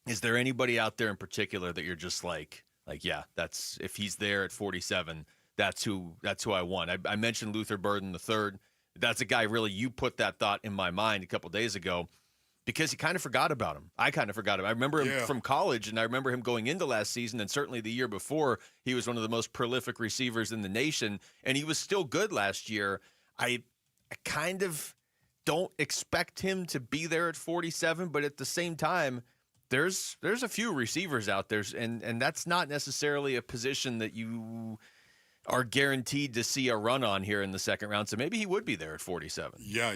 S2: is there anybody out there in particular that you're just like, yeah, that's, if he's there at 47, that's who I want? I mentioned Luther Burden III. That's a guy really, you put that thought in my mind a couple days ago, because he kind of forgot about him. I kind of forgot him. I remember him from college, and I remember him going into last season, and certainly the year before, he was one of the most prolific receivers in the nation, and he was still good last year. I kind of don't expect him to be there at 47, but at the same time, there's a few receivers out there, and that's not necessarily a position that you are guaranteed to see a run on here in the second round. So maybe he would be there at 47.
S12: Yeah,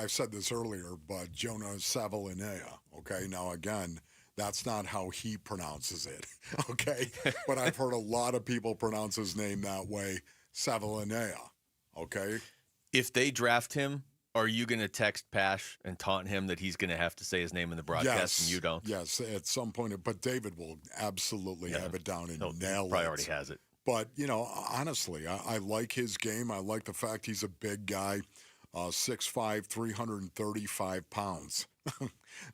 S12: I've said this earlier, but Jonah Savalinea, okay? Now, again, that's not how he pronounces it, okay? But I've heard a lot of people pronounce his name that way, Savalinea, okay?
S2: If they draft him, are you going to text Pash and taunt him that he's going to have to say his name in the broadcast and you don't?
S12: Yes, at some point. But David will absolutely have it down and nail it.
S2: Probably already has it.
S12: But, honestly, I like his game. I like the fact he's a big guy, 6'5", 335 pounds.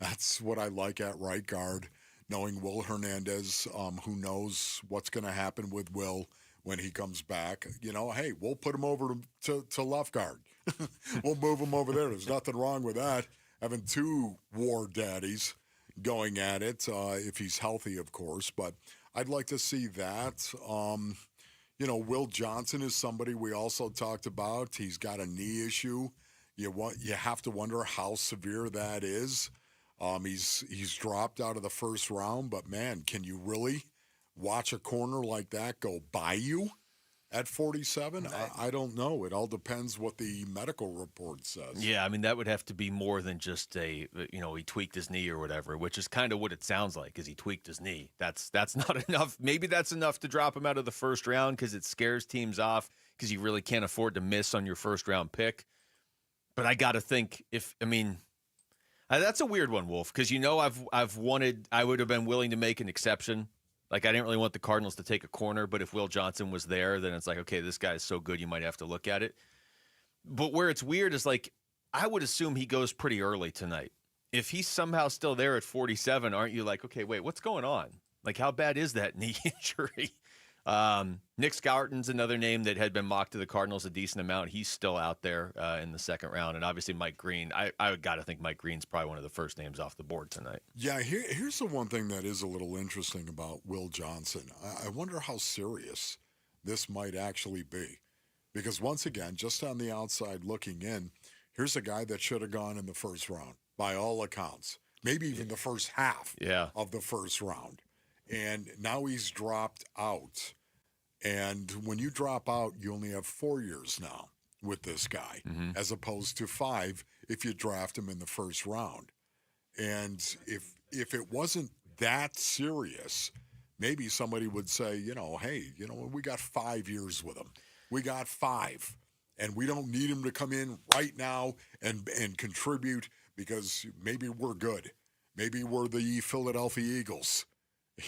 S12: That's what I like at right guard, knowing Will Hernandez, who knows what's going to happen with Will when he comes back. Hey, we'll put him over to left guard. We'll move him over there. There's nothing wrong with that. Having two war daddies going at it, if he's healthy, of course. But I'd like to see that. Will Johnson is somebody we also talked about. He's got a knee issue. You have to wonder how severe that is. He's dropped out of the first round, but man, can you really watch a corner like that go by you at 47? I don't know. It all depends what the medical report says.
S2: Yeah, I mean, that would have to be more than just he tweaked his knee or whatever, which is kind of what it sounds like, is he tweaked his knee. That's not enough. Maybe that's enough to drop him out of the first round because it scares teams off because you really can't afford to miss on your first round pick. But I got to think that's a weird one, Wolf, because I would have been willing to make an exception. Like, I didn't really want the Cardinals to take a corner, but if Will Johnson was there, then it's like, okay, this guy is so good, you might have to look at it. But where it's weird is, like, I would assume he goes pretty early tonight. If he's somehow still there at 47, aren't you like, okay, wait, what's going on? Like, how bad is that knee injury? Nick Scourton's another name that had been mocked to the Cardinals a decent amount. He's still out there in the second round. And obviously Mike Green. I got to think Mike Green's probably one of the first names off the board tonight.
S12: Yeah, here's the one thing that is a little interesting about Will Johnson. I wonder how serious this might actually be. Because once again, just on the outside looking in, here's a guy that should have gone in the first round, by all accounts. Maybe even the first half of the first round. And now he's dropped out. And when you drop out, you only have 4 years now with this guy, as opposed to 5 if you draft him in the first round. And if it wasn't that serious, maybe somebody would say, hey, we got 5 years with him. We got 5. And we don't need him to come in right now and contribute because maybe we're good. Maybe we're the Philadelphia Eagles.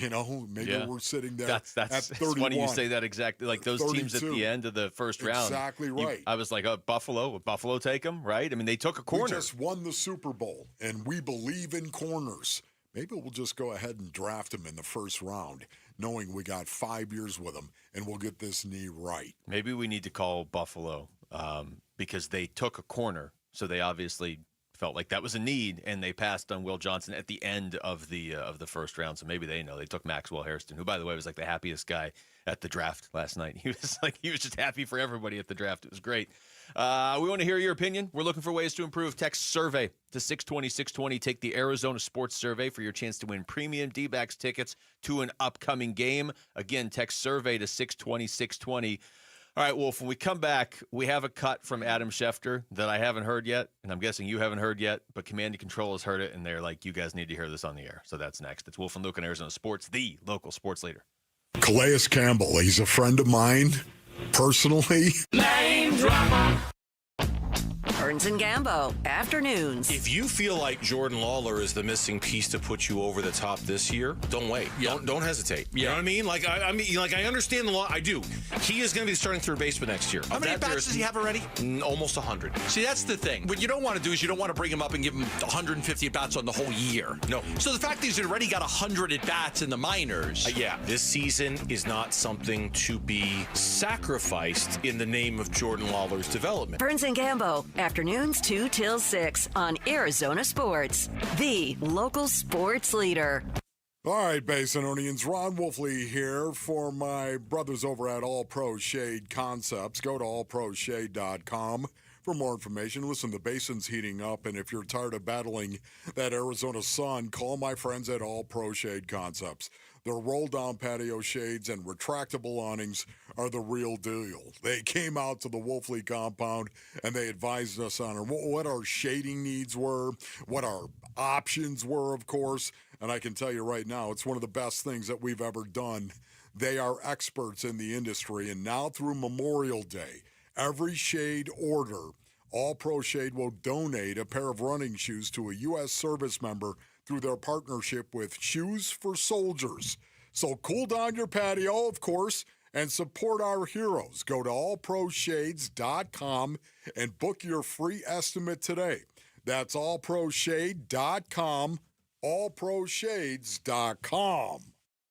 S12: Maybe we're sitting there at 31.
S2: That's funny you say that exactly. Like those
S12: 32.
S2: teams at the end of the first round.
S12: Exactly right.
S2: I was like, Buffalo. Would Buffalo take them, right? I mean, they took a corner.
S12: We just won the Super Bowl, and we believe in corners. Maybe we'll just go ahead and draft him in the first round, knowing we got 5 years with him, and we'll get this knee right.
S2: Maybe we need to call Buffalo because they took a corner, so they obviously felt like that was a need, and they passed on Will Johnson at the end of the first round. So maybe they know they took Maxwell Hairston, who, by the way, was like the happiest guy at the draft last night. He was just happy for everybody at the draft. It was great. We want to hear your opinion. We're looking for ways to improve. Text survey to 620-620. Take the Arizona Sports Survey for your chance to win premium D-backs tickets to an upcoming game. Again, text survey to 620-620. All right, Wolf, when we come back, we have a cut from Adam Schefter that I haven't heard yet, and I'm guessing you haven't heard yet, but Command and Control has heard it, and they're like, you guys need to hear this on the air. So that's next. It's Wolf and Luke on Arizona Sports, the local sports leader.
S12: Calais Campbell, he's a friend of mine, personally.
S20: Name drama. Burns and Gambo, afternoons.
S21: If you feel like Jordan Lawler is the missing piece to put you over the top this year, don't wait. Don't hesitate. You know what I mean? I understand the law. I do. He is going to be the starting third baseman next year.
S22: How many bats does he have already?
S21: Almost 100.
S22: See, that's the thing. What you don't want to do is you don't want to bring him up and give him 150 at-bats on the whole year.
S21: No.
S22: So the fact that he's already got 100 at-bats in the minors.
S21: This season is not something to be sacrificed in the name of Jordan Lawler's development.
S20: Burns and Gambo, afternoons 2 till 6 on Arizona Sports, the local sports leader.
S12: All right, Basinonians, Ron Wolfley here for my brothers over at All Pro Shade Concepts. Go to allproshade.com for more information. Listen, the basin's heating up, and if you're tired of battling that Arizona sun, call my friends at All Pro Shade Concepts. Their roll-down patio shades and retractable awnings are the real deal. They came out to the Wolfley compound, and they advised us on what our shading needs were, what our options were, of course. And I can tell you right now, it's one of the best things that we've ever done. They are experts in the industry, and now through Memorial Day, every shade order, All Pro Shade will donate a pair of running shoes to a U.S. service member through their partnership with Shoes for Soldiers. So cool down your patio, of course, and support our heroes. Go to allproshades.com and book your free estimate today. That's allproshade.com, allproshades.com.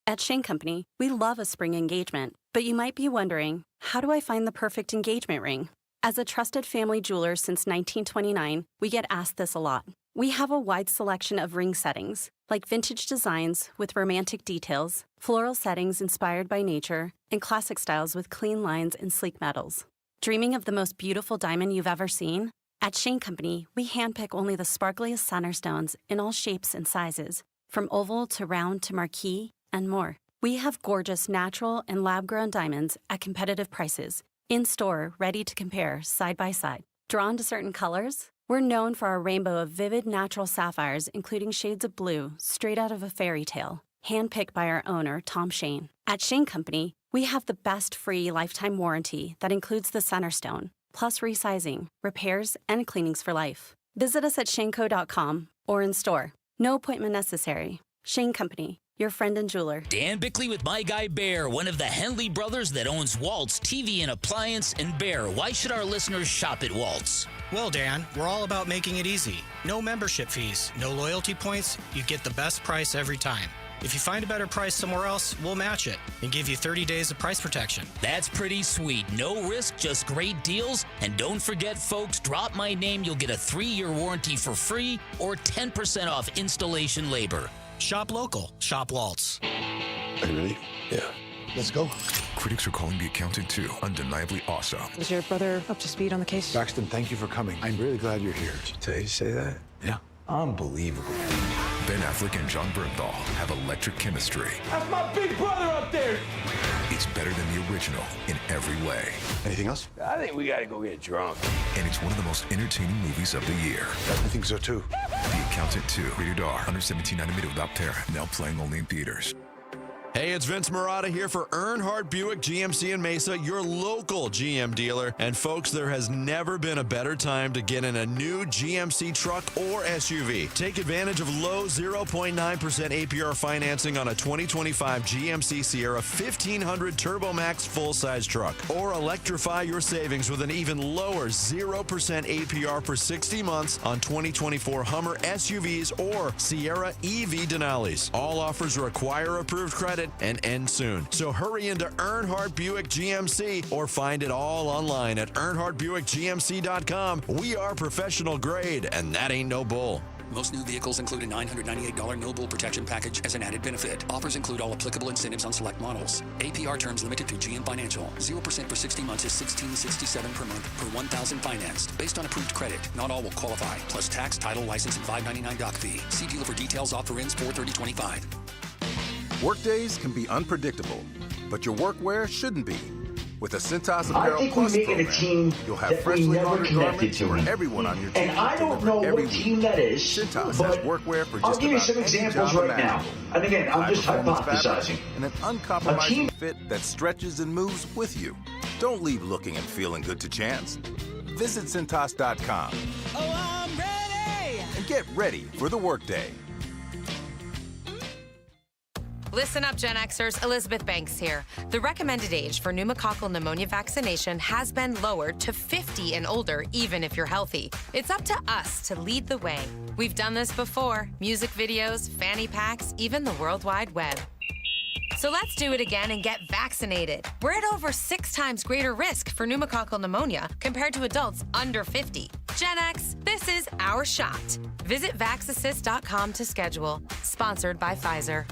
S23: At Shane Company, we love a spring engagement, but you might be wondering, how do I find the perfect engagement ring? As a trusted family jeweler since 1929, we get asked this a lot. We have a wide selection of ring settings, like vintage designs with romantic details, floral settings inspired by nature, and classic styles with clean lines and sleek metals. Dreaming of the most beautiful diamond you've ever seen? At Shane Company, we handpick only the sparkliest center stones in all shapes and sizes, from oval to round to marquise, and more. We have gorgeous natural and lab-grown diamonds at competitive prices, in-store, ready to compare side by side. Drawn to certain colors? We're known for our rainbow of vivid natural sapphires, including shades of blue, straight out of a fairy tale, handpicked by our owner, Tom Shane. At Shane Company, we have the best free lifetime warranty that includes the center stone, plus resizing, repairs, and cleanings for life. Visit us at shaneco.com or in store. No appointment necessary. Shane Company, your friend and jeweler.
S24: Dan Bickley with My Guy Bear, one of the Henley brothers that owns Waltz TV and Appliance. And Bear, why should our listeners shop at Waltz?
S25: Well, Dan, we're all about making it easy. No membership fees, no loyalty points. You get the best price every time.
S1: If you find a better price somewhere else, we'll match it and give you 30 days of price protection.
S24: That's pretty sweet. No risk, just great deals. And don't forget, folks, drop my name. You'll get a 3-year warranty for free or 10% off installation labor.
S1: Shop local. Shop Waltz.
S7: Are you ready? Yeah. Let's go.
S13: Critics are calling The Accountant 2 undeniably awesome.
S14: Is your brother up to speed on the case?
S7: Braxton, thank you for coming. I'm really glad you're here. Did Tay say that? Yeah. Unbelievable.
S13: Ben Affleck and John Bernthal have electric chemistry.
S17: That's my big brother up there.
S13: It's better than the original in every way.
S7: Anything else?
S17: I think we gotta go get drunk.
S13: And it's one of the most entertaining movies of the year.
S7: I think so too.
S13: The Accountant 2, rated R, under 17.9 without parent. Now playing only in theaters.
S25: Hey, it's Vince Marotta here for Earnhardt Buick GMC in Mesa, your local GM dealer. And folks, there has never been a better time to get in a new GMC truck or SUV. Take advantage of low 0.9% APR financing on a 2025 GMC Sierra 1500 Turbo Max full-size truck. Or electrify your savings with an even lower 0% APR for 60 months on 2024 Hummer SUVs or Sierra EV Denali's. All offers require approved credit and end soon. So hurry into Earnhardt Buick GMC or find it all online at EarnhardtBuickGMC.com. We are professional grade, and that ain't no bull.
S26: Most new vehicles include a $998 no bull protection package as an added benefit. Offers include all applicable incentives on select models. APR terms limited through GM Financial. 0% for 60 months is $16.67 per month per 1,000 financed. Based on approved credit, not all will qualify. Plus tax, title, license, and $599 doc fee. See dealer for details. Offer ends 4/30/25.
S28: Workdays can be unpredictable, but your workwear shouldn't be. With a Cintas Apparel
S29: I think
S28: Plus
S29: we make
S28: program,
S29: it a team
S28: you'll have
S29: that
S28: freshly
S29: we never
S28: laundered
S29: connected
S28: garments
S29: to
S28: for
S29: him.
S28: everyone on your team.
S29: And I don't know
S28: every
S29: what
S28: week.
S29: team that is,
S28: Cintas
S29: but
S28: has workwear for
S29: I'll
S28: just
S29: give you
S28: about
S29: some
S28: any
S29: examples
S28: job
S29: right now.
S28: imaginable.
S29: And again, I'm just
S28: High-performance
S29: hypothesizing.
S28: fabrics And an uncompromising fit that stretches and moves with you. Don't leave looking and feeling good to chance. Visit Cintas.com.
S17: Oh, I'm ready!
S28: And get ready for the workday.
S30: Listen up, Gen Xers. Elizabeth Banks here. The recommended age for pneumococcal pneumonia vaccination has been lowered to 50 and older, even if you're healthy. It's up to us to lead the way. We've done this before. Music videos, fanny packs, even the World Wide Web. So let's do it again and get vaccinated. We're at over 6 times greater risk for pneumococcal pneumonia compared to adults under 50. Gen X, this is our shot. Visit vaxassist.com to schedule. Sponsored by Pfizer.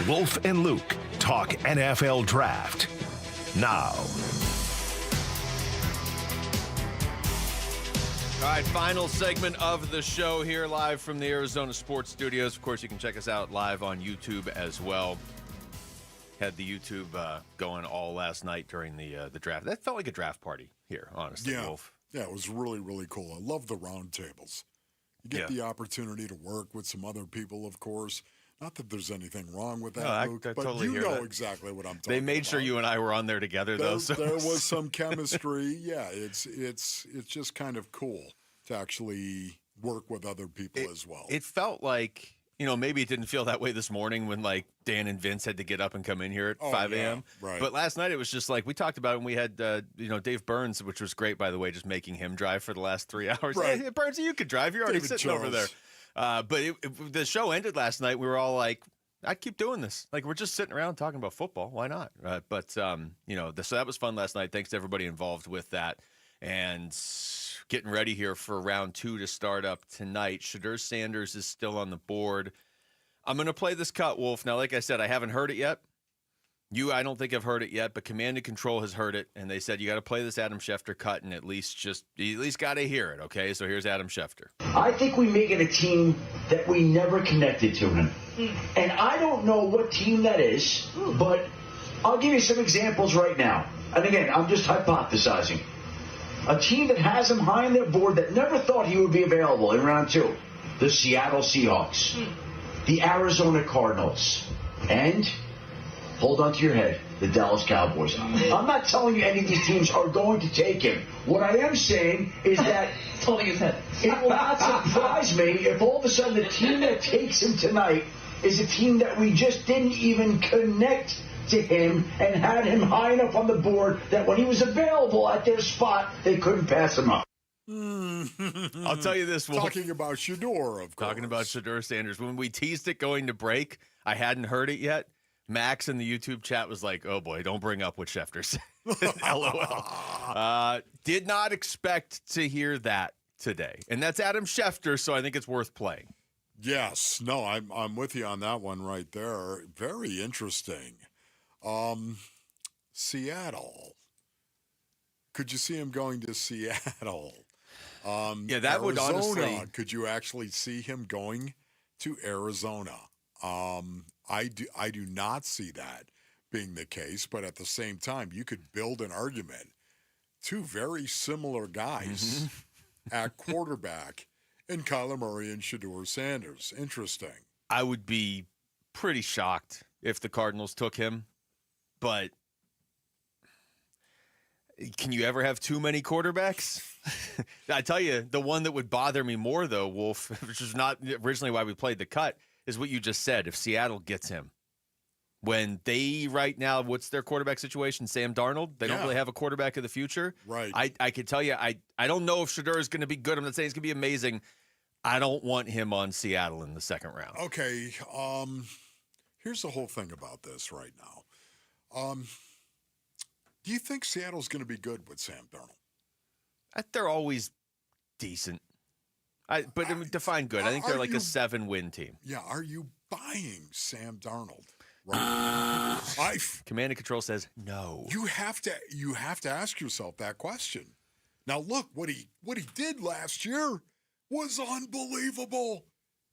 S5: Wolf and Luke talk NFL Draft now.
S2: All right, final segment of the show here live from the Arizona Sports Studios. Of course, you can check us out live on YouTube as well. Had the YouTube going all last night during the draft. That felt like a draft party here, honestly, Wolf.
S12: Yeah, it was really, really cool. I love the round tables. You get the opportunity to work with some other people, of course. Not that there's anything wrong with that, Luke,
S2: I
S12: but
S2: totally
S12: you
S2: hear
S12: know
S2: that.
S12: exactly what I'm talking about.
S2: They made sure you and I were on there together, though. So
S12: there was some chemistry. Yeah, it's just kind of cool to actually work with other people as well.
S2: It felt like, maybe it didn't feel that way this morning when, Dan and Vince had to get up and come in here at 5 a.m.
S12: Right.
S2: But last night it was just like, we talked about it, and we had, Dave Burns, which was great, by the way, just making him drive for the last 3 hours.
S12: Right.
S2: Hey, Burns, you could drive. You're already
S12: David
S2: sitting over there.
S12: Jones.
S2: But the show ended last night. We were all like, I'd keep doing this. We're just sitting around talking about football. Why not? So that was fun last night. Thanks to everybody involved with that. And getting ready here for round 2 to start up tonight. Shador Sanders is still on the board. I'm going to play this cut, Wolf. Now, like I said, I haven't heard it yet. I don't think I've heard it yet, but Command and Control has heard it, and they said you got to play this Adam Schefter cut and at least got to hear it, okay? So here's Adam Schefter.
S29: I think we make it a team that we never connected to him. And I don't know what team that is, but I'll give you some examples right now. And again, I'm just hypothesizing. A team that has him high on their board that never thought he would be available in round 2. The Seattle Seahawks. The Arizona Cardinals. And, hold on to your head, the Dallas Cowboys. I'm not telling you any of these teams are going to take him. What I am saying is that holding his head. It will not surprise me if all of a sudden the team that takes him tonight is a team that we just didn't even connect to him and had him high enough on the board that when he was available at their spot, they couldn't pass him up.
S2: I'll tell you this, Wolf.
S12: Talking about Shador, of course.
S2: Talking about Shador Sanders. When we teased it going to break, I hadn't heard it yet. Max in the YouTube chat was like, oh boy, don't bring up what Schefter said. LOL. Did not expect to hear that today. And that's Adam Schefter, so I think it's worth playing.
S12: Yes. No, I'm with you on that one right there. Very interesting. Seattle. Could you see him going to Seattle?
S2: Yeah, that
S12: Arizona,
S2: would honestly.
S12: Could you actually see him going to Arizona? I do not see that being the case, but at the same time, you could build an argument. Two very similar guys at quarterback in Kyler Murray and Shador Sanders. Interesting.
S2: I would be pretty shocked if the Cardinals took him, but can you ever have too many quarterbacks? I tell you, the one that would bother me more, though, Wolf, which is not originally why we played the cut, is what you just said. If Seattle gets him, when they right now, what's their quarterback situation? Sam Darnold. They don't really have a quarterback of the future.
S12: Right.
S2: I could tell you, I don't know if Shador is going to be good. I'm not saying he's going to be amazing. I don't want him on Seattle in the second round.
S12: Okay. Here's the whole thing about this right now. Do you think Seattle's going to be good with Sam Darnold?
S2: They're always decent. But define good. I think they're like a 7-win team.
S12: Yeah. Are you buying Sam Darnold? Right.
S2: Command and Control says no.
S12: You have to ask yourself that question. Now look, what he did last year was unbelievable.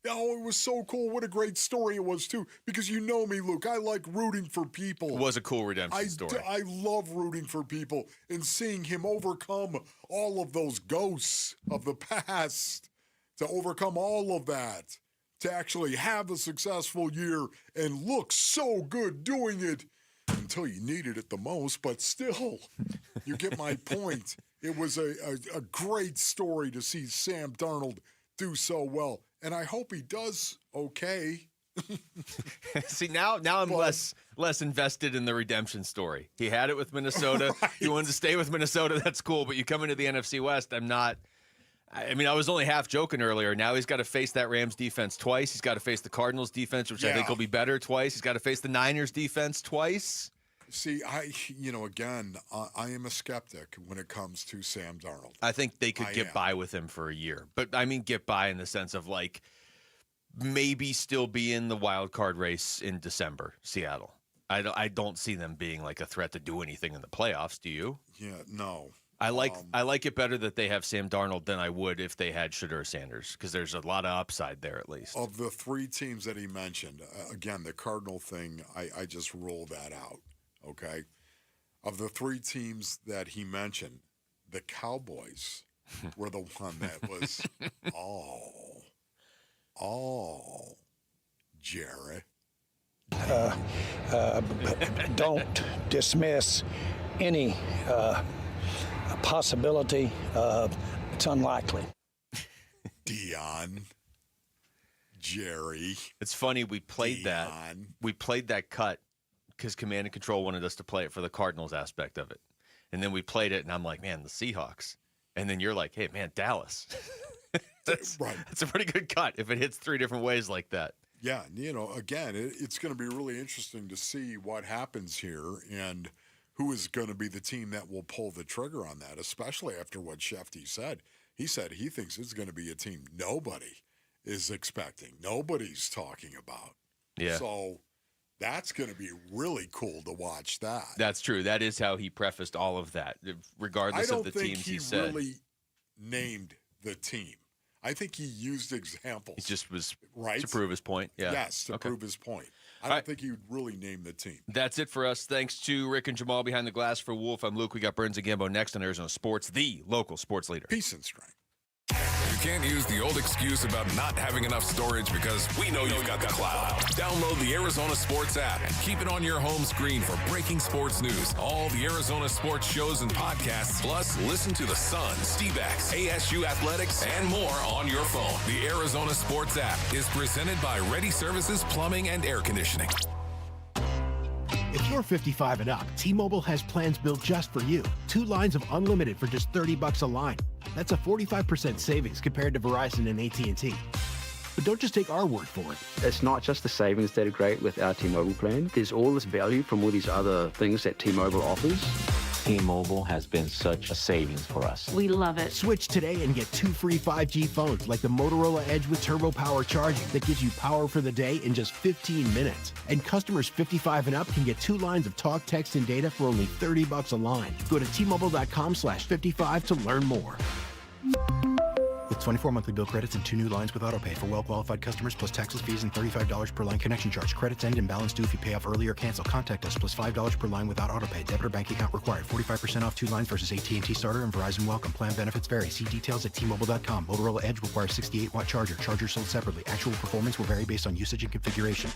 S12: Oh, it was so cool. What a great story it was, too. Because you know me, Luke. I like rooting for people.
S2: It was a cool redemption story.
S12: I love rooting for people and seeing him overcome all of those ghosts of the past, to overcome all of that, to actually have a successful year and look so good doing it until you needed it the most. But still, you get my point. It was a great story to see Sam Darnold do so well. And I hope he does okay.
S2: See, now I'm less invested in the redemption story. He had it with Minnesota. Right. He wanted to stay with Minnesota. That's cool. But you come into the NFC West, I'm not. I mean, I was only half joking earlier. Now he's got to face that Rams defense twice. He's got to face the Cardinals defense, which I think will be better twice. He's got to face the Niners defense twice.
S12: See, again, I am a skeptic when it comes to Sam Darnold.
S2: I think they could get by with him for a year. But I mean, get by in the sense of like maybe still be in the wild card race in December, Seattle. I don't see them being like a threat to do anything in the playoffs. Do you?
S12: Yeah, no.
S2: I like it better that they have Sam Darnold than I would if they had Shador Sanders, because there's a lot of upside there at least.
S12: Of the three teams that he mentioned, again, the Cardinal thing, I just rolled that out. Okay. Of the three teams that he mentioned, the Cowboys were the one that was, Jerry.
S3: Don't dismiss any possibility. It's unlikely.
S12: Dion. Jerry.
S2: It's funny, we played that cut because Command and Control wanted us to play it for the Cardinals aspect of it. And then we played it, and I'm like, man, the Seahawks. And then you're like, hey, man, Dallas. That's a pretty good cut if it hits three different ways like that.
S12: Yeah, again, it's going to be really interesting to see what happens here and who is going to be the team that will pull the trigger on that, especially after what Shefty said. He said he thinks it's going to be a team nobody is expecting, nobody's talking about.
S2: Yeah.
S12: So that's going to be really cool to watch that.
S2: That's true. That is how he prefaced all of that, regardless of the teams he said.
S12: I don't think he really named the team. I think he used examples.
S2: He just was to prove his point. Yeah.
S12: Yes, to prove his point. I don't think he would really name the team.
S2: That's it for us. Thanks to Rick and Jamal behind the glass. For Wolf, I'm Luke. We got Burns and Gambo next on Arizona Sports, the local sports leader.
S12: Peace and strength.
S13: You can't use the old excuse about not having enough storage because we know you've got the cloud. Download the Arizona Sports app and keep it on your home screen for breaking sports news, all the Arizona sports shows and podcasts, plus listen to the Suns, Dbacks, ASU Athletics, and more on your phone. The Arizona Sports app is presented by Ready Services Plumbing and Air Conditioning.
S4: If you're 55 and up, T-Mobile has plans built just for you. 2 lines of unlimited for just $30 a line.
S6: That's a 45% savings compared to Verizon and AT&T. But don't just take our word for it.
S8: It's not just the savings that are great with our T-Mobile plan. There's all this value from all these other things that T-Mobile offers.
S9: T-Mobile has been such a savings for us.
S14: We love it.
S6: Switch today and get 2 free 5G phones like the Motorola Edge with Turbo Power charging that gives you power for the day in just 15 minutes. And customers 55 and up can get 2 lines of talk, text, and data for only $30 a line. Go to T-Mobile.com/55 to learn more. With 24 monthly bill credits and 2 new lines with autopay for well-qualified customers plus taxes, fees, and $35 per line connection charge. Credits end and balance due if you pay off early or cancel. Contact us plus $5 per line without autopay. Debit or bank account required. 45% off 2 lines versus AT&T Starter and Verizon Welcome. Plan benefits vary. See details at T-Mobile.com. Motorola Edge requires 68-watt charger. Charger sold separately. Actual performance will vary based on usage and configuration.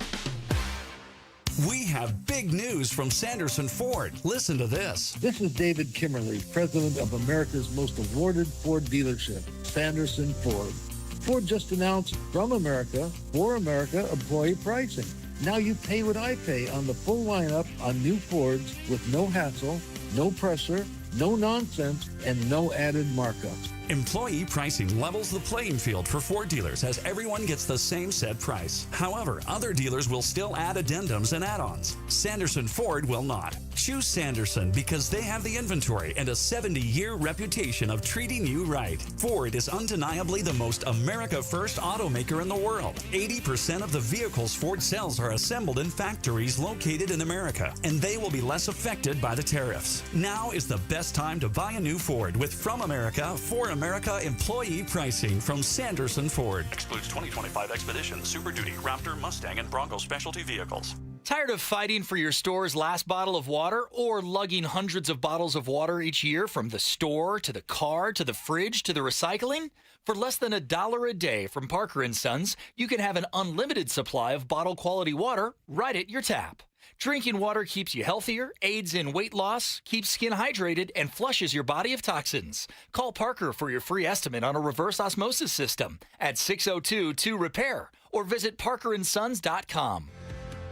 S10: We have big news from Sanderson Ford. Listen to this.
S11: This is David Kimmerly, president of America's most awarded Ford dealership, Sanderson Ford. Ford just announced From America, For America employee pricing. Now you pay what I pay on the full lineup on new Fords with no hassle, no pressure, no nonsense, and no added markups.
S10: Employee pricing levels the playing field for Ford dealers as everyone gets the same set price. However, other dealers will still add addendums and add-ons. Sanderson Ford will not. Choose Sanderson because they have the inventory and a 70-year reputation of treating you right. Ford is undeniably the most America-first automaker in the world. 80% of the vehicles Ford sells are assembled in factories located in America, and they will be less affected by the tariffs. Now is the best time to buy a new Ford with From America, For America employee pricing from Sanderson Ford.
S15: Excludes 2025 Expedition, Super Duty, Raptor, Mustang, and Bronco specialty vehicles.
S16: Tired of fighting for your store's last bottle of water or lugging hundreds of bottles of water each year from the store to the car to the fridge to the recycling? For less than $1 a day from Parker & Sons, you can have an unlimited supply of bottle quality water right at your tap. Drinking water keeps you healthier, aids in weight loss, keeps skin hydrated, and flushes your body of toxins. Call Parker for your free estimate on a reverse osmosis system at 602-2-REPAIR or visit parkerandsons.com.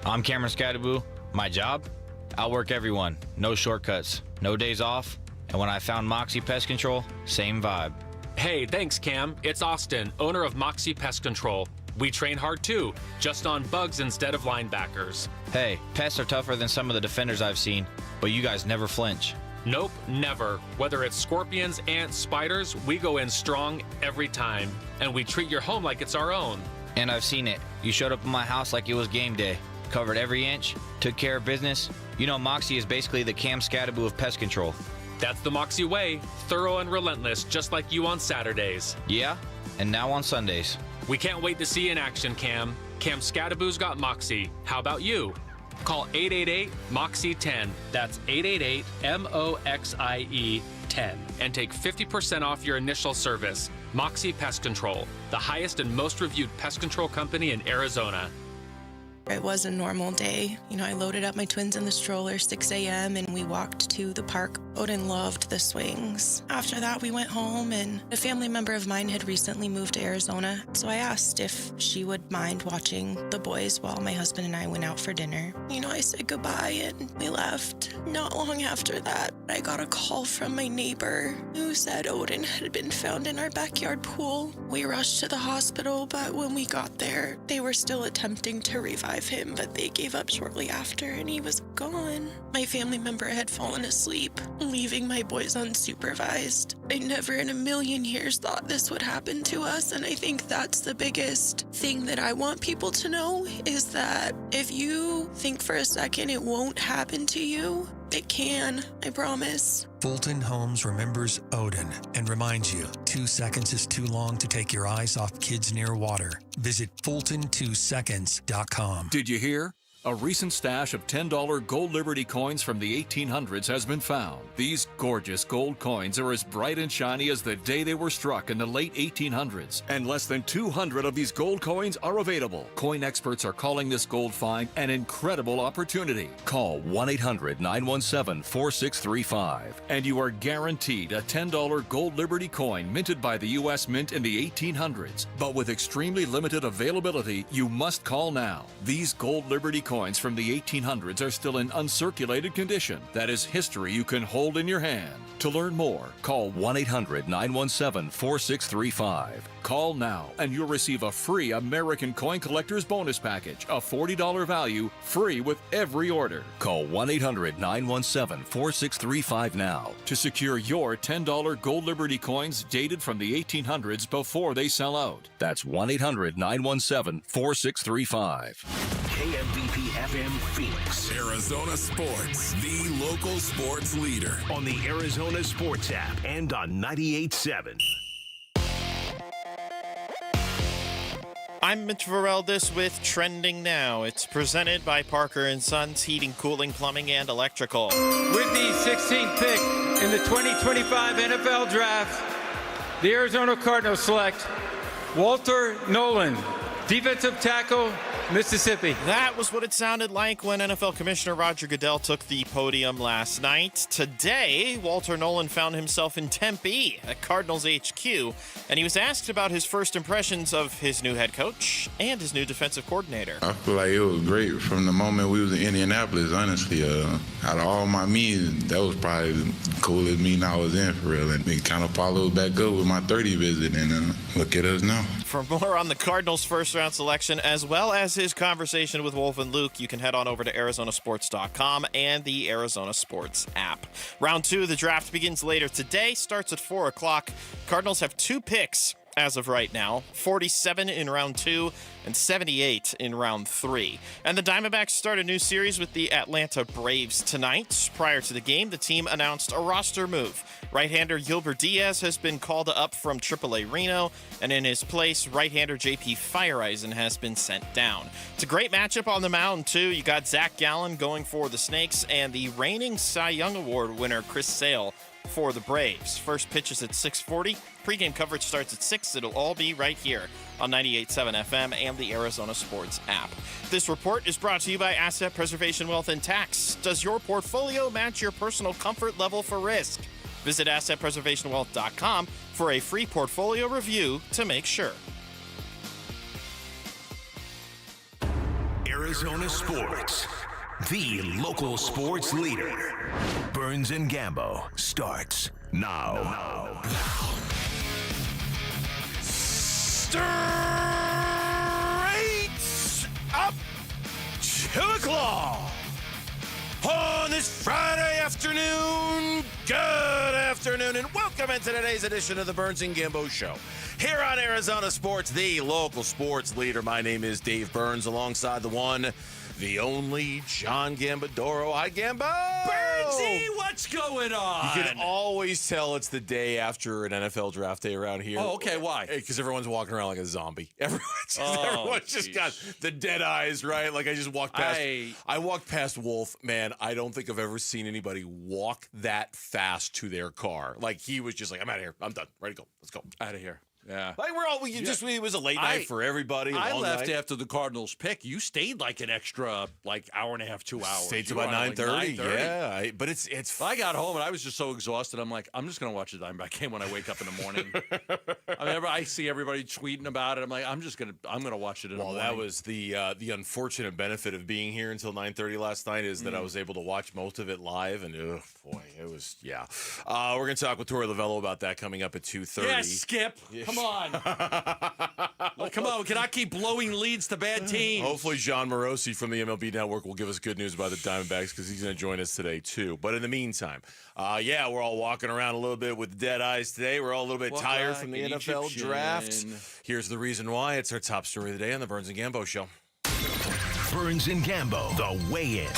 S18: I'm Cameron Scadaboo. My job? Outwork everyone. No shortcuts. No days off. And when I found Moxie Pest Control, same vibe.
S19: Hey, thanks, Cam. It's Austin, owner of Moxie Pest Control. We train hard too, just on bugs instead of linebackers.
S18: Hey, pests are tougher than some of the defenders I've seen, but you guys never flinch.
S19: Nope, never. Whether it's scorpions, ants, spiders, we go in strong every time. And we treat your home like it's our own.
S18: And I've seen it. You showed up in my house like it was game day. Covered every inch, took care of business. You know, Moxie is basically the Cam Scadaboo of pest control.
S19: That's the Moxie way, thorough and relentless, just like you on Saturdays.
S18: Yeah, and now on Sundays.
S19: We can't wait to see you in action, Cam. Cam Scadaboo's got Moxie. How about you? Call 888-MOXIE-10. That's 888-MOXIE-10. And take 50% off your initial service. Moxie Pest Control, the highest and most reviewed pest control company in Arizona.
S27: It was a normal day. I loaded up my twins in the stroller 6 a.m. and we walked to the park. Odin loved the swings. After that, we went home, and a family member of mine had recently moved to Arizona, so I asked if she would mind watching the boys while my husband and I went out for dinner. I said goodbye and we left. Not long after that, I got a call from my neighbor who said Odin had been found in our backyard pool. We rushed to the hospital, but when we got there, they were still attempting to revive him, but they gave up shortly after and he was gone. My family member had fallen asleep, leaving my boys unsupervised. I never in a million years thought this would happen to us, and I think that's the biggest thing that I want people to know is that if you think for a second it won't happen to you, it can, I promise.
S31: Fulton Homes remembers Odin and reminds you 2 seconds is too long to take your eyes off kids near water. Visit Fulton2seconds.com.
S32: Did you hear? A recent stash of $10 gold Liberty coins from the 1800s has been found. These gorgeous gold coins are as bright and shiny as the day they were struck in the late 1800s. And less than 200 of these gold coins are available. Coin experts are calling this gold find an incredible opportunity. Call 1-800-917-4635 and you are guaranteed a $10 gold Liberty coin minted by the U.S. Mint in the 1800s. But with extremely limited availability, you must call now. These gold Liberty coins from the 1800s are still in uncirculated condition. That is history you can hold in your hand. To learn more, call 1-800-917-4635. Call now and you'll receive a free American Coin Collector's Bonus Package, a $40 value, free with every order. Call 1-800-917-4635 now to secure your $10 Gold Liberty coins dated from the 1800s before they sell out. That's 1-800-917-4635.
S5: KMVP FM Phoenix.
S13: Arizona Sports, the local sports leader.
S5: On the Arizona Sports app and on 98.7.
S1: I'm Mitch Vareldes with Trending Now. It's presented by Parker & Sons Heating, Cooling, Plumbing, and Electrical.
S7: With the 16th pick in the 2025 NFL Draft, the Arizona Cardinals select Walter Nolan, defensive tackle, Mississippi.
S1: That was what it sounded like when NFL Commissioner Roger Goodell took the podium last night. Today, Walter Nolan found himself in Tempe at Cardinals HQ, and he was asked about his first impressions of his new head coach and his new defensive coordinator.
S17: I feel like it was great from the moment we was in Indianapolis, honestly. Out of all my meetings, that was probably the coolest meeting I was in, for real. And it kind of followed back up with my 30 visit, and look at us now.
S1: For more on the Cardinals' first-round selection, as well as his conversation with Wolf and Luke, you can head on over to ArizonaSports.com and the Arizona Sports app. Round 2 of the draft begins later today, starts at 4 o'clock. Cardinals have 2 picks as of right now, 47 in round 2 and 78 in round 3. And the Diamondbacks start a new series with the Atlanta Braves tonight. Prior to the game, the team announced a roster move. Right-hander Gilbert Diaz has been called up from AAA Reno, and in his place, right-hander JP Fireeisen has been sent down. It's a great matchup on the mound, too. You got Zach Gallen going for the Snakes, and the reigning Cy Young Award winner Chris Sale for the Braves. First pitch is at 6:40. Pre-game coverage starts at 6. It'll all be right here on 98.7 FM and the Arizona Sports app. This report is brought to you by Asset Preservation Wealth and Tax. Does your portfolio match your personal comfort level for risk? Visit AssetPreservationWealth.com for a free portfolio review to make sure.
S5: Arizona Sports, the local sports leader. Burns and Gambo starts now.
S1: Straight up to the claw. On this Friday afternoon, good afternoon, and welcome into today's edition of the Burns and Gambo Show. Here on Arizona Sports, the local sports leader. My name is Dave Burns, alongside the one, the only John Gambadoro. Hi, Gambo!
S20: Burnsy, what's going on?
S2: You can always tell it's the day after an NFL draft day around here.
S20: Oh, okay, why?
S2: Because everyone's walking around like a zombie. Everyone's just got the dead eyes, right? Like I just walked past. I walked past Wolf. Man, I don't think I've ever seen anybody walk that fast to their car. Like he was just like, I'm out of here. I'm done. Ready to go. Let's go.
S20: Out of here. Yeah.
S2: Like it was a late night for everybody.
S20: I left after the Cardinals pick. You stayed like an extra hour and a half, 2 hours.
S2: Stayed till about 9:30. Yeah. But it's
S20: I got home and I was just so exhausted. I'm like, I'm just going to watch the Diamondback game when I wake up in the morning. I see everybody tweeting about it. I'm like, I'm going to watch it in the morning.
S2: That was the unfortunate benefit of being here until 9:30 last night is that I was able to watch most of it live. And it was, yeah. We're going to talk with Tori Lavello about that coming up at 2:30.
S20: Yeah, Skip. Come on. Come on. We cannot keep blowing leads to bad teams.
S2: Hopefully John Marosi from the MLB Network will give us good news about the Diamondbacks because he's going to join us today, too. But in the meantime, we're all walking around a little bit with dead eyes today. We're all a little bit tired from the NFL draft. Here's the reason why. It's our top story of the day on the Burns and Gambo Show.
S5: Burns and Gambo, the weigh-in.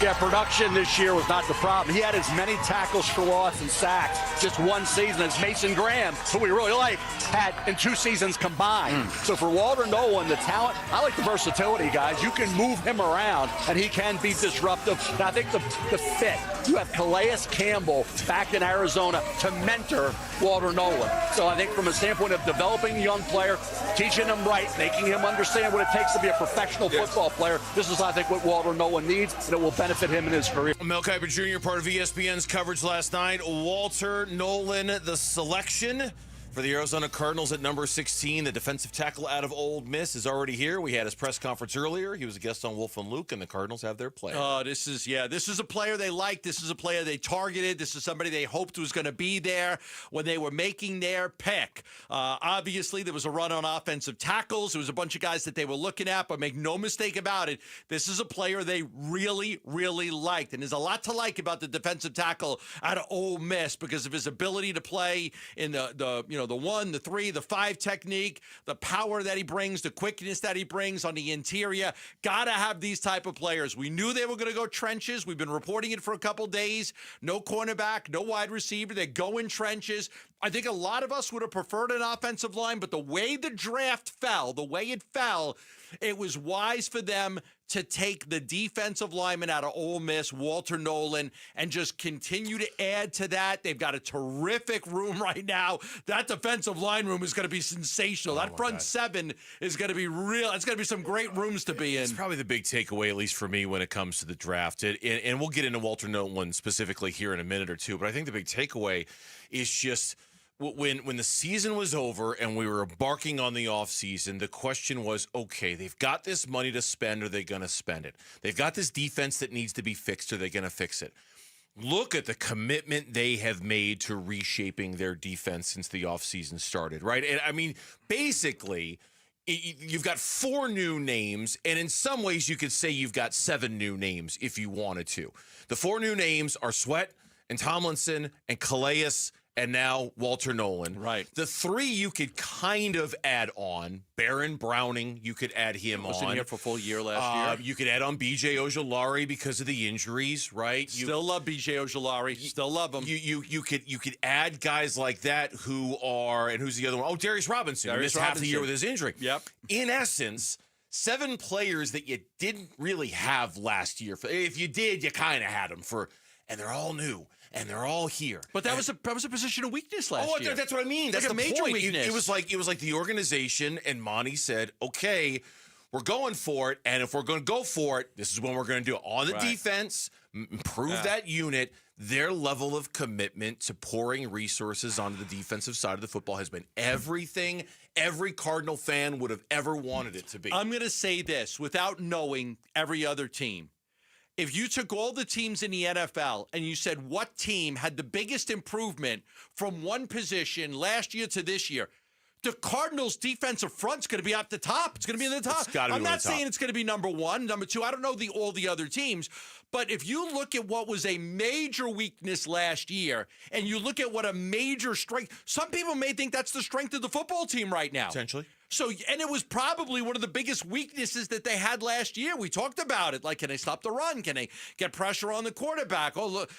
S21: Yeah, production this year was not the problem. He had as many tackles for loss and sacks just one season as Mason Graham, who we really like, had in 2 seasons combined. So for Walter Nolan, the talent, I like the versatility, guys. You can move him around, and he can be disruptive. And I think the fit, you have Calais Campbell back in Arizona to mentor Walter Nolan. So I think from a standpoint of developing a young player, teaching him right, making him understand what it takes to be a professional football player, this is, I think, what Walter Nolan needs, and it will benefit him in his career.
S2: Mel Kiper Jr., part of ESPN's coverage last night. Walter Nolan, the selection. For the Arizona Cardinals at number 16, the defensive tackle out of Ole Miss is already here. We had his press conference earlier. He was a guest on Wolf and Luke, and the Cardinals have their player.
S20: This is a player they liked. This is a player they targeted. This is somebody they hoped was going to be there when they were making their pick. Obviously, there was a run on offensive tackles. There was a bunch of guys that they were looking at, but make no mistake about it, this is a player they really, really liked. And there's a lot to like about the defensive tackle out of Ole Miss because of his ability to play in the 1, the 3, the 5 technique, the power that he brings, the quickness that he brings on the interior. Got to have these type of players. We knew they were going to go trenches. We've been reporting it for a couple days. No cornerback, no wide receiver. They go in trenches. I think a lot of us would have preferred an offensive line, but the way the draft fell, it was wise for them to take the defensive lineman out of Ole Miss, Walter Nolan, and just continue to add to that. They've got a terrific room right now. That defensive line room is going to be sensational. That front seven is going to be real. It's going to be some great rooms to be in.
S2: It's probably the big takeaway, at least for me, when it comes to the draft. And we'll get into Walter Nolan specifically here in a minute or two, but I think the big takeaway is just when the season was over and we were embarking on the offseason, the question was, okay, they've got this money to spend. Are they going to spend it? They've got this defense that needs to be fixed. Are they going to fix it? Look at the commitment they have made to reshaping their defense since the offseason started, right? And I mean, basically, you've got 4 new names, and in some ways you could say you've got 7 new names if you wanted to. The 4 new names are Sweat and Tomlinson and Calais and now Walter Nolan.
S20: Right.
S2: The 3 you could kind of add on. Baron Browning, you could add him on.
S20: Wasn't here for a full year last year.
S2: You could add on B.J. Ojulari because of the injuries, right?
S20: Still love B.J. Ojulari. Still love him.
S2: You could add guys like that who are, and who's the other one? Oh, Darius Robinson. He missed half the year with his injury.
S20: Yep.
S2: In essence, 7 players that you didn't really have last year. If you did, you kind of had them and they're all new. And they're all here.
S20: But that was a position of weakness last year.
S2: That's what I mean. That's
S20: like
S2: a
S20: major
S2: point.
S20: weakness.
S2: It was like the organization and Monty said, okay, we're going for it. And if we're going to go for it, this is when we're going to do it. On the defense, improve that unit. Their level of commitment to pouring resources onto the defensive side of the football has been everything every Cardinal fan would have ever wanted it to be.
S20: I'm going to say this without knowing every other team. If you took all the teams in the NFL and you said what team had the biggest improvement from one position last year to this year, the Cardinals' defensive front's going to be at the top. It's going to be in the top. I'm not saying it's going to be number 1, number 2. I don't know all the other teams. But if you look at what was a major weakness last year and you look at what a major strength, some people may think that's the strength of the football team right now.
S2: Potentially.
S20: So, and it was probably one of the biggest weaknesses that they had last year. We talked about it. Like, can they stop the run? Can they get pressure on the quarterback? Oh, look.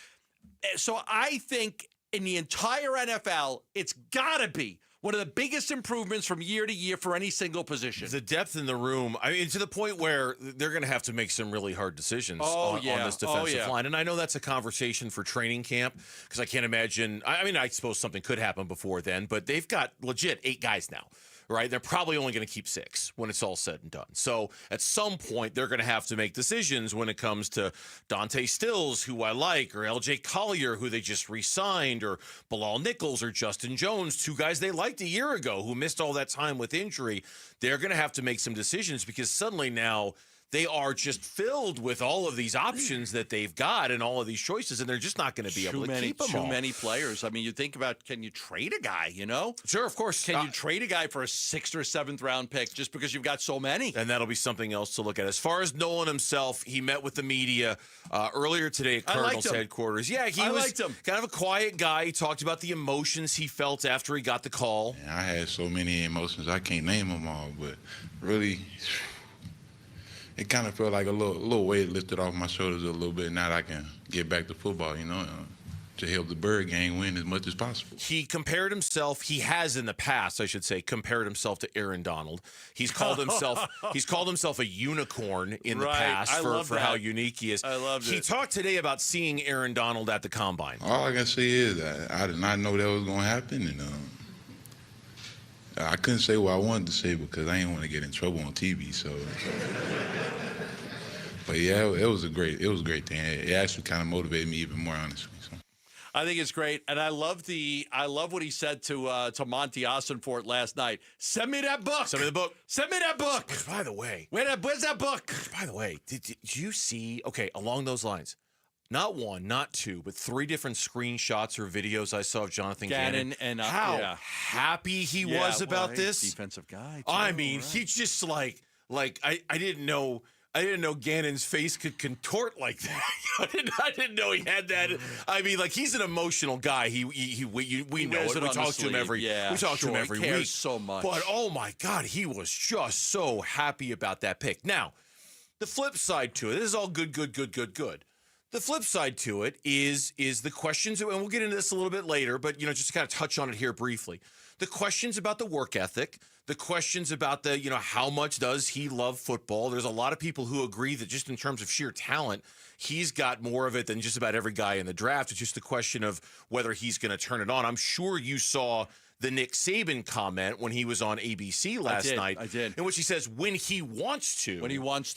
S20: So I think in the entire NFL, it's got to be one of the biggest improvements from year to year for any single position.
S2: The depth in the room, I mean, to the point where they're going to have to make some really hard decisions on this defensive line. And I know that's a conversation for training camp because I can't imagine. I mean, I suppose something could happen before then, but they've got legit 8 guys now. Right, they're probably only going to keep 6 when it's all said and done. So at some point, they're going to have to make decisions when it comes to Dante Stills, who I like, or L.J. Collier, who they just re-signed, or Bilal Nichols, or Justin Jones, 2 guys they liked a year ago who missed all that time with injury. They're going to have to make some decisions because suddenly now they are just filled with all of these options that they've got and all of these choices, and they're just not going to be able to keep them all.
S20: Too many players. I mean, you think about, can you trade a guy, you know?
S2: Sure, of course.
S20: Can you trade a guy for a 6th or 7th round pick just because you've got so many?
S2: And that'll be something else to look at. As far as Nolan himself, he met with the media earlier today at Cardinals headquarters. Yeah, he was kind of a quiet guy. He talked about the emotions he felt after he got the call.
S17: Man, I had so many emotions, I can't name them all, but really, it kind of felt like a little weight lifted off my shoulders a little bit. Now that I can get back to football, you know, to help the Bird gang win as much as possible.
S2: He compared himself, he has in the past, I should say, compared himself to Aaron Donald. He's called himself a unicorn in the past for how unique he is.
S20: I loved it.
S2: He talked today about seeing Aaron Donald at the Combine.
S17: All I can say is I did not know that was going to happen, and I couldn't say what I wanted to say because I didn't want to get in trouble on TV. So, but yeah, it was a great thing. It actually kind of motivated me even more, honestly. So.
S20: I think it's great, and I love what he said to Monty Ossenfort last night. Send me that book.
S2: Send me the book.
S20: Send me that book.
S2: By the way,
S20: where's that book?
S2: By the way, did you see? Okay, along those lines, not one, not two, but 3 different screenshots or videos I saw of Jonathan Gannon.
S20: And
S2: how happy he was about this
S20: defensive guy. Too,
S2: I mean, he just like I didn't know. I didn't know Gannon's face could contort like that. I didn't know he had that. I mean, like, he's an emotional guy. We know it. We talk to him every week.
S20: So much.
S2: But oh my God, he was just so happy about that pick. Now, the flip side to it, this is all good. The flip side to it is the questions, and we'll get into this a little bit later, but just to kind of touch on it here briefly. The questions about the work ethic, the questions about the, how much does he love football? There's a lot of people who agree that just in terms of sheer talent, he's got more of it than just about every guy in the draft. It's just a question of whether he's going to turn it on. I'm sure you saw the Nick Saban comment when he was on ABC last night.
S20: I did.
S2: In which he says when he wants to.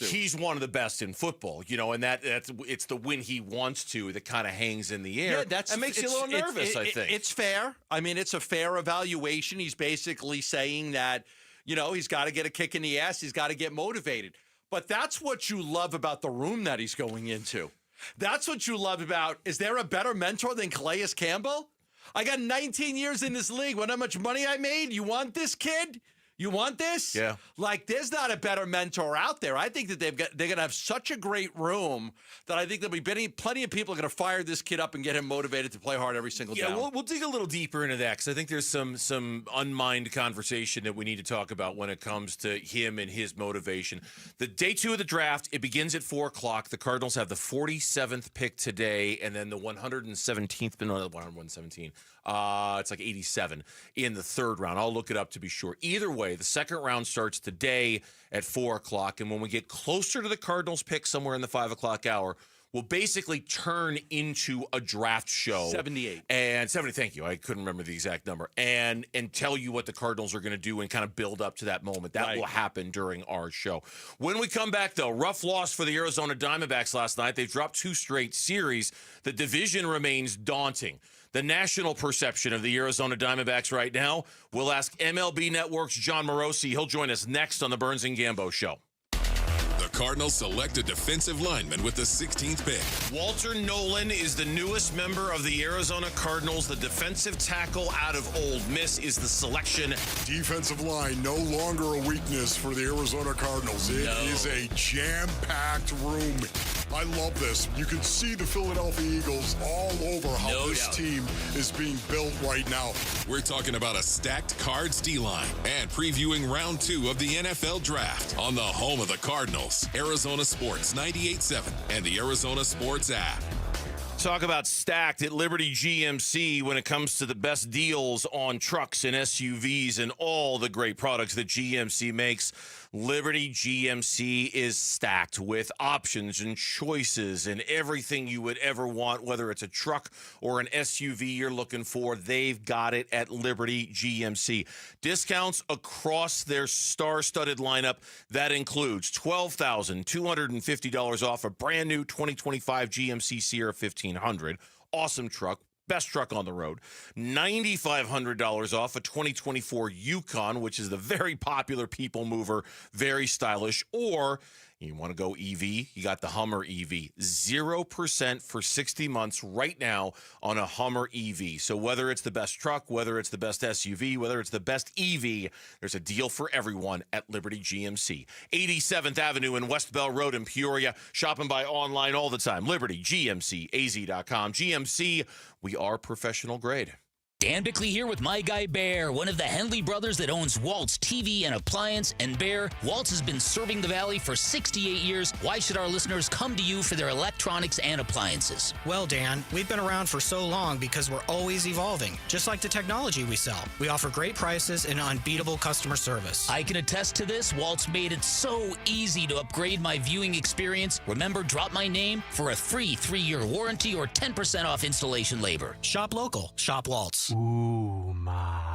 S2: He's one of the best in football, and it's the when he wants to that kind of hangs in the air.
S20: Yeah,
S2: that makes you a little nervous, I think.
S20: It's fair. I mean, it's a fair evaluation. He's basically saying that, he's got to get a kick in the ass. He's got to get motivated. But that's what you love about the room that he's going into. That's what you love about, is there a better mentor than Calais Campbell? I got 19 years in this league. Want how much money I made? You want this, kid? You want this?
S2: Yeah.
S20: Like, there's not a better mentor out there. I think that they're going to have such a great room that I think there'll be plenty of people are going to fire this kid up and get him motivated to play hard every single down.
S2: Yeah, we'll dig a little deeper into that because I think there's some unmined conversation that we need to talk about when it comes to him and his motivation. The day 2 of the draft, it begins at 4 o'clock. The Cardinals have the 47th pick today, and then the 117th, no, 117. It's like 87 in the 3rd round. I'll look it up to be sure. Either way, the 2nd round starts today at 4 o'clock. And when we get closer to the Cardinals pick somewhere in the 5 o'clock hour, we'll basically turn into a draft show.
S20: 78.
S2: And 70, thank you. I couldn't remember the exact number. And tell you what the Cardinals are going to do and kind of build up to that moment. That will happen during our show. When we come back, though, rough loss for the Arizona Diamondbacks last night. They've dropped 2 straight series. The division remains daunting. The national perception of the Arizona Diamondbacks right now. We'll ask MLB Network's John Marosi. He'll join us next on the Burns and Gambo Show.
S13: The Cardinals select a defensive lineman with the 16th pick.
S2: Walter Nolan is the newest member of the Arizona Cardinals. The defensive tackle out of Ole Miss is the selection.
S3: Defensive line, no longer a weakness for the Arizona Cardinals. It is a jam-packed room. I love this. You can see the Philadelphia Eagles all over how this team is being built right now.
S13: We're talking about a stacked Cards D-line and previewing round 2 of the NFL Draft on the home of the Cardinals, Arizona Sports 98.7 and the Arizona Sports app.
S2: Talk about stacked at Liberty GMC when it comes to the best deals on trucks and SUVs and all the great products that GMC makes. Liberty GMC is stacked with options and choices and everything you would ever want, whether it's a truck or an SUV you're looking for. They've got it at Liberty GMC. Discounts across their star-studded lineup. That includes $12,250 off a brand new 2025 GMC Sierra 1500. Awesome truck. Best truck on the road. $9,500 off a 2024 Yukon, which is the very popular people mover, very stylish. Or you want to go EV, you got the Hummer EV. 0% for 60 months right now on a Hummer EV. So whether it's the best truck, whether it's the best SUV, whether it's the best EV, there's a deal for everyone at Liberty GMC. 87th Avenue and West Bell Road in Peoria. Shopping by online all the time. LibertyGMCAZ.com. GMC, we are professional grade.
S4: Dan Bickley here with my guy Bear, one of the Henley brothers that owns Waltz TV and Appliance. And Bear, Waltz has been serving the Valley for 68 years. Why should our listeners come to you for their electronics and appliances?
S8: Well, Dan, we've been around for so long because we're always evolving, just like the technology we sell. We offer great prices and unbeatable customer service.
S4: I can attest to this. Waltz made it so easy to upgrade my viewing experience. Remember, drop my name for a free 3-year warranty or 10% off installation labor.
S8: Shop local. Shop Waltz.
S12: Ooh, ma.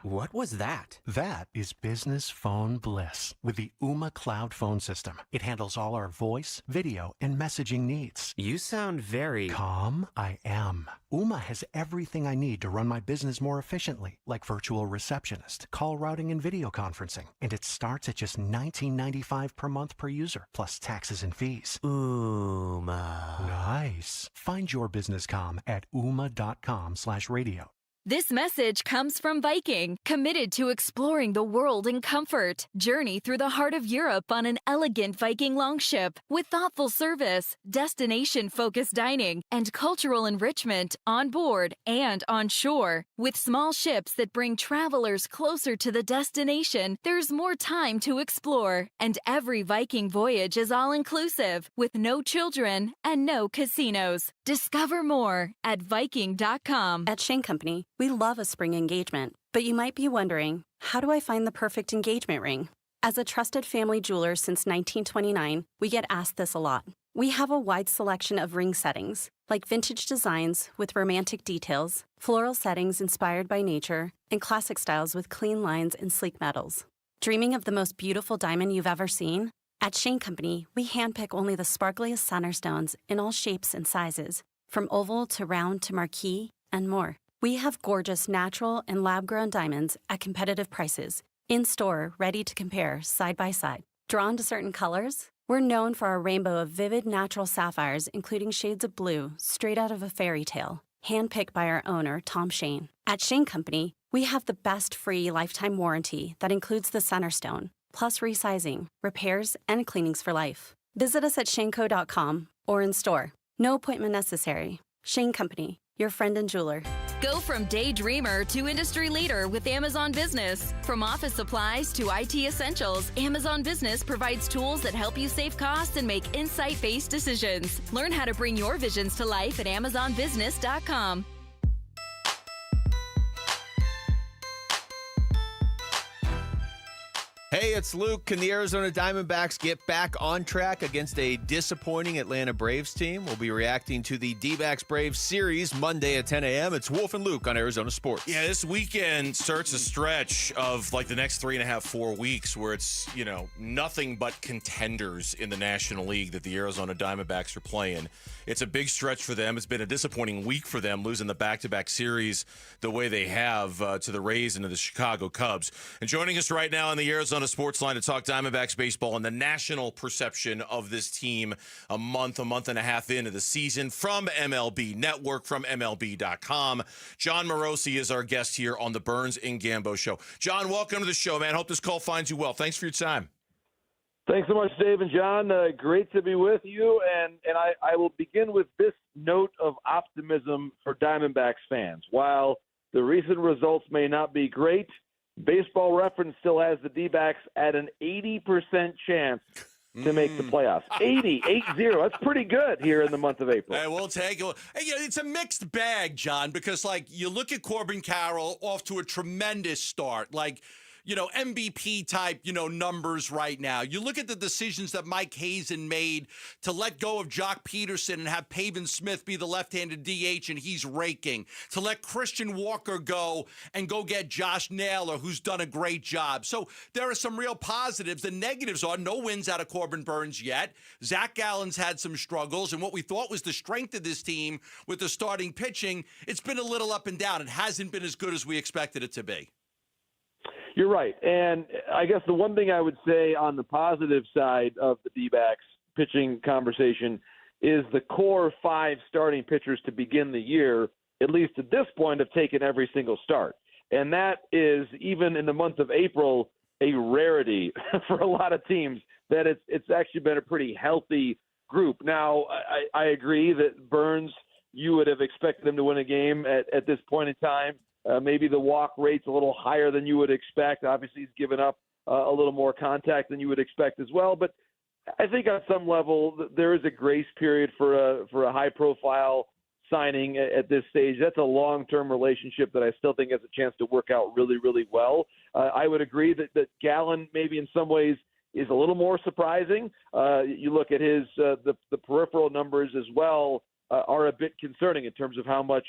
S6: What was that?
S9: That is business phone bliss with the Ooma Cloud phone system. It handles all our voice, video, and messaging needs.
S6: You sound very...
S9: Calm? I am. Ooma has everything I need to run my business more efficiently, like virtual receptionist, call routing, and video conferencing. And it starts at just $19.95 per month per user, plus taxes and fees.
S6: Ooma.
S9: Nice. Find your business comm at ooma.com/radio.
S12: This message comes from Viking, committed to exploring the world in comfort. Journey through the heart of Europe on an elegant Viking longship with thoughtful service, destination-focused dining, and cultural enrichment on board and on shore. With small ships that bring travelers closer to the destination, there's more time to explore. And every Viking voyage is all-inclusive, with no children and no casinos. Discover more at Viking.com.
S14: At Shane Company, we love a spring engagement, but you might be wondering, how do I find the perfect engagement ring? As a trusted family jeweler since 1929, we get asked this a lot. We have a wide selection of ring settings, like vintage designs with romantic details, floral settings inspired by nature, and classic styles with clean lines and sleek metals. Dreaming of the most beautiful diamond you've ever seen? At Shane Company, we handpick only the sparkliest center stones in all shapes and sizes, from oval to round to marquise, and more. We have gorgeous natural and lab-grown diamonds at competitive prices, in-store, ready to compare side by side. Drawn to certain colors? We're known for our rainbow of vivid natural sapphires, including shades of blue, straight out of a fairy tale, handpicked by our owner, Tom Shane. At Shane Company, we have the best free lifetime warranty that includes the center stone, plus resizing, repairs, and cleanings for life. Visit us at shaneco.com or in store. No appointment necessary. Shane Company, your friend and jeweler.
S12: Go from daydreamer to industry leader with Amazon Business. From office supplies to IT essentials, Amazon Business provides tools that help you save costs and make insight-based decisions. Learn how to bring your visions to life at AmazonBusiness.com.
S2: Hey, it's Luke. Can the Arizona Diamondbacks get back on track against a disappointing Atlanta Braves team? We'll be reacting to the Dbacks Braves series Monday at 10 a.m. It's Wolf and Luke on Arizona Sports.
S22: Yeah, this weekend starts a stretch of like the next 3.5, 4 weeks where it's, nothing but contenders in the National League that the Arizona Diamondbacks are playing. It's a big stretch for them. It's been a disappointing week for them, losing the back-to-back series the way they have to the Rays and to the Chicago Cubs. And joining us right now on the Arizona Sports Line to talk Diamondbacks baseball and the national perception of this team a month and a half into the season from MLB Network, from MLB.com. John Marosi is our guest here on the Burns and Gambo Show. John, welcome to the show, man. Hope this call finds you well. Thanks for your time.
S23: Thanks so much, Dave and John. Great to be with you. And I will begin with this note of optimism for Diamondbacks fans. While the recent results may not be great, Baseball Reference still has the D-backs at an 80% chance to make the playoffs. 80. That's pretty good here in the month of April.
S20: Hey, we'll take it. Hey, it's a mixed bag, John, because, you look at Corbin Carroll off to a tremendous start. MVP type, numbers right now. You look at the decisions that Mike Hazen made to let go of Jock Peterson and have Pavin Smith be the left-handed DH, and he's raking. To let Christian Walker go and go get Josh Naylor, who's done a great job. So there are some real positives. The negatives are no wins out of Corbin Burns yet. Zach Gallen's had some struggles, and what we thought was the strength of this team with the starting pitching, it's been a little up and down. It hasn't been as good as we expected it to be.
S23: You're right. And I guess the one thing I would say on the positive side of the D-backs pitching conversation is the core 5 starting pitchers to begin the year, at least at this point, have taken every single start. And that is, even in the month of April, a rarity for a lot of teams, that it's actually been a pretty healthy group. Now, I agree that Burns, you would have expected him to win a game at this point in time. Maybe the walk rate's a little higher than you would expect. Obviously, he's given up a little more contact than you would expect as well. But I think on some level, there is a grace period for a high-profile signing at this stage. That's a long-term relationship that I still think has a chance to work out really, really well. I would agree that Gallen maybe in some ways is a little more surprising. You look at his the peripheral numbers as well. are a bit concerning in terms of how much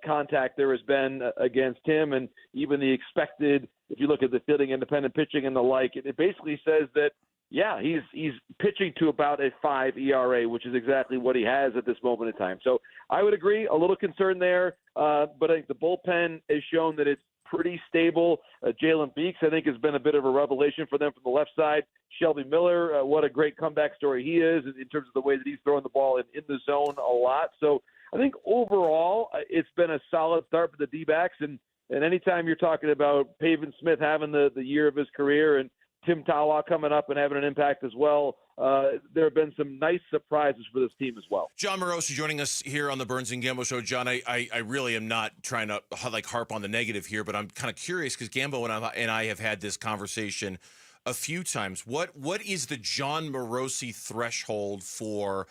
S23: contact there has been against him, and even the expected, if you look at the fielding independent pitching and the like, it basically says that, yeah, he's pitching to about a 5 ERA, which is exactly what he has at this moment in time. So I would agree, a little concern there, but I think the bullpen has shown that it's pretty stable. Jalen Beeks, I think, has been a bit of a revelation for them from the left side. Shelby Miller, what a great comeback story he is in terms of the way that he's throwing the ball in the zone a lot. So I think overall it's been a solid start for the D-backs, and anytime you're talking about Pavin Smith having the year of his career and Tim Tawa coming up and having an impact as well, there have been some nice surprises for this team as well.
S22: John Marosi joining us here on the Burns and Gambo Show. John, I really am not trying to harp on the negative here, but I'm kind of curious because Gambo and I have had this conversation a few times. What is the John Marosi threshold for,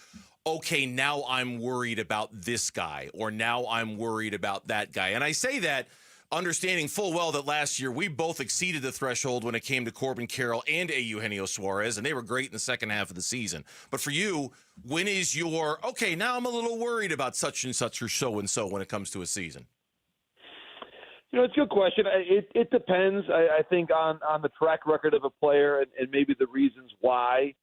S22: okay, now I'm worried about this guy, or now I'm worried about that guy? And I say that understanding full well that last year we both exceeded the threshold when it came to Corbin Carroll and Eugenio Suarez, and they were great in the second half of the season. But for you, when is your, okay, now I'm a little worried about such and such or so-and-so when it comes to a season?
S23: It's a good question. It depends, I think, on the track record of a player and maybe the reasons why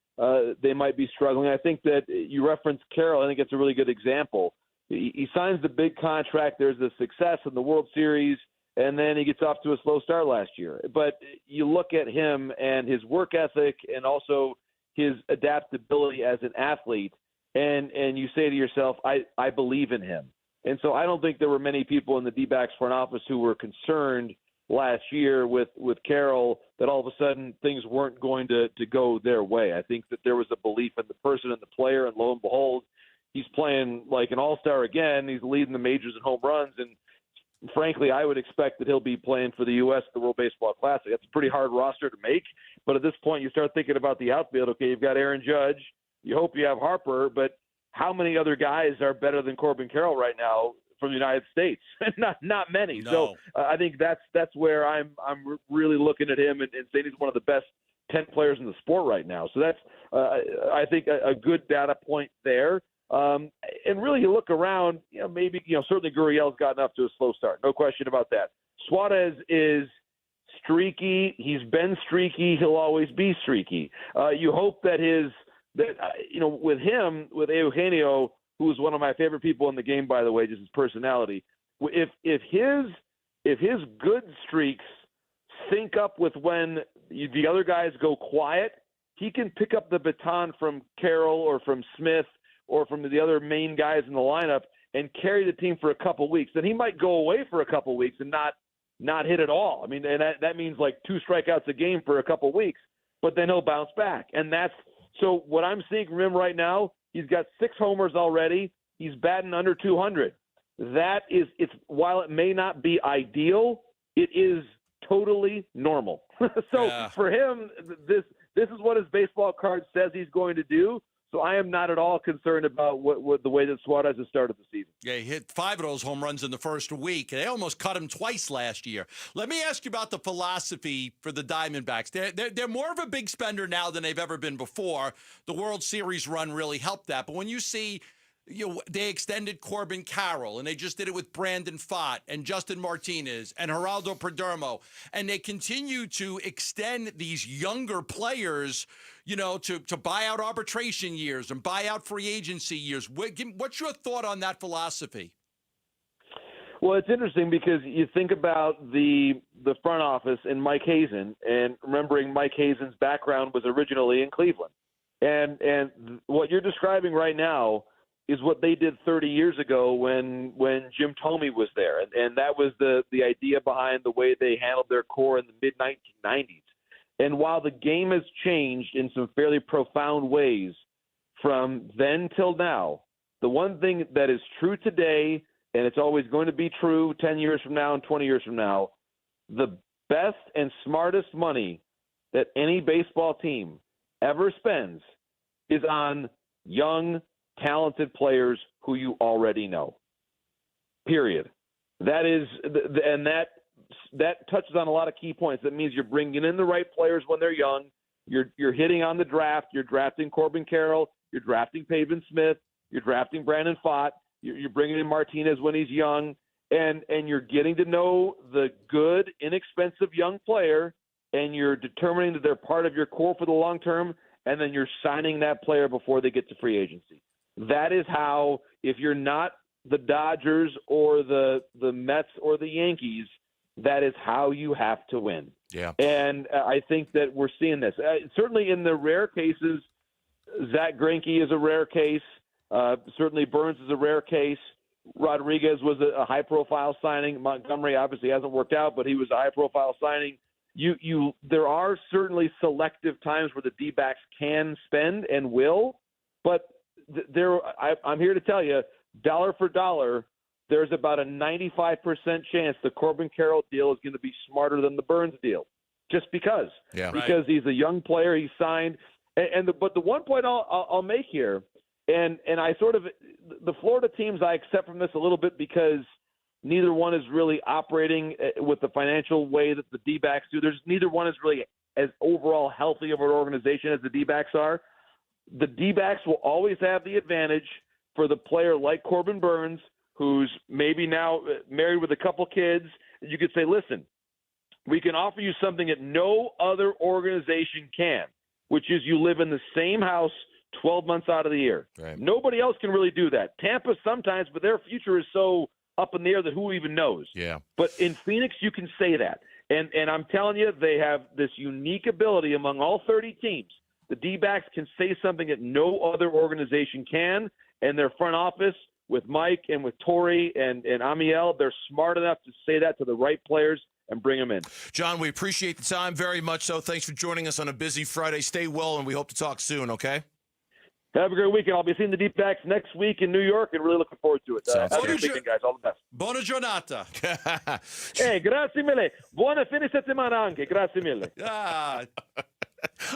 S23: they might be struggling. I think that you referenced Carroll. I think it's a really good example. He signs the big contract. There's the success in the World Series, and then he gets off to a slow start last year. But you look at him and his work ethic and also his adaptability as an athlete, and you say to yourself, I believe in him. And so I don't think there were many people in the D-backs front office who were concerned last year with Carroll that all of a sudden things weren't going to go their way. I think that there was a belief in the person and the player, and lo and behold, he's playing like an all-star again. He's leading the majors in home runs, and frankly, I would expect that he'll be playing for the U.S. at the World Baseball Classic. That's a pretty hard roster to make, but at this point you start thinking about the outfield. Okay, you've got Aaron Judge. You hope you have Harper, but how many other guys are better than Corbin Carroll right now from the United States? not many. No. So I think that's where I'm really looking at him and saying he's one of the best 10 players in the sport right now. So that's I think a good data point there. And really, you look around, certainly Gurriel's gotten off to a slow start. No question about that. Suarez is streaky. He's been streaky. He'll always be streaky. You hope that with him, with Eugenio, who is one of my favorite people in the game, by the way, just his personality, if his good streaks sync up with when the other guys go quiet, he can pick up the baton from Carroll or from Smith or from the other main guys in the lineup and carry the team for a couple weeks. Then he might go away for a couple weeks and not hit at all. I mean, and that means like 2 strikeouts a game for a couple weeks, but then he'll bounce back. And so what I'm seeing from him right now, he's got 6 homers already. He's batting under 200. While it may not be ideal, it is totally normal. For him, this is what his baseball card says he's going to do. So I am not at all concerned about what the way that Suarez has started the season.
S20: Yeah, he hit 5 of those home runs in the first week. They almost cut him twice last year. Let me ask you about the philosophy for the Diamondbacks. They're more of a big spender now than they've ever been before. The World Series run really helped that. But when you see they extended Corbin Carroll, and they just did it with Brandon Pfaadt and Justin Martinez and Geraldo Perdomo, and they continue to extend these younger players, to buy out arbitration years and buy out free agency years. What's your thought on that philosophy?
S23: Well, it's interesting because you think about the front office and Mike Hazen, and remembering Mike Hazen's background was originally in Cleveland. And what you're describing right now is what they did 30 years ago when Jim Thome was there. And that was the idea behind the way they handled their core in the mid-1990s. And while the game has changed in some fairly profound ways from then till now, the one thing that is true today, and it's always going to be true 10 years from now and 20 years from now, the best and smartest money that any baseball team ever spends is on young, talented players who you already know. Period. That is, and that touches on a lot of key points. That means you're bringing in the right players when they're young. You're hitting on the draft. You're drafting Corbin Carroll. You're drafting Pavin Smith. You're drafting Brandon Pfaadt. You're bringing in Martinez when he's young, and you're getting to know the good, inexpensive young player, and you're determining that they're part of your core for the long term, and then you're signing that player before they get to free agency. That is how, if you're not the Dodgers or the Mets or the Yankees, that is how you have to win.
S22: Yeah.
S23: And I think that we're seeing this. Certainly in the rare cases, Zach Greinke is a rare case. Certainly Burns is a rare case. Rodriguez was a high-profile signing. Montgomery obviously hasn't worked out, but he was a high-profile signing. There are certainly selective times where the D-backs can spend and will, but I'm here to tell you, dollar for dollar, there's about a 95% chance the Corbin Carroll deal is going to be smarter than the Burns deal, just because.
S22: Yeah,
S23: because he's a young player, he signed. But the one point I'll make here, and I sort of the Florida teams I accept from this a little bit because neither one is really operating with the financial way that the D-backs do. Neither one is really as overall healthy of an organization as the D-backs are. The D-backs will always have the advantage for the player like Corbin Burns, who's maybe now married with a couple kids. You could say, listen, we can offer you something that no other organization can, which is you live in the same house 12 months out of the year.
S22: Right.
S23: Nobody else can really do that. Tampa sometimes, but their future is so up in the air that who even knows.
S22: Yeah.
S23: But in Phoenix, you can say that. And I'm telling you, they have this unique ability among all 30 teams. The D-backs can say something that no other organization can, and their front office with Mike and with Torrey and Amiel, they're smart enough to say that to the right players and bring them in.
S22: John, we appreciate the time very much so. Thanks for joining us on a busy Friday. Stay well, and we hope to talk soon, okay?
S23: Have a great weekend. I'll be seeing the D-backs next week in New York and really looking forward to it. Have a great weekend, guys. All the best.
S20: Buona giornata.
S23: Hey, grazie mille. Buona fine settimana anche. Grazie mille.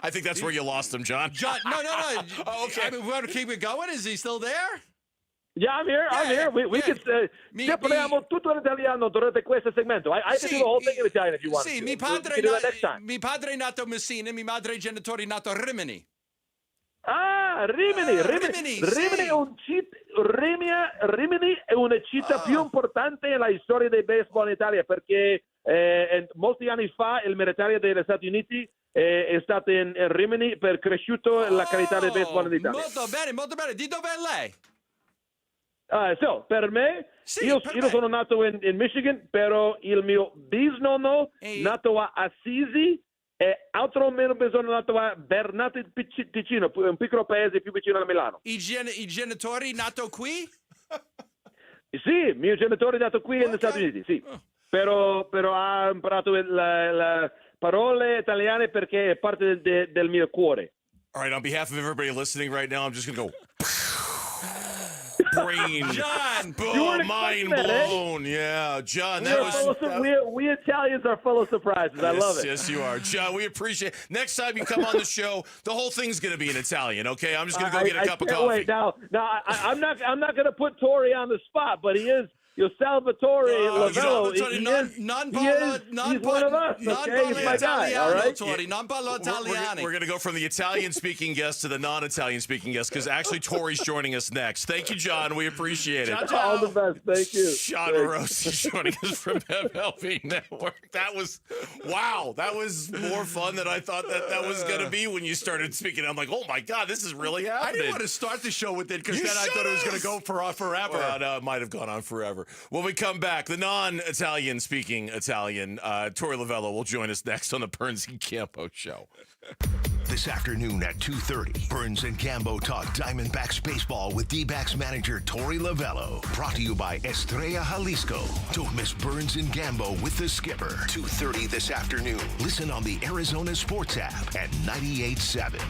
S22: I think that's where you lost him, John.
S20: No.
S22: Oh, okay.
S20: I mean, we want to keep it going. Is he still there?
S23: Yeah, I'm here. I'm here. We could parliamo tutto in italiano durante questo segmento. I can do the whole thing in Italian if you want.
S20: Sì,
S23: to.
S20: mi padre,
S23: next time.
S20: mi padre è nato a Messina, mi madre e genitori nato a Rimini.
S23: Rimini.
S20: Sì.
S23: Rimini è una città più importante nella storia del baseball in Italia perché molti anni fa il militare degli Stati Uniti è stato in Rimini per cresciuto la qualità del baseball in Italia.
S20: Molto bene. Di dove è lei?
S23: Per me,
S20: sì,
S23: io sono nato in Michigan, però il mio bisnonno nato a Assisi e altro meno bisogno nato a Bernate Ticino, un piccolo paese più vicino a Milano.
S20: I genitori nato qui?
S23: Sì, mio genitore è nato qui negli Stati Uniti, sì. Però ha imparato le parole italiane perché è parte del mio cuore.
S22: All right, on behalf of everybody listening right now, I'm just going to go... brain.
S20: John,
S23: boom,
S22: mind blown. Yeah, John, that was.
S23: We Italians are full of surprises. I love it.
S22: Yes, you are, John. We appreciate it. Next time you come on the show, the whole thing's going to be in Italian. Okay, I'm just going to go get a cup of coffee.
S23: Wait, now, I'm not going to put Torrey on the spot, but he is. Salvatore Lavello, he's one of us, okay? He's my guy, all right?
S22: We're going to go from the Italian-speaking guest to the non-Italian-speaking guest because actually Tori's joining us next. Thank you, John. We appreciate it.
S23: All the best. Thank you.
S22: Sean Marosi joining us from MLB Network. That was, wow, that was more fun than I thought that was going to be when you started speaking. I'm like, oh, my God, this is really happening.
S20: I didn't want to start the show with it because then I thought it was going to go for forever.
S22: Well, no, it might have gone on forever. When we come back, the non-Italian speaking Italian, Torey Lavello will join us next on the Burns and Campo Show.
S5: This afternoon at 2:30, Burns and Campo talk Diamondbacks baseball with D-backs manager Torey Lavello. Brought to you by Estrella Jalisco. Don't miss Burns and Campo with the skipper. 2:30 this afternoon. Listen on the Arizona Sports app at 98.7.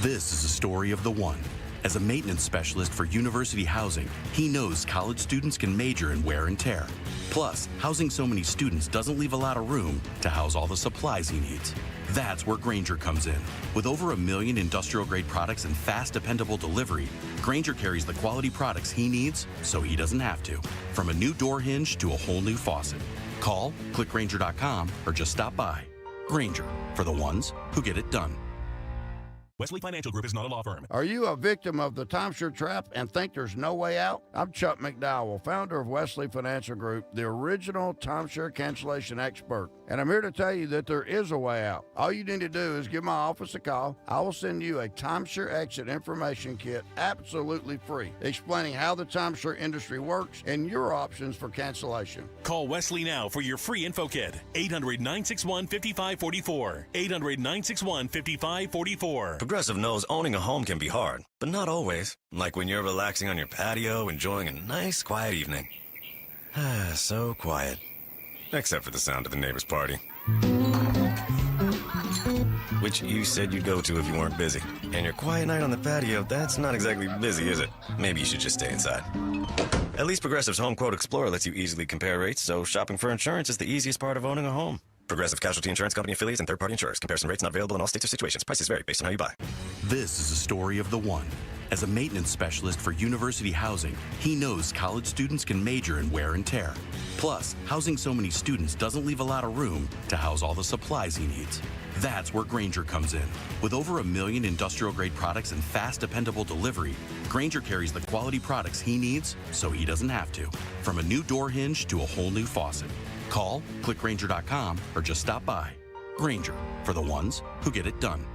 S10: This is a story of the one. As a maintenance specialist for university housing, he knows college students can major in wear and tear. Plus, housing so many students doesn't leave a lot of room to house all the supplies he needs. That's where Grainger comes in. With over 1 million industrial-grade products and fast, dependable delivery, Grainger carries the quality products he needs so he doesn't have to. From a new door hinge to a whole new faucet. Call, click Grainger.com, or just stop by. Grainger, for the ones who get it done.
S11: Wesley Financial Group is not a law firm.
S15: Are you a victim of the timeshare trap and think there's no way out? I'm Chuck McDowell, founder of Wesley Financial Group, the original timeshare cancellation expert. And I'm here to tell you that there is a way out. All you need to do is give my office a call. I will send you a timeshare exit information kit absolutely free, explaining how the timeshare industry works and your options for cancellation.
S11: Call Wesley now for your free info kit. 800-961-5544. 800-961-5544.
S16: Progressive knows owning a home can be hard, but not always. Like when you're relaxing on your patio, enjoying a nice, quiet evening. So quiet. Except for the sound of the neighbor's party. Which you said you'd go to if you weren't busy. And your quiet night on the patio, that's not exactly busy, is it? Maybe you should just stay inside. At least Progressive's Home Quote Explorer lets you easily compare rates, so shopping for insurance is the easiest part of owning a home. Progressive Casualty Insurance Company affiliates and third-party insurers. Comparison rates not available in all states or situations. Prices vary based on how you buy.
S10: This is a story of the one. As a maintenance specialist for university housing, he knows college students can major in wear and tear. Plus, housing so many students doesn't leave a lot of room to house all the supplies he needs. That's where Grainger comes in. With over 1 million industrial-grade products and fast, dependable delivery, Grainger carries the quality products he needs so he doesn't have to. From a new door hinge to a whole new faucet. Call, click Grainger.com, or just stop by. Grainger, for the ones who get it done.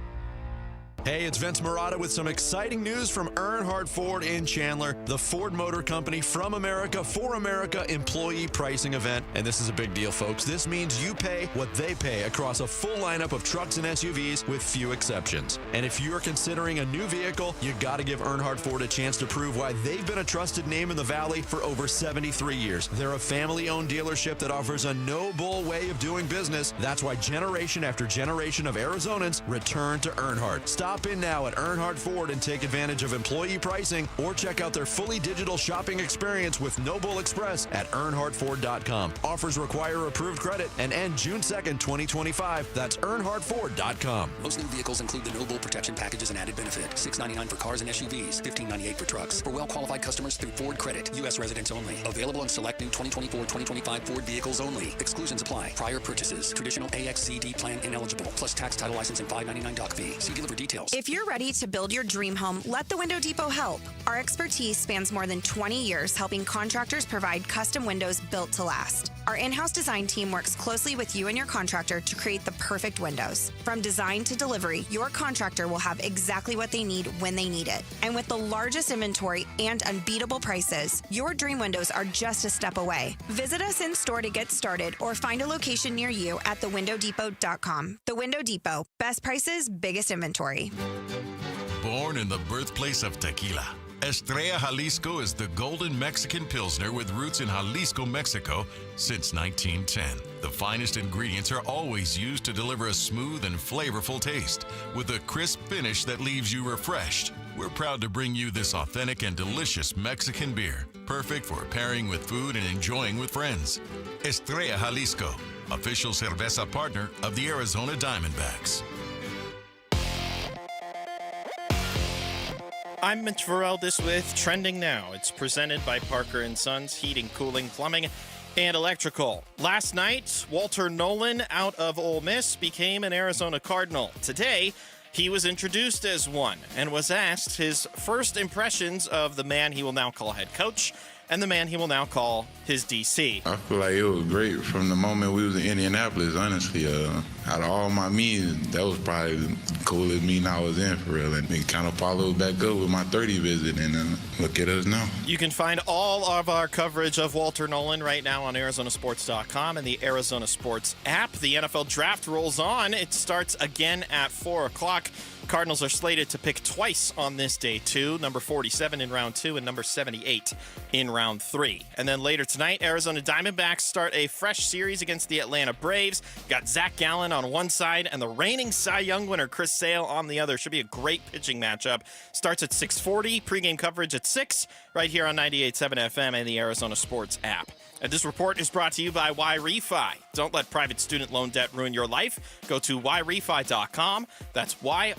S18: Hey, it's Vince Marotta with some exciting news from Earnhardt Ford in Chandler, the Ford Motor Company from America for America employee pricing event. And this is a big deal, folks. This means you pay what they pay across a full lineup of trucks and SUVs with few exceptions. And if you're considering a new vehicle, you got to give Earnhardt Ford a chance to prove why they've been a trusted name in the Valley for over 73 years. They're a family-owned dealership that offers a no-bull way of doing business. That's why generation after generation of Arizonans return to Earnhardt. Stop in now at Earnhardt Ford and take advantage of employee pricing, or check out their fully digital shopping experience with No Bull Express at earnhardtford.com. Offers require approved credit and end June 2nd, 2025. That's earnhardtford.com.
S19: Most new vehicles include the No Bull protection packages and added benefit. $699 for cars and SUVs, $1598 for trucks. For well-qualified customers through Ford Credit. U.S. residents only. Available on select new 2024-2025 Ford vehicles only. Exclusions apply. Prior purchases. Traditional AXCD plan ineligible. Plus tax, title, license, and $5.99 doc fee. See dealer for details.
S24: If you're ready to build your dream home, let the Window Depot help. Our expertise spans more than 20 years helping contractors provide custom windows built to last. Our in-house design team works closely with you and your contractor to create the perfect windows. From design to delivery, your contractor will have exactly what they need when they need it. And with the largest inventory and unbeatable prices, your dream windows are just a step away. Visit us in store to get started or find a location near you at thewindowdepot.com. The Window Depot. Best prices, biggest inventory.
S25: Born in the birthplace of tequila, Estrella Jalisco is the golden Mexican Pilsner with roots in Jalisco, Mexico since 1910. The finest ingredients are always used to deliver a smooth and flavorful taste with a crisp finish that leaves you refreshed. We're proud to bring you this authentic and delicious Mexican beer, perfect for pairing with food and enjoying with friends. Estrella Jalisco, official cerveza partner of the Arizona Diamondbacks.
S1: I'm Mitch Varel, this with Trending Now. It's presented by Parker & Sons Heating, Cooling, Plumbing, and Electrical. Last night, Walter Nolan, out of Ole Miss, became an Arizona Cardinal. Today, he was introduced as one and was asked his first impressions of the man he will now call head coach and the man he will now call his DC.
S17: I feel like it was great from the moment we was in Indianapolis, honestly. Out of all my meetings, that was probably the coolest meeting I was in, for real. And it kind of followed back up with my 30 visit, and look at us now.
S1: You can find all of our coverage of Walter Nolan right now on ArizonaSports.com and the Arizona Sports app. The NFL Draft rolls on. It starts again at 4 o'clock. Cardinals are slated to pick twice on this day, too. Number 47 in round 2 and number 78 in round 3. And then later tonight, Arizona Diamondbacks start a fresh series against the Atlanta Braves. Got Zach Gallen on one side and the reigning Cy Young winner Chris Sale on the other. Should be a great pitching matchup. Starts at 6:40. Pregame coverage at 6 right here on 98.7 FM and the Arizona Sports app. And this report is brought to you by YRefi. Don't let private student loan debt ruin your life. Go to YRefi.com. That's YREFY.com.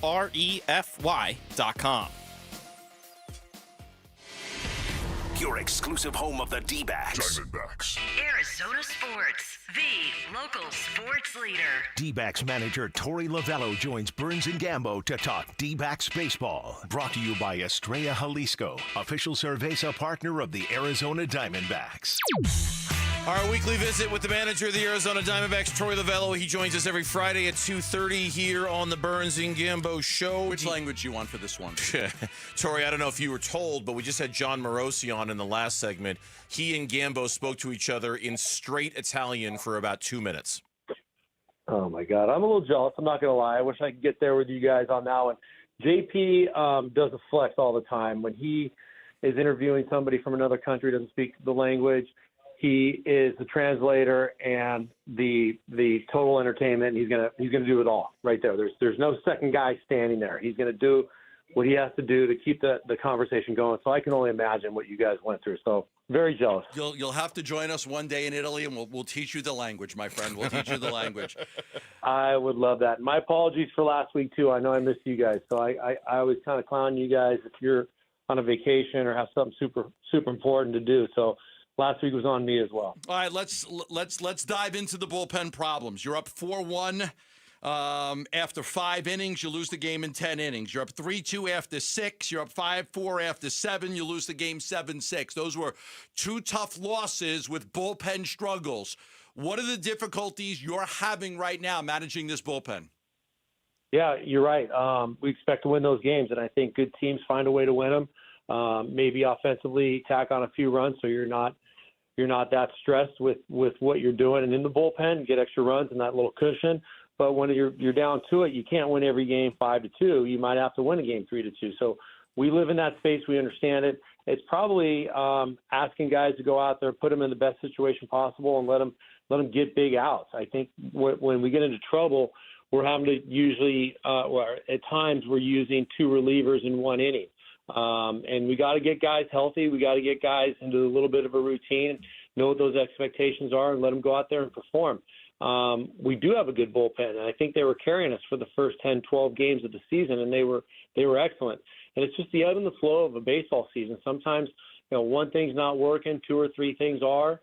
S5: Your exclusive home of the Dbacks.
S26: Diamondbacks.
S27: Arizona Sports, the
S3: local sports leader.
S5: Dbacks manager Torey Lovello joins Burns and Gambo to talk Dbacks baseball. Brought to you by Estrella Jalisco, official Cerveza partner of the Arizona Diamondbacks.
S22: Our weekly visit with the manager of the Arizona Diamondbacks, Torey Lovello. He joins us every Friday at 2:30 here on the Burns and Gambo show.
S20: Which language you want for this one?
S22: Torey, I don't know if you were told, but we just had John Marosi on in the last segment. He and Gambo spoke to each other in straight Italian for about 2 minutes.
S23: Oh, my God. I'm a little jealous. I'm not going to lie. I wish I could get there with you guys on that one. JP does a flex all the time. When he is interviewing somebody from another country, doesn't speak the language, he is the translator and the total entertainment. He's gonna do it all right there. There's no second guy standing there. He's gonna do what he has to do to keep the conversation going. So I can only imagine what you guys went through. So very jealous.
S20: You'll have to join us one day in Italy, and we'll teach you the language, my friend. We'll teach you the language.
S23: I would love that. My apologies for last week too. I know I missed you guys. So I was kind of clowning you guys if you're on a vacation or have something super important to do. So last week was on me as well.
S20: All right, let's dive into the bullpen problems. You're up 4-1 after 5 innings. You lose the game in 10 innings. You're up 3-2 after 6. You're up 5-4 after 7. You lose the game 7-6. Those were 2 tough losses with bullpen struggles. What are the difficulties you're having right now managing this bullpen?
S23: Yeah, you're right. We expect to win those games, and I think good teams find a way to win them. Maybe offensively tack on a few runs so you're not that stressed with what you're doing. And in the bullpen, get extra runs and that little cushion. But when you're down to it, you can't win every game 5-2. You might have to win a game 3-2. So we live in that space. We understand it. It's probably asking guys to go out there, put them in the best situation possible, and let them get big outs. I think when we get into trouble, we're having to usually, at times, we're using 2 relievers in 1 inning. And we got to get guys healthy. We got to get guys into a little bit of a routine, know what those expectations are, and let them go out there and perform. We do have a good bullpen, and I think they were carrying us for the first 10, 12 games of the season, and they were excellent. And it's just the ebb and the flow of a baseball season. Sometimes, one thing's not working, 2 or 3 things are.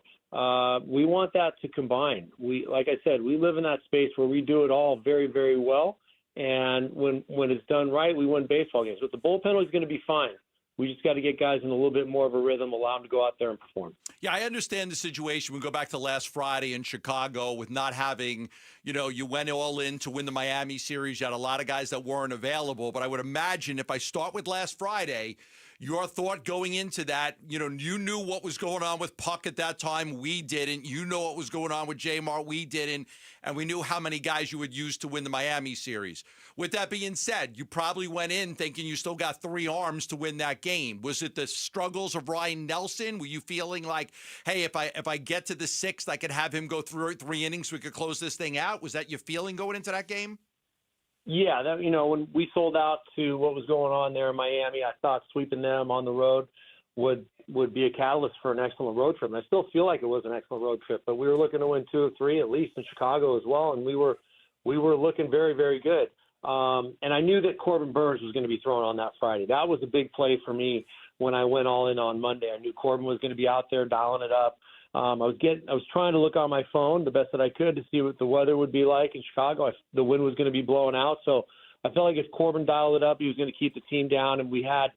S23: We want that to combine. Like I said, we live in that space where we do it all very, very well. And when it's done right, we win baseball games. But the bullpen is going to be fine. We just got to get guys in a little bit more of a rhythm, allow them to go out there and perform.
S20: Yeah, I understand the situation. We go back to last Friday in Chicago with not having, you went all in to win the Miami series. You had a lot of guys that weren't available. But I would imagine if I start with last Friday, your thought going into that, you knew what was going on with Puck at that time. We didn't. You know what was going on with J-Mart. We didn't. And we knew how many guys you would use to win the Miami series. With that being said, you probably went in thinking you still got 3 arms to win that game. Was it the struggles of Ryan Nelson? Were you feeling like, hey, if I get to the 6th, I could have him go through 3 innings so we could close this thing out? Was that your feeling going into that game?
S23: Yeah, when we sold out to what was going on there in Miami, I thought sweeping them on the road would be a catalyst for an excellent road trip. And I still feel like it was an excellent road trip, but we were looking to win 2 or 3 at least in Chicago as well, and we were looking very, very good. And I knew that Corbin Burns was going to be thrown on that Friday. That was a big play for me when I went all in on Monday. I knew Corbin was going to be out there dialing it up. I was trying to look on my phone the best that I could to see what the weather would be like in Chicago. The wind was going to be blowing out, so I felt like if Corbin dialed it up, he was going to keep the team down. And we had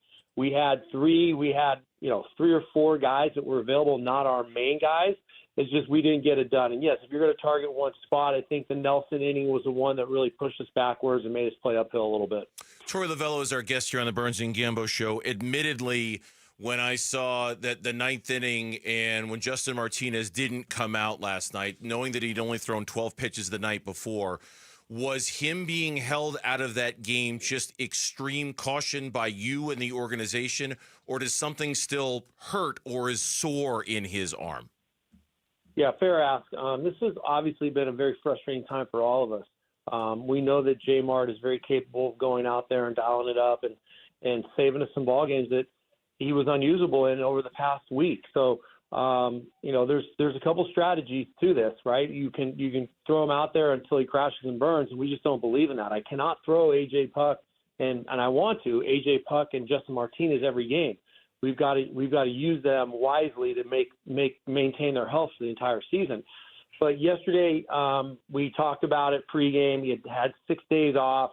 S23: 3 or 4 guys that were available, not our main guys. It's just we didn't get it done. And yes, if you're going to target one spot, I think the Nelson inning was the one that really pushed us backwards and made us play uphill a little bit.
S22: Torey Lovello is our guest here on the Burns and Gambo show. Admittedly, when I saw that the 9th inning and when Justin Martinez didn't come out last night, knowing that he'd only thrown 12 pitches the night before, was him being held out of that game just extreme caution by you and the organization, or does something still hurt or is sore in his arm?
S23: Yeah, fair ask. This has obviously been a very frustrating time for all of us. We know that J-Mart is very capable of going out there and dialing it up and saving us some ball games that he was unusable in over the past week. So, there's a couple strategies to this, right? You can throw him out there until he crashes and burns, and we just don't believe in that. I cannot throw A.J. Puck, and I want to, A.J. Puck and Justin Martinez every game. We've got to use them wisely to maintain their health for the entire season.
S3: But yesterday, we talked about it pregame. He had 6 days off.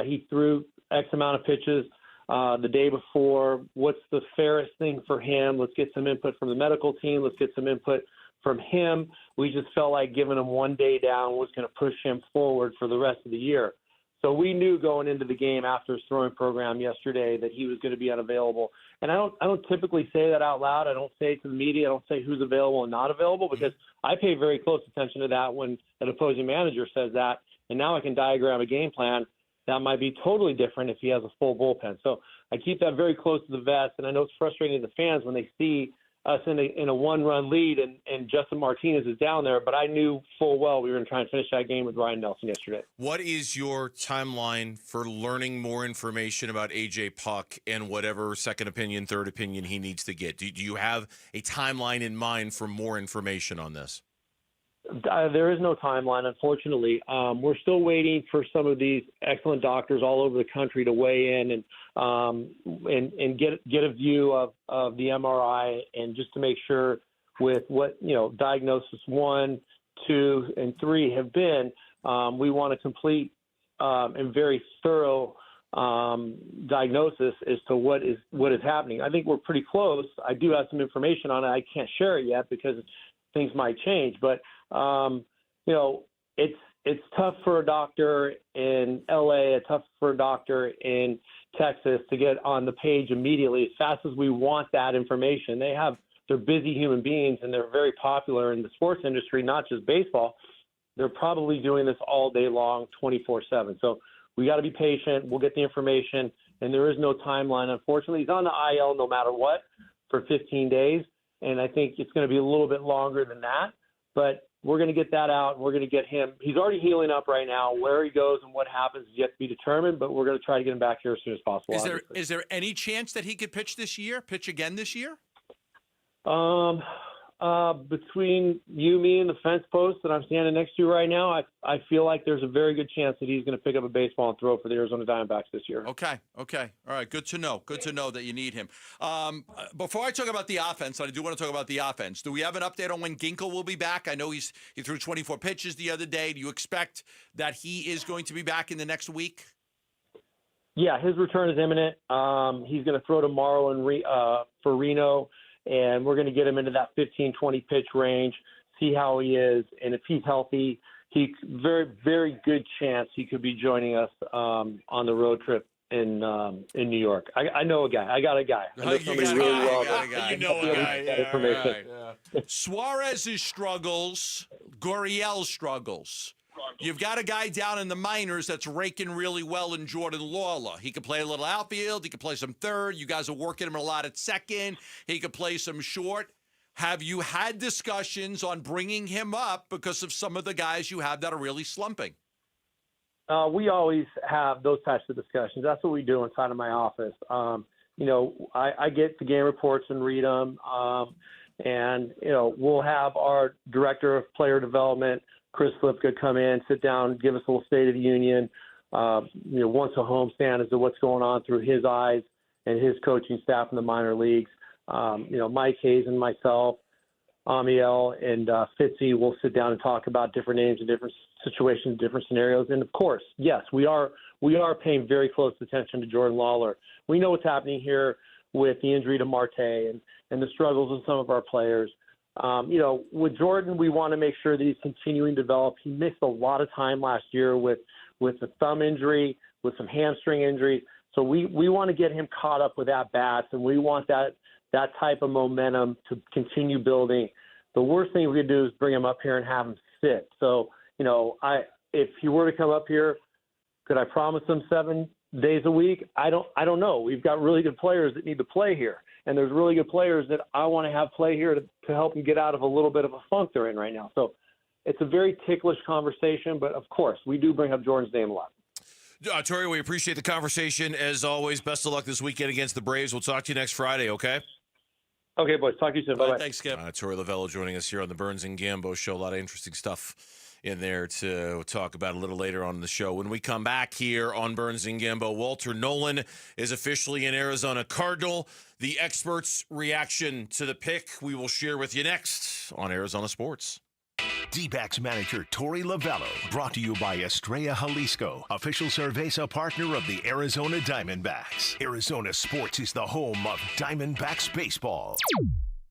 S3: He threw X amount of pitches the day before. What's the fairest thing for him? Let's get some input from the medical team. Let's get some input from him. We just felt like giving him 1 day down was going to push him forward for the rest of the year. So we knew going into the game after his throwing program yesterday that he was going to be unavailable. And I don't typically say that out loud. I don't say it to the media. I don't say who's available and not available because I pay very close attention to that when an opposing manager says that. And now I can diagram a game plan that might be totally different if he has a full bullpen. So I keep that very close to the vest. And I know it's frustrating to the fans when they see us in a one-run lead and Justin Martinez is down there, but I knew full well we were going to try and finish that game with Ryan Nelson yesterday.
S22: What is your timeline for learning more information about A.J. Puck and whatever second opinion, third opinion he needs to get? Do you have a timeline in mind for more information on this?
S3: There is no timeline, unfortunately. We're still waiting for some of these excellent doctors all over the country to weigh in and get a view of the MRI and just to make sure with what diagnosis 1, 2, and 3 have been. We want a complete and very thorough diagnosis as to what is happening. I think we're pretty close. I do have some information on it. I can't share it yet because things might change, but it's tough for a doctor in LA, it's tough for a doctor in Texas to get on the page immediately as fast as we want that information. They're busy human beings and they're very popular in the sports industry, not just baseball. They're probably doing this all day long, 24/7. So we got to be patient. We'll get the information, and there is no timeline. Unfortunately, he's on the IL no matter what for 15 days, and I think it's going to be a little bit longer than that. But we're going to get that out, and we're going to get him. He's already healing up right now. Where he goes and what happens is yet to be determined, but we're going to try to get him back here as soon as possible.
S20: Is there any chance that he could pitch again this year?
S3: Between you, me, and the fence post that I'm standing next to right now, I feel like there's a very good chance that he's going to pick up a baseball and throw for the Arizona Diamondbacks this year.
S20: Okay. All right, good to know. Good to know that you need him. Before I talk about the offense, I do want to talk about the offense. Do we have an update on when Ginkel will be back? I know he threw 24 pitches the other day. Do you expect that he is going to be back in the next week?
S3: Yeah, his return is imminent. He's going to throw tomorrow for Reno. And we're going to get him into that 15-20 pitch range, see how he is. And if he's healthy, very, very good chance he could be joining us on the road trip in New York. I know a guy. I got a guy. I know somebody really well.
S20: You know a guy. Yeah, right. Yeah. Suarez's struggles, Gurriel's struggles. You've got a guy down in the minors that's raking really well in Jordan Lawler. He can play a little outfield. He can play some third. You guys are working him a lot at second. He can play some short. Have you had discussions on bringing him up because of some of the guys you have that are really slumping?
S3: We always have those types of discussions. That's what we do inside of my office. I get the game reports and read them. We'll have our director of player development, Chris Lipka, come in, sit down, give us a little State of the Union, once a homestand as to what's going on through his eyes and his coaching staff in the minor leagues. Mike Hayes and myself, Amiel and Fitzy will sit down and talk about different names and different situations, different scenarios. And of course, yes, we are paying very close attention to Jordan Lawler. We know what's happening here with the injury to Marte and the struggles of some of our players. With Jordan, we want to make sure that he's continuing to develop. He missed a lot of time last year with a thumb injury, with some hamstring injuries. So we want to get him caught up with at-bats, and we want that type of momentum to continue building. The worst thing we could do is bring him up here and have him sit. So, if he were to come up here, could I promise him 7 days a week? I don't know. We've got really good players that need to play here. And there's really good players that I want to have play here to help them get out of a little bit of a funk they're in right now. So it's a very ticklish conversation, but of course, we do bring up Jordan's name a lot.
S22: Torrey, we appreciate the conversation as always. Best of luck this weekend against the Braves. We'll talk to you next Friday, okay?
S3: Okay, boys. Talk to you soon. Bye-bye.
S20: Thanks, Skip.
S22: Torrey Lavello joining us here on the Burns and Gambo show. A lot of interesting stuff in there to talk about a little later on in the show. When we come back here on Burns and Gambo, Walter Nolan is officially an Arizona Cardinal. The experts' reaction to the pick we will share with you next on Arizona Sports.
S5: Dbacks manager Torey Lavello, brought to you by Estrella Jalisco, official cerveza partner of the Arizona Diamondbacks. Arizona sports is the home of Diamondbacks baseball.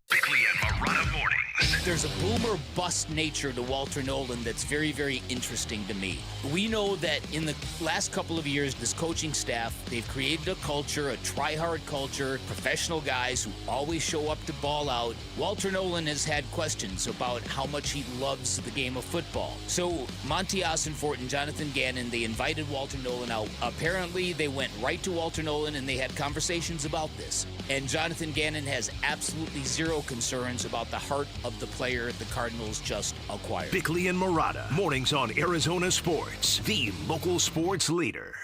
S4: Bickley and Marotta mornings.
S7: There's a boomer bust nature to Walter Nolan that's very, very interesting to me. We know that in the last couple of years, this coaching staff, they've created a culture, a try-hard culture, professional guys who always show up to ball out. Walter Nolan has had questions about how much he loves the game of football. So Monty Ossenfort and Jonathan Gannon, they invited Walter Nolan out. Apparently, they went right to Walter Nolan and they had conversations about this. And Jonathan Gannon has absolutely zero concerns about the heart of the player the Cardinals just acquired.
S5: Bickley and Marotta, mornings on Arizona Sports, the local sports leader.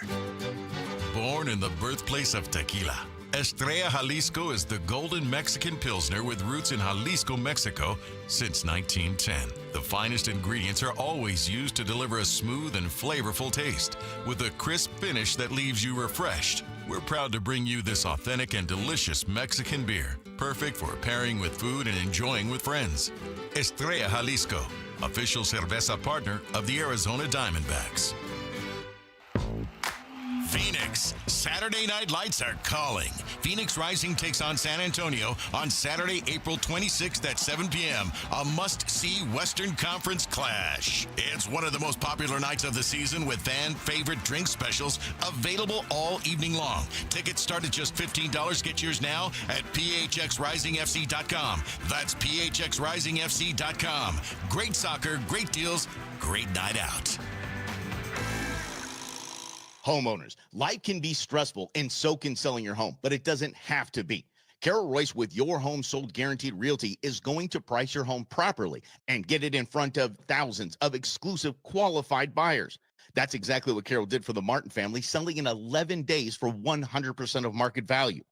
S25: Born in the birthplace of tequila, Estrella Jalisco is the golden Mexican Pilsner with roots in Jalisco, Mexico since 1910. The finest ingredients are always used to deliver a smooth and flavorful taste with a crisp finish that leaves you refreshed. We're proud to bring you this authentic and delicious Mexican beer, perfect for pairing with food and enjoying with friends. Estrella Jalisco, official cerveza partner of the Arizona Diamondbacks. Phoenix, Saturday Night Lights are calling. Phoenix Rising takes on San Antonio on Saturday, April 26th at 7 p.m. A must-see Western Conference clash. It's one of the most popular nights of the season with fan-favorite drink specials available all evening long. Tickets start at just $15. Get yours now at phxrisingfc.com. That's phxrisingfc.com. Great soccer, great deals, great night out.
S8: Homeowners, life can be stressful and so can selling your home, but it doesn't have to be. Carol Royce with Your Home Sold Guaranteed Realty is going to price your home properly and get it in front of thousands of exclusive qualified buyers. That's exactly what Carol did for the Martin family, selling in 11 days for 100% of market value.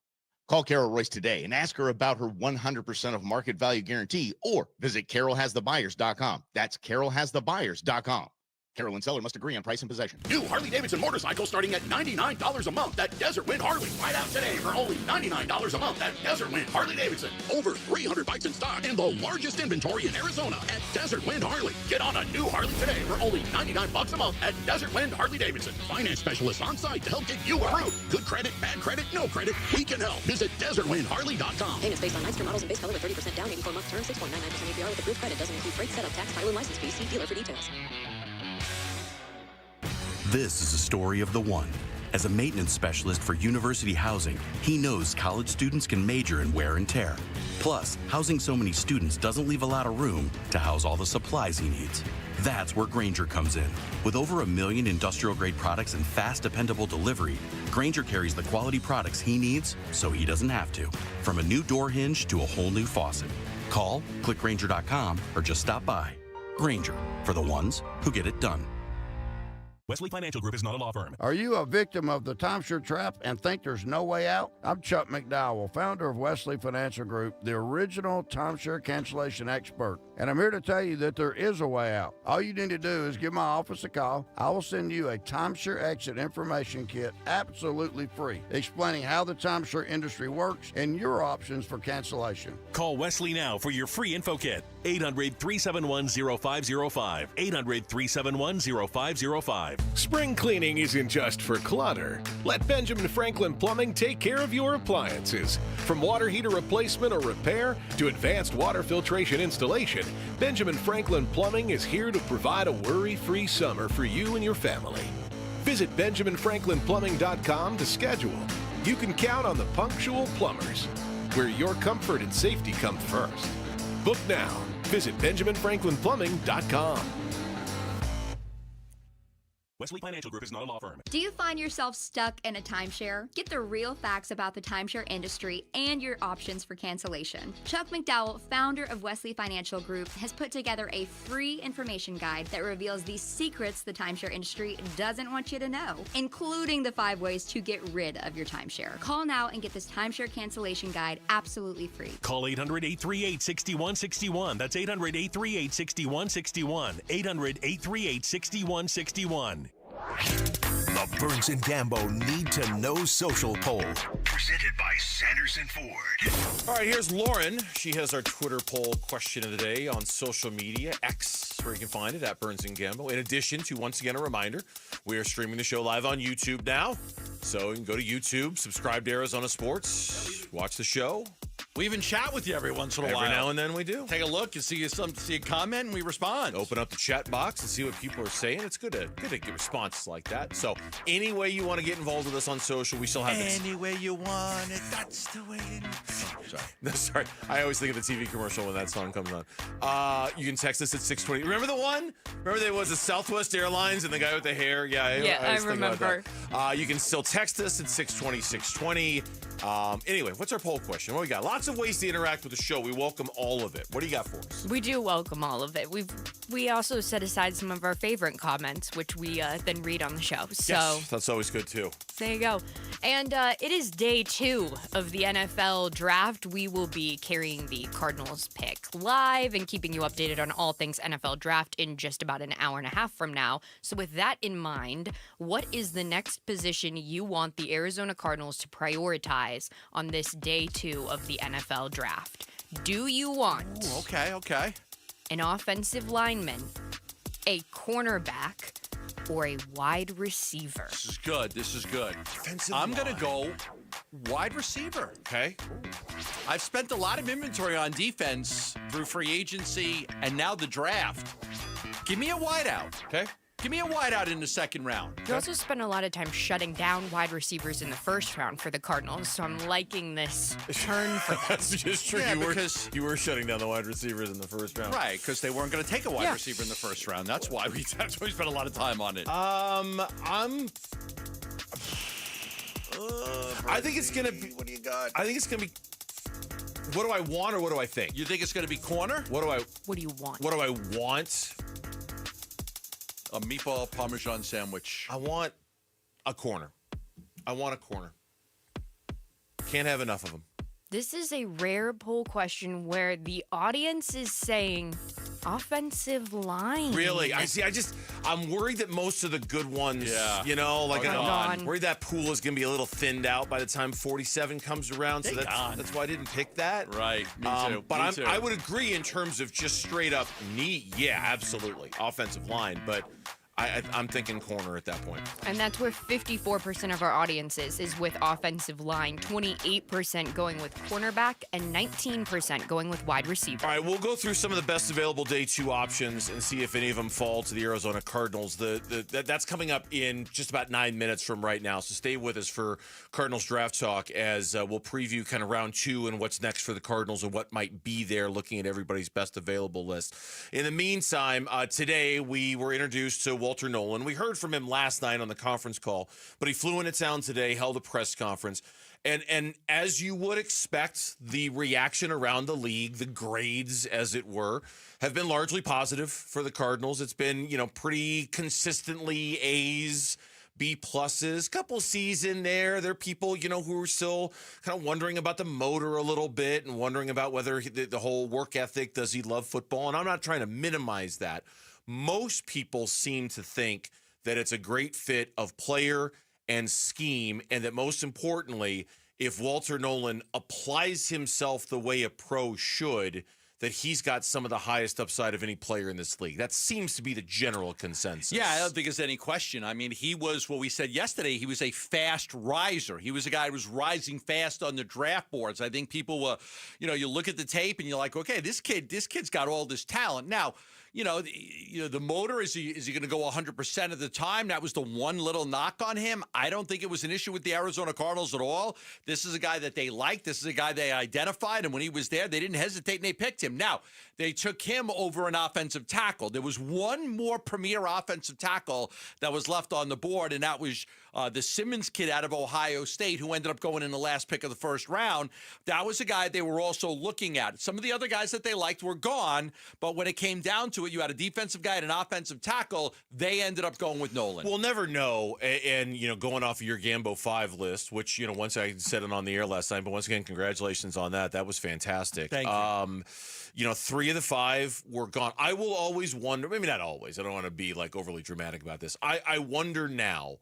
S8: Call Carol Royce today and ask her about her 100% of market value guarantee, or visit carolhasthebuyers.com. That's carolhasthebuyers.com. Carol and seller must agree on price and possession.
S13: New Harley-Davidson motorcycle starting at $99 a month. That Desert Wind Harley. Right out today for only $99 a month. That Desert Wind Harley-Davidson. Over 300 bikes in stock and the largest inventory in Arizona at Desert Wind Harley. Get on a new Harley today for only $99 a month at Desert Wind Harley-Davidson. Finance specialists on site to help get you approved. Good credit, bad credit, no credit. We can help. Visit DesertWindHarley.com.
S21: Payments based on Meister models and base color with 30% down, 84-month term, 6.99% APR with approved credit. Doesn't include freight, setup, tax, title, and license fees. See dealer for details.
S10: This is a story of the one. As a maintenance specialist for university housing, he knows college students can major in wear and tear. Plus, housing so many students doesn't leave a lot of room to house all the supplies he needs. That's where Grainger comes in. With over 1 million industrial-grade products and fast, dependable delivery, Grainger carries the quality products he needs so he doesn't have to. From a new door hinge to a whole new faucet. Call, click Grainger.com, or just stop by. Grainger, for the ones who get it done.
S11: Wesley Financial Group is not a law firm.
S15: Are you a victim of the timeshare trap and think there's no way out? I'm Chuck McDowell, founder of Wesley Financial Group, the original timeshare cancellation expert. And I'm here to tell you that there is a way out. All you need to do is give my office a call. I will send you a timeshare exit information kit absolutely free, explaining how the timeshare industry works and your options for cancellation.
S11: Call Wesley now for your free info kit. 800-371-0505. 800-371-0505.
S26: Spring cleaning isn't just for clutter. Let Benjamin Franklin Plumbing take care of your appliances. From water heater replacement or repair to advanced water filtration installation, Benjamin Franklin Plumbing is here to provide a worry-free summer for you and your family. Visit BenjaminFranklinPlumbing.com to schedule. You can count on the punctual plumbers, where your comfort and safety come first. Book now. Visit BenjaminFranklinPlumbing.com.
S11: Wesley Financial Group is not a law firm.
S27: Do you find yourself stuck in a timeshare? Get the real facts about the timeshare industry and your options for cancellation. Chuck McDowell, founder of Wesley Financial Group, has put together a free information guide that reveals the secrets the timeshare industry doesn't want you to know, including the 5 ways to get rid of your timeshare. Call now and get this timeshare cancellation guide absolutely free.
S11: Call 800-838-6161. That's 800-838-6161. 800-838-6161.
S5: The Burns and Gambo Need to Know Social Poll.
S4: Presented by Sanderson Ford.
S22: All right, here's Lauren. She has our Twitter poll question of the day on social media, X, where you can find it, at Burns and Gamble. In addition to, once again, a reminder, we are streaming the show live on YouTube now. So you can go to YouTube, subscribe to Arizona Sports, watch the show.
S20: We even chat with you every once in a while.
S22: Every now and then we do.
S20: Take a look and see a comment, and we respond.
S22: Open up the chat box and see what people are saying. It's good to get responses like that. So any way you want to get involved with us on social, we still have
S20: any way you want it, that's the way it is. Oh, sorry.
S22: No, sorry. I always think of the TV commercial when that song comes on. You can text us at 620. Remember the one? Remember there was a Southwest Airlines and the guy with the hair? Yeah, I remember. You can still text us at 620. Anyway, what's our poll question? What we got? Lots of ways to interact with the show. We welcome all of it. What do you got for us?
S2: We do welcome all of it. We also set aside some of our favorite comments, which we then read on the show. So
S22: yes, that's always good too.
S2: There you go. And it is day 2 of the NFL Draft. We will be carrying the Cardinals pick live and keeping you updated on all things NFL Draft in just about an hour and a half from now. So with that in mind, what is the next position you want the Arizona Cardinals to prioritize on this day 2 of the NFL Draft? Do you want
S20: okay.
S2: an offensive lineman, a cornerback, or a wide receiver?
S20: This is good. I'm going to go wide receiver.
S22: Okay.
S20: I've spent a lot of inventory on defense through free agency and now the draft. Give me a wideout.
S22: Okay.
S20: Give me a wideout in the second round.
S2: You also spent a lot of time shutting down wide receivers in the first round for the Cardinals, so I'm liking this turn for them.
S22: That's just true.
S20: Yeah,
S22: you were shutting down the wide receivers in the first round.
S20: Right, because they weren't going to take a wide receiver in the first round. That's why we spent a lot of time on it.
S22: I think it's going to be...
S20: What do you got?
S22: I think it's going to be... What do I want or what do I think?
S20: You think it's going to be corner?
S2: What do you want?
S22: What do I want?
S20: A meatball Parmesan sandwich.
S22: I want a corner. Can't have enough of them.
S2: This is a rare poll question where the audience is saying offensive line.
S22: Really? I'm worried that most of the good ones, I'm worried that pool is going to be a little thinned out by the time 47 comes around. So that's why I didn't pick that.
S20: Right. Me too.
S22: But I would agree in terms of just straight up need. Yeah, absolutely. Offensive line. But I'm thinking corner at that point.
S2: And that's where 54% of our audience is with offensive line, 28% going with cornerback, and 19% going with wide receiver.
S22: All right, we'll go through some of the best available day 2 options and see if any of them fall to the Arizona Cardinals. That's coming up in just about 9 minutes from right now, so stay with us for Cardinals Draft Talk as we'll preview kind of round 2 and what's next for the Cardinals and what might be there, looking at everybody's best available list. In the meantime, today we were introduced to Walter Nolan. We heard from him last night on the conference call, but he flew into town today, held a press conference, and as you would expect, the reaction around the league, the grades, as it were, have been largely positive for the Cardinals. It's been, pretty consistently A's, B pluses, couple C's in there. There are people, who are still kind of wondering about the motor a little bit and wondering about whether the whole work ethic, does he love football? And I'm not trying to minimize that. Most people seem to think that it's a great fit of player and scheme, and that most importantly, if Walter Nolan applies himself the way a pro should, that he's got some of the highest upside of any player in this league. That seems to be the general consensus.
S20: Yeah, I don't think there's any question. I mean, he was, what we said yesterday, he was a fast riser. He was a guy who was rising fast on the draft boards. I think people were, you look at the tape and you're like, okay, this kid's got all this talent. Now, the motor, is he going to go 100% of the time? That was the one little knock on him. I don't think it was an issue with the Arizona Cardinals at all. This is a guy that they liked. This is a guy they identified, and when he was there, they didn't hesitate and they picked him. Now, they took him over an offensive tackle. There was one more premier offensive tackle that was left on the board, and that was the Simmons kid out of Ohio State, who ended up going in the last pick of the first round. That was a guy they were also looking at. Some of the other guys that they liked were gone, but when it came down to it, you had a defensive guy and an offensive tackle. They ended up going with Nolan.
S22: We'll never know. And going off of your Gambo 5 list, which, once I said it on the air last night, but once again, congratulations on that. That was fantastic.
S20: Thank you.
S22: 3 of the 5 were gone. I will always wonder, maybe not always, I don't want to be overly dramatic about this. I wonder now,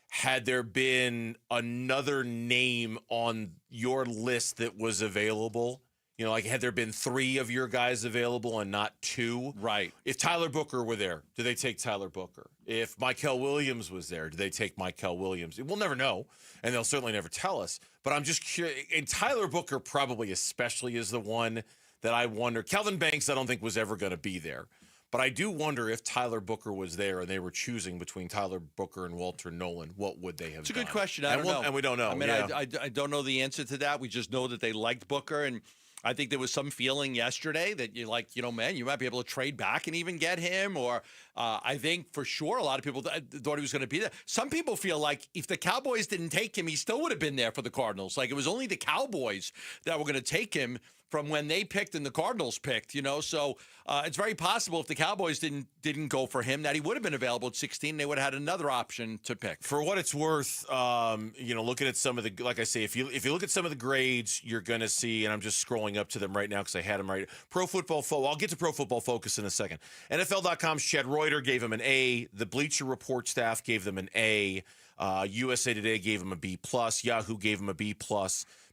S22: had there been another name on your list that was available, Like had there been 3 of your guys available and not 2?
S20: Right.
S22: If Tyler Booker were there, do they take Tyler Booker? If Mykel Williams was there, do they take Mykel Williams? We'll never know, and they'll certainly never tell us. But I'm just curious. And Tyler Booker probably especially is the one that I wonder. Kelvin Banks, I don't think was ever going to be there. But I do wonder if Tyler Booker was there and they were choosing between Tyler Booker and Walter Nolan, what would they have done?
S20: It's a good question. I don't know.
S22: And we don't know.
S20: I mean, I don't know the answer to that. We just know that they liked Booker, and I think there was some feeling yesterday that you're like, man, you might be able to trade back and even get him. Or I think for sure a lot of people thought he was going to be there. Some people feel like if the Cowboys didn't take him, he still would have been there for the Cardinals. Like it was only the Cowboys that were going to take him from when they picked and the Cardinals picked, So it's very possible if the Cowboys didn't go for him that he would have been available at 16. They would have had another option to pick.
S22: For what it's worth, looking at some of the, like I say, if you look at some of the grades, you're going to see, and I'm just scrolling up to them right now because I had them right. Pro Football Focus. I'll get to Pro Football Focus in a second. NFL.com's Chad Reuter gave him an A. The Bleacher Report staff gave them an A. USA Today gave him a B+. Yahoo gave him a B+.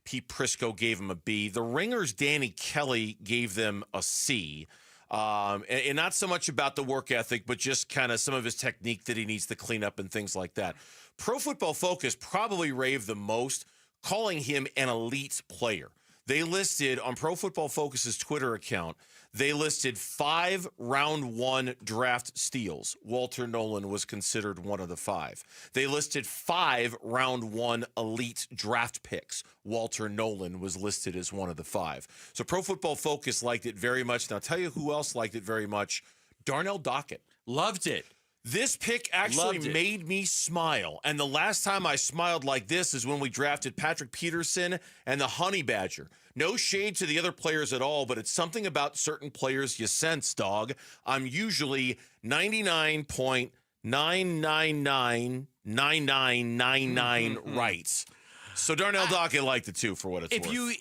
S22: Pete Prisco gave him a B. The Ringer's Danny Kelly gave them a C. And not so much about the work ethic, but just kind of some of his technique that he needs to clean up and things like that. Pro Football Focus probably raved the most, calling him an elite player. They listed on Pro Football Focus's Twitter account, they listed 5 round 1 draft steals. Walter Nolan was considered one of the 5. They listed 5 round 1 elite draft picks. Walter Nolan was listed as one of the 5. So Pro Football Focus liked it very much. And I'll tell you who else liked it very much. Darnell Dockett.
S20: Loved it.
S22: This pick actually made me smile. And the last time I smiled like this is when we drafted Patrick Peterson and the Honey Badger. No shade to the other players at all, but it's something about certain players you sense, dog. I'm usually 99.9999999 right. So Darnell Dockett liked it too, for what it's worth.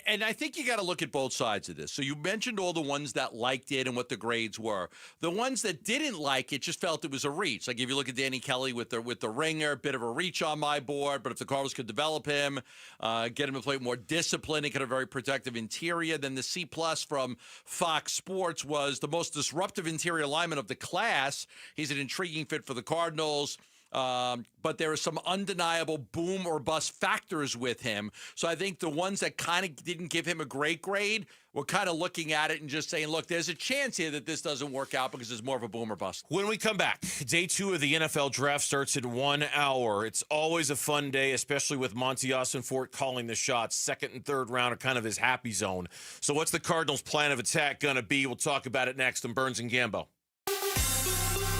S20: And I think you got to look at both sides of this. So you mentioned all the ones that liked it and what the grades were. The ones that didn't like it just felt it was a reach. Like if you look at Danny Kelly with the Ringer, bit of a reach on my board. But if the Cardinals could develop him, get him to play more discipline, he could have a very protective interior. Then the C+ from Fox Sports was the most disruptive interior lineman of the class. He's an intriguing fit for the Cardinals. But there are some undeniable boom or bust factors with him. So I think the ones that kind of didn't give him a great grade were kind of looking at it and just saying, look, there's a chance here that this doesn't work out because it's more of a boom or bust.
S22: When we come back, day 2 of the NFL draft starts in 1 hour. It's always a fun day, especially with Monty Austin-Fort calling the shots. 2nd and 3rd round are kind of his happy zone. So what's the Cardinals' plan of attack going to be? We'll talk about it next on Burns and Gambo.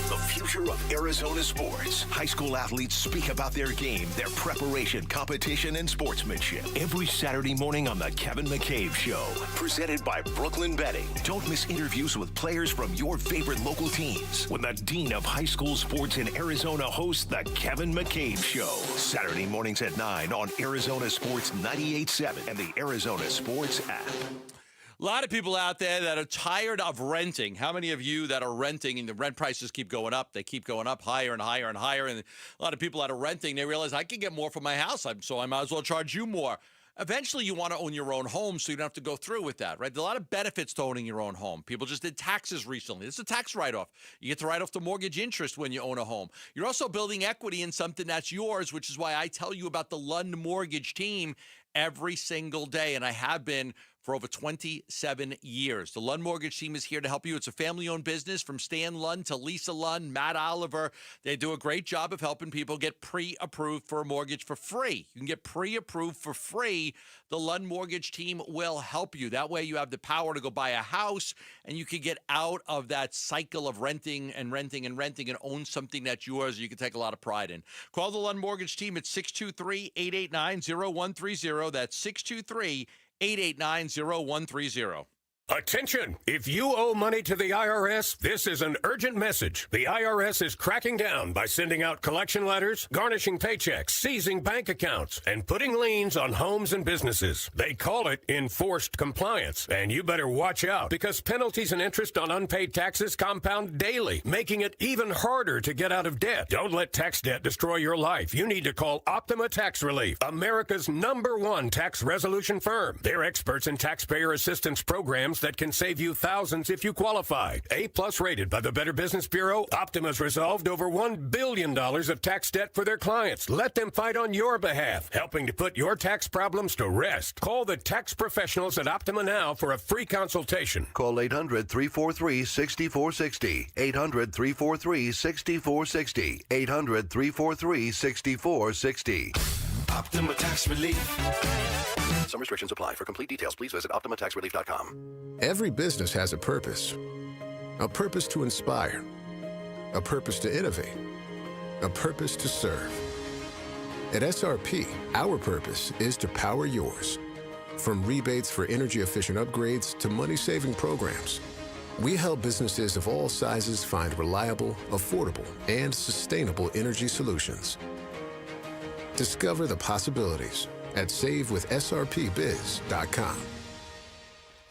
S5: The future of Arizona sports. High school athletes speak about their game, their preparation, competition, and sportsmanship. Every Saturday morning on The Kevin McCabe Show. Presented by Brooklyn Betting. Don't miss interviews with players from your favorite local teams when the Dean of High School Sports in Arizona hosts The Kevin McCabe Show. Saturday mornings at 9 on Arizona Sports 98.7 and the Arizona Sports app.
S20: A lot of people out there that are tired of renting. How many of you that are renting and the rent prices keep going up? They keep going up higher and higher and higher. And a lot of people that are renting, they realize I can get more for my house, so I might as well charge you more. Eventually, you want to own your own home so you don't have to go through with that, right? There's a lot of benefits to owning your own home. People just did taxes recently. This is a tax write-off. You get to write off the mortgage interest when you own a home. You're also building equity in something that's yours, which is why I tell you about the Lund Mortgage Team every single day, and I have been for over 27 years. The Lund Mortgage Team is here to help you. It's a family-owned business from Stan Lund to Lisa Lund, Matt Oliver. They do a great job of helping people get pre-approved for a mortgage for free. You can get pre-approved for free. The Lund Mortgage Team will help you. That way you have the power to go buy a house, and you can get out of that cycle of renting and own something that's yours you can take a lot of pride in. Call the Lund Mortgage Team at 623-889-0130. That's 623-889-0130.
S6: Attention! If you owe money to the IRS, this is an urgent message. The IRS is cracking down by sending out collection letters, garnishing paychecks, seizing bank accounts, and putting liens on homes and businesses. They call it enforced compliance, and you better watch out because penalties and interest on unpaid taxes compound daily, making it even harder to get out of debt. Don't let tax debt destroy your life. You need to call Optima Tax Relief, America's #1 tax resolution firm. They're experts in taxpayer assistance programs that can save you thousands if you qualify. A+ rated by the Better Business Bureau, Optima's resolved over $1 billion of tax debt for their clients. Let them fight on your behalf, helping to put your tax problems to rest. Call the tax professionals at Optima now for a free consultation.
S9: Call 800-343-6460. 800-343-6460. 800-343-6460.
S25: Optima Tax Relief.
S9: Some restrictions apply. For complete details, please visit OptimaTaxRelief.com.
S12: Every business has a purpose to inspire, a purpose to innovate, a purpose to serve. At SRP, our purpose is to power yours. From rebates for energy-efficient upgrades to money-saving programs, we help businesses of all sizes find reliable, affordable, and sustainable energy solutions. Discover the possibilities at savewithsrpbiz.com.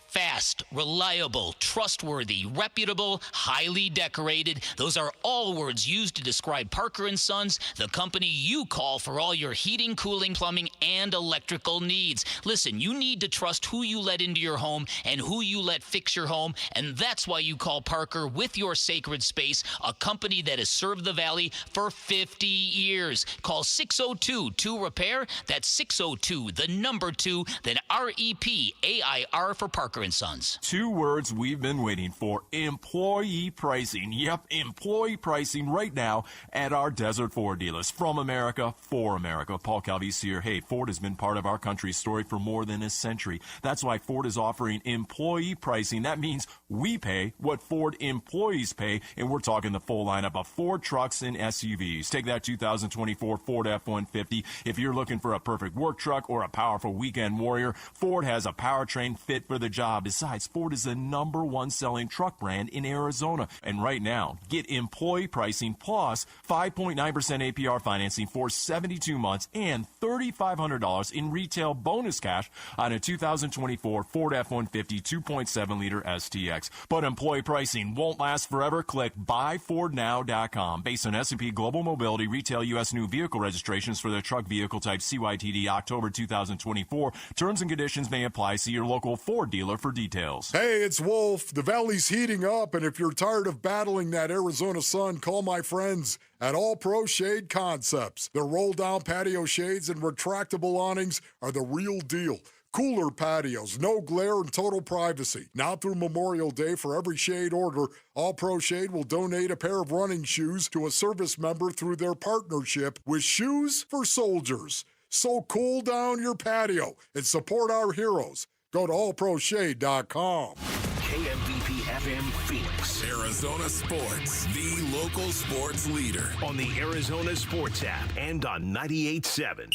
S7: Fast, reliable, trustworthy, reputable, highly decorated. Those are all words used to describe Parker & Sons, the company you call for all your heating, cooling, plumbing, and electrical needs. Listen, you need to trust who you let into your home and who you let fix your home, and that's why you call Parker with your sacred space, a company that has served the Valley for 50 years. Call 602-2-REPAIR. That's 602, the number 2, then REPAIR for Parker & Sons.
S14: Two words we've been waiting for: employee pricing. Yep, employee pricing right now at our Desert Ford dealers. From America, for America. Paul Calvisi here. Hey, Ford has been part of our country's story for more than a century. That's why Ford is offering employee pricing. That means we pay what Ford employees pay, and we're talking the full lineup of Ford trucks and SUVs. Take that 2024 Ford F-150. If you're looking for a perfect work truck or a powerful weekend warrior, Ford has a powertrain fit for the job. Besides, Ford is the #1 selling truck brand in Arizona. And right now, get employee pricing plus 5.9% APR financing for 72 months and $3,500 in retail bonus cash on a 2024 Ford F-150 2.7-liter STX. But employee pricing won't last forever. Click buyfordnow.com. Based on S&P Global Mobility retail U.S. new vehicle registrations for the truck vehicle type CYTD October 2024. Terms and conditions may apply. See your local Ford dealer for details.
S16: Hey, it's Wolf. The Valley's heating up, and if you're tired of battling that Arizona sun, call my friends at All Pro Shade Concepts. Their roll-down patio shades and retractable awnings are the real deal. Cooler patios, no glare, and total privacy. Now through Memorial Day, for every shade order, All Pro Shade will donate a pair of running shoes to a service member through their partnership with Shoes for Soldiers. So cool down your patio and support our heroes. Go to allproshade.com.
S25: KMVP FM Phoenix.
S26: Arizona Sports, the local sports leader.
S5: On the Arizona Sports app and on 98.7.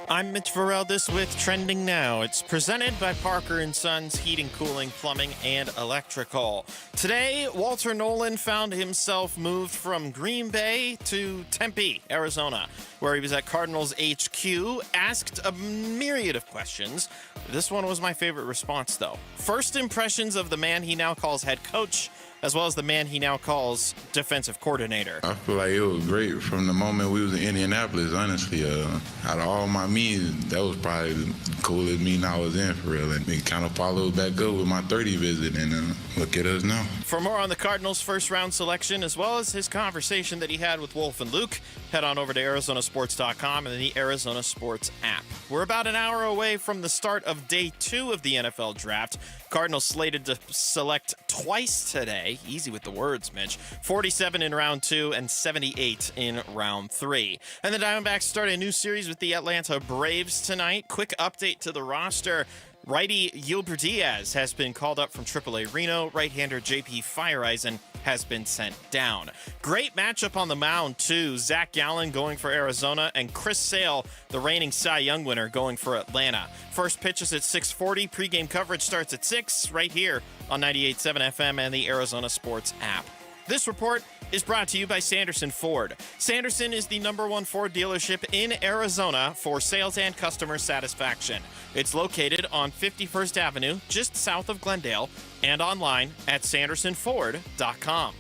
S1: I'm Mitch Varell, this with Trending Now. It's presented by Parker & Sons Heating, Cooling, Plumbing, and Electrical. Today, Walter Nolan found himself moved from Green Bay to Tempe, Arizona, where he was at Cardinals HQ, asked a myriad of questions. This one was my favorite response, though. First impressions of the man he now calls head coach, as well as the man he now calls defensive coordinator.
S17: I feel like it was great from the moment we was in Indianapolis, honestly. Out of all my meetings, that was probably the coolest meeting I was in, for real. And it kind of followed back up with my 30 visit, and look at us now.
S1: For more on the Cardinals' first-round selection, as well as his conversation that he had with Wolf and Luke, head on over to ArizonaSports.com and the Arizona Sports app. We're about an hour away from the start of Day 2 of the NFL Draft. Cardinals slated to select twice today. Easy with the words, Mitch. 47 in round 2 and 78 in round 3. And the Diamondbacks start a new series with the Atlanta Braves tonight. Quick update to the roster. Righty Gilbert Diaz has been called up from AAA Reno. Right-hander J.P. Fireeisen has been sent down. Great matchup on the mound, too. Zach Gallen going for Arizona and Chris Sale, the reigning Cy Young winner, going for Atlanta. First pitch is at 6:40. Pregame coverage starts at 6 right here on 98.7 FM and the Arizona Sports app. This report is brought to you by Sanderson Ford. Sanderson is the #1 Ford dealership in Arizona for sales and customer satisfaction. It's located on 51st Avenue, just south of Glendale, and online at sandersonford.com.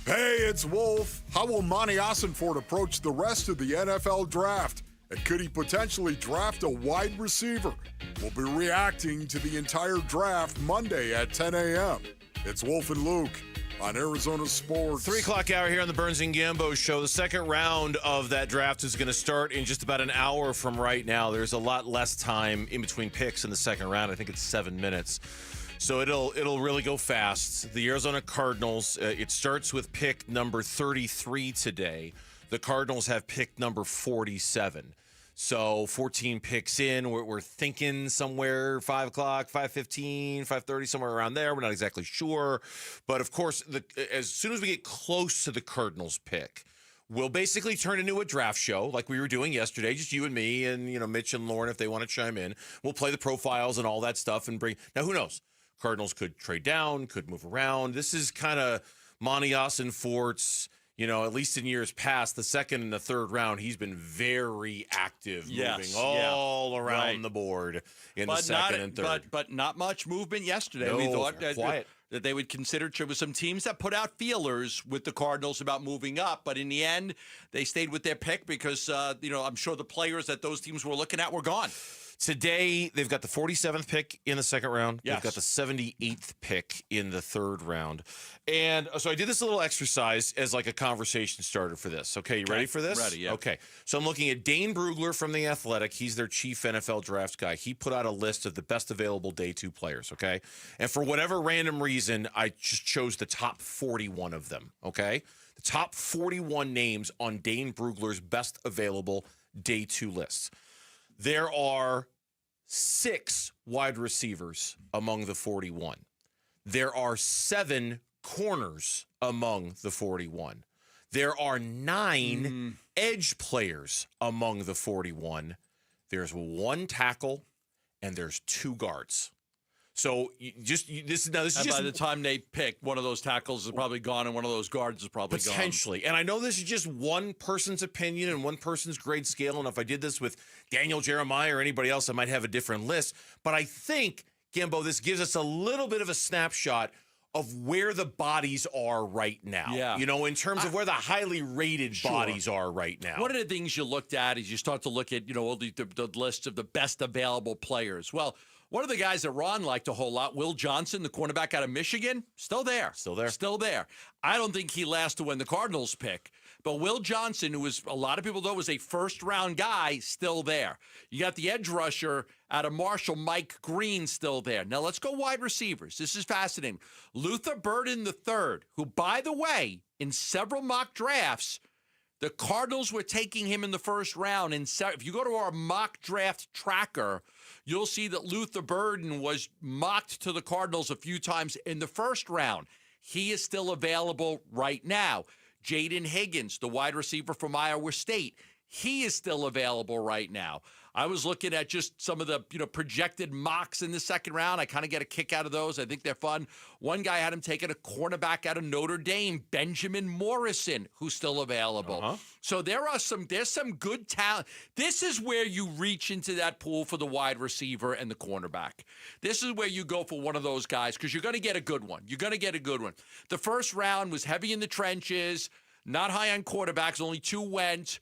S16: Hey, it's Wolf. How will Monty Ossenford approach the rest of the NFL draft? And could he potentially draft a wide receiver? We'll be reacting to the entire draft Monday at 10 a.m. It's Wolf and Luke on Arizona Sports.
S22: 3 o'clock hour here on the Burns and Gambo Show. The second round of that draft is going to start in just about an hour from right now. There's a lot less time in between picks in the second round. I think it's 7 minutes. So it'll really go fast. The Arizona Cardinals, it starts with pick number 33 today. The Cardinals have pick number 47. So 14 picks in. We're thinking somewhere 5 o'clock, 5:15, 5:30, somewhere around there. We're not exactly sure. But, of course, as soon as we get close to the Cardinals pick, we'll basically turn into a draft show like we were doing yesterday, just you and me and, Mitch and Lauren if they want to chime in. We'll play the profiles and all that stuff and bring – now, who knows? Cardinals could trade down, could move around. This is kind of Monty Ossenfort's – at least in years past, the second and the third round, he's been very active, moving all around the board in the second and third.
S20: But not much movement yesterday.
S22: No,
S20: we thought
S22: quiet.
S20: that they would consider with some teams that put out feelers with the Cardinals about moving up. But in the end, they stayed with their pick because, I'm sure the players that those teams were looking at were gone.
S22: Today, they've got the 47th pick in the second round.
S20: Yes.
S22: They've got the 78th pick in the third round. And so I did this little exercise as like a conversation starter for this. Okay, you ready for this?
S20: Ready, yeah.
S22: Okay. So I'm looking at Dane Brugler from The Athletic. He's their chief NFL draft guy. He put out a list of the best available day 2 players, okay? And for whatever random reason, I just chose the top 41 of them, okay? The top 41 names on Dane Brugler's best available day 2 lists. There are 6 wide receivers among the 41. There are 7 corners among the 41. There are 9 edge players among the 41. There's 1 tackle, and there's 2 guards. So this is
S20: by
S22: just
S20: the time they pick, one of those tackles is probably gone and one of those guards is probably
S22: potentially. And I know this is just one person's opinion and one person's grade scale. And if I did this with Daniel Jeremiah or anybody else, I might have a different list. But I think, Gambo, this gives us a little bit of a snapshot of where the bodies are right now.
S20: Yeah.
S22: In terms of where the highly rated bodies are right now.
S20: One of the things you looked at is you start to look at, all the list of the best available players. Well, one of the guys that Ron liked a whole lot, Will Johnson, the cornerback out of Michigan, still there.
S22: Still there.
S20: Still there. I don't think he lasts to win the Cardinals pick. But Will Johnson, who was a lot of people thought was a first-round guy, still there. You got the edge rusher out of Marshall, Mike Green, still there. Now let's go wide receivers. This is fascinating. Luther Burden III, who, by the way, in several mock drafts, the Cardinals were taking him in the first round. And if you go to our mock draft tracker, you'll see that Luther Burden was mocked to the Cardinals a few times in the first round. He is still available right now. Jaden Higgins, the wide receiver from Iowa State, he is still available right now. I was looking at just some of the projected mocks in the second round. I kind of get a kick out of those. I think they're fun. One guy had him taking a cornerback out of Notre Dame, Benjamin Morrison, who's still available. So there's some good talent. This is where you reach into that pool for the wide receiver and the cornerback. This is where you go for one of those guys because you're going to get a good one. You're going to get a good one. The first round was heavy in the trenches, not high on quarterbacks. Only 2 went.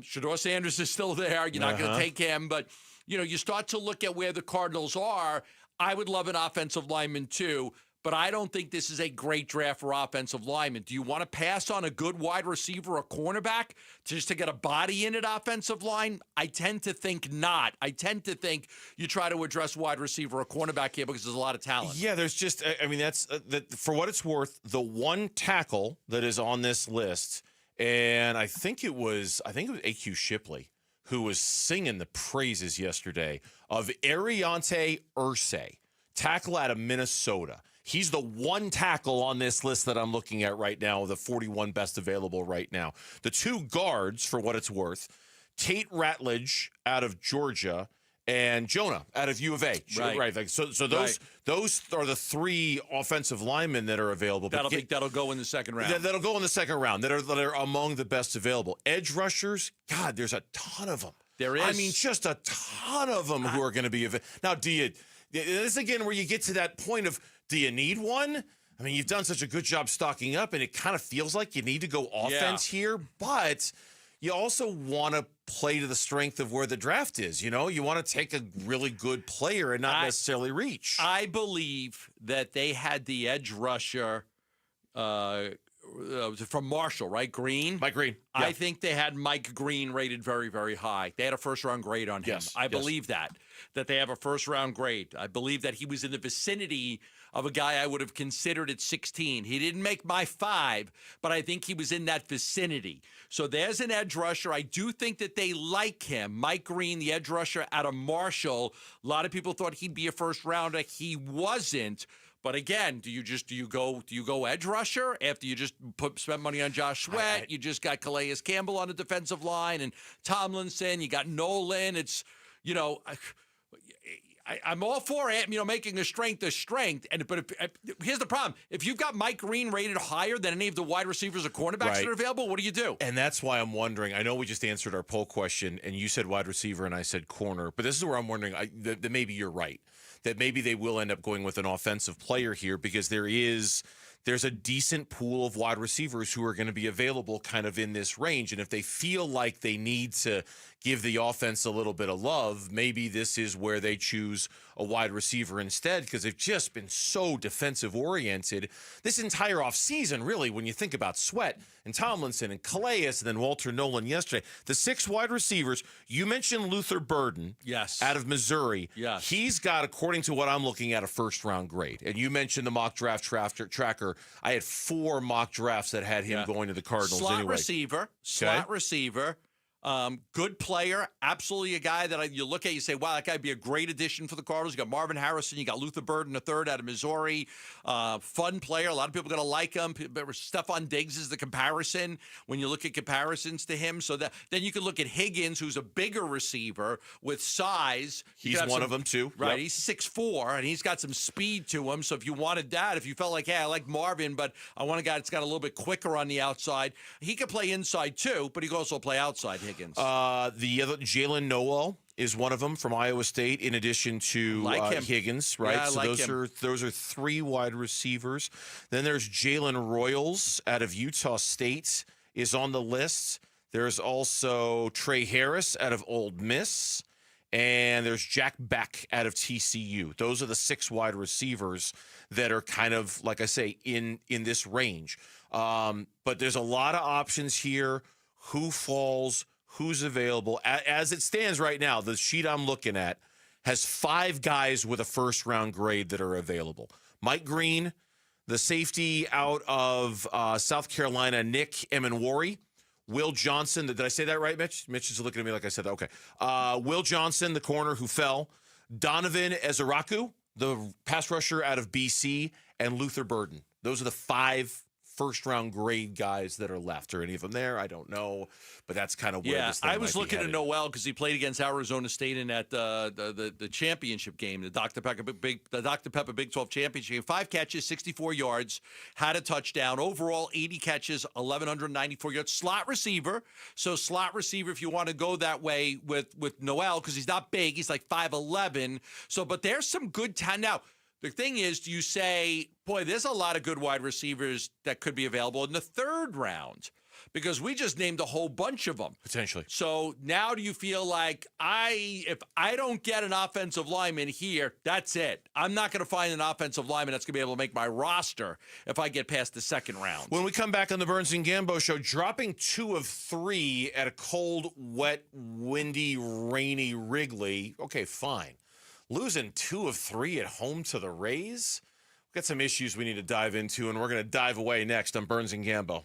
S20: Shador Sanders is still there. You're not going to take him. But, you start to look at where the Cardinals are. I would love an offensive lineman too, but I don't think this is a great draft for offensive linemen. Do you want to pass on a good wide receiver or cornerback just to get a body in at offensive line? I tend to think not. I tend to think you try to address wide receiver or cornerback here because there's a lot of talent.
S22: Yeah, there's just, that's for what it's worth, the 1 tackle that is on this list. And I think it was AQ Shipley who was singing the praises yesterday of Ariante Irsay, tackle out of Minnesota. He's the one tackle on this list that I'm looking at right now, the 41 best available right now. The two guards, for what it's worth, Tate Ratledge out of Georgia and Jonah out of U of A.
S20: Right.
S22: Like, so those are the three offensive linemen that are available.
S20: That'll go in the second round.
S22: That'll go in the second round. That are among the best available. Edge rushers, God, there's a ton of them.
S20: There is.
S22: I mean, just a ton of them who are going to be available. Now, this again where you get to that point of, do you need one? I mean, you've done such a good job stocking up, and it kind of feels like you need to go offense here, but you also want to play to the strength of where the draft is. You know, you want to take a really good player and not necessarily reach.
S20: I believe that they had the edge rusher from Marshall, right? Green?
S22: Mike Green. Yeah.
S20: I think they had Mike Green rated very, very high. They had a first-round grade on him. I believe that they have a first-round grade. I believe that he was in the vicinity of a guy I would have considered at 16. He didn't make my 5, but I think he was in that vicinity. So there's an edge rusher. I do think that they like him. Mike Green, the edge rusher out of Marshall. A lot of people thought he'd be a first-rounder. He wasn't. But again, do you go edge rusher after you just spent money on Josh Sweat? You just got Calais Campbell on the defensive line and Tomlinson. You got Nolan. It's, you know, I'm all for it, making a strength a strength. But here's the problem: if you've got Mike Green rated higher than any of the wide receivers or cornerbacks that are available, what do you do?
S22: And that's why I'm wondering. I know we just answered our poll question, and you said wide receiver, and I said corner. But this is where I'm wondering that maybe you're right. That maybe they will end up going with an offensive player here because there's a decent pool of wide receivers who are going to be available kind of in this range. And if they feel like they need to give the offense a little bit of love, maybe this is where they choose a wide receiver instead because they've just been so defensive-oriented this entire offseason, really, when you think about Sweat and Tomlinson and Calais and then Walter Nolan yesterday. The 6 wide receivers, you mentioned Luther Burden out of Missouri.
S20: Yes.
S22: He's got, according to what I'm looking at, a first-round grade. And you mentioned the mock draft tracker. I had 4 mock drafts that had him going to the Cardinals
S20: Slot receiver. Good player, absolutely a guy that you look at, you say, wow, that guy would be a great addition for the Cardinals. You got Marvin Harrison, you got Luther Burden, a third out of Missouri. Fun player. A lot of people are going to like him. Stephon Diggs is the comparison when you look at comparisons to him. So then you can look at Higgins, who's a bigger receiver with size.
S22: He's one of them, too.
S20: Right. Yep. He's 6'4", and he's got some speed to him. So if you wanted that, if you felt like, hey, I like Marvin, but I want a guy that's got a little bit quicker on the outside, he could play inside, too, but he could also play outside, Higgins.
S22: The other Jalen Noel is one of them from Iowa State, in addition to Higgins, right?
S20: Yeah,
S22: so those are 3 wide receivers. Then there's Jalen Royals out of Utah State is on the list. There's also Trey Harris out of Ole Miss, and there's Jack Beck out of TCU. Those are the 6 wide receivers that are kind of, like I say, in this range. But there's a lot of options here. Who falls, who's available. As it stands right now, the sheet I'm looking at has 5 guys with a first-round grade that are available. Mike Green, the safety out of South Carolina, Nick Emenwari. Will Johnson, did I say that right, Mitch? Mitch is looking at me like I said that. Okay. Will Johnson, the corner who fell. Donovan Ezeraku, the pass rusher out of BC. And Luther Burden. Those are the 5 first-round grade guys that are left. Are any of them there? I don't know, but that's kind of where this thing
S20: I was
S22: might be
S20: looking at
S22: headed.
S20: Noel because he played against Arizona State in that the championship game, the Dr. Pepper Big 12 championship game. 5 catches, 64 yards, had a touchdown. Overall, 80 catches, 1,194 yards. Slot receiver. So slot receiver, if you want to go that way with Noel, because he's not big, he's like 5'11". So, but there's some good talent now. The thing is, do you say, boy, there's a lot of good wide receivers that could be available in the 3rd round? Because we just named a whole bunch of them.
S22: Potentially.
S20: So now do you feel like if I don't get an offensive lineman here, that's it. I'm not going to find an offensive lineman that's going to be able to make my roster if I get past the 2nd round.
S22: When we come back on the Burns and Gambo show, dropping 2 of 3 at a cold, wet, windy, rainy Wrigley. Okay, fine. Losing 2 of 3 at home to the Rays? We've got some issues we need to dive into, and we're going to dive away next on Burns and Gambo.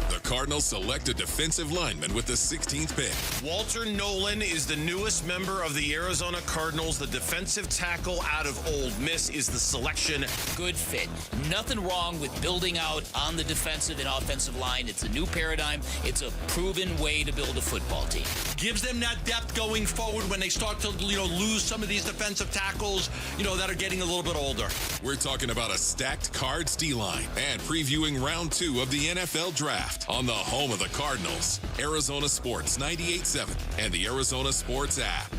S3: The Cardinals select a defensive lineman with the 16th pick.
S22: Walter Nolan is the newest member of the Arizona Cardinals. The defensive tackle out of Ole Miss is the selection.
S7: Good fit. Nothing wrong with building out on the defensive and offensive line. It's a new paradigm. It's a proven way to build a football team.
S20: Gives them that depth going forward when they start to, lose some of these defensive tackles, that are getting a little bit older.
S3: We're talking about a stacked Cards D-line and previewing round 2 of the NFL Draft on the home of the Cardinals, Arizona Sports 98.7 and the Arizona Sports app.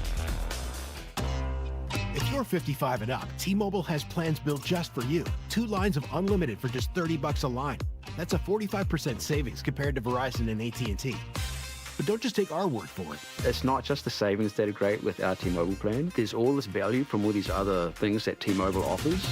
S8: If you're 55 and up, T-Mobile has plans built just for you. 2 lines of unlimited for just $30 a line. That's a 45% savings compared to Verizon and AT&T. But don't just take our word for it.
S13: It's not just the savings that are great with our T-Mobile plan. There's all this value from all these other things that T-Mobile offers.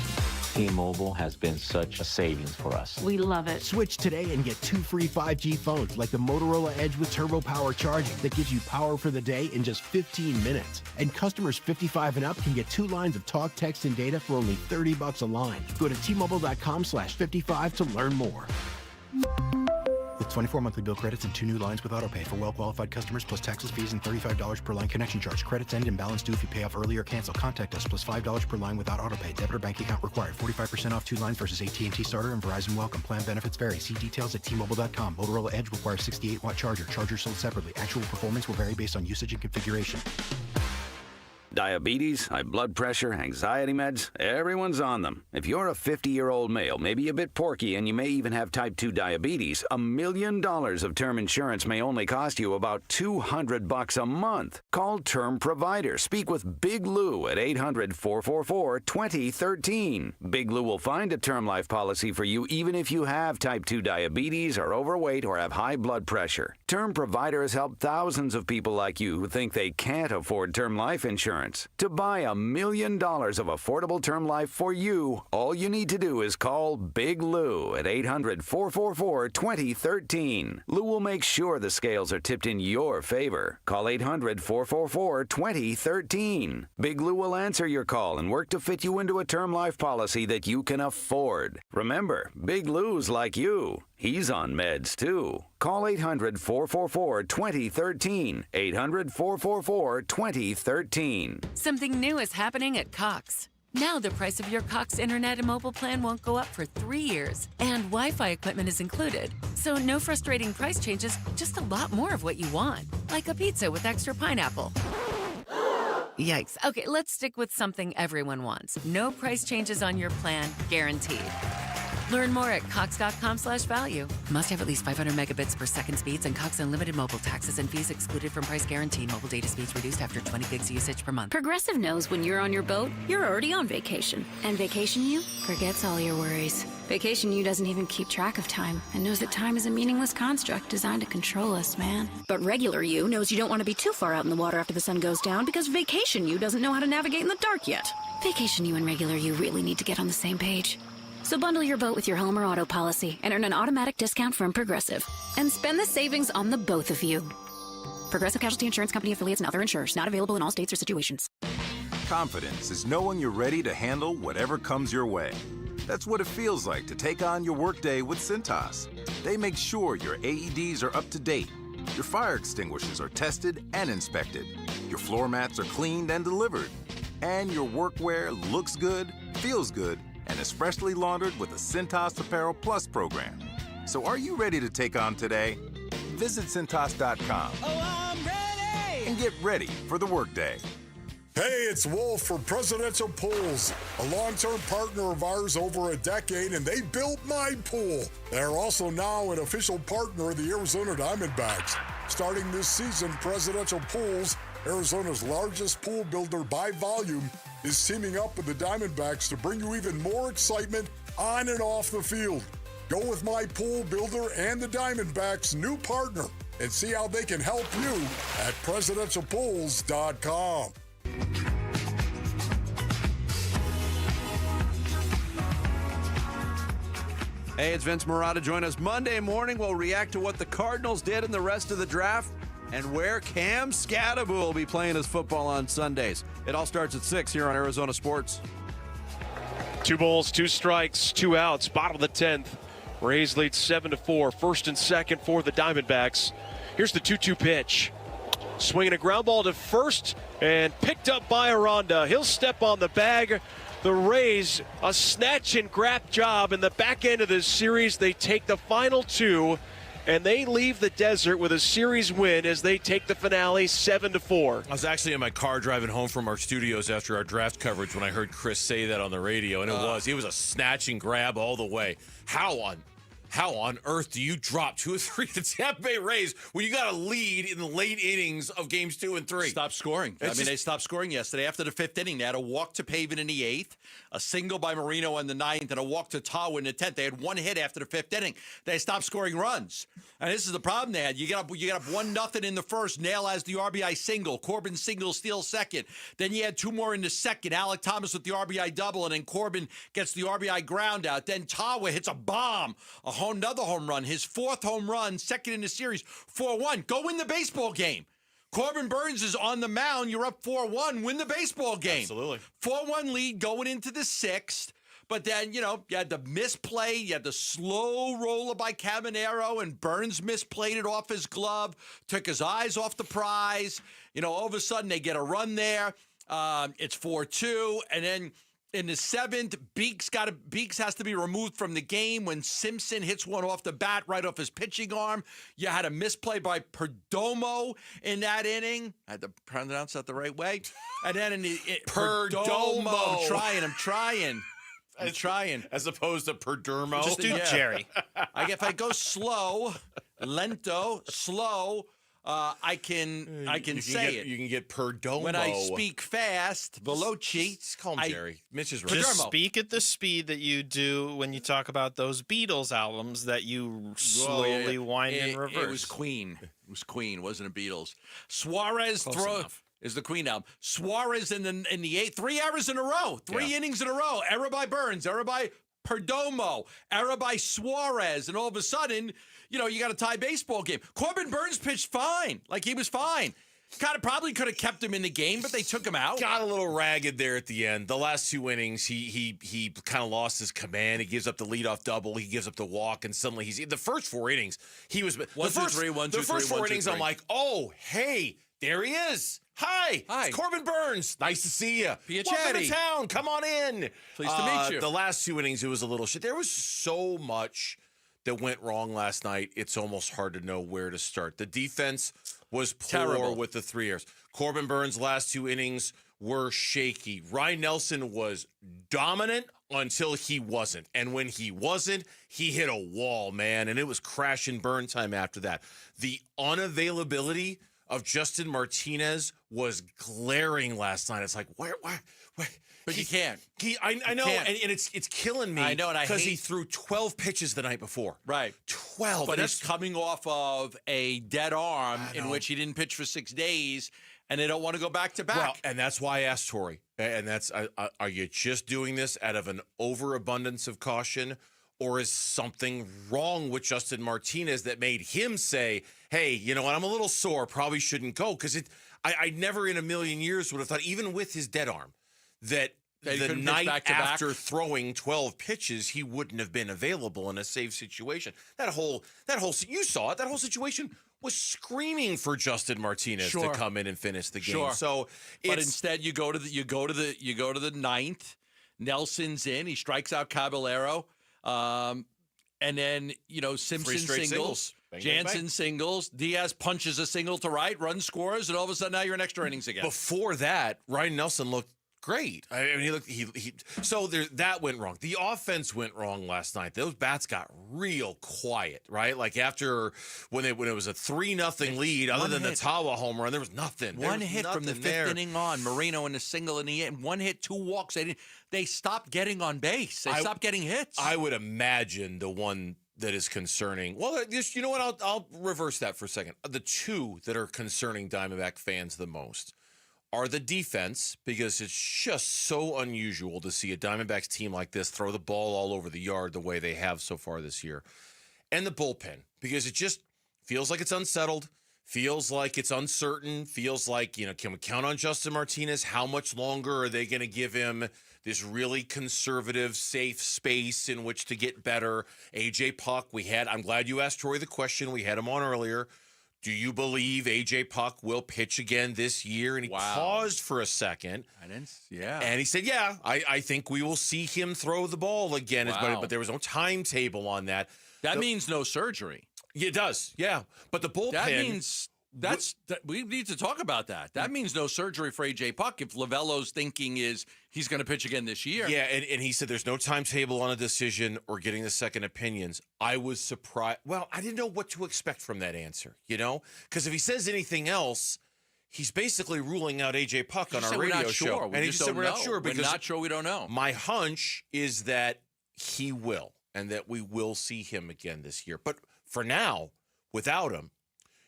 S18: T-Mobile has been such a savings for us.
S8: We love it. Switch today and get 2 free 5G phones like the Motorola Edge with Turbo Power charging that gives you power for the day in just 15 minutes. And customers 55 and up can get 2 lines of talk, text, and data for only $30 a line. Go to T-Mobile.com/55 to learn more. With 24 monthly bill credits and 2 new lines with autopay for well-qualified customers plus taxes, fees, and $35 per line connection charge. Credits end and balance due if you pay off early or cancel. Contact us plus $5 per line without autopay. Debit or bank account required. 45% off 2 lines versus AT&T Starter and Verizon Welcome. Plan benefits vary. See details at T-Mobile.com. Motorola Edge requires 68-watt charger. Charger sold separately. Actual performance will vary based on usage and configuration.
S19: Diabetes, high blood pressure, anxiety meds, everyone's on them. If you're a 50-year-old male, maybe a bit porky, and you may even have type 2 diabetes, $1 million of term insurance may only cost you about $200 a month. Call Term Provider. Speak with Big Lou at 800-444-2013. Big Lou will find a term life policy for you even if you have type 2 diabetes, are overweight, or have high blood pressure. Term Provider has helped thousands of people like you who think they can't afford term life insurance. To buy $1 million of affordable term life for you, all you need to do is call Big Lou at 800-444-2013. Lou will make sure the scales are tipped in your favor. Call 800-444-2013. Big Lou will answer your call and work to fit you into a term life policy that you can afford. Remember, Big Lou's like you. He's on meds, too. Call 800-444-2013. 800-444-2013.
S23: Something new is happening at Cox. Now the price of your Cox Internet and mobile plan won't go up for 3 years, and Wi-Fi equipment is included. So no frustrating price changes, just a lot more of what you want, like a pizza with extra pineapple. Yikes. Okay, let's stick with something everyone wants. No price changes on your plan, guaranteed. Learn more at cox.com/value. Must have at least 500 megabits per second speeds and Cox Unlimited mobile. Taxes and fees excluded from price guarantee. Mobile data speeds reduced after 20 gigs usage per month.
S24: Progressive knows when you're on your boat, you're already on vacation. And Vacation You forgets all your worries. Vacation You doesn't even keep track of time and knows that time is a meaningless construct designed to control us, man. But Regular You knows you don't want to be too far out in the water after the sun goes down because Vacation You doesn't know how to navigate in the dark yet. Vacation You and Regular You really need to get on the same page. So bundle your boat with your home or auto policy and earn an automatic discount from Progressive. And spend the savings on the both of you. Progressive Casualty Insurance Company affiliates and other insurers. Not available in all states or situations.
S28: Confidence is knowing you're ready to handle whatever comes your way. That's what it feels like to take on your workday with Cintas. They make sure your AEDs are up to date, your fire extinguishers are tested and inspected, your floor mats are cleaned and delivered, and your workwear looks good, feels good, and is freshly laundered with the Cintas Apparel Plus program. So are you ready to take on today? Visit Cintas.com and get ready for the workday.
S16: Hey, it's Wolf from Presidential Pools, a long-term partner of ours over a decade, and they built my pool. They're also now an official partner of the Arizona Diamondbacks. Starting this season, Presidential Pools, Arizona's largest pool builder by volume, is teaming up with the Diamondbacks to bring you even more excitement on and off the field. Go with my pool builder and the Diamondbacks' new partner and see how they can help you at presidentialpools.com.
S29: Hey, it's Vince Marotta. Join us Monday morning. We'll react to what the Cardinals did in the rest of the draft and where Cam Scadaboo will be playing his football on Sundays. It all starts at 6 here on Arizona Sports.
S30: 2 balls, 2 strikes, 2 outs, bottom of the 10th.
S2: Rays lead 7-4. First and second for the Diamondbacks. Here's the 2-2 pitch. Swinging a ground ball to first and picked up by Aranda. He'll step on the bag. The Rays, a snatch and grab job in the back end of this series. They take the final two, and they leave the desert with a series win as they take the finale 7-4.
S22: I was actually in my car driving home from our studios after our draft coverage when I heard Chris say that on the radio, and it was a snatch and grab all the way. How on earth do you drop 2 or 3 to Tampa Bay Rays when you got a lead in the late innings of games 2 and 3?
S20: Stop scoring. They stopped scoring yesterday. After the 5th inning, they had a walk to Pavin in the 8th, a single by Marino in the 9th, and a walk to Tawa in the 10th. They had 1 hit after the 5th inning. They stopped scoring runs. And this is the problem they had. You get up 1-0 in the first. Nail has the RBI single. Corbin single steals second. Then you had 2 more in the second. Alec Thomas with the RBI double, and then Corbin gets the RBI ground out. Then Tawa hits a bomb, another home run, his 4th home run, second in the series, 4-1. Go win the baseball game. Corbin Burns is on the mound. You're up 4-1. Win the baseball game.
S22: Absolutely.
S20: 4-1 lead going into the 6th. But then, you had the misplay. You had the slow roller by Caminero, and Burns misplayed it off his glove, took his eyes off the prize. All of a sudden they get a run there. It's 4-2. And then in the 7th, Beeks has to be removed from the game when Simpson hits one off the bat right off his pitching arm. You had a misplay by Perdomo in that inning. I had to pronounce that the right way. And then in the
S22: Perdomo.
S20: I'm trying.
S22: As opposed to Perdermo.
S1: Just do Jerry.
S20: If I go slow, lento, slow, I can say it.
S22: You can get Perdomo.
S20: When I speak fast, veloci.
S22: Just call him Jerry. Mitch is right.
S1: Just speak at the speed that you do when you talk about those Beatles albums that you slowly wind in reverse.
S20: It was Queen. It was Queen. Wasn't it Beatles? Suarez is the Queen album. Suarez in the 8th. 3 errors in a row. 3 innings in a row. Error by Burns. Error by Perdomo. Error by Suarez. And all of a sudden, you got a tie baseball game. Corbin Burns pitched fine. He was fine. Probably could have kept him in the game, but they took him out.
S22: Got a little ragged there at the end. The last 2 innings, he kind of lost his command. He gives up the leadoff double. He gives up the walk, and suddenly he's in the first 4 innings. He was the first 4 innings. I'm like, oh, hey, there he is. Hi, it's Corbin Burns. Nice to see you. Welcome to town. Come on in.
S20: Pleased to meet you.
S22: The last 2 innings, it was a little shit. There was so much that went wrong last night. It's almost hard to know where to start. The defense was poor with the 3 errors. Corbin Burns' last 2 innings were shaky. Ryan Nelson was dominant until he wasn't. And when he wasn't, he hit a wall, man. And it was crash and burn time after that. The unavailability of Justin Martinez was glaring last night. It's like, why?
S20: But you can't.
S22: I know, and it's killing me.
S20: I know, and
S22: because he threw 12 pitches the night before.
S20: Right.
S22: 12.
S20: But he's coming off of a dead arm in which he didn't pitch for 6 days, and they don't want to go back to back.
S22: Well, and that's why I asked Tori, and that's, are you just doing this out of an overabundance of caution, or is something wrong with Justin Martinez that made him say, hey, you know what, I'm a little sore, probably shouldn't go? Because I never in a million years would have thought, even with his dead arm, that the night after throwing 12 pitches, he wouldn't have been available in a safe situation. That whole you saw it. That whole situation was screaming for Justin Martinez to come in and finish the game. So,
S20: but instead you go to the 9th. Nelson's in. He strikes out Caballero. And then, Simpson singles. Jansen singles. Diaz punches a single to right, run scores, and all of a sudden now you're in extra innings again.
S22: Before that, Ryan Nelson looked great. I mean, that went wrong. The offense went wrong last night. Those bats got real quiet, right? Like after when it was a 3-0 lead, other than the Tawa home run, there was nothing.
S20: One hit from the 5th inning on. Marino in the single in the end. 1 hit, 2 walks. They stopped getting on base. They stopped getting hits.
S22: I would imagine the one that is concerning. Well, you know what? I'll reverse that for a second. The 2 that are concerning Diamondback fans the most are the defense, because it's just so unusual to see a Diamondbacks team like this throw the ball all over the yard the way they have so far this year. And the bullpen, because it just feels like it's unsettled, Feels like it's uncertain. Feels like, can we count on Justin Martinez? How much longer are they going to give him this really conservative, safe space in which to get better? AJ Puck, I'm glad you asked Troy the question. We had him on earlier. Do you believe AJ Puck will pitch again this year? And he paused for a second. And he said, yeah, I think we will see him throw the ball again. But there was no timetable on that.
S20: That means no surgery.
S22: It does, yeah. But the bullpen...
S20: That means... we need to talk about that. That means no surgery for AJ Puck if Lavello's thinking is he's going to pitch again this year.
S22: Yeah, and he said there's no timetable on a decision or getting the second opinions. I was surprised. Well, I didn't know what to expect from that answer, Because if he says anything else, he's basically ruling out AJ Puck on our radio show.
S20: And he just said we're not sure. We're not sure, we don't know.
S22: My hunch is that he will, and that we will see him again this year. But for now, without him,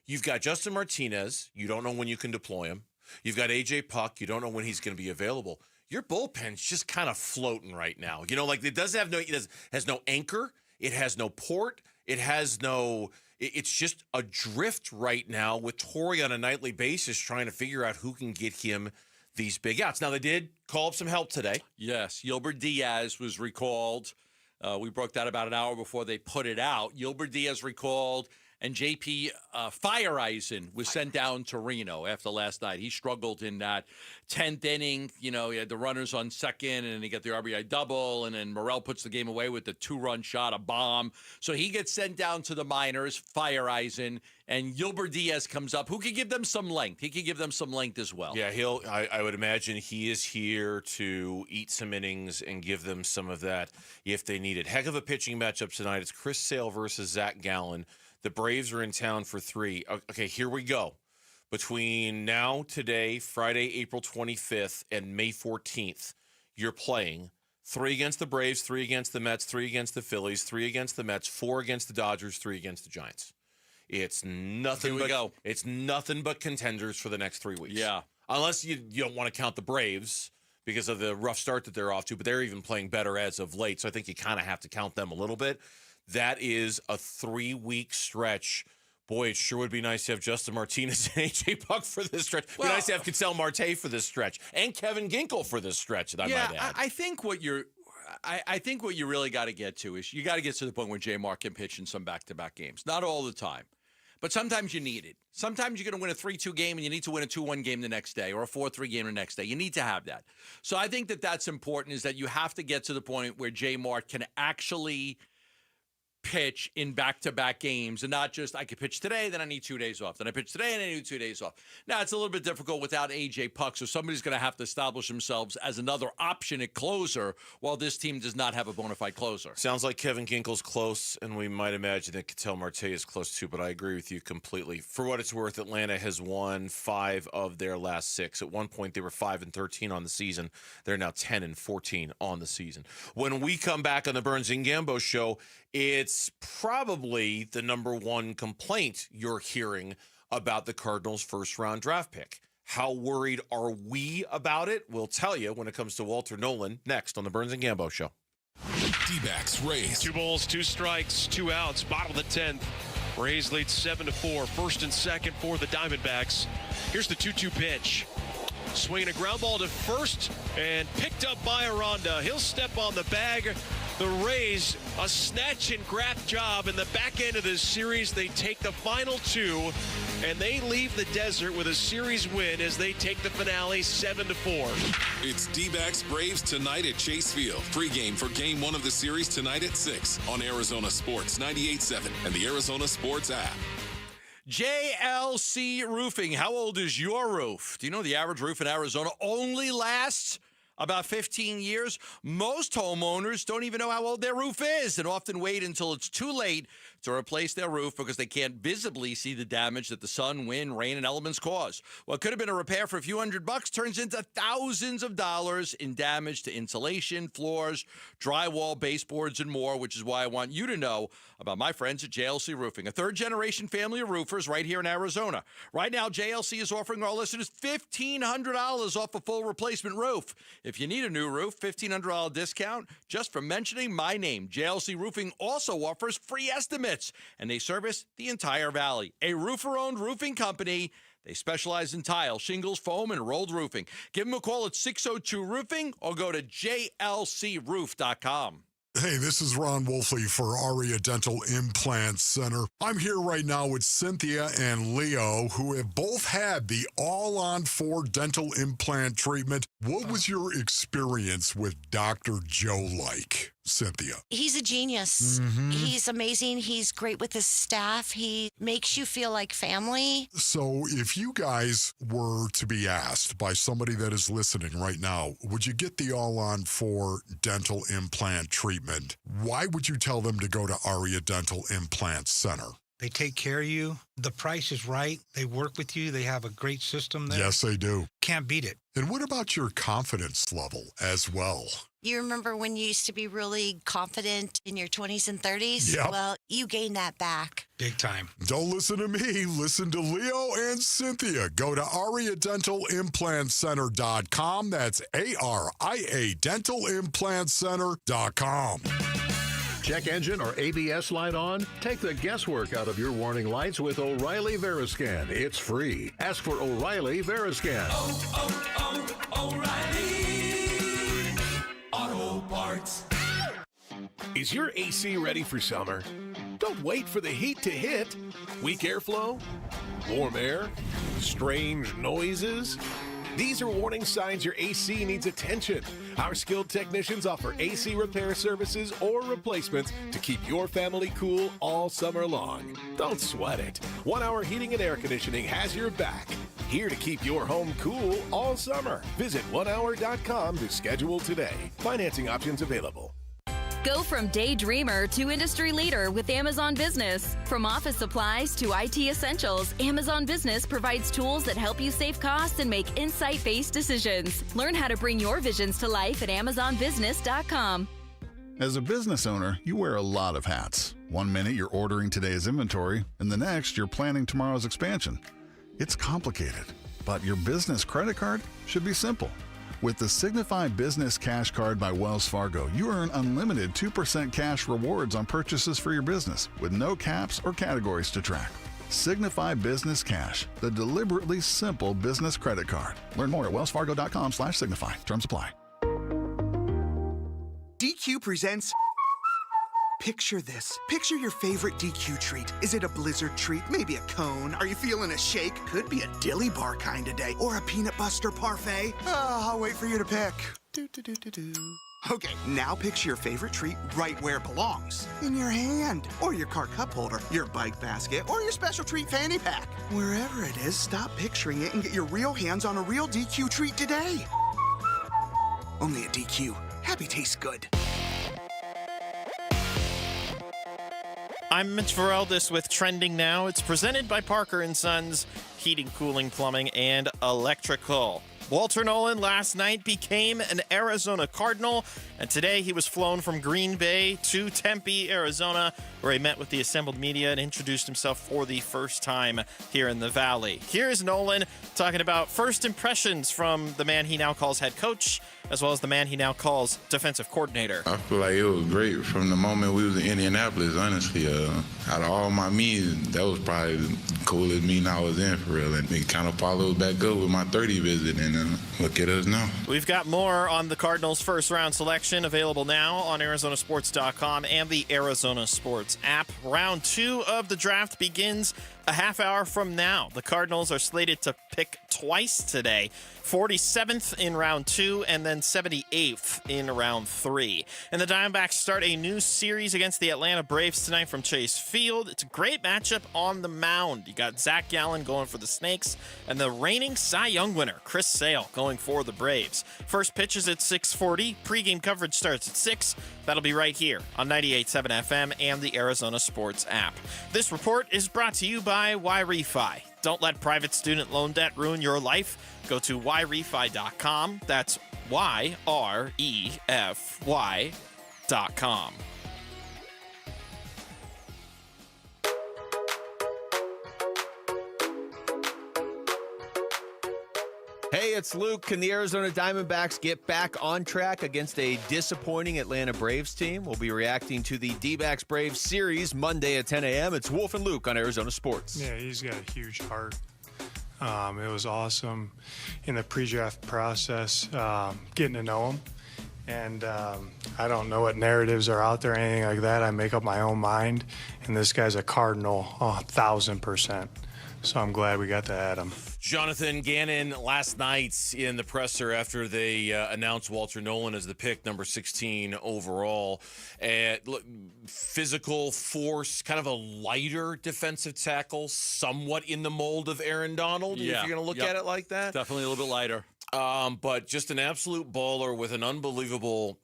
S22: you've got Justin Martinez. You don't know when you can deploy him. You've got AJ Puck. You don't know when he's going to be available. Your bullpen's just kind of floating right now. It has no anchor. It has no port. It has no. It's just adrift right now with Torrey on a nightly basis trying to figure out who can get him these big outs. Now they did call up some help today.
S20: Yes, Yolbert Diaz was recalled. We broke that about an hour before they put it out. Yolbert Diaz recalled, and J.P. Feyereisen was sent down to Reno after last night. He struggled in that 10th inning. He had the runners on second, and he got the RBI double, and then Morel puts the game away with the 2-run shot, a bomb. So he gets sent down to the minors, Feyereisen, and Yolbert Diaz comes up, who could give them some length. He could give them some length as well.
S22: Yeah, I would imagine he is here to eat some innings and give them some of that if they need it. Heck of a pitching matchup tonight. It's Chris Sale versus Zach Gallen. The Braves are in town for 3. Okay, here we go. Between now, today, Friday, April 25th, and May 14th, you're playing 3 against the Braves, 3 against the Mets, 3 against the Phillies, 3 against the Mets, 4 against the Dodgers, 3 against the Giants. It's nothing It's nothing but contenders for the next 3 weeks.
S20: Yeah.
S22: Unless you don't want to count the Braves because of the rough start that they're off to, but they're even playing better as of late, so I think you kind of have to count them a little bit. That is a 3-week stretch. Boy, it sure would be nice to have Justin Martinez and AJ Puck for this stretch. It would be nice to have Ketel Marte for this stretch and Kevin Ginkel for this stretch. That I might add.
S20: I think what you really got to get to is you got to get to the point where J. Mark can pitch in some back-to-back games. Not all the time, but sometimes you need it. Sometimes you're going to win a 3-2 game and you need to win a 2-1 game the next day or a 4-3 game the next day. You need to have that. So I think that's important, is that you have to get to the point where J. Mark can actually pitch in back-to-back games and not just I could pitch today, then I need 2 days off. Then I pitch today and I need 2 days off. Now, it's a little bit difficult without A.J. Puck, so somebody's going to have to establish themselves as another option at closer while this team does not have a bona fide closer.
S22: Sounds like Kevin Ginkel's close, and we might imagine that Ketel Marte is close too, but I agree with you completely. For what it's worth, Atlanta has won 5 of their last 6. At one point, they were 5-13 on the season. They're now 10-14 on the season. When we come back on the Burns and Gambo show, it's probably the number one complaint you're hearing about the Cardinals' first-round draft pick. How worried are we about it? We'll tell you when it comes to Walter Nolan next on the Burns and Gambo show.
S3: D-backs Rays.
S2: 2 balls, 2 strikes, 2 outs. Bottom of the 10th. Rays lead 7-4. First and second for the Diamondbacks. Here's the 2-2 pitch. Swinging a ground ball to first and picked up by Aranda. He'll step on the bag. The Rays, a snatch and grab job in the back end of this series. They take the final 2, and they leave the desert with a series win as they take the finale 7-4.
S3: It's D-backs Braves tonight at Chase Field. Pre-game for Game 1 of the series tonight at 6 on Arizona Sports 98.7 and the Arizona Sports app.
S20: JLC Roofing. How old is your roof? Do you know the average roof in Arizona only lasts about 15 years? Most homeowners don't even know how old their roof is and often wait until it's too late to replace their roof because they can't visibly see the damage that the sun, wind, rain, and elements cause. What could have been a repair for a few $100 turns into thousands of dollars in damage to insulation, floors, drywall, baseboards, and more, which is why I want you to know about my friends at JLC Roofing, a third-generation family of roofers right here in Arizona. Right now, JLC is offering our listeners $1,500 off a full replacement roof. If you need a new roof, $1,500 discount just for mentioning my name. JLC Roofing also offers free estimates permits, and they service the entire valley. A roofer-owned roofing company. They specialize in tile, shingles, foam, and rolled roofing. Give them a call at 602-ROOFING or go to jlcroof.com.
S16: Hey, this is Ron Wolfley for Aria Dental Implant Center. I'm here right now with Cynthia and Leo, who have both had the all-on-4 dental implant treatment. What was your experience with Dr. Joe like, Cynthia?
S4: He's a genius. He's amazing. He's great with his staff. He makes you feel like family.
S16: So if you guys were to be asked by somebody that is listening right now, would you get the all-on-4 dental implant treatment? Why would you tell them to go to Aria Dental Implant Center?
S6: They take care of you. The price is right. They work with you. They have a great system there.
S16: Yes, they do.
S6: Can't beat it.
S16: And what about your confidence level as well?
S4: You remember when you used to be really confident in your 20s and 30s?
S16: Yep.
S4: Well, you gained that back.
S6: Big time.
S16: Don't listen to me. Listen to Leo and Cynthia. Go to AriaDentalImplantCenter.com. That's ARIA DentalImplantCenter.com.
S9: Check engine or ABS light on? Take the guesswork out of your warning lights with O'Reilly Veriscan. It's free. Ask for O'Reilly Veriscan.
S5: O'Reilly Auto Parts.
S26: Is your AC ready for summer? Don't wait for the heat to hit. Weak airflow? Warm air? Strange noises? These are warning signs your AC needs attention. Our skilled technicians offer AC repair services or replacements to keep your family cool all summer long. Don't sweat it. 1 Hour Heating and Air Conditioning has your back. Here to keep your home cool all summer. Visit onehour.com to schedule today. Financing options available.
S10: Go from daydreamer to industry leader with Amazon Business. From office supplies to IT essentials, Amazon Business provides tools that help you save costs and make insight-based decisions. Learn how to bring your visions to life at amazonbusiness.com.
S11: As a business owner, you wear a lot of hats. One minute you're ordering today's inventory, and the next you're planning tomorrow's expansion. It's complicated, but your business credit card should be simple. With the Signify Business Cash Card by Wells Fargo, you earn unlimited 2% cash rewards on purchases for your business with no caps or categories to track. Signify Business Cash, the deliberately simple business credit card. Learn more at wellsfargo.com/signify. Terms apply.
S12: DQ presents... Picture this. Picture your favorite DQ treat. Is it a blizzard treat? Maybe a cone? Are you feeling a shake? Could be a dilly bar kind of day. Or a peanut buster parfait. I'll wait for you to pick. Okay, now picture your favorite treat right where it belongs. In your hand. Or your car cup holder. Your bike basket. Or your special treat fanny pack. Wherever it is, stop picturing it and get your real hands on a real DQ treat today. Only at DQ. Happy tastes good.
S1: I'm Mitch Vareldes with Trending Now. It's presented by Parker & Sons, Heating, Cooling, Plumbing, and Electrical. Walter Nolan last night became an Arizona Cardinal, and today he was flown from Green Bay to Tempe, Arizona, where he met with the assembled media and introduced himself for the first time here in the Valley. Here's Nolan talking about first impressions from the man he now calls head coach, as well as the man he now calls defensive coordinator.
S17: I feel like it was great from the moment we was in Indianapolis, honestly. Out of all my meetings, that was probably the coolest meeting I was in, for real. And it kind of followed back up with my 30 visit, and look at us now.
S1: We've got more on the Cardinals' first-round selection available now on ArizonaSports.com and the Arizona Sports app. Round 2 of the draft begins a half hour from now. The Cardinals are slated to pick twice today, 47th in round 2 and then 78th in round 3. And the Diamondbacks start a new series against the Atlanta Braves tonight from Chase Field. It's a great matchup on the mound. You got Zach Gallen going for the Snakes and the reigning Cy Young winner, Chris Sale, going for the Braves. First pitch is at 6:40. Pre-game coverage starts at 6. That'll be right here on 98.7 FM and the Arizona Sports app. This report is brought to you by YRefi. Don't let private student loan debt ruin your life. Go to YRefi.com. That's YREFY.com.
S7: Hey, it's Luke. Can the Arizona Diamondbacks get back on track against a disappointing Atlanta Braves team? We'll be reacting to the Dbacks Braves series Monday at 10 a.m. It's Wolf and Luke on Arizona Sports.
S8: Yeah, he's got a huge heart. It was awesome in the pre-draft process, getting to know him. And I don't know what narratives are out there or anything like that. I make up my own mind. And this guy's a Cardinal, 1,000%. So I'm glad we got to add him.
S22: Jonathan Gannon last night in the presser after they announced Walter Nolan as the pick, number 16 overall. Physical force, kind of a lighter defensive tackle, somewhat in the mold of Aaron Donald, if you're going to look at it like that.
S20: Definitely a little bit lighter.
S22: But just an absolute baller with an unbelievable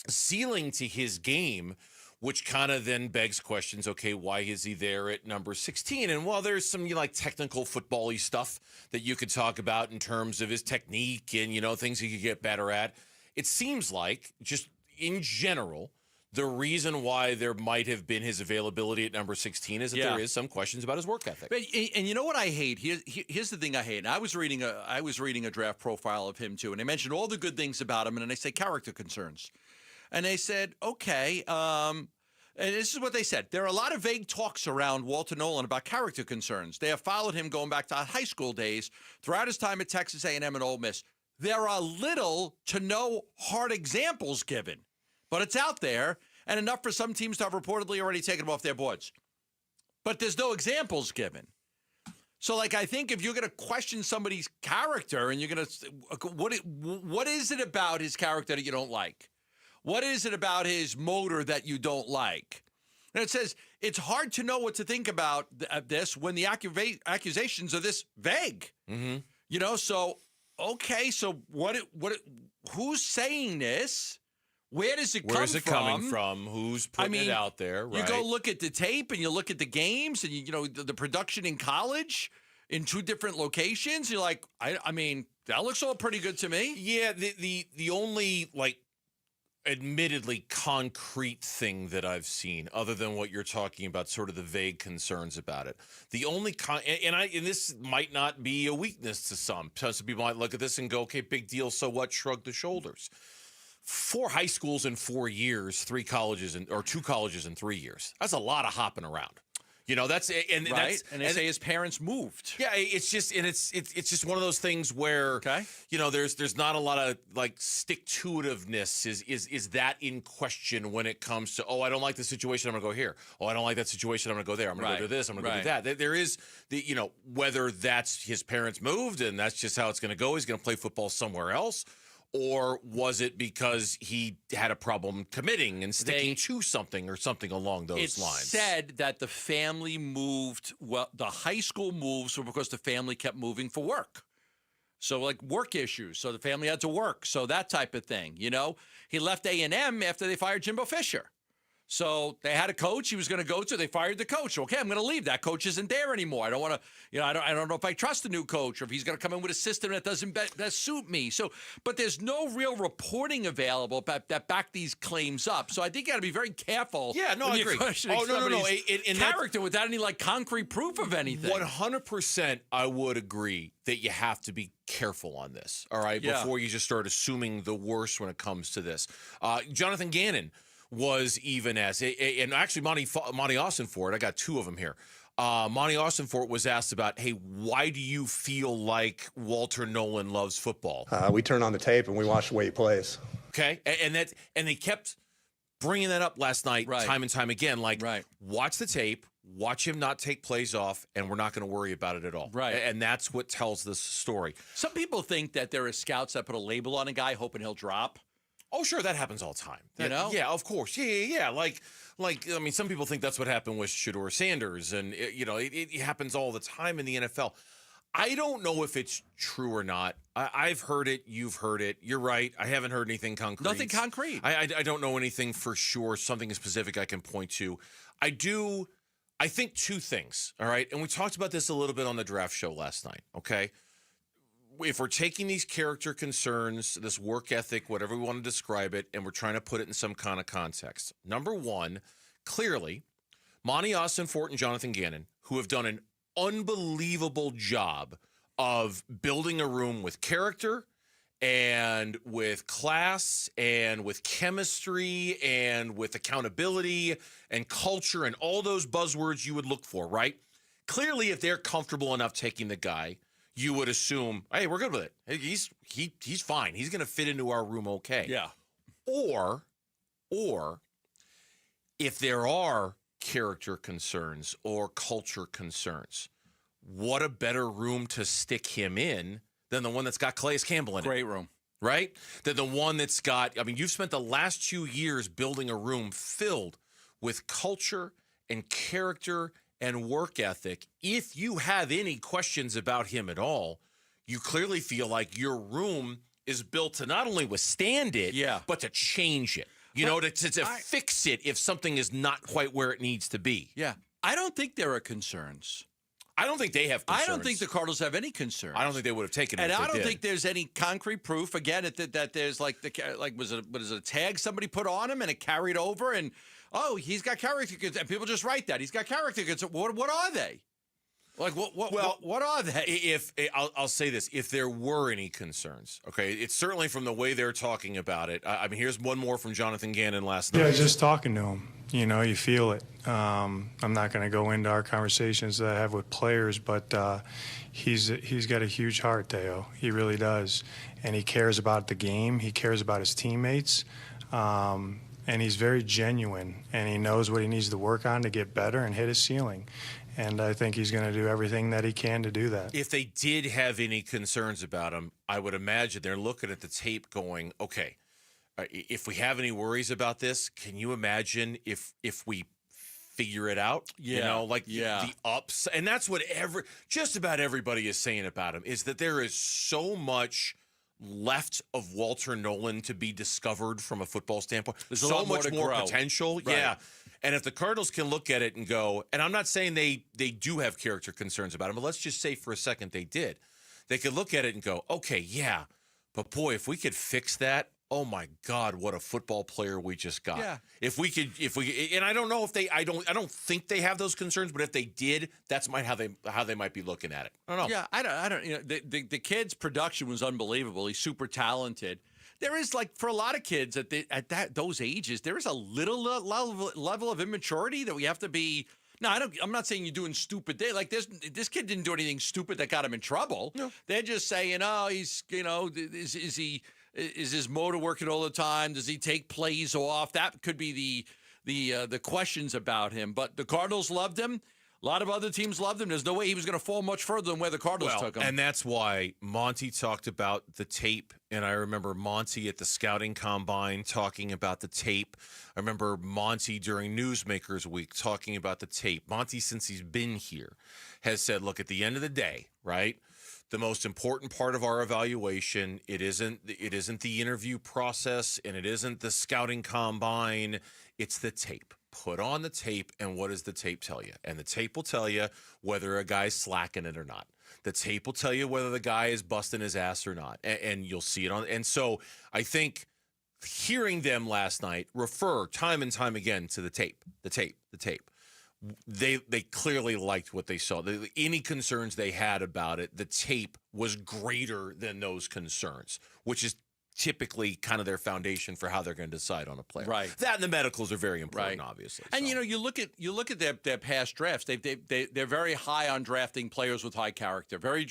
S22: ceiling to his game, which kind of then begs questions, okay, why is he there at number 16? And while there's some technical football-y stuff that you could talk about in terms of his technique and, things he could get better at, it seems like, just in general, the reason why there might have been his availability at number 16 is that there is some questions about his work ethic.
S20: And you know what I hate? Here's the thing I hate. And I was reading a draft profile of him, too, and they mentioned all the good things about him, and then they say character concerns. And they said, okay, and this is what they said. There are a lot of vague talks around Walter Nolan about character concerns. They have followed him going back to high school days, throughout his time at Texas A&M and Ole Miss. There are little to no hard examples given, but it's out there, and enough for some teams to have reportedly already taken him off their boards. But there's no examples given. So, I think if you're going to question somebody's character and you're going to, what is it about his character that you don't like? What is it about his motor that you don't like? And it says it's hard to know what to think about this when the accusations are this vague.
S22: Mm-hmm.
S20: So, okay, so who's saying this? Where does it come from?
S22: Where's it coming from? Who's putting it out there? Right?
S20: You go look at the tape and you look at the games and, the production in college in two different locations. You're like, I mean, that looks all pretty good to me.
S22: Yeah, the only, admittedly concrete thing that I've seen, other than what you're talking about, sort of the vague concerns about it. The only and this might not be a weakness to some. Some people might look at this and go, "Okay, big deal. So what?" Shrug the shoulders. 4 high schools in 4 years, 2 colleges in 3 years. That's a lot of hopping around. That's and
S20: right. And they say his parents moved.
S22: Yeah, it's just it's just one of those things where there's not a lot of stick-to-itiveness is that in question when it comes to I don't like the situation, I'm gonna go here. I don't like that situation, I'm gonna go there. I'm gonna go do this, I'm gonna go do that. There is whether that's his parents moved and that's just how it's gonna go. He's gonna play football somewhere else. Or was it because he had a problem committing and sticking to something or something along those lines?
S20: It said that the family moved, the high school moves were because the family kept moving for work. So, work issues. So the family had to work. So that type of thing, He left A&M after they fired Jimbo Fisher. So they had a coach he was going to go to. They fired the coach. Okay, I'm going to leave. That coach isn't there anymore. I don't want to, I don't know if I trust the new coach or if he's going to come in with a system that doesn't best suit me. So, but there's no real reporting available that back these claims up. So I think you got to be very careful.
S22: Yeah, no, I agree.
S20: No. In character without any concrete proof of anything.
S22: 100%, I would agree that you have to be careful on this. All right, before you just start assuming the worst when it comes to this. Jonathan Gannon was even as, and actually Monty Austinfort, I got 2 of them here. Monty Austinfort was asked about, hey, why do you feel like Walter Nolan loves football?
S13: We turn on the tape and we watch the way he plays.
S22: Okay, and they kept bringing that up last night, time and time again. Watch the tape, watch him not take plays off, and we're not going to worry about it at all.
S20: Right,
S22: and that's what tells this story.
S20: Some people think that there are scouts that put a label on a guy hoping he'll drop.
S22: Oh, sure, that happens all the time. Yeah, of course. Yeah. I mean, some people think that's what happened with Shador Sanders, and it happens all the time in the NFL. I don't know if it's true or not. I've heard it. You've heard it. You're right. I haven't heard anything concrete.
S20: Nothing concrete.
S22: I don't know anything for sure, something specific I can point to. I think 2 things, all right? And we talked about this a little bit on the draft show last night, okay? If we're taking these character concerns, this work ethic, whatever we want to describe it, and we're trying to put it in some kind of context. Number 1, clearly, Monty Austinfort and Jonathan Gannon, who have done an unbelievable job of building a room with character and with class and with chemistry and with accountability and culture and all those buzzwords you would look for, right? Clearly, if they're comfortable enough taking the guy, you would assume, hey, we're good with it. Hey, he's fine. He's going to fit into our room okay.
S20: Yeah.
S22: Or if there are character concerns or culture concerns, what a better room to stick him in than the one that's got Calais Campbell in it.
S20: Great room.
S22: Right? Than the one that's got, I mean, you've spent the last 2 years building a room filled with culture and character and work ethic. If you have any questions about him at all, you clearly feel like your room is built to not only withstand it, but to change it. To fix it if something is not quite where it needs to be.
S20: Yeah. I don't think there are concerns.
S22: I don't think they have concerns.
S20: I don't think the Cardinals have any concerns.
S22: I don't think they would have taken it.
S20: And
S22: if
S20: I
S22: they
S20: don't
S22: did.
S20: think there's any concrete proof again that there's what is it a tag somebody put on him and it carried over and he's got character concerns and people just write that he's got character concerns. What are they? Like what are they?
S22: If I'll say this, if there were any concerns, okay, it's certainly from the way they're talking about it. I mean, here's one more from Jonathan Gannon last night.
S8: Yeah, just talking to him, you feel it. I'm not going to go into our conversations that I have with players, but he's got a huge heart, Theo. He really does, and he cares about the game. He cares about his teammates, and he's very genuine, and he knows what he needs to work on to get better and hit his ceiling. And I think he's going to do everything that he can to do that.
S22: If they did have any concerns about him, I would imagine they're looking at the tape going, okay, if we have any worries about this, can you imagine if we figure it out?
S20: Yeah.
S22: The ups. And that's what just about everybody is saying about him, is that there is so much left of Walter Nolan to be discovered from a football standpoint.
S20: There's a
S22: so
S20: lot more
S22: much
S20: to
S22: more
S20: grow.
S22: potential.
S20: Right.
S22: Yeah. And if the Cardinals can look at it and go, and I'm not saying they do have character concerns about him, but let's just say for a second they did. They could look at it and go, okay, yeah, but boy, if we could fix that, oh my God, what a football player we just got.
S20: Yeah.
S22: If we and I don't know if I don't think they have those concerns, but if they did, that's how they might be looking at it. I don't know.
S20: Yeah, I don't. The kid's production was unbelievable. He's super talented. There is, for a lot of kids at those ages, there is a little level of immaturity that we have to be. No, I'm not saying you're doing stupid things. Like this kid didn't do anything stupid that got him in trouble. No. They're just saying, he's, is his motor working all the time? Does he take plays off? That could be the questions about him. But the Cardinals loved him. A lot of other teams loved him. There's no way he was going to fall much further than where the Cardinals took him.
S22: And that's why Monty talked about the tape. And I remember Monty at the scouting combine talking about the tape. I remember Monty during Newsmakers Week talking about the tape. Monty, since he's been here, has said, look, at the end of the day, right, the most important part of our evaluation, it isn't the interview process and it isn't the scouting combine. It's the tape. Put on the tape, and what does the tape tell you? And the tape will tell you whether a guy's slacking it or not. The tape will tell you whether the guy is busting his ass or not, and you'll see it on. And so I think hearing them last night refer time and time again to the tape. They clearly liked what they saw. Any concerns they had about it, the tape was greater than those concerns, which is typically kind of their foundation for how they're going to decide on a player.
S20: Right.
S22: That and the medicals are very important, obviously.
S20: And you look at their past drafts. They're very high on drafting players with high character. Very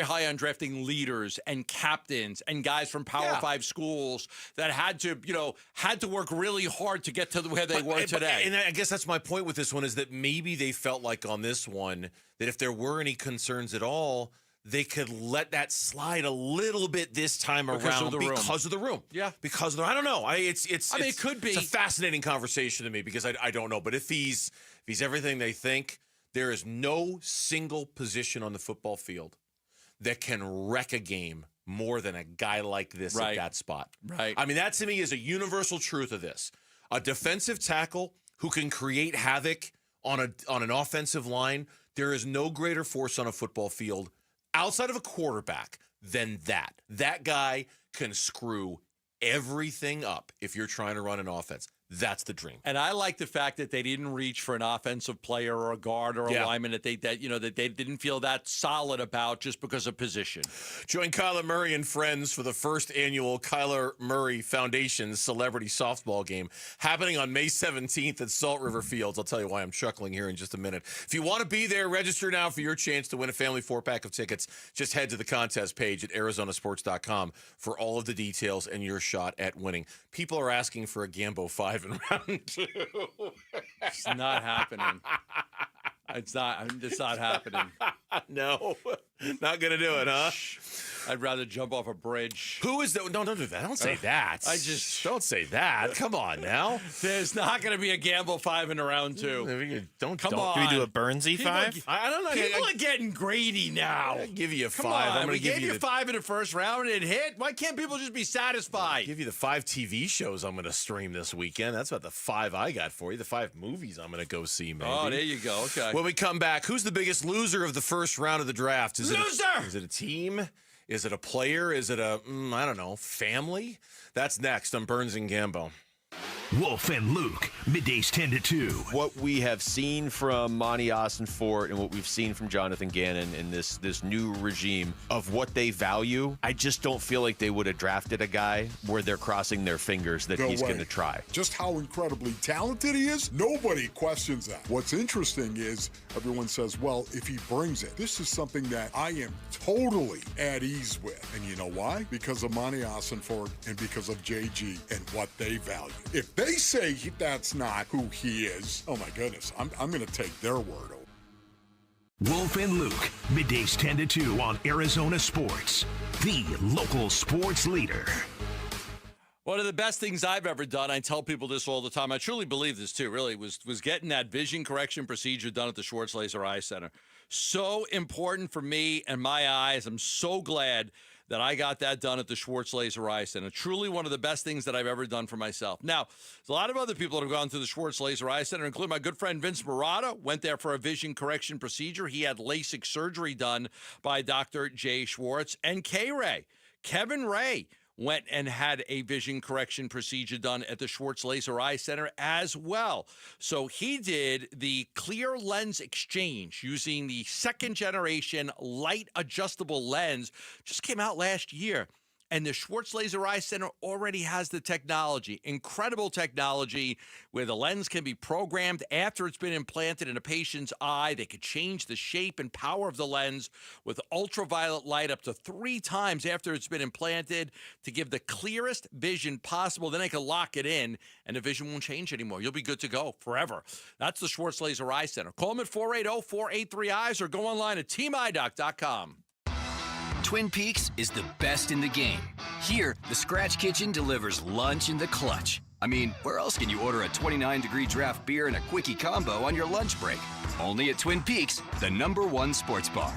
S20: high on drafting leaders and captains and guys from Power 5 schools that had to work really hard to get to where they were today.
S22: And I guess that's my point with this one, is that maybe they felt like on this one that if there were any concerns at all, they could let that slide a little bit this time around because of the room.
S20: Yeah.
S22: Because I don't know. It could be. It's a fascinating conversation to me because I don't know. But if he's everything they think, there is no single position on the football field that can wreck a game more than a guy like this at that spot.
S20: Right.
S22: I mean, that to me is a universal truth of this. A defensive tackle who can create havoc on an offensive line, there is no greater force on a football field outside of a quarterback than that. That guy can screw everything up if you're trying to run an offense. that's the dream.
S20: And I like the fact that they didn't reach for an offensive player or a guard or a lineman that they didn't feel that solid about just because of position.
S22: Join Kyler Murray and friends for the first annual Kyler Murray Foundation Celebrity Softball Game happening on May 17th at Salt River Fields. I'll tell you why I'm chuckling here in just a minute. If you want to be there, register now for your chance to win a family 4-pack of tickets. Just head to the contest page at arizonasports.com for all of the details and your shot at winning. People are asking for a Gambo 5 in round 2.
S20: It's not happening. It's not happening.
S22: No, not going to do it, huh?
S20: I'd rather jump off a bridge.
S22: Who is that? No, don't do that. Don't say that. Don't say that. Come on now.
S20: There's not going to be a Gamble 5 in round 2. Come on.
S1: Do we do a Burnsy 5?
S20: I don't know. People are getting greedy now.
S22: I'll give you a 5.
S20: I'm going to give you 5 in the first round and it hit. Why can't people just be satisfied?
S22: I'll give you the 5 TV shows I'm going to stream this weekend. That's about the 5 I got for you. The 5 movies I'm going to go see, maybe.
S20: Oh, there you go. Okay.
S22: When we come back, who's the biggest loser of the first round of the draft? Is
S20: Loser!
S22: it a team? Is it a player? Is it a, I don't know, family? That's next on Burns and Gambo.
S5: Wolf and Luke, middays 10 to 2.
S7: What we have seen from Monty Ossenfort and what we've seen from Jonathan Gannon in this new regime of what they value, I just don't feel like they would have drafted a guy where they're crossing their fingers that he's going to try.
S16: Just how incredibly talented he is, nobody questions that. What's interesting is everyone says, well, if he brings it, this is something that I am totally at ease with. And you know why? Because of Monty Ossenfort and because of JG and what they value. If they say that's not who he is, oh my goodness, I'm going to take their word over.
S5: Wolf and Luke, middays 10 to 2 on Arizona Sports, the local sports leader.
S20: One of the best things I've ever done, I tell people this all the time, I truly believe this too, really, was getting that vision correction procedure done at the Schwartz Laser Eye Center. So important for me and my eyes. I'm so glad that I got that done at the Schwartz Laser Eye Center. Truly one of the best things that I've ever done for myself. Now, there's a lot of other people that have gone to the Schwartz Laser Eye Center, including my good friend Vince Marotta, went there for a vision correction procedure. He had LASIK surgery done by Dr. Jay Schwartz. And K-Ray, Kevin Ray, went and had a vision correction procedure done at the Schwartz Laser Eye Center as well. So he did the clear lens exchange using the second generation light adjustable lens. Just came out last year. And the Schwartz Laser Eye Center already has the technology, incredible technology, where the lens can be programmed after it's been implanted in a patient's eye. They could change the shape and power of the lens with ultraviolet light up to 3 times after it's been implanted to give the clearest vision possible. Then they can lock it in, and the vision won't change anymore. You'll be good to go forever. That's the Schwartz Laser Eye Center. Call them at 480-483-EYES or go online at teamidoc.com.
S14: Twin Peaks is the best in the game. Here, the Scratch Kitchen delivers lunch in the clutch. I mean, where else can you order a 29-degree draft beer and a quickie combo on your lunch break? Only at Twin Peaks, the #1 sports bar.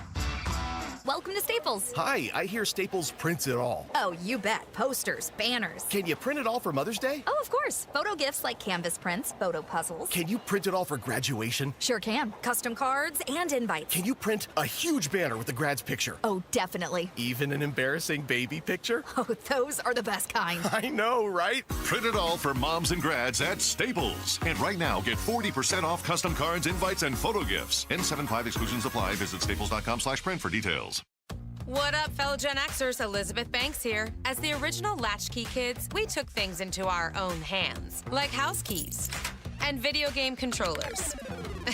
S15: Welcome to Staples.
S18: Hi, I hear Staples prints it all.
S15: Oh, you bet. Posters, banners.
S18: Can you print it all for Mother's Day?
S15: Oh, of course. Photo gifts like canvas prints, photo puzzles.
S18: Can you print it all for graduation?
S15: Sure can. Custom cards and invites.
S18: Can you print a huge banner with the grad's picture?
S15: Oh, definitely.
S18: Even an embarrassing baby picture?
S15: Oh, those are the best kind.
S18: I know, right?
S9: Print it all for moms and grads at Staples. And right now, get 40% off custom cards, invites, and photo gifts. N75 exclusions apply. Visit staples.com/print for details.
S19: What up, fellow Gen Xers? Elizabeth Banks here. As the original Latchkey kids, we took things into our own hands, like house keys and video game controllers.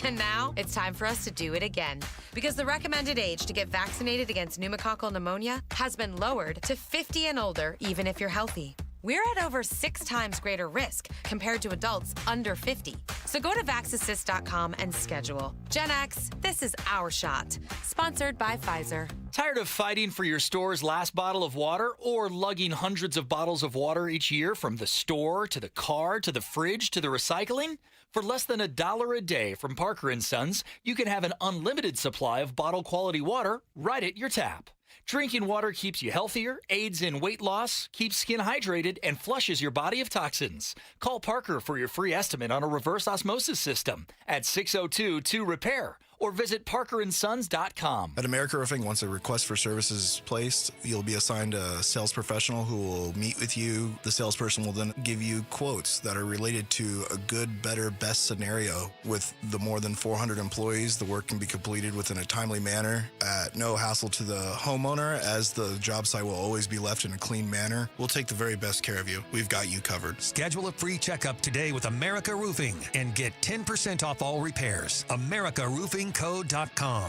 S19: And now it's time for us to do it again, because the recommended age to get vaccinated against pneumococcal pneumonia has been lowered to 50 and older, even if you're healthy. We're at over 6 times greater risk compared to adults under 50. So go to vaxassist.com and schedule. Gen X, this is our shot. Sponsored by Pfizer.
S21: Tired of fighting for your store's last bottle of water or lugging hundreds of bottles of water each year from the store to the car to the fridge to the recycling? For less than $1 a day from Parker & Sons, you can have an unlimited supply of bottle quality water right at your tap. Drinking water keeps you healthier, aids in weight loss, keeps skin hydrated, and flushes your body of toxins. Call Parker for your free estimate on a reverse osmosis system at 602-2-REPAIR or visit parkerandsons.com.
S2: At America Roofing, once a request for service is placed, you'll be assigned a sales professional who will meet with you. The salesperson will then give you quotes that are related to a good, better, best scenario. With the more than 400 employees, the work can be completed within a timely manner at no hassle to the homeowner, as the job site will always be left in a clean manner. We'll take the very best care of you. We've got you covered.
S3: Schedule a free checkup today with America Roofing and get 10% off all repairs. AmericaRoofingCo.com.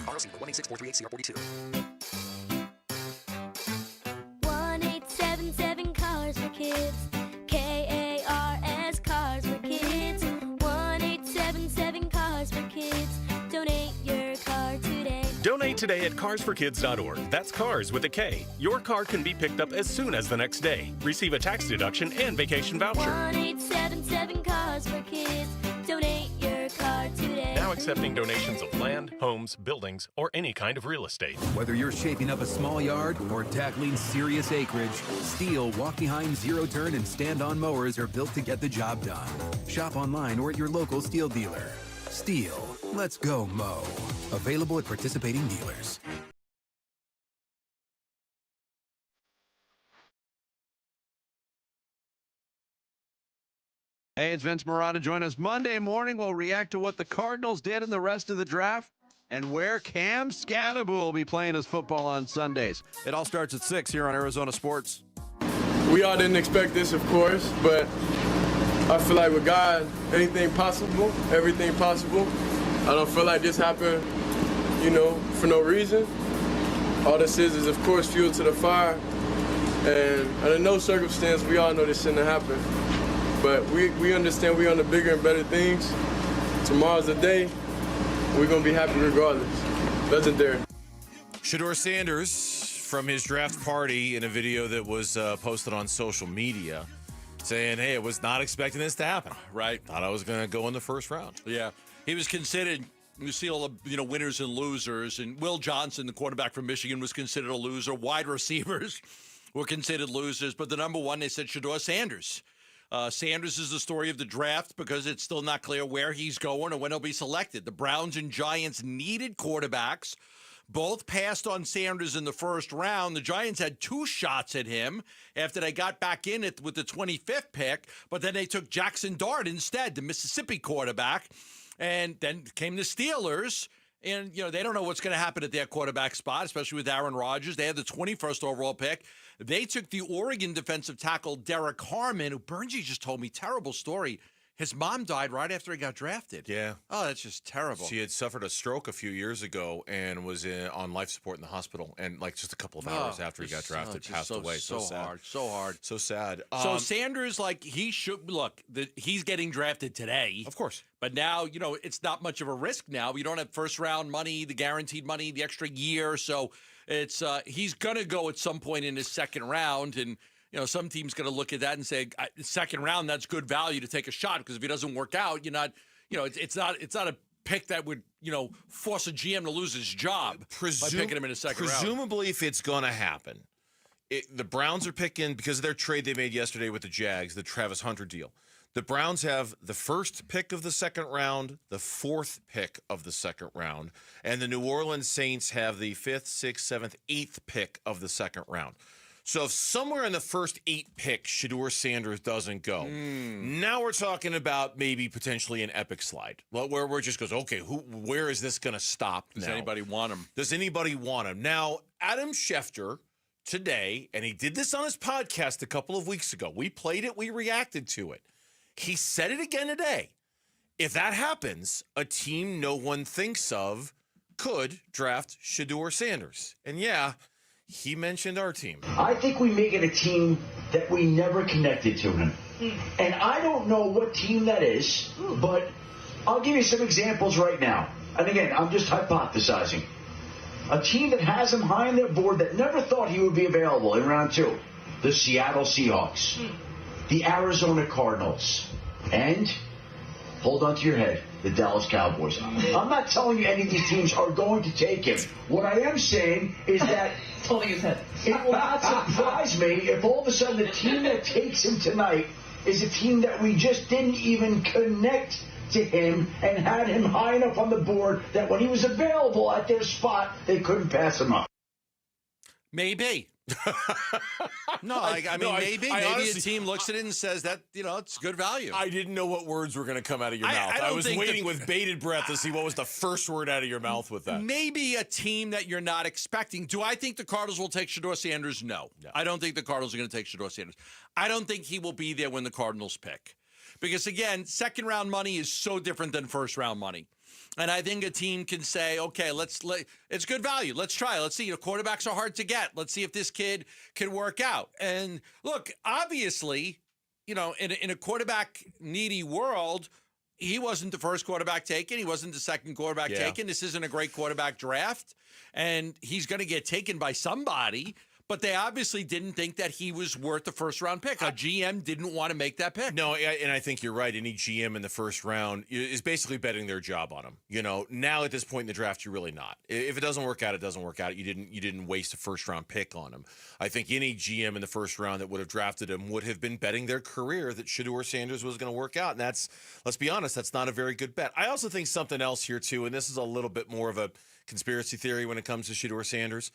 S4: Marosi, 186-438-CR42.
S23: 1877 Cars for Kids. K-A-R-S, Cars for Kids. 1877 Cars for Kids. Donate your car today.
S26: Donate today at carsforkids.org. That's cars with a K. Your car can be picked up as soon as the next day. Receive a tax deduction and vacation voucher.
S23: 1877 Cars for Kids. Donate your car today.
S26: Now accepting donations of land, homes, buildings, or any kind of real estate.
S24: Whether you're shaping up a small yard or tackling serious acreage, Steel, walk-behind, zero-turn, and stand-on mowers are built to get the job done. Shop online or at your local Steel dealer. Steel, let's go mow. Available at participating dealers.
S25: Hey, it's Vince Marotta. Join us Monday morning. We'll react to what the Cardinals did in the rest of the draft and where Cam Scannable will be playing his football on Sundays. It all starts at 6 here on Arizona Sports.
S27: We all didn't expect this, of course, but I feel like with God, anything possible, everything possible. I don't feel like this happened, for no reason. All this is, of course, fuel to the fire. And under no circumstance, we all know this shouldn't have happened. But we understand we're on the bigger and better things. Tomorrow's the day. We're going to be happy regardless. Legendary.
S22: Shador Sanders from his draft party in a video that was posted on social media saying, hey, I was not expecting this to happen.
S20: Right.
S22: Thought I was going to go in the first round.
S20: Yeah. He was considered, you see all the winners and losers, and Will Johnson, the quarterback from Michigan, was considered a loser. Wide receivers were considered losers. But the number one, they said Shador Sanders. Sanders is the story of the draft because it's still not clear where he's going or when he'll be selected. The Browns and Giants needed quarterbacks. Both passed on Sanders in the first round. The Giants had 2 shots at him after they got back in it with the 25th pick, but then they took Jackson Dart instead, the Mississippi quarterback. And then came the Steelers. And, they don't know what's going to happen at their quarterback spot, especially with Aaron Rodgers. They had the 21st overall pick. They took the Oregon defensive tackle Derek Harmon, who Burnsie just told me, terrible story. His mom died right after he got drafted.
S22: Yeah.
S20: Oh, that's just terrible.
S22: She had suffered a stroke a few years ago and was on life support in the hospital. And just a couple of hours after he got drafted, passed away. So sad.
S20: Hard. So hard.
S22: So sad.
S20: So Sanders, he should look. He's getting drafted today,
S22: of course.
S20: But now, it's not much of a risk now. You don't have first round money, the guaranteed money, the extra year. So it's he's gonna go at some point in his second round, and some team's going to look at that and say, second round, that's good value to take a shot, because if he doesn't work out, you're not, it's not a pick that would, force a GM to lose his job by picking him in a second round.
S22: Presumably, if it's going to happen, the Browns are picking, because of their trade they made yesterday with the Jags, the Travis Hunter deal. The Browns have the first pick of the second round, the 4th pick of the second round, and the New Orleans Saints have the 5th, 6th, 7th, 8th pick of the second round. So if somewhere in the first 8 picks, Shador Sanders doesn't go, now we're talking about maybe potentially an epic slide, where it just goes, okay, where is this going to stop now?
S20: Does anybody want him?
S22: Does anybody want him? Now, Adam Schefter today, and he did this on his podcast a couple of weeks ago. We played it. We reacted to it. He said it again today. If that happens, a team no one thinks of could draft Shador Sanders. And yeah, he mentioned our team.
S28: I think we make it a team that we never connected to him. And I don't know what team that is, but I'll give you some examples right now. And again, I'm just hypothesizing. A team that has him high on their board that never thought he would be available in round 2. The Seattle Seahawks. The Arizona Cardinals. And, hold on to your head, the Dallas Cowboys. I'm not telling you any of these teams are going to take him. What I am saying is that holding his head. It will not surprise me if all of a sudden the team that takes him tonight is a team that we just didn't even connect to him and had him high enough on the board that when he was available at their spot, they couldn't pass him up.
S20: Maybe. No, I mean, maybe
S22: honestly,
S20: a team looks at it and says that, it's good value.
S22: I didn't know what words were going to come out of your mouth. I was waiting with bated breath to see what was the first word out of your mouth with that.
S20: Maybe a team that you're not expecting. Do I think the Cardinals will take Shador Sanders? No. I don't think the Cardinals are going to take Shador Sanders. I don't think he will be there when the Cardinals pick. Because, again, second-round money is so different than first-round money. And I think a team can say, okay, it's good value. Let's try. Let's see. Quarterbacks are hard to get. Let's see if this kid can work out. And look, obviously, in a quarterback-needy world, he wasn't the first quarterback taken. He wasn't the second quarterback taken. This isn't a great quarterback draft. And he's going to get taken by somebody. But they obviously didn't think that he was worth the first-round pick. A GM didn't want to make that pick.
S22: No, and I think you're right. Any GM in the first round is basically betting their job on him. Now at this point in the draft, you're really not. If it doesn't work out, it doesn't work out. You didn't waste a first-round pick on him. I think any GM in the first round that would have drafted him would have been betting their career that Shador Sanders was going to work out. And let's be honest, that's not a very good bet. I also think something else here, too, and this is a little bit more of a conspiracy theory when it comes to Shador Sanders.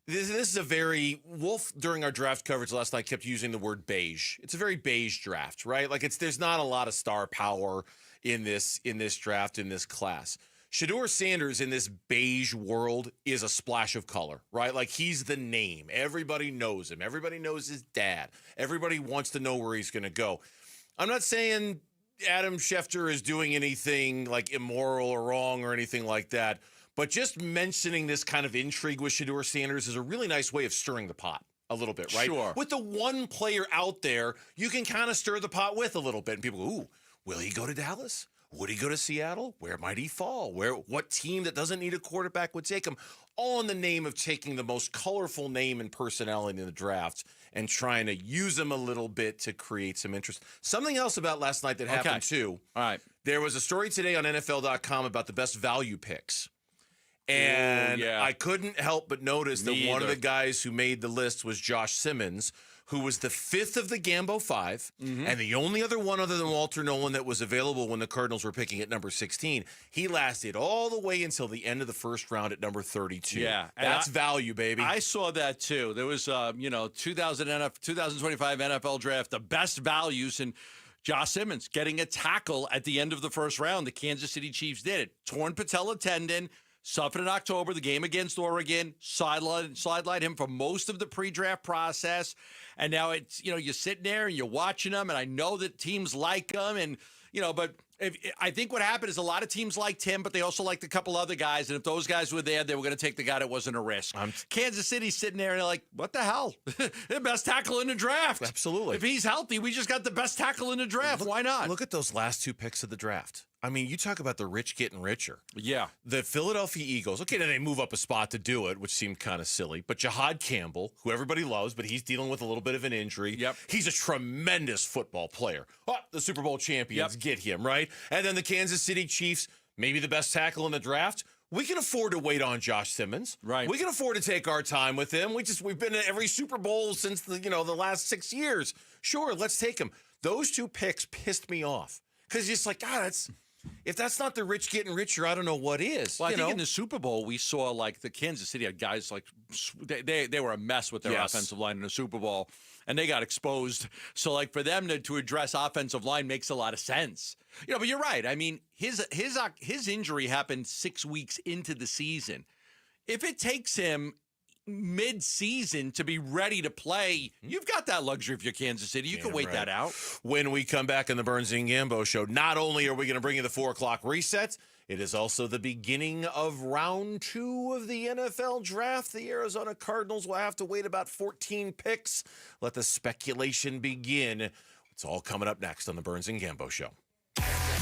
S22: This is a very Wolf during our draft coverage last night kept using the word beige. It's a very beige draft, right? Like there's not a lot of star power in this draft, in this class. Shador Sanders in this beige world is a splash of color, right? Like he's the name. Everybody knows him. Everybody knows his dad. Everybody wants to know where he's going to go. I'm not saying Adam Schefter is doing anything like immoral or wrong or anything like that. But just mentioning this kind of intrigue with Shador Sanders is a really nice way of stirring the pot a little bit, right?
S20: Sure.
S22: With the one player out there, you can kind of stir the pot with a little bit. And people go, ooh, will he go to Dallas? Would he go to Seattle? Where might he fall? What team that doesn't need a quarterback would take him? All in the name of taking the most colorful name and personality in the draft and trying to use him a little bit to create some interest. Something else about last night that happened too.
S20: All right.
S22: There was a story today on NFL.com about the best value picks. And I couldn't help but notice that one of the guys who made the list was Josh Simmons, who was the fifth of the Gambo Five, and the only other one other than Walter Nolan that was available when the Cardinals were picking at number 16. He lasted all the way until the end of the first round at number 32.
S20: Yeah.
S22: That's value, baby.
S20: I saw that, too. There was, 2025 NFL Draft, the best values, and Josh Simmons getting a tackle at the end of the first round. The Kansas City Chiefs did it. Torn patella tendon. Suffered in October, the game against Oregon, sidelined him for most of the pre-draft process. And now it's, you're sitting there and you're watching him, and I know that teams like him. And, but I think what happened is a lot of teams liked him, but they also liked a couple other guys. And if those guys were there, they were going to take the guy that wasn't a risk. Kansas City's sitting there and they're like, what the hell? The best tackle in the draft.
S22: Absolutely.
S20: If he's healthy, we just got the best tackle in the draft. Why not?
S22: Look at those last two picks of the draft. I mean, you talk about the rich getting richer.
S20: Yeah.
S22: The Philadelphia Eagles, okay, now they move up a spot to do it, which seemed kind of silly. But Jahad Campbell, who everybody loves, but he's dealing with a little bit of an injury.
S20: Yep.
S22: He's a tremendous football player. Oh, the Super Bowl champions get him, right? And then the Kansas City Chiefs, maybe the best tackle in the draft. We can afford to wait on Josh Simmons.
S20: Right.
S22: We can afford to take our time with him. We've been at every Super Bowl since the last 6 years. Sure, let's take him. Those two picks pissed me off. Because it's like, God, if that's not the rich getting richer, I don't know what is.
S20: Well, I think in the Super Bowl, we saw like the Kansas City had guys like they were a mess with their offensive line in the Super Bowl, and they got exposed. So like for them to address offensive line makes a lot of sense. But you're right. I mean, his injury happened 6 weeks into the season. If it takes him mid-season to be ready to play, you've got that luxury if you're Kansas City. You can wait that out.
S22: When we come back on the Burns and Gambo show, not only are we going to bring you the 4 o'clock reset, it is also the beginning of round 2 of the NFL draft. The Arizona Cardinals will have to wait about 14 picks. Let the speculation begin. It's all coming up next on the Burns and Gambo show.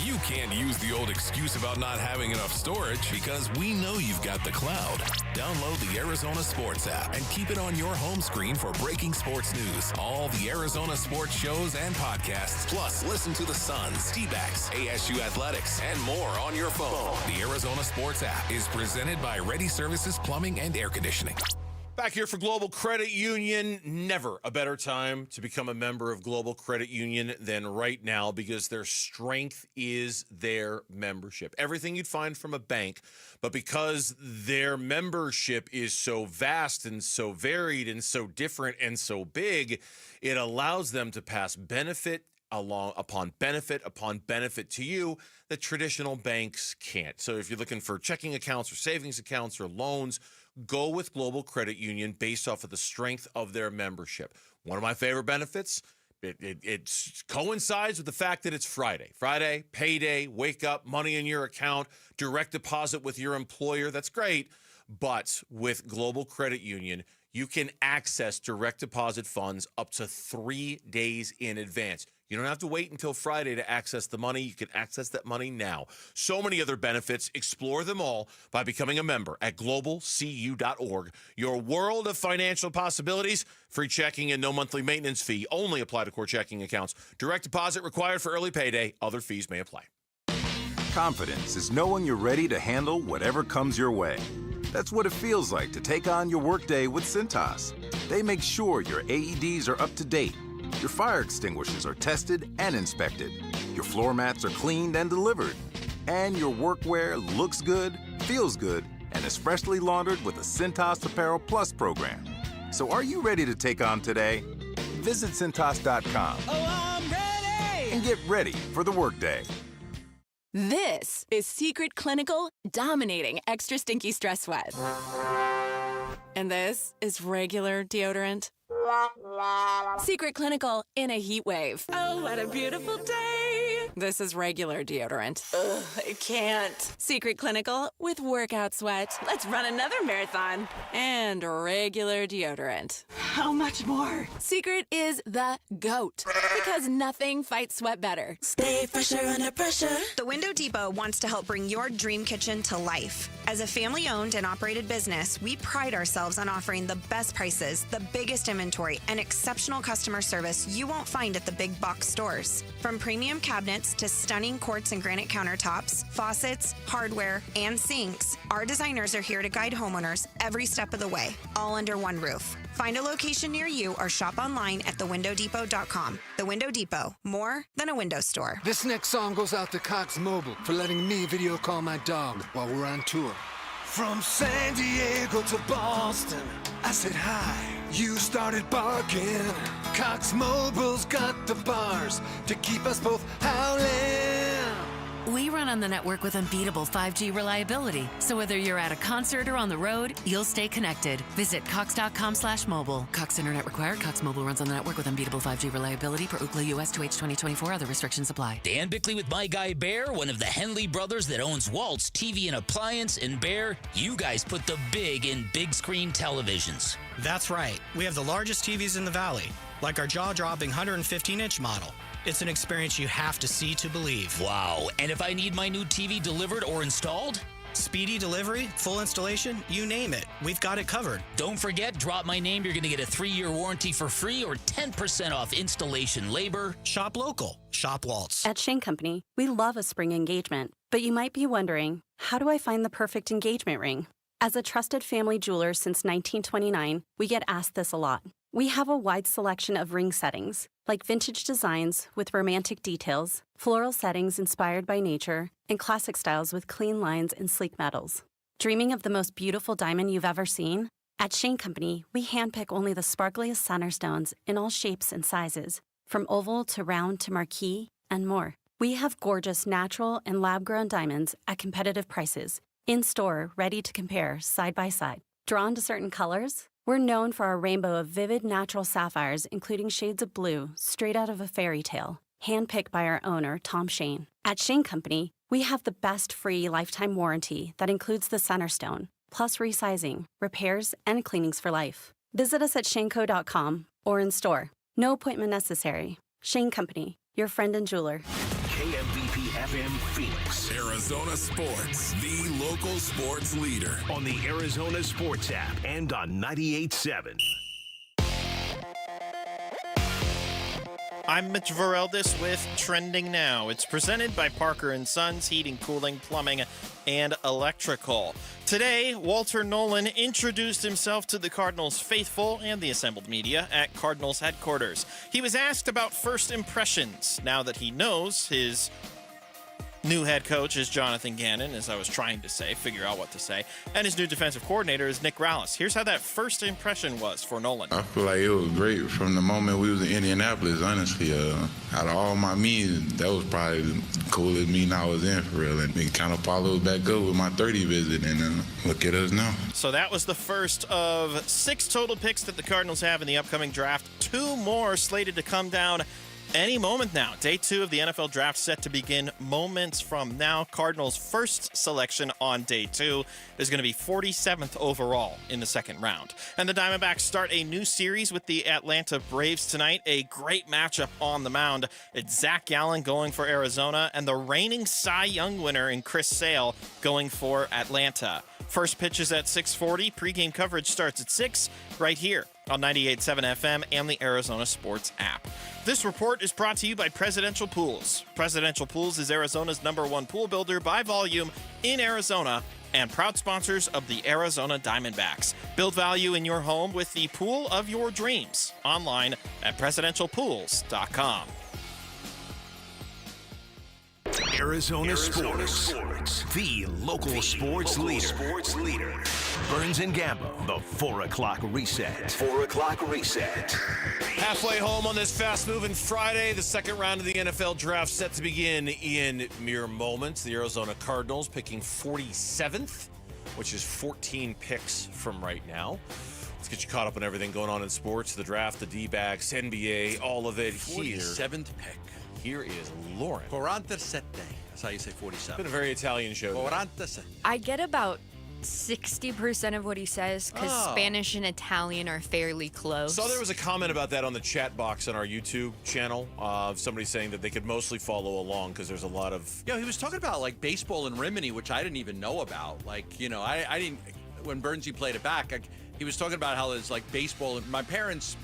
S4: You can't use the old excuse about not having enough storage because we know you've got the cloud. Download the Arizona Sports app and keep it on your home screen for breaking sports news, all the Arizona sports shows and podcasts. Plus, listen to the Suns, Dbacks, ASU Athletics, and more on your phone. The Arizona Sports app is presented by Ready Services Plumbing and Air Conditioning.
S22: Back here for Global Credit Union. Never a better time to become a member of Global Credit Union than right now, because their strength is their membership. Everything you'd find from a bank, but because their membership is so vast and so varied and so different and so big, it allows them to pass benefit upon benefit to you that traditional banks can't. So if you're looking for checking accounts or savings accounts or loans, go with Global Credit Union based off of the strength of their membership. One of my favorite benefits, it coincides with the fact that it's Friday. Friday, payday, wake up, money in your account, direct deposit with your employer. That's great. But with Global Credit Union, you can access direct deposit funds up to 3 days in advance. You don't have to wait until Friday to access the money. You can access that money now. So many other benefits. Explore them all by becoming a member at globalcu.org. Your world of financial possibilities. Free checking and no monthly maintenance fee. Only apply to core checking accounts. Direct deposit required for early payday. Other fees may apply.
S1: Confidence is knowing you're ready to handle whatever comes your way. That's what it feels like to take on your workday with Cintas. They make sure your AEDs are up to date, your fire extinguishers are tested and inspected, your floor mats are cleaned and delivered, and your workwear looks good, feels good, and is freshly laundered with a Cintas Apparel Plus program. So are you ready to take on today? Visit Cintas.com.
S6: Oh, I'm ready!
S1: And get ready for the workday.
S8: This is Secret Clinical Dominating Extra Stinky Stress Sweat. And this is regular deodorant. Secret Clinical in a heat wave.
S6: Oh, what a beautiful day.
S8: This is regular deodorant. Ugh, I can't. Secret Clinical with workout sweat.
S6: Let's run another marathon.
S8: And regular deodorant.
S6: How much more?
S8: Secret is the GOAT. Because nothing fights sweat better.
S6: Stay fresher under pressure.
S10: The Window Depot wants to help bring your dream kitchen to life. As a family-owned and operated business, we pride ourselves on offering the best prices, the biggest inventory, and exceptional customer service you won't find at the big box stores. From premium cabinets to stunning quartz and granite countertops, faucets, hardware, and sinks, our designers are here to guide homeowners every step of the way, all under one roof. Find a location near you or shop online at thewindowdepot.com. The Window Depot, more than a window store.
S11: This next song goes out to Cox Mobile for letting me video call my dog while we're on tour. From San Diego to Boston, I said hi. You started barking. Cox Mobile's got the bars to keep us both howling.
S12: We run on the network with unbeatable 5G reliability. So whether you're at a concert or on the road, you'll stay connected. Visit cox.com/mobile. Cox Internet required. Cox Mobile runs on the network with unbeatable 5G reliability per Ookla US 2H 2024. Other restrictions apply.
S13: Dan Bickley with My Guy Bear, one of the Henley brothers that owns Waltz TV and Appliance. And Bear, you guys put the big in big screen televisions.
S17: That's right. We have the largest TVs in the valley, like our jaw-dropping 115-inch model. It's an experience you have to see to believe.
S13: Wow. And if I need my new TV delivered or installed?
S17: Speedy delivery, full installation, you name it. We've got it covered.
S13: Don't forget, drop my name. You're going to get a 3-year warranty for free or 10% off installation labor.
S17: Shop local. Shop Waltz.
S29: At Shane Company, we love a spring engagement. But you might be wondering, how do I find the perfect engagement ring? As a trusted family jeweler since 1929, we get asked this a lot. We have a wide selection of ring settings, like vintage designs with romantic details, floral settings inspired by nature, and classic styles with clean lines and sleek metals. Dreaming of the most beautiful diamond you've ever seen? At Shane Company, we handpick only the sparkliest center stones in all shapes and sizes, from oval to round to marquise, and more. We have gorgeous natural and lab-grown diamonds at competitive prices, in-store, ready to compare side by side. Drawn to certain colors? We're known for our rainbow of vivid natural sapphires, including shades of blue, straight out of a fairy tale, handpicked by our owner, Tom Shane. At Shane Company, we have the best free lifetime warranty that includes the center stone, plus resizing, repairs, and cleanings for life. Visit us at shaneco.com or in store. No appointment necessary. Shane Company, your friend and jeweler.
S5: KMVP FM Phoenix.
S4: Arizona Sports, the local sports leader.
S5: On the Arizona Sports app and on 98.7.
S2: I'm Mitch Vareldis with Trending Now. It's presented by Parker & Sons Heating, Cooling, Plumbing, and Electrical. Today, Walter Nolan introduced himself to the Cardinals faithful and the assembled media at Cardinals headquarters. He was asked about first impressions now that he knows his new head coach is Jonathan Gannon, as I was trying to say, figure out what to say, and his new defensive coordinator is Nick Rallis. Here's how that first impression was for Nolan.
S7: I feel like it was great from the moment we was in Indianapolis, honestly. Out of all my meetings, that was probably the coolest meeting I was in, for real. And it kind of followed back up with my 30 visit, and look at us now.
S2: So that was the first of 6 total picks that the Cardinals have in the upcoming draft. 2 more slated to come down any moment now. Day 2 of the NFL Draft set to begin moments from now. Cardinals' first selection on Day 2 is going to be 47th overall in the second round. And the Diamondbacks start a new series with the Atlanta Braves tonight. A great matchup on the mound. It's Zach Gallen going for Arizona and the reigning Cy Young winner in Chris Sale going for Atlanta. First pitch is at 6:40. Pre-game coverage starts at 6 right here on 98.7 FM and the Arizona Sports app. This report is brought to you by Presidential Pools. Presidential Pools is Arizona's #1 pool builder by volume in Arizona and proud sponsors of the Arizona Diamondbacks. Build value in your home with the pool of your dreams. Online at presidentialpools.com.
S5: Arizona Sports, the local sports leader. Burns and Gambo, the 4 o'clock reset.
S22: Halfway home on this fast-moving Friday, the second round of the NFL Draft set to begin in mere moments. The Arizona Cardinals picking 47th, which is 14 picks from right now. Let's get you caught up on everything going on in sports, the draft, the D-backs, NBA, all of it here.
S20: 47th pick.
S22: Here is Lauren.
S20: 47. That's how you say 47.
S22: Been a very Italian show.
S20: 47.
S9: I get about 60% of what he says because Spanish and Italian are fairly close.
S22: So there was a comment about that on the chat box on our YouTube channel of somebody saying that they could mostly follow along because there's a lot of...
S20: Yeah, he was talking about like baseball in Rimini, which I didn't even know about. Like, you know, I didn't... When Bernsey played it back, he was talking about how there's like baseball. My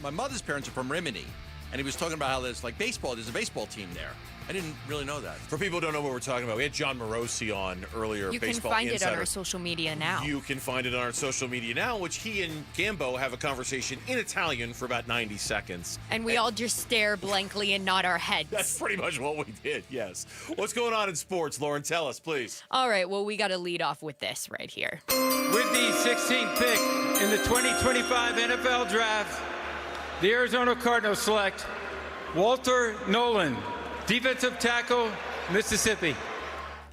S20: mother's parents are from Rimini. And he was talking about how there's like baseball. There's a baseball team there. I didn't really know that.
S22: For people who don't know what we're talking about, we had John Marosi on earlier.
S9: You
S22: Baseball
S9: can find
S22: Insider.
S9: it on our social media now.
S22: You can find it on our social media now, which he and Gambo have a conversation in Italian for about 90 seconds.
S9: And we all just stare blankly and nod our heads.
S22: That's pretty much what we did, yes. What's going on in sports, Lauren? Tell us, please.
S9: All right, well, we got to lead off with this right here.
S14: With the 16th pick in the 2025 NFL Draft, the Arizona Cardinals select Walter Nolan, defensive tackle, Mississippi.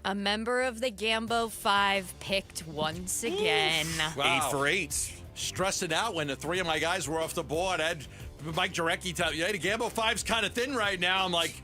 S9: A member of the Gambo 5 picked once again.
S20: Wow.
S22: 8 for 8.
S20: Stressing out when the 3 of my guys were off the board. I had Mike Jarecki tell me, hey, the Gambo 5's kind of thin right now. I'm like,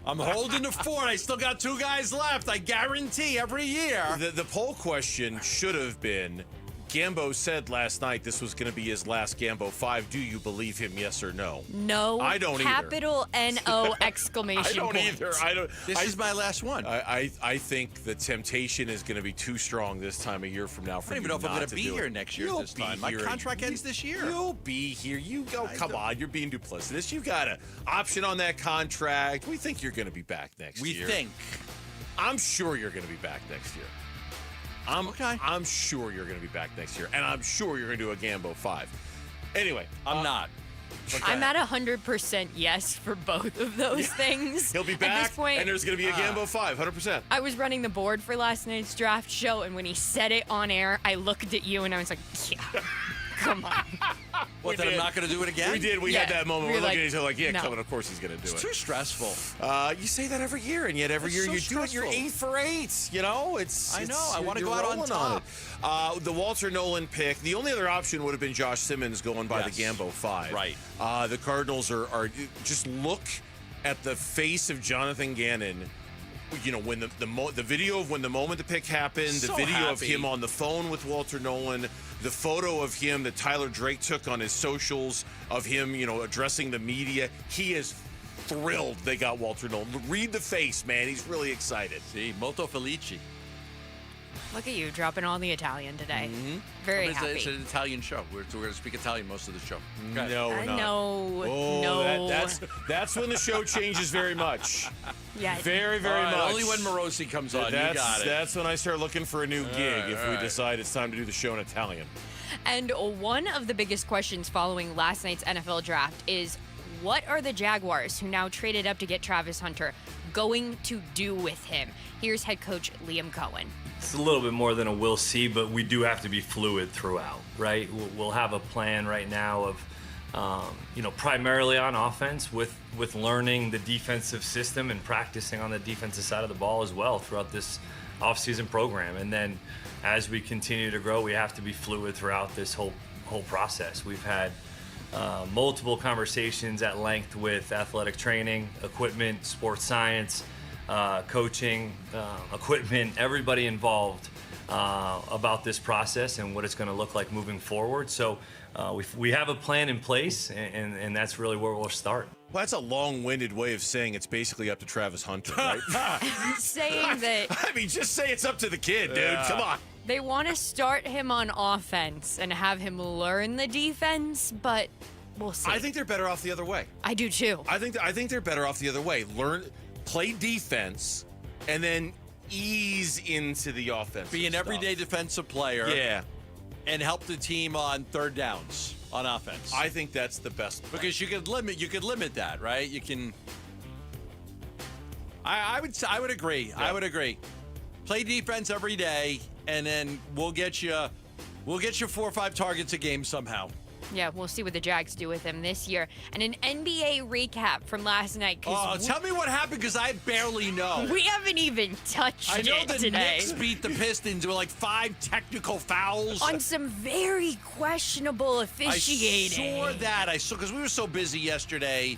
S20: I'm holding the 4. I still got 2 guys left. I guarantee every year.
S22: The poll question should have been, Gambo said last night this was going to be his last Gambo 5. Do you believe him, yes or no?
S9: No.
S22: I don't
S9: capital
S22: either.
S9: N-O exclamation
S22: I don't
S9: point.
S22: either.
S20: This is my last one.
S22: I think the temptation is going to be too strong this time of year from now.
S20: I don't even know if I'm going to be here next year this time. My contract ends this year.
S22: You'll be here. Come on. You're being duplicitous. You've got an option on that contract. We think you're going to be back next year.
S20: We think.
S22: I'm sure you're going to be back next year. I'm sure you're going to be back next year, and I'm sure you're going to do a Gambo 5. Anyway,
S20: I'm not.
S9: Okay. I'm at 100% yes for both of those things.
S22: He'll be back,
S9: at this point,
S22: and there's going to be a Gambo 5, 100%.
S9: I was running the board for last night's draft show, and when he said it on air, I looked at you, and I was like, yeah, come on.
S20: What, that I'm not going to do it again?
S22: We did. We had that moment. We're looking at each other like, yeah,
S9: no.
S22: coming. Of course he's going to do it.
S20: It's too stressful.
S22: You say that every year, and yet every year
S20: so
S22: you do it. You're 8 for 8. You know,
S20: I know. I want to go out on top.
S22: The Walter Nolan pick. The only other option would have been Josh Simmons going by the Gambo 5.
S20: Right.
S22: The Cardinals are just look at the face of Jonathan Gannon. You know, when the video of when the moment the pick happened,
S20: So
S22: the video of
S20: happy.
S22: him on the phone with Walter Nolan, the photo of him that Tyler Drake took on his socials of him, you know, addressing the media. He is thrilled they got Walter Nolan. Read the face, man. He's really excited.
S20: See, molto felice.
S9: Look at you dropping all the Italian today. Very happy.
S20: It's an Italian show. We're going to speak Italian most of the show.
S22: No, we're not.
S9: No.
S22: Oh,
S9: no.
S22: That's when the show changes very much.
S9: Yes.
S22: Very, very much.
S20: Only when Marosi comes on. You got it.
S22: That's when I start looking for a new gig if we decide it's time to do the show in Italian.
S9: And one of the biggest questions following last night's NFL draft is, what are the Jaguars, who now traded up to get Travis Hunter, going to do with him? Here's head coach Liam Cohen.
S3: It's a little bit more than a we'll see, but we do have to be fluid throughout, right? We'll have a plan right now of, primarily on offense with learning the defensive system and practicing on the defensive side of the ball as well throughout this offseason program. And then as we continue to grow, we have to be fluid throughout this whole process. We've had multiple conversations at length with athletic training, equipment, sports science, coaching, equipment, everybody involved about this process and what it's going to look like moving forward. So we have a plan in place, and that's really where we'll start.
S22: Well, that's a long-winded way of saying it's basically up to Travis Hunter, right?
S9: Saying that
S22: I mean, just say it's up to the kid, dude. Come on.
S9: they want to start him on offense and have him learn the defense, but we'll see.
S22: I think they're better off the other way.
S9: I do too.
S22: I think they're better off the other way. Play defense, and then ease into the offense.
S20: Be an everyday defensive player.
S22: Yeah.
S20: And help the team on third downs on offense.
S22: I think that's the best play.
S20: Because you could limit that, right? You can. I would agree. Yeah. I would agree. Play defense every day, and then we'll get you 4 or 5 targets a game somehow.
S9: Yeah, we'll see what the Jags do with him this year. And an NBA recap from last night.
S20: Tell me what happened, because I barely know.
S9: We haven't even touched it
S20: I know the
S9: today.
S20: Knicks beat the Pistons with like 5 technical fouls.
S9: On some very questionable officiating.
S20: I saw because we were so busy yesterday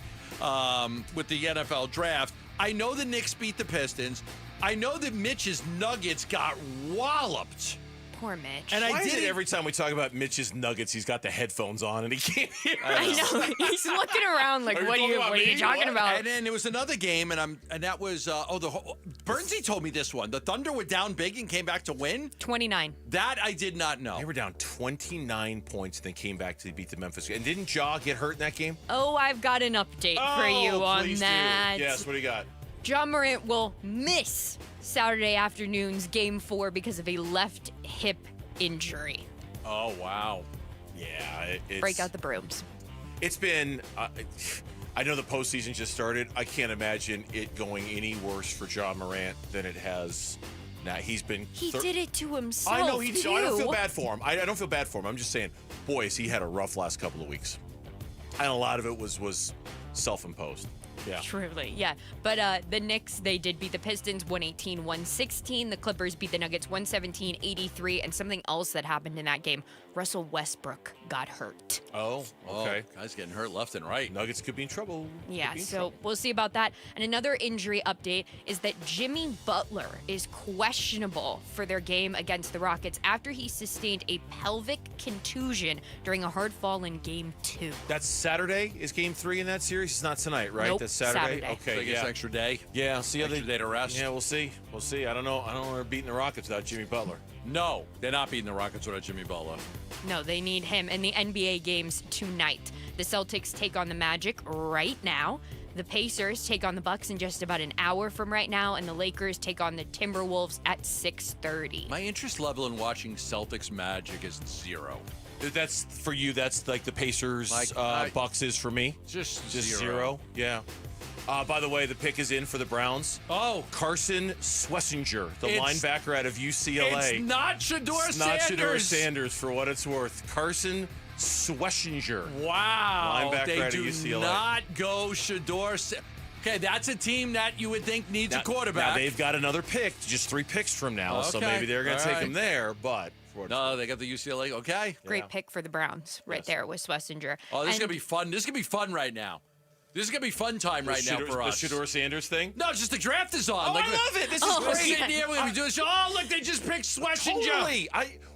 S20: with the NFL draft. I know the Knicks beat the Pistons. I know that Mitch's Nuggets got walloped.
S9: Poor Mitch.
S22: And Why is it every time we talk about Mitch's Nuggets, he's got the headphones on and he can't hear
S9: I know. He's looking around like, what are you talking about?
S20: And then there was another game, and that was Bernsey told me this one. The Thunder were down big and came back to win.
S9: 29.
S20: That I did not know.
S22: They were down 29 points, then came back to beat the Memphis. And didn't Ja get hurt in that game?
S9: Oh, I've got an update for you on that.
S22: Yes, what do you got?
S9: Ja Morant will miss Saturday afternoon's Game 4 because of a left hip injury.
S20: Oh, wow.
S22: Yeah.
S9: Break out the brooms.
S22: It's been, I know the postseason just started. I can't imagine it going any worse for Ja Morant than it has now. He's been...
S9: He did it to himself,
S22: I know he did.
S9: too.
S22: I don't feel bad for him. I don't feel bad for him. I'm just saying, boys, he had a rough last couple of weeks. And a lot of it was self-imposed. Yeah.
S9: Truly, yeah. But the Knicks, they did beat the Pistons 118-116. The Clippers beat the Nuggets 117-83. And something else that happened in that game, Russell Westbrook got hurt.
S22: Oh, okay.
S20: Guys getting hurt left and right.
S22: Nuggets could be in trouble.
S9: Yeah, so we'll see about that. And another injury update is that Jimmy Butler is questionable for their game against the Rockets after he sustained a pelvic contusion during a hard fall in Game 2.
S22: That's Saturday is Game 3 in that series? It's not tonight, right?
S9: Nope,
S22: That's Saturday.
S9: Saturday.
S22: Okay,
S20: So I guess extra day.
S22: Yeah, see how
S20: Extra day to rest.
S22: Yeah, we'll see. We'll see. I don't know they're beating the Rockets without Jimmy Butler.
S20: No, they're not beating the Rockets without Jimmy Butler.
S9: No, they need him in the NBA games tonight. The Celtics take on the Magic right now. The Pacers take on the Bucks in just about an hour from right now, and the Lakers take on the Timberwolves at 6:30.
S20: My interest level in watching Celtics Magic is 0.
S22: That's for you. That's like the Pacers, Bucks is for me.
S20: Just
S22: zero. Yeah. By the way, the pick is in for the Browns.
S20: Oh,
S22: Carson Schlesinger, the linebacker out of UCLA.
S20: It's not Shador Sanders.
S22: Not Shador Sanders, for what it's worth. Carson Schlesinger.
S20: Wow.
S22: Linebacker
S20: They
S22: out of
S20: do
S22: UCLA.
S20: not go Shador. Okay, that's a team that you would think needs a quarterback.
S22: Now they've got another pick, just 3 picks from now, so maybe they're going to take him there, but...
S20: No, they got the UCLA. Okay.
S9: Great pick for the Browns right there with Schlesinger.
S20: Oh, this is going to be fun. This is going to be fun right now. This is going to be fun time right now for us.
S22: The Shador Sanders thing?
S20: No, just the draft is on.
S22: Oh, I love it. This is
S20: We're
S22: great.
S20: sitting here, we're going to be doing this. Oh, look, they just picked Schlesinger.
S22: Totally.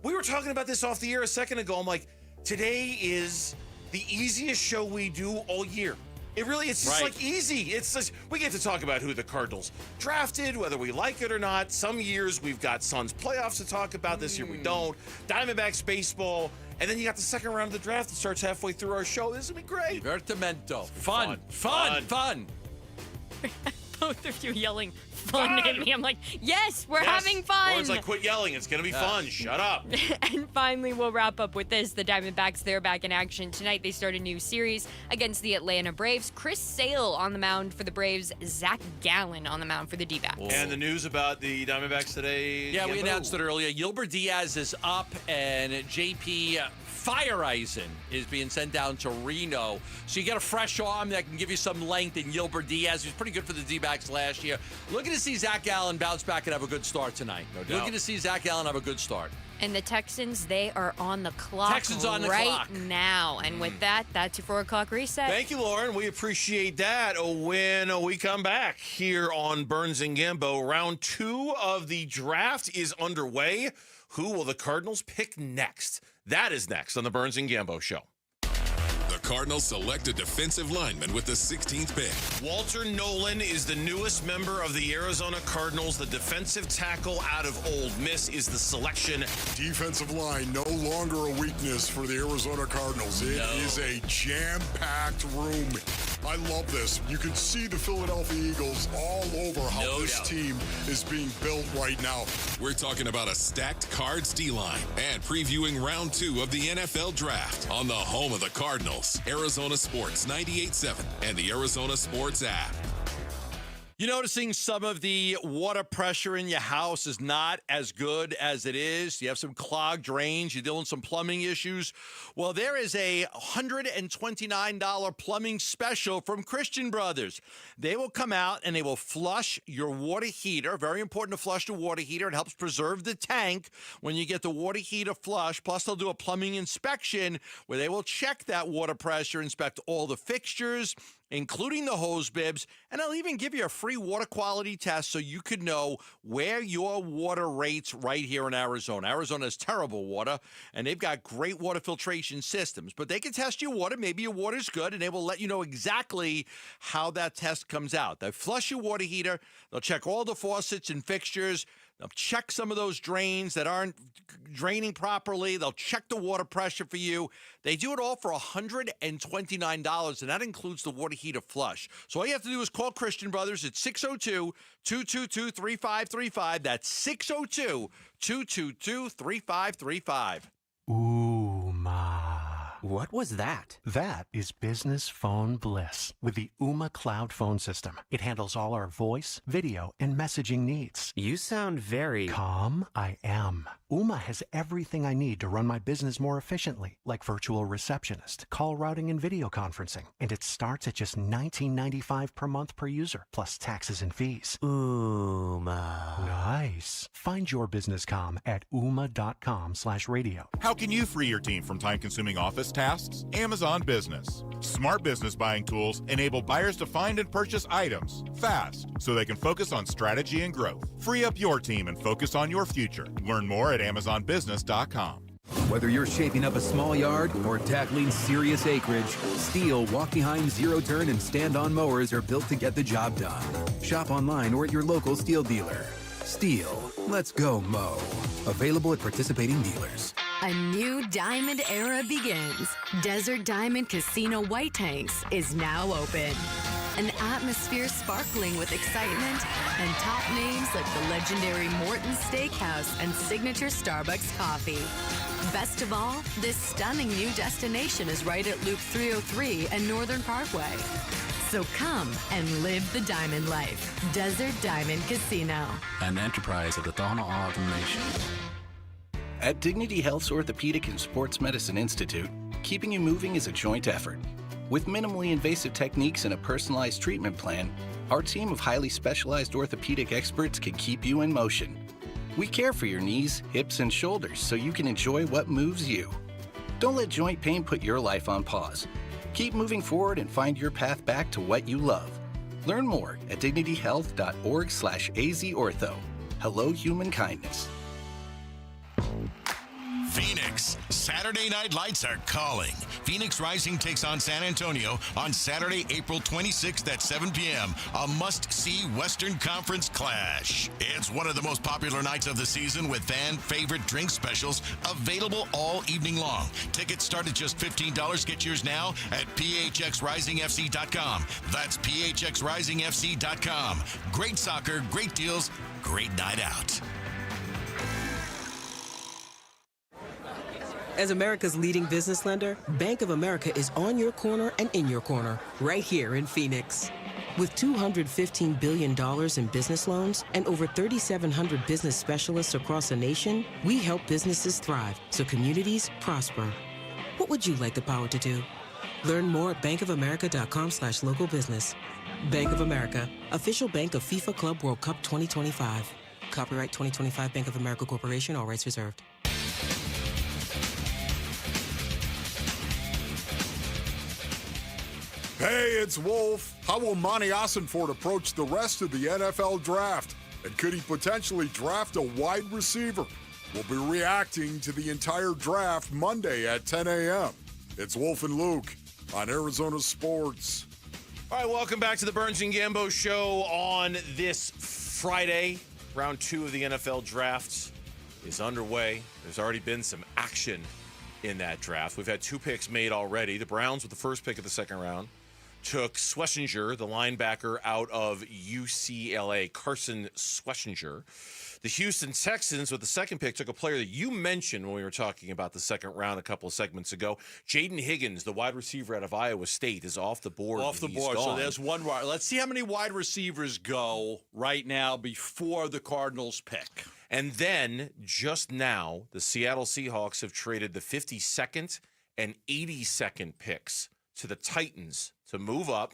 S22: We were talking about this off the air a second ago. I'm like, today is the easiest show we do all year. It's just like easy. It's just, we get to talk about who the Cardinals drafted, whether we like it or not. Some years we've got Suns playoffs to talk about. This year we don't. Diamondbacks baseball. And then you got the second round of the draft that starts halfway through our show. This will be great.
S20: Divertimento. Fun.
S9: Both of you yelling fun at me. I'm like, yes, we're having fun.
S22: Lauren's like, quit yelling. It's going to be fun. Shut up.
S9: And finally, we'll wrap up with this. The Diamondbacks, they're back in action tonight. They start a new series against the Atlanta Braves. Chris Sale on the mound for the Braves. Zach Gallen on the mound for the Dbacks.
S22: And the news about the Diamondbacks today.
S20: Yeah, we announced it earlier. Yilbert Diaz is up, and JP Fireisen is being sent down to Reno. So you get a fresh arm that can give you some length in Yilbert Diaz, who's pretty good for the D-backs last year. Looking to see Zach Gallen bounce back and have a good start tonight.
S22: No doubt.
S20: Looking to see Zach Gallen have a good start.
S9: And the Texans, they are on the clock now. And with that, that's your 4 o'clock reset.
S22: Thank you, Lauren. We appreciate that. When we come back here on Burns and Gambo, round 2 of the draft is underway. Who will the Cardinals pick next? That is next on the Burns and Gambo Show.
S4: The Cardinals select a defensive lineman with the 16th pick.
S22: Walter Nolan is the newest member of the Arizona Cardinals. The defensive tackle out of Ole Miss is the selection.
S15: Defensive line, no longer a weakness for the Arizona Cardinals. It is a jam-packed room. I love this. You can see the Philadelphia Eagles all over how this team is being built right now.
S4: We're talking about a stacked Cards D-line and previewing round 2 of the NFL Draft on the home of the Cardinals, Arizona Sports 98.7 and the Arizona Sports app.
S20: You're noticing some of the water pressure in your house is not as good as it is. You have some clogged drains. You're dealing with some plumbing issues. Well, there is a $129 plumbing special from Christian Brothers. They will come out and they will flush your water heater. Very important to flush the water heater. It helps preserve the tank when you get the water heater flushed. Plus, they'll do a plumbing inspection where they will check that water pressure, inspect all the fixtures, including the hose bibs, and I'll even give you a free water quality test so you could know where your water rates right here in Arizona. Arizona has terrible water, and they've got great water filtration systems, but they can test your water. Maybe your water's good, and they will let you know exactly how that test comes out. They flush your water heater. They'll check all the faucets and fixtures. They'll check some of those drains that aren't draining properly. They'll check the water pressure for you. They do it all for $129, and that includes the water heater flush. So all you have to do is call Christian Brothers at 602-222-3535. That's 602-222-3535.
S16: Ooh, ma. What was that? That is business phone bliss with the Ooma Cloud phone system. It handles all our voice, video, and messaging needs.
S18: You sound very...
S16: Calm? I am. Ooma has everything I need to run my business more efficiently, like virtual receptionist, call routing, and video conferencing. And it starts at just $19.95 per month per user, plus taxes and fees.
S18: Ooma.
S16: Nice. Find your business comm at ooma.com/radio.
S19: How can you free your team from time-consuming office tasks? Amazon Business. Smart business buying tools enable buyers to find and purchase items fast so they can focus on strategy and growth. Free up your team and focus on your future. Learn more at AmazonBusiness.com.
S21: Whether you're shaping up a small yard or tackling serious acreage, Steel, walk-behind, zero-turn, and stand-on mowers are built to get the job done. Shop online or at your local Steel dealer. Steel, let's go mow. Available at participating dealers.
S12: A new diamond era begins. Desert Diamond Casino White Tanks is now open. An atmosphere sparkling with excitement and top names like the legendary Morton's Steakhouse and signature Starbucks coffee. Best of all, this stunning new destination is right at Loop 303 and Northern Parkway. So come and live the diamond life. Desert Diamond Casino.
S23: An enterprise of the Tohono O'odham Nation.
S24: At Dignity Health's Orthopedic and Sports Medicine Institute, keeping you moving is a joint effort. With minimally invasive techniques and a personalized treatment plan, our team of highly specialized orthopedic experts can keep you in motion. We care for your knees, hips, and shoulders so you can enjoy what moves you. Don't let joint pain put your life on pause. Keep moving forward and find your path back to what you love. Learn more at dignityhealth.org/azortho. Hello, human kindness.
S4: Phoenix,
S1: Phoenix. Saturday Night Lights are calling. Phoenix Rising takes on San Antonio on Saturday, April 26th at 7 p.m. A must-see Western Conference clash. It's one of the most popular nights of the season with fan-favorite drink specials available all evening long. Tickets start at just $15. Get yours now at phxrisingfc.com. That's phxrisingfc.com. Great soccer, great deals, great night out.
S6: As America's leading business lender, Bank of America is on your corner and in your corner, right here in Phoenix. With $215 billion in business loans and over 3,700 business specialists across the nation, we help businesses thrive so communities prosper. What would you like the power to do? Learn more at bankofamerica.com/local business. Bank of America, official bank of FIFA Club World Cup 2025. Copyright 2025 Bank of America Corporation, all rights reserved.
S15: Hey, it's Wolf. How will Monty Ossenfort approach the rest of the NFL draft? And could he potentially draft a wide receiver? We'll be reacting to the entire draft Monday at 10 a.m. It's Wolf and Luke on Arizona Sports.
S22: All right, welcome back to the Burns and Gambo Show on this Friday. Round 2 of the NFL draft is underway. There's already been some action in that draft. We've had 2 picks made already. The Browns with the first pick of the second round took Schlesinger, the linebacker out of UCLA, Carson Schlesinger. The Houston Texans with the second pick took a player that you mentioned when we were talking about the second round a couple of segments ago. Jaden Higgins, the wide receiver out of Iowa State, is off the board.
S20: Off the board. So there's one wide. Let's see how many wide receivers go right now before the Cardinals pick.
S22: And then, just now, the Seattle Seahawks have traded the 52nd and 82nd picks to the Titans to move up.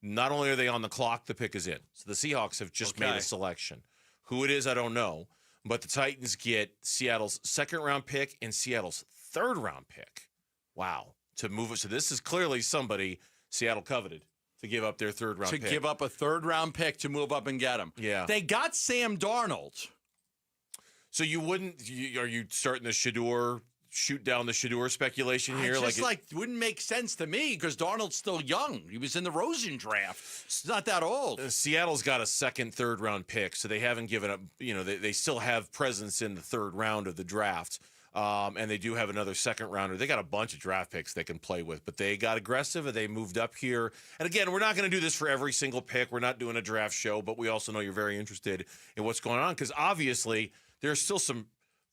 S22: Not only are they on the clock, the pick is in. So the Seahawks have just made a selection. Who it is, I don't know. But the Titans get Seattle's second-round pick and Seattle's third-round pick. Wow. To move it. So this is clearly somebody Seattle coveted to give up their third-round pick.
S20: To give up a third-round pick to move up and get him.
S22: Yeah.
S20: They got Sam Darnold.
S22: So you wouldn't – are you starting the Shador – shoot down the Shador speculation here?
S20: It wouldn't make sense to me because Darnold's still young. He was in the Rosen draft. He's not that old.
S22: Seattle's got a second, third-round pick, so they haven't given up. You know, they still have presence in the third round of the draft, and they do have another second-rounder. They got a bunch of draft picks they can play with, but they got aggressive, and they moved up here. And, again, we're not going to do this for every single pick. We're not doing a draft show, but we also know you're very interested in what's going on because, obviously, there's still some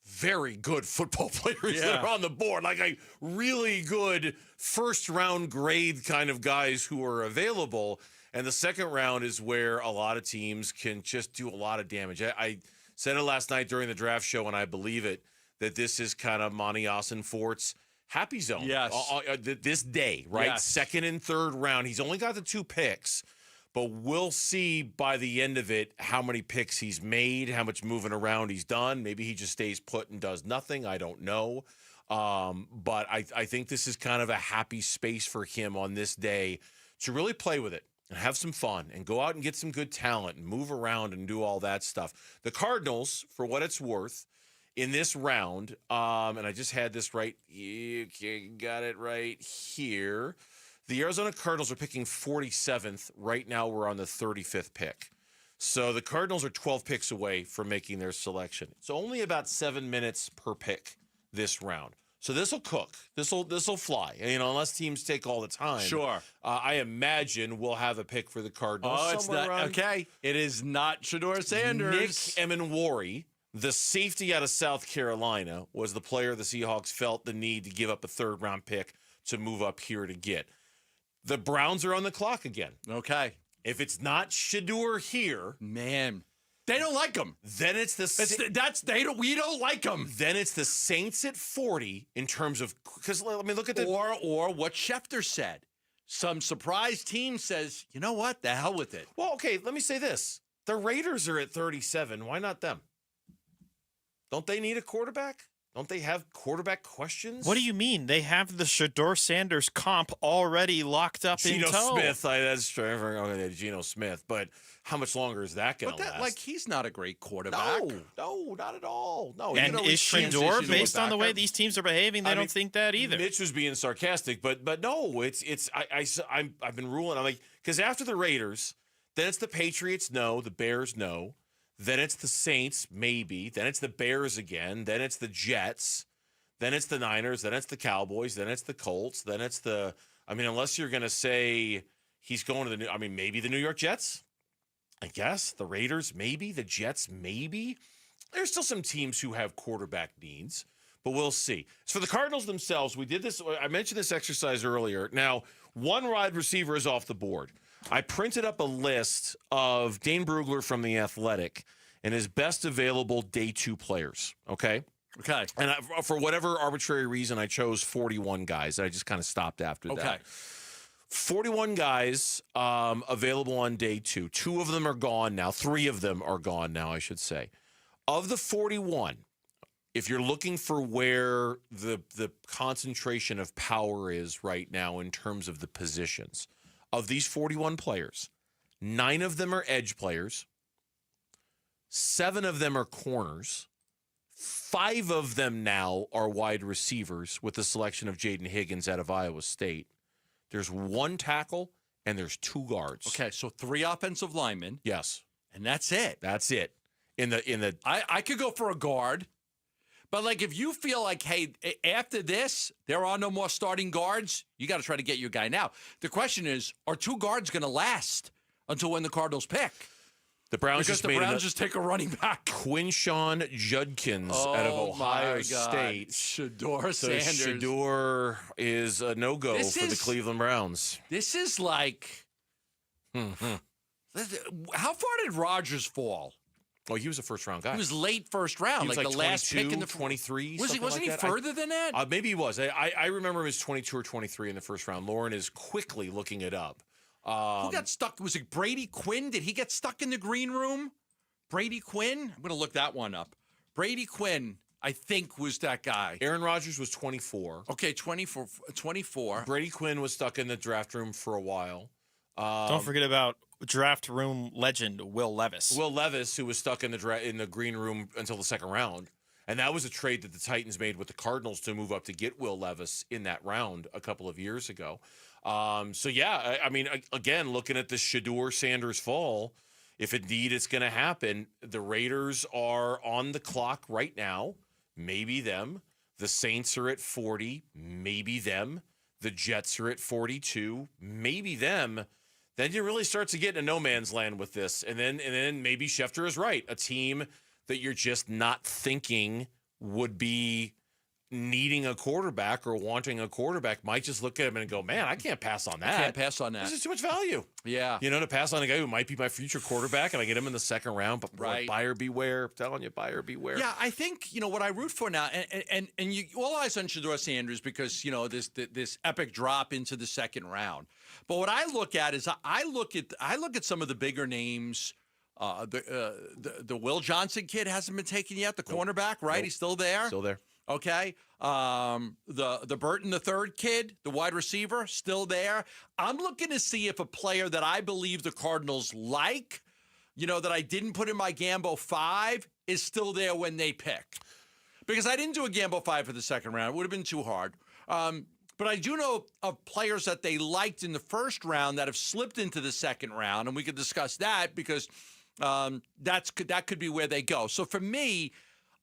S22: very good football players that are on the board, like a really good first-round grade kind of guys who are available. And the second round is where a lot of teams can just do a lot of damage. I said it last night during the draft show, and I believe it, that this is kind of Monty Ossenfort's happy zone.
S20: Yes.
S22: This day, right?
S20: Yes.
S22: Second and third round. He's only got the 2 picks. But we'll see by the end of it how many picks he's made, how much moving around he's done. Maybe he just stays put and does nothing. I don't know. But I think this is kind of a happy space for him on this day to really play with it and have some fun and go out and get some good talent and move around and do all that stuff. The Cardinals, for what it's worth, in this round, and I just had this right, you got it right here. The Arizona Cardinals are picking 47th. Right now, we're on the 35th pick. So the Cardinals are 12 picks away from making their selection. It's only about 7 minutes per pick this round. So this will cook. This will fly. You know, unless teams take all the time.
S20: Sure.
S22: I imagine we'll have a pick for the Cardinals.
S20: Oh, it's not okay. It is not Shador Sanders.
S22: Nick Emenwari, the safety out of South Carolina, was the player the Seahawks felt the need to give up a third-round pick to move up here to get. The Browns are on the clock again.
S20: Okay.
S22: If it's not Shador here,
S20: man, they don't like him.
S22: Then it's
S20: we don't like him.
S22: Then it's the Saints at 40 in terms of because let me look at
S20: or what Schefter said. Some surprise team says, you know what, the hell with it.
S22: Well, okay, let me say this: the Raiders are at 37. Why not them? Don't they need a quarterback? Don't they have quarterback questions?
S2: What do you mean? They have the Shador Sanders comp already locked up in tow.
S22: Geno Smith, that's true. Okay, Geno Smith, but how much longer is that going to last?
S20: Like, he's not a great quarterback.
S22: No, not at all. No.
S2: And is Shador, based on the way these teams are behaving, they don't think that either.
S22: Mitch was being sarcastic, but no, I've been ruling. I'm like, because after the Raiders, then it's the Patriots, no, the Bears, no. Then it's the Saints, maybe. Then it's the Bears again. Then it's the Jets. Then it's the Niners. Then it's the Cowboys. Then it's the Colts. Then it's the, unless you're going to say he's going to maybe the New York Jets, I guess. The Raiders, maybe. The Jets, maybe. There's still some teams who have quarterback needs, but we'll see. So for the Cardinals themselves, we did this. I mentioned this exercise earlier. Now, one wide receiver is off the board. I printed up a list of Dane Brugler from The Athletic and his best available day 2 players, okay?
S20: Okay.
S22: And for whatever arbitrary reason, I chose 41 guys. I just kind of stopped after that.
S20: Okay.
S22: 41 guys available on day 2. 2 of them are gone now. 3 of them are gone now, I should say. Of the 41, if you're looking for where the concentration of power is right now in terms of the positions, of these 41 players, 9 of them are edge players, 7 of them are corners, 5 of them now are wide receivers with the selection of Jaden Higgins out of Iowa State. There's 1 tackle and there's 2 guards.
S20: Okay, so 3 offensive linemen.
S22: Yes.
S20: And that's it.
S22: That's it.
S20: I could go for a guard. But, like, if you feel like, hey, after this, there are no more starting guards, you got to try to get your guy now. The question is, are 2 guards going to last until when the Cardinals pick?
S22: The Browns
S20: just take a running back.
S22: Quinshawn Judkins out of Ohio State.
S20: Shador
S22: So
S20: Sanders.
S22: Shador is a no-go for the Cleveland Browns.
S20: This is like, how far did Rodgers fall?
S22: Oh, he was a first-round guy.
S20: He was late first round,
S22: He was
S20: like the last pick in the
S22: 23.
S20: Wasn't he further than that?
S22: Maybe he was. I remember him as 22 or 23 in the first round. Lauren is quickly looking it up.
S20: Who got stuck? Was it Brady Quinn? Did he get stuck in the green room? Brady Quinn? I'm going to look that one up. Brady Quinn, I think, was that guy.
S22: Aaron Rodgers was 24.
S20: Okay, 24.
S22: Brady Quinn was stuck in the draft room for a while.
S2: Don't forget about draft room legend Will Levis.
S22: Will Levis, who was stuck in the green room until the second round. And that was a trade that the Titans made with the Cardinals to move up to get Will Levis in that round a couple of years ago. Again, looking at the Shador Sanders fall, if indeed it's going to happen, the Raiders are on the clock right now. Maybe them. The Saints are at 40. Maybe them. The Jets are at 42. Maybe them. Then you really start to get into no man's land with this. And then maybe Schefter is right. A team that you're just not thinking would be needing a quarterback or wanting a quarterback might just look at him and go, man, I can't pass on that.
S20: I can't pass on that.
S22: This is too much value.
S20: Yeah.
S22: To pass on a guy who might be my future quarterback and I get him in the second round, but
S20: right.
S22: Buyer beware. I'm telling you, buyer beware.
S20: Yeah, I think, what I root for now, and you all eyes on Shador Sanders because, this epic drop into the second round. But what I look at is I look at some of the bigger names. The Will Johnson kid hasn't been taken yet, the cornerback, right? Nope. He's still there?
S22: Still there.
S20: Okay. The Burton III kid, the wide receiver, still there. I'm looking to see if a player that I believe the Cardinals like, that I didn't put in my Gambo 5, is still there when they pick. Because I didn't do a Gambo 5 for the second round. It would have been too hard. But I do know of players that they liked in the first round that have slipped into the second round, and we could discuss that because that could be where they go. So for me,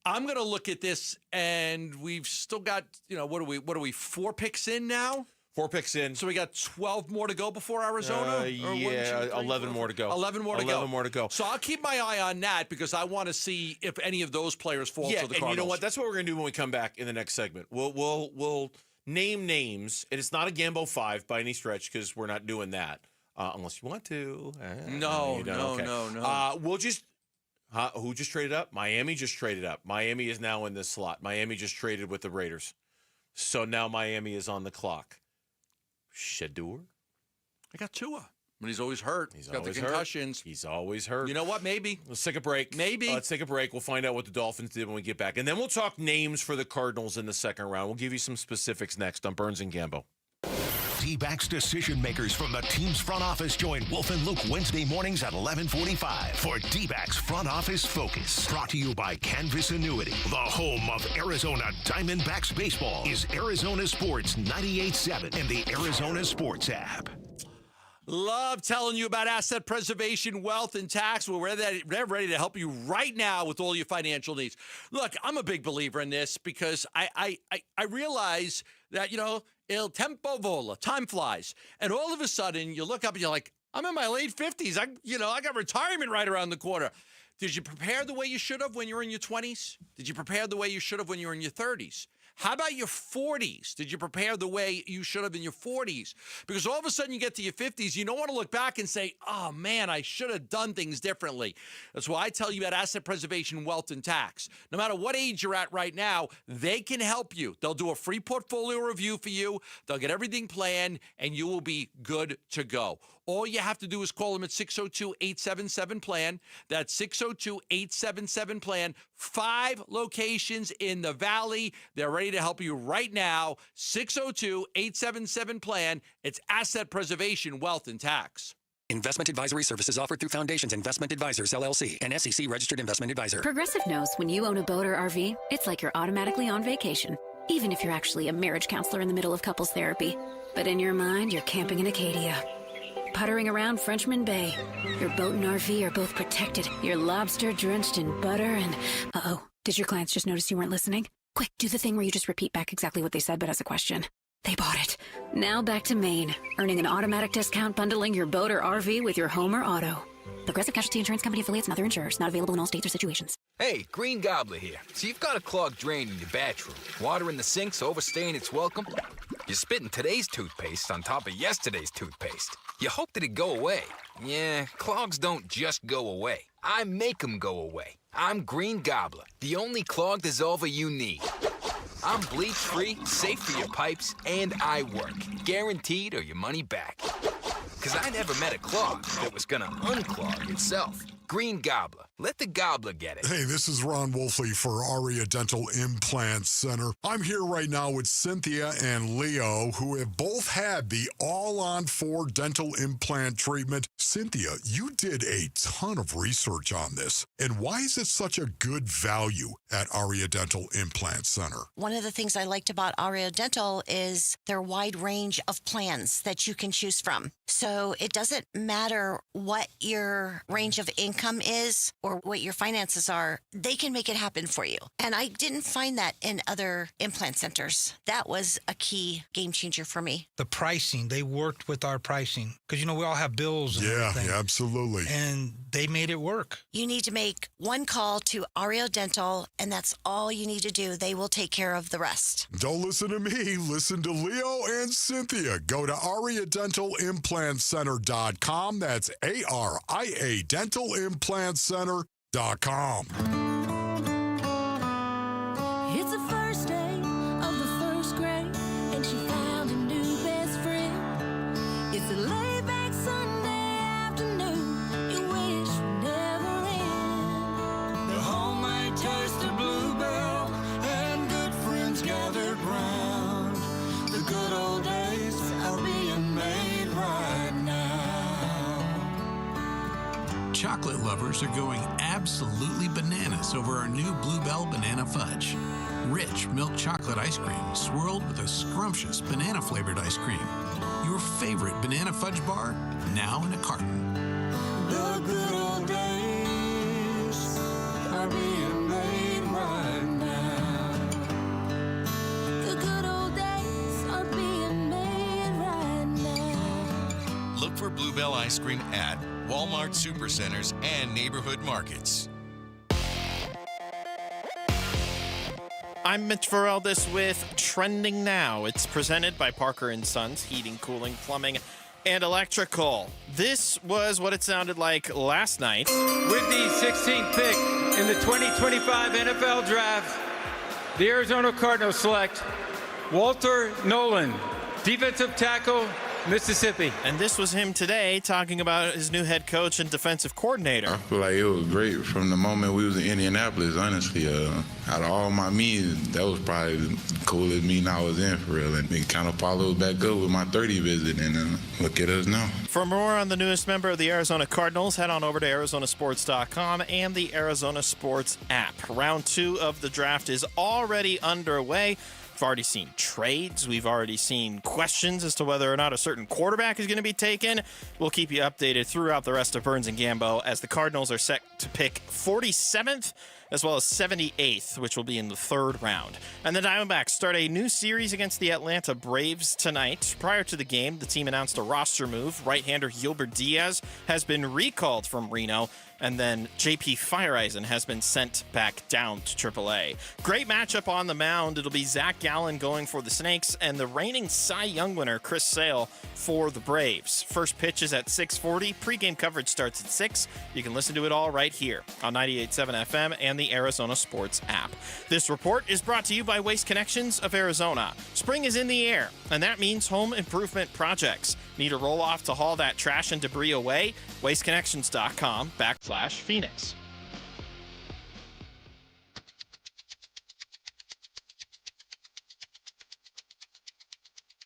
S20: I'm going to look at this, and we've still got, what are we, 4 picks in now?
S22: 4 picks in.
S20: So we got 12 more to go before Arizona?
S22: 11 more to go.
S20: 11 more to go.
S22: 11 more to go.
S20: So I'll keep my eye on that because I want to see if any of those players fall to the Cardinals.
S22: And you know what? That's what we're going to do when we come back in the next segment. We'll name names, and it's not a Gambo 5 by any stretch because we're not doing that unless you want to.
S20: No.
S22: We'll just. Who just traded up? Miami just traded up. Miami is now in this slot. Miami just traded with the Raiders. So now Miami is on the clock. Shador?
S20: I got Tua. But he's always hurt. He's got the concussions.
S22: He's always hurt.
S20: You know what? Maybe.
S22: Let's take a break.
S20: Maybe.
S22: Let's take a break. We'll find out what the Dolphins did when we get back. And then we'll talk names for the Cardinals in the second round. We'll give you some specifics next on Burns and Gambo.
S5: Dbacks decision makers from the team's front office join Wolf and Luke Wednesday mornings at 11:45 for Dbacks Front Office Focus. Brought to you by Canvas Annuity. The home of Arizona Diamondbacks baseball is Arizona Sports 98.7 and the Arizona Sports app.
S20: Love telling you about asset preservation, wealth, and tax. We're ready to help you right now with all your financial needs. Look, I'm a big believer in this because I realize that, il tempo vola, time flies. And all of a sudden, you look up and you're like, I'm in my late 50s. I got retirement right around the corner. Did you prepare the way you should have when you were in your 20s? Did you prepare the way you should have when you were in your 30s? How about your 40s? Did you prepare the way you should have in your 40s? Because all of a sudden you get to your 50s, you don't want to look back and say, oh, man, I should have done things differently. That's why I tell you about asset preservation, wealth, and tax. No matter what age you're at right now, they can help you. They'll do a free portfolio review for you. They'll get everything planned, and you will be good to go. All you have to do is call them at 602-877-PLAN. That's 602-877-PLAN. 5 locations in the Valley. They're ready to help you right now. 602-877-PLAN. It's asset preservation, wealth, and tax.
S8: Investment advisory services offered through Foundations Investment Advisors, LLC, an SEC-registered investment advisor.
S10: Progressive knows when you own a boat or RV, it's like you're automatically on vacation, even if you're actually a marriage counselor in the middle of couples therapy. But in your mind, you're camping in Acadia, puttering around Frenchman Bay. Your boat and RV are both protected. You're lobster drenched in butter and... Uh-oh. Did your clients just notice you weren't listening? Quick, do the thing where you just repeat back exactly what they said, but as a question. They bought it. Now back to Maine, earning an automatic discount bundling your boat or RV with your home or auto. Progressive Casualty Insurance Company affiliates and other insurers. Not available in all states or situations.
S11: Hey, Green Gobbler here. So you've got a clogged drain in your bathroom. Water in the sink's overstaying its welcome. You're spitting today's toothpaste on top of yesterday's toothpaste. You hope that it go away. Yeah, clogs don't just go away. I make them go away. I'm Green Gobbler, the only clog dissolver you need. I'm bleach-free, safe for your pipes, and I work. Guaranteed or your money back. Because I never met a clog that was gonna unclog itself. Green Gobbler. Let the gobbler get it.
S15: Hey, this is Ron Wolfley for Aria Dental Implant Center. I'm here right now with Cynthia and Leo, who have both had the all-on-4 dental implant treatment. Cynthia, you did a ton of research on this. And why is it such a good value at Aria Dental Implant Center?
S13: One of the things I liked about Aria Dental is their wide range of plans that you can choose from. So it doesn't matter what your range of income is or what your finances are, they can make it happen for you. And I didn't find that in other implant centers. That was a key game changer for me.
S17: The pricing, they worked with our pricing. Because, we all have bills and everything.
S15: Yeah, absolutely.
S17: And they made it work.
S13: You need to make one call to Aria Dental, and that's all you need to do. They will take care of the rest.
S15: Don't listen to me. Listen to Leo and Cynthia. Go to AriaDentalImplantCenter.com. That's ARIA DentalImplantCenter.com.
S25: It's the first day of the first grade, and she found a new best friend. It's a laid-back Sunday afternoon, you wish would never end. The homemade taste of Bluebell, and good friends gathered round. The good old days are being made right now.
S26: Chocolate lovers are going absolutely bananas over our new Bluebell Banana Fudge. Rich milk chocolate ice cream swirled with a scrumptious banana-flavored ice cream. Your favorite banana fudge bar, now in a carton.
S25: The good old days are being made right now. The good old days are being made right now.
S1: Look for Bluebell ice cream at Walmart Supercenters and neighborhood markets.
S2: I'm Mitch Vareldis with Trending Now. It's presented by Parker & Sons, heating, cooling, plumbing, and electrical. This was what it sounded like last night.
S14: With the 16th pick in the 2025 NFL Draft, the Arizona Cardinals select Walter Nolan, defensive tackle, Mississippi.
S2: And this was him today talking about his new head coach and defensive coordinator.
S3: I feel like it was great from the moment we was in Indianapolis, honestly. Out of all my meetings, that was probably the coolest meeting I was in, for real. And it kind of followed back up with my 30 visit, and look at us now.
S2: For more on the newest member of the Arizona Cardinals, head on over to ArizonaSports.com and the Arizona Sports app. Round 2 of the draft is already underway. We've already seen trades. We've already seen questions as to whether or not a certain quarterback is going to be taken. We'll keep you updated throughout the rest of Burns and Gambo as the Cardinals are set to pick 47th as well as 78th, which will be in the 3rd round. And the Diamondbacks start a new series against the Atlanta Braves tonight. Prior to the game, the team announced a roster move. Right-hander Gilbert Diaz has been recalled from Reno, and then J.P. Fireeisen has been sent back down to AAA. Great matchup on the mound. It'll be Zach Gallen going for the Snakes and the reigning Cy Young winner, Chris Sale, for the Braves. First pitch is at 6:40. Pre-game coverage starts at 6. You can listen to it all right here on 98.7 FM and the Arizona Sports app. This report is brought to you by Waste Connections of Arizona. Spring is in the air, and that means home improvement projects. Need a roll-off to haul that trash and debris away? WasteConnections.com/Phoenix.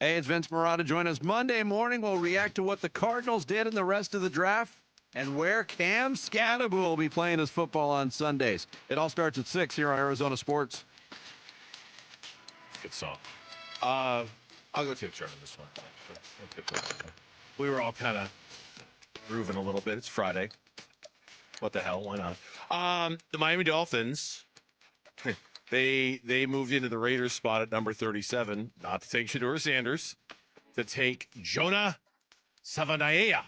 S7: Hey, it's Vince Marotta. Join us Monday morning. We'll react to what the Cardinals did in the rest of the draft and where Cam Scadaboo will be playing his football on Sundays. It all starts at 6 here on Arizona Sports.
S9: Good song. I'll go take a turn on this one. We were all kind of grooving a little bit. It's Friday. What the hell? Why not? The Miami Dolphins, they moved into the Raiders spot at number 37, not to take Shador Sanders, to take Jonah Savanaia.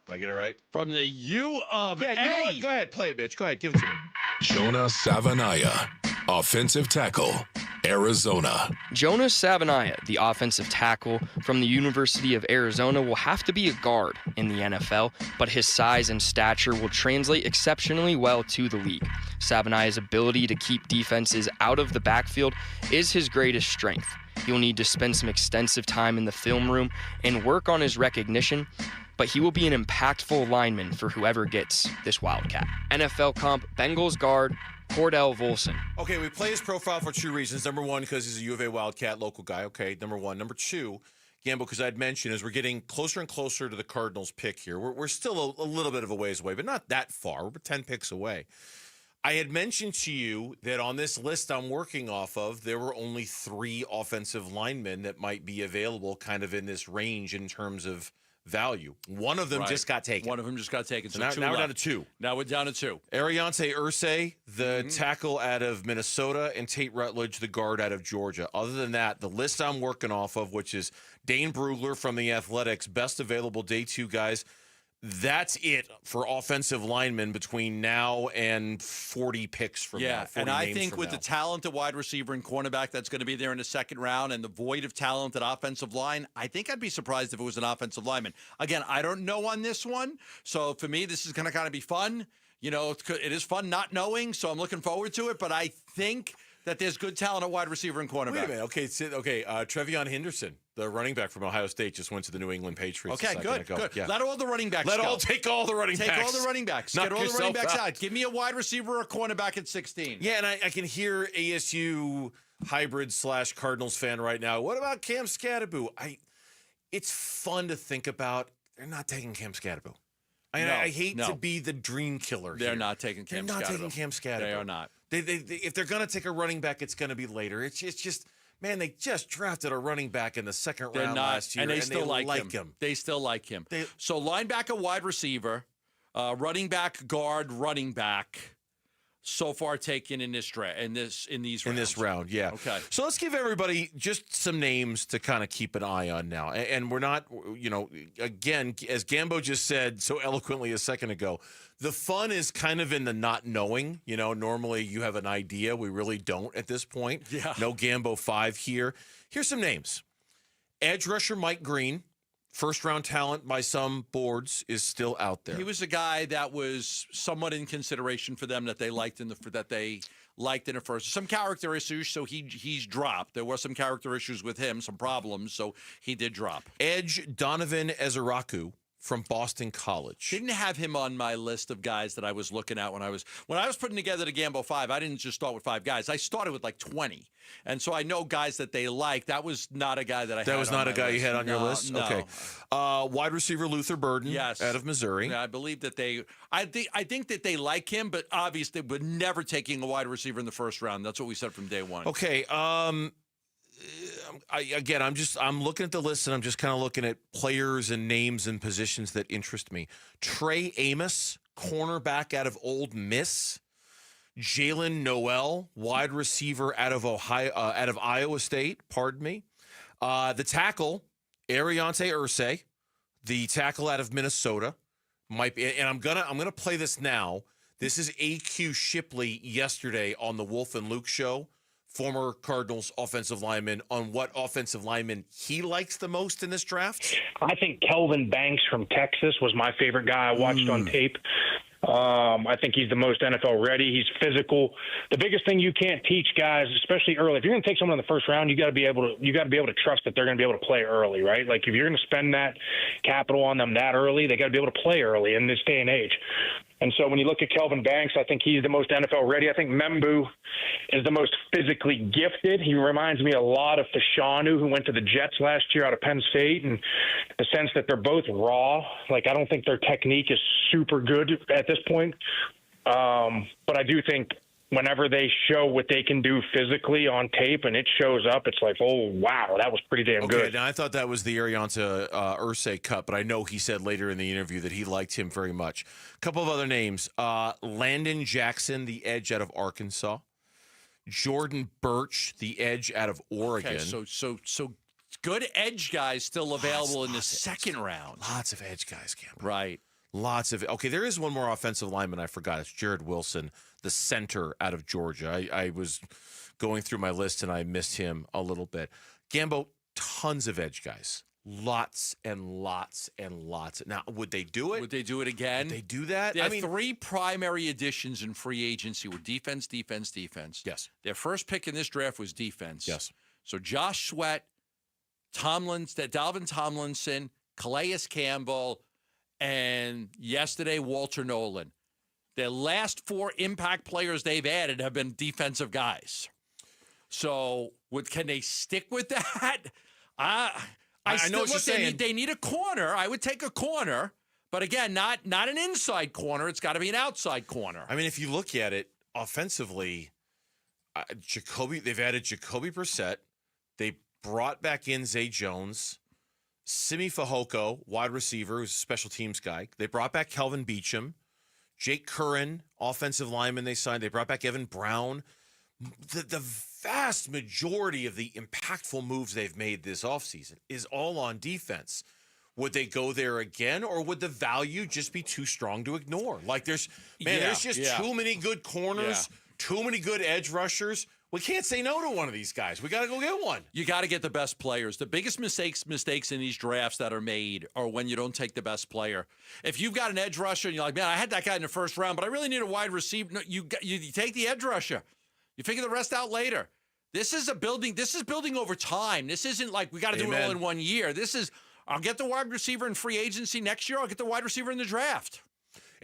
S9: Did I get it right? From the U of A. Go ahead, play it, bitch. Go ahead, give it to me.
S4: Jonah Savanaia, offensive tackle, Arizona.
S16: Jonas Savanaia, the offensive tackle from the University of Arizona, will have to be a guard in the NFL, but his size and stature will translate exceptionally well to the league. Savanaia's ability to keep defenses out of the backfield is his greatest strength. He'll need to spend some extensive time in the film room and work on his recognition, but he will be an impactful lineman for whoever gets this Wildcat. NFL comp, Bengals guard, Cordell Volson.
S22: Okay, we play his profile for 2 reasons. Number 1, because he's a U of A Wildcat, local guy. Okay, number 1. Number 2, Gambo, because I'd mentioned as we're getting closer and closer to the Cardinals pick here, we're still a little bit of a ways away, but not that far. We're 10 picks away. I had mentioned to you that on this list I'm working off of, there were only 3 offensive linemen that might be available kind of in this range in terms of value. One of them just got taken.
S20: One of them just got taken. So
S22: now we're down to 2.
S20: Now we're down to 2.
S22: Ariante Irsay, the tackle out of Minnesota, and Tate Rutledge, the guard out of Georgia. Other than that, the list I'm working off of, which is Dane Brugler from the Athletics, best available day 2 guys, that's it for offensive linemen between now and 40 picks from now.
S20: And I think with the talent at wide receiver and cornerback that's going to be there in the 2nd round and the void of talent at offensive line, I think I'd be surprised if it was an offensive lineman. Again, I don't know on this one, so for me, this is going to kind of be fun. You know, it is fun not knowing, so I'm looking forward to it, but I think that there's good talent at wide receiver and cornerback.
S22: Wait a minute. Okay, Trevion Henderson, the running back from Ohio State, just went to the New England Patriots.
S20: Okay, good.
S22: Yeah.
S20: Let all the running backs
S22: go. Take all the running backs.
S20: Take all the running backs.
S22: Knock
S20: Get all the running backs
S22: yourself
S20: out. Give me a wide receiver or a cornerback at 16.
S22: Yeah, and I can hear ASU hybrid / Cardinals fan right now. What about Cam Scadaboo? It's fun to think about. They're not taking Cam Scadaboo. I hate to be the dream killer here.
S20: They're not taking Cam Scadaboo. They are not.
S22: They if they're going to take a running back, it's going to be later. It's just, man, they just drafted a running back in the 2nd round last year,
S20: and they still like him. They still like him. So linebacker, wide receiver, running back, guard, running back. So far taken in this rounds.
S22: In this round, yeah.
S20: Okay.
S22: So let's give everybody just some names to kind of keep an eye on now. And we're not, again, as Gambo just said so eloquently a second ago, the fun is kind of in the not knowing. Normally you have an idea. We really don't at this point.
S20: Yeah.
S22: No Gambo 5 here. Here's some names. Edge rusher Mike Green, First-round talent by some boards is still out there.
S20: He was a guy that was somewhat in consideration for them that they liked in the first. Some character issues, so he's dropped. There were some character issues with him, some problems, so he did drop.
S22: Edge Donovan Ezeraku from Boston College.
S20: Didn't have him on my list of guys that I was looking at when I was putting together the Gambo 5. I didn't just start with 5 guys. I started with like 20. And so I know guys that they like. That was not a guy that I had
S22: That was
S20: on
S22: not
S20: my
S22: a guy
S20: list.
S22: you had on your list?
S20: No.
S22: Okay. Wide receiver Luther Burden out of Missouri.
S20: Yeah, I believe that I think that they like him, but obviously we're never taking a wide receiver in the first round. That's what we said from day one.
S22: Okay. I'm looking at the list and I'm just kind of looking at players and names and positions that interest me. Trey Amos, cornerback out of Ole Miss. Jalen Noel, wide receiver out of Iowa State. Pardon me. The tackle, Ariante Irsay, the tackle out of Minnesota, might be. And I'm gonna play this now. This is AQ Shipley yesterday on the Wolf and Luke show. Former Cardinals offensive lineman, on what offensive lineman he likes the most in this draft?
S12: I think Kelvin Banks from Texas was my favorite guy I watched on tape. I think he's the most NFL ready. He's physical. The biggest thing you can't teach guys, especially early, if you're going to take someone in the first round, you got to be able to trust that they're going to be able to play early, right? Like if you're going to spend that capital on them that early, they got to be able to play early in this day and age. And so when you look at Kelvin Banks, I think he's the most NFL ready. I think Membu is the most physically gifted. He reminds me a lot of Fashanu, who went to the Jets last year out of Penn State, and the sense that they're both raw. Like, I don't think their technique is super good at this point. But I do think whenever they show what they can do physically on tape and it shows up, it's like, oh, wow, that was pretty damn good.
S22: Now I thought that was the Ariante Irsay cut, but I know he said later in the interview that he liked him very much. A couple of other names. Landon Jackson, the edge out of Arkansas. Jordan Birch, the edge out of Oregon.
S20: Okay, so good edge guys still available in the second round.
S22: Lots of edge guys, Campbell.
S20: Right.
S22: Lots of. Okay, there is one more offensive lineman I forgot. It's Jared Wilson, the center out of Georgia. I was going through my list and I missed him a little bit. Gambo, tons of edge guys. Lots and lots and lots. Now, would they do it?
S20: Would they do it again?
S22: Would they do that?
S20: Their three primary additions in free agency were defense, defense, defense.
S22: Yes.
S20: Their first pick in this draft was defense.
S22: Yes.
S20: So Josh Sweat, Dalvin Tomlinson, Calais Campbell, and yesterday Walter Nolan. Their last 4 impact players they've added have been defensive guys. So can they stick with that? I know what you're saying. They need a corner. I would take a corner, but again, not an inside corner. It's got to be an outside corner.
S22: I mean, if you look at it offensively, they've added Jacoby Brissett. They brought back in Zay Jones, Simi Fehoko, wide receiver, who's a special teams guy. They brought back Kelvin Beachum, Jake Curran, offensive lineman they signed. They brought back Evan Brown. The vast majority of the impactful moves they've made this offseason is all on defense. Would they go there again, or would the value just be too strong to ignore? Like there's just too many good corners, too many good edge rushers. We can't say no to one of these guys. We got to go get one.
S20: You got to get the best players. The biggest mistakes in these drafts that are made are when you don't take the best player. If you've got an edge rusher and you're like, man, I had that guy in the first round, but I really need a wide receiver. No, you take the edge rusher. You figure the rest out later. This is building over time. This isn't like we got to do it all in 1 year. This is, I'll get the wide receiver in free agency next year. I'll get the wide receiver in the draft.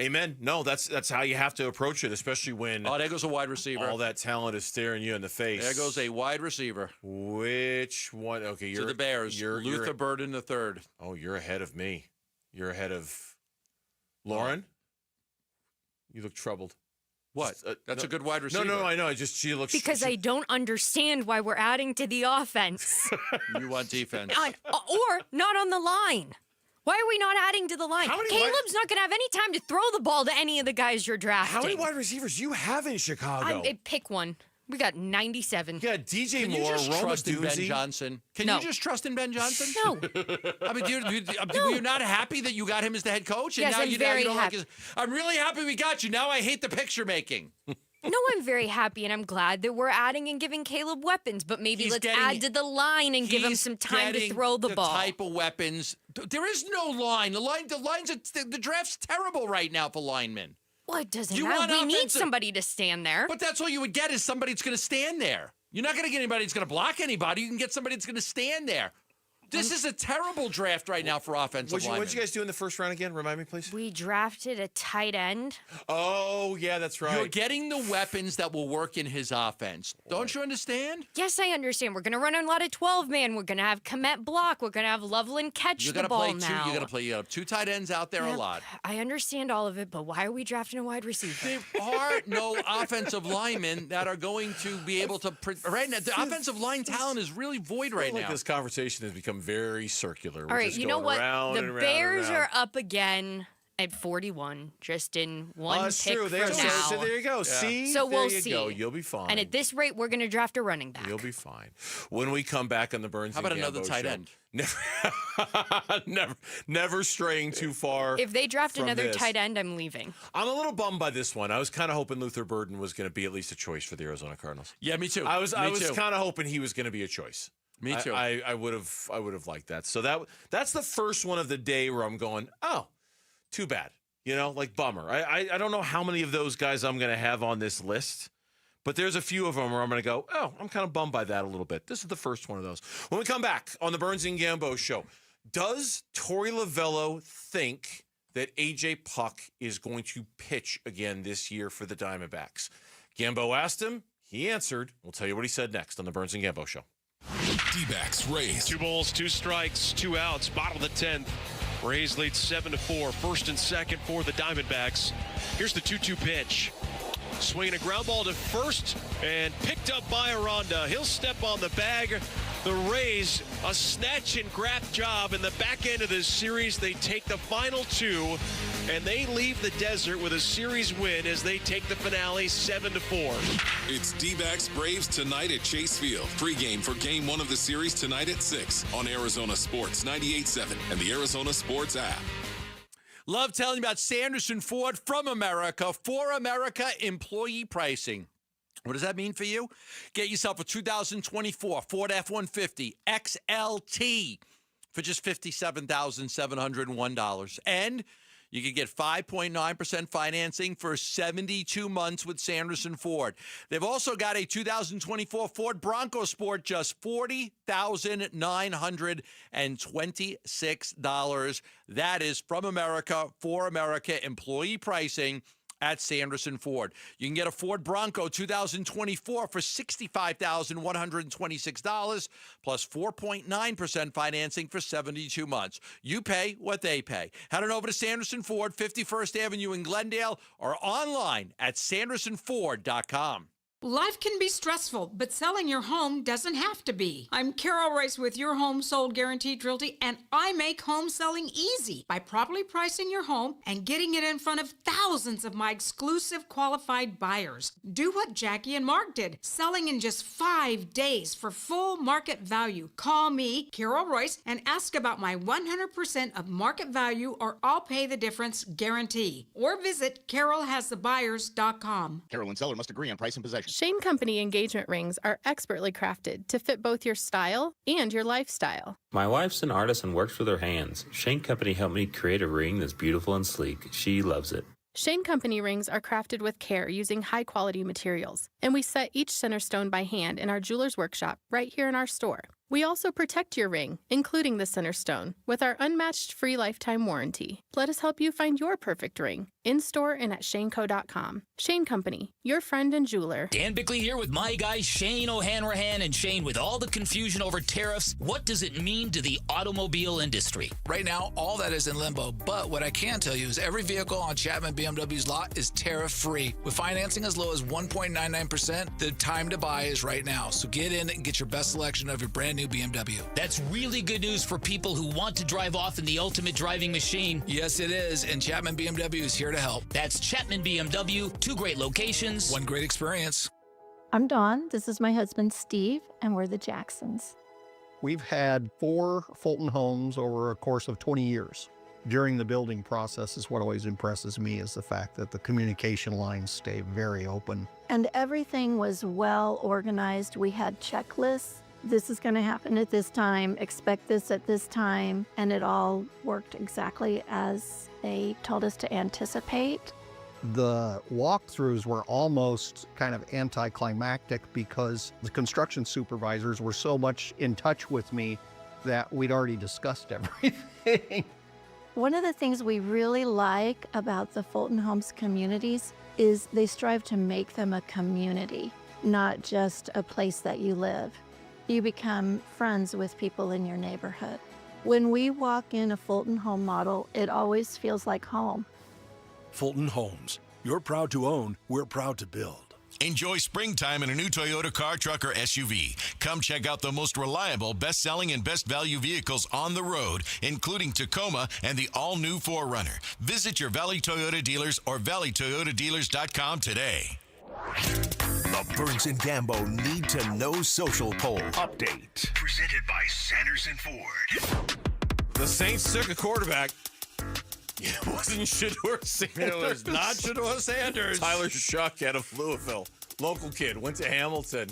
S22: Amen. No, that's how you have to approach it, especially when
S20: there goes a wide receiver.
S22: All that talent is staring you in the face.
S20: There goes a wide receiver.
S22: Which one? Okay, you're
S20: to the Bears. Luther Burden the third.
S22: Oh, you're ahead of me. You're ahead of Lauren. You look troubled.
S20: What? That's a good wide receiver.
S22: No, I know. She looks
S18: because I don't understand why we're adding to the offense.
S20: You want defense,
S18: or not on the line. Why are we not adding to the line? Caleb's not going to have any time to throw the ball to any of the guys you're drafting.
S22: How many wide receivers do you have in Chicago?
S18: Pick one. We got 97.
S22: Yeah, DJ Moore,
S20: Roma trust in Ben Johnson? Can you just trust in Ben Johnson?
S18: No.
S20: I mean, you're not happy that you got him as the head coach? And
S18: yes,
S20: now
S18: I'm very happy.
S20: I'm really happy we got you. Now I hate the picture making.
S18: No, I'm very happy, and I'm glad that we're adding and giving Caleb weapons, but maybe let's add to the line and give him some time to throw the ball.
S20: Type of weapons. There is no line. The draft's terrible right now for linemen.
S18: Well, it doesn't matter. We need somebody to stand there.
S20: But that's all you would get is somebody that's going to stand there. You're not going to get anybody that's going to block anybody. You can get somebody that's going to stand there. This is a terrible draft right now for offensive linemen.
S22: What'd you guys do in the first round again? Remind me, please.
S18: We drafted a tight end.
S22: Oh, yeah, that's right.
S20: You're getting the weapons that will work in his offense. Don't you understand?
S18: Yes, I understand. We're going to run a lot of 12-man. We're going to have Komet block. We're going to have Loveland catch the ball now.
S20: You're going to play two tight ends out there a lot.
S18: I understand all of it, but why are we drafting a wide receiver?
S20: There are no offensive linemen that are going to be able to... Right now, the offensive line talent is really void right now.
S22: This conversation has become very circular.
S18: All right, you know what? The Bears are up again at 41, just in one pick
S22: true.
S18: for now.
S22: So there you go. Yeah. See?
S18: So we'll
S22: there you
S18: see.
S22: Go. You'll be fine.
S18: And at this rate, we're going to draft a running back.
S22: You'll be fine. When we come back on the Burns
S20: How about
S22: and
S20: another
S22: Gambo
S20: tight
S22: show,
S20: end?
S22: Never straying too far.
S18: If they draft
S22: from
S18: another
S22: this.
S18: tight end, I'm leaving.
S22: I'm a little bummed by this one. I was kind of hoping Luther Burden was going to be at least a choice for the Arizona Cardinals.
S20: Yeah, me too.
S22: I was kind of hoping he was going to be a choice.
S20: Me too.
S22: I would have liked that. So that's the first one of the day where I'm going, oh, too bad. Like bummer. I don't know how many of those guys I'm going to have on this list, but there's a few of them where I'm going to go, oh, I'm kind of bummed by that a little bit. This is the first one of those. When we come back on the Burns and Gambo show, does Torey Lovello think that A.J. Puck is going to pitch again this year for the Diamondbacks? Gambo asked him. He answered. We'll tell you what he said next on the Burns and Gambo show.
S5: D-backs Rays.
S6: 2 balls, 2 strikes, 2 outs. Bottom of the 10th. Rays lead 7-4. First and second for the Diamondbacks. Here's the 2-2 pitch. Swinging a ground ball to first and picked up by Aranda. He'll step on the bag. The Rays, a snatch and grab job in the back end of this series. They take the final 2, and they leave the desert with a series win as they take the finale 7-4.
S5: It's D-backs Braves tonight at Chase Field. Pre-game for Game 1 of the series tonight at 6 on Arizona Sports 98.7 and the Arizona Sports app.
S20: Love telling you about Sanderson Ford from America, for America employee pricing. What does that mean for you? Get yourself a 2024 Ford F-150 XLT for just $57,701. And you can get 5.9% financing for 72 months with Sanderson Ford. They've also got a 2024 Ford Bronco Sport, just $40,926. That is from America, for America, employee pricing at Sanderson Ford. You can get a Ford Bronco 2024 for $65,126 plus 4.9% financing for 72 months. You pay what they pay. Head on over to Sanderson Ford, 51st Avenue in Glendale, or online at sandersonford.com.
S19: Life can be stressful, but selling your home doesn't have to be. I'm Carol Rice with Your Home Sold Guaranteed Realty, and I make home selling easy by properly pricing your home and getting it in front of thousands of my exclusive qualified buyers. Do what Jackie and Mark did, selling in just 5 days for full market value. Call me, Carol Royce, and ask about my 100% of market value or I'll pay the difference guarantee. Or visit carolhasthebuyers.com.
S21: Carol and seller must agree on price and possession.
S23: Shane Company engagement rings are expertly crafted to fit both your style and your lifestyle.
S24: My wife's an artist and works with her hands. Shane Company helped me create a ring that's beautiful and sleek. She loves it.
S23: Shane Company rings are crafted with care using high-quality materials, and we set each center stone by hand in our jeweler's workshop right here in our store. We also protect your ring, including the center stone, with our unmatched free lifetime warranty. Let us help you find your perfect ring, in-store and at shaneco.com. Shane Company, your friend and jeweler.
S27: Dan Bickley here with my guy Shane O'Hanrahan. And Shane, with all the confusion over tariffs, what does it mean to the automobile industry?
S28: Right now, all that is in limbo, but what I can tell you is every vehicle on Chapman BMW's lot is tariff-free. With financing as low as 1.99%, the time to buy is right now. So get in and get your best selection of your brand new BMW.
S27: That's really good news for people who want to drive off in the ultimate driving machine.
S28: Yes, it is, and Chapman BMW is here to help.
S27: That's Chapman BMW, 2 great locations,
S28: 1 great experience.
S29: I'm Dawn. This is my husband, Steve, and we're the Jacksons.
S30: We've had 4 Fulton homes over a course of 20 years.
S1: during the building process is what always impresses me, is the fact that the communication lines stay very open.
S29: And everything was well organized. We had checklists. This is going to happen at this time, expect this at this time, and it all worked exactly as they told us to anticipate.
S1: The walkthroughs were almost kind of anticlimactic because the construction supervisors were so much in touch with me that we'd already discussed everything.
S29: One of the things we really like about the Fulton Homes communities is they strive to make them a community, not just a place that you live. You become friends with people in your neighborhood. When we walk in a Fulton home model, it always feels like home.
S8: Fulton Homes. You're proud to own, we're proud to build.
S10: Enjoy springtime in a new Toyota car, truck, or SUV. Come check out the most reliable, best-selling, and best value vehicles on the road, including Tacoma and the all-new 4Runner. Visit your Valley Toyota dealers or valleytoyotadealers.com today.
S11: The Burns and Gambo Need to Know Social Poll Update.
S10: Presented by Sanderson Ford.
S22: The Saints took a quarterback. It wasn't Shador Sanders.
S20: It was not Shador Sanders.
S22: Tyler Shuck out of Louisville. Local kid. Went to Hamilton.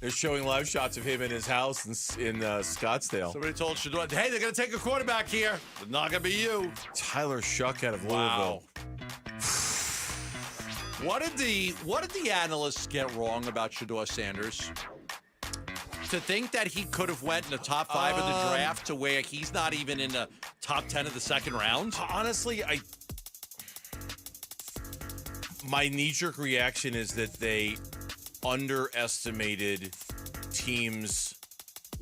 S22: They're showing live shots of him in his house in Scottsdale.
S20: Somebody told Shador, hey, they're going to take a quarterback here. It's not going to be you.
S22: Tyler Shuck out of
S20: Wow.
S22: Louisville.
S20: What did the analysts get wrong about Shador Sanders? To think that he could have went in the top 5 of the draft to where he's not even in the top 10 of the second round?
S22: Honestly, my knee-jerk reaction is that they underestimated teams'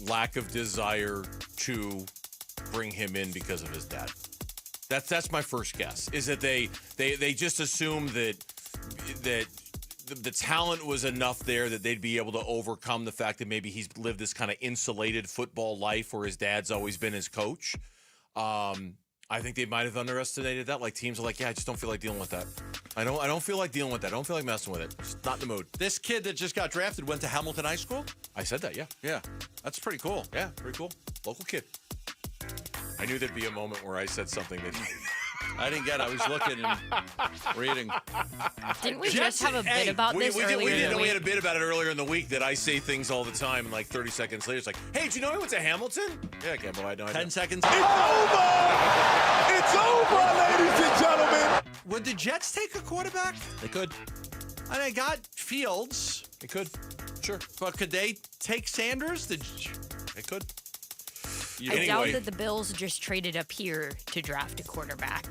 S22: lack of desire to bring him in because of his dad. That's my first guess. Is that they just assumed that the talent was enough there that they'd be able to overcome the fact that maybe he's lived this kind of insulated football life where his dad's always been his coach. I think they might have underestimated that. Like teams are like, yeah, I just don't feel like dealing with that. I don't feel like dealing with that. I don't feel like messing with it. Just not in the mood.
S20: This kid that just got drafted went to Hamilton High School?
S22: I said that, yeah.
S20: Yeah. That's pretty cool.
S22: Yeah, pretty cool. Local kid. I knew there'd be a moment where I said something that
S20: I didn't get it. I was looking and reading.
S18: Didn't we just have a bit about this earlier in the week?
S22: We had a bit about it earlier in the week that I say things all the time, and like 30 seconds later, it's like, hey, do you know he went to Hamilton? Yeah, Gambo, I know.
S20: 10 seconds.
S8: It's over, ladies and gentlemen.
S20: Would the Jets take a quarterback?
S22: They could.
S20: And they got Fields.
S22: They could. Sure.
S20: But could they take Sanders?
S22: They could.
S18: I doubt that the Bills just traded up here to draft a quarterback.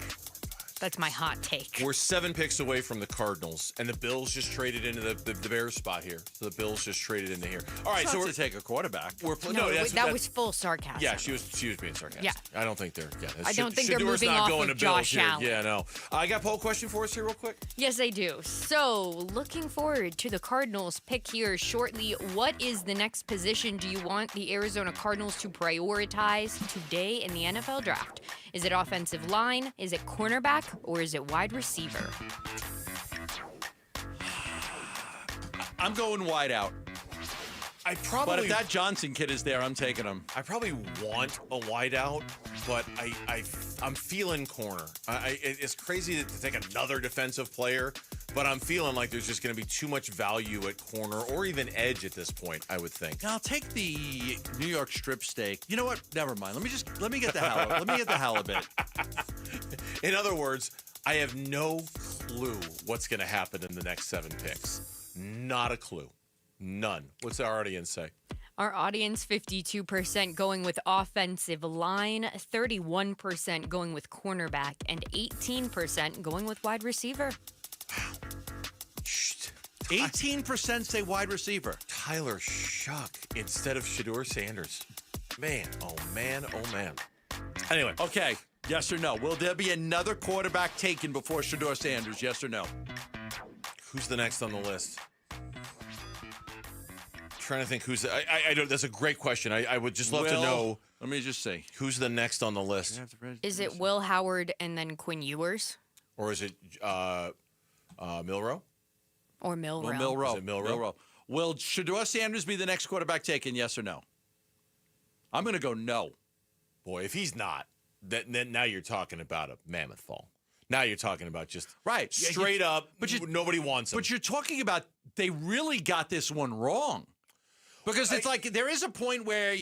S18: That's my hot take.
S22: We're 7 picks away from the Cardinals, and the Bills just traded into the Bears spot here. So the Bills just traded into here. All right, so we're
S20: to take a quarterback.
S18: That was full sarcasm.
S22: Yeah, she was being sarcastic.
S18: Yeah.
S22: I don't think they're. Yeah,
S18: I don't think they're
S22: Shador's
S18: moving
S22: not
S18: off
S22: going
S18: of
S22: to Bills
S18: Josh
S22: here.
S18: Allen.
S22: Yeah, no. I got a poll question for us here, real quick.
S18: Yes, I do. So, looking forward to the Cardinals pick here shortly. What is the next position do you want the Arizona Cardinals to prioritize today in the NFL Draft? Is it offensive line? Is it cornerback? Or is it wide receiver?
S20: I'm going wide out. But if that Johnson kid is there, I'm taking him.
S22: I probably want a wideout, but I'm feeling corner. It's crazy to take another defensive player, but I'm feeling like there's just going to be too much value at corner or even edge at this point, I would think.
S20: I'll take the New York strip steak. You know what? Never mind. Let me get the halibut. Let me get the halibut.
S22: In other words, I have no clue what's going to happen in the next 7 picks. Not a clue. None. What's our audience say?
S18: Our audience, 52% going with offensive line, 31% going with cornerback, and 18% going with wide receiver.
S20: 18% say wide receiver.
S22: Tyler Shuck instead of Shador Sanders. Man, oh man, oh man. Anyway.
S20: Okay, yes or no? Will there be another quarterback taken before Shador Sanders, yes or no?
S22: Who's the next on the list? Trying to think who's I don't. That's a great question. I would just love to know.
S20: Let me just see
S22: who's the next on the list.
S18: Is it Will Howard and then Quinn Ewers?
S22: Or is it Milroe?
S18: Or Milroe?
S20: Well, Milroe.
S22: Is it Milroe?
S20: Will Shador Sanders be the next quarterback taken? Yes or no? I'm going to go no.
S22: Boy, if he's not, then now you're talking about a mammoth fall. Now you're talking about just
S20: right
S22: straight up, but nobody wants him.
S20: But you're talking about they really got this one wrong. Because it's like there is a point where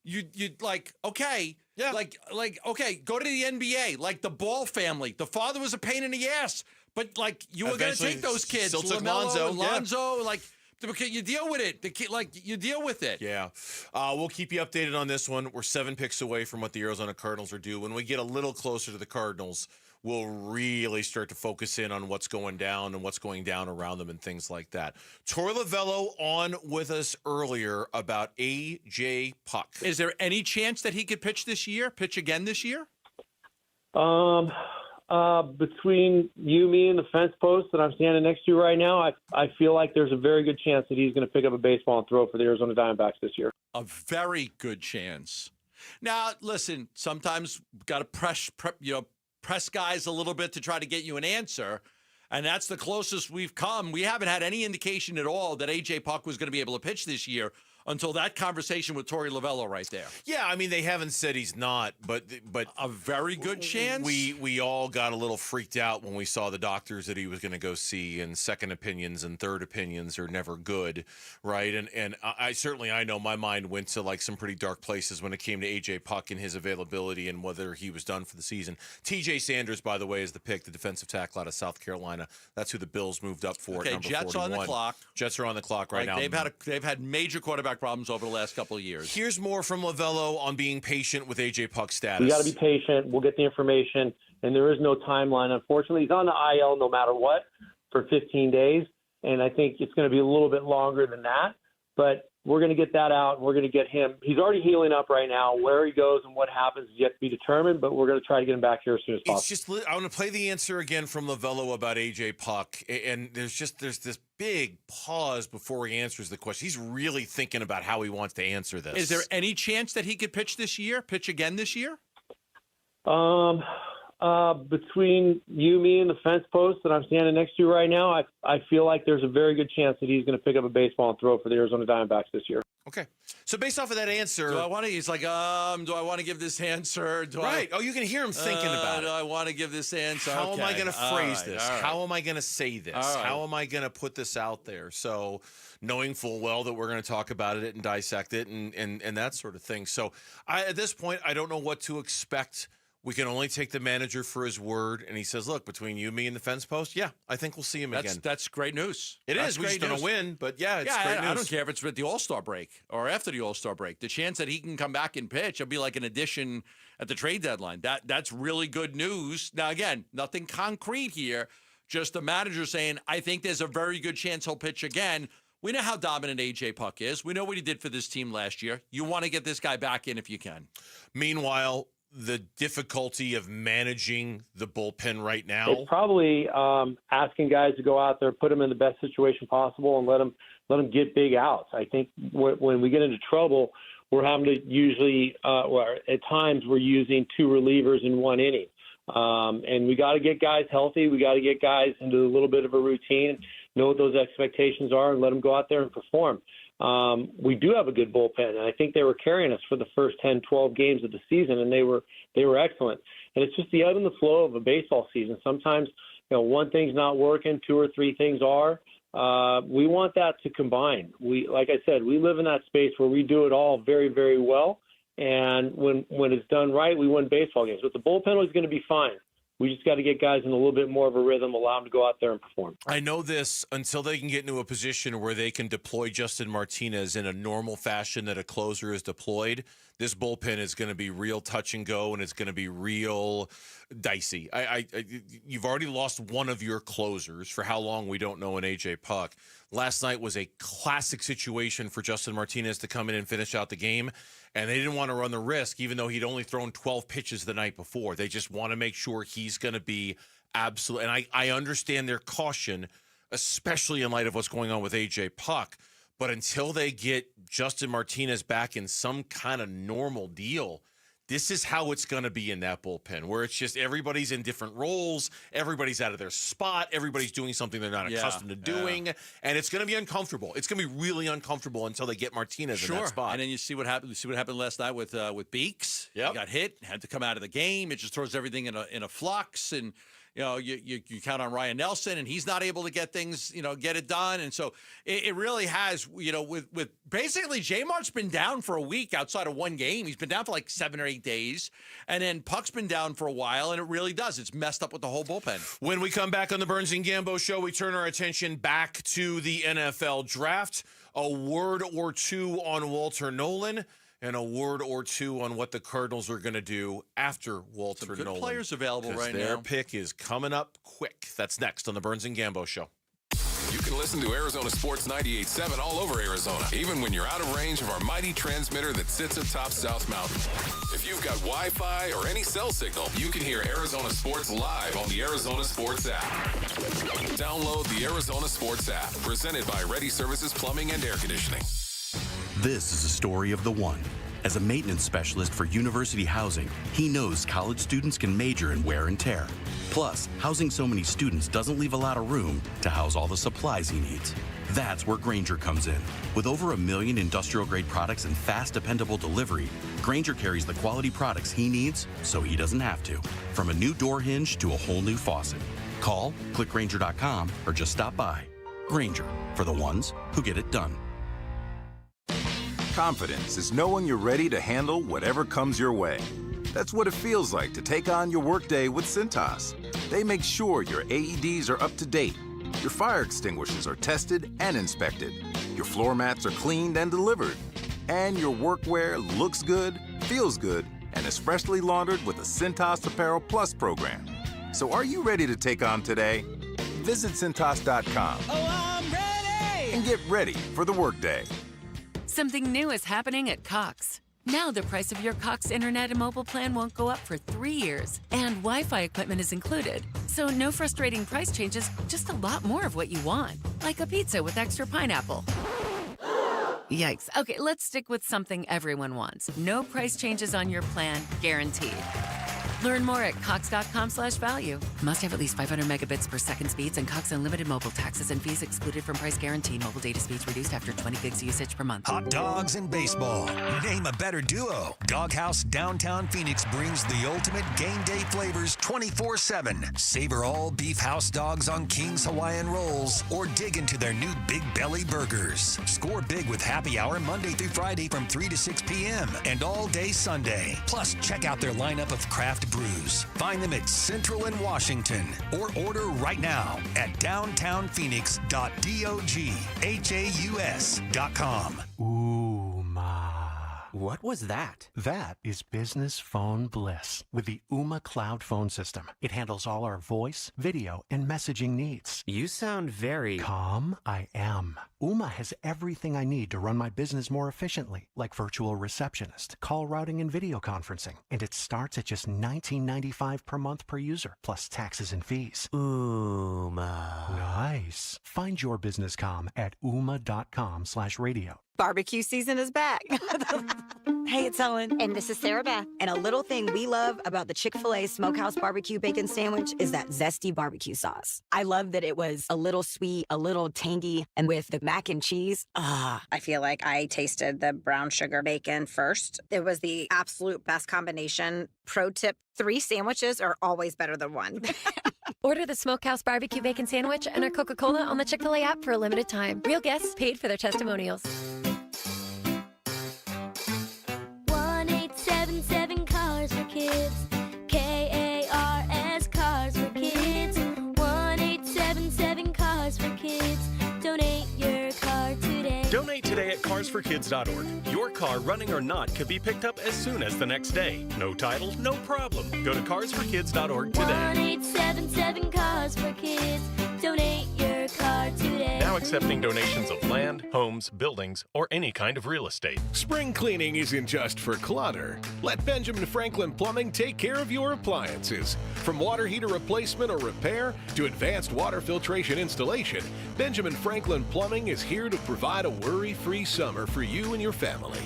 S20: you like, okay,
S22: yeah,
S20: like okay, go to the NBA, like the Ball family. The father was a pain in the ass, but like you were going to take those kids,
S22: still took
S20: LaMelo,
S22: Lonzo,
S20: like okay, you deal with it. The kid, like you deal with it.
S22: Yeah, we'll keep you updated on this one. We're 7 picks away from what the Arizona Cardinals are due. When we get a little closer to the Cardinals, we'll really start to focus in on what's going down and what's going down around them and things like that. Torey Lovullo on with us earlier about A.J. Puck.
S20: Is there any chance that he could pitch again this year?
S2: Between you, me, and the fence post that I'm standing next to right now, I feel like there's a very good chance that he's going to pick up a baseball and throw for the Arizona Diamondbacks this year.
S20: A very good chance. Now, listen, sometimes got to press guys a little bit to try to get you an answer, and that's the closest we've come. We haven't had any indication at all that A.J. Puck was going to be able to pitch this year until that conversation with Torey Lovullo right there.
S22: Yeah, I mean, they haven't said he's not, but
S20: a very good chance.
S22: We all got a little freaked out when we saw the doctors that he was going to go see, and second opinions and third opinions are never good, right? And I know my mind went to like some pretty dark places when it came to A.J. Puck and his availability and whether he was done for the season. T.J. Sanders, by the way, is the pick, the defensive tackle out of South Carolina. That's who the Bills moved up for.
S20: Okay,
S22: at number
S20: Jets
S22: 41.
S20: on the clock.
S22: Jets are on the clock right now.
S20: They've had major quarterback problems over the last couple of years.
S22: Here's more from Lovullo on being patient with A.J. Puck's status.
S2: We got to be patient. We'll get the information, and there is no timeline. Unfortunately, he's on the IL no matter what for 15 days, and I think it's going to be a little bit longer than that. But we're going to get that out, and we're going to get him. He's already healing up right now. Where he goes and what happens is yet to be determined, but we're going to try to get him back here as soon as possible.
S22: I want to play the answer again from Lovullo about A.J. Puck, and there's this big pause before he answers the question. He's really thinking about how he wants to answer this.
S20: Is there any chance that he could pitch again this year?
S2: Between you, me, and the fence post that I'm standing next to right now, I feel like there's a very good chance that he's going to pick up a baseball and throw for the Arizona Diamondbacks this year.
S22: Okay. So based off of that answer,
S20: he's like, do I want to give this answer?
S22: You can hear him thinking about it.
S20: Do I want to give this answer?
S22: How am I going to phrase this?
S20: Right.
S22: How am I going to say this?
S20: Right.
S22: How am I going to put this out there? So knowing full well that we're going to talk about it and dissect it and that sort of thing. So at this point, I don't know what to expect. We can only take the manager for his word. And he says, look, between you, me, and the fence post, yeah, I think we'll see him again.
S20: That's great news.
S22: That's
S20: is.
S22: We just don't win, but yeah, it's great news.
S20: I don't care if it's at the All-Star break or after the All-Star break. The chance that he can come back and pitch, it'll be like an addition at the trade deadline. That's really good news. Now, again, nothing concrete here. Just the manager saying, I think there's a very good chance he'll pitch again. We know how dominant A.J. Puck is. We know what he did for this team last year. You want to get this guy back in if you can.
S22: Meanwhile, the difficulty of managing the bullpen right now?
S2: It's probably asking guys to go out there, put them in the best situation possible, and let them get big outs. I think when we get into trouble, we're having to usually, at times, we're using two relievers in one inning. And we got to get guys healthy. We got to get guys into a little bit of a routine, know what those expectations are, and let them go out there and perform. We do have a good bullpen, and I think they were carrying us for the first 10, 12 games of the season, and they were excellent. And it's just the ebb and the flow of a baseball season. Sometimes, one thing's not working, two or three things are. We want that to combine. Like I said, we live in that space where we do it all very, very well. And when it's done right, we win baseball games. But the bullpen is going to be fine. We just got to get guys in a little bit more of a rhythm, allow them to go out there and perform.
S22: I know this until they can get into a position where they can deploy Justin Martinez in a normal fashion that a closer is deployed. This bullpen is going to be real touch and go, and it's going to be real dicey. You've already lost one of your closers. For how long, we don't know, in A.J. Puck. Last night was a classic situation for Justin Martinez to come in and finish out the game. And they didn't want to run the risk, even though he'd only thrown 12 pitches the night before. They just want to make sure he's going to be absolute. And I understand their caution, especially in light of what's going on with A.J. Puck. But until they get Justin Martinez back in some kind of normal deal, this is how it's going to be in that bullpen, where it's just everybody's in different roles, everybody's out of their spot, everybody's doing something they're not accustomed to doing, and it's going to be uncomfortable. It's going to be really uncomfortable until they get Martinez in that spot.
S20: And then you see what happened. You see what happened last night with Beeks. He got hit, had to come out of the game. It just throws everything in a flux, and you count on Ryan Nelson, and he's not able to get things, get it done. And so it really has, with basically J-Mart's been down for a week outside of one game. He's been down for like 7 or 8 days. And then Puck's been down for a while, and it really does. It's messed up with the whole bullpen.
S22: When we come back on the Burns and Gambo show, we turn our attention back to the NFL draft. A word or two on Walter Nolan, and a word or two on what the Cardinals are going to do after Walter Nolan.
S20: Good players available right now.
S22: Their pick is coming up quick. That's next on the Burns and Gambo show.
S5: You can listen to Arizona Sports 98.7 all over Arizona, even when you're out of range of our mighty transmitter that sits atop South Mountain. If you've got Wi-Fi or any cell signal, you can hear Arizona Sports live on the Arizona Sports app. Download the Arizona Sports app, presented by Ready Services Plumbing and Air Conditioning.
S3: This is a story of the one. As a maintenance specialist for university housing, he knows college students can major in wear and tear. Plus, housing so many students doesn't leave a lot of room to house all the supplies he needs. That's where Grainger comes in. With over 1 million industrial-grade products and fast, dependable delivery, Grainger carries the quality products he needs so he doesn't have to. From a new door hinge to a whole new faucet. Call, click Grainger.com, or just stop by. Grainger, for the ones who get it done.
S7: Confidence is knowing you're ready to handle whatever comes your way. That's what it feels like to take on your workday with Cintas. They make sure your AEDs are up to date, your fire extinguishers are tested and inspected, your floor mats are cleaned and delivered, and your workwear looks good, feels good, and is freshly laundered with a Cintas Apparel Plus program. So are you ready to take on today? Visit Cintas.com.
S9: Oh, I'm ready!
S7: And get ready for the workday.
S13: Something new is happening at Cox. Now the price of your Cox internet and mobile plan won't go up for 3 years, and Wi-Fi equipment is included. So no frustrating price changes, just a lot more of what you want, like a pizza with extra pineapple. Yikes. Okay, let's stick with something everyone wants. No price changes on your plan, guaranteed. Learn more at cox.com/value. Must have at least 500 megabits per second speeds and Cox Unlimited mobile taxes and fees excluded from price guarantee. Mobile data speeds reduced after 20 gigs usage per month.
S14: Hot dogs and baseball. Name a better duo. Doghouse Downtown Phoenix brings the ultimate game day flavors 24/7. Savor all beef house dogs on King's Hawaiian rolls or dig into their new Big Belly burgers. Score big with happy hour Monday through Friday from 3 to 6 p.m. and all day Sunday. Plus, check out their lineup of craft brews. Find them at Central and Washington or order right now at downtownphoenix.doghaus.com.
S15: What was that? That is business phone bliss with the Ooma Cloud phone system. It handles all our voice, video, and messaging needs.
S17: You sound very...
S15: Calm, I am. Ooma has everything I need to run my business more efficiently, like virtual receptionist, call routing, and video conferencing. And it starts at just $19.95 per month per user, plus taxes and fees.
S17: Ooma.
S15: Nice. Find your business comm at ooma.com/radio.
S25: Barbecue season is back. Hey, it's Ellen.
S26: And this is Sarah Beth.
S25: And a little thing we love about the Chick-fil-A Smokehouse Barbecue Bacon Sandwich is that zesty barbecue sauce. I love that it was a little sweet, a little tangy, and with the mac and cheese,
S26: I feel like I tasted the brown sugar bacon first. It was the absolute best combination. Pro tip, 3 sandwiches are always better than 1.
S30: Order the Smokehouse Barbecue Bacon Sandwich and our Coca-Cola on the Chick-fil-A app for a limited time. Real guests paid for their testimonials.
S31: 1-877 Cars for Kids. KARS Cars for Kids. 1-877 Cars for Kids. Donate your car today.
S32: Donate today at carsforkids.org. Your car, running or not, could be picked up as soon as the next day. No title, no problem. Go to carsforkids.org today.
S31: 1-877 Cars for Kids. Donate your car today.
S32: Now accepting donations of land, homes, buildings, or any kind of real estate.
S33: Spring cleaning isn't just for clutter. Let Benjamin Franklin Plumbing take care of your appliances. From water heater replacement or repair to advanced water filtration installation, Benjamin Franklin Plumbing is here to provide a worry-free summer for you and your family.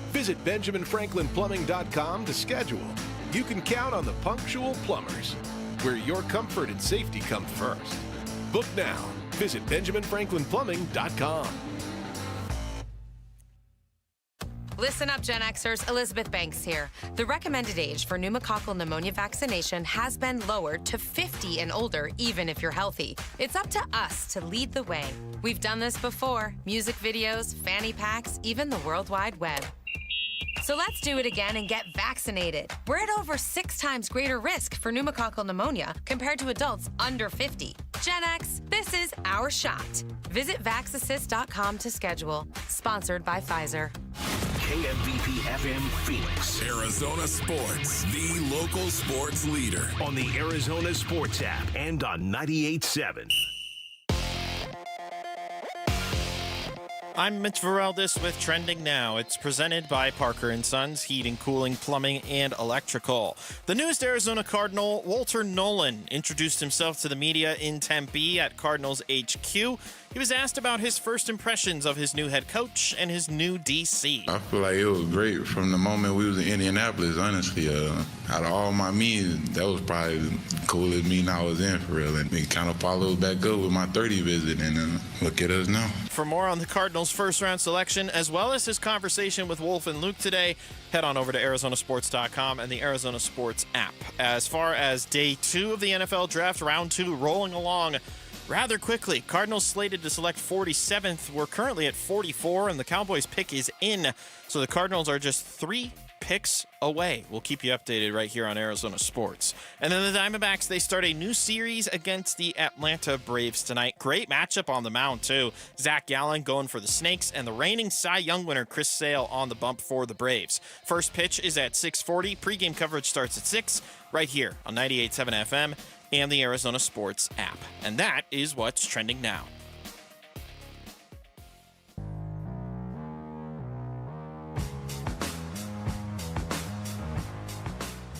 S33: Visit BenjaminFranklinPlumbing.com to schedule. You can count on the punctual plumbers, where your comfort and safety come first. Book now. Visit BenjaminFranklinPlumbing.com.
S1: Listen up, Gen Xers. Elizabeth Banks here. The recommended age for pneumococcal pneumonia vaccination has been lowered to 50 and older, even if you're healthy. It's up to us to lead the way. We've done this before. Music videos, fanny packs, even the World Wide Web. So let's do it again and get vaccinated. We're at over 6 times greater risk for pneumococcal pneumonia compared to adults under 50. Gen X, this is our shot. Visit vaxassist.com to schedule. Sponsored by Pfizer.
S4: KMVP FM Phoenix.
S5: Arizona Sports, the local sports leader.
S4: On the Arizona Sports app and on 98.7.
S6: I'm Mitch Vareldes with Trending Now. It's presented by Parker & Sons, Heating, Cooling, Plumbing, and Electrical. The newest Arizona Cardinal, Walter Nolan, introduced himself to the media in Tempe at Cardinals HQ. He was asked about his first impressions of his new head coach and his new DC.
S11: I feel like it was great from the moment we was in Indianapolis, honestly. Out of all my meetings, that was probably the coolest meeting I was in, for real. And it kind of followed back up with my 30 visit, and look at us now.
S6: For more on the Cardinals' first-round selection, as well as his conversation with Wolf and Luke today, head on over to ArizonaSports.com and the Arizona Sports app. As far as day 2 of the NFL Draft, round 2 rolling along rather quickly. Cardinals slated to select 47th. We're currently at 44, and the Cowboys pick is in. So the Cardinals are just 3 picks away. We'll keep you updated right here on Arizona Sports. And then the Diamondbacks, they start a new series against the Atlanta Braves tonight. Great matchup on the mound, too. Zach Gallen going for the Snakes, and the reigning Cy Young winner, Chris Sale, on the bump for the Braves. First pitch is at 6:40. Pre-game coverage starts at 6, right here on 98.7 FM and the Arizona Sports app. And that is what's trending now.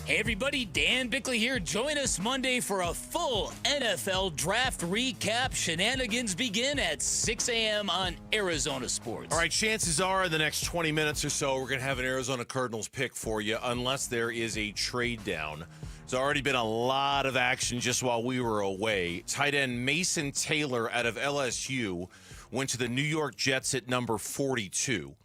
S12: Hey everybody, Dan Bickley here. Join us Monday for a full NFL Draft recap. Shenanigans begin at 6 a.m. on Arizona Sports.
S22: All right, chances are in the next 20 minutes or so, we're going to have an Arizona Cardinals pick for you, unless there is a trade down. There's already been a lot of action just while we were away. Tight end Mason Taylor out of LSU went to the New York Jets at number 42.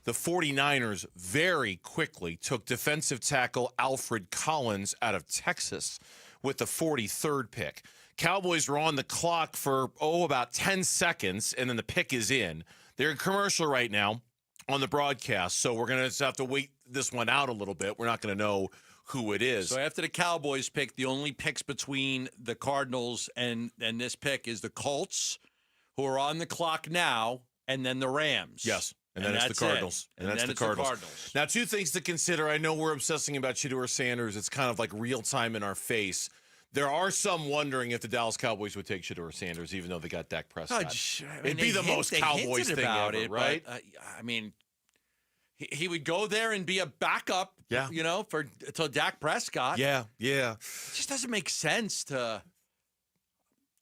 S22: The 49ers very quickly took defensive tackle Alfred Collins out of Texas with the 43rd pick. Cowboys were on the clock for, about 10 seconds, and then the pick is in. They're in commercial right now on the broadcast, so we're going to have to wait this one out a little bit. We're not going to know who it is.
S20: So after the Cowboys pick, the only picks between the Cardinals and this pick is the Colts, who are on the clock now, and then the Rams.
S22: Yes. And then it's the Cardinals. And that's the Cardinals. Now, 2 things to consider. I know we're obsessing about Shador Sanders. It's kind of like real time in our face. There are some wondering if the Dallas Cowboys would take Shador Sanders, even though they got Dak Prescott. It'd be the most Cowboys thing ever, right?
S20: But, I mean, he would go there and be a backup, to Dak Prescott.
S22: Yeah.
S20: It just doesn't make sense to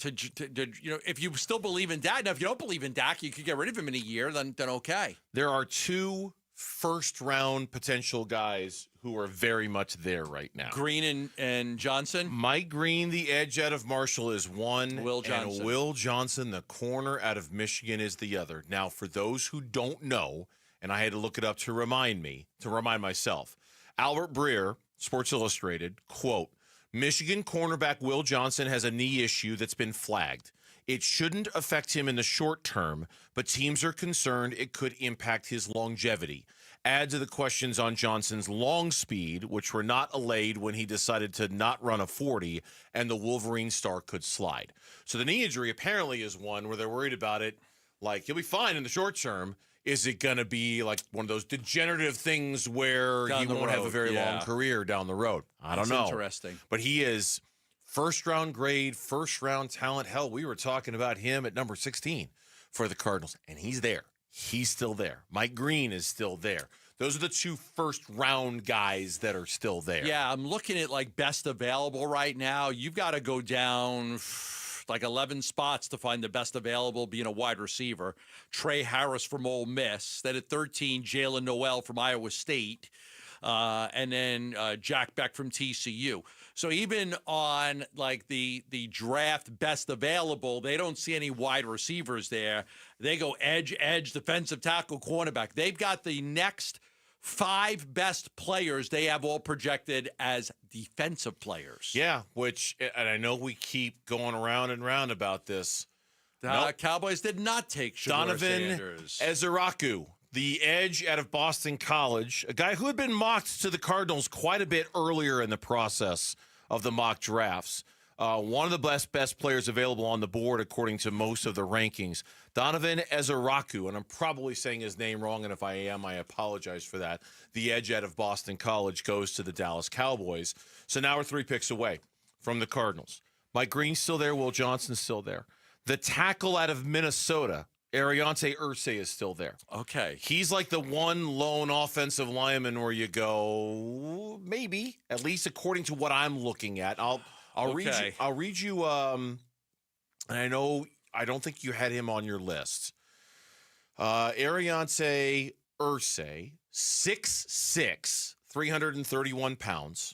S20: if you still believe in Dak. Now, if you don't believe in Dak, you could get rid of him in a year, then okay.
S22: There are 2 first-round potential guys who are very much there right now.
S20: Green and Johnson?
S22: Mike Green, the edge out of Marshall, is one.
S20: Will Johnson.
S22: And Will Johnson, the corner out of Michigan, is the other. Now, for those who don't know, and I had to look it up to remind myself, Albert Breer, Sports Illustrated, quote, Michigan cornerback Will Johnson has a knee issue that's been flagged. It shouldn't affect him in the short term, but teams are concerned it could impact his longevity. Add to the questions on Johnson's long speed, which were not allayed when he decided to not run a 40, and the Wolverine star could slide. So the knee injury apparently is one where they're worried about it. Like, he'll be fine in the short term. Is it going to be like one of those degenerative things where he won't have a very long career down the road? I don't know.
S20: That's interesting.
S22: But he is first-round grade, first-round talent. Hell, we were talking about him at number 16 for the Cardinals, and he's there. He's still there. Mike Green is still there. Those are the 2 first-round guys that are still there.
S20: Yeah, I'm looking at, best available right now. You've got to go down like 11 spots to find the best available, being a wide receiver. Trey Harris from Ole Miss. Then at 13, Jalen Noel from Iowa State. And then Jack Beck from TCU. So even on like the draft best available, they don't see any wide receivers there. They go edge, defensive tackle, cornerback. They've got the next 5 best players they have all projected as defensive players.
S22: Yeah, and I know we keep going around and round about this.
S20: The Cowboys did not take Shador
S22: Donovan
S20: Sanders.
S22: Ezeraku, the edge out of Boston College, a guy who had been mocked to the Cardinals quite a bit earlier in the process of the mock drafts. One of the best players available on the board, according to most of the rankings. Donovan Ezeraku, and I'm probably saying his name wrong, and if I am, I apologize for that. The edge out of Boston College goes to the Dallas Cowboys. So now we're 3 picks away from the Cardinals. Mike Green's still there. Will Johnson's still there. The tackle out of Minnesota, Ariante Irsay, is still there.
S20: Okay.
S22: He's like the one lone offensive lineman where you go, maybe, at least according to what I'm looking at. I'll read you. And I don't think you had him on your list. Ariante Irsay, 6'6", 331 pounds.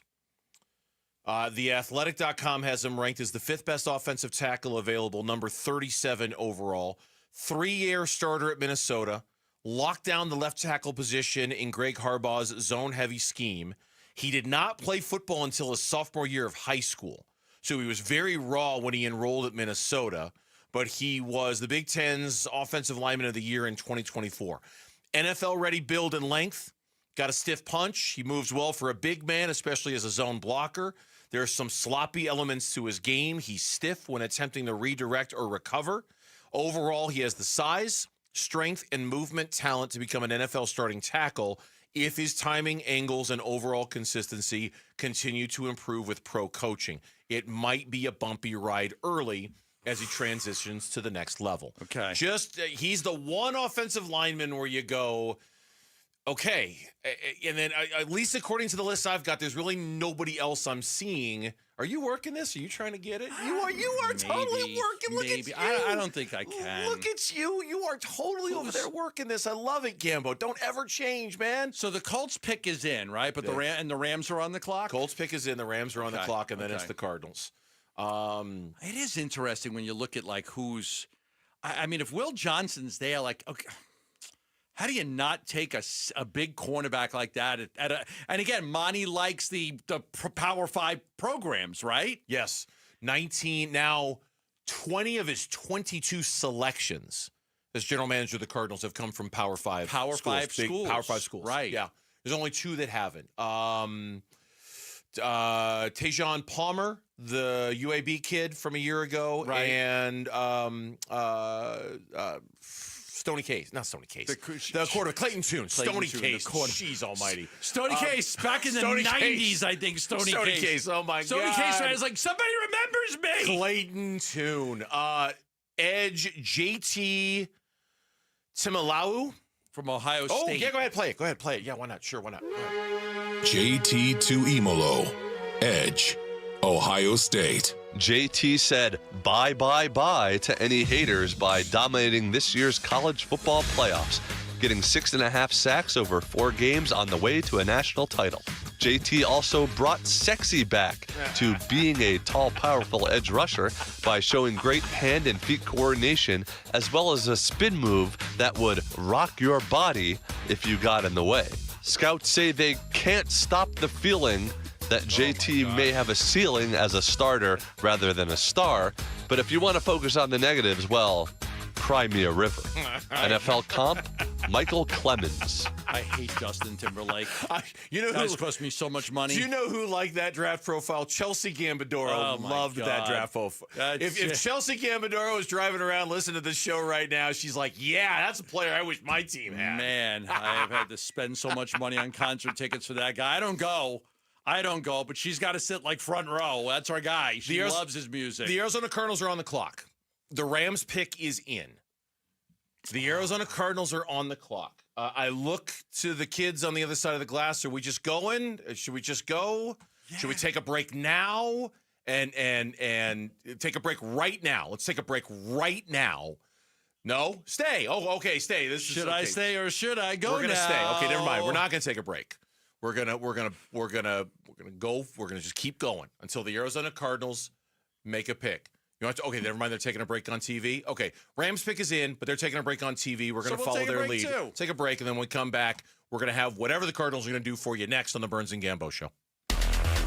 S22: TheAthletic.com has him ranked as the 5th best offensive tackle available, number 37 overall. 3-year starter at Minnesota. Locked down the left tackle position in Greg Harbaugh's zone-heavy scheme. He did not play football until his sophomore year of high school. So he was very raw when he enrolled at Minnesota, but he was the Big Ten's Offensive Lineman of the Year in 2024. NFL-ready build and length, got a stiff punch. He moves well for a big man, especially as a zone blocker. There are some sloppy elements to his game. He's stiff when attempting to redirect or recover. Overall, he has the size, strength, and movement talent to become an NFL starting tackle if his timing, angles, and overall consistency continue to improve with pro coaching. It might be a bumpy ride early as he transitions to the next level.
S20: Okay.
S22: He's the one offensive lineman where you go, okay. And then at least according to the list I've got, there's really nobody else I'm seeing. Are you working this? Are you trying to get it? You are totally working. Look at you.
S20: I don't think I can.
S22: Look at you. You are totally over there working this. I love it, Gambo. Don't ever change, man.
S20: So the Colts pick is in, right? But the Rams are on the clock?
S22: Colts pick is in. The Rams are on the clock, and then it's the Cardinals.
S20: It is interesting when you look at, like, who's – I mean, if Will Johnson's there, like, okay – how do you not take a big cornerback like that? And again, Monty likes the Power 5 programs, right?
S22: Yes. 19, now 20 of his 22 selections as general manager of the Cardinals have come from Power 5
S20: Power
S22: schools.
S20: 5 schools.
S22: Power 5 schools.
S20: Right.
S22: Yeah. There's only 2 that haven't. Tajon Palmer, the UAB kid from a year ago,
S20: right.
S22: And Stoney Case. Not Stoney Case. The quarter. Clayton Tune. Stoney Case. Jeez almighty.
S20: Stoney Case. Back in the 90s, I think. Stoney Case.
S22: Oh, my
S20: Stoney
S22: God.
S20: Case. I was like, somebody remembers me.
S22: Clayton Tune. Edge JT Timalau.
S20: From Ohio State.
S22: Oh, yeah, go ahead, play it. Yeah, why not? Sure, why not?
S5: JT Tuimoloau, Edge, Ohio State.
S2: JT said bye to any haters by dominating this year's college football playoffs, getting 6.5 sacks over 4 games on the way to a national title. JT also brought sexy back to being a tall, powerful edge rusher by showing great hand and feet coordination, as well as a spin move that would rock your body if you got in the way. Scouts say they can't stop the feeling that JT may have a ceiling as a starter rather than a star, but if you want to focus on the negatives, well, cry me a river. NFL comp, Michael Clemens.
S20: I hate Justin Timberlake.
S22: You know
S20: Guys
S22: who
S20: cost me so much money.
S22: Do you know who liked that draft profile? Chelsea Gambadoro loved that draft profile. If Chelsea Gambadoro was driving around listening to this show right now, she's like, yeah, that's a player I wish my team had.
S20: Man, I have had to spend so much money on concert tickets for that guy. I don't go, but she's got to sit like front row. That's our guy. She loves his music.
S22: The Arizona Cardinals are on the clock. The Rams pick is in. The Arizona Cardinals are on the clock. I look to the kids on the other side of the glass. Are we just going? Should we just go? Yeah. Should we take a break now and take a break right now. Let's take a break right now. No, stay. Oh, okay, stay.
S20: Should I stay or should I go?
S22: We're gonna stay. Okay, never mind. We're not gonna take a break. We're gonna go. We're gonna just keep going until the Arizona Cardinals make a pick. Okay, never mind. They're taking a break on TV. Okay, Rams pick is in, but they're taking a break on TV. We're gonna follow their lead.
S20: Too.
S22: Take a break, and then when we come back, we're gonna have whatever the Cardinals are gonna do for you next on the Burns and Gambo Show.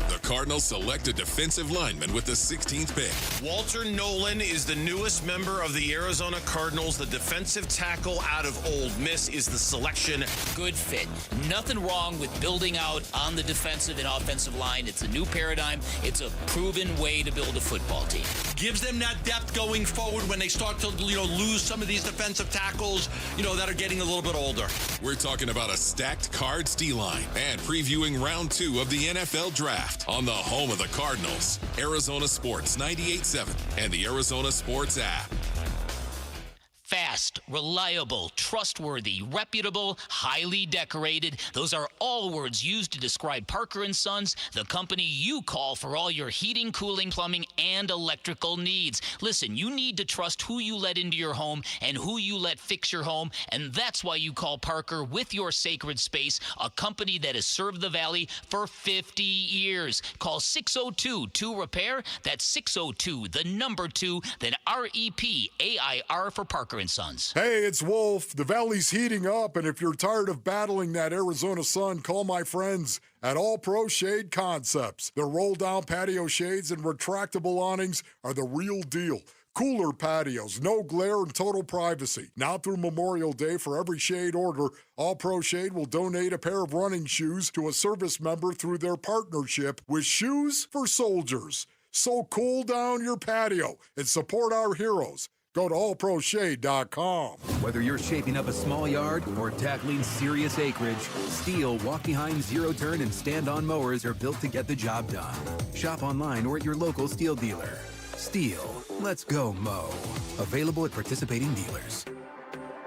S5: The Cardinals select a defensive lineman with the 16th pick.
S22: Walter Nolan is the newest member of the Arizona Cardinals. The defensive tackle out of Ole Miss is the selection.
S12: Good fit. Nothing wrong with building out on the defensive and offensive line. It's a new paradigm. It's a proven way to build a football team.
S20: Gives them that depth going forward when they start to lose some of these defensive tackles that are getting a little bit older.
S5: We're talking about a stacked Cards D-line and previewing round 2 of the NFL Draft on the home of the Cardinals, Arizona Sports 98.7 and the Arizona Sports app.
S12: Fast, reliable, trustworthy, reputable, highly decorated. Those are all words used to describe Parker & Sons, the company you call for all your heating, cooling, plumbing, and electrical needs. Listen, you need to trust who you let into your home and who you let fix your home, and that's why you call Parker with your sacred space, a company that has served the Valley for 50 years. Call 602-2-REPAIR. That's 602, the number 2, then REPAIR for Parker & Sons.
S3: Hey, it's Wolf. The Valley's heating up, and if you're tired of battling that Arizona sun, call my friends at All Pro Shade Concepts. Their roll-down patio shades and retractable awnings are the real deal. Cooler patios, no glare, and total privacy. Now through Memorial Day, for every shade order, All Pro Shade will donate a pair of running shoes to a service member through their partnership with Shoes for Soldiers. So cool down your patio and support our heroes. Go to allproshade.com.
S8: Whether you're shaping up a small yard or tackling serious acreage, Steel walk-behind zero-turn and stand-on mowers are built to get the job done. Shop online or at your local Steel dealer. Steel, let's go mow. Available at participating dealers.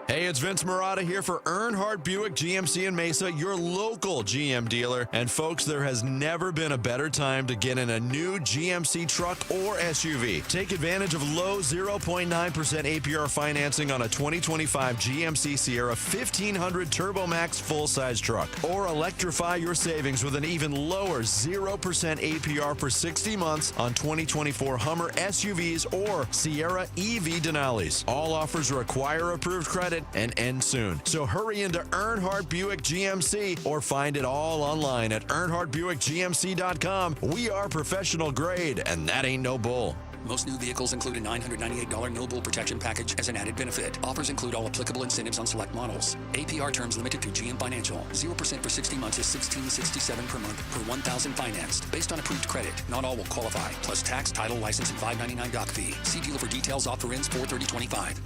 S9: Hey, it's Vince Marotta here for Earnhardt Buick GMC in Mesa, your local GM dealer. And folks, there has never been a better time to get in a new GMC truck or SUV. Take advantage of low 0.9% APR financing on a 2025 GMC Sierra 1500 Turbo Max full-size truck. Or electrify your savings with an even lower 0% APR for 60 months on 2024 Hummer SUVs or Sierra EV Denali's. All offers require approved credit and end soon. So hurry into Earnhardt Buick GMC or find it all online at EarnhardtBuickGMC.com. We are professional grade, and that ain't no bull.
S10: Most new vehicles include a $998 no bull protection package as an added benefit. Offers include all applicable incentives on select models. APR terms limited to GM Financial. 0% for 60 months is $16.67 per month per 1,000 financed. Based on approved credit. Not all will qualify. Plus tax, title, license, and $5.99 doc fee. See dealer for details. Offer ends 4/30/25.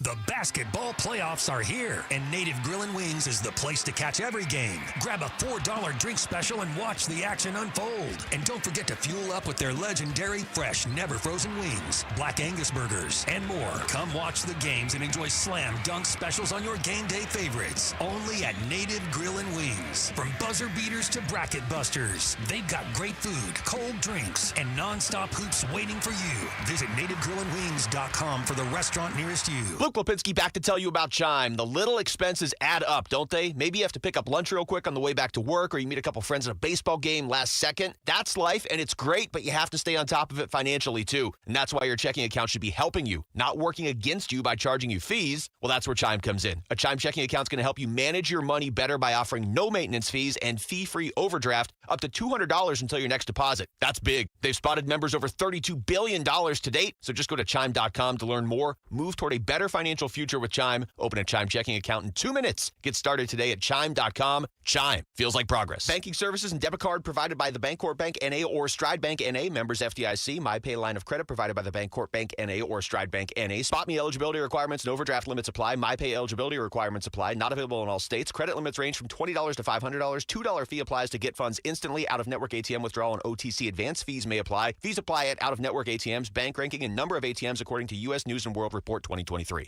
S14: The basketball playoffs are here, and Native Grill & Wings is the place to catch every game. Grab a $4 drink special and watch the action unfold. And don't forget to fuel up with their legendary fresh, never frozen wings, Black Angus burgers, and more. Come watch the games and enjoy slam dunk specials on your game day favorites. Only at Native Grill & Wings. From buzzer beaters to bracket busters, they've got great food, cold drinks, and nonstop hoops waiting for you. Visit NativeGrillAndWings.com for the restaurant nearest you.
S16: Luke Lipinski back to tell you about Chime. The little expenses add up, don't they? Maybe you have to pick up lunch real quick on the way back to work, or you meet a couple friends at a baseball game last second. That's life, and it's great, but you have to stay on top of it financially, too. And that's why your checking account should be helping you, not working against you by charging you fees. Well, that's where Chime comes in. A Chime checking account is going to help you manage your money better by offering no maintenance fees and fee-free overdraft up to $200 until your next deposit. That's big. They've spotted members over $32 billion to date, so just go to Chime.com to learn more. Move toward a better financial future with Chime. Open a Chime checking account in 2 minutes. Get started today at Chime.com. Chime. Feels like progress. Banking services and debit card provided by the Bancorp Bank N.A. or Stride Bank N.A. Members FDIC. MyPay line of credit provided by the Bancorp Bank N.A. or Stride Bank N.A. Spot me eligibility requirements and overdraft limits apply. MyPay eligibility requirements apply. Not available in all states. Credit limits range from $20 to $500. $2 fee applies to get funds instantly. Out-of-network ATM withdrawal and OTC advance fees may apply. Fees apply at out-of-network ATMs, bank ranking, and number of ATMs according to U.S. News & World Report 2023.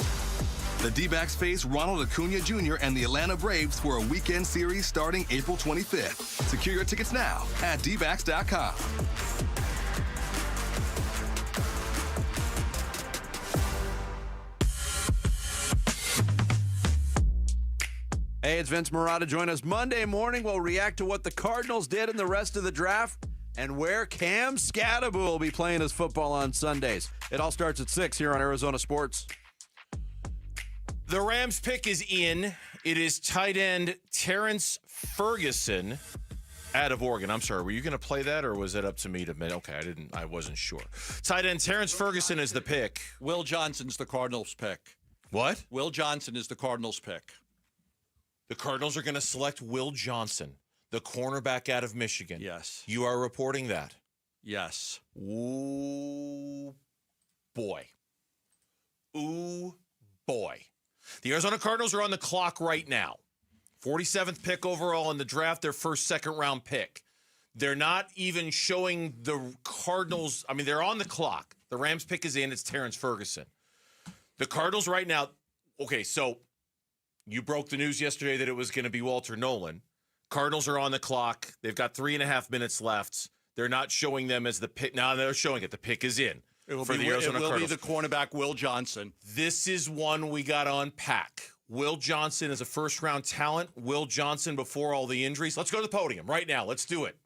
S18: The D-backs face Ronald Acuna Jr. and the Atlanta Braves for a weekend series starting April 25th. Secure your tickets now at dbacks.com.
S7: Hey, it's Vince Marotta. Join us Monday morning. We'll react to what the Cardinals did in the rest of the draft and where Cam Scadaboo will be playing his football on Sundays. It all starts at 6 here on Arizona Sports.
S22: The Rams pick is in. It is tight end Terrence Ferguson out of Oregon. I'm sorry, were you going to play that, or was it up to me to admit? Okay, I wasn't sure. Tight end Terrence Ferguson is the pick.
S20: Will Johnson's the Cardinals pick.
S22: What?
S20: Will Johnson is the Cardinals pick.
S22: The Cardinals are going to select Will Johnson, the cornerback out of Michigan.
S20: Yes.
S22: You are reporting that?
S20: Yes.
S22: Ooh, boy. Ooh, boy. The Arizona Cardinals are on the clock right now. 47th pick overall in the draft, their first second-round pick. They're not even showing the Cardinals. I mean, they're on the clock. The Rams pick is in. It's Terrence Ferguson. The Cardinals right now, okay, so you broke the news yesterday that it was going to be Walter Nolan. Cardinals are on the clock. They've got 3.5 minutes left. They're not showing them as the pick. Now they're showing it. The pick is in.
S20: It will
S22: for
S20: be
S22: the Arizona Cardinals.
S20: Be the cornerback, Will Johnson.
S22: This is one we got to unpack. Will Johnson is a first-round talent. Will Johnson before all the injuries. Let's go to the podium right now. Let's do it.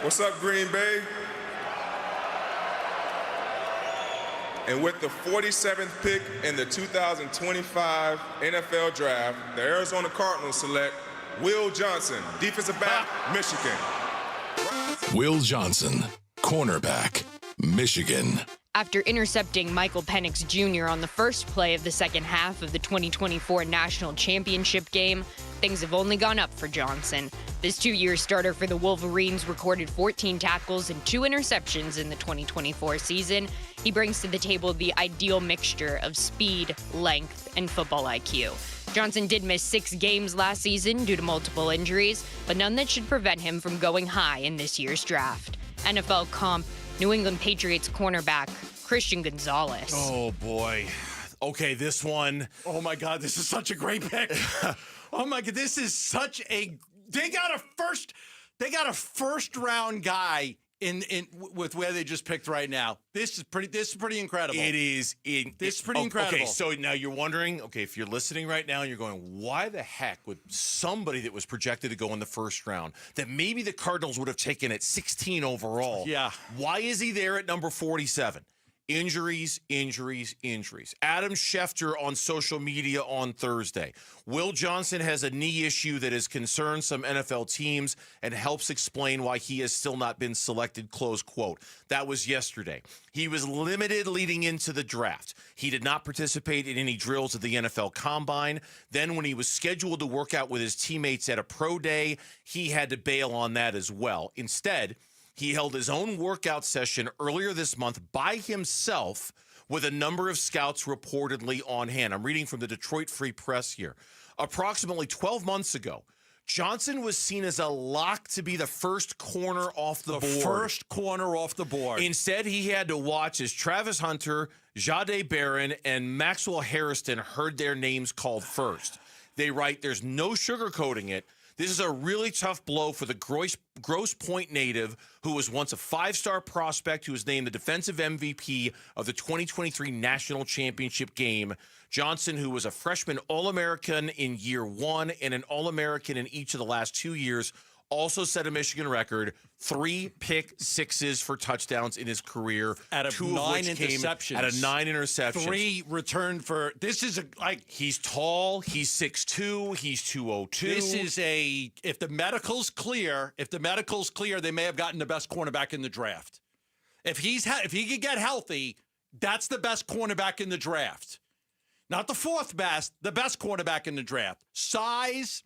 S13: What's up, Green Bay? And with the 47th pick in the 2025 NFL Draft, the Arizona Cardinals select Will Johnson, defensive back, Michigan.
S5: Will Johnson, cornerback, Michigan.
S15: After intercepting Michael Penix Jr. on the first play of the second half of the 2024 National Championship game, things have only gone up for Johnson. This two-year starter for the Wolverines recorded 14 tackles and 2 interceptions in the 2024 season. He brings to the table the ideal mixture of speed, length, and football IQ. Johnson did miss 6 games last season due to multiple injuries, but none that should prevent him from going high in this year's draft. NFL comp, New England Patriots cornerback, Christian Gonzalez.
S22: Oh, boy. Okay, this one.
S20: Oh, my God, this is such a great pick. Oh, my God, this is such a... They got a first round guy in with where they just picked right now. This is pretty incredible.
S22: It is.
S20: This is pretty incredible.
S22: Okay, so now you're wondering, okay, if you're listening right now and you're going, why the heck would somebody that was projected to go in the first round, that maybe the Cardinals would have taken at 16 overall,
S20: yeah,
S22: why is he there at number 47? Injuries. Adam Schefter on social media on Thursday. Will Johnson has a knee issue that has concerned some NFL teams and helps explain why he has still not been selected, close quote. That was yesterday. He was limited leading into the draft. He did not participate in any drills at the NFL Combine. Then when he was scheduled to work out with his teammates at a pro day, he had to bail on that as well. Instead, he held his own workout session earlier this month by himself with a number of scouts reportedly on hand. I'm reading from the Detroit Free Press here. Approximately 12 months ago, Johnson was seen as a lock to be the first corner off the board.
S20: First corner off the board.
S22: Instead, he had to watch as Travis Hunter, Jade Barron, and Maxwell Harrison heard their names called first. They write, there's no sugarcoating it. This is a really tough blow for the Grosse Pointe native who was once a 5-star prospect who was named the defensive MVP of the 2023 National Championship game. Johnson, who was a freshman All-American in year 1 and an All-American in each of the last 2 years, also set a Michigan record, 3 pick sixes for touchdowns in his career.
S20: Out of
S22: 2
S20: 9
S22: of which came
S20: interceptions.
S22: out of 9 interceptions.
S20: 3 returned for, this is
S22: he's tall, he's 6'2", he's 202.
S20: This is if the medical's clear, they may have gotten the best cornerback in the draft. If he could get healthy, that's the best cornerback in the draft. Not the 4th best, the best cornerback in the draft. Size,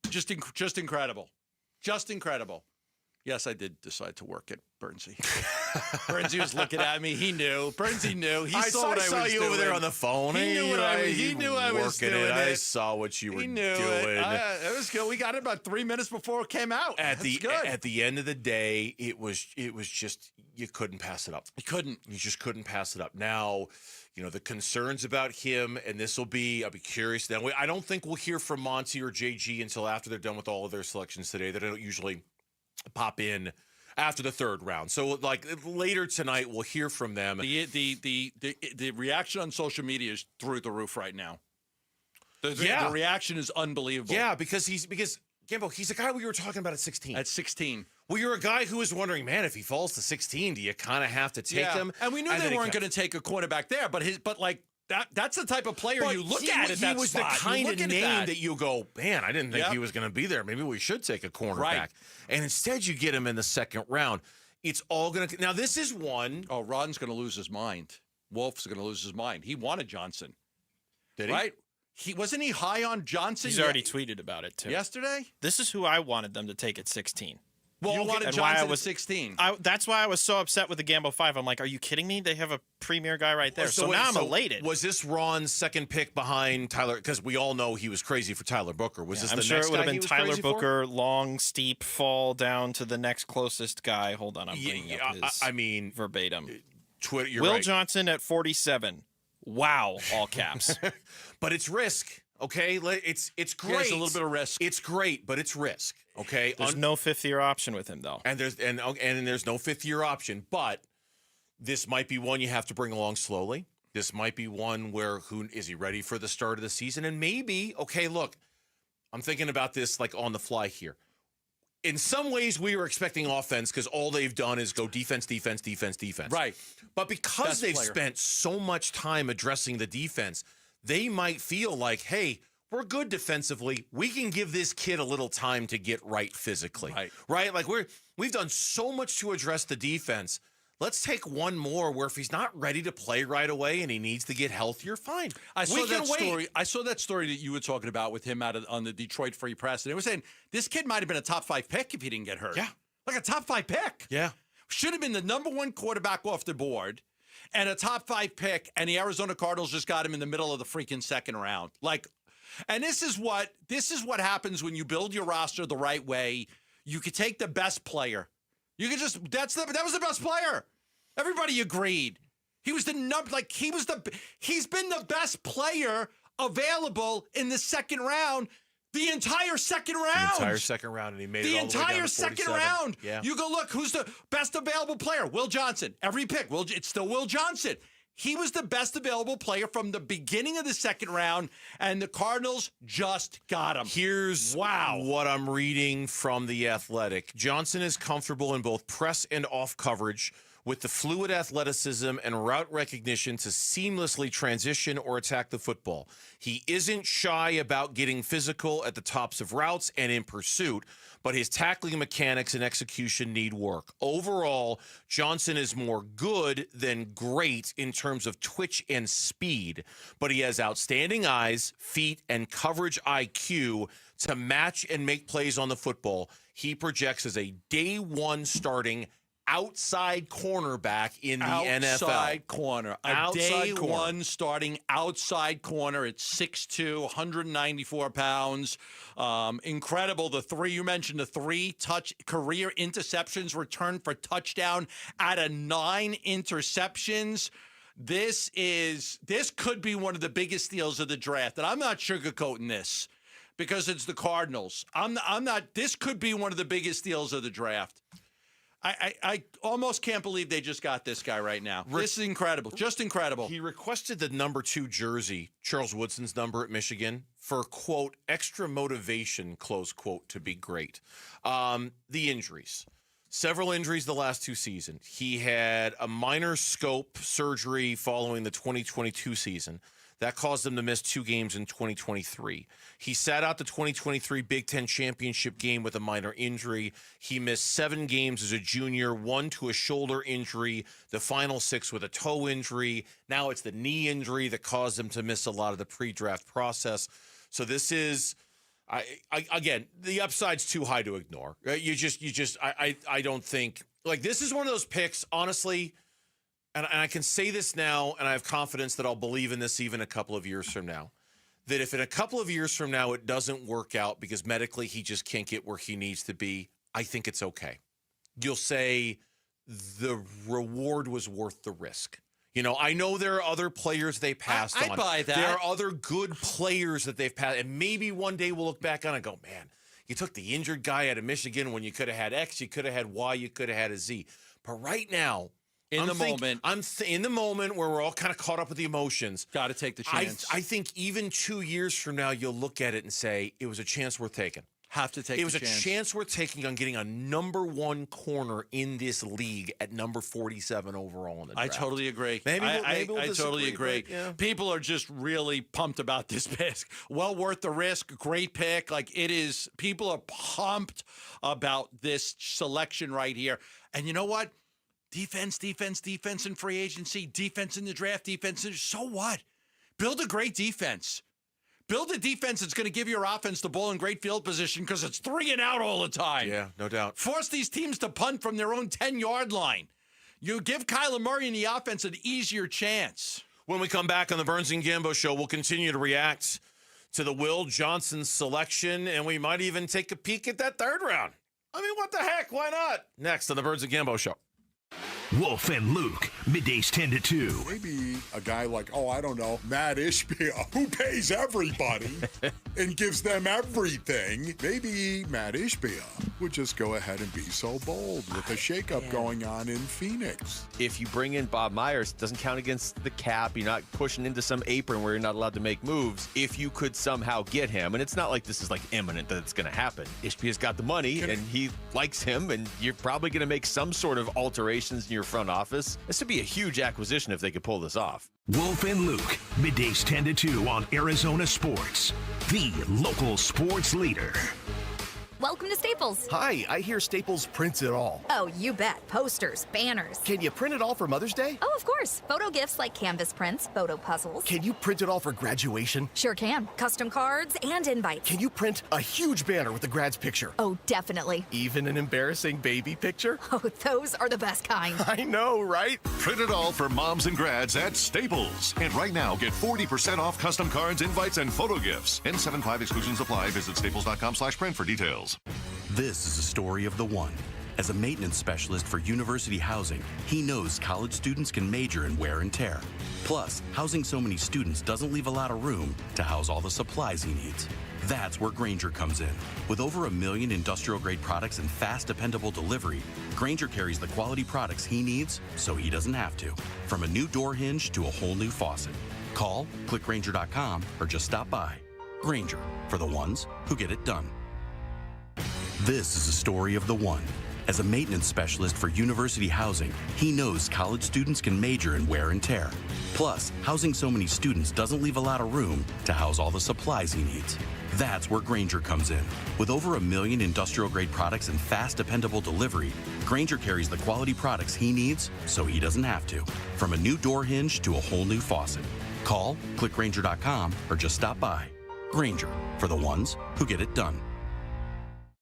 S20: just incredible. Just incredible. Yes, I did decide to work at Bernsey. Bernsey was looking at me. He knew. Bernsey knew. He saw what I was doing.
S22: I saw you over there on the phone.
S20: He knew I was doing it.
S22: I saw what you were doing.
S20: It was good. We got it about 3 minutes before it came out.
S22: At the end of the day, it was just you couldn't pass it up. You just couldn't pass it up. Now, you know, the concerns about him, and I'll be curious. Then I don't think we'll hear from Monty or JG until after they're done with all of their selections today. They don't usually pop in after the third round. So, like, later tonight, we'll hear from them.
S20: The reaction on social media is through the roof right now. The reaction is unbelievable.
S22: Yeah, because Gambo, he's a guy we were talking about at 16.
S20: At 16.
S22: Well, you're a guy who was wondering, man, if he falls to 16, do you kind of have to take him?
S20: And we knew they weren't going to take a cornerback there, but that's the type of player you look at that
S22: He was
S20: spot.
S22: the kind of name that you go, man, I didn't think he was going to be there. Maybe we should take a cornerback.
S20: Right.
S22: And instead you get him in the second round. It's all going to – now, this is one –
S20: Oh, Rodden's going to lose his mind. Wolf's going to lose his mind. He wanted Johnson.
S22: Did he?
S20: Right? Wasn't he high on Johnson?
S6: He's already tweeted about it, too.
S20: Yesterday?
S6: This is who I wanted them to take at 16.
S20: Well, you wanted Johnson at 16.
S6: That's why I was so upset with the Gambo 5. I'm like, are you kidding me? They have a premier guy right there. So now I'm elated.
S22: Was this Ron's second pick behind Tyler? Because we all know he was crazy for Tyler Booker. Was this
S6: I'm
S22: the
S6: sure
S22: next
S6: it would
S22: guy
S6: have
S22: he
S6: been
S22: was
S6: Tyler
S22: crazy
S6: Booker, long, steep fall down to the next closest guy. Hold on, I'm bringing up his verbatim.
S22: Twitter, you're
S6: Will
S22: right.
S6: Johnson at 47. Wow, all caps.
S22: But it's risk. Okay, it's great.
S20: Yeah, it's a little bit of risk.
S22: It's great, but it's risk. Okay,
S6: There's no fifth-year option with him though,
S22: and there's no fifth-year option. But this might be one you have to bring along slowly. This might be one where is he ready for the start of the season? And maybe look, I'm thinking about this like on the fly here. In some ways, we were expecting offense because all they've done is go defense.
S20: Right.
S22: But because they've spent so much time addressing the defense, they might feel like, hey, we're good defensively. We can give this kid a little time to get right physically. Right? Like we've done so much to address the defense. Let's take one more where if he's not ready to play right away and he needs to get healthier, fine.
S20: I saw that story that you were talking about with him on the Detroit Free Press, and it was saying this kid might have been a top 5 pick if he didn't get hurt.
S22: Yeah.
S20: Like a top 5 pick.
S22: Yeah.
S20: Should have been the number 1 quarterback off the board and a top 5 pick, and the Arizona Cardinals just got him in the middle of the freaking second round. And this is what happens when you build your roster the right way. You could take the best player. You could just that was the best player. Everybody agreed. He's been the best player available in the second round. The entire second round.
S22: And he made it all the way down to 47.
S20: The entire second round.
S22: Yeah.
S20: You go, look, who's the best available player? Will Johnson. Every pick, it's still Will Johnson. He was the best available player from the beginning of the second round, and the Cardinals just got him.
S22: Here's what I'm reading from The Athletic. Johnson is comfortable in both press and off coverage with the fluid athleticism and route recognition to seamlessly transition or attack the football. He isn't shy about getting physical at the tops of routes and in pursuit, but his tackling mechanics and execution need work. Overall, Johnson is more good than great in terms of twitch and speed, but he has outstanding eyes, feet, and coverage IQ to match and make plays on the football. He projects as a day 1 starting outside cornerback in the NFL.
S20: Outside corner. Day 1 starting outside corner at 6'2", 194 pounds. Incredible. You mentioned the 3 career interceptions returned for touchdown out of 9 interceptions. This could be one of the biggest steals of the draft, and I'm not sugarcoating this because it's the Cardinals. This could be one of the biggest steals of the draft. I almost can't believe they just got this guy right now. This is incredible. Just incredible.
S22: He requested the number 2 jersey, Charles Woodson's number at Michigan, for, quote, extra motivation, close quote, to be great. The injuries. Several injuries the last 2 seasons. He had a minor scope surgery following the 2022 season. That caused him to miss 2 games in 2023. He sat out the 2023 Big Ten championship game with a minor injury. He missed 7 games as a junior, 1 to a shoulder injury, the final 6 with a toe injury. Now it's the knee injury that caused him to miss a lot of the pre-draft process. So this is, again, the upside's too high to ignore. I don't think, this is one of those picks, honestly. And I can say this now, and I have confidence that I'll believe in this even a couple of years from now, that if in a couple of years from now it doesn't work out because medically he just can't get where he needs to be, I think it's okay. You'll say the reward was worth the risk. I know there are other players they passed on.
S20: I buy that.
S22: There are other good players that they've passed. And maybe one day we'll look back on it and go, man, You took the injured guy out of Michigan when you could have had X, you could have had Y, you could have had a Z. But right now, in the moment where we're all kind of caught up with the emotions,
S20: got to take the chance.
S22: I think even 2 years from now, you'll look at it and say it was a chance worth taking.
S20: Have to take.
S22: It was a chance worth taking on getting a number 1 corner in this league at number 47 overall in the draft.
S20: I totally agree.
S22: Maybe
S20: I
S22: we'll
S20: totally agree.
S22: But, yeah.
S20: People are just really pumped about this pick. Well worth the risk. Great pick. Like it is. People are pumped about this selection right here. And you know what? Defense in free agency, defense in the draft, so what? Build a great defense. Build a defense that's going to give your offense the ball in great field position because it's 3 and out all the time.
S22: Yeah, no doubt.
S20: Force these teams to punt from their own 10-yard line. You give Kyler Murray and the offense an easier chance.
S22: When we come back on the Burns and Gambo Show, we'll continue to react to the Will Johnson selection, and we might even take a peek at that 3rd round. I mean, what the heck? Why not? Next on the Burns and Gambo Show.
S4: Wolf and Luke, middays 10 to 2.
S3: Maybe a guy like, I don't know, Matt Ishbia, who pays everybody and gives them everything. Maybe Matt Ishbia would just go ahead and be so bold with the shakeup going on in Phoenix.
S16: If you bring in Bob Myers, it doesn't count against the cap. You're not pushing into some apron where you're not allowed to make moves. If you could somehow get him, and it's not like this is like imminent that it's going to happen. Ishbia's got the money, and he likes him, and you're probably going to make some sort of alterations in your front office. This would be a huge acquisition if they could pull this off.
S4: Wolf and Luke, middays 10 to 2 on Arizona Sports, the local sports leader.
S17: Welcome to Staples.
S19: Hi, I hear Staples prints it all.
S17: Oh, you bet. Posters, banners.
S19: Can you print it all for Mother's Day?
S17: Oh, of course. Photo gifts like canvas prints, photo puzzles.
S19: Can you print it all for graduation?
S17: Sure can. Custom cards and invites.
S19: Can you print a huge banner with the grad's picture?
S17: Oh, definitely.
S19: Even an embarrassing baby picture?
S17: Oh, those are the best kind.
S19: I know, right?
S21: Print it all for moms and grads at Staples. And right now, get 40% off custom cards, invites, and photo gifts. N75 exclusions apply. Visit staples.com/print for details.
S23: This is a story of the one. As a maintenance specialist for university housing, he knows college students can major in wear and tear. Plus, housing so many students doesn't leave a lot of room to house all the supplies he needs. That's where Grainger comes in. With over 1 million industrial-grade products and fast, dependable delivery, Grainger carries the quality products he needs so he doesn't have to. From a new door hinge to a whole new faucet. Call, click Grainger.com, or just stop by. Grainger, for the ones who get it done. This is a story of the one. As a maintenance specialist for university housing, he knows college students can major in wear and tear. Plus, housing so many students doesn't leave a lot of room to house all the supplies he needs. That's where Grainger comes in. With over 1 million industrial-grade products and fast, dependable delivery, Grainger carries the quality products he needs so he doesn't have to. From a new door hinge to a whole new faucet. Call, click Grainger.com, or just stop by. Grainger, for the ones who get it done.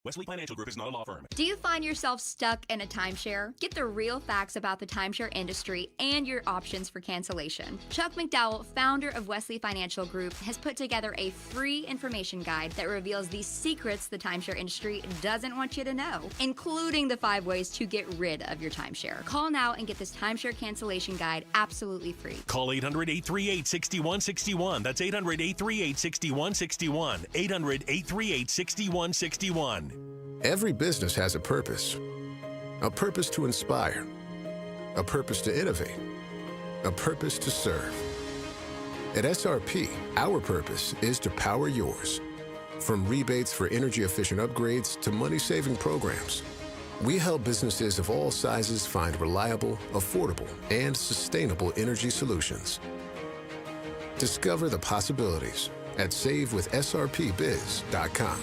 S24: Wesley Financial Group is not a law firm.
S25: Do you find yourself stuck in a timeshare? Get the real facts about the timeshare industry and your options for cancellation. Chuck McDowell, founder of Wesley Financial Group, has put together a free information guide that reveals the secrets the timeshare industry doesn't want you to know, including the 5 ways to get rid of your timeshare. Call now and get this timeshare cancellation guide absolutely free.
S24: Call 800-838-6161. That's 800-838-6161. 800-838-6161.
S26: Every business has a purpose to inspire, a purpose to innovate, a purpose to serve. At SRP, our purpose is to power yours. From rebates for energy-efficient upgrades to money-saving programs, we help businesses of all sizes find reliable, affordable, and sustainable energy solutions. Discover the possibilities at SaveWithSRPBiz.com.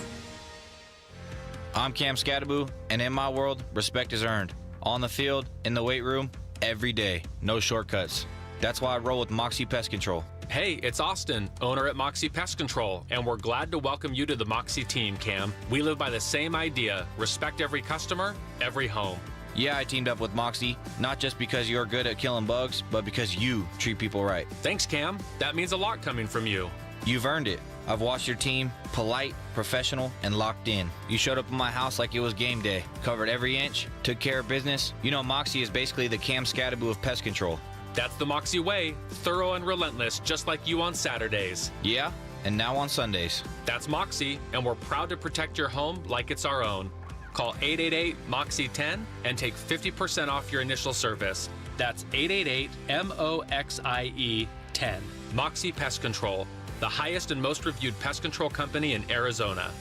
S27: I'm Cam Scattaboo, and in my world, respect is earned. On the field, in the weight room, every day. No shortcuts. That's why I roll with Moxie Pest Control.
S28: Hey, it's Austin, owner at Moxie Pest Control, and we're glad to welcome you to the Moxie team, Cam. We live by the same idea, respect every customer, every home.
S27: Yeah, I teamed up with Moxie, not just because you're good at killing bugs, but because you treat people right.
S28: Thanks, Cam. That means a lot coming from you.
S27: You've earned it. I've watched your team, polite, professional, and locked in. You showed up in my house like it was game day, covered every inch, took care of business. You know, Moxie is basically the Cam Scattaboo of pest control.
S28: That's the Moxie way, thorough and relentless, just like you on Saturdays.
S27: Yeah? and now on Sundays.
S28: That's Moxie, and we're proud to protect your home like it's our own. Call 888-MOXIE-10 and take 50% off your initial service. That's 888-MOXIE-10. Moxie Pest Control, the highest and most reviewed pest control company in Arizona.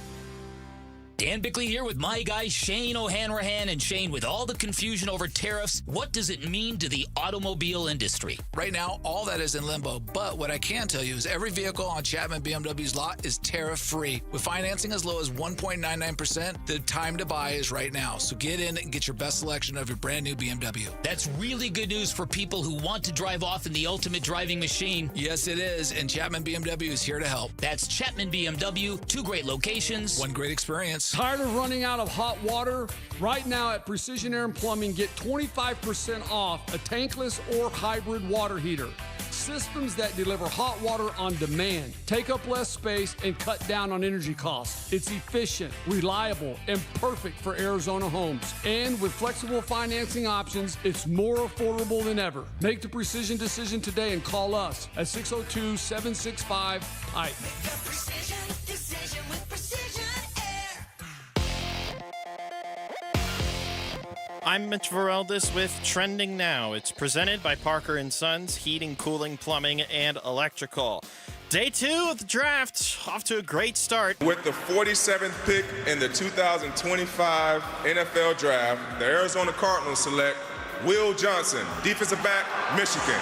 S1: Dan Bickley here with my guy Shane O'Hanrahan. And Shane, with all the confusion over tariffs, what does it mean to the automobile industry?
S2: Right now, all that is in limbo. But what I can tell you is every vehicle on Chapman BMW's lot is tariff-free. With financing as low as 1.99%, the time to buy is right now. So get in and get your best selection of your brand new BMW.
S1: That's really good news for people who want to drive off in the ultimate driving machine.
S2: Yes, it is. And Chapman BMW is here to help.
S1: That's Chapman BMW, 2 great locations,
S2: 1 great experience.
S8: Tired of running out of hot water? Right now at Precision Air and Plumbing, get 25% off a tankless or hybrid water heater. Systems that deliver hot water on demand, take up less space, and cut down on energy costs. It's efficient, reliable, and perfect for Arizona homes. And with flexible financing options, it's more affordable than ever. Make the precision decision today and call us at 602-765-HIKE.
S6: I'm Mitch Vareldis with Trending Now. It's presented by Parker & Sons, Heating, Cooling, Plumbing, and Electrical. Day 2 of the draft, off to a great start.
S13: With the 47th pick in the 2025 NFL Draft, the Arizona Cardinals select Will Johnson, defensive back, Michigan.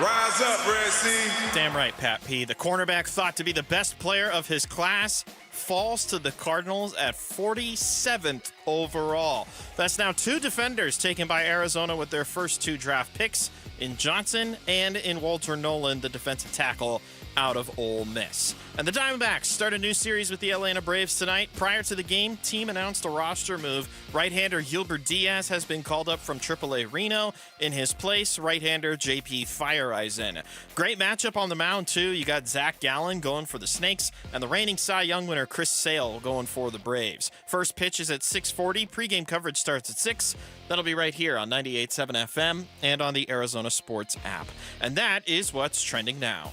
S13: Rise up, Red Sea.
S6: Damn right, Pat P. The cornerback thought to be the best player of his class falls to the Cardinals at 47th overall. That's now 2 defenders taken by Arizona with their first 2 draft picks, in Johnson and in Walter Nolan, the defensive tackle out of Ole Miss. And the Diamondbacks start a new series with the Atlanta Braves tonight. Prior to the game, team announced a roster move. Right-hander Gilbert Diaz has been called up from AAA Reno. In his place, right-hander JP Fireeisen. Great matchup on the mound, too. You got Zach Gallen going for the Snakes, and the reigning Cy Young winner Chris Sale going for the Braves. First pitch is at 6:40. Pre-game coverage starts at 6. That'll be right here on 98.7 FM and on the Arizona Sports app. And that is what's trending now.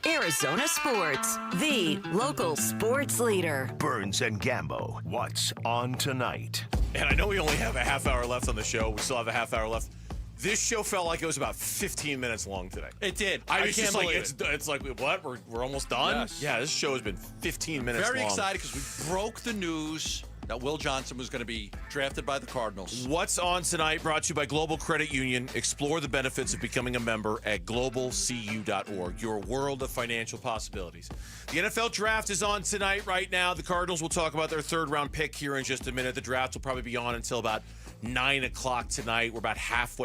S9: Arizona Sports, the local sports leader.
S4: Burns and Gambo, what's on tonight?
S22: And I know we only have a half hour left on the show. We still have a half hour left. This show felt like it was about 15 minutes long today.
S20: It did.
S22: I
S20: can't believe it.
S22: It's like, what? We're almost done?
S20: Yes.
S22: Yeah, this show has been 15 minutes
S20: Very
S22: long.
S20: excited because we broke the news that Will Johnson was going to be drafted by the Cardinals.
S22: What's on tonight brought to you by Global Credit Union. Explore the benefits of becoming a member at globalcu.org. Your world of financial possibilities. The NFL Draft is on tonight right now. The Cardinals will talk about their 3rd-round pick here in just a minute. The draft will probably be on until about 9 o'clock tonight. We're about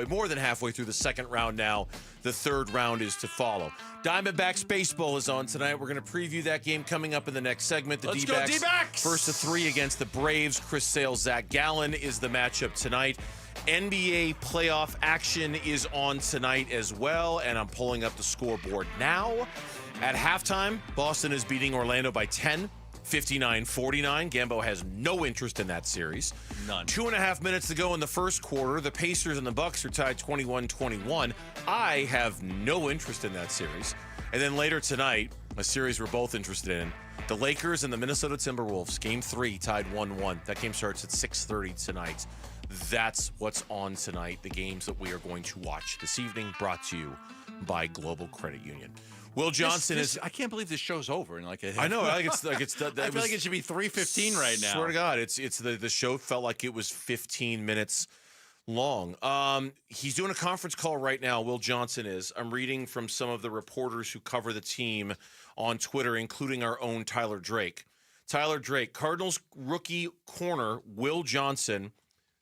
S22: more than halfway through the 2nd round now. The 3rd round is to follow. Diamondbacks baseball is on tonight. We're going to preview that game coming up in the next segment.
S20: Let's go D-backs!
S22: First to 3 against the Braves. Chris Sale, Zach Gallen is the matchup tonight. NBA playoff action is on tonight as well, and I'm pulling up the scoreboard now. At halftime, Boston is beating Orlando by 10. 59-49. Gambo has no interest in that series.
S20: None.
S22: 2.5 minutes to go in the first quarter. The Pacers and the Bucks are tied 21-21. I have no interest in that series. And then later tonight, a series we're both interested in, the Lakers and the Minnesota Timberwolves. Game 3 tied 1-1. That game starts at 6:30 tonight. That's what's on tonight. The games that we are going to watch this evening, brought to you by Global Credit Union. Will Johnson is.
S20: I can't believe this show's over. And
S22: I know. I feel like it
S20: should be 3:15 right now.
S22: Swear to God, the show felt like it was 15 minutes long. He's doing a conference call right now. Will Johnson is. I'm reading from some of the reporters who cover the team on Twitter, including our own Tyler Drake. Tyler Drake, Cardinals rookie corner Will Johnson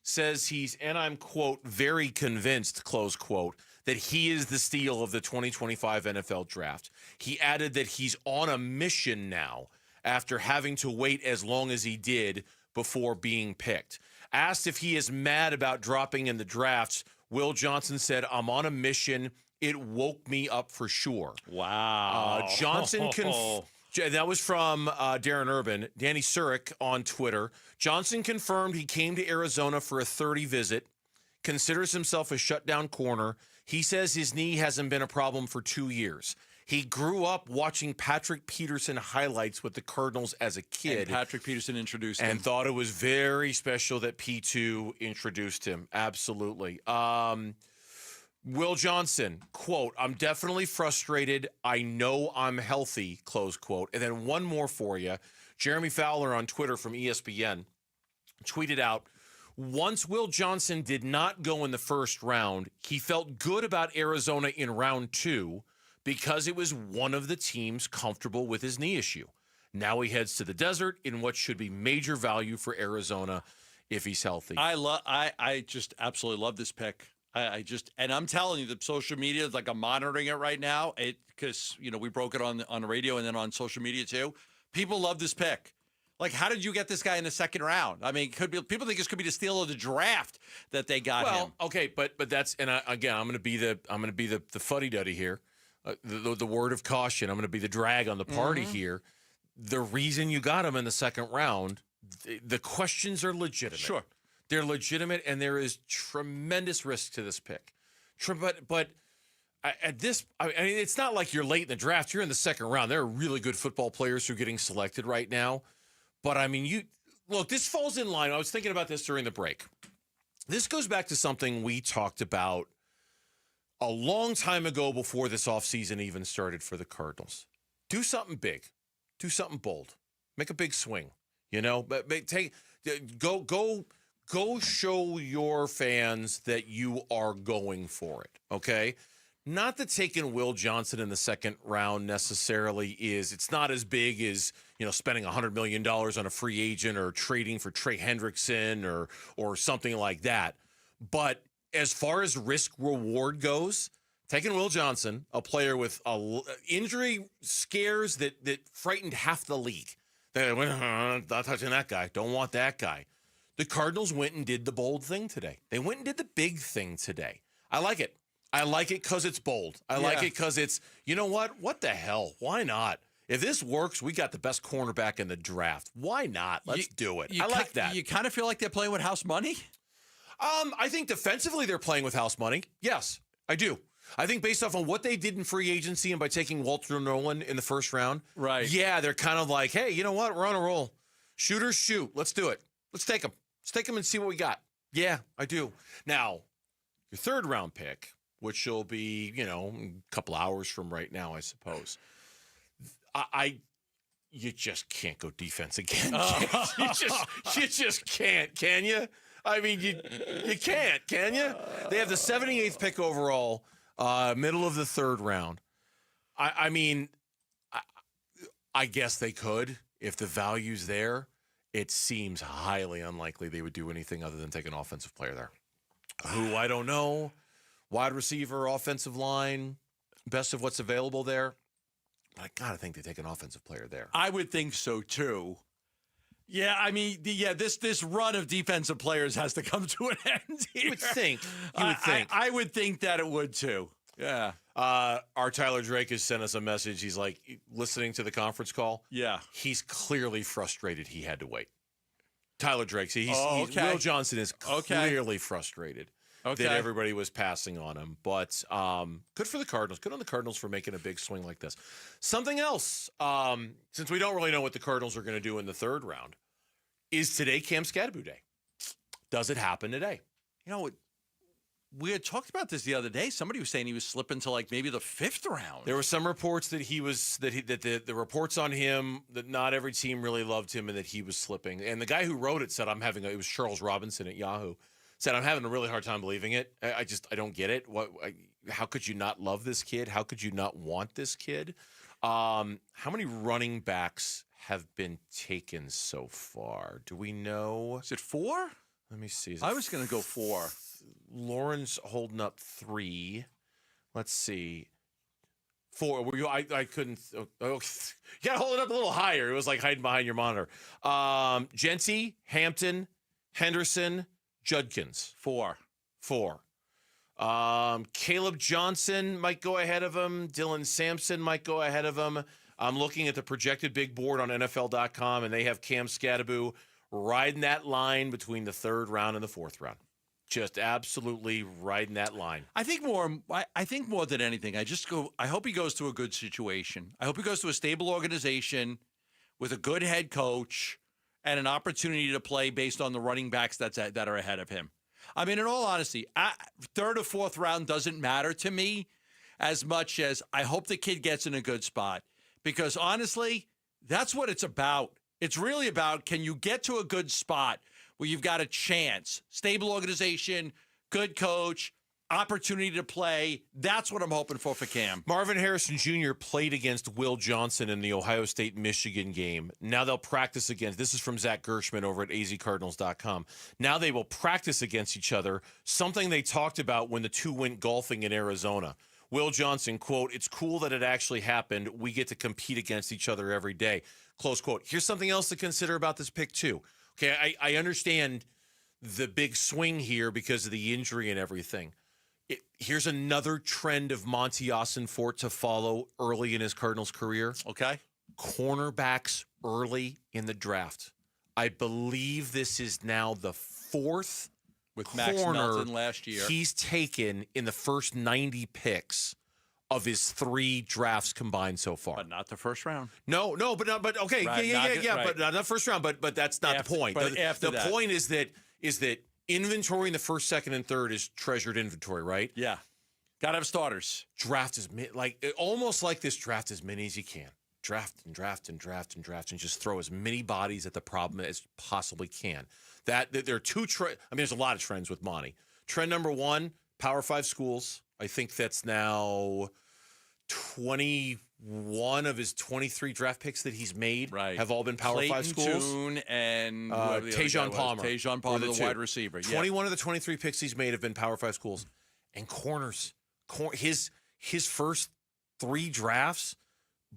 S22: says he's, and I'm quote, very convinced, close quote, that he is the steal of the 2025 NFL Draft. He added that he's on a mission now after having to wait as long as he did before being picked. Asked if he is mad about dropping in the drafts, Will Johnson said, "I'm on a mission. It woke me up for sure."
S20: Wow.
S22: Johnson that was from Darren Urban. Danny Surik on Twitter. Johnson confirmed he came to Arizona for a 30 visit, considers himself a shutdown corner. He says his knee hasn't been a problem for 2 years. He grew up watching Patrick Peterson highlights with the Cardinals as a kid.
S20: And Patrick Peterson introduced him.
S22: And thought it was very special that P2 introduced him. Absolutely. Will Johnson, quote, I'm definitely frustrated. I know I'm healthy, close quote. And then one more for you. Jeremy Fowler on Twitter from ESPN tweeted out, once Will Johnson did not go in the first round, he felt good about Arizona in round 2 because it was one of the teams comfortable with his knee issue. Now he heads to the desert in what should be major value for Arizona if he's healthy.
S20: I just absolutely love this pick. And I'm telling you, the social media is like I'm monitoring it right now. Because we broke it on the radio and then on social media too. People love this pick. Like, how did you get this guy in the second round? I mean, people think this could be the steal of the draft that they got him.
S22: Well, okay, but that's again, I'm going to be the fuddy-duddy here, the word of caution. I'm going to be the drag on the party here. The reason you got him in the second round, the questions are legitimate.
S20: Sure,
S22: they're legitimate, and there is tremendous risk to this pick. But at this, I mean, it's not like you're late in the draft. You're in the second round. There are really good football players who are getting selected right now. But, I mean, look, this falls in line. I was thinking about this during the break. This goes back to something we talked about a long time ago before this offseason even started for the Cardinals. Do something big. Do something bold. Make a big swing. But go show your fans that you are going for it, okay? Not that taking Will Johnson in the second round necessarily it's not as big as, spending $100 million on a free agent or trading for Trey Hendrickson or something like that. But as far as risk reward goes, taking Will Johnson, a player with injury scares that frightened half the league. They went, not touching that guy. Don't want that guy. The Cardinals went and did the bold thing today. They went and did the big thing today. I like it. I like it because it's bold. I like it because it's, you know what? What the hell? Why not? If this works, we got the best cornerback in the draft. Why not? Let's do it. I like that.
S20: You kind of feel like they're playing with house money?
S22: I think defensively they're playing with house money. Yes, I do. I think based off on what they did in free agency and by taking Walter Nolan in the first round,
S20: right?
S22: Yeah, they're kind of like, hey, you know what? We're on a roll. Shooters shoot. Let's do it. Let's take them. Let's take them and see what we got. Yeah, I do. Now, your third round pick, which will be, a couple hours from right now, I suppose. You just can't go defense again. You just can't, can you? I mean, you can't, can you? They have the 78th pick overall, middle of the third round. I mean, I guess they could if the value's there. It seems highly unlikely they would do anything other than take an offensive player there. Who, I don't know. Wide receiver, offensive line, best of what's available there. But I got to think they take an offensive player there.
S20: I would think so, too. Yeah, I mean, this run of defensive players has to come to an end here.
S22: You would think.
S20: I would think that it would, too. Yeah.
S22: Our Tyler Drake has sent us a message. He's like, listening to the conference call.
S20: Yeah.
S22: He's clearly frustrated he had to wait. Tyler Drake. See,
S20: okay.
S22: Will Johnson is clearly frustrated.
S20: Okay.
S22: That everybody was passing on him. But good for the Cardinals. Good on the Cardinals for making a big swing like this. Something else, since we don't really know what the Cardinals are going to do in the third round, is today Cam Scadaboo Day. Does it happen today?
S20: We had talked about this the other day. Somebody was saying he was slipping to like maybe the fifth round.
S22: There were some reports that the reports on him that not every team really loved him and that he was slipping. And the guy who wrote it said, it was Charles Robinson at Yahoo, said, I'm having a really hard time believing it. I don't get it. How could you not love this kid? How could you not want this kid? How many running backs have been taken so far? Do we know?
S20: Is it 4?
S22: Let me see.
S20: I was going to go 4.
S22: Lauren's holding up 3. Let's see. 4. I couldn't. You got to hold it up a little higher. It was like hiding behind your monitor. Genty, Hampton, Henderson, Judkins.
S20: 4.
S22: Caleb Johnson might go ahead of him. Dylan Sampson might go ahead of him. I'm looking at the projected big board on NFL.com, and they have Cam Scadaboo riding that line between the third round and the fourth round. Just absolutely riding that line.
S20: I think more than anything, I hope he goes to a good situation. I hope he goes to a stable organization with a good head coach and an opportunity to play based on the running backs that are ahead of him. I mean, in all honesty, third or fourth round doesn't matter to me as much as I hope the kid gets in a good spot. Because honestly, that's what it's about. It's really about, can you get to a good spot where you've got a chance, stable organization, good coach, opportunity to play. That's what I'm hoping for Cam.
S22: Marvin Harrison Jr. played against Will Johnson in the Ohio State-Michigan game. Now they'll practice against, this is from Zach Gershman over at azcardinals.com. Now they will practice against each other, something they talked about when the two went golfing in Arizona. Will Johnson, quote, "It's cool that it actually happened. We get to compete against each other every day," close quote. Here's something else to consider about this pick, too. Okay, I understand the big swing here because of the injury and everything. Here's another trend of Monty Ossenfort to follow early in his Cardinals career.
S20: Okay.
S22: Cornerbacks early in the draft. I believe this is now the fourth
S20: with Max Melton last year.
S22: He's taken in the first 90 picks of his 3 drafts combined so far.
S20: But not the first round.
S22: No, but okay,
S20: right,
S22: yeah,
S20: right.
S22: but not the first round. But that's not the point. The point is that inventory in the first, second, and third is treasured inventory, right?
S20: Yeah, gotta have starters.
S22: Draft is almost like this draft as many as you can. Draft and just throw as many bodies at the problem as possibly can. That there are two. There's a lot of trends with Monty. Trend number 1: Power 5 schools. I think that's now 21 of his 23 draft picks that he's made have all been Power 5 schools.
S20: Toon and
S22: Tajon Palmer.
S20: Tajon Palmer, the wide receiver.
S22: 21 of the 23 picks he's made have been Power 5 schools. And corners. His first 3 drafts,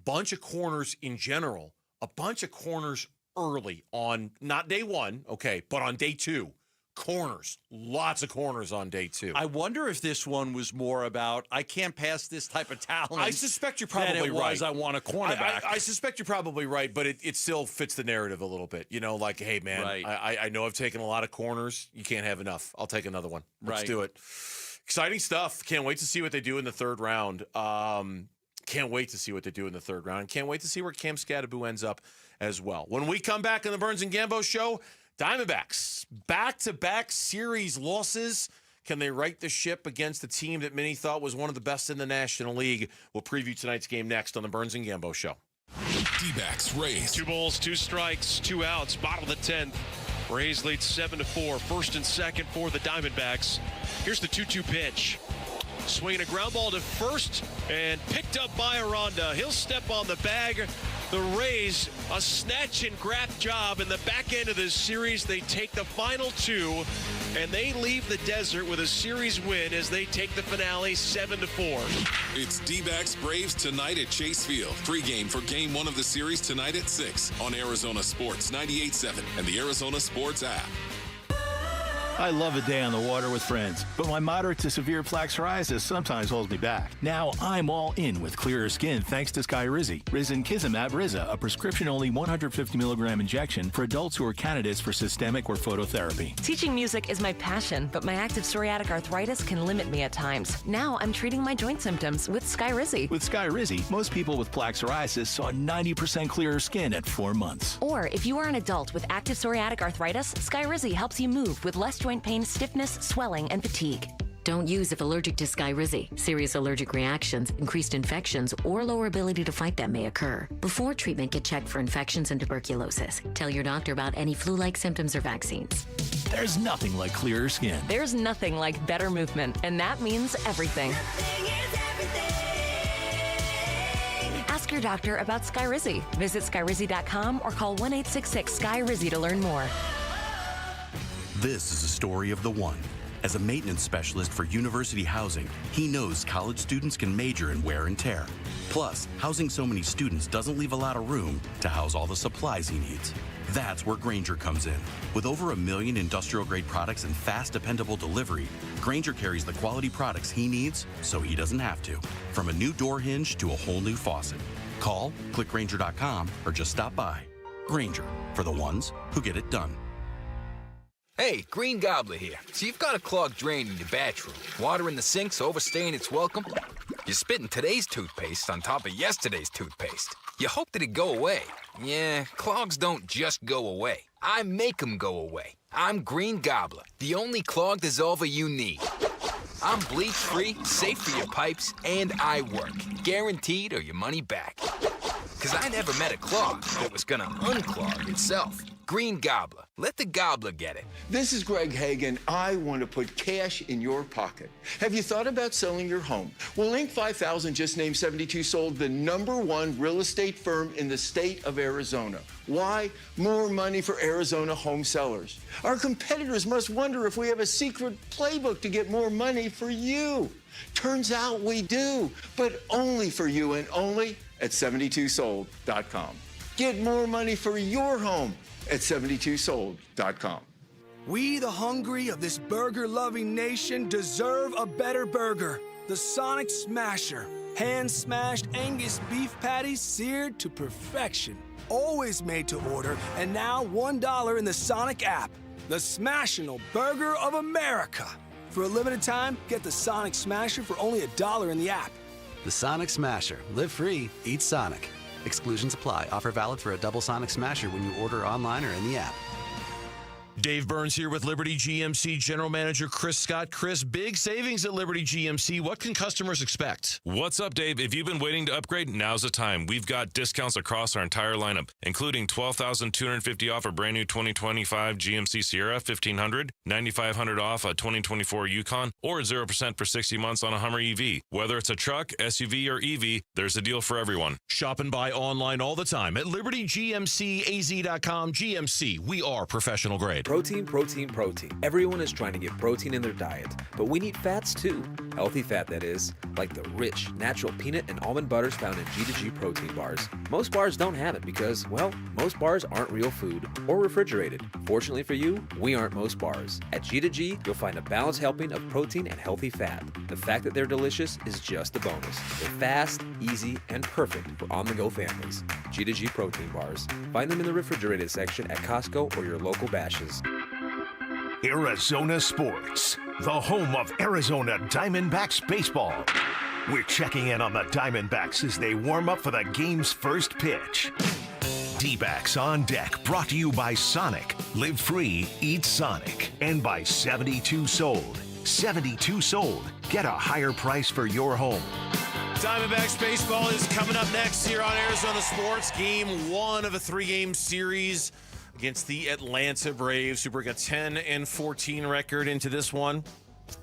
S22: bunch of corners in general, a bunch of corners early on, not day 1, okay, but on day 2. Corners, lots of corners on day 2.
S20: I wonder if this one was more about, I can't pass this type of talent.
S22: I suspect you're probably right.
S20: I want a cornerback.
S22: I suspect you're probably right, but it still fits the narrative a little bit. You know, like, hey, man, I know I've taken a lot of corners. You can't have enough. I'll take another one. Let's do it. Exciting stuff. Can't wait to see what they do in the third round. Can't wait to see what they do in the third round. Can't wait to see where Cam Scadaboo ends up as well. When we come back on the Burns and Gambo Show, Diamondbacks, back-to-back series losses. Can they right the ship against a team that many thought was one of the best in the National League? We'll preview tonight's game next on the Burns and Gambo Show.
S5: D-backs Rays.
S7: 2 balls, 2 strikes, 2 outs, bottom of the 10th. Rays lead 7-4. First and second for the Diamondbacks. Here's the 2-2 pitch. Swinging a ground ball to first and picked up by Aranda. He'll step on the bag. The Rays, a snatch and grab job in the back end of this series. They take the final 2, and they leave the desert with a series win as they take the finale 7-4.
S5: It's D-backs Braves tonight at Chase Field. Pre-game for Game 1 of the series tonight at 6 on Arizona Sports 98.7 and the Arizona Sports app.
S10: I love a day on the water with friends, but my moderate to severe plaque psoriasis sometimes holds me back. Now I'm all in with clearer skin thanks to Skyrizi. Risankizumab Riza, a prescription-only 150 milligram injection for adults who are candidates for systemic or phototherapy.
S11: Teaching music is my passion, but my active psoriatic arthritis can limit me at times. Now I'm treating my joint symptoms with Skyrizi.
S10: With Skyrizi, most people with plaque psoriasis saw 90% clearer skin at 4 months.
S11: Or if you are an adult with active psoriatic arthritis, Skyrizi helps you move with less joint pain, stiffness, swelling, and fatigue.
S12: Don't use if allergic to Skyrizi. Serious allergic reactions, increased infections, or lower ability to fight them may occur. Before treatment, get checked for infections and tuberculosis. Tell your doctor about any flu-like symptoms or vaccines.
S10: There's nothing like clearer skin.
S11: There's nothing like better movement, and that means everything. Ask your doctor about Skyrizi. Visit Skyrizi.com or call 1-866-SKY-RIZI to learn more.
S23: This is a story of the one. As a maintenance specialist for university housing, he knows college students can major in wear and tear. Plus, housing so many students doesn't leave a lot of room to house all the supplies he needs. That's where Grainger comes in. With over 1 million industrial-grade products and fast, dependable delivery, Grainger carries the quality products he needs so he doesn't have to. From a new door hinge to a whole new faucet. Call, click Grainger.com, or just stop by. Grainger, for the ones who get it done.
S3: Hey, Green Gobbler here. So you've got a clogged drain in your bathroom. Water in the sink's overstaying its welcome. You're spitting today's toothpaste on top of yesterday's toothpaste. You hope that it go away. Yeah, clogs don't just go away. I make them go away. I'm Green Gobbler, the only clog dissolver you need. I'm bleach-free, safe for your pipes, and I work. Guaranteed or your money back. Because I never met a clog that was gonna unclog itself. Green Gobbler. Let the gobbler get it.
S14: This is Greg Hagan. I want to put cash in your pocket. Have you thought about selling your home? Well, Inc. 5000 just named 72 Sold the #1 real estate firm in the state of Arizona. Why? More money for Arizona home sellers. Our competitors must wonder if we have a secret playbook to get more money for you. Turns out we do, but only for you and only at 72sold.com. Get more money for your home at 72sold.com.
S15: We, the hungry of this burger-loving nation, deserve a better burger. The Sonic Smasher. Hand-smashed Angus beef patties seared to perfection. Always made to order, and now $1 in the Sonic app. The Smashinal Burger of America. For a limited time, get the Sonic Smasher for only $1 in the app.
S16: The Sonic Smasher. Live free, eat Sonic. Exclusions apply. Offer valid for a double Sonic Smasher when you order online or in the app.
S22: Dave Burns here with Liberty GMC General Manager Chris Scott. Chris, big savings at Liberty GMC. What can customers expect?
S17: What's up, Dave? If you've been waiting to upgrade, now's the time. We've got discounts across our entire lineup, including $12,250 off a brand new 2025 GMC Sierra 1500, $9,500 off a 2024 Yukon, or 0% for 60 months on a Hummer EV. Whether it's a truck, SUV, or EV, there's a deal for everyone.
S22: Shop and buy online all the time at LibertyGMCAZ.com. GMC, we are professional grade.
S18: Protein, protein, protein. Everyone is trying to get protein in their diet, but we need fats too. Healthy fat, that is, like the rich, natural peanut and almond butters found in G2G protein bars. Most bars don't have it because, well, most bars aren't real food or refrigerated. Fortunately for you, we aren't most bars. At G2G, you'll find a balanced helping of protein and healthy fat. The fact that they're delicious is just a bonus. They're fast, easy, and perfect for on-the-go families. G2G protein bars. Find them in the refrigerated section at Costco or your local Bashes.
S4: Arizona Sports, the home of Arizona Diamondbacks baseball. We're checking in on the Diamondbacks as they warm up for the game's first pitch. Dbacks on Deck, brought to you by Sonic. Live free, eat Sonic. And by 72 Sold. 72 Sold. Get a higher price for your home.
S22: Diamondbacks baseball is coming up next here on Arizona Sports. Game 1 of a 3-game series against the Atlanta Braves, who bring a 10-14 record into this one.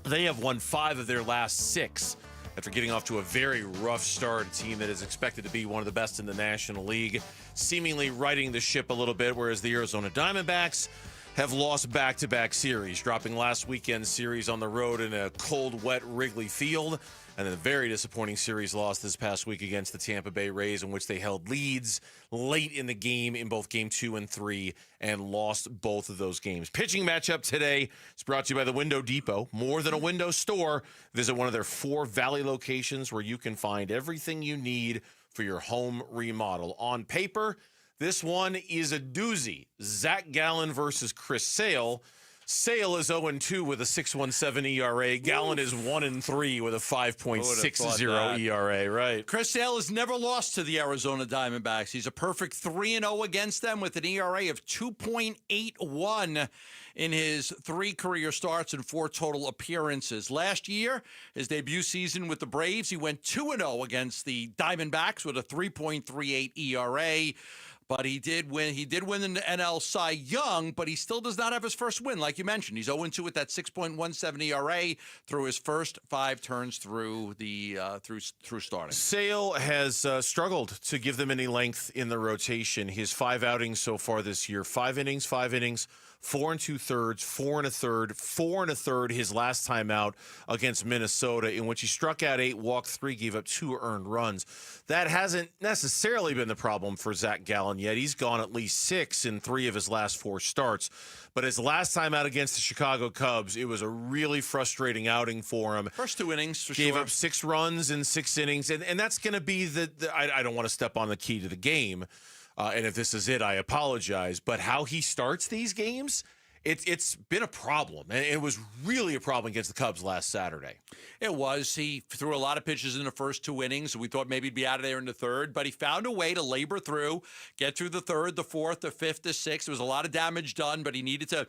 S22: They have won 5 of their last 6 after getting off to a very rough start. A team that is expected to be one of the best in the National League, seemingly righting the ship a little bit, whereas the Arizona Diamondbacks have lost back-to-back series, dropping last weekend's series on the road in a cold, wet Wrigley Field, and then a very disappointing series loss this past week against the Tampa Bay Rays, in which they held leads late in the game in both Game 2 and 3 and lost both of those games. Pitching matchup today is brought to you by the Window Depot. More than a window store. Visit one of their 4 Valley locations where you can find everything you need for your home remodel. On paper, this one is a doozy. Zach Gallen versus Chris Sale. Sale is 0-2 with a 6.17 ERA. Gallen is 1-3 with a 5.60 ERA. Right.
S20: Chris Sale has never lost to the Arizona Diamondbacks. He's a perfect 3-0 against them with an ERA of 2.81 in his 3 career starts and 4 total appearances. Last year, his debut season with the Braves, he went 2-0 against the Diamondbacks with a 3.38 ERA. But he did win the NL Cy Young, but he still does not have his first win, like you mentioned. He's 0-2 with that 6.17 ERA through his first 5 turns through through starting.
S22: Sale has struggled to give them any length in the rotation. His 5 outings so far this year: 5 innings, 4 2/3, 4 1/3, 4 1/3 his last time out against Minnesota, in which he struck out 8, walked 3, gave up 2 earned runs. That hasn't necessarily been the problem for Zach Gallen yet. He's gone at least 6 in 3 of his last 4 starts. But his last time out against the Chicago Cubs, it was a really frustrating outing for him.
S20: First 2 innings, for
S22: Gave
S20: sure.
S22: up 6 runs in 6 innings. And that's going to be I don't want to step on the key to the game. And if this is it, I apologize. But how he starts these games It's been a problem, and it was really a problem against the Cubs last Saturday.
S20: It was. He threw a lot of pitches in the first 2 innings. We thought maybe he'd be out of there in the third, but he found a way to labor through, get through the third, the fourth, the fifth, the sixth. There was a lot of damage done, but he needed to,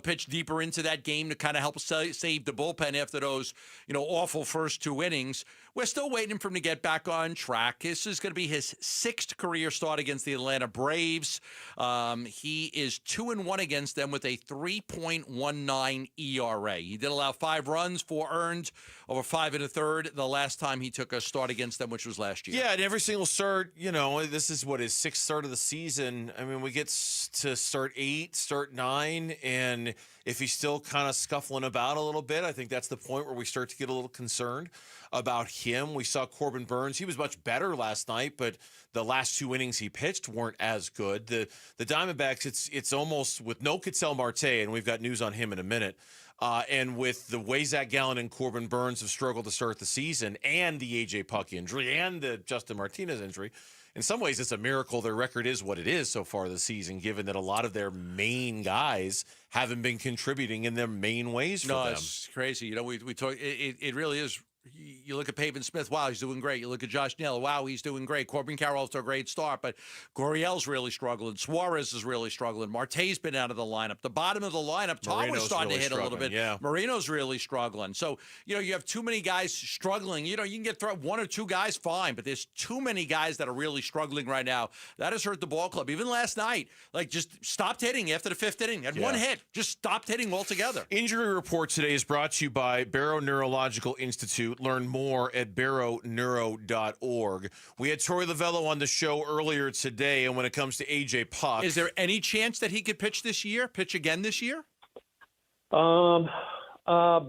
S20: pitch deeper into that game to kind of help save the bullpen after those, awful first 2 innings. We're still waiting for him to get back on track. This is going to be his 6th career start against the Atlanta Braves. He is 2-1 against them with a 3.19 ERA. He did allow 5 runs, 4 earned, over 5 1/3 the last time he took a start against them, which was last year.
S22: Yeah, and every single start, this is his 6th start of the season. I mean, we get to start 8, start 9, and if he's still kind of scuffling about a little bit, I think that's the point where we start to get a little concerned about him. We saw Corbin Burnes. He was much better last night, but the last 2 innings he pitched weren't as good. The Diamondbacks, it's almost with no Ketel Marte, and we've got news on him in a minute, and with the way Zach Gallen and Corbin Burnes have struggled to start the season, and the A.J. Puck injury, and the Justin Martinez injury, in some ways it's a miracle their record is what it is so far this season, given that a lot of their main guys haven't been contributing in their main ways for them.
S20: No, it's crazy. We talk. It really is. You look at Pavin Smith, wow, he's doing great. You look at Josh Schnell, wow, he's doing great. Corbin Carroll's to a great start, but Gurriel's really struggling. Suarez is really struggling. Marte's been out of the lineup. The bottom of the lineup, Tom was starting to hit a little bit.
S22: Yeah.
S20: Marino's really struggling. So, you have too many guys struggling. You can get 1 or 2 guys, fine, but there's too many guys that are really struggling right now. That has hurt the ball club. Even last night, just stopped hitting after the 5th inning. Had 1 hit, just stopped hitting altogether.
S22: Injury Report today is brought to you by Barrow Neurological Institute. Learn more at barrowneuro.org. We had Torey Lovello on the show earlier today, and when it comes to A.J. Puck...
S20: Is there any chance that he could pitch again this year?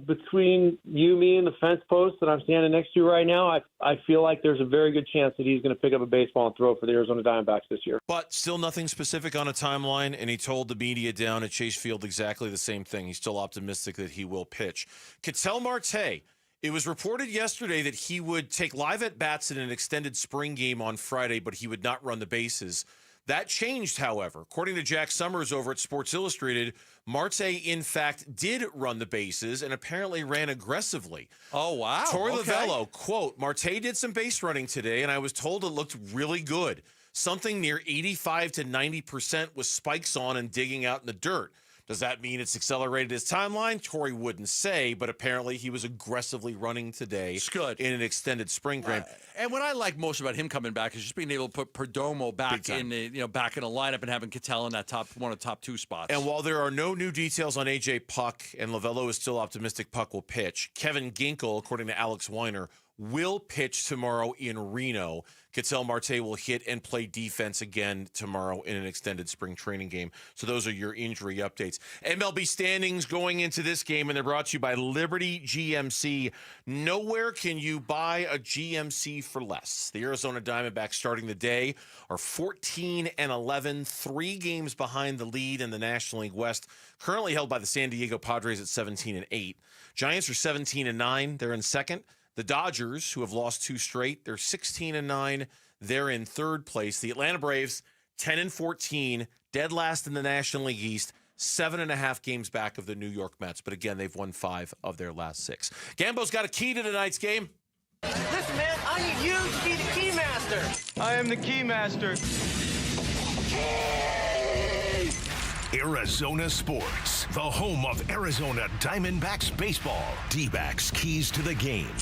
S1: Between me, and the fence post that I'm standing next to right now, I feel like there's a very good chance that he's going to pick up a baseball and throw for the Arizona Diamondbacks this year.
S22: But still nothing specific on a timeline, and he told the media down at Chase Field exactly the same thing. He's still optimistic that he will pitch. Ketel Marte... It was reported yesterday that he would take live at-bats in an extended spring game on Friday, but he would not run the bases. That changed, however. According to Jack Summers over at Sports Illustrated, Marte, in fact, did run the bases and apparently ran aggressively.
S20: Oh, wow.
S22: Torey Lovello, quote, Marte did some base running today, and I was told it looked really good. Something near 85 to 90% with spikes on and digging out in the dirt. Does that mean it's accelerated his timeline? Torey wouldn't say, but apparently he was aggressively running today.
S20: It's good.
S22: In an extended spring game.
S20: And what I like most about him coming back is just being able to put Perdomo back in the back in the lineup and having Ketel in that one of the top 2 spots.
S22: And while there are no new details on A.J. Puck, and Lovello is still optimistic Puck will pitch, Kevin Ginkel, according to Alex Weiner, will pitch tomorrow in Reno. Ketel Marte will hit and play defense again tomorrow in an extended spring training game. So those are your injury updates. MLB standings going into this game, and they're brought to you by Liberty GMC. Nowhere can you buy a GMC for less. The Arizona Diamondbacks starting the day are 14-11, 3 games behind the lead in the National League West, currently held by the San Diego Padres at 17-8. Giants are 17-9. They're in second. The Dodgers, who have lost 2 straight, they're 16-9. They're in third place. The Atlanta Braves, 10-14, dead last in the National League East, 7.5 games back of the New York Mets. But again, they've won 5 of their last 6. Gambo's got a key to tonight's game.
S19: Listen, man, I need you to be the key master. I am the key master.
S4: Arizona Sports, the home of Arizona Diamondbacks baseball. Dbacks Keys to the Game.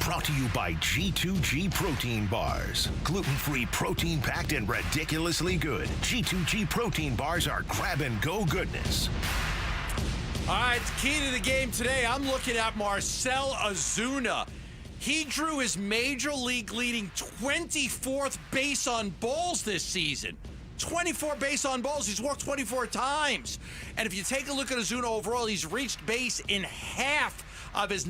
S4: Brought to you by G2G Protein Bars. Gluten-free, protein-packed, and ridiculously good. G2G Protein Bars are grab-and-go goodness.
S20: All right, key to the game today. I'm looking at Marcell Ozuna. He drew his major league leading 24th base on balls this season. 24 base on balls. He's walked 24 times. And if you take a look at Ozuna overall, he's reached base in half of his